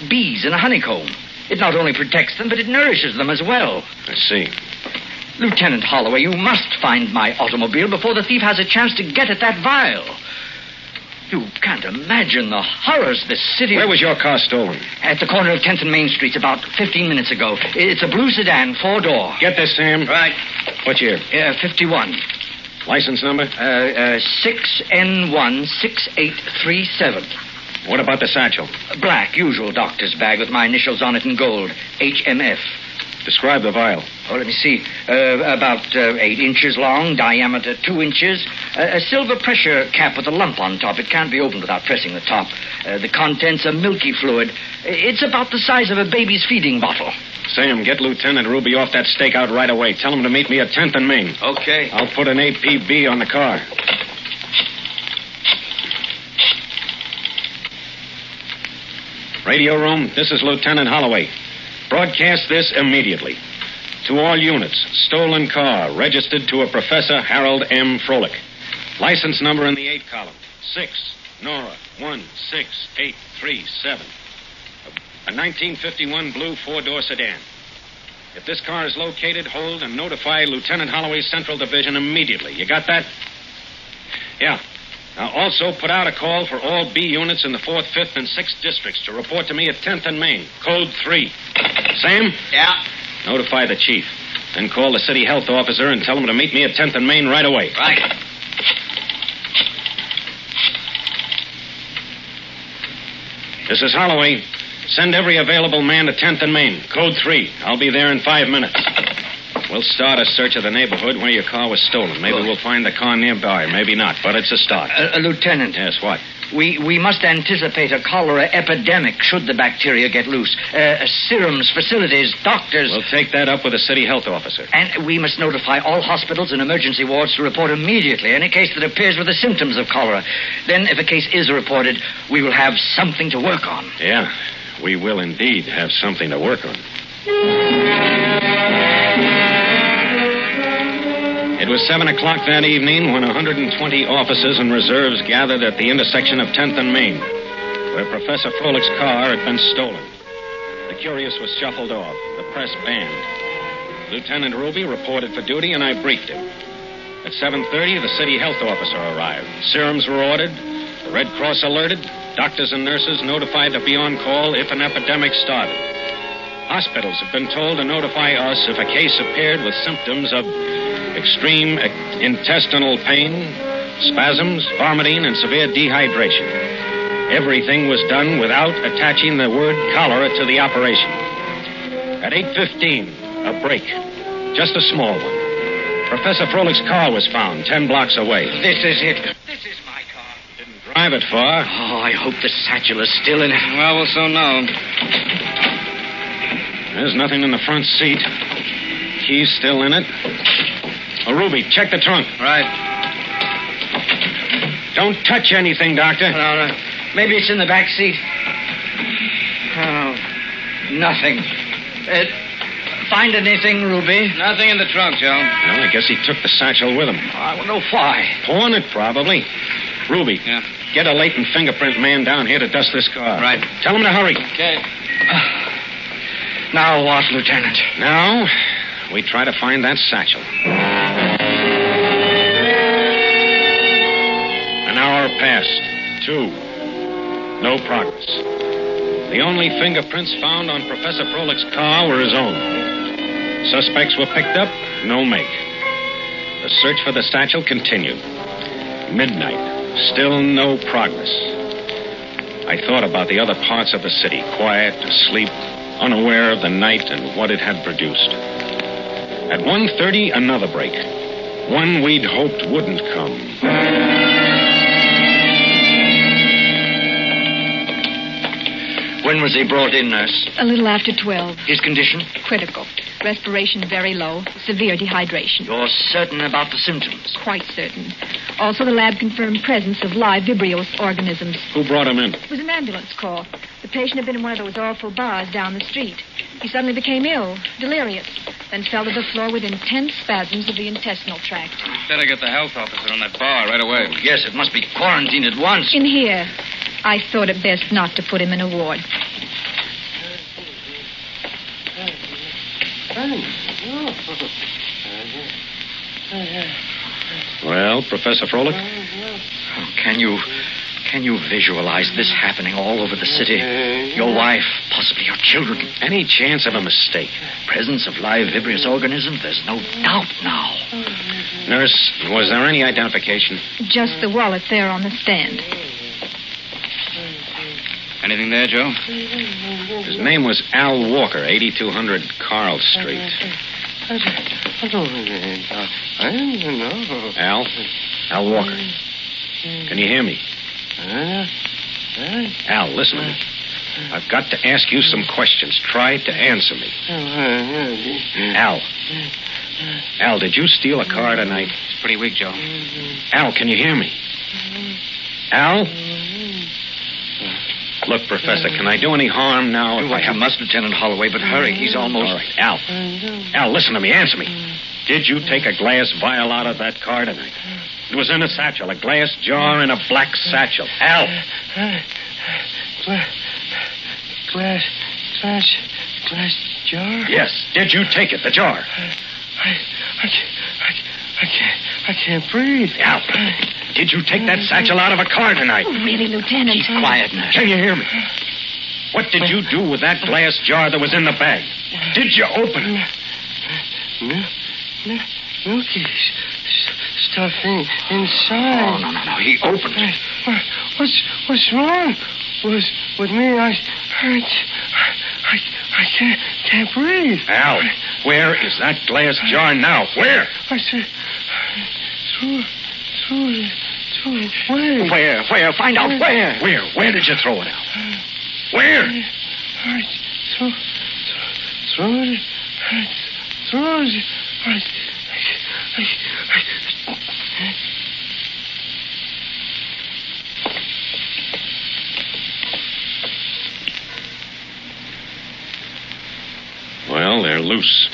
bees in a honeycomb. It not only protects them, but it nourishes them as well. I see. Lieutenant Holloway, you must find my automobile before the thief has a chance to get at that vial. You can't imagine the horrors this city... Where was your car stolen? At the corner of 10th and Main Streets about 15 minutes ago. It's a blue sedan, 4-door. Get this, Sam. Right. What year? 51. License number? 6N16837. What about the satchel? Black, usual doctor's bag with my initials on it in gold. HMF. Describe the vial. Oh, let me see. About 8 inches long, diameter 2 inches. A silver pressure cap with a lump on top. It can't be opened without pressing the top. The contents are milky fluid. It's about the size of a baby's feeding bottle. Sam, get Lieutenant Ruby off that stakeout right away. Tell him to meet me at 10th and Main. Okay. I'll put an APB on the car. Radio room, this is Lieutenant Holloway. Broadcast this immediately. To all units, stolen car registered to a Professor Harold M. Froelich. License number in the 8 column. 6, Nora, 16837. A 1951 blue 4-door sedan. If this car is located, hold and notify Lieutenant Holloway's Central Division immediately. You got that? Yeah. Now, also put out a call for all B units in the 4th, 5th, and 6th districts to report to me at 10th and Main. Code 3. Sam? Yeah? Notify the chief. Then call the city health officer and tell him to meet me at 10th and Main right away. Right. This is Holloway. Send every available man to 10th and Main. Code 3. I'll be there in 5 minutes. We'll start a search of the neighborhood where your car was stolen. Maybe we'll find the car nearby. Maybe not, but it's a start. Lieutenant. Yes, what? We must anticipate a cholera epidemic should the bacteria get loose. Serums, facilities, doctors... We'll take that up with the city health officer. And we must notify all hospitals and emergency wards to report immediately any case that appears with the symptoms of cholera. Then, if a case is reported, we will have something to work on. Yeah, we will indeed have something to work on. It was 7 o'clock that evening when 120 officers and reserves gathered at the intersection of 10th and Main, where Professor Froelich's car had been stolen. The curious was shuffled off, the press banned. Lieutenant Ruby reported for duty, and I briefed him. At 7:30, the city health officer arrived. Serums were ordered, the Red Cross alerted, doctors and nurses notified to be on call if an epidemic started. Hospitals have been told to notify us if a case appeared with symptoms of extreme intestinal pain, spasms, vomiting, and severe dehydration. Everything was done without attaching the word cholera to the operation. At 8:15, a break. Just a small one. Professor Froelich's car was found 10 blocks away. This is it. This is my car. Didn't drive it far. Oh, I hope the satchel is still in it. Well, we'll soon know. There's nothing in the front seat. Key's still in it. Oh, Ruby, check the trunk. Right. Don't touch anything, Doctor. No. Maybe it's in the back seat. Oh, nothing. Find anything, Ruby? Nothing in the trunk, Joe. Well, I guess he took the satchel with him. I don't know why. Pawn it, probably. Ruby. Yeah. Get a latent fingerprint man down here to dust this car. Right. Tell him to hurry. Okay. Now what, Lieutenant? Now, we try to find that satchel. An hour passed. 2. No progress. The only fingerprints found on Professor Froelich's car were his own. Suspects were picked up, no make. The search for the satchel continued. Midnight, still no progress. I thought about the other parts of the city, quiet, asleep, unaware of the night and what it had produced. At 1:30, another break. One we'd hoped wouldn't come. When was he brought in, nurse? A little after 12. His condition? Critical. Respiration very low. Severe dehydration. You're certain about the symptoms? Quite certain. Also, the lab confirmed presence of live Vibrio organisms. Who brought him in? It was an ambulance call. The patient had been in one of those awful bars down the street. He suddenly became ill, delirious, then fell to the floor with intense spasms of the intestinal tract. Better get the health officer on that bar right away. Yes, it must be quarantined at once. In here. I thought it best not to put him in a ward. Well, Professor Frolic? Can you visualize this happening all over the city? Your wife, possibly your children. Any chance of a mistake? Presence of live vibrous organisms? There's no doubt now. Nurse, was there any identification? Just the wallet there on the stand. Anything there, Joe? His name was Al Walker, 8200 Carl Street. I don't know. Al Walker. Can you hear me? Al, listen to me. I've got to ask you some questions. Try to answer me. Al, did you steal a car tonight? It's pretty weak, Joe. Al, can you hear me? Al? Look, Professor, can I do any harm now? Do what you must, Lieutenant Holloway, but hurry. He's almost... All right, Al, listen to me. Answer me. Did you take a glass vial out of that car tonight? It was in a satchel, a glass jar in a black satchel. Al! Glass jar? Yes. Did you take it, the jar? I can't breathe. Al, did you take that satchel out of a car tonight? Oh, really, Lieutenant? Keep quiet, nurse. Can you hear me? What did you do with that glass jar that was in the bag? Did you open it? Milky stuff inside. Oh, no. He opened it. What's wrong with me? I can't breathe. Al, where is that glass jar now? Where? I said, threw it away. Where? Find out where. Where did you throw it out? Where? I threw it. Well, they're loose.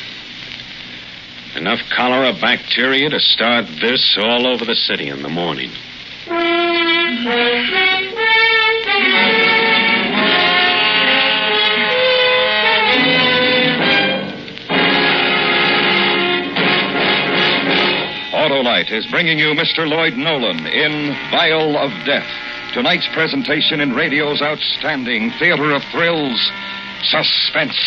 Enough cholera bacteria to start this all over the city in the morning. Autolite is bringing you Mr. Lloyd Nolan in Vial of Death. Tonight's presentation in radio's outstanding theater of thrills, Suspense.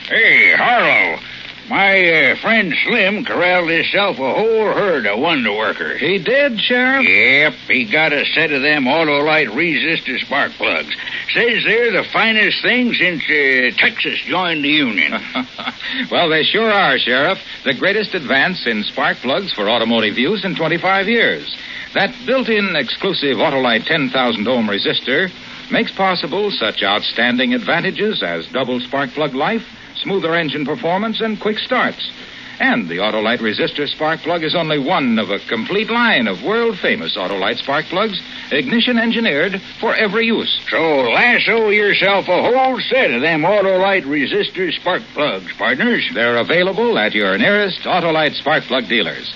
Hey, Harlow. My friend Slim corralled himself a whole herd of wonder workers. He did, Sheriff? Yep, he got a set of them Autolite resistor spark plugs. Says they're the finest thing since Texas joined the Union. Well, they sure are, Sheriff. The greatest advance in spark plugs for automotive use in 25 years. That built-in exclusive Autolite 10,000 ohm resistor makes possible such outstanding advantages as double spark plug life, smoother engine performance, and quick starts. And the Autolite resistor spark plug is only one of a complete line of world-famous Autolite spark plugs, ignition engineered for every use. So lasso yourself a whole set of them Autolite resistor spark plugs, partners. They're available at your nearest Autolite spark plug dealers.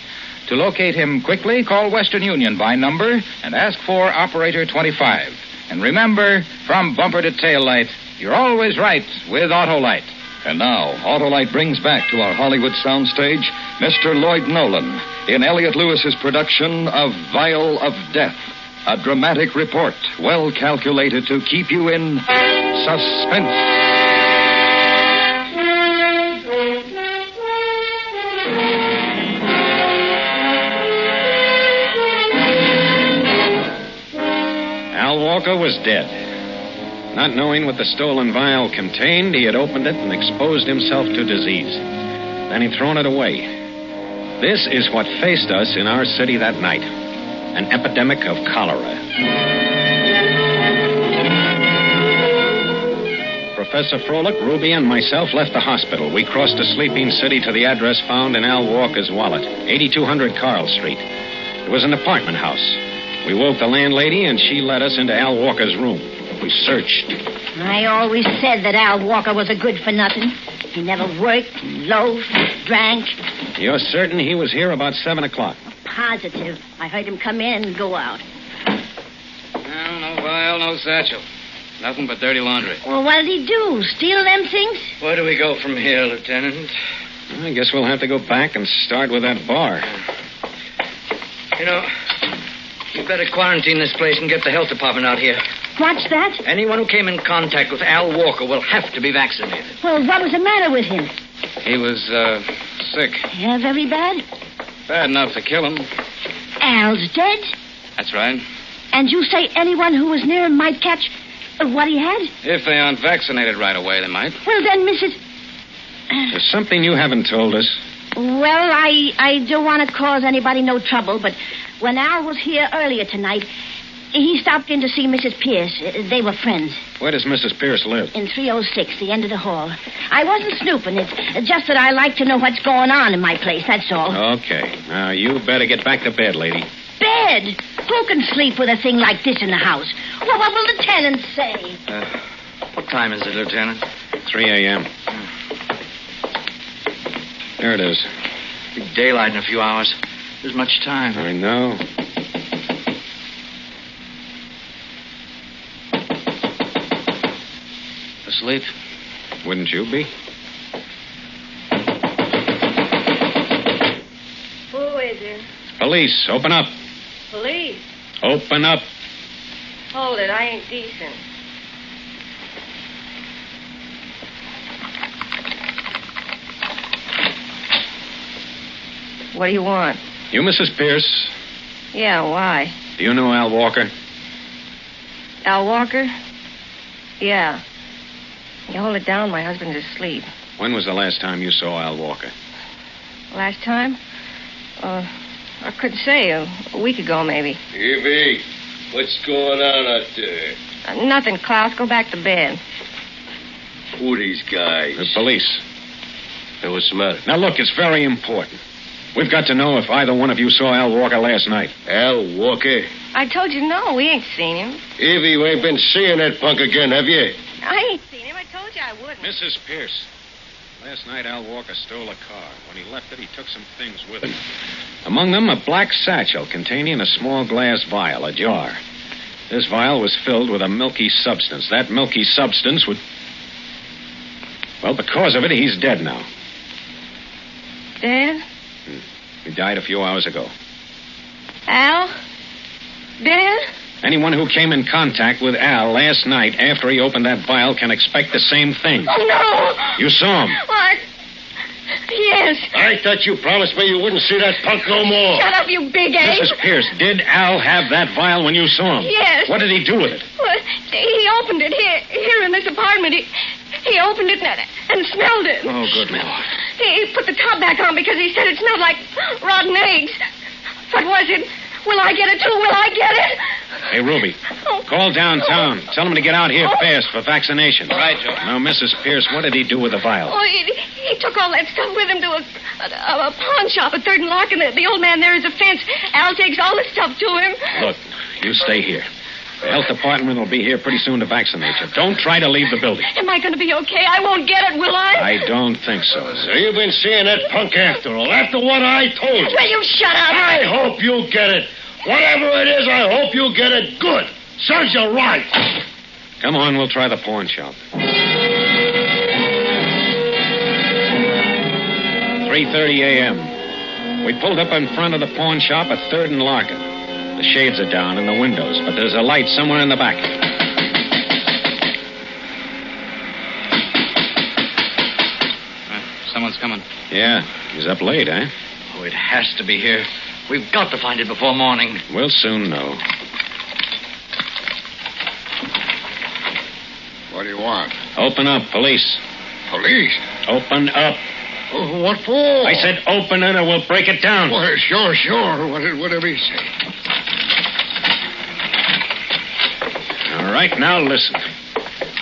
To locate him quickly, call Western Union by number and ask for Operator 25. And remember, from bumper to tail light, you're always right with Autolite. And now, Autolite brings back to our Hollywood soundstage Mr. Lloyd Nolan in Elliot Lewis's production of Vial of Death, a dramatic report well calculated to keep you in suspense. Al Walker was dead. Not knowing what the stolen vial contained, he had opened it and exposed himself to disease. Then he'd thrown it away. This is what faced us in our city that night. An epidemic of cholera. Professor Frolic, Ruby, and myself left the hospital. We crossed the sleeping city to the address found in Al Walker's wallet, 8200 Carl Street. It was an apartment house. We woke the landlady, and she led us into Al Walker's room. We searched. I always said that Al Walker was a good-for-nothing. He never worked, loafed, drank. You're certain he was here about 7 o'clock? positive. I heard him come in and go out. No vial, no satchel. Nothing but dirty laundry. Well, what did he do? Steal them things? Where do we go from here, Lieutenant? I guess we'll have to go back and start with that bar. You know, you better quarantine this place and get the health department out here. What's that? Anyone who came in contact with Al Walker will have to be vaccinated. Well, what was the matter with him? He was, sick. Yeah, very bad? Bad enough to kill him. Al's dead? That's right. And you say anyone who was near him might catch what he had? If they aren't vaccinated right away, they might. Well, then, Mrs. There's something you haven't told us. Well, I don't want to cause anybody no trouble, but when Al was here earlier tonight, he stopped in to see Mrs. Pierce. They were friends. Where does Mrs. Pierce live? In 306, the end of the hall. I wasn't snooping. It's just that I like to know what's going on in my place, that's all. Okay. Now, you better get back to bed, lady. Bed? Who can sleep with a thing like this in the house? Well, what will the tenants say? What time is it, Lieutenant? 3 a.m. There it is. Be daylight in a few hours. There's much time. I know. Asleep? Wouldn't you be? Who is it? Police, open up. Police? Open up. Hold it, I ain't decent. What do you want? You Mrs. Pierce? Yeah, why? Do you know Al Walker? Al Walker? Yeah. You hold it down, my husband's asleep. When was the last time you saw Al Walker? Last time? I couldn't say. A week ago, maybe. Evie, what's going on out there? Nothing, Klaus. Go back to bed. Who are these guys? The police. Hey, what's the matter? Now, look, it's very important. We've got to know if either one of you saw Al Walker last night. Al Walker? I told you no. We ain't seen him. Evie, you ain't been seeing that punk again, have you? I ain't seen him. I told you I wouldn't. Mrs. Pierce, last night Al Walker stole a car. When he left it, he took some things with him. Among them, a black satchel containing a small glass vial, a jar. This vial was filled with a milky substance. That milky substance would... Well, because of it, he's dead now. Dead? He died a few hours ago. Al? Dead? Anyone who came in contact with Al last night after he opened that vial can expect the same thing. Oh, no! You saw him. What? Yes. I thought you promised me you wouldn't see that punk no more. Shut up, you big ape. Mrs. Pierce, did Al have that vial when you saw him? Yes. What did he do with it? Well, he opened it here in this apartment. He opened it and smelled it. Oh, good Lord. He put the top back on because he said it smelled like rotten eggs. What was it? Will I get it, too? Will I get it? Hey, Ruby, call downtown. Tell them to get out here fast for vaccination. Right, Joe. Now, Mrs. Pierce, what did he do with the vial? Oh, he took all that stuff with him to a pawn shop at 3rd and Lark, and the old man there is a fence. Al takes all the stuff to him. Look, you stay here. The health department will be here pretty soon to vaccinate you. Don't try to leave the building. Am I going to be okay? I won't get it, will I? I don't think so. So you've been seeing that punk after all, after what I told you. Will you shut up? I hope you get it. Whatever it is, I hope you get it good. Serves you right. Come on, we'll try the pawn shop. 3:30 a.m. We pulled up in front of the pawn shop at 3rd and Larkin. The shades are down in the windows, but there's a light somewhere in the back. Someone's coming. Yeah, he's up late, eh? Oh, it has to be here. We've got to find it before morning. We'll soon know. What do you want? Open up, police. Police? Open up. What for? I said open it or we'll break it down. Well, sure. Whatever you say. All right, now listen.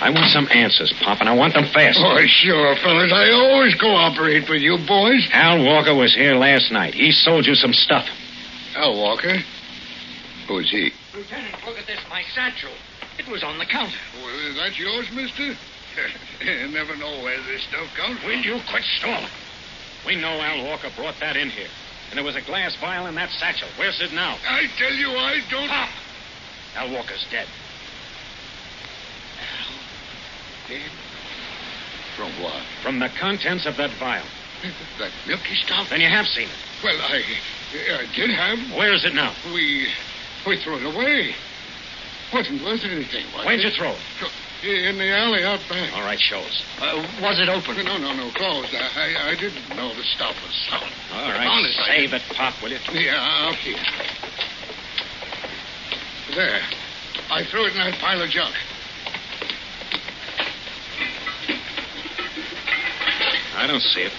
I want some answers, Pop, and I want them fast. Oh, sure, fellas. I always cooperate with you boys. Al Walker was here last night. He sold you some stuff. Al Walker? Who's he? Lieutenant, look at this, my satchel. It was on the counter. Well, is that yours, mister? You never know where this stuff comes from. Will you quit stalling? We know Al Walker brought that in here. And there was a glass vial in that satchel. Where's it now? I tell you, I don't... Pop! Al Walker's dead. Dead? From what? From the contents of that vial. That milky stuff? Then you have seen it. Well, I did have. Where is it now? We threw it away. Wasn't worth anything, was Where'd it? you throw it? In the alley out back. All right, show us. Was it open? No, closed. I didn't know the stuff was sound. All right, Honest, save it, Pop, will you? Yeah, I'll see it. There. I threw it in that pile of junk. I don't see it.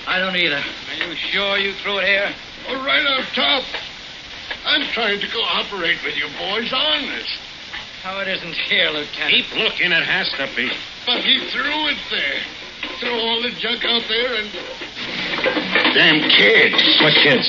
I don't either. Are you sure you threw it here? Oh, right up top. I'm trying to cooperate with you boys, honest. How it isn't here, Lieutenant? Keep looking, it has to be. But he threw it there. Threw all the junk out there and... Damn kids. What kids?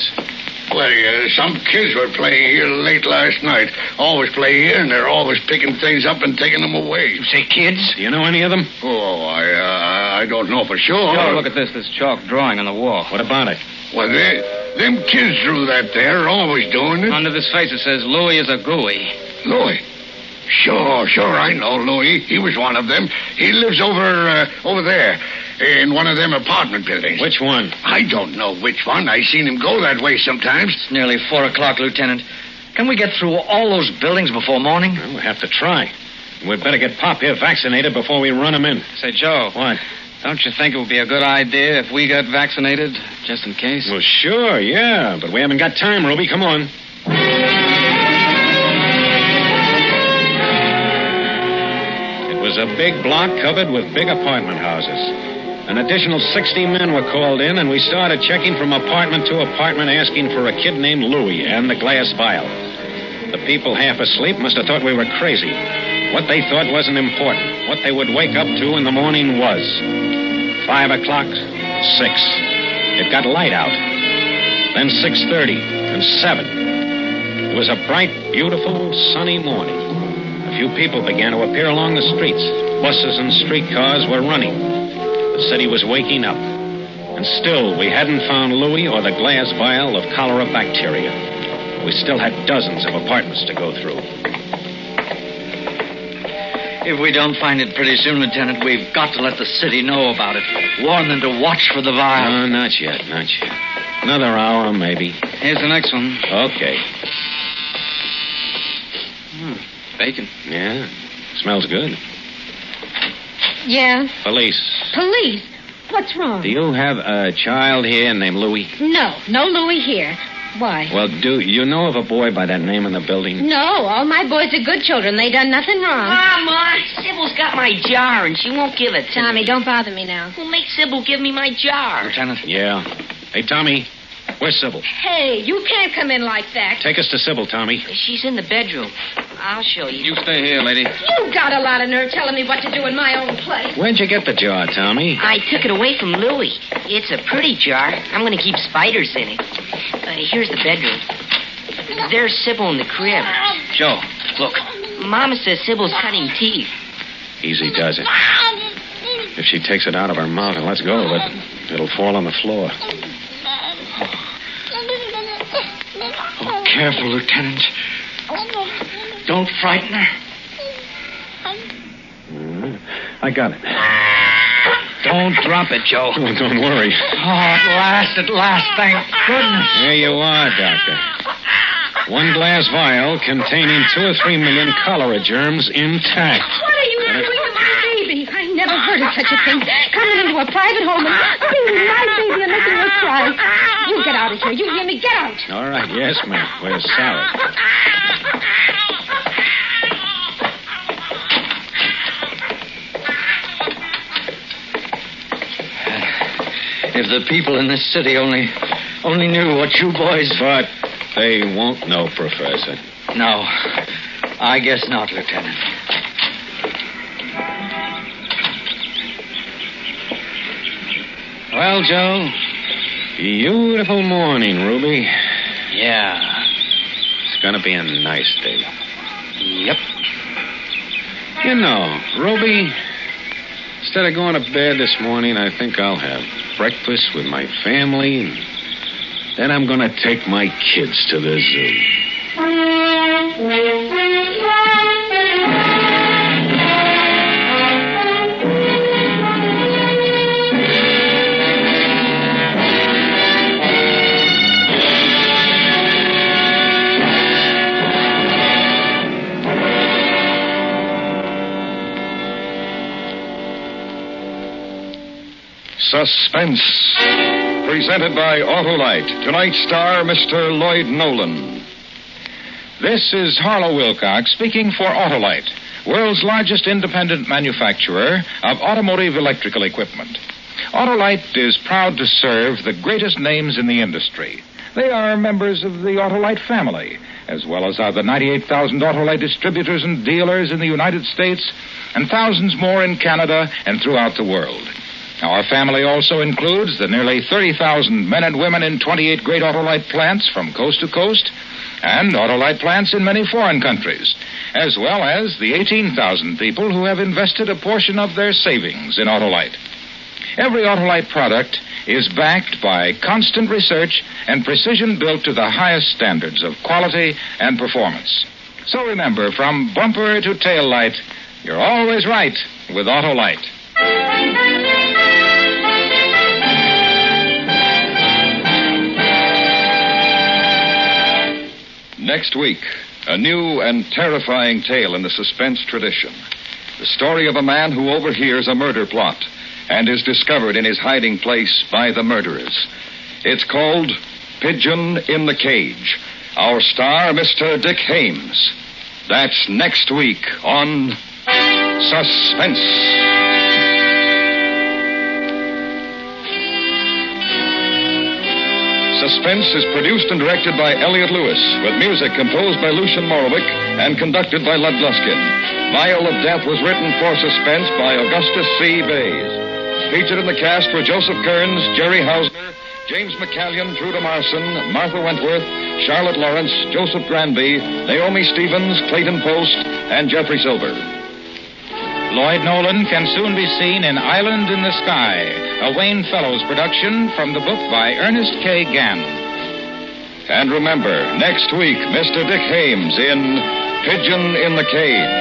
Well, some kids were playing here late last night. Always play here, and they're always picking things up and taking them away. You say kids? Do you know any of them? Oh, I don't know for sure. Joe, look at this chalk drawing on the wall. What about it? Well, them kids drew that there, always doing it. Under this face it says Louis is a gooey. Louis? Sure, I know Louis. He was one of them. He lives over there, in one of them apartment buildings. Which one? I don't know which one. I seen him go that way sometimes. It's nearly 4 o'clock, Lieutenant. Can we get through all those buildings before morning? Well, we'll have to try. We'd better get Pop here vaccinated before we run him in. Say, Joe. What? Don't you think it would be a good idea if we got vaccinated, just in case? Well, sure, yeah. But we haven't got time, Ruby. Come on. It was a big block covered with big apartment houses. An additional 60 men were called in, and we started checking from apartment to apartment asking for a kid named Louis and the glass vial. The people half asleep must have thought we were crazy. What they thought wasn't important. What they would wake up to in the morning was 5 o'clock, 6. It got light out. Then 6:30 and 7. It was a bright, beautiful, sunny morning. A few people began to appear along the streets. Buses and streetcars were running. The city was waking up. And still, we hadn't found Louis or the glass vial of cholera bacteria. We still had dozens of apartments to go through. If we don't find it pretty soon, Lieutenant, we've got to let the city know about it. Warn them to watch for the vial. No, not yet. Another hour, maybe. Here's the next one. Okay. Bacon. Yeah, smells good. Yeah? Police. Police? What's wrong? Do you have a child here named Louis? No Louis here. Why? Well, do you know of a boy by that name in the building? No, all my boys are good children. They done nothing wrong. Ma, Sybil's got my jar, and she won't give it to Tommy, me. don't bother me now. Well, make Sybil give me my jar. Lieutenant? Yeah. Hey, Tommy, where's Sybil? Hey, you can't come in like that. Take us to Sybil, Tommy. She's in the bedroom. I'll show you. You stay here, lady. You got a lot of nerve telling me what to do in my own place. Where'd you get the jar, Tommy? I took it away from Louis. It's a pretty jar. I'm going to keep spiders in it. Here's the bedroom. There's Sybil in the crib. Joe, look. Mama says Sybil's cutting teeth. Easy does it. If she takes it out of her mouth and lets go of it, it'll fall on the floor. Oh, careful, Lieutenant. Don't frighten her. I got it. Don't drop it, Joe. Oh, don't worry. Oh, at last, thank goodness. There you are, Doctor. One glass vial containing 2 or 3 million cholera germs intact. What are you doing to my baby? I never heard of such a thing. Coming into a private home and beating my baby and making her cry. You get out of here. You hear me? Get out. All right, yes, ma'am. We're sorry. If the people in this city only knew what you boys... But they won't know, Professor. No, I guess not, Lieutenant. Well, Joe, beautiful morning, Ruby. Yeah. It's gonna be a nice day. Yep. You know, Ruby, instead of going to bed this morning, I think I'll have breakfast with my family and Then I'm going to take my kids to the zoo. Suspense. Presented by Autolite. Tonight's star, Mr. Lloyd Nolan. This is Harlow Wilcox speaking for Autolite, world's largest independent manufacturer of automotive electrical equipment. Autolite is proud to serve the greatest names in the industry. They are members of the Autolite family, as well as are the 98,000 Autolite distributors and dealers in the United States and thousands more in Canada and throughout the world. Our family also includes the nearly 30,000 men and women in 28 great Autolite plants from coast to coast and Autolite plants in many foreign countries, as well as the 18,000 people who have invested a portion of their savings in Autolite. Every Autolite product is backed by constant research and precision built to the highest standards of quality and performance. So remember, from bumper to tail light, you're always right with Autolite. Next week, a new and terrifying tale in the suspense tradition. The story of a man who overhears a murder plot and is discovered in his hiding place by the murderers. It's called Pigeon in the Cage. Our star, Mr. Dick Hames. That's next week on Suspense. Suspense is produced and directed by Elliot Lewis, with music composed by Lucien Morowick and conducted by Lud Gluskin. Vial of Death was written for Suspense by Augustus C. Bays. Featured in the cast were Joseph Kearns, Jerry Hausner, James McCallion, Truda Marson, Martha Wentworth, Charlotte Lawrence, Joseph Granby, Naomi Stevens, Clayton Post, and Jeffrey Silver. Lloyd Nolan can soon be seen in Island in the Sky, a Wayne Fellows production from the book by Ernest K. Gann. And remember, next week, Mr. Dick Hames in Pigeon in the Cage.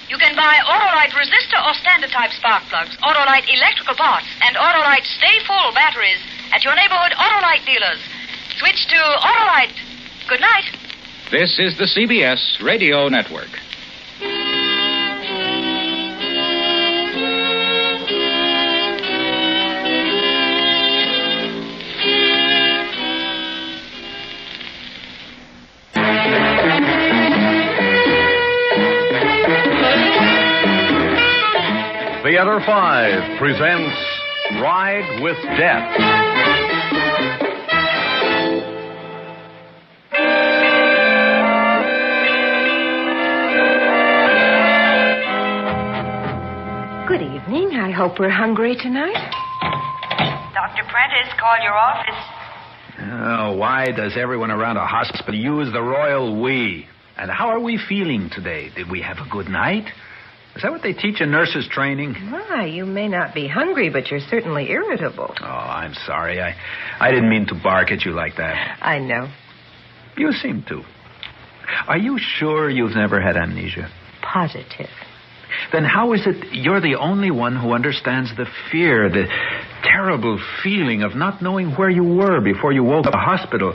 You can buy Autolite resistor or standard type spark plugs, Autolite electrical parts, and Autolite Stay Full batteries at your neighborhood Autolite dealers. Switch to Autolite. Good night. This is the CBS Radio Network. Theater 5 presents Ride with Death. Good evening. I hope we're hungry tonight. Dr. Prentice, call your office. Oh, why does everyone around a hospital use the royal we? And how are we feeling today? Did we have a good night? Is that what they teach in nurses' training? Why, you may not be hungry, but you're certainly irritable. Oh, I'm sorry. I didn't mean to bark at you like that. I know. You seem to. Are you sure you've never had amnesia? Positive. Then how is it you're the only one who understands the fear, the terrible feeling of not knowing where you were before you woke up in the hospital?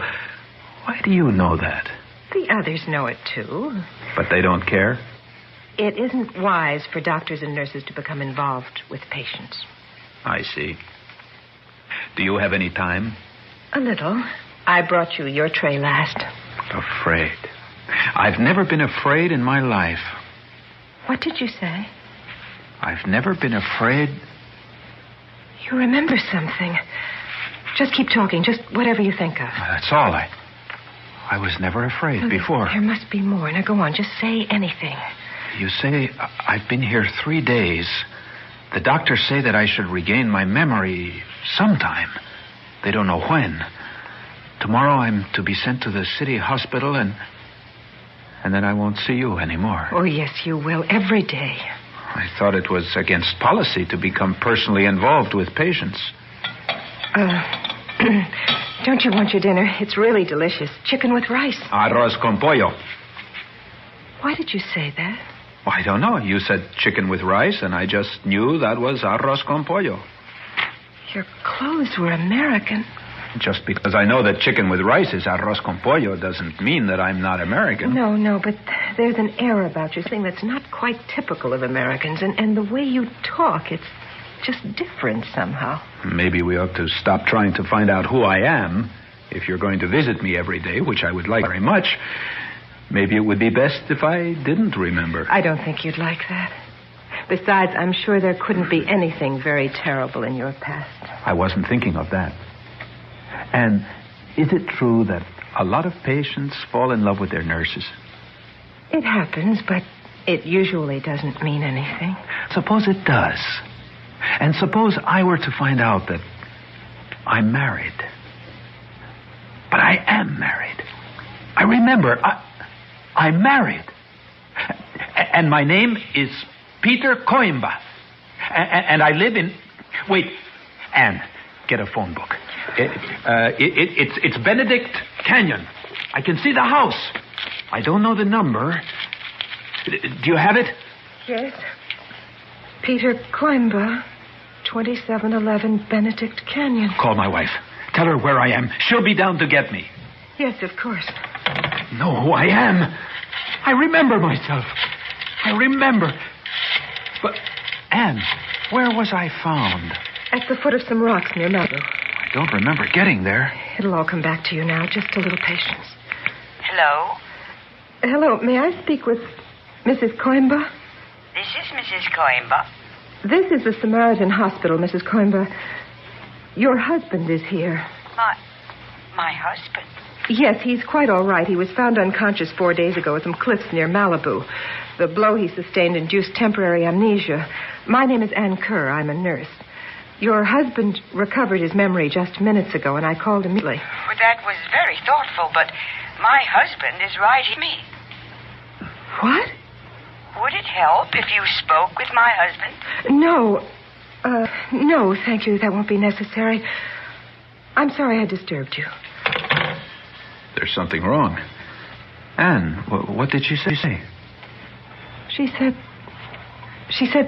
Why do you know that? The others know it, too. But they don't care? It isn't wise for doctors and nurses to become involved with patients. I see. Do you have any time? A little. I brought you your tray last. Afraid. I've never been afraid in my life. What did you say? I've never been afraid. You remember something. Just keep talking, just whatever you think of. That's all. I was never afraid before. There must be more. Now go on, just say anything. You say I've been here 3 days. The doctors say that I should regain my memory sometime. They don't know when. Tomorrow I'm to be sent to the city hospital and then I won't see you anymore. Oh, yes, you will. Every day. I thought it was against policy to become personally involved with patients. Don't you want your dinner? It's really delicious. Chicken with rice. Arroz con pollo. Why did you say that? Well, I don't know. You said chicken with rice, and I just knew that was arroz con pollo. Your clothes were American. Just because I know that chicken with rice is arroz con pollo doesn't mean that I'm not American. No, but there's an air about you, thing that's not quite typical of Americans. And the way you talk, it's just different somehow. Maybe we ought to stop trying to find out who I am. If you're going to visit me every day, which I would like very much, maybe it would be best if I didn't remember. I don't think you'd like that. Besides, I'm sure there couldn't be anything very terrible in your past. I wasn't thinking of that. And is it true that a lot of patients fall in love with their nurses? It happens, but it usually doesn't mean anything. Suppose it does. And suppose I were to find out that I'm married. But I am married. I remember, I'm married. And my name is Peter Coimbra. And I live in... Wait, Anne, get a phone book. It's Benedict Canyon. I can see the house. I don't know the number. Do you have it? Yes. Peter Coimbra, 2711 Benedict Canyon. Call my wife. Tell her where I am. She'll be down to get me. Yes, of course. Know who I am. I remember myself. I remember. But, Anne, where was I found? At the foot of some rocks near Malibu. I don't remember getting there. It'll all come back to you now. Just a little patience. Hello? Hello, may I speak with Mrs. Coimbra? This is Mrs. Coimbra. This is the Samaritan Hospital, Mrs. Coimbra. Your husband is here. My husband? Yes, he's quite all right. He was found unconscious 4 days ago at some cliffs near Malibu. The blow he sustained induced temporary amnesia. My name is Ann Kerr. I'm a nurse. Your husband recovered his memory just minutes ago, and I called immediately. Well, that was very thoughtful, but my husband is right here. Me. What? Would it help if you spoke with my husband? No, thank you. That won't be necessary. I'm sorry I disturbed you. There's something wrong. Anne, what did she say? She said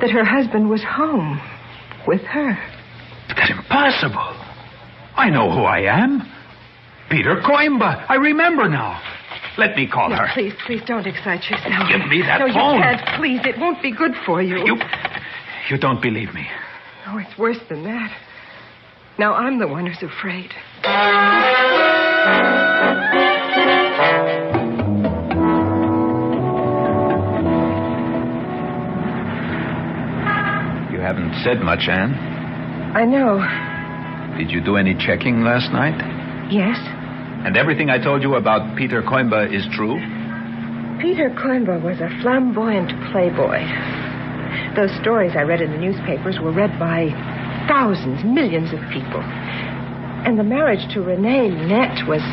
that her husband was home with her. That's impossible. I know who I am. Peter Coimbra. I remember now. Let me call her. Please don't excite yourself. Give me that phone. No, you can't. Please, it won't be good for you. You don't believe me. No, it's worse than that. Now I'm the one who's afraid. You haven't said much, Anne. I know. Did you do any checking last night? Yes. And everything I told you about Peter Coimbra is true? Peter Coimbra was a flamboyant playboy. Those stories I read in the newspapers were read by thousands, millions of people. And the marriage to Renee Net was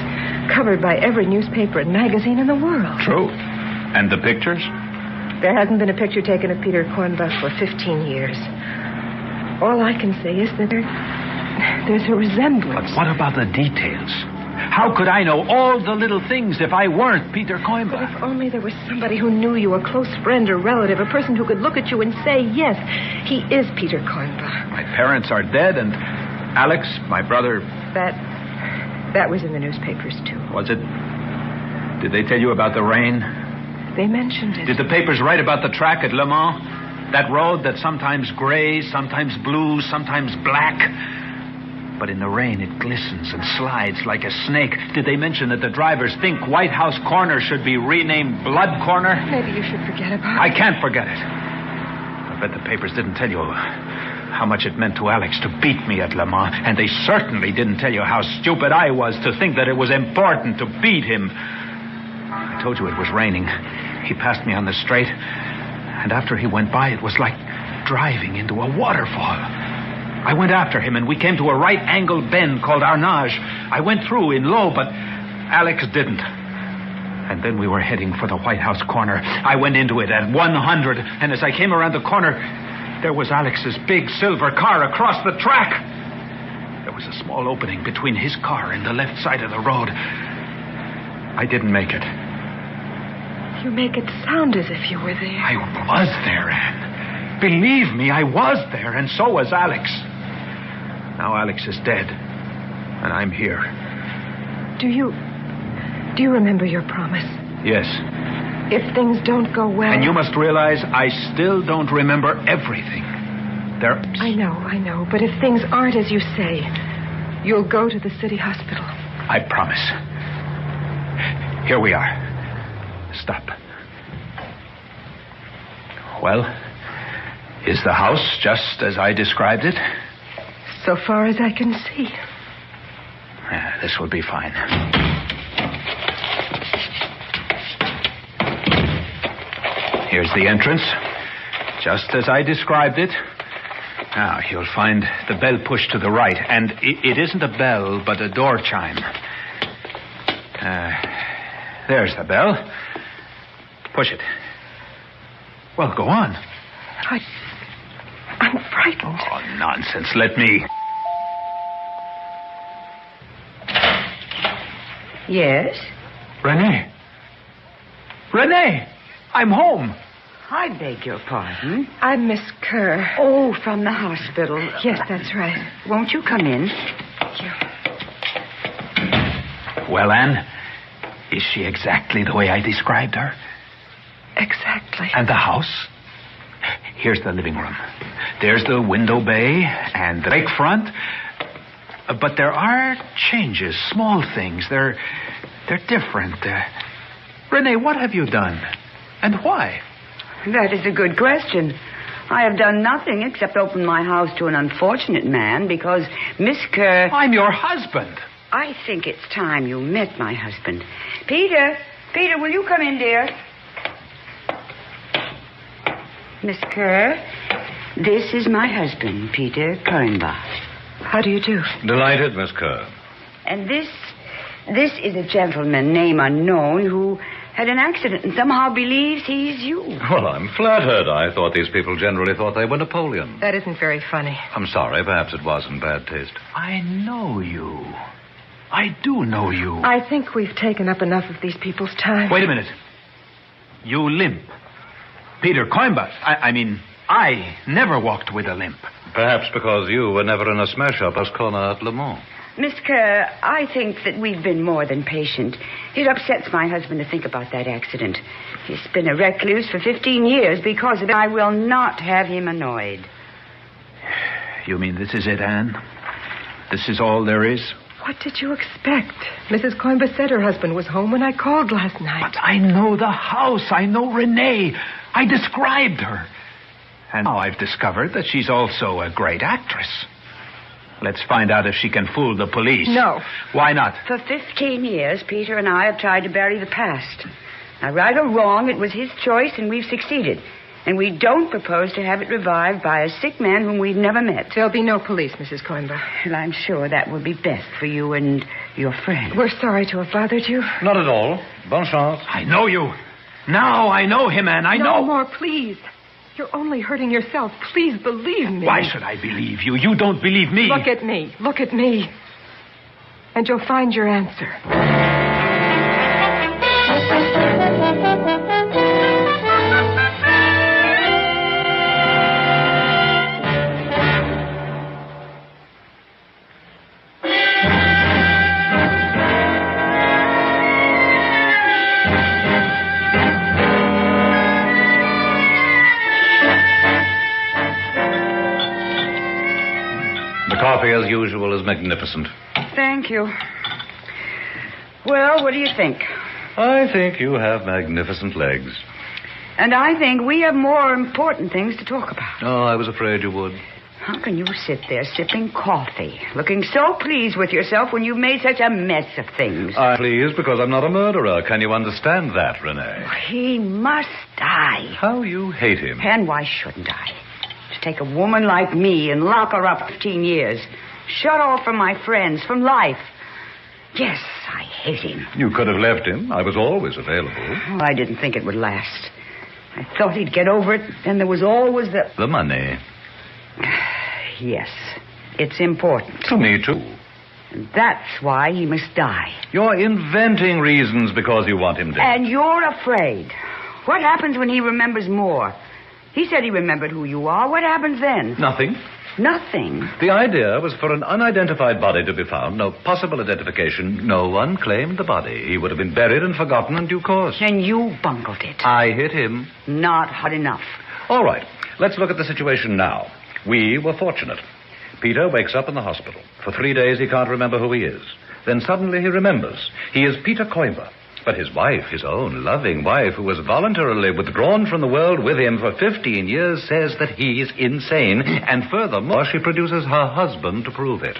covered by every newspaper and magazine in the world. True. And the pictures? There hasn't been a picture taken of Peter Coimbra for 15 years. All I can say is that there's a resemblance. But what about the details? How could I know all the little things if I weren't Peter Coimbra? But if only there was somebody who knew you, a close friend or relative, a person who could look at you and say, yes, he is Peter Coimbra. My parents are dead, and Alex, my brother... That was in the newspapers, too. Was it? Did they tell you about the rain? They mentioned it. Did the papers write about the track at Le Mans? That road that's sometimes gray, sometimes blue, sometimes black. But in the rain, it glistens and slides like a snake. Did they mention that the drivers think White House Corner should be renamed Blood Corner? Maybe you should forget about it. I can't forget it. I bet the papers didn't tell you how much it meant to Alex to beat me at Le Mans. And they certainly didn't tell you how stupid I was to think that it was important to beat him. I told you it was raining. He passed me on the straight. And after he went by, it was like driving into a waterfall. I went after him, and we came to a right-angled bend called Arnage. I went through in low, but Alex didn't. And then we were heading for the White House corner. I went into it at 100, and as I came around the corner, there was Alex's big silver car across the track. There was a small opening between his car and the left side of the road. I didn't make it. You make it sound as if you were there. I was there, Anne. Believe me, I was there, and so was Alex. Now Alex is dead, and I'm here. Do you remember your promise? Yes. If things don't go well... And you must realize I still don't remember everything. I know. But if things aren't as you say, you'll go to the city hospital. I promise. Here we are. Stop. Well, is the house just as I described it? So far as I can see. Yeah, this will be fine. Here's the entrance, just as I described it. Now, you'll find the bell pushed to the right, and it isn't a bell, but a door chime. There's the bell. Push it. Well, go on. I'm frightened. Oh, nonsense. Let me. Yes? Renee, I'm home. I beg your pardon? I'm Miss Kerr. Oh, from the hospital. Yes, that's right. Won't you come in? Thank you. Well, Anne, is she exactly the way I described her? Exactly. And the house? Here's the living room. There's the window bay and the lake front. But there are changes, small things. They're different. Renee, what have you done? And why? That is a good question. I have done nothing except open my house to an unfortunate man because Miss Kerr... I'm your husband. I think it's time you met my husband. Peter, will you come in, dear? Miss Kerr, this is my husband, Peter Kornbach. How do you do? Delighted, Miss Kerr. And this is a gentleman, name unknown, who had an accident and somehow believes he's you. Well, I'm flattered. I thought these people generally thought they were Napoleon. That isn't very funny. I'm sorry. Perhaps it was in bad taste. I know you. I do know you. I think we've taken up enough of these people's time. Wait a minute. You limp. Peter Coimbra. I never walked with a limp. Perhaps because you were never in a smash-up as corner at Le Mans. Miss Kerr, I think that we've been more than patient. It upsets my husband to think about that accident. He's been a recluse for 15 years because of it. I will not have him annoyed. You mean this is it, Anne? This is all there is? What did you expect? Mrs. Coimbra said her husband was home when I called last night. But I know the house. I know Renee. I described her. And now I've discovered that she's also a great actress. Let's find out if she can fool the police. No. Why not? For 15 years, Peter and I have tried to bury the past. Now, right or wrong, it was his choice, and we've succeeded. And we don't propose to have it revived by a sick man whom we've never met. There'll be no police, Mrs. Coimbra. And I'm sure that would be best for you and your friend. We're sorry to have bothered you. Not at all. Bonne chance. I know you. Now I know him, Anne. I know. No more, please. You're only hurting yourself. Please believe me. Why should I believe you? You don't believe me. Look at me. Look at me. And you'll find your answer. Coffee, as usual, is magnificent. Thank you. Well, what do you think? I think you have magnificent legs. And I think we have more important things to talk about. Oh, I was afraid you would. How can you sit there sipping coffee, looking so pleased with yourself when you've made such a mess of things? I'm pleased because I'm not a murderer. Can you understand that, Renee? He must die. How you hate him. And why shouldn't I? To take a woman like me and lock her up 15 years. Shut off from my friends, from life. Yes, I hate him. You could have left him. I was always available. Well, I didn't think it would last. I thought he'd get over it, and there was always the... The money. Yes, it's important. To me, too. And that's why he must die. You're inventing reasons because you want him dead. And you're afraid. What happens when he remembers more? He said he remembered who you are. What happens then? Nothing. Nothing. The idea was for an unidentified body to be found. No possible identification. No one claimed the body. He would have been buried and forgotten in due course. And you bungled it. I hit him. Not hot enough. All right. Let's look at the situation now. We were fortunate. Peter wakes up in the hospital. For 3 days he can't remember who he is. Then suddenly he remembers. He is Peter Coimber. But his wife, his own loving wife, who was voluntarily withdrawn from the world with him for 15 years, says that he is insane. And furthermore, she produces her husband to prove it.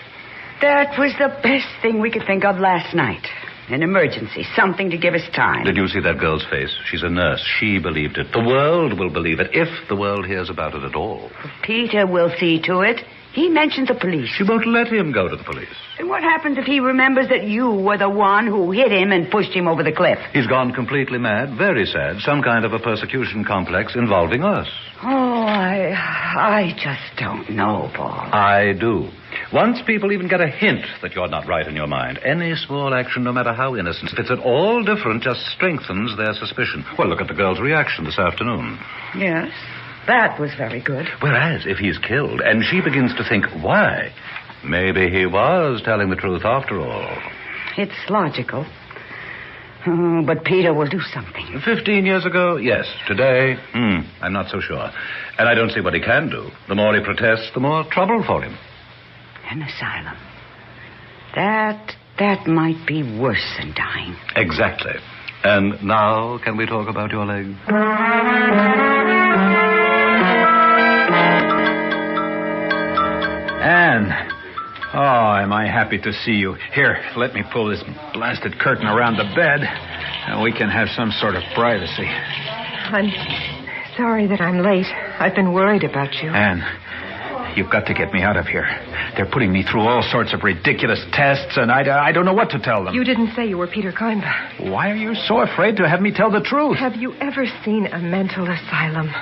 That was the best thing we could think of last night. An emergency, something to give us time. Did you see that girl's face? She's a nurse. She believed it. The world will believe it, if the world hears about it at all. Peter will see to it. He mentioned the police. She won't let him go to the police. And what happens if he remembers that you were the one who hit him and pushed him over the cliff? He's gone completely mad. Very sad. Some kind of a persecution complex involving us. Oh, I just don't know, Paul. I do. Once people even get a hint that you're not right in your mind, any small action, no matter how innocent, if it's at all different, just strengthens their suspicion. Well, look at the girl's reaction this afternoon. Yes, that was very good. Whereas, if he's killed, and she begins to think, why? Maybe he was telling the truth after all. It's logical. Oh, but Peter will do something. 15 years ago, yes. Today, I'm not so sure. And I don't see what he can do. The more he protests, the more trouble for him. An asylum. That might be worse than dying. Exactly. And now, can we talk about your leg? Anne. Oh, am I happy to see you. Here, let me pull this blasted curtain around the bed, and we can have some sort of privacy. I'm sorry that I'm late. I've been worried about you. Anne, you've got to get me out of here. They're putting me through all sorts of ridiculous tests, and I don't know what to tell them. You didn't say you were Peter Coimber. Why are you so afraid to have me tell the truth? Have you ever seen a mental asylum?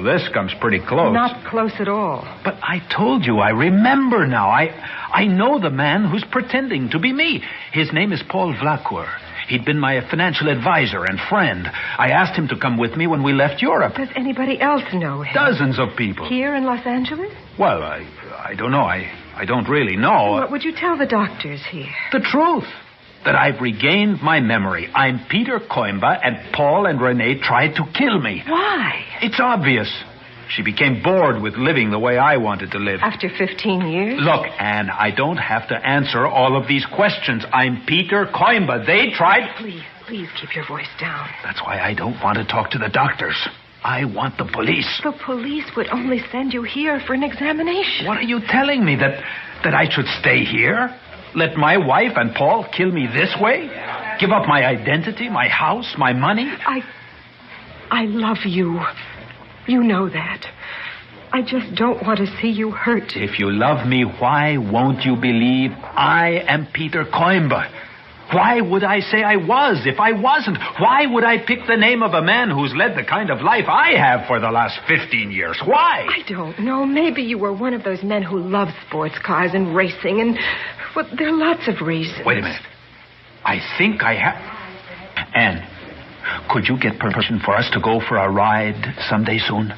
This comes pretty close. Not close at all. But I told you, I remember now. I know the man who's pretending to be me. His name is Paul Vlacour. He'd been my financial advisor and friend. I asked him to come with me when we left Europe. Does anybody else know him? Dozens of people. Here in Los Angeles? Well, I don't know. I don't really know. What would you tell the doctors here? The truth. That I've regained my memory. I'm Peter Coimber, and Paul and Renee tried to kill me. Why? It's obvious. She became bored with living the way I wanted to live. After 15 years? Look, Anne, I don't have to answer all of these questions. I'm Peter Coimber. They tried... Please keep your voice down. That's why I don't want to talk to the doctors. I want the police. The police would only send you here for an examination. What are you telling me? That I should stay here? Let my wife and Paul kill me this way? Give up my identity, my house, my money? I love you. You know that. I just don't want to see you hurt. If you love me, why won't you believe I am Peter Coimber? Why would I say I was if I wasn't? Why would I pick the name of a man who's led the kind of life I have for the last 15 years? Why? I don't know. Maybe you were one of those men who love sports cars and racing and... Well, there are lots of reasons. Wait a minute. I think I have... Anne, could you get permission for us to go for a ride someday soon?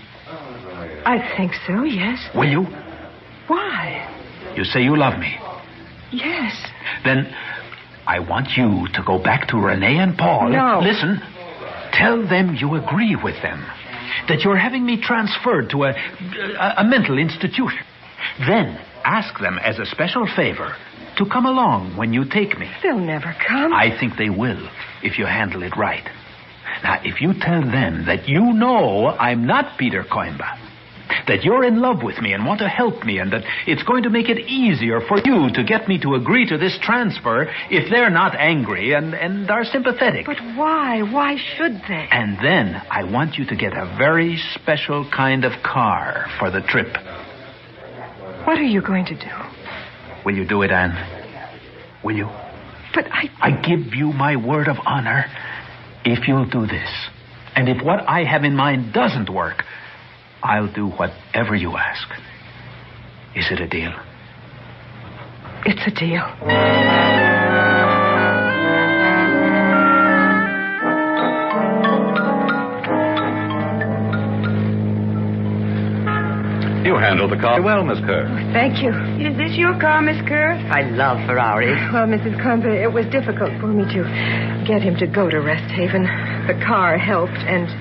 I think so, yes. Will you? Why? You say you love me. Yes. Then I want you to go back to Renee and Paul. No. Listen. Tell them you agree with them. That you're having me transferred to a mental institution. Then ask them as a special favor to come along when you take me. They'll never come. I think they will, if you handle it right. Now, if you tell them that you know I'm not Peter Coimber, that you're in love with me and want to help me, and that it's going to make it easier for you to get me to agree to this transfer if they're not angry and are sympathetic. But why? Why should they? And then I want you to get a very special kind of car for the trip. What are you going to do? Will you do it, Anne? Will you? But I give you my word of honor if you'll do this. And if what I have in mind doesn't work, I'll do whatever you ask. Is it a deal? It's a deal. You handled the car well, Miss Kerr. Thank you. Is this your car, Miss Kerr? I love Ferraris. Well, Mrs. Coimbra, it was difficult for me to get him to go to Rest Haven. The car helped, and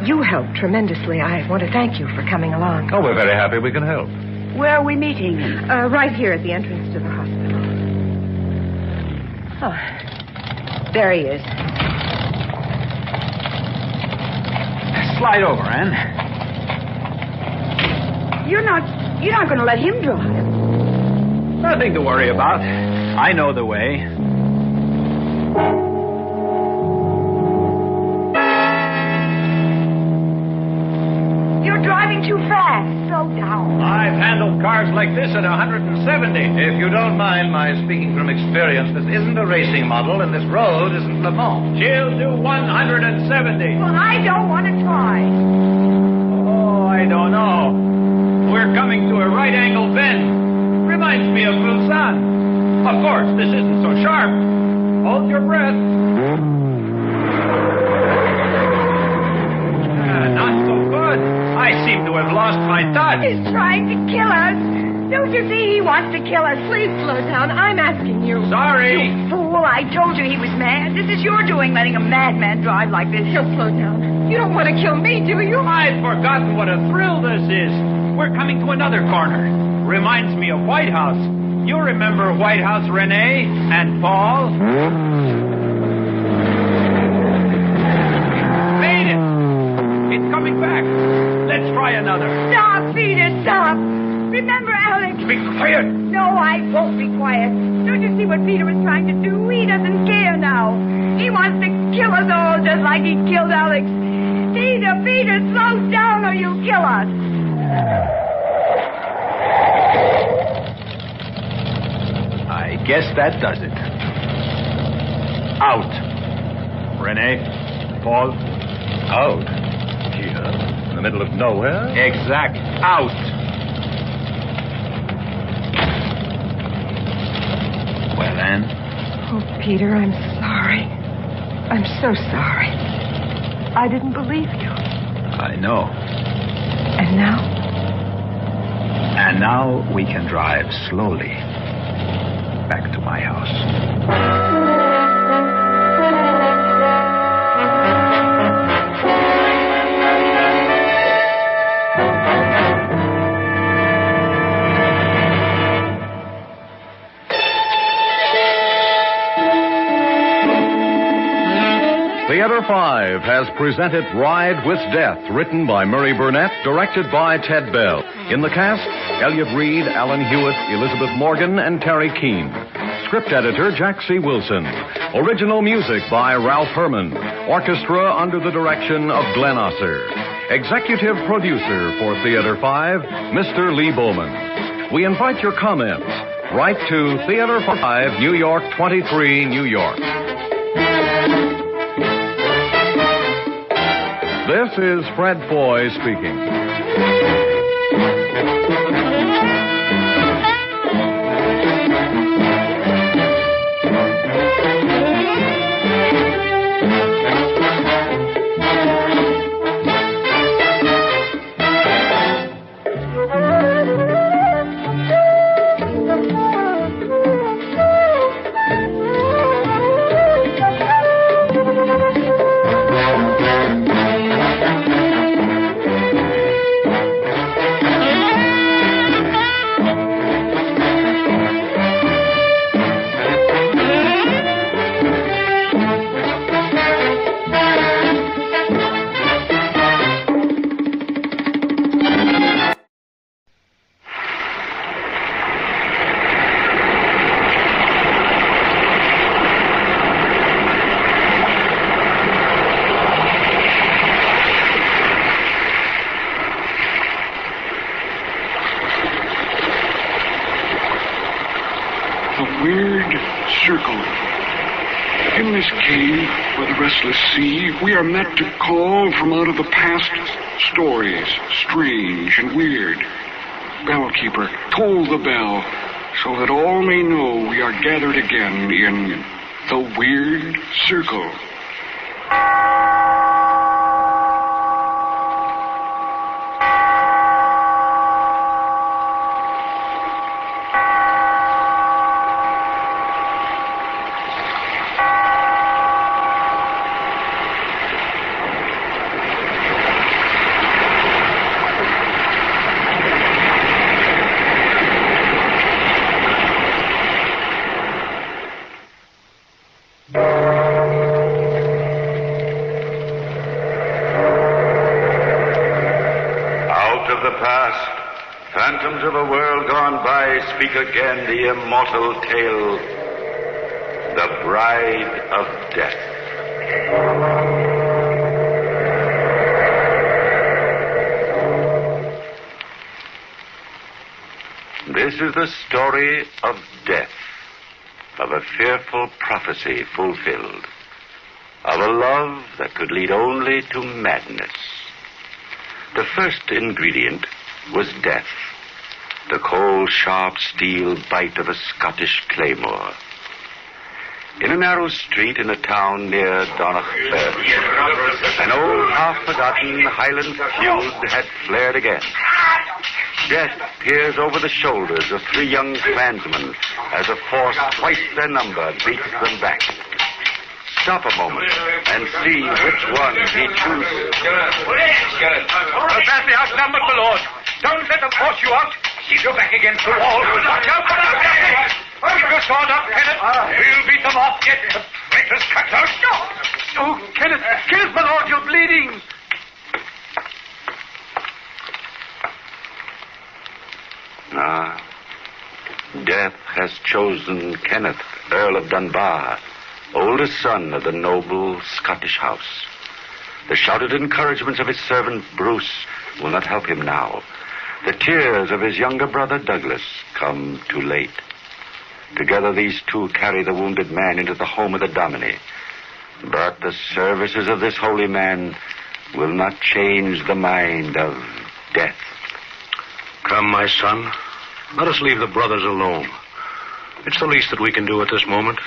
you helped tremendously. I want to thank you for coming along. Oh, we're very happy we can help. Where are we meeting? Right here at the entrance to the hospital. Oh, there he is. Slide over, Anne. You're not going to let him drive. Nothing to worry about. I know the way. You're driving too fast. Slow down. I've handled cars like this at 170. If you don't mind my speaking from experience, this isn't a racing model, and this road isn't Le Mans. She'll do 170. Well, I don't want to try. Oh, I don't know. We're coming to a right-angle bend. Reminds me of Busan. Of course, this isn't so sharp. Hold your breath. Not so good. I seem to have lost my touch. He's trying to kill us. Don't you see he wants to kill us? Please slow down. I'm asking you. Sorry. You fool. I told you he was mad. This is your doing, letting a madman drive like this. He'll slow down. You don't want to kill me, do you? I'd forgotten what a thrill this is. We're coming to another corner. Reminds me of White House. You remember White House, Renee and Paul? Made it. It's coming back. Let's try another. Stop, Peter, stop. Remember, Alex. Be quiet. No, I won't be quiet. Don't you see what Peter was trying to do? He doesn't care now. He wants to kill us all just like he killed Alex. Peter, slow down or you'll kill us. I guess that does it. Out. Renee, Paul. Out? Here? In the middle of nowhere? Exact. Out. Well, Anne? Oh, Peter, I'm sorry. I'm so sorry. I didn't believe you. I know. And now? And now we can drive slowly back to my house. Theater 5 has presented Ride with Death, written by Murray Burnett, directed by Ted Bell. In the cast, Elliott Reed, Alan Hewitt, Elizabeth Morgan, and Terry Keane. Script editor, Jack C. Wilson. Original music by Ralph Herman. Orchestra under the direction of Glenn Osser. Executive producer for Theater 5, Mr. Lee Bowman. We invite your comments. Write to Theater 5, New York 23, New York. This is Fred Foy speaking. cave by the restless sea, we are met to call from out of the past stories, strange and weird. Bellkeeper, toll the bell, so that all may know we are gathered again in the Weird Circle. Phantoms of a world gone by speak again the immortal tale, The Bride of Death. This is the story of death, of a fearful prophecy fulfilled, of a love that could lead only to madness. The first ingredient was death, the cold, sharp steel bite of a Scottish claymore. In a narrow street in a town near Donachburn, an old, half-forgotten Highland feud had flared again. Death peers over the shoulders of three young clansmen as a force twice their number beats them back. Stop a moment and see which one he chooses. We're badly outnumbered, my lord. Don't let them force you out. Keep your back against the wall. Watch out! Keep your sword up, Kenneth. We'll beat them off yet. The traitors cut out. Oh, Kenneth, my lord, you're bleeding. Ah, death has chosen Kenneth, Earl of Dunbar, oldest son of the noble Scottish house. The shouted encouragements of his servant Bruce will not help him now. The tears of his younger brother Douglas come too late. Together these two carry the wounded man into the home of the Dominie. But the services of this holy man will not change the mind of death. Come, my son. Let us leave the brothers alone. It's the least that we can do at this moment.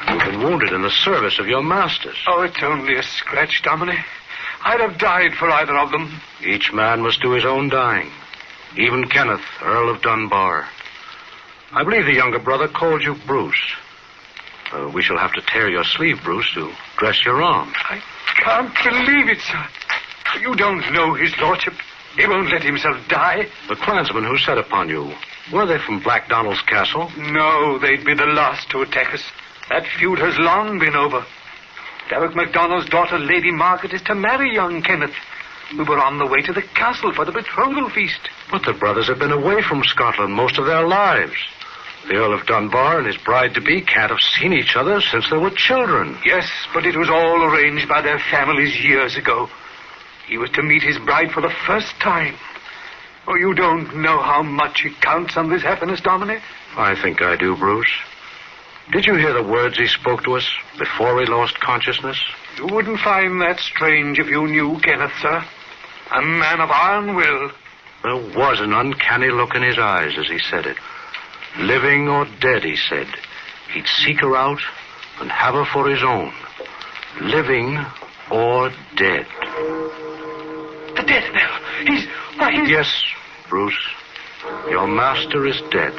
You've been wounded in the service of your masters. Oh, it's only a scratch, Dominie. I'd have died for either of them. Each man must do his own dying. Even Kenneth, Earl of Dunbar. I believe the younger brother called you Bruce. We shall have to tear your sleeve, Bruce, to dress your arm. I can't believe it, sir. You don't know his lordship. He won't let himself die. The clansmen who set upon you, were they from Black Donald's castle? No, they'd be the last to attack us. That feud has long been over. Derek MacDonald's daughter, Lady Margaret, is to marry young Kenneth. We were on the way to the castle for the betrothal feast. But the brothers have been away from Scotland most of their lives. The Earl of Dunbar and his bride-to-be can't have seen each other since they were children. Yes, but it was all arranged by their families years ago. He was to meet his bride for the first time. Oh, you don't know how much it counts on this happiness, Dominie. I think I do, Bruce. Did you hear the words he spoke to us before he lost consciousness? You wouldn't find that strange if you knew Kenneth, sir. A man of iron will. There was an uncanny look in his eyes as he said it. Living or dead, he said. He'd seek her out and have her for his own. Living or dead. The death bell. He's... Yes, Bruce. Your master is dead.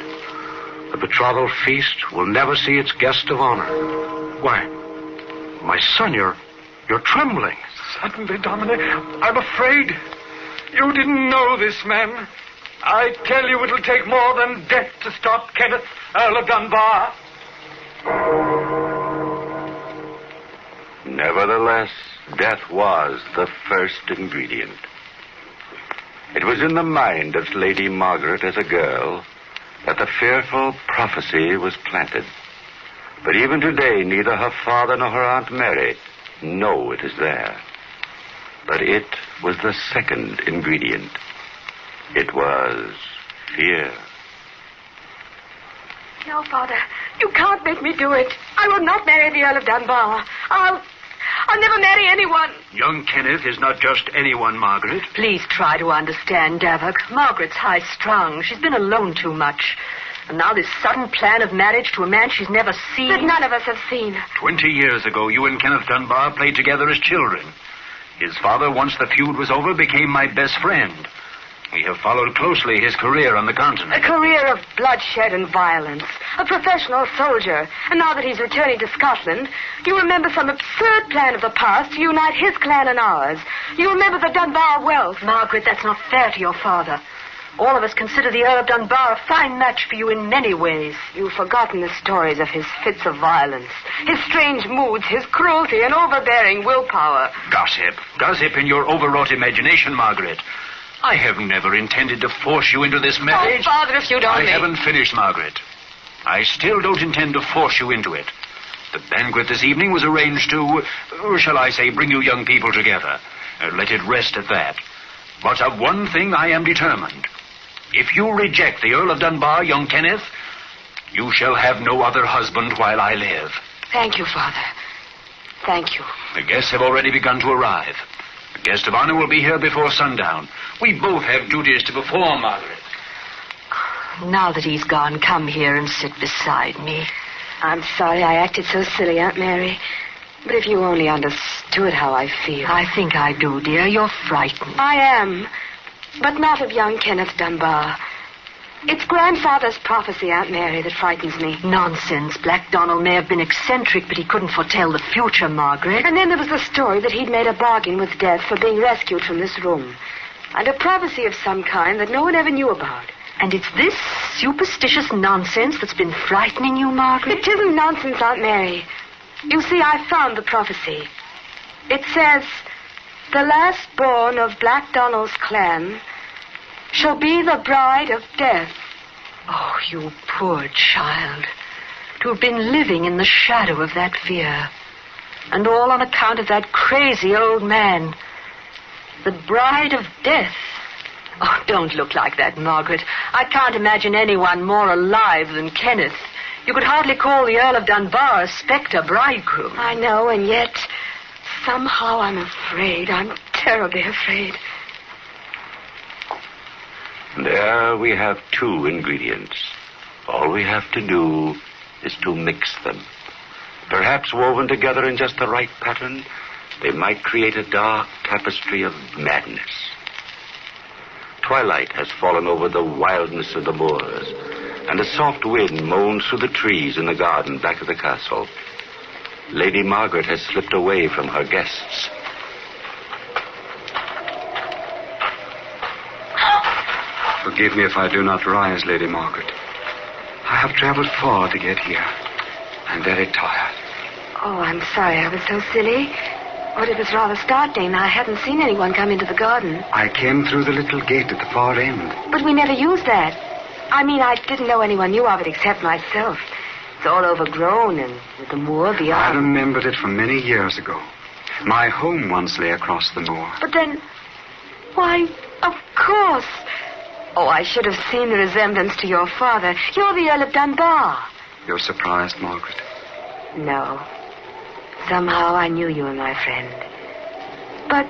The betrothal feast will never see its guest of honor. Why, my son, you're trembling. Suddenly, Dominie, I'm afraid. You didn't know this man. I tell you, it'll take more than death to stop Kenneth, Earl of Dunbar. Nevertheless, death was the first ingredient. It was in the mind of Lady Margaret as a girl that the fearful prophecy was planted. But even today, neither her father nor her Aunt Mary know it is there. But it was the second ingredient. It was fear. No, Father. You can't make me do it. I will not marry the Earl of Dunbar. I'll never marry anyone. Young Kenneth is not just anyone, Margaret. Please try to understand, Davok. Margaret's high-strung. She's been alone too much. And now this sudden plan of marriage to a man she's never seen. That none of us have seen. 20 years ago, you and Kenneth Dunbar played together as children. His father, once the feud was over, became my best friend. We have followed closely his career on the continent. A career of bloodshed and violence. A professional soldier. And now that he's returning to Scotland, you remember some absurd plan of the past to unite his clan and ours. You remember the Dunbar wealth. Margaret, that's not fair to your father. All of us consider the Earl of Dunbar a fine match for you in many ways. You've forgotten the stories of his fits of violence, his strange moods, his cruelty and overbearing willpower. Gossip in your overwrought imagination, Margaret. I have never intended to force you into this marriage. Oh, Father, if you'd only... I haven't finished, Margaret. I still don't intend to force you into it. The banquet this evening was arranged to, shall I say, bring you young people together. Let it rest at that. But of one thing I am determined. If you reject the Earl of Dunbar, young Kenneth, you shall have no other husband while I live. Thank you, Father. Thank you. The guests have already begun to arrive. The guest of honor will be here before sundown. We both have duties to perform, Margaret. Now that he's gone, come here and sit beside me. I'm sorry I acted so silly, Aunt Mary. But if you only understood how I feel. I think I do, dear. You're frightened. I am. But not of young Kenneth Dunbar. It's grandfather's prophecy, Aunt Mary, that frightens me. Nonsense. Black Donald may have been eccentric, but he couldn't foretell the future, Margaret. And then there was the story that he'd made a bargain with death for being rescued from this room. And a prophecy of some kind that no one ever knew about. And it's this superstitious nonsense that's been frightening you, Margaret? It isn't nonsense, Aunt Mary. You see, I found the prophecy. It says, the last born of Black Donald's clan shall be the bride of death. Oh, you poor child. To have been living in the shadow of that fear. And all on account of that crazy old man. The bride of death. Oh, don't look like that, Margaret. I can't imagine anyone more alive than Kenneth. You could hardly call the Earl of Dunbar a spectre bridegroom. I know, and yet somehow I'm afraid. I'm terribly afraid. There we have two ingredients. All we have to do is to mix them. Perhaps woven together in just the right pattern, they might create a dark tapestry of madness. Twilight has fallen over the wildness of the moors, and a soft wind moans through the trees in the garden back of the castle. Lady Margaret has slipped away from her guests. Forgive me if I do not rise, Lady Margaret. I have traveled far to get here. I'm very tired. Oh, I'm sorry I was so silly. But it was rather startling. I hadn't seen anyone come into the garden. I came through the little gate at the far end. But we never used that. I mean, I didn't know anyone knew of it except myself. It's all overgrown and with the moor beyond. I remembered it from many years ago. My home once lay across the moor. But then, why, of course. Oh, I should have seen the resemblance to your father. You're the Earl of Dunbar. You're surprised, Margaret? No. Somehow I knew you were my friend. But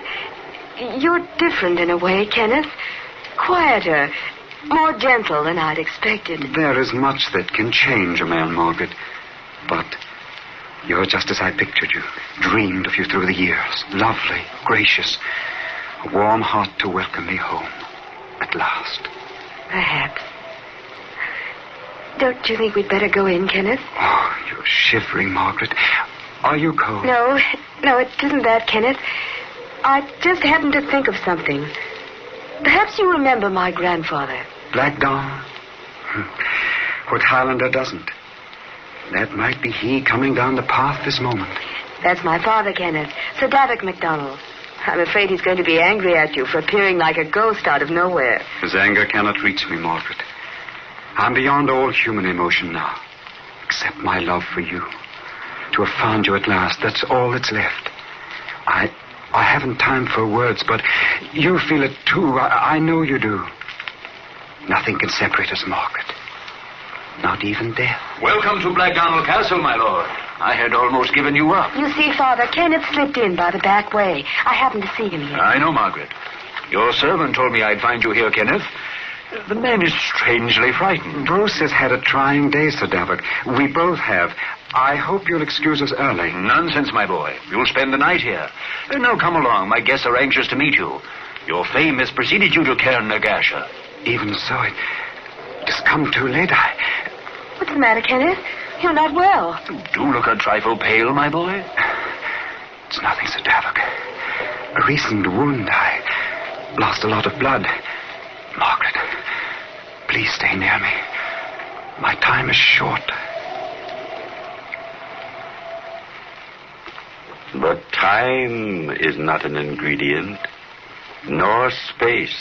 you're different in a way, Kenneth. Quieter, more gentle than I'd expected. There is much that can change a man, Margaret. But you're just as I pictured you. Dreamed of you through the years. Lovely, gracious. A warm heart to welcome me home. At last. Perhaps. Don't you think we'd better go in, Kenneth? Oh, you're shivering, Margaret. Are you cold? No, it isn't that, Kenneth. I just happened to think of something. Perhaps you remember my grandfather. Black Donald? What Highlander doesn't? That might be he coming down the path this moment. That's my father, Kenneth. Sir Davok MacDonald. I'm afraid he's going to be angry at you for appearing like a ghost out of nowhere. His anger cannot reach me, Margaret. I'm beyond all human emotion now, except my love for you. To have found you at last, that's all that's left. I haven't time for words, but you feel it too. I know you do. Nothing can separate us, Margaret. Not even death. Welcome to Black Donald Castle, my lord. I had almost given you up. You see, Father, Kenneth slipped in by the back way. I happened to see him here. I know, Margaret. Your servant told me I'd find you here, Kenneth. The man is strangely frightened. Bruce has had a trying day, Sir Davok. We both have. I hope you'll excuse us early. Nonsense, my boy. You'll spend the night here. Now come along. My guests are anxious to meet you. Your fame has preceded you to Cairn Nagasha. Even so, it has come too late. What's the matter, Kenneth? You're not well. Do look a trifle pale, my boy. It's nothing, Sir Davok. A recent wound. I lost a lot of blood. Margaret, please stay near me. My time is short. But time is not an ingredient, nor space.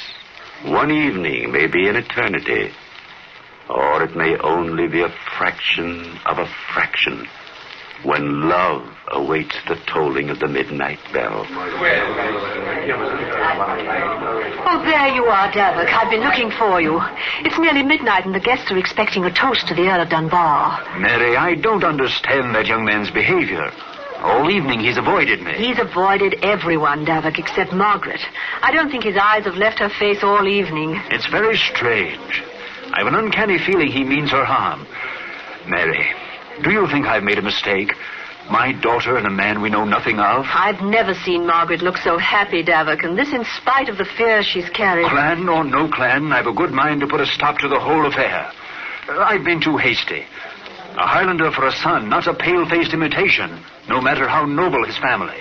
One evening may be an eternity, or it may only be a fraction of a fraction, when love awaits the tolling of the midnight bell. Oh, there you are, Davok. I've been looking for you. It's nearly midnight and the guests are expecting a toast to the Earl of Dunbar. Mary, I don't understand that young man's behavior. All evening he's avoided me. He's avoided everyone, Davok, except Margaret. I don't think his eyes have left her face all evening. It's very strange. I've an uncanny feeling he means her harm. Mary, do you think I've made a mistake? My daughter and a man we know nothing of? I've never seen Margaret look so happy, Davok, and this in spite of the fears she's carried. Clan or no clan, I've a good mind to put a stop to the whole affair. I've been too hasty. A Highlander for a son, not a pale-faced imitation, no matter how noble his family.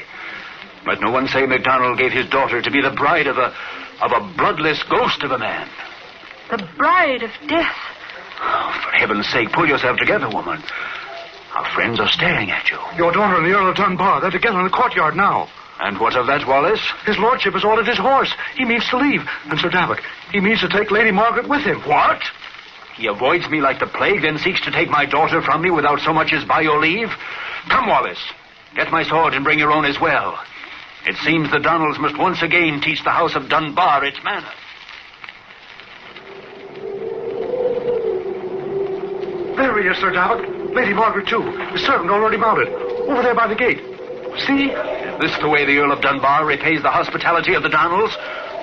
Let no one say MacDonald gave his daughter to be the bride of a bloodless ghost of a man. The bride of death. Oh, for heaven's sake, pull yourself together, woman. Our friends are staring at you. Your daughter and the Earl of Dunbar, they're together in the courtyard now. And what of that, Wallace? His lordship has ordered his horse. He means to leave. And Sir Davok, he means to take Lady Margaret with him. What? He avoids me like the plague, then seeks to take my daughter from me without so much as by your leave? Come, Wallace. Get my sword and bring your own as well. It seems the Donalds must once again teach the house of Dunbar its manners. There he is, Sir Davok. Lady Margaret, too. The servant already mounted. Over there by the gate. See? Is this the way the Earl of Dunbar repays the hospitality of the Donalds?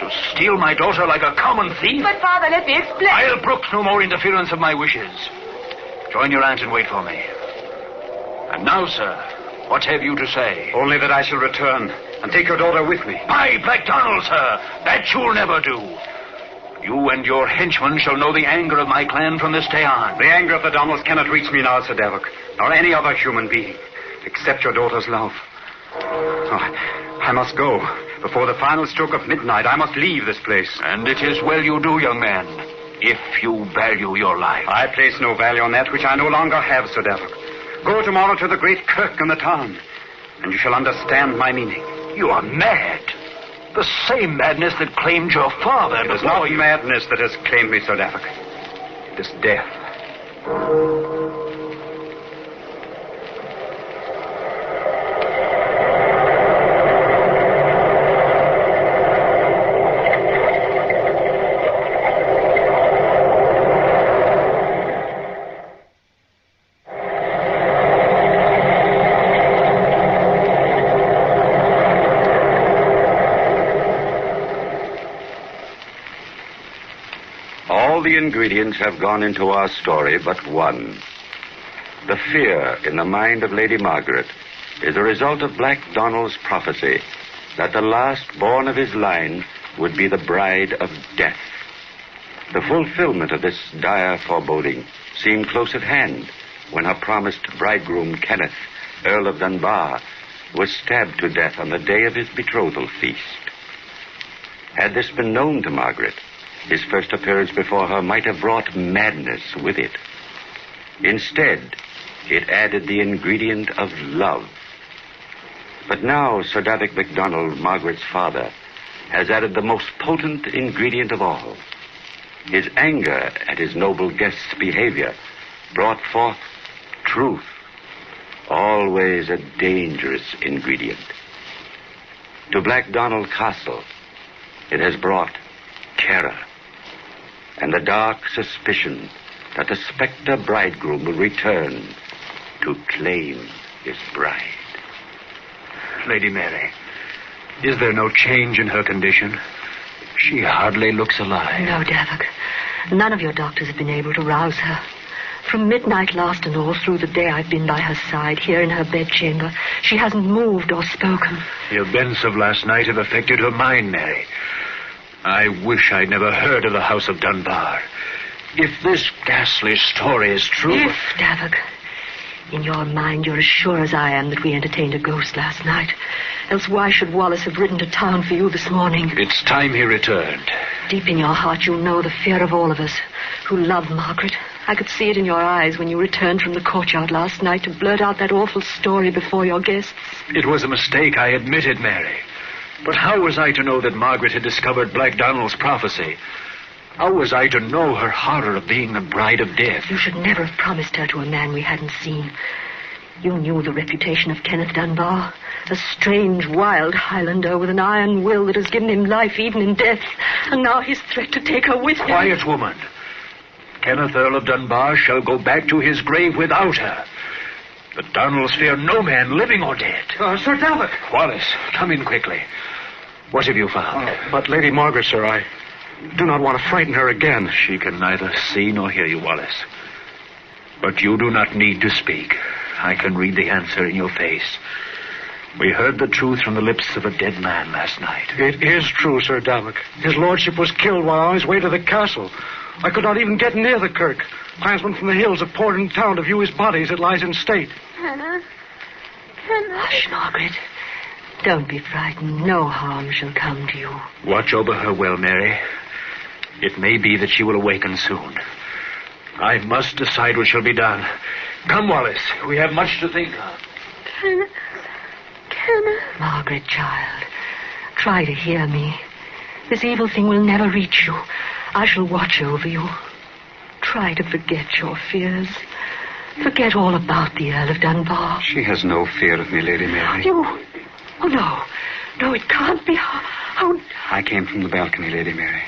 To steal my daughter like a common thief? But, Father, let me explain. I'll brook no more interference of my wishes. Join your aunt and wait for me. And now, sir, what have you to say? Only that I shall return and take your daughter with me. By Black Donald, sir, that you'll never do. You and your henchmen shall know the anger of my clan from this day on. The anger of the Donalds cannot reach me now, Sir Davok, nor any other human being, except your daughter's love. Oh, I must go. Before the final stroke of midnight, I must leave this place. And it is well you do, young man, if you value your life. I place no value on that which I no longer have, Sir Davok. Go tomorrow to the great kirk in the town, and you shall understand my meaning. You are mad. The same madness that claimed your father. It is not madness that has claimed me, Sir Davok. It is death. The ingredients have gone into our story but one. The fear in the mind of Lady Margaret is a result of Black Donald's prophecy that the last born of his line would be the bride of death. The fulfillment of this dire foreboding seemed close at hand when her promised bridegroom, Kenneth, Earl of Dunbar, was stabbed to death on the day of his betrothal feast. Had this been known to Margaret, his first appearance before her might have brought madness with it. Instead, it added the ingredient of love. But now Sir Davok MacDonald, Margaret's father, has added the most potent ingredient of all. His anger at his noble guest's behavior brought forth truth, always a dangerous ingredient. To Black Donald Castle, it has brought terror and the dark suspicion that the spectre bridegroom will return to claim his bride. Lady Mary, is there no change in her condition? She hardly looks alive. No, Davok. None of your doctors have been able to rouse her. From midnight last and all through the day I've been by her side, here in her bedchamber. She hasn't moved or spoken. The events of last night have affected her mind, Mary. I wish I'd never heard of the House of Dunbar. If this ghastly story is true... If, Davok. In your mind, you're as sure as I am that we entertained a ghost last night. Else why should Wallace have ridden to town for you this morning? It's time he returned. Deep in your heart, you know the fear of all of us who love Margaret. I could see it in your eyes when you returned from the courtyard last night to blurt out that awful story before your guests. It was a mistake, I admit it, Mary. But how was I to know that Margaret had discovered Black Donald's prophecy? How was I to know her horror of being the bride of death? You should never have promised her to a man we hadn't seen. You knew the reputation of Kenneth Dunbar. A strange, wild Highlander with an iron will that has given him life even in death. And now his threat to take her with him. Quiet, woman. Kenneth, Earl of Dunbar, shall go back to his grave without her. The Donalds fear no man, living or dead. Sir Davok. Wallace, come in quickly. What have you found? But Lady Margaret, sir, I do not want to frighten her again. She can neither see nor hear you, Wallace. But you do not need to speak. I can read the answer in your face. We heard the truth from the lips of a dead man last night. It is true, Sir Davok. His lordship was killed while on his way to the castle. I could not even get near the kirk. Clansmen from the hills have poured into town to view his body as it lies in state. Hannah. Hush, Margaret. Don't be frightened. No harm shall come to you. Watch over her well, Mary. It may be that she will awaken soon. I must decide what shall be done. Come, Wallace. We have much to think of. Margaret, child, try to hear me. This evil thing will never reach you. I shall watch over you. Try to forget your fears. Forget all about the Earl of Dunbar. She has no fear of me, Lady Mary. You... Oh, no. No, it can't be. How... I came from the balcony, Lady Mary.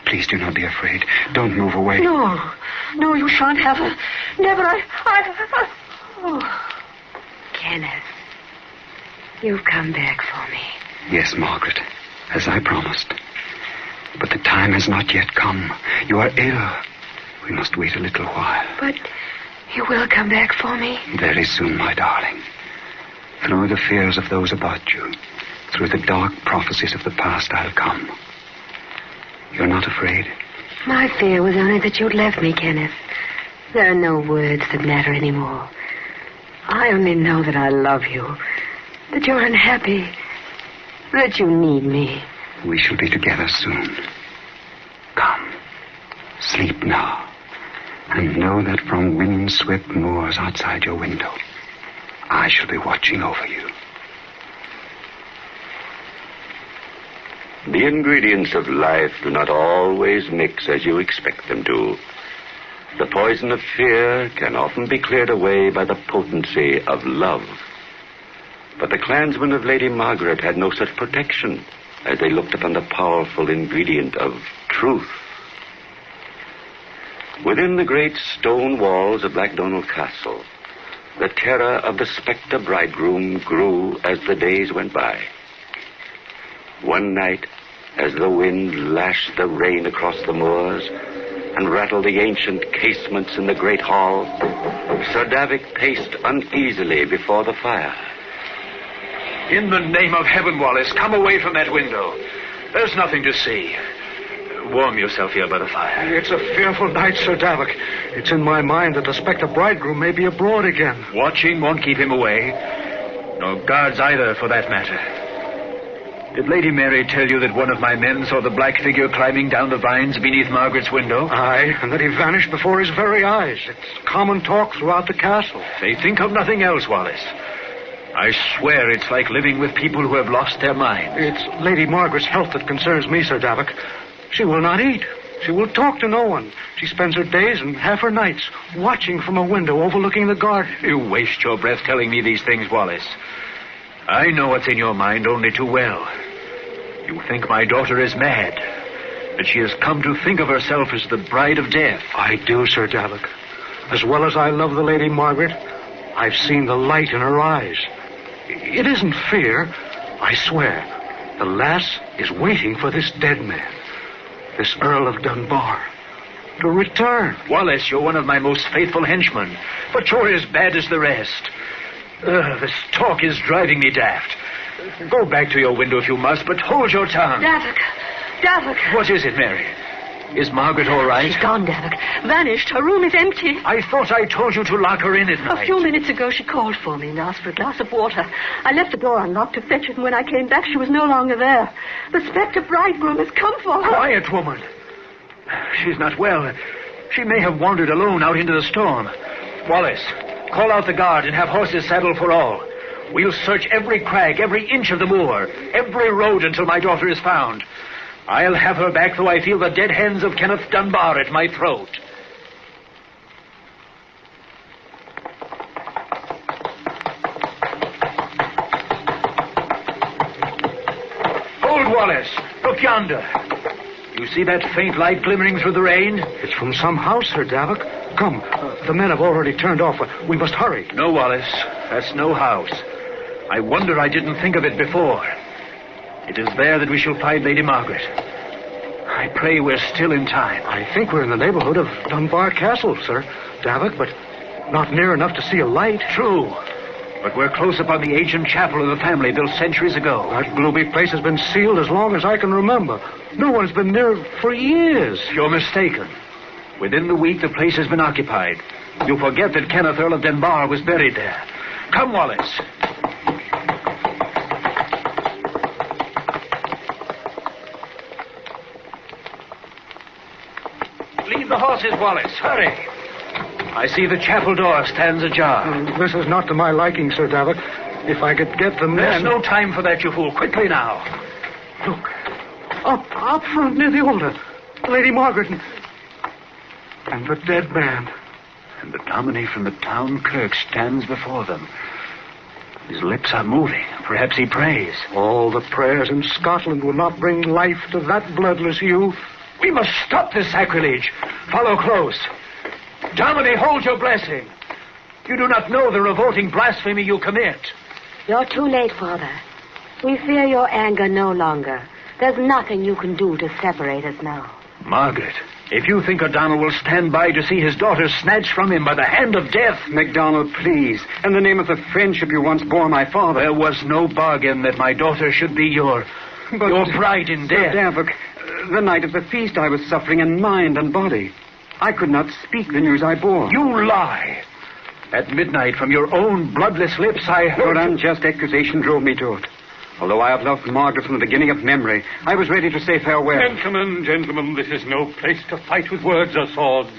Please do not be afraid. Don't move away. No. No, you shan't have her. Never. Oh. Kenneth, you've come back for me. Yes, Margaret, as I promised. But the time has not yet come. You are ill. We must wait a little while. But you will come back for me? Very soon, my darling. Through the fears of those about you, through the dark prophecies of the past, I'll come. You're not afraid? My fear was only that you'd left me, Kenneth. There are no words that matter anymore. I only know that I love you, that you're unhappy, that you need me. We shall be together soon. Come, sleep now, and know that from wind-swept moors outside your window, I shall be watching over you. The ingredients of life do not always mix as you expect them to. The poison of fear can often be cleared away by the potency of love. But the clansmen of Lady Margaret had no such protection as they looked upon the powerful ingredient of truth. Within the great stone walls of Black Donald Castle, the terror of the spectre bridegroom grew as the days went by. One night, as the wind lashed the rain across the moors and rattled the ancient casements in the great hall, Sir Davok paced uneasily before the fire. In the name of heaven, Wallace, come away from that window. There's nothing to see. Warm yourself here by the fire. It's a fearful night, Sir Davok. It's in my mind that the spectre bridegroom may be abroad again. Watching won't keep him away. No guards either, for that matter. Did Lady Mary tell you that one of my men saw the black figure climbing down the vines beneath Margaret's window? Aye, and that he vanished before his very eyes. It's common talk throughout the castle. They think of nothing else, Wallace. I swear it's like living with people who have lost their minds. It's Lady Margaret's health that concerns me, Sir Davok. She will not eat. She will talk to no one. She spends her days and half her nights watching from a window overlooking the garden. You waste your breath telling me these things, Wallace. I know what's in your mind only too well. You think my daughter is mad. that she has come to think of herself as the bride of death. I do, Sir Davik. As well as I love the Lady Margaret, I've seen the light in her eyes. It isn't fear, I swear. The lass is waiting for this dead man, this Earl of Dunbar, to return. Wallace, you're one of my most faithful henchmen, but you're as bad as the rest. This talk is driving me daft. Go back to your window if you must, but hold your tongue. Davik. What is it, Mary? Is Margaret all right? She's gone, Davik. Vanished. Her room is empty. I thought I told you to lock her in at night. A few minutes ago, she called for me and asked for a glass of water. I left the door unlocked to fetch it, and when I came back, she was no longer there. The spectre bridegroom has come for her. Quiet, woman. She's not well. She may have wandered alone out into the storm. Wallace, call out the guard and have horses saddled for all. We'll search every crag, every inch of the moor, every road until my daughter is found. I'll have her back, though I feel the dead hands of Kenneth Dunbar at my throat. Hold, Wallace. Look yonder. You see that faint light glimmering through the rain? It's from some house, Sir Davik. Come, the men have already turned off. We must hurry. No, Wallace. That's no house. I wonder I didn't think of it before. It is there that we shall find Lady Margaret. I pray we're still in time. I think we're in the neighborhood of Dunbar Castle, Sir Davik, but not near enough to see a light. True. But we're close upon the ancient chapel of the family built centuries ago. That gloomy place has been sealed as long as I can remember. No one's been near for years. You're mistaken. Within the week, the place has been occupied. You forget that Kenneth, Earl of Dunbar, was buried there. Come, Wallace. Leave the horses, Wallace. Hurry. I see the chapel door stands ajar. This is not to my liking, Sir Davik. If I could get the men... There's no time for that, you fool. Quickly now. Look. Up front near the altar. Lady Margaret and the dead man. And the dominie from the town kirk stands before them. His lips are moving. Perhaps he prays. All the prayers in Scotland will not bring life to that bloodless youth. We must stop this sacrilege. Follow close. Dominie, hold your blessing. You do not know the revolting blasphemy you commit. You're too late, Father. We fear your anger no longer. There's nothing you can do to separate us now. Margaret, if you think O'Donnell will stand by to see his daughter snatched from him by the hand of death... MacDonald, please. In the name of the friendship you once bore my father... There was no bargain that my daughter should be your bride in death. Sir Davik, the night of the feast I was suffering in mind and body. I could not speak the news I bore. You lie. At midnight, from your own bloodless lips, I heard... Your unjust accusation drove me to it. Although I have loved Margaret from the beginning of memory, I was ready to say farewell. Gentlemen, this is no place to fight with words or swords.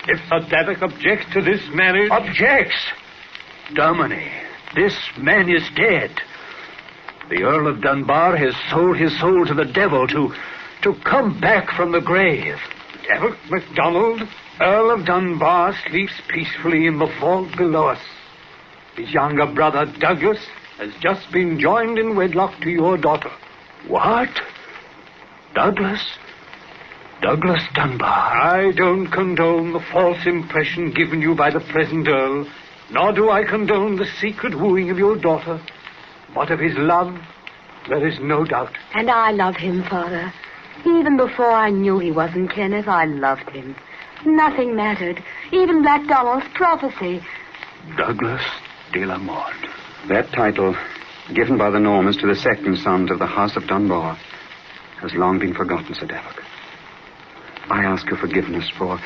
If Sir Davik objects to this marriage... Objects? Dominie, this man is dead. The Earl of Dunbar has sold his soul to the devil to come back from the grave. Davik MacDonald, Earl of Dunbar, sleeps peacefully in the vault below us. His younger brother, Douglas, has just been joined in wedlock to your daughter. What? Douglas Dunbar? I don't condone the false impression given you by the present Earl, nor do I condone the secret wooing of your daughter. But of his love, there is no doubt. And I love him, Father. Even before I knew he wasn't Kenneth, I loved him. Nothing mattered, even Black Donald's prophecy. Douglas de la Mort. That title, given by the Normans to the second sons of the House of Dunbar, has long been forgotten, Sir Davik. I ask your forgiveness for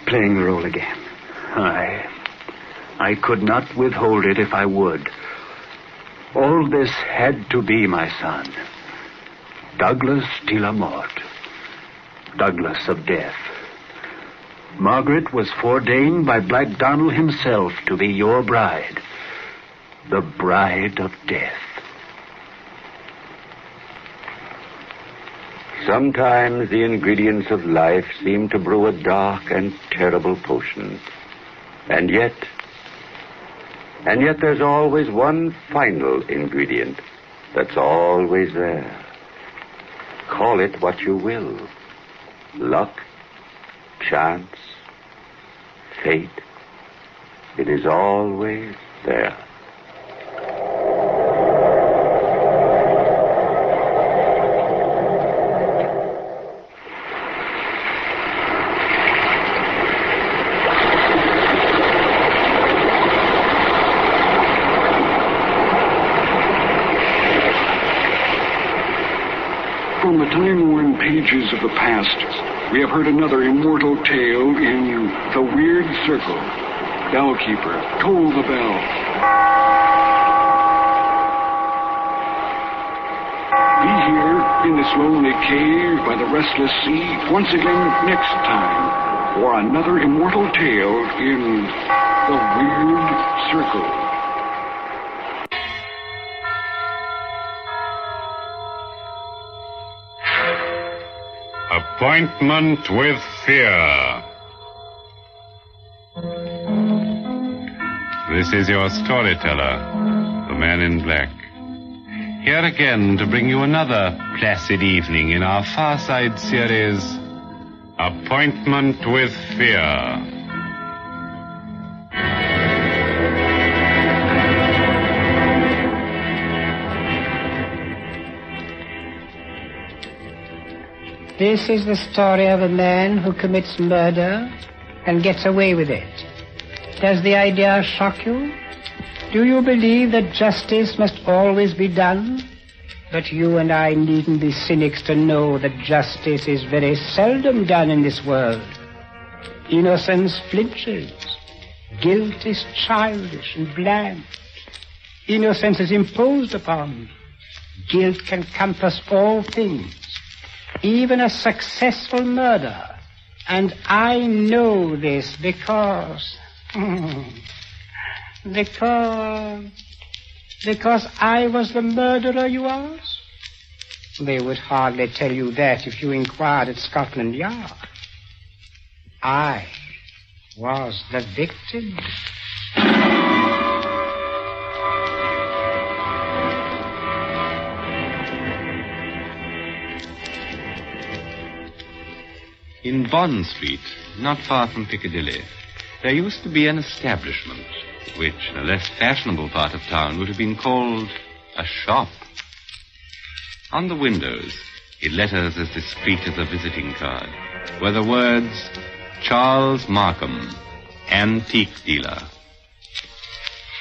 playing the role again. I could not withhold it if I would. All this had to be, my son. Douglas de la Mort. Douglas of death. Margaret was foreordained by Black Donald himself to be your bride. The bride of death. Sometimes the ingredients of life seem to brew a dark and terrible potion. And yet there's always one final ingredient that's always there. Call it what you will. luck, chance, fate. It is always there. From the time-worn pages of the past, we have heard another immortal tale in The Weird Circle. Bellkeeper, toll the bell. Be here in this lonely cave by the restless sea once again next time for another immortal tale in The Weird Circle. Appointment with Fear. This is your storyteller, the Man in Black. Here again to bring you another placid evening in our Farside series, Appointment with Fear. This is the story of a man who commits murder and gets away with it. Does the idea shock you? Do you believe that justice must always be done? But you and I needn't be cynics to know that justice is very seldom done in this world. Innocence flinches. Guilt is childish and bland. Innocence is imposed upon. Guilt can compass all things, even a successful murder. And I know this because I was the murderer, you ask? They would hardly tell you that if you inquired at Scotland Yard. I was the victim. In Bond Street, not far from Piccadilly, there used to be an establishment, which in a less fashionable part of town would have been called a shop. On the windows, in letters as discreet as a visiting card, were the words, Charles Markham, antique dealer.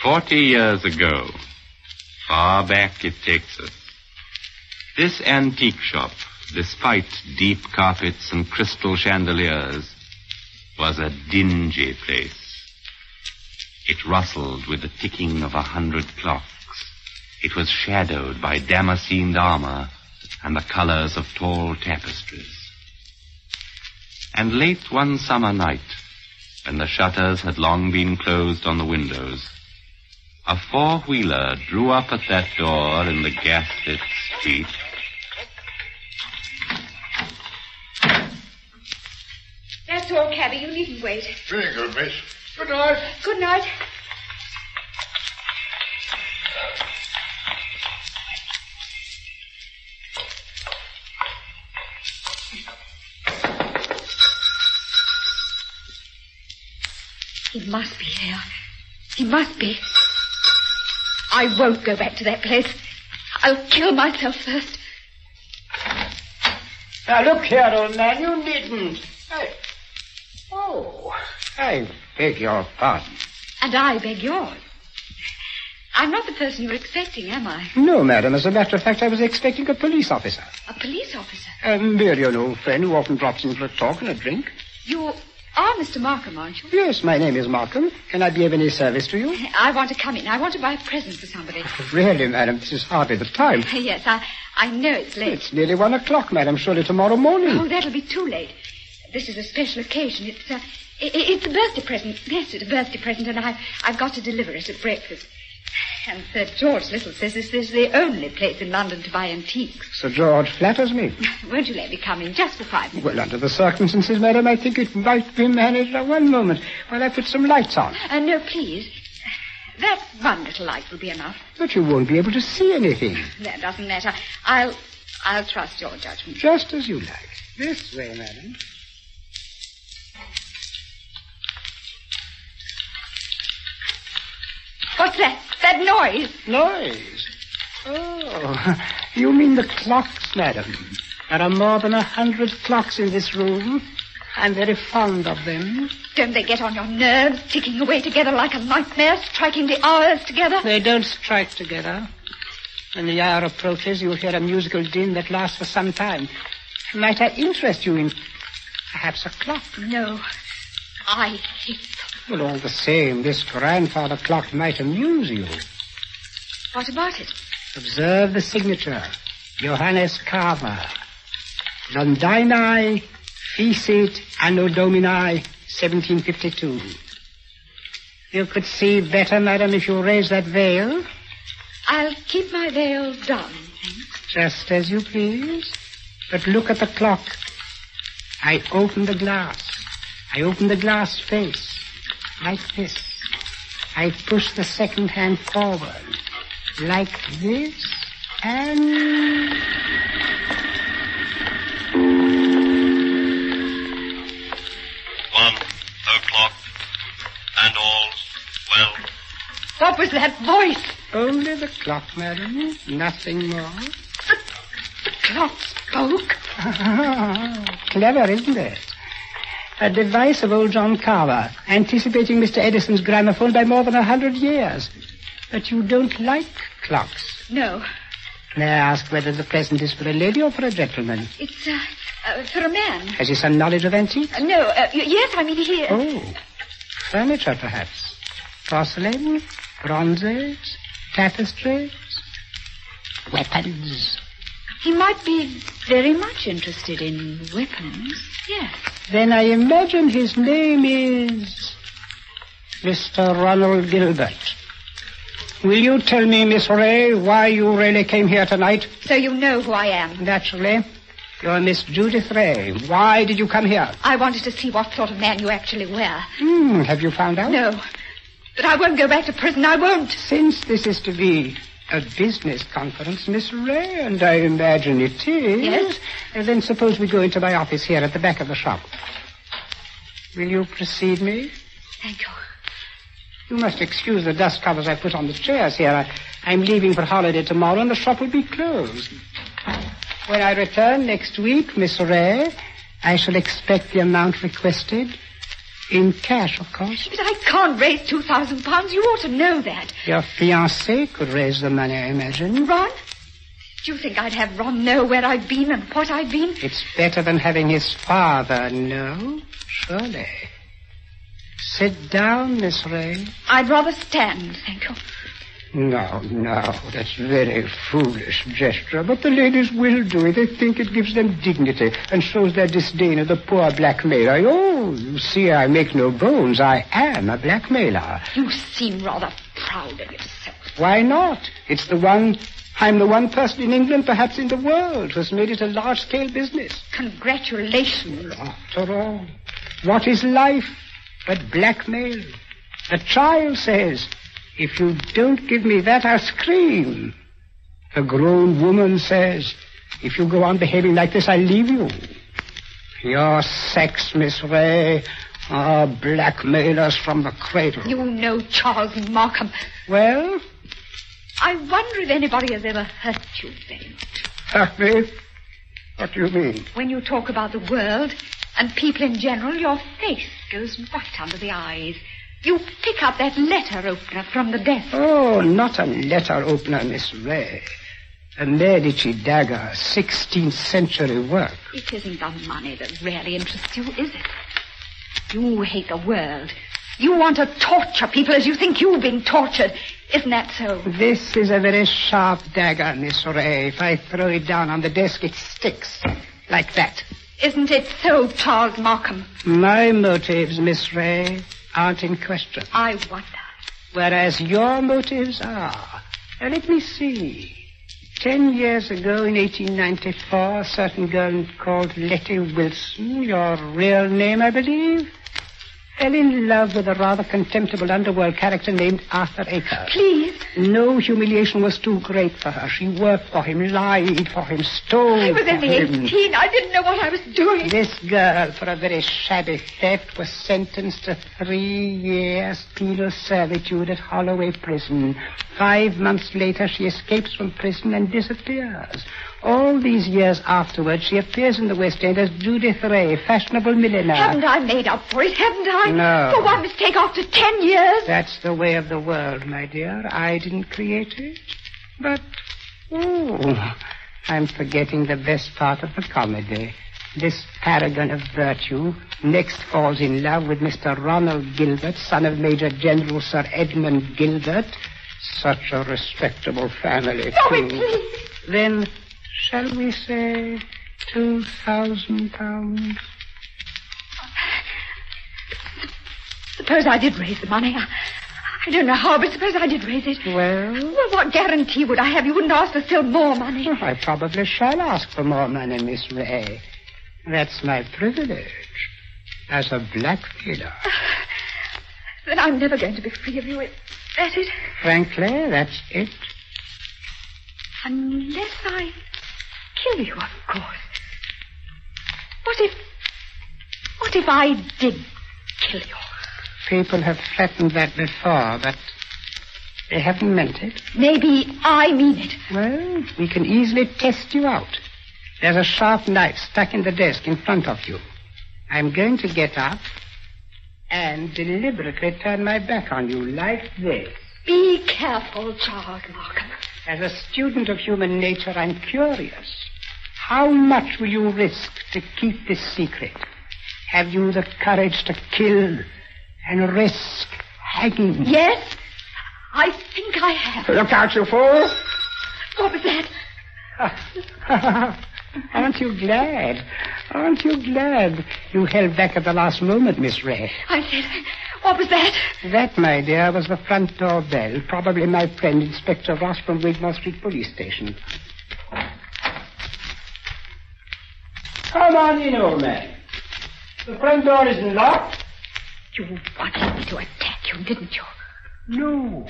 40 years ago, far back it takes us, this antique shop, despite deep carpets and crystal chandeliers, was a dingy place. It rustled with the ticking of 100 clocks. It was shadowed by damascened armor and the colors of tall tapestries. And late one summer night, when the shutters had long been closed on the windows, a four-wheeler drew up at that door in the gas-lit street. That's all, cabby. You needn't wait. Very good, miss. Good night. Good night. He must be here. He must be. I won't go back to that place. I'll kill myself first. Now, look here, old man. You needn't. I beg your pardon. And I beg yours. I'm not the person you were expecting, am I? No, madam. As a matter of fact, I was expecting a police officer. A police officer? Merely an old friend who often drops in for a talk and a drink. You are Mr. Markham, aren't you? Yes, my name is Markham. Can I be of any service to you? I want to come in. I want to buy a present for somebody. Really, madam, this is hardly the time. Yes, I know it's late. It's nearly 1 o'clock, madam. Surely tomorrow morning. Oh, that'll be too late. This is a special occasion. It's a birthday present. Yes, it's a birthday present, and I've got to deliver it at breakfast. And Sir George Little says this is the only place in London to buy antiques. Sir George flatters me. Won't you let me come in just for 5 minutes? Well, under the circumstances, madam, I think it might be managed. One moment while I put some lights on. No, please. That one little light will be enough. But you won't be able to see anything. That doesn't matter. I'll trust your judgment. Just as you like. This way, madam. What's that? That noise? Noise? Oh, you mean the clocks, madam. There are more than 100 clocks in this room. I'm very fond of them. Don't they get on your nerves, ticking away together like a nightmare, striking the hours together? They don't strike together. When the hour approaches, you'll hear a musical din that lasts for some time. Might I interest you in perhaps a clock? No. I hate them. Well, all the same, this grandfather clock might amuse you. What about it? Observe the signature. Johannes Carver. Londini Fecit Anno Domini 1752. You could see better, madam, if you raise that veil. I'll keep my veil down, thanks. Just as you please. But look at the clock. I open the glass. I open the glass face. Like this. I push the second hand forward. Like this. And... 1 o'clock. And all's well. What was that voice? Only the clock, madam. Nothing more. The clock spoke. Clever, isn't it? A device of old John Carver, anticipating Mr. Edison's gramophone by more than 100 years. But you don't like clocks. No. May I ask whether the present is for a lady or for a gentleman? It's, for a man. Has he some knowledge of antiques? No, yes, I mean he is. Oh, furniture, perhaps. Porcelain, bronzes, tapestries, weapons. He might be very much interested in weapons, yes. Then I imagine his name is Mr. Ronald Gilbert. Will you tell me, Miss Ray, why you really came here tonight? So you know who I am. Naturally. You're Miss Judith Ray. Why did you come here? I wanted to see what sort of man you actually were. Have you found out? No. But I won't go back to prison. I won't. Since this is to be a business conference, Miss Ray, and I imagine it is. Yes? Then suppose we go into my office here at the back of the shop. Will you precede me? Thank you. You must excuse the dust covers I put on the chairs here. I'm leaving for holiday tomorrow, and the shop will be closed. When I return next week, Miss Ray, I shall expect the amount requested. In cash, of course. But I can't raise £2,000. You ought to know that. Your fiancé could raise the money, I imagine. Ron? Do you think I'd have Ron know where I've been and what I've been? It's better than having his father know, surely. Sit down, Miss Ray. I'd rather stand, thank you. No, that's a very foolish gesture, but the ladies will do it. They think it gives them dignity and shows their disdain of the poor blackmailer. Oh, you see, I make no bones. I am a blackmailer. You seem rather proud of yourself. Why not? I'm the one person in England, perhaps in the world, who has made it a large-scale business. Congratulations. After all, what is life but blackmail? The child says, if you don't give me that, I'll scream. The grown woman says, if you go on behaving like this, I'll leave you. Your sex, Miss Ray, are blackmailers from the cradle. You know Charles Markham. Well? I wonder if anybody has ever hurt you very much. Hurt me? What do you mean? When you talk about the world and people in general, your face goes white under the eyes. You pick up that letter opener from the desk. Oh, not a letter opener, Miss Ray. A Medici dagger, 16th century work. It isn't the money that really interests you, is it? You hate the world. You want to torture people as you think you've been tortured. Isn't that so? This is a very sharp dagger, Miss Ray. If I throw it down on the desk, it sticks. Like that. Isn't it so, Charles Markham? My motives, Miss Ray, aren't in question. I wonder. Whereas your motives are. Now, let me see. 10 years ago, in 1894, a certain girl called Letty Wilson, your real name, I believe, fell in love with a rather contemptible underworld character named Arthur Aker. Please. No humiliation was too great for her. She worked for him, lied for him, stole I was for only him. 18. I didn't know what I was doing. This girl, for a very shabby theft, was sentenced to 3 years penal servitude at Holloway Prison. 5 months later, she escapes from prison and disappears. All these years afterwards, she appears in the West End as Judith Ray, fashionable milliner. Haven't I made up for it? Haven't I? No. For one mistake after 10 years? That's the way of the world, my dear. I didn't create it. But, I'm forgetting the best part of the comedy. This paragon of virtue next falls in love with Mr. Ronald Gilbert, son of Major General Sir Edmund Gilbert. Such a respectable family, too. Please. Then, shall we say £2,000? Suppose I did raise the money. I don't know how, but suppose I did raise it. Well, what guarantee would I have you wouldn't ask for still more money? I probably shall ask for more money, Miss Ray. That's my privilege as a blackmailer. Then I'm never going to be free of you. Is that it? Frankly, that's it. Unless I kill you, of course. What if I did kill you? People have threatened that before, but they haven't meant it. Maybe I mean it. Well, we can easily test you out. There's a sharp knife stuck in the desk in front of you. I'm going to get up and deliberately turn my back on you like this. Be careful, Charles Markham. As a student of human nature, I'm curious. How much will you risk to keep this secret? Have you the courage to kill and risk hanging? Yes, I think I have. Look out, you fool! What was that? Aren't you glad? Aren't you glad you held back at the last moment, Miss Ray? I said, what was that? That, my dear, was the front door bell. Probably my friend, Inspector Ross from Wigmore Street Police Station. Come on in, old man. The front door isn't locked. You wanted me to attack you, didn't you? No.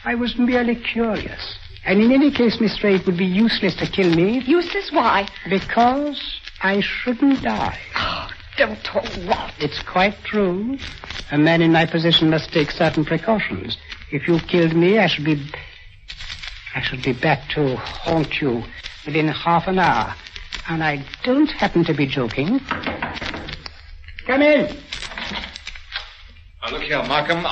I was merely curious. And in any case, Miss Ray, it would be useless to kill me. Useless? Why? Because I shouldn't die. Oh, don't talk rot. It's quite true. A man in my position must take certain precautions. If you killed me, I should be back to haunt you within half an hour. And I don't happen to be joking. Come in. Now, look here, Markham,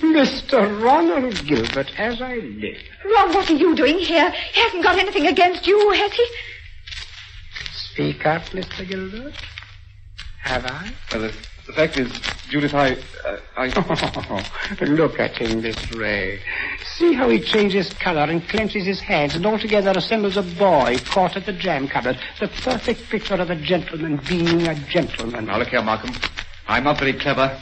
Mr. Ronald Gilbert, as I live. Ron, what are you doing here? He hasn't got anything against you, has he? Speak up, Mr. Gilbert. Have I? Well, the fact is, Judith, I... Look at him, Miss Ray. See how he changes color and clenches his hands and altogether resembles a boy caught at the jam cupboard. The perfect picture of a gentleman being a gentleman. Now, look here, Markham. I'm not very clever.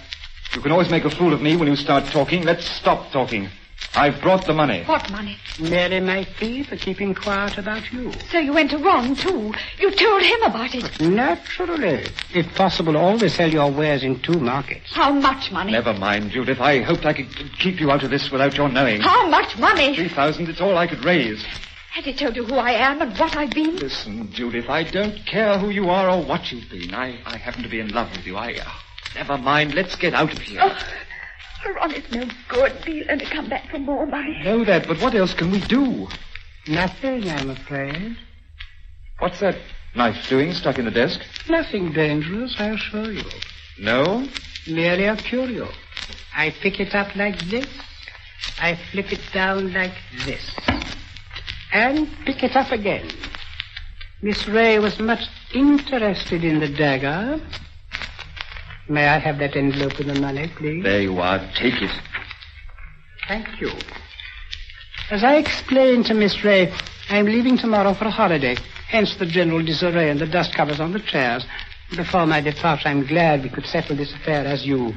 You can always make a fool of me when you start talking. Let's stop talking. I've brought the money. What money? Merely my fee for keeping quiet about you. So you went to Ron, too. You told him about it. Naturally. If possible, always sell your wares in 2 markets. How much money? Never mind, Judith. I hoped I could keep you out of this without your knowing. How much money? 3,000. It's all I could raise. Has he told you who I am and what I've been? Listen, Judith, I don't care who you are or what you've been. I happen to be in love with you. Never mind. Let's get out of here. Ron is no good. He's going to come back for more money. I know that, but what else can we do? Nothing, I'm afraid. What's that knife doing stuck in the desk? Nothing dangerous, I assure you. No? Merely a curio. I pick it up like this. I flip it down like this. And pick it up again. Miss Ray was much interested in the dagger. May I have that envelope with the money, please? There you are. Take it. Thank you. As I explained to Miss Ray, I'm leaving tomorrow for a holiday. Hence the general disarray and the dust covers on the chairs. Before my departure, I'm glad we could settle this affair as you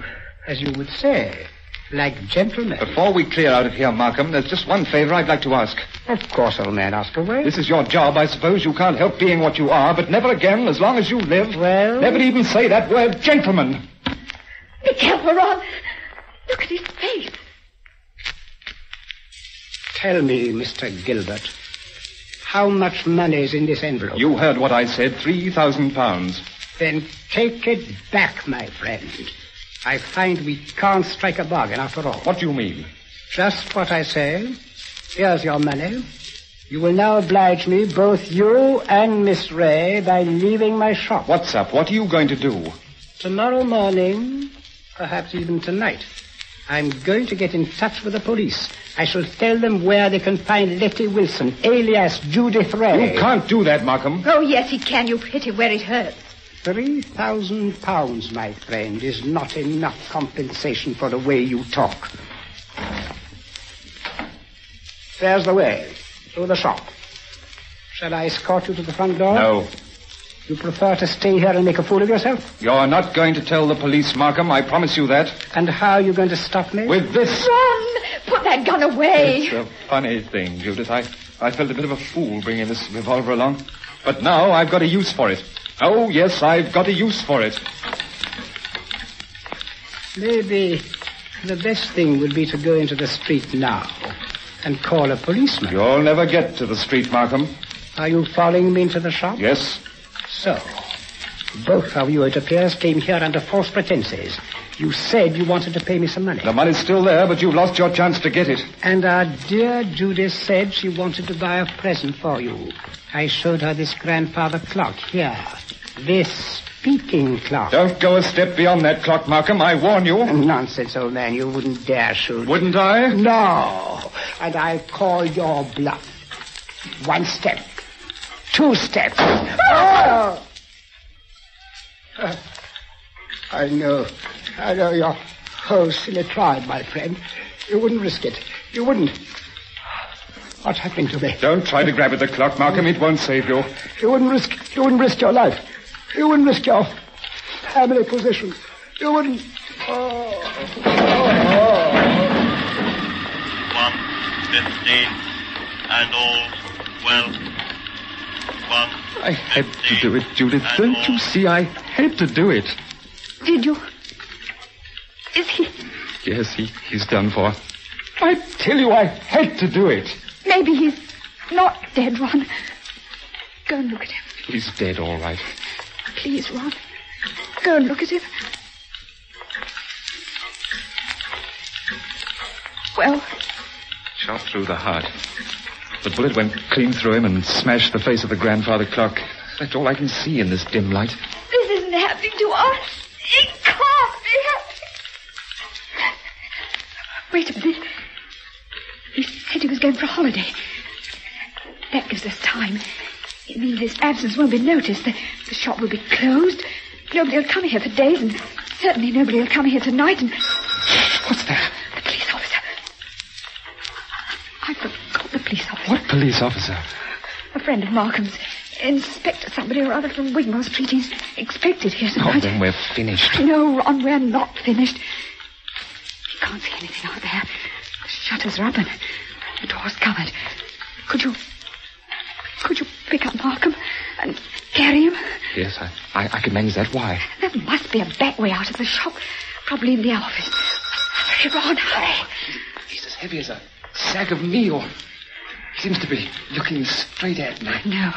would say. Like gentlemen. Before we clear out of here, Markham, there's just one favor I'd like to ask. Of course, old man, ask away. This is your job. I suppose you can't help being what you are, but never again, as long as you live, never even say that word, gentleman. Be careful, Ron. Look at his face. Tell me, Mr. Gilbert, how much money is in this envelope? You heard what I said, £3,000. Then take it back, my friend. I find we can't strike a bargain after all. What do you mean? Just what I say. Here's your money. You will now oblige me, both you and Miss Ray, by leaving my shop. What's up? What are you going to do? Tomorrow morning, perhaps even tonight, I'm going to get in touch with the police. I shall tell them where they can find Letty Wilson, alias Judith Ray. You can't do that, Markham. Oh, yes, he can. You hit him where it hurts. £3,000, my friend, is not enough compensation for the way you talk. There's the way. Through the shop. Shall I escort you to the front door? No. You prefer to stay here and make a fool of yourself? You're not going to tell the police, Markham. I promise you that. And how are you going to stop me? With this. Ron, put that gun away. It's a funny thing, Judith. I felt a bit of a fool bringing this revolver along. But now I've got a use for it. Oh, yes, I've got a use for it. Maybe the best thing would be to go into the street now and call a policeman. You'll never get to the street, Markham. Are you following me into the shop? Yes. So, both of you, it appears, came here under false pretenses. You said you wanted to pay me some money. The money's still there, but you've lost your chance to get it. And our dear Judith said she wanted to buy a present for you. I showed her this grandfather clock here. This speaking clock. Don't go a step beyond that clock, Markham. I warn you. Nonsense, old man. You wouldn't dare shoot. Wouldn't I? No. And I call your bluff. 1 step. 2 steps. Oh! I know your whole silly tribe, my friend. You wouldn't risk it. You wouldn't. What's happening to me? Don't try to grab at the clock, Markham. It won't save you. You wouldn't risk your life. You wouldn't risk your family position. You wouldn't. 1:15 and all well. I had to do it, Judith. Don't you see? I had to do it. Did you? Is he? Yes, he's done for. I tell you, I had to do it. Maybe he's not dead, Ron. Go and look at him. He's dead, all right. Please, Ron. Go and look at him. Well? Shot through the heart. The bullet went clean through him and smashed the face of the grandfather clock. That's all I can see in this dim light. This isn't happening to us. It can't be happening. Wait a minute. He said he was going for a holiday. That gives us time. It means his absence won't be noticed. The shop will be closed. Nobody will come here for days, and certainly nobody will come here tonight. And what's that? The police officer. I forgot the police officer. What police officer? A friend of Markham's. Inspector somebody or other from Wigmore Street. He's expected here tonight. Oh, then we're finished. No, Ron, we're not finished. He can't see anything out there. The shutters are up and the door's covered. Could you pick up Markham and carry him? Yes, I can manage that. Why? There must be a back way out of the shop. Probably in the office. Hurry, Ron, hurry. He's as heavy as a sack of meal. He seems to be looking straight at me. No.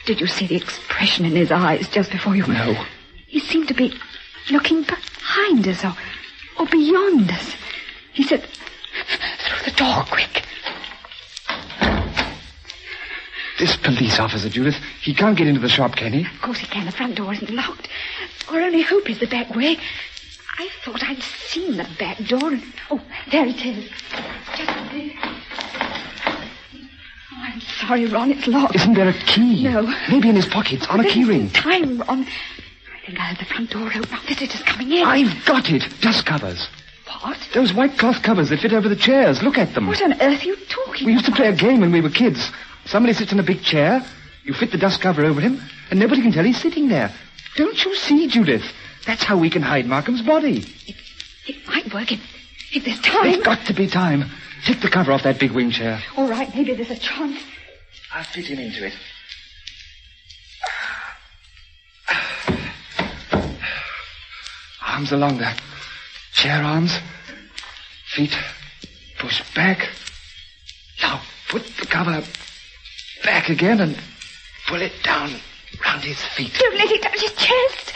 Did you see the expression in his eyes just before you... No. He seemed to be looking behind us or beyond us. He said, through the door, quick. This police officer, Judith, he can't get into the shop, can he? Of course he can. The front door isn't locked. Our only hope is the back way. I thought I'd seen the back door and... Oh, there it is. Just there. Oh, I'm sorry, Ron. It's locked. Isn't there a key? No. Maybe in his pockets, on a key ring. Time, Ron. I think I heard the front door open. Our visitors coming in. I've got it. Dust covers. What? Those white cloth covers that fit over the chairs. Look at them. What on earth are you talking We used to play a game when we were kids. Somebody sits in a big chair. You fit the dust cover over him, and nobody can tell he's sitting there. Don't you see, Judith? That's how we can hide Markham's body. It might work if there's time. There's got to be time. Take the cover off that big wing chair. All right, maybe there's a chance. I'll fit him into it. Arms along the chair arms. Feet push back. Now put the cover back again and pull it down round his feet. Don't let it touch his chest.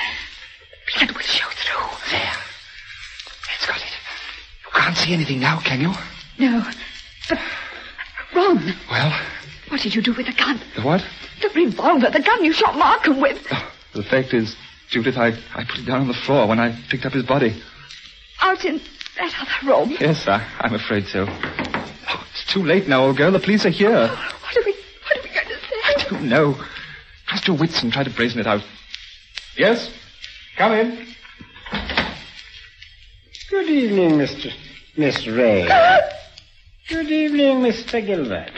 Blood will show through. There. That's got it. You can't see anything now, can you? No. But, Ron. Well? What did you do with the gun? The what? The revolver, the gun you shot Markham with. Oh, the fact is, Judith, I put it down on the floor when I picked up his body. Out in that other room? Yes, I'm afraid so. Oh, it's too late now, old girl. The police are here. What are we going to say? I don't know. Trust your wits and try to brazen it out. Yes? Come in. Good evening, Miss Ray. Good evening, Mr. Gilbert.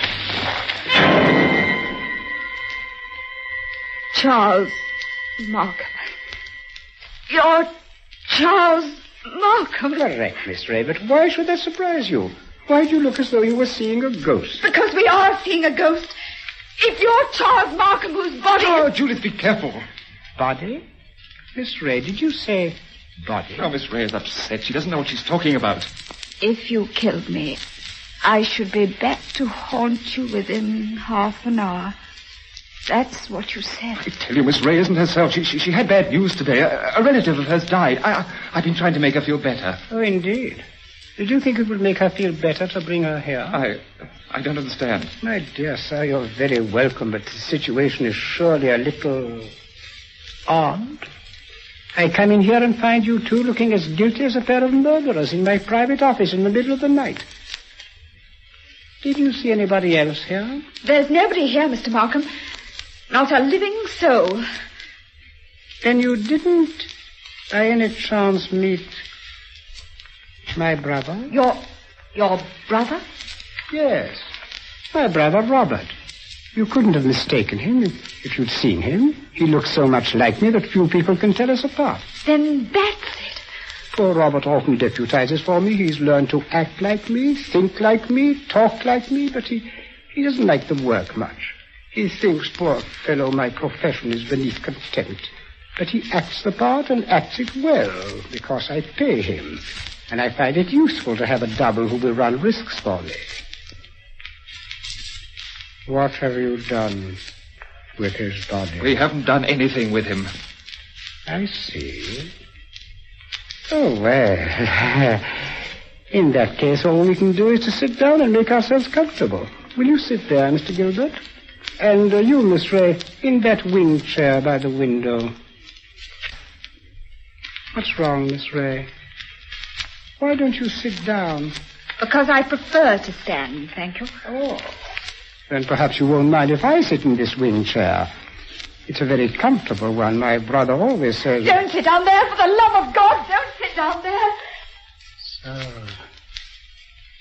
Charles Markham. You're Charles Markham. Correct, Miss Ray, but why should that surprise you? Why do you look as though you were seeing a ghost? Because we are seeing a ghost. If you're Charles Markham, whose body... Oh, Judith, be careful. Body? Miss Ray, did you say body? Oh, Miss Ray is upset. She doesn't know what she's talking about. If you killed me, I should be back to haunt you within half an hour. That's what you said. I tell you, Miss Ray isn't herself. She had bad news today. A relative of hers died. I've been trying to make her feel better. Oh, indeed. Did you think it would make her feel better to bring her here? I don't understand. My dear sir, you're very welcome, but the situation is surely a little odd. I come in here and find you two looking as guilty as a pair of murderers in my private office in the middle of the night. Did you see anybody else here? There's nobody here, Mr. Markham. Not a living soul. Then you didn't, by any chance, meet my brother? Your brother? Yes, my brother Robert. You couldn't have mistaken him if you'd seen him. He looks so much like me that few people can tell us apart. Then that's it. Poor Robert often deputizes for me. He's learned to act like me, think like me, talk like me, but he doesn't like the work much. He thinks, poor fellow, my profession is beneath contempt. But he acts the part and acts it well, because I pay him. And I find it useful to have a double who will run risks for me. What have you done with his body? We haven't done anything with him. I see. Oh, well. In that case, all we can do is to sit down and make ourselves comfortable. Will you sit there, Mr. Gilbert? And you, Miss Ray, in that wing chair by the window. What's wrong, Miss Ray? Why don't you sit down? Because I prefer to stand, thank you. Oh. Then perhaps you won't mind if I sit in this wing chair. It's a very comfortable one. My brother always says... Don't sit down there, for the love of God. Don't sit down there. So...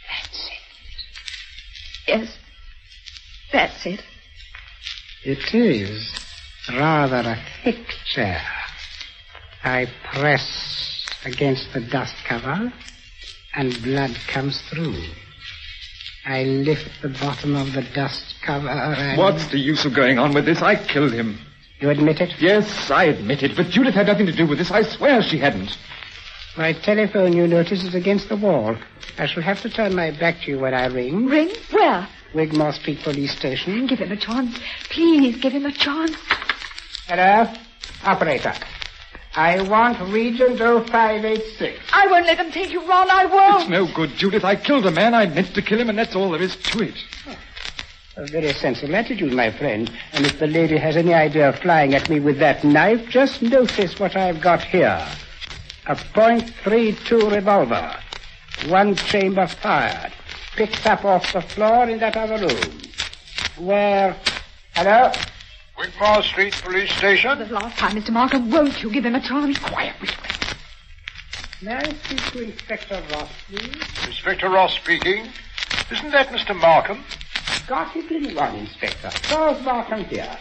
That's it. Yes. That's it. It is rather a thick chair. I press against the dust cover, and blood comes through. I lift the bottom of the dust cover and... What's the use of going on with this? I killed him. You admit it? Yes, I admit it, but Judith had nothing to do with this. I swear she hadn't. My telephone, you notice, is against the wall. I shall have to turn my back to you when I ring. Ring? Where? Wigmore Street Police Station. Give him a chance. Please, give him a chance. Hello? Operator. I want Regent 0586. I won't let them take you, Ron. I won't. It's no good, Judith. I killed a man. I meant to kill him, and that's all there is to it. Oh, a very sensible attitude, my friend. And if the lady has any idea of flying at me with that knife, just notice what I've got here. A .32 revolver. One chamber fired. Picked up off the floor in that other room. Where... Hello? Wigmore Street Police Station. The last time, Mr. Markham, won't you give him a chance? Quiet, Miss Ray. May I speak to Inspector Ross, please? Inspector Ross speaking. Isn't that Mr. Markham? Got it in one, Inspector. Charles Markham here.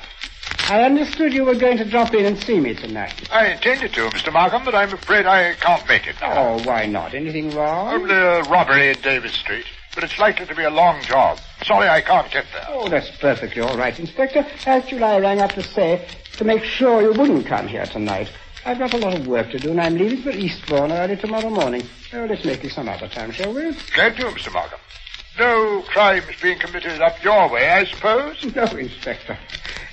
I understood you were going to drop in and see me tonight. I intended to, Mr. Markham, but I'm afraid I can't make it now. Oh, why not? Anything wrong? The robbery in Davis Street. But it's likely to be a long job. Sorry I can't get there. Oh, that's perfectly all right, Inspector. Actually, I rang up to say to make sure you wouldn't come here tonight. I've got a lot of work to do, and I'm leaving for Eastbourne early tomorrow morning. Oh, let's make it some other time, shall we? Glad to, Mr. Markham. No crimes being committed up your way, I suppose? No, Inspector.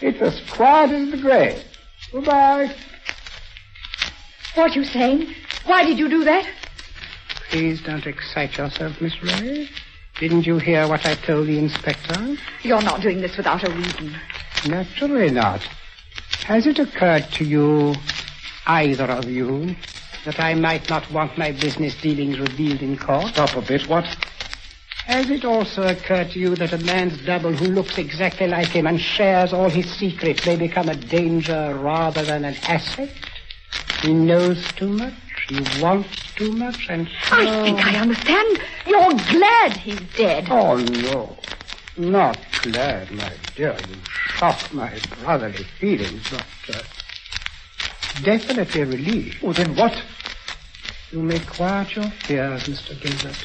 It's as quiet as the grave. Goodbye. What are you saying? Why did you do that? Please don't excite yourself, Miss Ray. Didn't you hear what I told the inspector? You're not doing this without a reason. Naturally not. Has it occurred to you, either of you, that I might not want my business dealings revealed in court? Stop a bit, what? Has it also occurred to you that a man's double who looks exactly like him and shares all his secrets may become a danger rather than an asset? He knows too much, he wants too much, and so... I think I understand. You're glad he's dead. Oh, no. Not glad, my dear. You shock my brotherly feelings, but definitely relieved. Oh, then what? You may quiet your fears, Mr. Gilbert.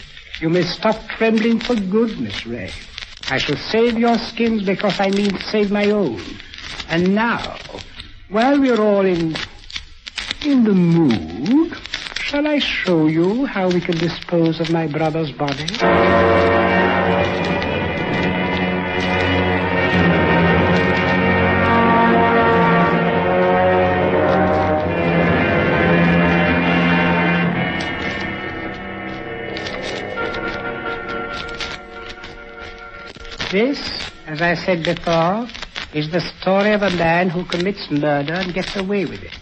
You may stop trembling for good, Miss Ray. I shall save your skins because I mean save my own. And now, while we're all in the mood, shall I show you how we can dispose of my brother's body? This, as I said before, is the story of a man who commits murder and gets away with it.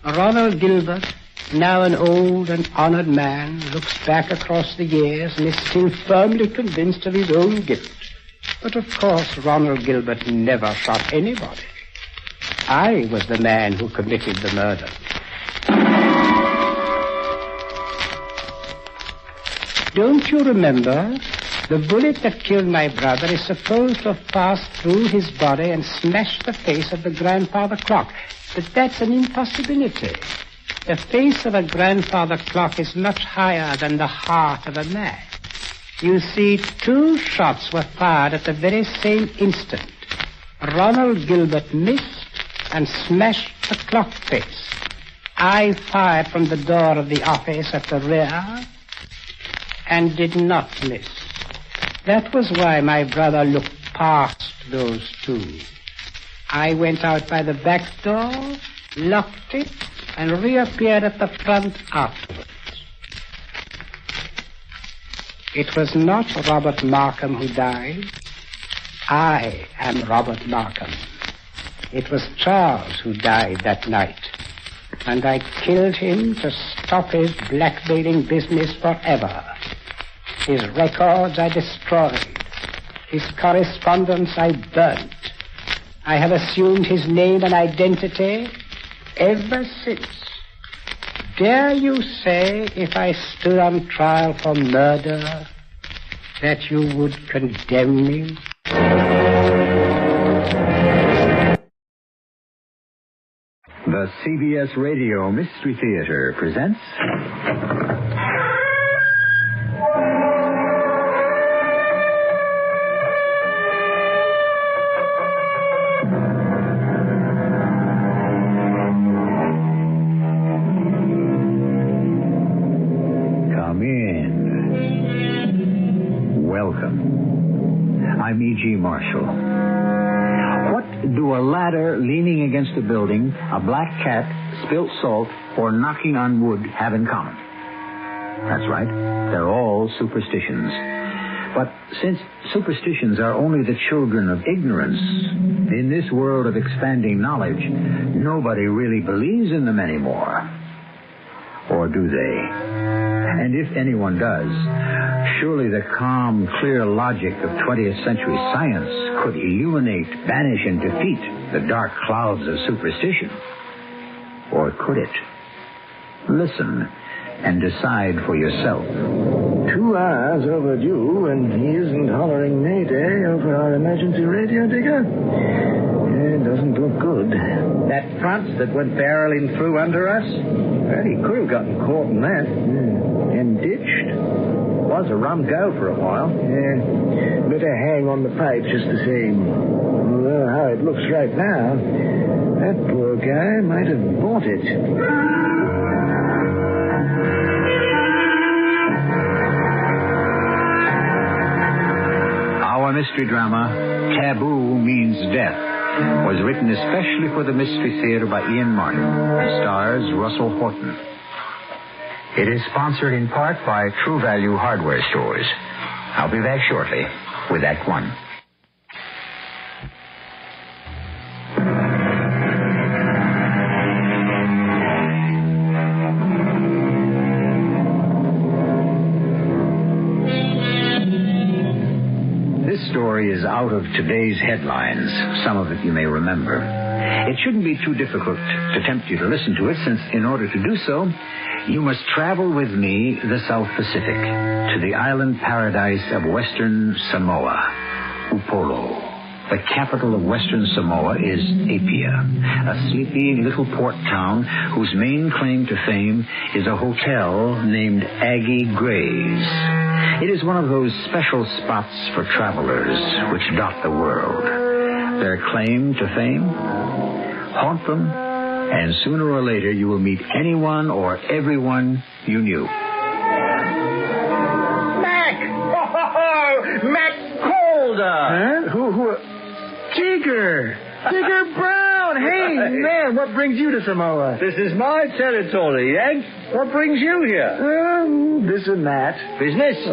Ronald Gilbert, now an old and honored man, looks back across the years and is still firmly convinced of his own guilt. But of course, Ronald Gilbert never shot anybody. I was the man who committed the murder. Don't you remember? The bullet that killed my brother is supposed to have passed through his body and smashed the face of the grandfather clock. But that's an impossibility. The face of a grandfather clock is much higher than the heart of a man. You see, 2 shots were fired at the very same instant. Ronald Gilbert missed and smashed the clock face. I fired from the door of the office at the rear and did not miss. That was why my brother looked past those 2. I went out by the back door, locked it, and reappeared at the front afterwards. It was not Robert Markham who died. I am Robert Markham. It was Charles who died that night, and I killed him to stop his blackmailing business forever. His records I destroyed. His correspondence I burnt. I have assumed his name and identity ever since. Dare you say, if I stood on trial for murder, that you would condemn me? The CBS Radio Mystery Theater presents... I'm E.G. Marshall. What do a ladder leaning against a building, a black cat, spilt salt, or knocking on wood have in common? That's right. They're all superstitions. But since superstitions are only the children of ignorance, in this world of expanding knowledge, nobody really believes in them anymore. Or do they? And if anyone does, surely the calm, clear logic of 20th century science could illuminate, banish, and defeat the dark clouds of superstition. Or could it? Listen and decide for yourself. 2 2 hours overdue, and he isn't hollering Mayday over our emergency radio, Digger. It doesn't look good. That front that went barreling through under us? Well, he could have gotten caught in that. And ditched. Was a rum go for a while. Yeah. Better hang on the pipe just the same. Well, how it looks right now, that poor guy might have bought it. Our mystery drama, Taboo Means Death, was written especially for the Mystery Theater by Ian Martin and stars Russell Horton. It is sponsored in part by True Value Hardware Stores. I'll be back shortly with Act One. This story is out of today's headlines. Some of it you may remember. It shouldn't be too difficult to tempt you to listen to it, since in order to do so, you must travel with me the South Pacific to the island paradise of Western Samoa, Upolu. The capital of Western Samoa is Apia, a sleepy little port town whose main claim to fame is a hotel named Aggie Gray's. It is one of those special spots for travelers which dot the world. Their claim to fame? Haunt them, and sooner or later you will meet anyone or everyone you knew. Mac! Oh, Mac Calder! Huh? Who? Digger! Digger Brown! Hey, man, what brings you to Samoa? This is my territory, Yank. What brings you here? This and that. Business?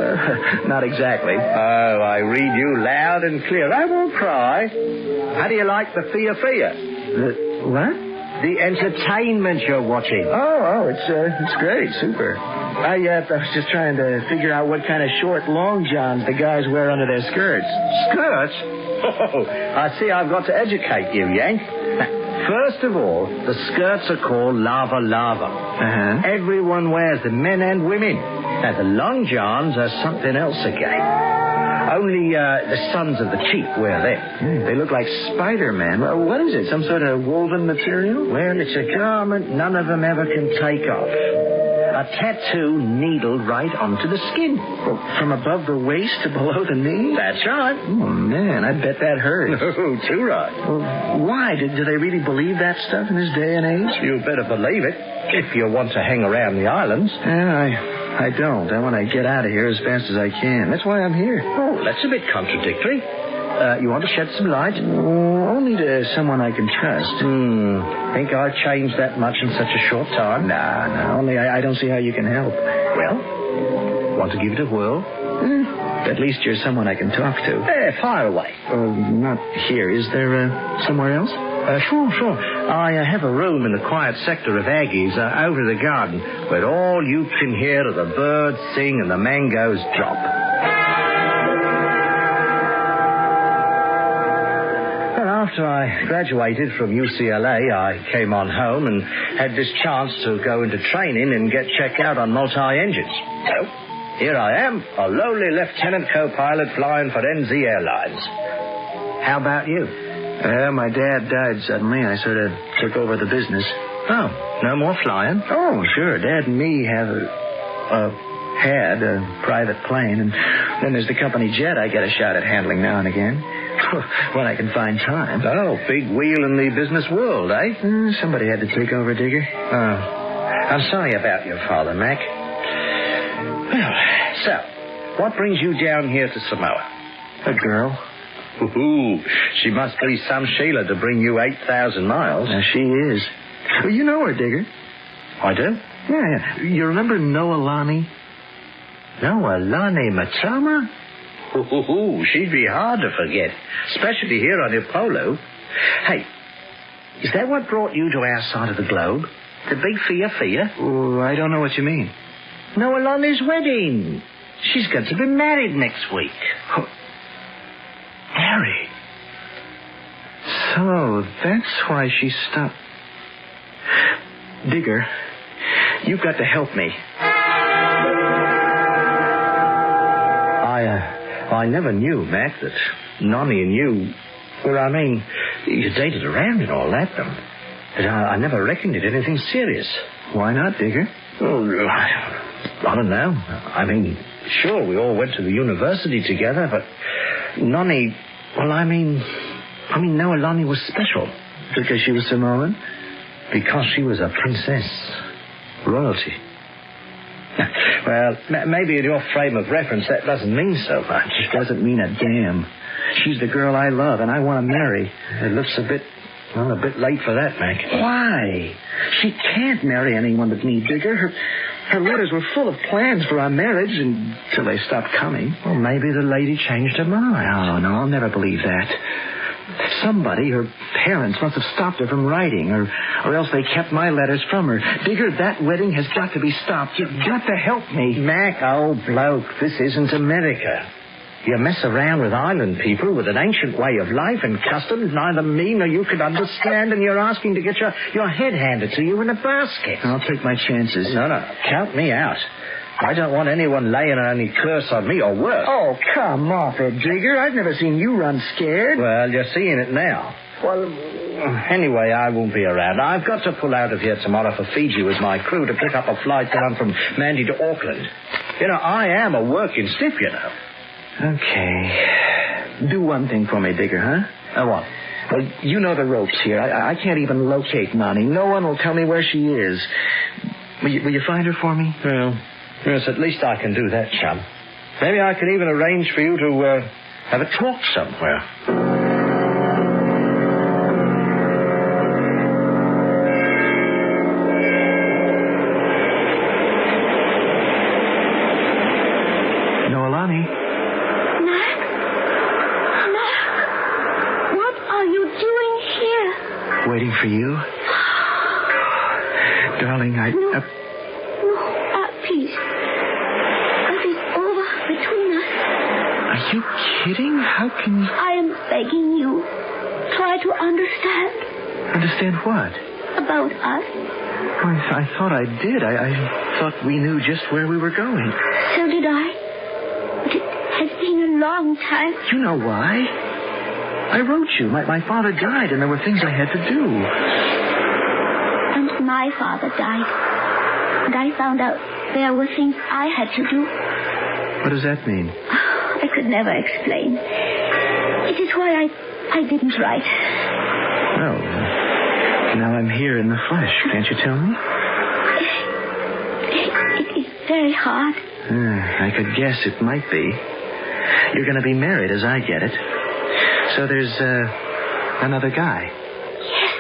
Not exactly. Oh, I read you loud and clear. I won't cry. How do you like the Fia? What? The entertainment you're watching. Oh, it's great. Super. I was just trying to figure out what kind of short long johns the guys wear under their skirts. Skirts? Oh, I see I've got to educate you, Yank. First of all, the skirts are called lava. Uh-huh. Everyone wears them, men and women. Now, the long johns are something else again. Only the sons of the chief wear them. They look like Spider-Man. Well, what is it, some sort of woven material? Well, it's a garment none of them ever can take off. A tattoo needled right onto the skin. Well, from above the waist to below the knee? That's right. Oh, man, I bet that hurts. Oh, too right. Well, why? Do they really believe that stuff in this day and age? You better believe it, if you want to hang around the islands. Yeah, I don't. I want to get out of here as fast as I can. That's why I'm here. Oh, that's a bit contradictory. You want to shed some light? Only to someone I can trust. Think I've changed that much in such a short time? Nah. Only I don't see how you can help. Well, want to give it a whirl? At least you're someone I can talk to. Fire away. Not here. Is there somewhere else? Sure. I have a room in the quiet sector of Aggie's over the garden, where all you can hear are the birds sing and the mangoes drop. After I graduated from UCLA, I came on home and had this chance to go into training and get checked out on multi-engines. So, here I am, a lowly lieutenant co-pilot flying for NZ Airlines. How about you? My dad died suddenly. I sort of took over the business. Oh, no more flying? Oh, sure. Dad and me had a private plane, and then there's the company jet I get a shot at handling now and again. When I can find time. Oh, big wheel in the business world, eh? Somebody had to take over, Digger. Oh, I'm sorry about your father, Mac. Well, so, what brings you down here to Samoa? A girl. Ooh, she must be some Sheila to bring you 8,000 miles. Now, she is. Well, you know her, Digger. I do? Yeah. You remember Noelani? Noelani Matama? Ooh, she'd be hard to forget, especially here on Upolu. Hey, is that what brought you to our side of the globe? The big Fia? Oh, I don't know what you mean. Noelani's wedding. She's going to be married next week. Oh. Harry. So, that's why she stopped. Digger, you've got to help me. I never knew, Mac, that Nonny and you... Well, I mean, you dated around and all that, but I never reckoned it anything serious. Why not, Digger? Well, I don't know. I mean, sure, we all went to the university together, but Nonny... Well, I mean, Noah Nonny was special. Because she was Samoan? Because she was a princess. Royalty. Well, maybe in your frame of reference that doesn't mean so much. It doesn't mean a damn. She's the girl I love, and I want to marry. It looks a bit late for that, Mac. Why? She can't marry anyone but me, Digger. Her letters were full of plans for our marriage until they stopped coming. Well, maybe the lady changed her mind. No, I'll never believe that. Somebody, her parents, must have stopped her from writing, or else they kept my letters from her. Digger, that wedding has got to be stopped. You've got to help me. Mac, old bloke, this isn't America. You mess around with island people with an ancient way of life and customs neither me nor you could understand, and you're asking to get your head handed to you in a basket. I'll take my chances. No, count me out. I don't want anyone laying any curse on me or worse. Oh, come off it, Digger. I've never seen you run scared. Well, you're seeing it now. Well, anyway, I won't be around. I've got to pull out of here tomorrow for Fiji with my crew to pick up a flight down from Mandy to Auckland. You know, I am a working stiff, you know. Okay. Do one thing for me, Digger, huh? What? Well, you know the ropes here. I can't even locate Nonny. No one will tell me where she is. Will you find her for me? Well, yes, at least I can do that, chum. Maybe I can even arrange for you to have a talk somewhere. Waiting for you? Darling, No, please. It is over between us. Are you kidding? How can you... I am begging you. Try to understand. Understand what? About us. I thought I did. I thought we knew just where we were going. So did I. But it has been a long time. You know why? I wrote you. My father died, and there were things I had to do. And my father died. And I found out there were things I had to do. What does that mean? I could never explain. It is why I didn't write. Well, now I'm here in the flesh. Can't you tell me? It is very hard. I could guess it might be. You're going to be married, as I get it. So there's another guy. Yes.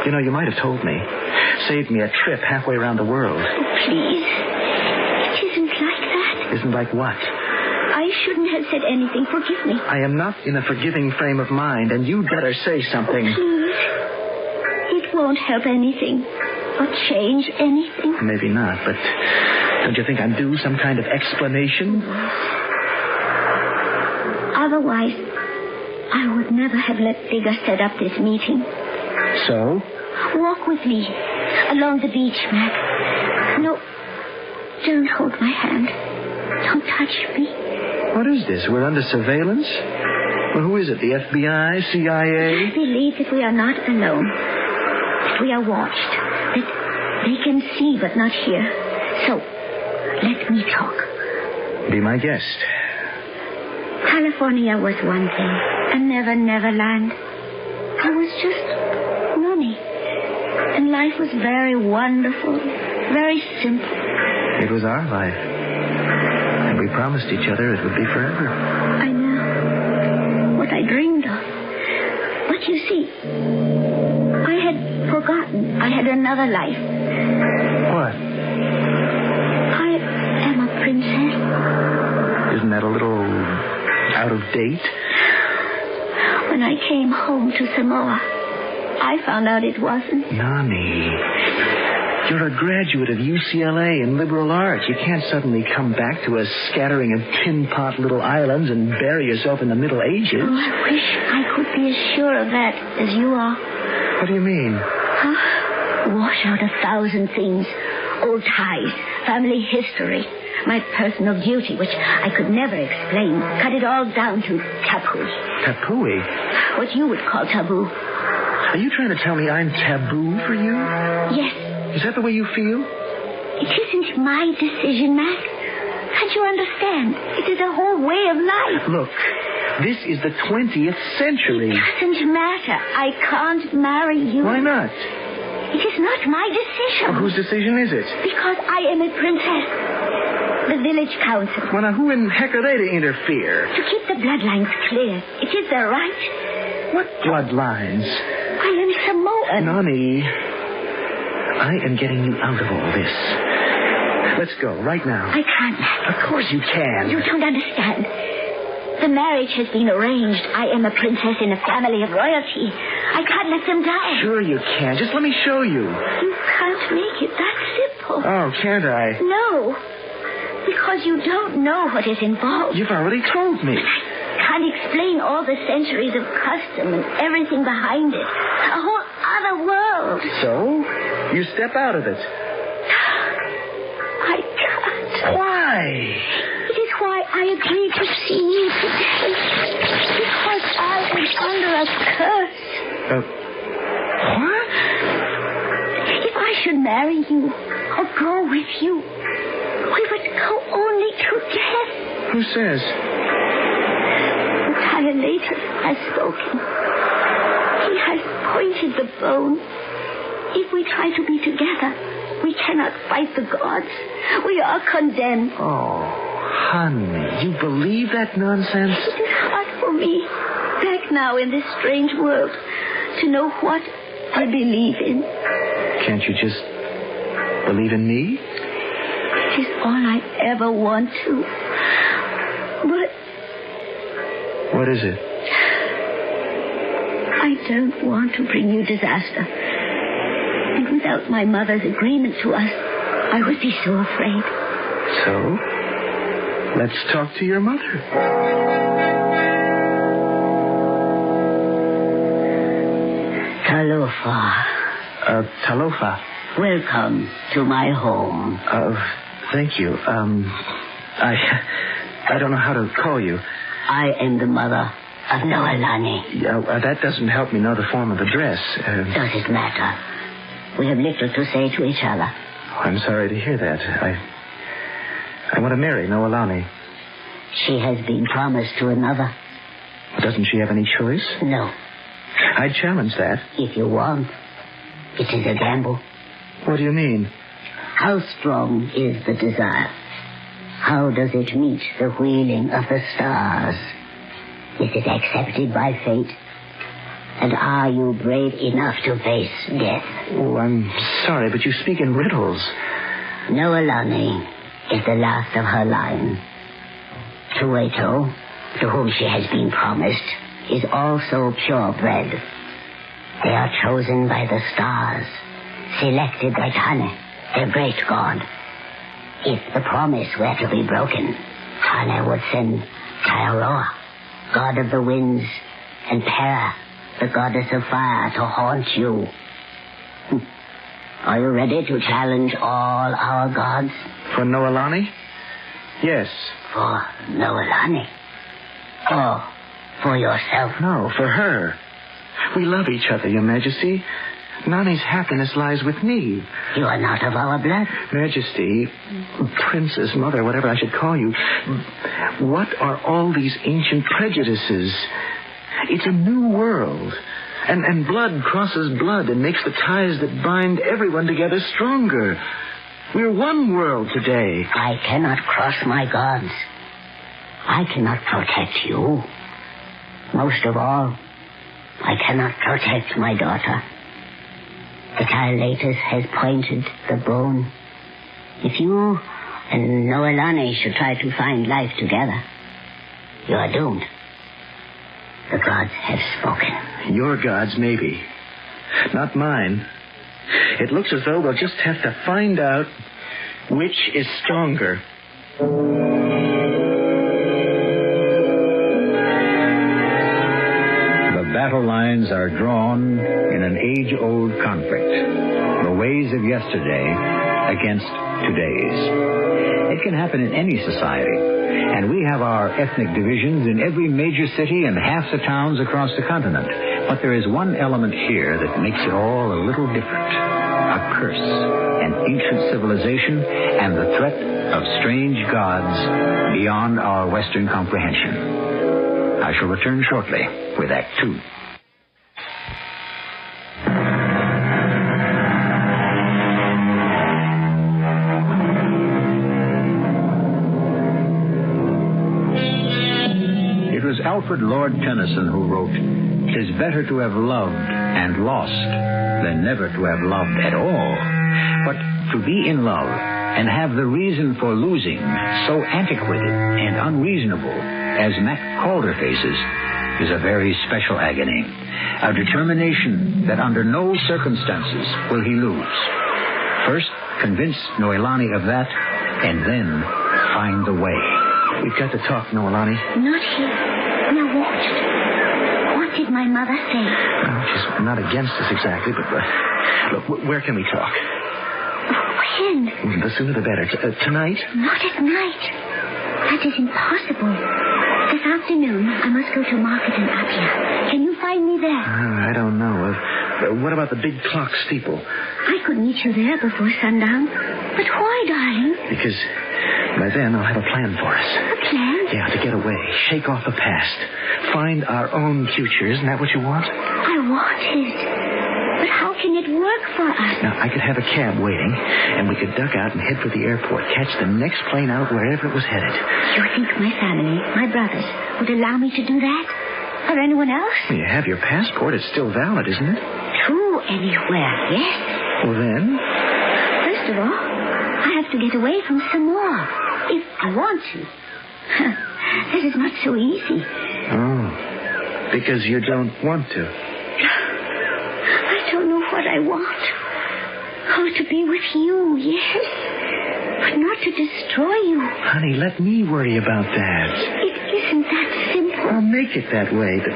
You know, you might have told me. Saved me a trip halfway around the world. Oh, please. It isn't like that. Isn't like what? I shouldn't have said anything. Forgive me. I am not in a forgiving frame of mind, and you'd better say something. Please. It won't help anything. Or change anything. Maybe not, but don't you think I'm due some kind of explanation? Otherwise, I would never have let Digger set up this meeting. So? Walk with me along the beach, Mac. No, don't hold my hand. Don't touch me. What is this? We're under surveillance? Well, who is it? The FBI? CIA? I believe that we are not alone. That we are watched. That they can see but not hear. So, let me talk. Be my guest. California was one thing. And Neverland. I was just Nonny. And life was very wonderful. Very simple. It was our life. And we promised each other it would be forever. I know. What I dreamed of. But you see, I had forgotten I had another life. What? I am a princess. Isn't that a little out of date? When I came home to Samoa, I found out it wasn't. Nonny, you're a graduate of UCLA in liberal arts. You can't suddenly come back to a scattering of tin pot little islands and bury yourself in the Middle Ages. Oh, I wish I could be as sure of that as you are. What do you mean? Wash out 1,000 things. Old ties, family history, my personal duty, which I could never explain. Cut it all down to taboo. Taboo? What you would call taboo. Are you trying to tell me I'm taboo for you? Yes. Is that the way you feel? It isn't my decision, Mac. Can't you understand? It is a whole way of life. Look, this is the 20th century. It doesn't matter. I can't marry you. Why not? It is not my decision. Well, whose decision is it? Because I am a princess. The village council. Well, now, who in heck are they to interfere? To keep the bloodlines clear. It is their right. What bloodlines? I am Samoan. Nani, I am getting you out of all this. Let's go, right now. I can't, Mac. Of course you can. You don't understand. The marriage has been arranged. I am a princess in a family of royalty. I can't let them down. Sure you can. Just let me show you. You can't make it that simple. Oh, can't I? No. Because you don't know what is involved. You've already told me. I can't explain all the centuries of custom and everything behind it. A whole other world. So? You step out of it. I can't. Why? It is why I agreed to see you today. Because I am under a curse. What? If I should marry you or go with you, we would go only to death. Who says? Tyletus has spoken. He has pointed the bone. If we try to be together, we cannot fight the gods. We are condemned. Oh, honey, you believe that nonsense? It is hard for me, back now in this strange world, to know what I believe in. Can't you just believe in me? It is all I ever want to. But... What is it? I don't want to bring you disaster. And without my mother's agreement to us, I would be so afraid. So, let's talk to your mother. Talofa. Talofa. Welcome to my home. Thank you. I don't know how to call you. I am the mother of Noelani. That doesn't help me know the form of address. Does it matter? We have little to say to each other. I'm sorry to hear that. I want to marry Noelani. She has been promised to another. Doesn't she have any choice? No. I'd challenge that. If you want. It is a gamble. What do you mean? How strong is the desire? How does it meet the wheeling of the stars? Is it accepted by fate? And are you brave enough to face death? Oh, I'm sorry, but you speak in riddles. Noelani is the last of her line. Tueto, to whom she has been promised, is also purebred. They are chosen by the stars, selected by Tane, their great god. If the promise were to be broken, Tane would send Tairoa, god of the winds, and Pera, the goddess of fire, to haunt you. Are you ready to challenge all our gods? For Noelani? Yes. For Noelani? Or for yourself? No, for her. We love each other, Your Majesty. Nani's happiness lies with me. You are not of our blood. Majesty, princess, mother, whatever I should call you, what are all these ancient prejudices? It's a new world. And blood crosses blood and makes the ties that bind everyone together stronger. We're one world today. I cannot cross my gods. I cannot protect you. Most of all, I cannot protect my daughter. The Tyletus has pointed the bone. If you and Noelani should try to find life together, you are doomed. The gods have spoken. Your gods, maybe. Not mine. It looks as though they'll just have to find out which is stronger. The battle lines are drawn in an age-old conflict. The ways of yesterday against today's. It can happen in any society, and we have our ethnic divisions in every major city and half the towns across the continent. But there is one element here that makes it all a little different. A curse, an ancient civilization, and the threat of strange gods beyond our Western comprehension. I shall return shortly with Act Two. It was Alfred Lord Tennyson who wrote, "'Tis better to have loved and lost than never to have loved at all." But to be in love and have the reason for losing so antiquated and unreasonable as Matt Calder faces is a very special agony. A determination that under no circumstances will he lose. First, convince Noelani of that, and then find the way. We've got to talk, Noelani. Not here. Now what? What did my mother say? Well, she's not against us exactly, but look, where can we talk? When? The sooner the better. Tonight? Not at night. That is impossible. This afternoon, I must go to market in Apia. Can you find me there? I don't know. What about the big clock steeple? I could meet you there before sundown. But why, darling? Because by then I'll have a plan for us. A plan? Yeah, to get away. Shake off the past. Find our own future. Isn't that what you want? I want it. But how can it work for us? Now, I could have a cab waiting, and we could duck out and head for the airport. Catch the next plane out wherever it was headed. You think my family, my brothers, would allow me to do that? Or anyone else? You have your passport. It's still valid, isn't it? To anywhere, yes. Well, then? First of all, I have to get away from Samoa. If I want to. That is not so easy. Oh. Because you don't want to. I don't know what I want. Oh, to be with you, yes. But not to destroy you. Honey, let me worry about that. It isn't that simple. I'll make it that way, but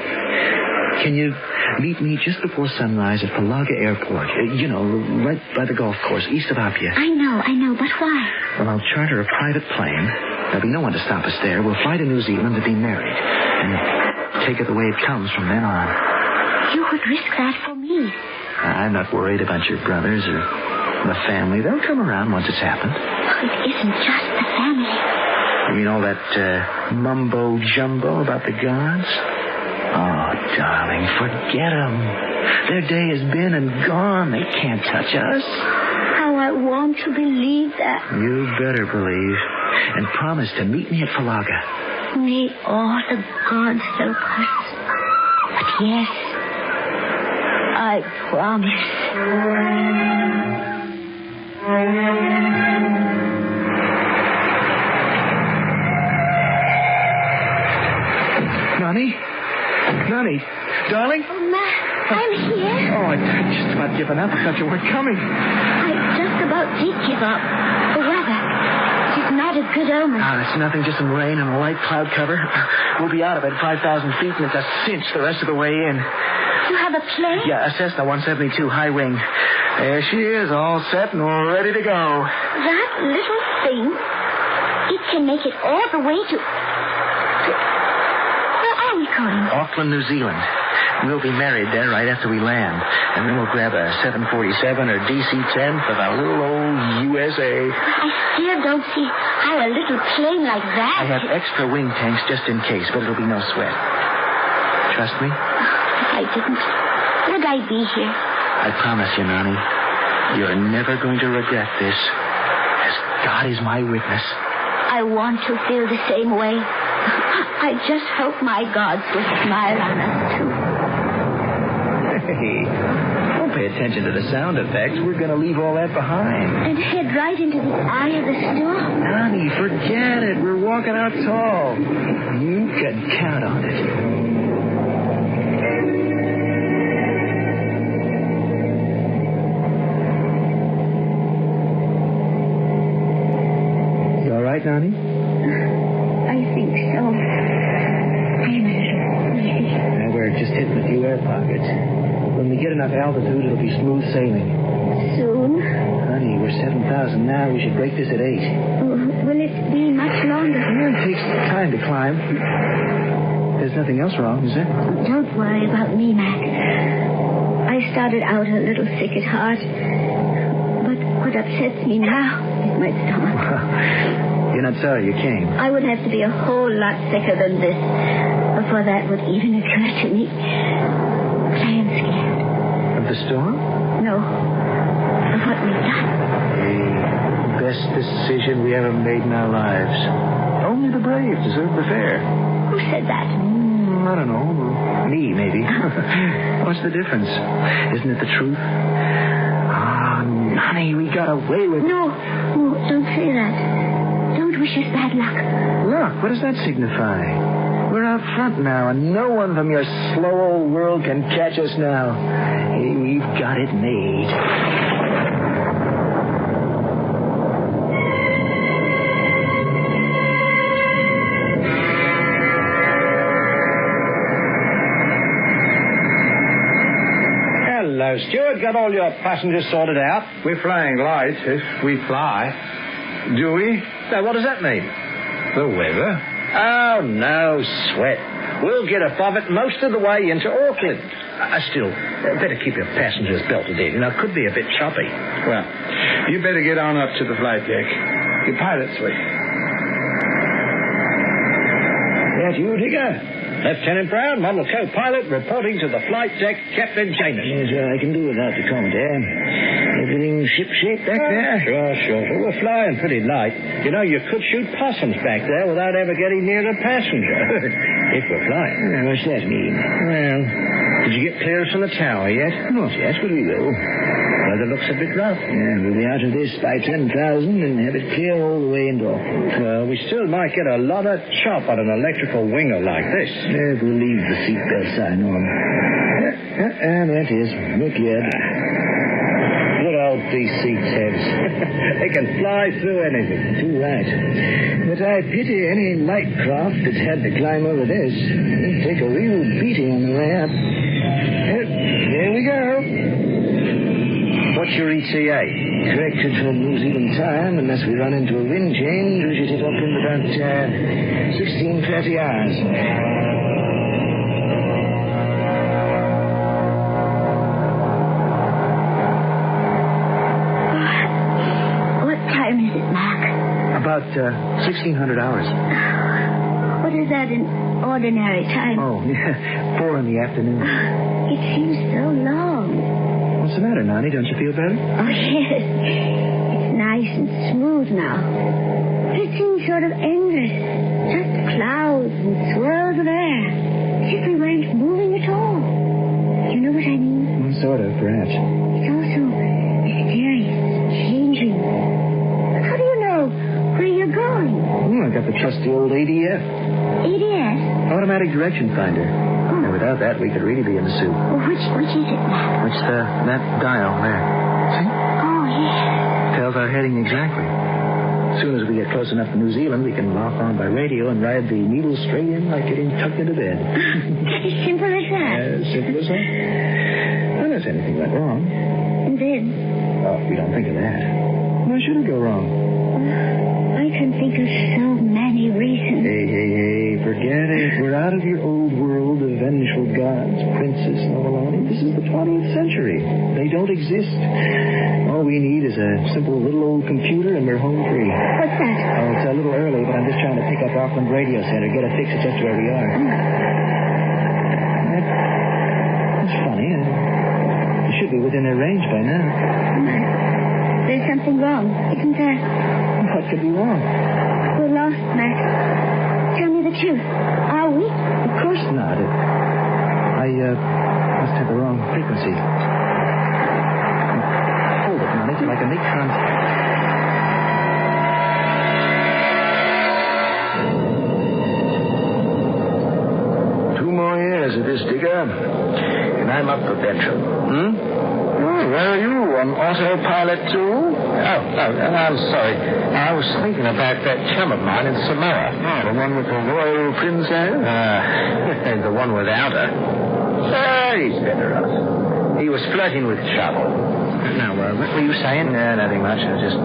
can you meet me just before sunrise at Palaga Airport? Right by the golf course, east of Apia. I know, but why? Well, I'll charter a private plane. There'll be no one to stop us there. We'll fly to New Zealand to be married. And take it the way it comes from then on. You would risk that for me. I'm not worried about your brothers or the family. They'll come around once it's happened. It isn't just the family. You mean all that mumbo-jumbo about the gods? Oh, darling, forget them. Their day has been and gone. They can't touch us. How I want to believe that. You better believe. And promise to meet me at Palaga. May all the gods help us. But yes, I promise. Nani, darling? Oh, Matt, I'm here. Oh, I'd just about given up. I thought you weren't coming. I just about did give up. The weather. It's not a good omen. It's nothing, just some rain and a light cloud cover. We'll be out of it 5,000 feet, and it's a cinch the rest of the way in. You have a plane? Yeah, a Cessna 172 high wing. There she is, all set and ready to go. That little thing, it can make it all the way to... Where are we going? Auckland, New Zealand. We'll be married there right after we land. And then we'll grab a 747 or DC-10 for the little old USA. I still don't see how a little plane like that... I have extra wing tanks just in case, but it'll be no sweat. Trust me? If I didn't, would I be here? I promise you, Nani, you're never going to regret this. As God is my witness. I want to feel the same way. I just hope my gods will smile on us, too. Hey, don't pay attention to the sound effects. We're going to leave all that behind. And head right into the eye of the storm. Nani, forget it. We're walking out tall. You can count on it. Right, Nani? I think so. I'm a little queasy. We're just hitting a few air pockets. When we get enough altitude, it'll be smooth sailing. Soon? Honey, we're we're 7,000 now. We should break this at 8. Will it be much longer? It takes time to climb. There's nothing else wrong, is there? Don't worry about me, Mac. I started out a little sick at heart. But what upsets me now is my stomach. You're not sorry you came. I would have to be a whole lot sicker than this before that would even occur to me. But I am scared. Of the storm? No. Of what we've done. The best decision we ever made in our lives. Only the brave deserve the fair. Who said that? I don't know. Me, maybe. What's the difference? Isn't it the truth? Ah, Nani, we got away with it. No, don't say that. Don't wish us bad luck. Look, what does that signify? We're out front now, and no one from your slow old world can catch us now. Hey, we've got it made. Hello, Stuart. Got all your passengers sorted out? We're flying light, if we fly. Do we? Now, what does that mean? The weather? Oh, no sweat. We'll get above it most of the way into Auckland. Still, better keep your passengers belted in. You know, it could be a bit choppy. Well, you better get on up to the flight deck. Your pilot's waiting. That you, Digger? Lieutenant Brown, model co-pilot, reporting to the flight deck, Captain Janus. Yes, I can do without the Commodore. Everything ship-shape back there? Sure. But we're flying pretty light. You know, you could shoot possums back there without ever getting near the passenger. If we're flying. What's that mean? Well, did you get clearance from the tower yet? Not yet, but we will. Weather looks a bit rough. Yeah, we'll be out of this by 10,000 and have it clear all the way into Auckland. Well, we still might get a lot of chop on an electrical winger like this. Yeah, we'll leave the seatbelt sign on. There it is. Look yet. Good old these seats heads. They can fly through anything. Too right. But I pity any light craft that's had to climb over this. It'll take a real beating on the way up. Here we go. What's your ETA? Corrected for New Zealand time. Unless we run into a wind change, we should hit up in about 16:30 hours. What time is it, Mac? About 1,600 hours. What is that in ordinary time? Oh, yeah. 4 in the afternoon. It seems so long. What's the matter, Nani? Don't you feel better? Oh, yes. It's nice and smooth now. It seems sort of endless. Just clouds and swirls of air. As if we weren't moving at all. You know what I mean? Sort of, perhaps. It's also mysterious, changing. How do you know where you're going? I got the trusty old ADF. ADF? Automatic Direction Finder. Now, without that, we could really be in the soup. Well, which is it, Mac? Which that dial there. See? Oh, yeah. Tells our heading exactly. As soon as we get close enough to New Zealand, we can lock on by radio and ride the needle straight in like getting tucked into bed. As simple as that? As simple as that. Unless anything went wrong. And then? Oh, we don't think of that. Why should it go wrong? I can think of so many reasons. Hey, forget it. We're out of your old world of vengeful gods, Princess Novelani. This is the 20th century. They don't exist. All we need is a simple little old computer and we're home free. What's that? Oh, it's a little early, but I'm just trying to pick up Auckland Radio Center, get a fix at just where we are. That's funny. We should be within their range by now. There's something wrong, isn't there? What could be wrong? We're lost, Mac. Tell me the truth. Are we? Of course not. I must have the wrong frequency. Hold it, Monty, till I can make contact. Two more years of this, Digger, and I'm up for pension. Where are you? On autopilot, too? Oh, I'm sorry. I was thinking about that chum of mine in Samoa. The one with the royal princess? The one without her. He's better off. He was flirting with trouble. Now, what were you saying? Nothing much. I was just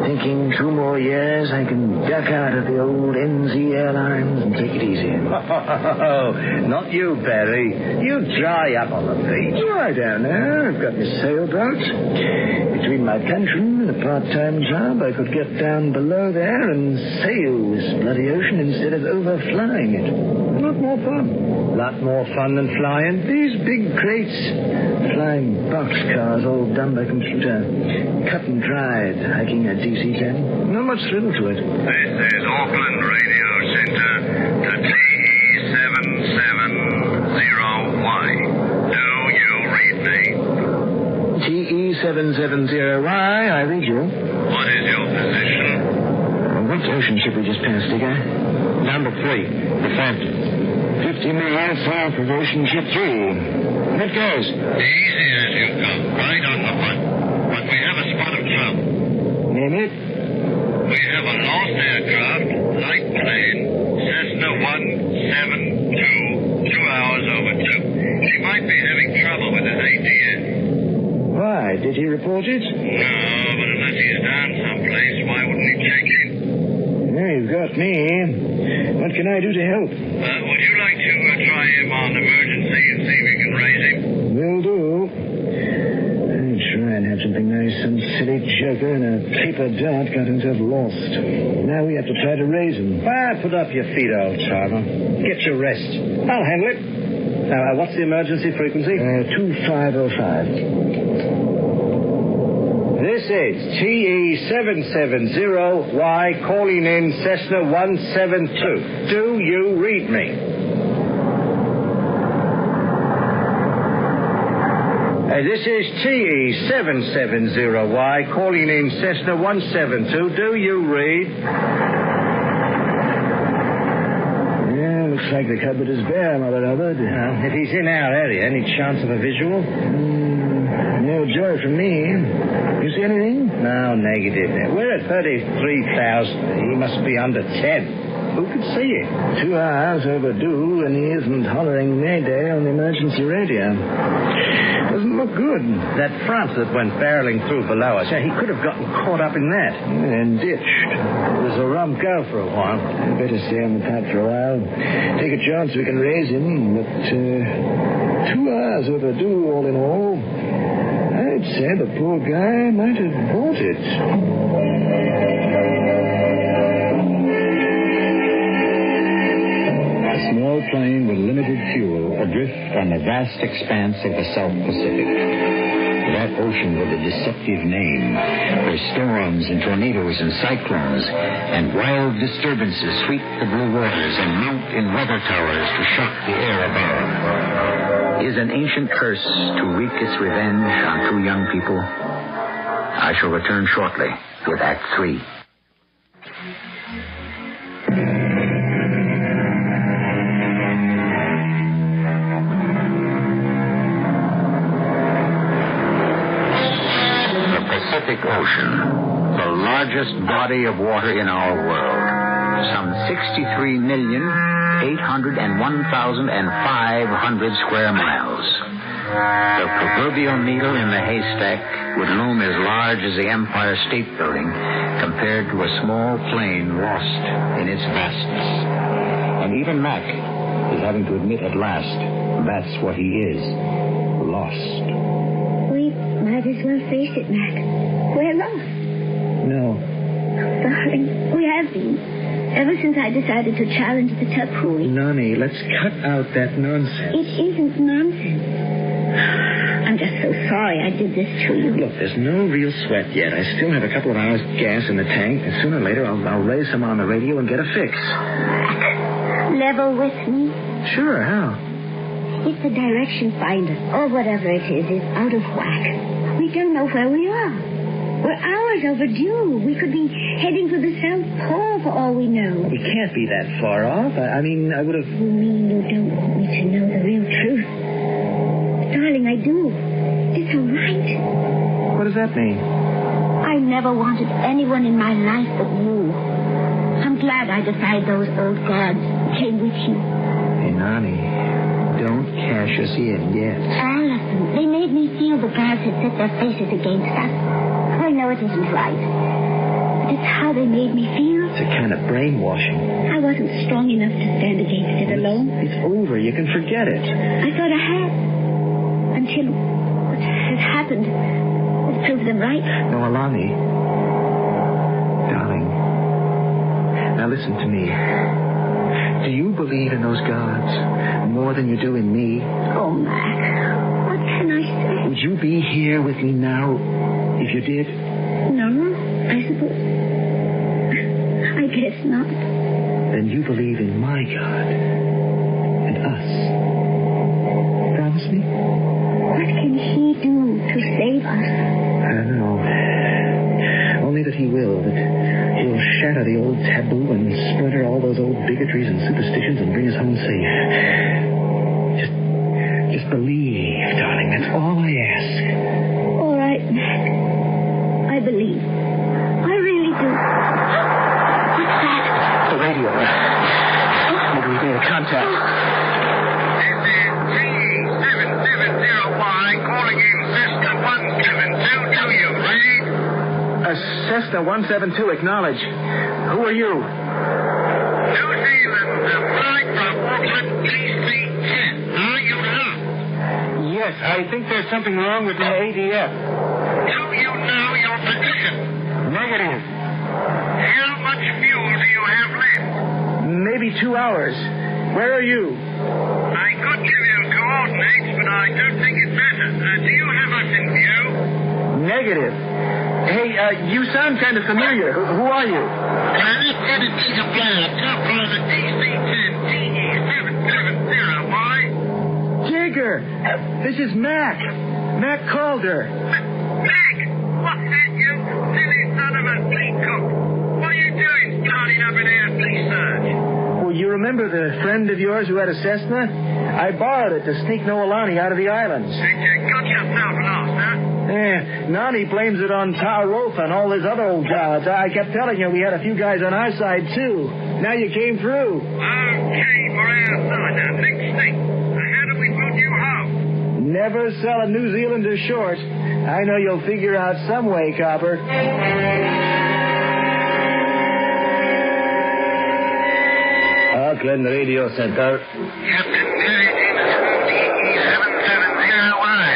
thinking 2 more years I can duck out of the old NZ Airlines and take it easy. Oh, not you, Barry. You dry up on the beach. Oh, I don't know. I've got my sailboat. Between my pension and a part-time job, I could get down below there and sail this bloody ocean instead of overflying it. A lot more fun. Lot more fun than flying? These big crates, flying boxcars all done by computer, cut and dried, hiking a DC-10. Not much thrill to it. This is Auckland Radio Center to TE770Y. Do you read me? TE770Y, I read you. What is your position? What ocean ship we just passed, Digger? Number 3, the Phantom. 50 miles south of Ocean Ship 3. It goes. Easy as you come, right on the front. But we have a spot of trouble. Name it? We have a lost aircraft, light plane, Cessna 172, 2 hours overdue. She might be having trouble with his ATS. Why? Did he report it? No, but unless he's down someplace, why wouldn't he check in? Well, you've got me. What can I do to help? Would you like to try him on emergency and see if we can raise him? Will do. I'll try and have something nice. Some silly joker in a paper dart got himself lost. Now we have to try to raise him. Put up your feet, old timer. Get your rest. I'll handle it. Now, what's the emergency frequency? 2505. This is TE770Y calling in Cessna 172. Do you read me? This is TE770Y calling in Cessna 172. Do you read? Yeah, looks like the cupboard is bare, Mother Hubbard. If he's in our area, any chance of a visual? No joy from me. You see anything? No, negative. We're at 33,000. He must be under 10. Who could see it? 2 hours overdue, and he isn't hollering Mayday on the emergency radio. Doesn't look good. That front that went barreling through below us, he could have gotten caught up in that. And ditched. It was a rum go for a while. Better stay on the path for a while. Take a chance we can raise him, but 2 hours overdue all in all. I'd say the poor guy might have bought it. A small plane with limited fuel adrift on the vast expanse of the South Pacific. That ocean with a deceptive name, where storms and tornadoes and cyclones and wild disturbances sweep the blue waters and mount in weather towers to shock the air above. Is an ancient curse to wreak its revenge on 2 young people? I shall return shortly with Act 3. The Pacific Ocean, the largest body of water in our world. Some 63,801,500 square miles. The proverbial needle in the haystack would loom as large as the Empire State Building compared to a small plane lost in its vastness. And even Mac is having to admit at last that's what he is. Lost. We might as well face it, Mac. We're lost. No. Darling, we have been. Ever since I decided to challenge the Tapui. Nani, let's cut out that nonsense. It isn't nonsense. I'm just so sorry I did this to you. Look, there's no real sweat yet. I still have a couple of hours gas in the tank, and sooner or later I'll raise some on the radio and get a fix. Level with me? Sure, how? If the direction finder, or whatever it is out of whack, we don't know where we are. We're hours overdue. We could be heading for the South Pole for all we know. We can't be that far off. I mean, I would have... You mean you don't want me to know the real truth? Darling, I do. It's all right. What does that mean? I never wanted anyone in my life but you. I'm glad I defied those old gods and came with you. Hey, Nani, don't cash us in yet. All of them. They made me feel the guards had set their faces against us. I know it isn't right. But it's how they made me feel. It's a kind of brainwashing. I wasn't strong enough to stand against it alone. It's over. You can forget it. I thought I had. Until what has happened has proved them right. No, Alani. Darling. Now listen to me. Do you believe in those gods more than you do in me? Oh, Mac. What can I say? Would you be here with me now if you did? No, I suppose. I guess not. Then you believe in my God and us. Promise me? What can he do to save us? I don't know. Only that he will. That he'll shatter the old taboo and splinter all those old bigotries and superstitions and bring us home safe. Just believe, darling. That's all I ask. All right, Mac. I believe. I really do. What's that? The radio. Maybe we made a contact. This is T770Y calling in Cessna 172. Do you read? Cessna 172, acknowledge. Who are you? New Zealand, flight from Auckland, DC-10. Are you alone? Yes, I think there's something wrong with the ADF. Do you know your position? Negative. How much fuel do you have left? Maybe 2 hours. Where are you? I could give you coordinates, but I don't think it matters. Do you have us in view? Negative. Hey, you sound kind of familiar. Who are you? Planet editing a plan. Couple of the DC-10 TE770Y. Digger! This is Mac. Mac Calder. Mac! What's that, you silly son of a fleet cook? What are you doing starting up an air police search? Well, you remember the friend of yours who had a Cessna? I borrowed it to sneak Noelani out of the islands. And you got yourself lost, huh? Yeah, Nani blames it on Tarofa and all his other old gods. I kept telling you we had a few guys on our side, too. Now you came through. Okay, for our side. Now, next thing. How do we put you home? Never sell a New Zealander short. I know you'll figure out some way, Copper. Auckland Radio Center. Captain Terry Davis from TE770Y.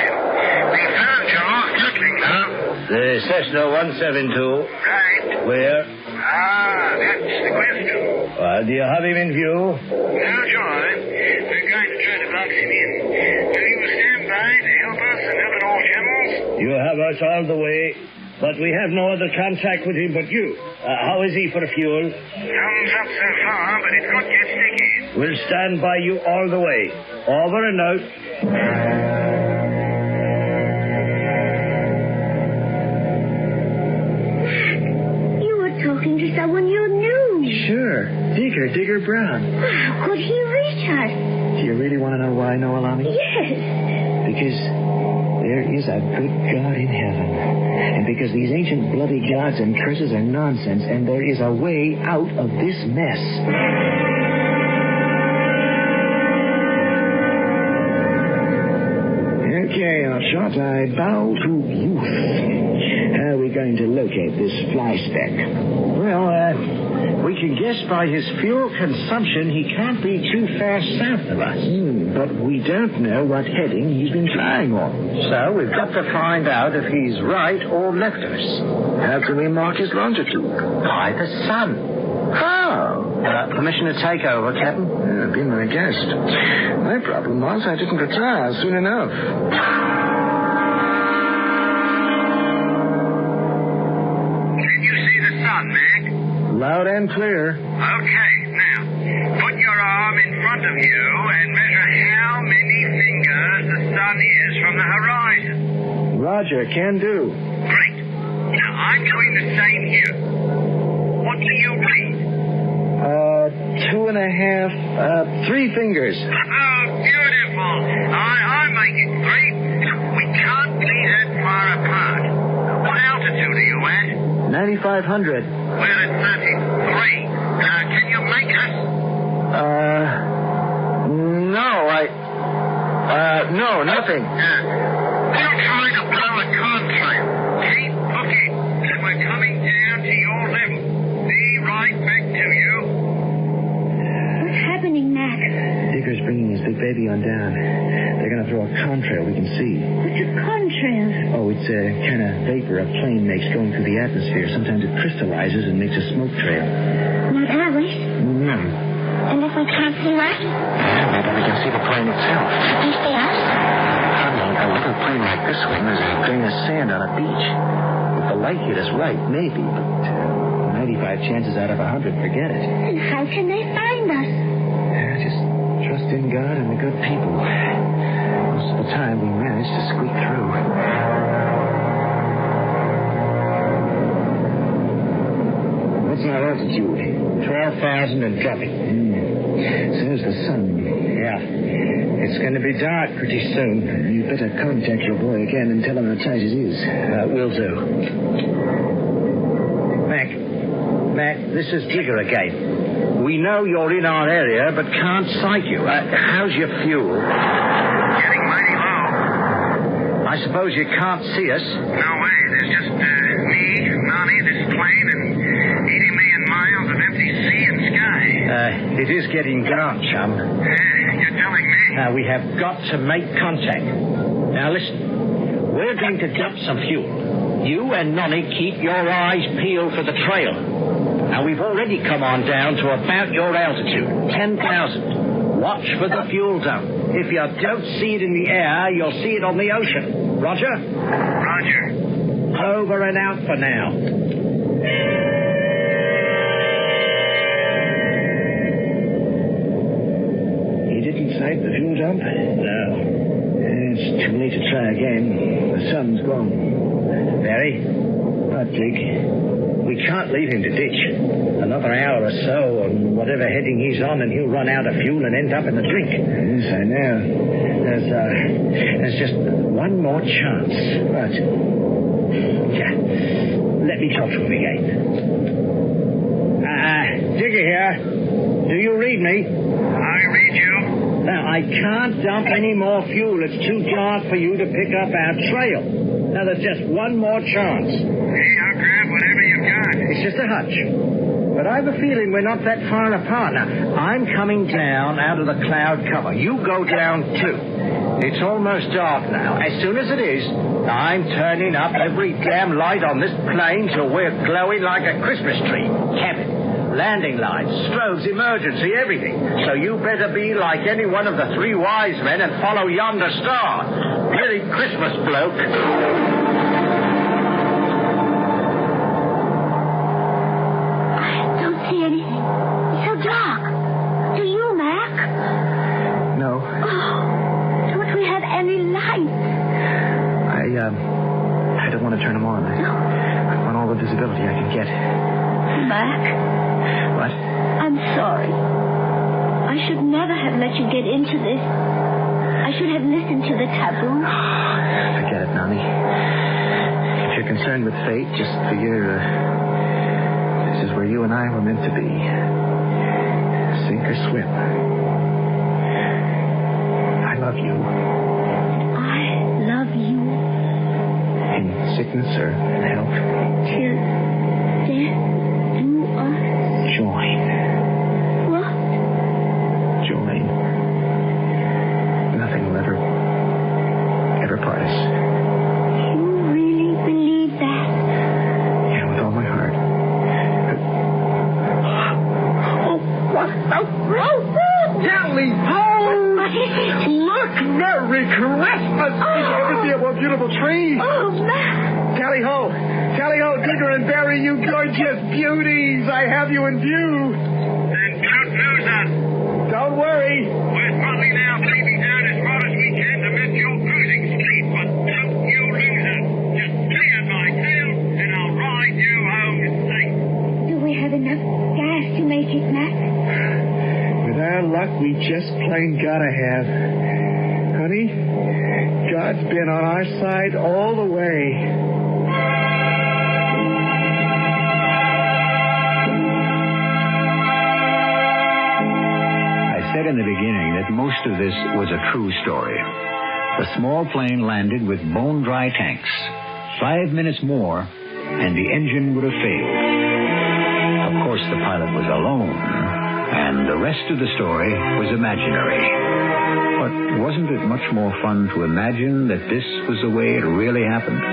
We found you off Gatling now. The Cessna 172. Right. Where? That's the question. Do you have him in view? Now, Joy, we're going to try to box him in. Will you stand by to help us and help at all channels? You have us all the way, but we have no other contact with him but you. How is he for fuel? Thumbs up so far, but it's not yet sticky. We'll stand by you all the way. Over and out. You were talking to someone you knew. Sure. Digger Brown. How could he reach us? Do you really want to know why, Noelani? Yes. Because there is a good God in heaven. And because these ancient bloody gods and curses are nonsense, and there is a way out of this mess. Okay, Arshot, I bow to youth. How are we going to locate this fly speck? Well, we can guess by his fuel consumption he can't be too far south of us. But we don't know what heading he's been flying on. So we've got to find out if he's right or left of us. How can we mark his longitude? By the sun. How? Permission to take over, Captain? Yeah, be my guest. My problem was I didn't retire soon enough. Can you see the sun, Mac? Loud and clear. Okay, now, put your arm in front of you and measure how many fingers the sun is from the horizon. Roger, can do. Great. Now, I'm doing the same here. What do you read? 2.5, 3 fingers. Oh, beautiful. I make it 3. We can't be that far apart. What altitude are you at? 9,500. We're at 33. Can you make us? No, no, nothing. We'll try to blow a contrail. Keep looking, and we're coming down to your level. Be right back to you. What's happening, Mac? Digger's bringing his big baby on down. They're going to throw a contrail we can see. What's a contrail? Oh, it's a kind of vapor a plane makes going through the atmosphere. Sometimes it crystallizes and makes a smoke trail. Not ours. No. And if we can't see us? Yeah, maybe we can see the plane itself. Can you see us? Honey, a little plane like this one is a grain of sand on a beach. If the light hit us right, maybe, but 95 chances out of 100, forget it. And how can they find us? Yeah, just trust in God and the good people. Most of the time, we manage to squeak through. What's our altitude? 12,000 and dropping. There's the sun. Yeah. It's going to be dark pretty soon. You better contact your boy again and tell him how tight it is. Will do. Mac, this is Digger again. We know you're in our area, but can't sight you. How's your fuel? Getting mighty low. I suppose you can't see us. No way. There's just me, Nani, this plane, and 80 million miles of empty sea and sky. It is getting dark, chum. You're telling me. We have got to make contact. Now, listen. We're going to dump some fuel. You and Nonny keep your eyes peeled for the trail. Now, we've already come on down to about your altitude, 10,000. Watch for the fuel dump. If you don't see it in the air, you'll see it on the ocean. Roger? Roger. Over and out for now. He didn't sight the fuel dump? No. It's too late to try again. The sun's gone. Barry? What, Dick? We can't leave him to ditch. Another hour or so on whatever heading he's on, and he'll run out of fuel and end up in the drink. Yes, I know. There's just one more chance. But, yeah, let me talk to him again. Digger here. Do you read me? I read you. Now, I can't dump any more fuel. It's too dark for you to pick up our trail. Now, there's just one more chance. Hey, I'll grab whatever you've got. It's just a hunch. But I have a feeling we're not that far apart. Now, I'm coming down out of the cloud cover. You go down, too. It's almost dark now. As soon as it is, I'm turning up every damn light on this plane till we're glowing like a Christmas tree. Cabin, landing lights, strobes, emergency, everything. So you better be like any one of the three wise men and follow yonder star. Merry Christmas, bloke. I don't want to turn them on. I want all the visibility I can get. Mac? What? I'm sorry. I should never have let you get into this. I should have listened to the taboo. Forget it, Nani. If you're concerned with fate, just figure this is where you and I were meant to be. Sink or swim. I love you. Sickness or health? Till death do us join. What? Join. Nothing will ever part us. You really believe that? Yeah, with all my heart. Oh, what the road? Tally ho! Look, Merry Christmas! Did you ever see a more beautiful tree? Oh, man. Tally ho! Tally ho, Digger and Barry, you gorgeous beauties! I have you in view! Then don't lose us! Don't worry! We're probably now leaving down as far as we can to miss your cruising street, but don't you lose us! Just stay at my tail, and I'll ride you home safe. Do we have enough gas to make it, Mac? With our luck, we just plain gotta have. Honey, God's been on our side all the way. I said in the beginning that most of this was a true story. The small plane landed with bone-dry tanks. 5 minutes more, and the engine would have failed. Of course, the pilot was alone, and the rest of the story was imaginary. But wasn't it much more fun to imagine that this was the way it really happened?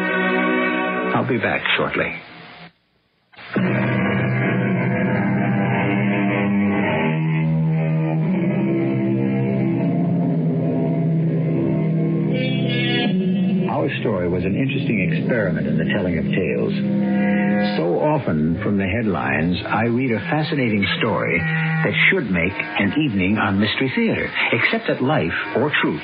I'll be back shortly. Our story was an interesting experiment in the telling of tales. So often from the headlines, I read a fascinating story that should make an evening on Mystery Theater, except that life, or truth,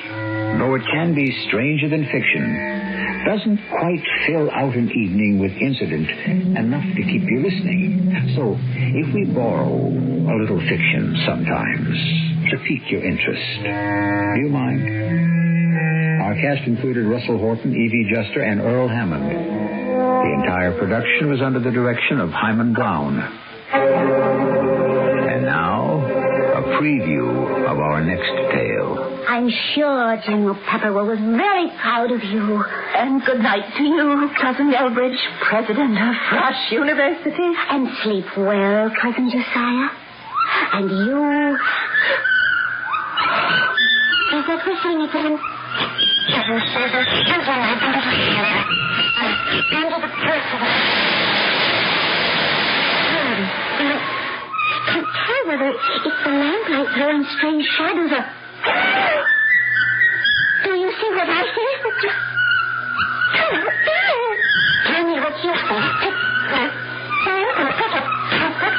though it can be stranger than fiction, doesn't quite fill out an evening with incident enough to keep you listening. So, if we borrow a little fiction sometimes to pique your interest, do you mind? Our cast included Russell Horton, Evie Juster, and Earl Hammond. The entire production was under the direction of Hyman Brown. And now, a preview of our next tale. I'm sure General Pepperwell was very proud of you. And good night to you, Cousin Elbridge, President of Rush University. And sleep well, Cousin Josiah. And you... Is that whistling again? Under the person. I can't tell whether it's the lamplight throwing strange shadows or... Do you see what I see? Tell me what you see.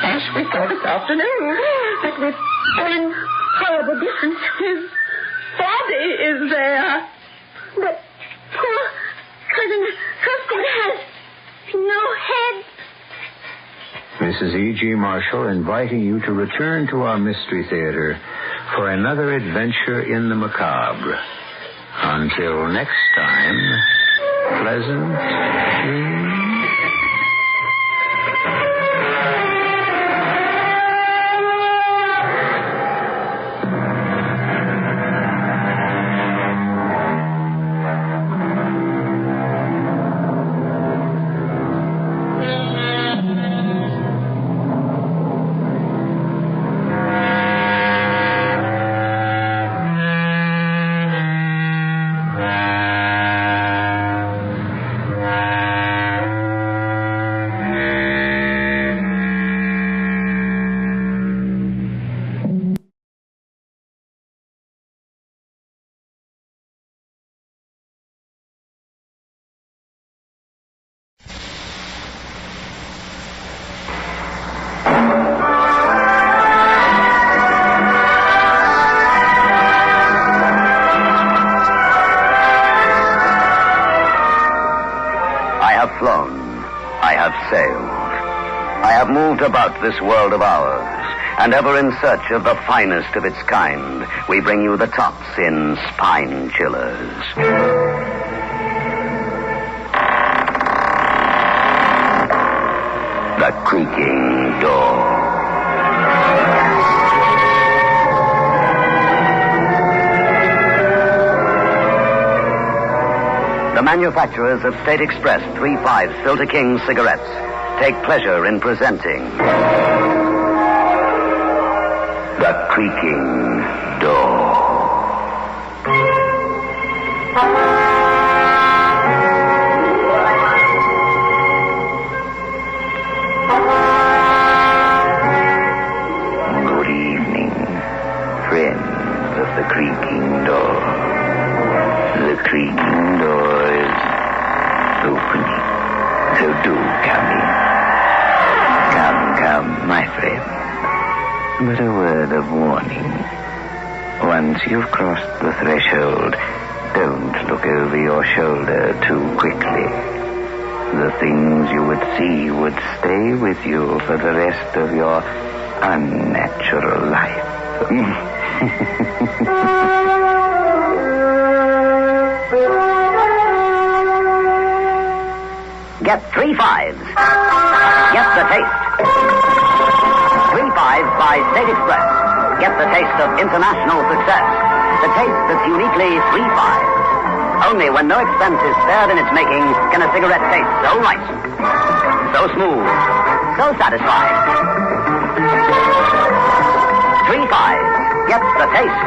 As we saw this afternoon, but with one horrible difference. His body is there. But poor Cousin Huskett has no head. This is E.G. Marshall inviting you to return to our Mystery Theater for another adventure in the macabre. Until next time, pleasant dreams. About this world of ours, and ever in search of the finest of its kind, we bring you the tops in spine chillers. The creaking door. The manufacturers of State Express 3-5 Filter King cigarettes take pleasure in presenting The Creaking Door. Good evening, friends of The Creaking Door. The creaking door is opening, so do come in. Come, my friend. But a word of warning. Once you've crossed the threshold, don't look over your shoulder too quickly. The things you would see would stay with you for the rest of your unnatural life. Get 3 5s. Get the taste. 3 5s by State Express. Get the taste of international success. The taste that's uniquely 3 5s. Only when no expense is spared in its making can a cigarette taste so right, so smooth, so satisfying. 3-5 gets the taste.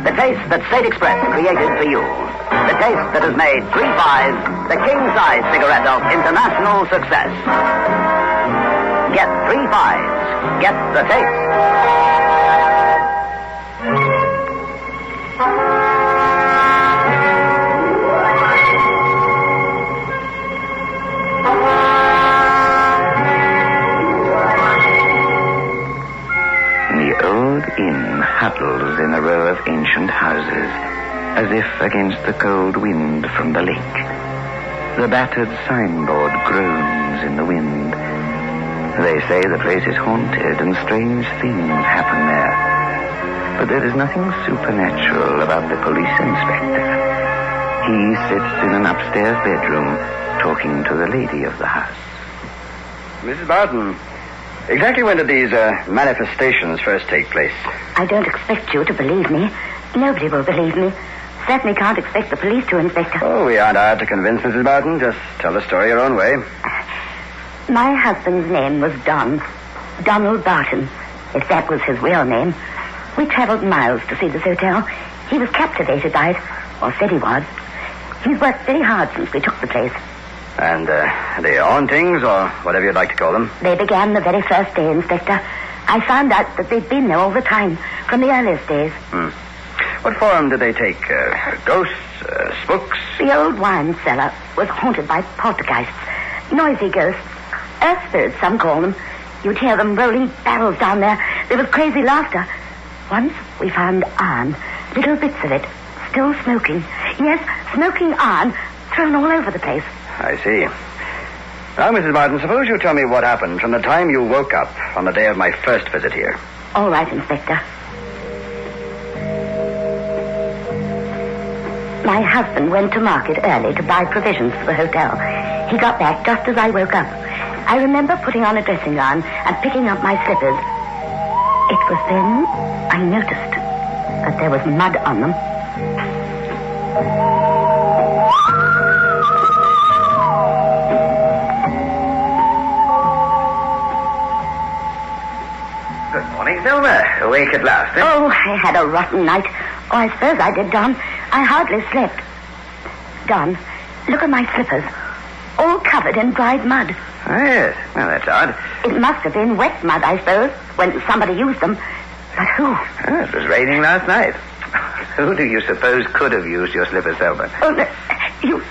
The taste that State Express created for you. The taste that has made 3-5 the king-size cigarette of international success. Get 3-5s. Get the taste. The old inn huddles in a row of ancient houses, as if against the cold wind from the lake. The battered signboard groans in the wind. They say the place is haunted and strange things happen there. But there is nothing supernatural about the police inspector. He sits in an upstairs bedroom talking to the lady of the house. Mrs. Barton, exactly when did these manifestations first take place? I don't expect you to believe me. Nobody will believe me. Certainly can't expect the police to, Inspector. Oh, we aren't hard to convince, Mrs. Barton. Just tell the story your own way. My husband's name was Donald Barton, if that was his real name. We traveled miles to see this hotel. He was captivated by it, or said he was. He's worked very hard since we took the place. And the hauntings, or whatever you'd like to call them? They began the very first day, Inspector. I found out that they'd been there all the time, from the earliest days. What form did they take? Ghosts? Spooks? The old wine cellar was haunted by poltergeists, noisy ghosts, earth spirits, some call them. You'd hear them rolling barrels down there. There was crazy laughter. Once we found iron, little bits of it, still smoking. Yes, smoking iron, thrown all over the place. I see. Now, Mrs. Martin, suppose you tell me what happened from the time you woke up on the day of my first visit here. All right, Inspector. My husband went to market early to buy provisions for the hotel. He got back just as I woke up. I remember putting on a dressing gown and picking up my slippers. It was then I noticed that there was mud on them. Good morning, Thelma. Awake at last, eh? Oh, I had a rotten night. Oh, I suppose I did, Don. I hardly slept. Don, look at my slippers. All covered in dried mud. Oh, yes. Well, that's odd. It must have been wet mud, I suppose, when somebody used them. But who? Oh, it was raining last night. Who do you suppose could have used your slippers, Thelma? Oh, no, you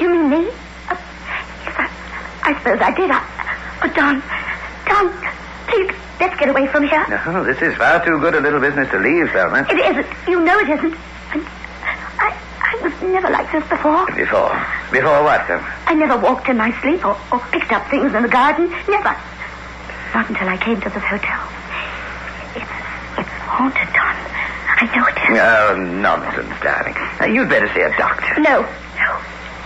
mean me? Yes, I suppose I did. Don, please, let's get away from here. No, this is far too good a little business to leave, Thelma. It isn't. You know it isn't. And I was never like this before. Before what, Thelma? I never walked in my sleep or picked up things in the garden. Never. Not until I came to this hotel. It's haunted, Don. I know it is. Oh, nonsense, darling. Now, you'd better see a doctor. No.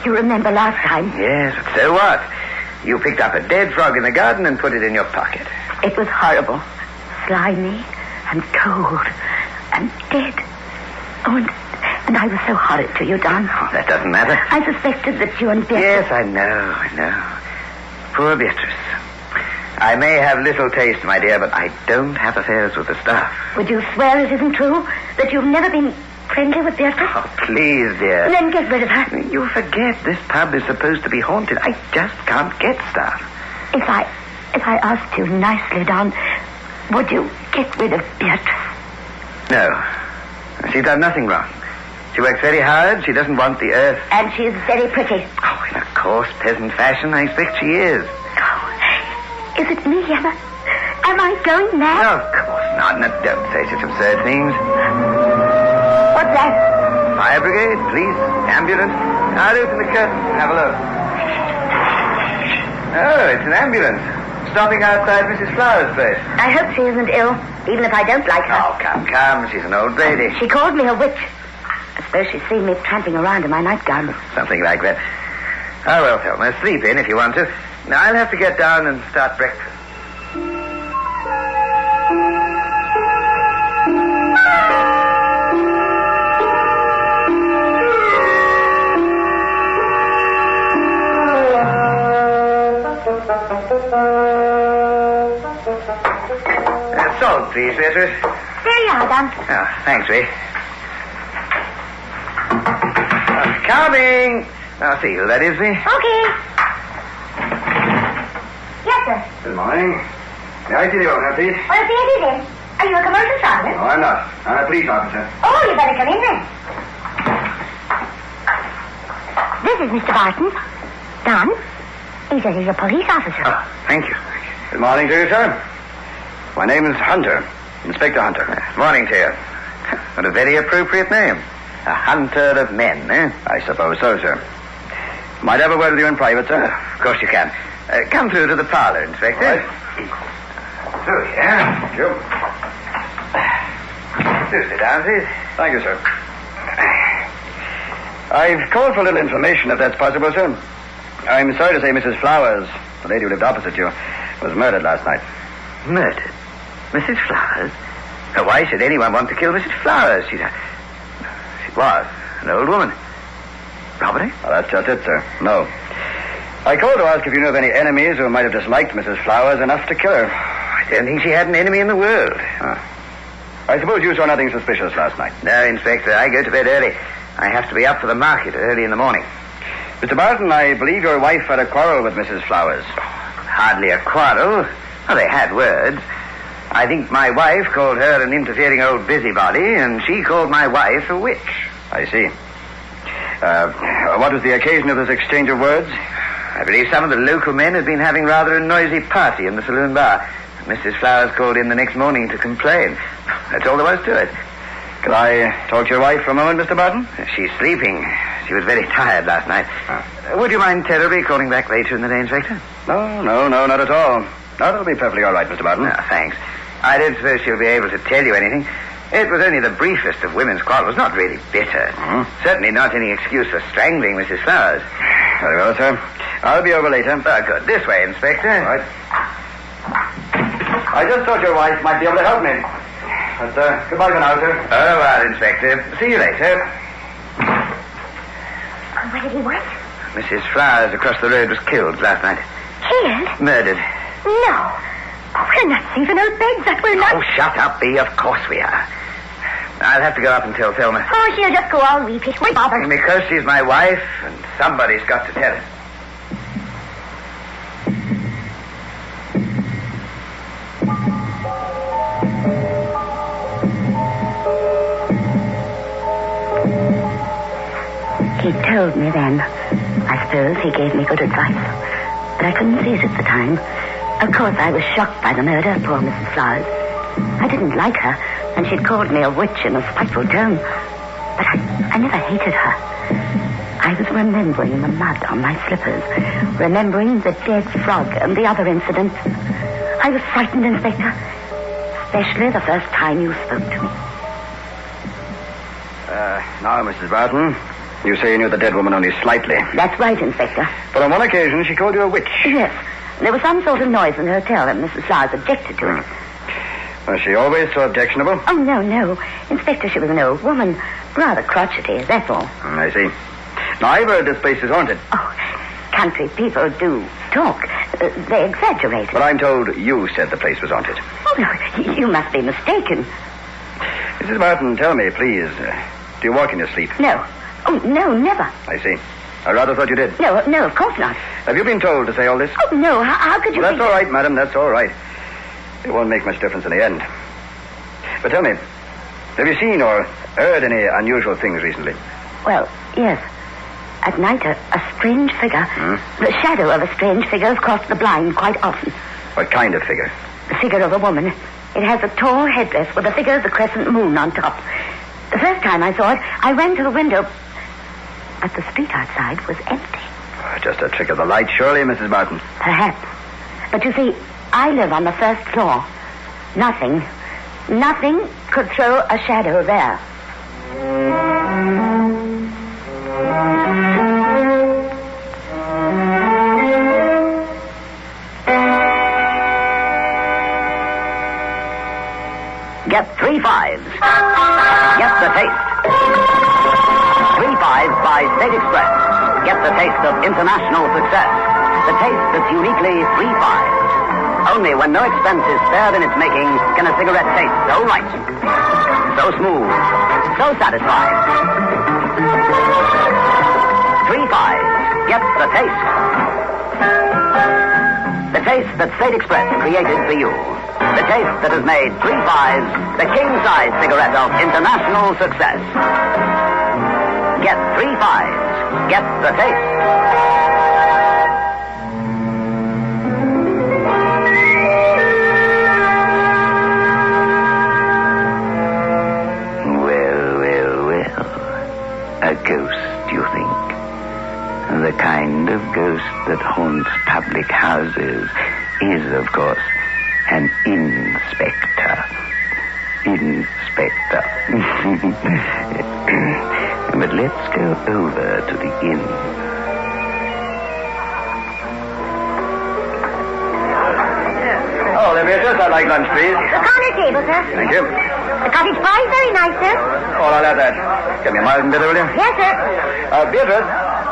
You remember last time? Yes, but so what? You picked up a dead frog in the garden and put it in your pocket. It was horrible. Slimy and cold and dead. Oh, and I was so horrid to you, Don. Oh, that doesn't matter. I suspected that you and Beatrice... Yes, I know. Poor Beatrice. I may have little taste, my dear, but I don't have affairs with the staff. Would you swear it isn't true? That you've never been friendly with Beatrice? Oh, please, dear. Then get rid of her. You forget this pub is supposed to be haunted. I just can't get staff. If I asked you nicely, Don, would you get rid of Beatrice? No. She's done nothing wrong. She works very hard. She doesn't want the earth. And she's very pretty. Oh, in a coarse peasant fashion, I expect she is. Is it me, Emma? Am I going mad? No, of course not. No, don't say such absurd things. What's that? Fire brigade, police, ambulance. I'll open the curtain and have a look. Oh, it's an ambulance. Stopping outside Mrs. Flower's place. I hope she isn't ill, even if I don't like her. Oh, come. She's an old lady. She called me a witch. I suppose she's seen me tramping around in my nightgown. Something like that. Oh, well, Thelma, sleep in if you want to. Now, I'll have to get down and start breakfast. Salt, please, Beatrice. There you are, Don. Oh, thanks, Ray. Coming. I'll see who that is, Ray. Okay. Yes, sir. Good morning. May I see the owner, please? Well, see it in. Are you a commercial traveler? No, I'm not. I'm a police officer. Oh, you better come in then. This is Mr. Barton. Don, he says he's a police officer. Oh, thank you. Good morning to you, sir. My name is Hunter. Inspector Hunter. Morning to you. What a very appropriate name. A hunter of men, eh? I suppose so, sir. Might I have a word with you in private, sir? Of course you can. Come through to the parlor, Inspector. Right. Through here. Thank you. Do sit down, please. Thank you, sir. I've called for a little information, if that's possible, sir. I'm sorry to say Mrs. Flowers, the lady who lived opposite you, was murdered last night. Murdered? Mrs. Flowers? Now, why should anyone want to kill Mrs. Flowers? She was an old woman. Robbery? Well, that's just it, sir. No. I called to ask if you knew of any enemies who might have disliked Mrs. Flowers enough to kill her. I don't think she had an enemy in the world. I suppose you saw nothing suspicious last night. No, Inspector. I go to bed early. I have to be up for the market early in the morning. Mr. Barton, I believe your wife had a quarrel with Mrs. Flowers. Hardly a quarrel. Well, they had words. I think my wife called her an interfering old busybody, and she called my wife a witch. I see. What was the occasion of this exchange of words? I believe some of the local men had been having rather a noisy party in the saloon bar. Mrs. Flowers called in the next morning to complain. That's all there was to it. Could I talk to your wife for a moment, Mr. Barton? She's sleeping. She was very tired last night. Would you mind terribly calling back later in the day, Inspector? No, not at all. No, that'll be perfectly all right, Mr. Barton. Thanks. I don't suppose she'll be able to tell you anything. It was only the briefest of women's quarrels, not really bitter. Certainly not any excuse for strangling Mrs. Flowers. Very well, sir. I'll be over later. Good. This way, Inspector. All right. I just thought your wife might be able to help me. But, goodbye for now, sir. Au revoir, Inspector. See you later. What did he want? Mrs. Flowers across the road was killed last night. Killed? Murdered. No. We're not safe in our beds, that we're not. Oh, shut up, Bea. Of course we are. I'll have to go up and tell Thelma. Oh, she'll just go all weepy. Why bother? Because she's my wife, and somebody's got to tell her. He told me then. I suppose he gave me good advice. But I couldn't see it at the time. Of course, I was shocked by the murder of poor Mrs. Flowers. I didn't like her, and she'd called me a witch in a spiteful tone. But I never hated her. I was remembering the mud on my slippers, remembering the dead frog and the other incidents. I was frightened, Inspector, especially the first time you spoke to me. Now, Mrs. Barton, you say you knew the dead woman only slightly. That's right, Inspector. But on one occasion, she called you a witch. Yes. There was some sort of noise in the hotel, and Mrs. Flowers objected to it. Was she always so objectionable? Oh, no. Inspector, she was an old woman. Rather crotchety, that's all. I see. Now, I've heard this place is haunted. Oh, country people do talk. They exaggerate. But I'm told you said the place was haunted. Oh, no, you must be mistaken. Mrs. Barton, tell me, please, do you walk in your sleep? No. Oh, no, never. I see. I rather thought you did. No, of course not. Have you been told to say all this? Oh, no, how could you... Well, that's all right, madam, that's all right. It won't make much difference in the end. But tell me, have you seen or heard any unusual things recently? Well, yes. At night, a strange figure, the shadow of a strange figure has crossed the blind quite often. What kind of figure? The figure of a woman. It has a tall headdress with a figure of the crescent moon on top. The first time I saw it, I ran to the window, but the street outside was empty. Just a trick of the light, surely, Mrs. Barton. Perhaps. But you see, I live on the first floor. Nothing could throw a shadow there. Get 3 5s. Get the taste. 3 5s by State Express. Get the taste of international success. the taste that's uniquely 3-5. Only when no expense is spared in its making can a cigarette taste so right, so smooth, so satisfying. 3-5. Get the taste. The taste that State Express created for you. The taste that has made 3-5 the king-size cigarette of international success. Get 3-5. Get the taste. A ghost, you think? The kind of ghost that haunts public houses is, of course, an inspector. Inspector. But let's go over to the inn. Oh, Beatrice, I'd like lunch, please. The corner table, sir. Thank you. The cottage pie is very nice, sir. Oh, I'll have that. Get me a mild and bitter, will you? Yes, sir. Beatrice.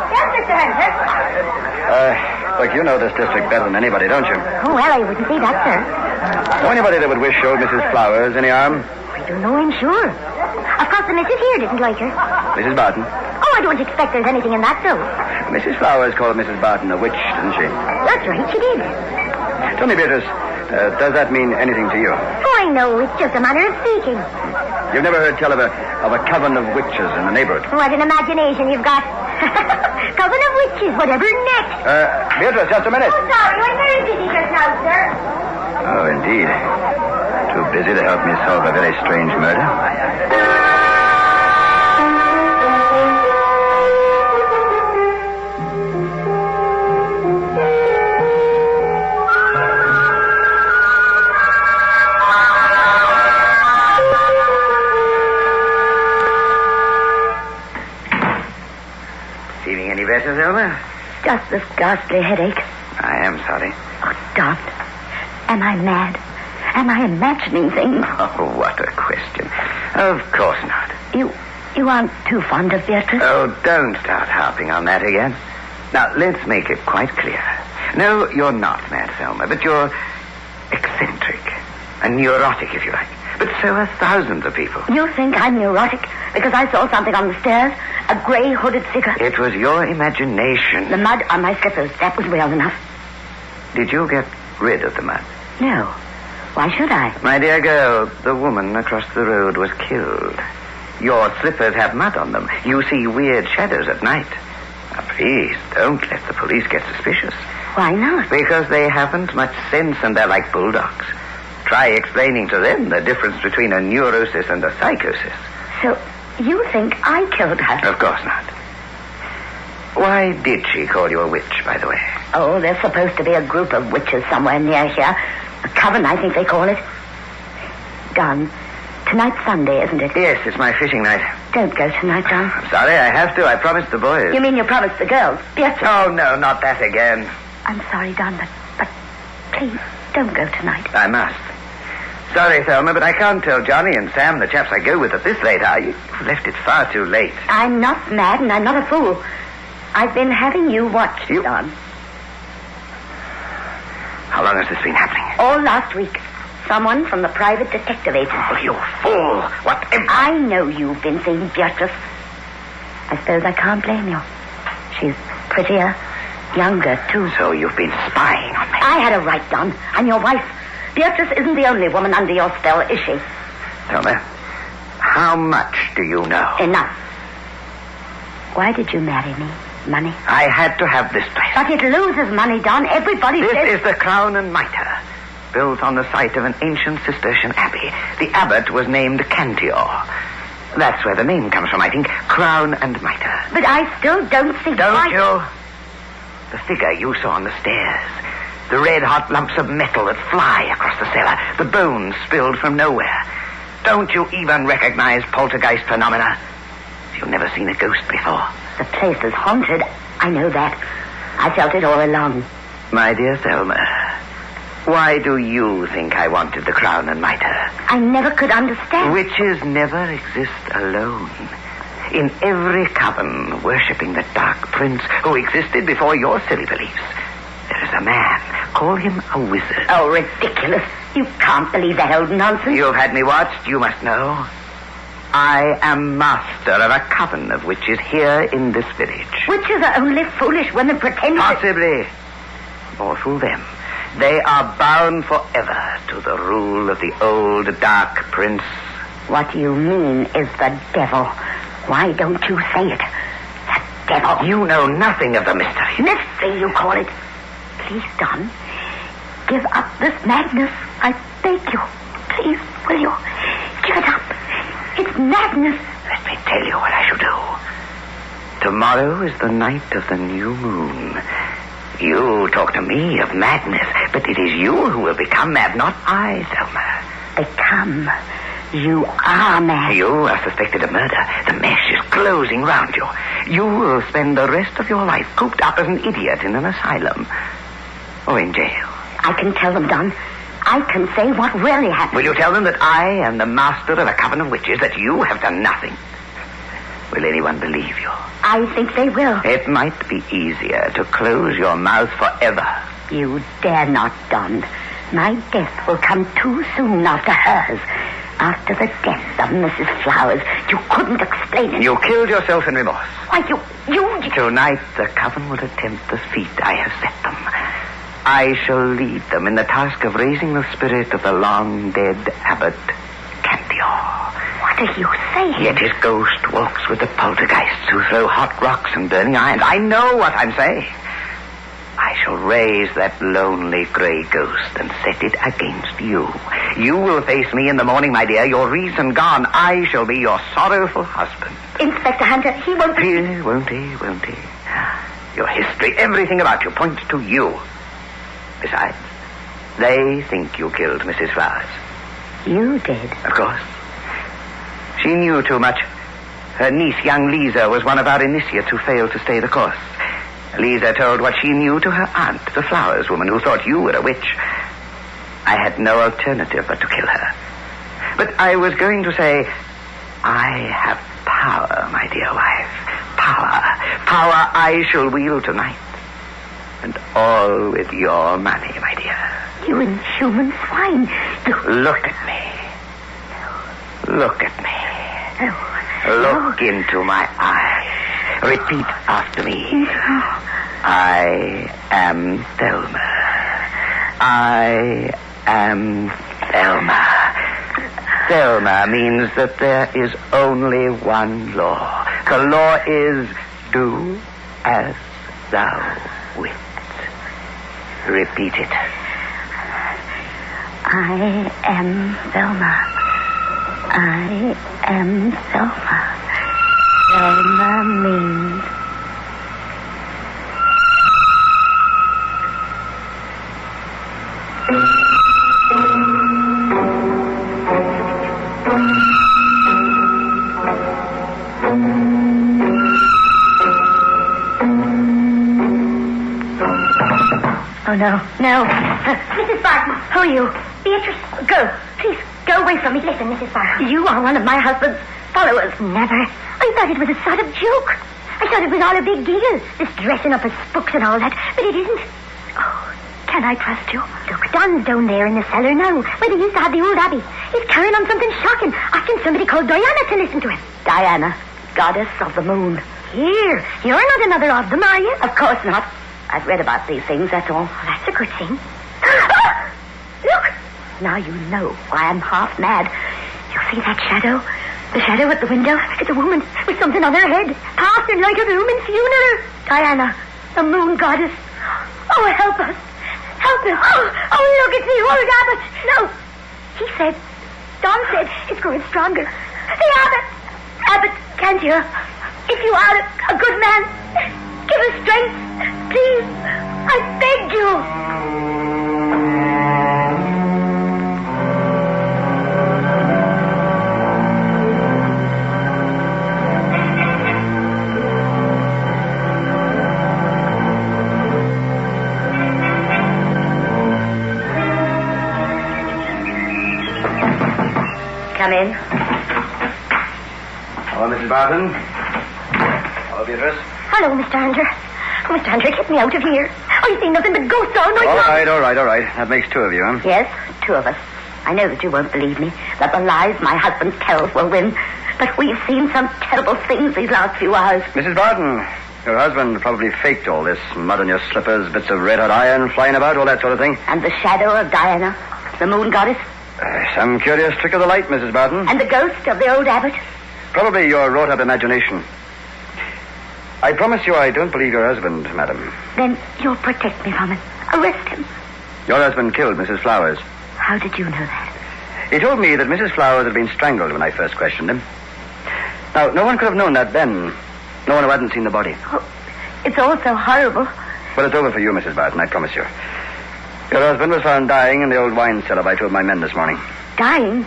Yes, Mr. Hunter. Look, you know this district better than anybody, don't you? Oh, well, I wouldn't say that, sir. Know anybody that would wish old Mrs. Flowers any harm? I don't know, I'm sure. Of course, the missus here didn't like her. Mrs. Barton? Oh, I don't expect there's anything in that, though. Mrs. Flowers called Mrs. Barton a witch, didn't she? That's right, she did. Tell me, Beatrice, does that mean anything to you? Oh, I know. It's just a manner of speaking. You've never heard tell of a coven of witches in the neighborhood? What an imagination you've got. Coven of witches, whatever next. Beatrice, just a minute. Oh, sorry, I'm very busy just now, sir. Oh, indeed. Too busy to help me solve a very strange murder. Feeling any better, Zelma? Just this ghastly headache. I am sorry. Oh, Don, am I mad? Am I imagining things? Oh, what a question. Of course not. You aren't too fond of Beatrice? Oh, don't start harping on that again. Now, let's make it quite clear. No, you're not mad, Selma, but you're eccentric. And neurotic, if you like. But so are thousands of people. You think I'm neurotic because I saw something on the stairs? A grey hooded figure? It was your imagination. The mud on my slippers, that was well enough. Did you get rid of the mud? No. Why should I? My dear girl, the woman across the road was killed. Your slippers have mud on them. You see weird shadows at night. Now, please, don't let the police get suspicious. Why not? Because they haven't much sense and they're like bulldogs. Try explaining to them the difference between a neurosis and a psychosis. So, you think I killed her? Of course not. Why did she call you a witch, by the way? Oh, there's supposed to be a group of witches somewhere near here. A coven, I think they call it. Don, tonight's Sunday, isn't it? Yes, it's my fishing night. Don't go tonight, Don. I'm sorry, I have to. I promised the boys. You mean you promised the girls? Yes. Oh, no, not that again. I'm sorry, Don, but please, don't go tonight. I must. Sorry, Thelma, but I can't tell Johnny and Sam, the chaps I go with, at this late hour. You've left it far too late. I'm not mad, and I'm not a fool. I've been having you watched, Don. How long has this been happening? All last week. Someone from the private detective agency. Oh, you fool! Whatever. I know you've been seeing Beatrice. I suppose I can't blame you. She's prettier, younger, too. So you've been spying on me? I had a right, Don. I'm your wife. Beatrice isn't the only woman under your spell, is she? Thelma, how much do you know? Enough. Why did you marry me? Money? I had to have this place. But it loses money, Don. Everybody says... This is the Crown and Mitre, built on the site of an ancient Cistercian abbey. The abbot was named Cantior. That's where the name comes from, I think. Crown and Mitre. But I still don't see Don't you? The figure you saw on the stairs. The red-hot lumps of metal that fly across the cellar. The bones spilled from nowhere. Don't you even recognize poltergeist phenomena? You've never seen a ghost before. The place is haunted. I know that. I felt it all along. My dear Thelma, why do you think I wanted the Crown and Mitre? I never could understand. Witches never exist alone. In every coven worshipping the Dark Prince who existed before your silly beliefs, is a man. Call him a wizard. Oh, ridiculous. You can't believe that old nonsense. You've had me watched. You must know. I am master of a coven of witches here in this village. Witches are only foolish women pretending... Possibly. Or fool them. They are bound forever to the rule of the old dark prince. What you mean is the devil. Why don't you say it? The devil. You know nothing of the mystery. Mystery, you call it. Please, Don, give up this madness. I beg you. Please, will you? Give it up. It's madness. Let me tell you what I shall do. Tomorrow is the night of the new moon. You talk to me of madness, but it is you who will become mad, not I, Thelma. Become? You are mad. You are suspected of murder. The mesh is closing round you. You will spend the rest of your life cooped up as an idiot in an asylum. Or in jail. I can tell them, Don. I can say what really happened. Will you tell them that I am the master of a coven of witches, that you have done nothing? Will anyone believe you? I think they will. It might be easier to close your mouth forever. You dare not, Don. My death will come too soon after hers. After the death of Mrs. Flowers. You couldn't explain it. You killed yourself in remorse. Why, you... Tonight, the coven will attempt the feat I have set them. I shall lead them in the task of raising the spirit of the long-dead abbot Cantior. What are you saying? Yet his ghost walks with the poltergeists who throw hot rocks and burning irons. I know what I'm saying. I shall raise that lonely grey ghost and set it against you. You will face me in the morning, my dear, your reason gone. I shall be your sorrowful husband. Inspector Hunter, he won't... Won't he? Your history, everything about you points to you. Besides, they think you killed Mrs. Flowers. You did? Of course. She knew too much. Her niece, young Lisa, was one of our initiates who failed to stay the course. Lisa told what she knew to her aunt, the Flowers woman, who thought you were a witch. I had no alternative but to kill her. But I was going to say, I have power, my dear wife. Power. Power I shall wield tonight. And all with your money, my dear. You inhuman swine. Look at me. Look at me. Look into my eyes. Repeat after me. I am Thelma. I am Thelma. Thelma means that there is only one law. The law is do as thou wilt. Repeat it. I am Thelma. I am Thelma. Thelma means... Oh, no. Mrs. Barton, who are you? Beatrice. Go. Please, go away from me. Listen, Mrs. Barton. You are one of my husband's followers. Never. I thought it was a sort of joke. I thought it was all a big deal, this dressing up as spooks and all that. But it isn't. Oh, can I trust you? Look, Don's down there in the cellar now, where they used to have the old abbey. He's carrying on something shocking, asking somebody called Diana to listen to him. Diana, goddess of the moon. Here, you're not another of them, are you? Of course not. I've read about these things, that's all. Oh, that's a good thing. Ah! Look! Now you know why I'm half mad. You see that shadow? The shadow at the window? It's a woman with something on her head. Passing like a Roman funeral. Diana, the moon goddess. Oh, help us. Help us. Oh, look, it's the old abbot. No. He said, Don said, it's growing stronger. The abbot. Abbot, can't you? If you are a good man, give us strength. Please, I beg you. Come in. Hello, Mrs. Barton. Hello, Beatrice. Hello, Mr. Hunter. Oh, Mr. Hunter, get me out of here. Oh, I see nothing but ghosts all night long. All right. That makes two of you, huh? Yes, two of us. I know that you won't believe me, that the lies my husband tells will win. But we've seen some terrible things these last few hours. Mrs. Barton, your husband probably faked all this. Mud on your slippers, bits of red-hot iron flying about, all that sort of thing. And the shadow of Diana, the moon goddess. Some curious trick of the light, Mrs. Barton. And the ghost of the old abbot. Probably your wrought-up imagination. I promise you I don't believe your husband, madam. Then you'll protect me from him. Arrest him. Your husband killed Mrs. Flowers. How did you know that? He told me that Mrs. Flowers had been strangled when I first questioned him. Now, no one could have known that then. No one who hadn't seen the body. Oh, it's all so horrible. Well, it's over for you, Mrs. Barton, I promise you. Your husband was found dying in the old wine cellar by two of my men this morning. Dying?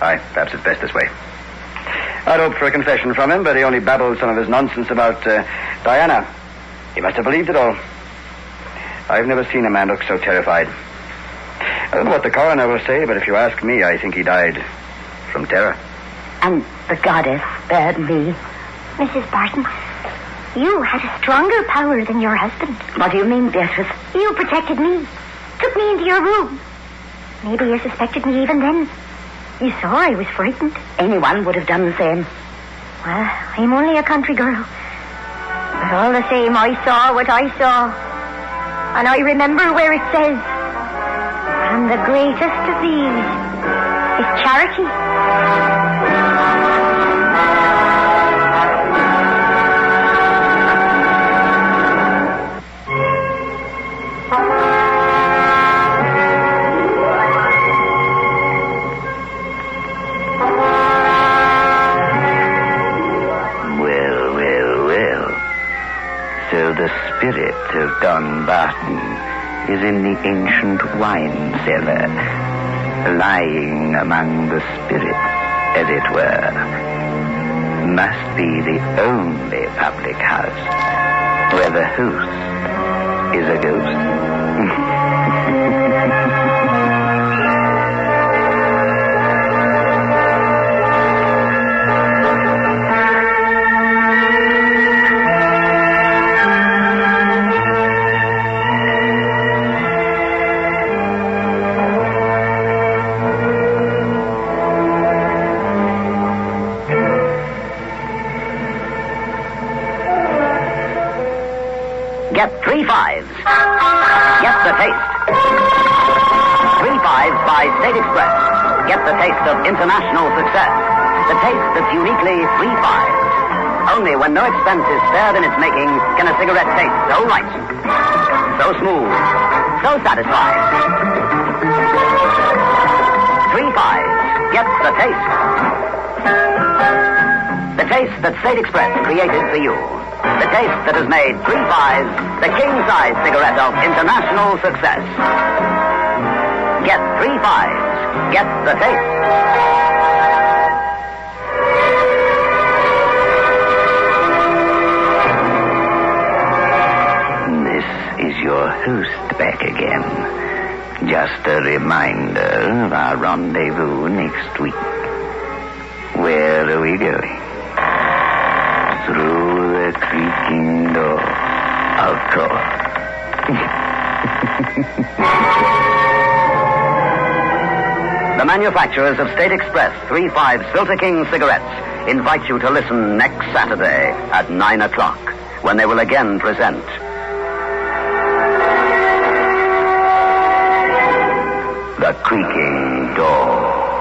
Aye, perhaps it's best this way. I'd hoped for a confession from him, but he only babbled some of his nonsense about Diana. He must have believed it all. I've never seen a man look so terrified. I don't know what the coroner will say, but if you ask me, I think he died from terror. And the goddess spared me. Mrs. Barton, you had a stronger power than your husband. What do you mean, Beatrice? You protected me. Took me into your room. Maybe you suspected me even then. You saw I was frightened. Anyone would have done the same. Well, I'm only a country girl. But all the same, I saw what I saw. And I remember where it says, and the greatest of these is charity. The spirit of Don Barton is in the ancient wine cellar, lying among the spirits, as it were. Must be the only public house where the host is a ghost. Get 3 5s. Get the taste. 3 5s by State Express. Get the taste of international success. The taste that's uniquely 3 5s. Only when no expense is spared in its making can a cigarette taste so right, so smooth, so satisfying. 3 5s. Get the taste. The taste that State Express created for you. The taste that has made 3 5s the king-size cigarette of international success. Get 3 5s. Get the taste. This is your host back again. Just a reminder of our rendezvous next week. Where are we going? Through the creaking door, of course. The manufacturers of State Express 3 5 Filter King cigarettes invite you to listen next Saturday at 9 o'clock when they will again present The Creaking Door.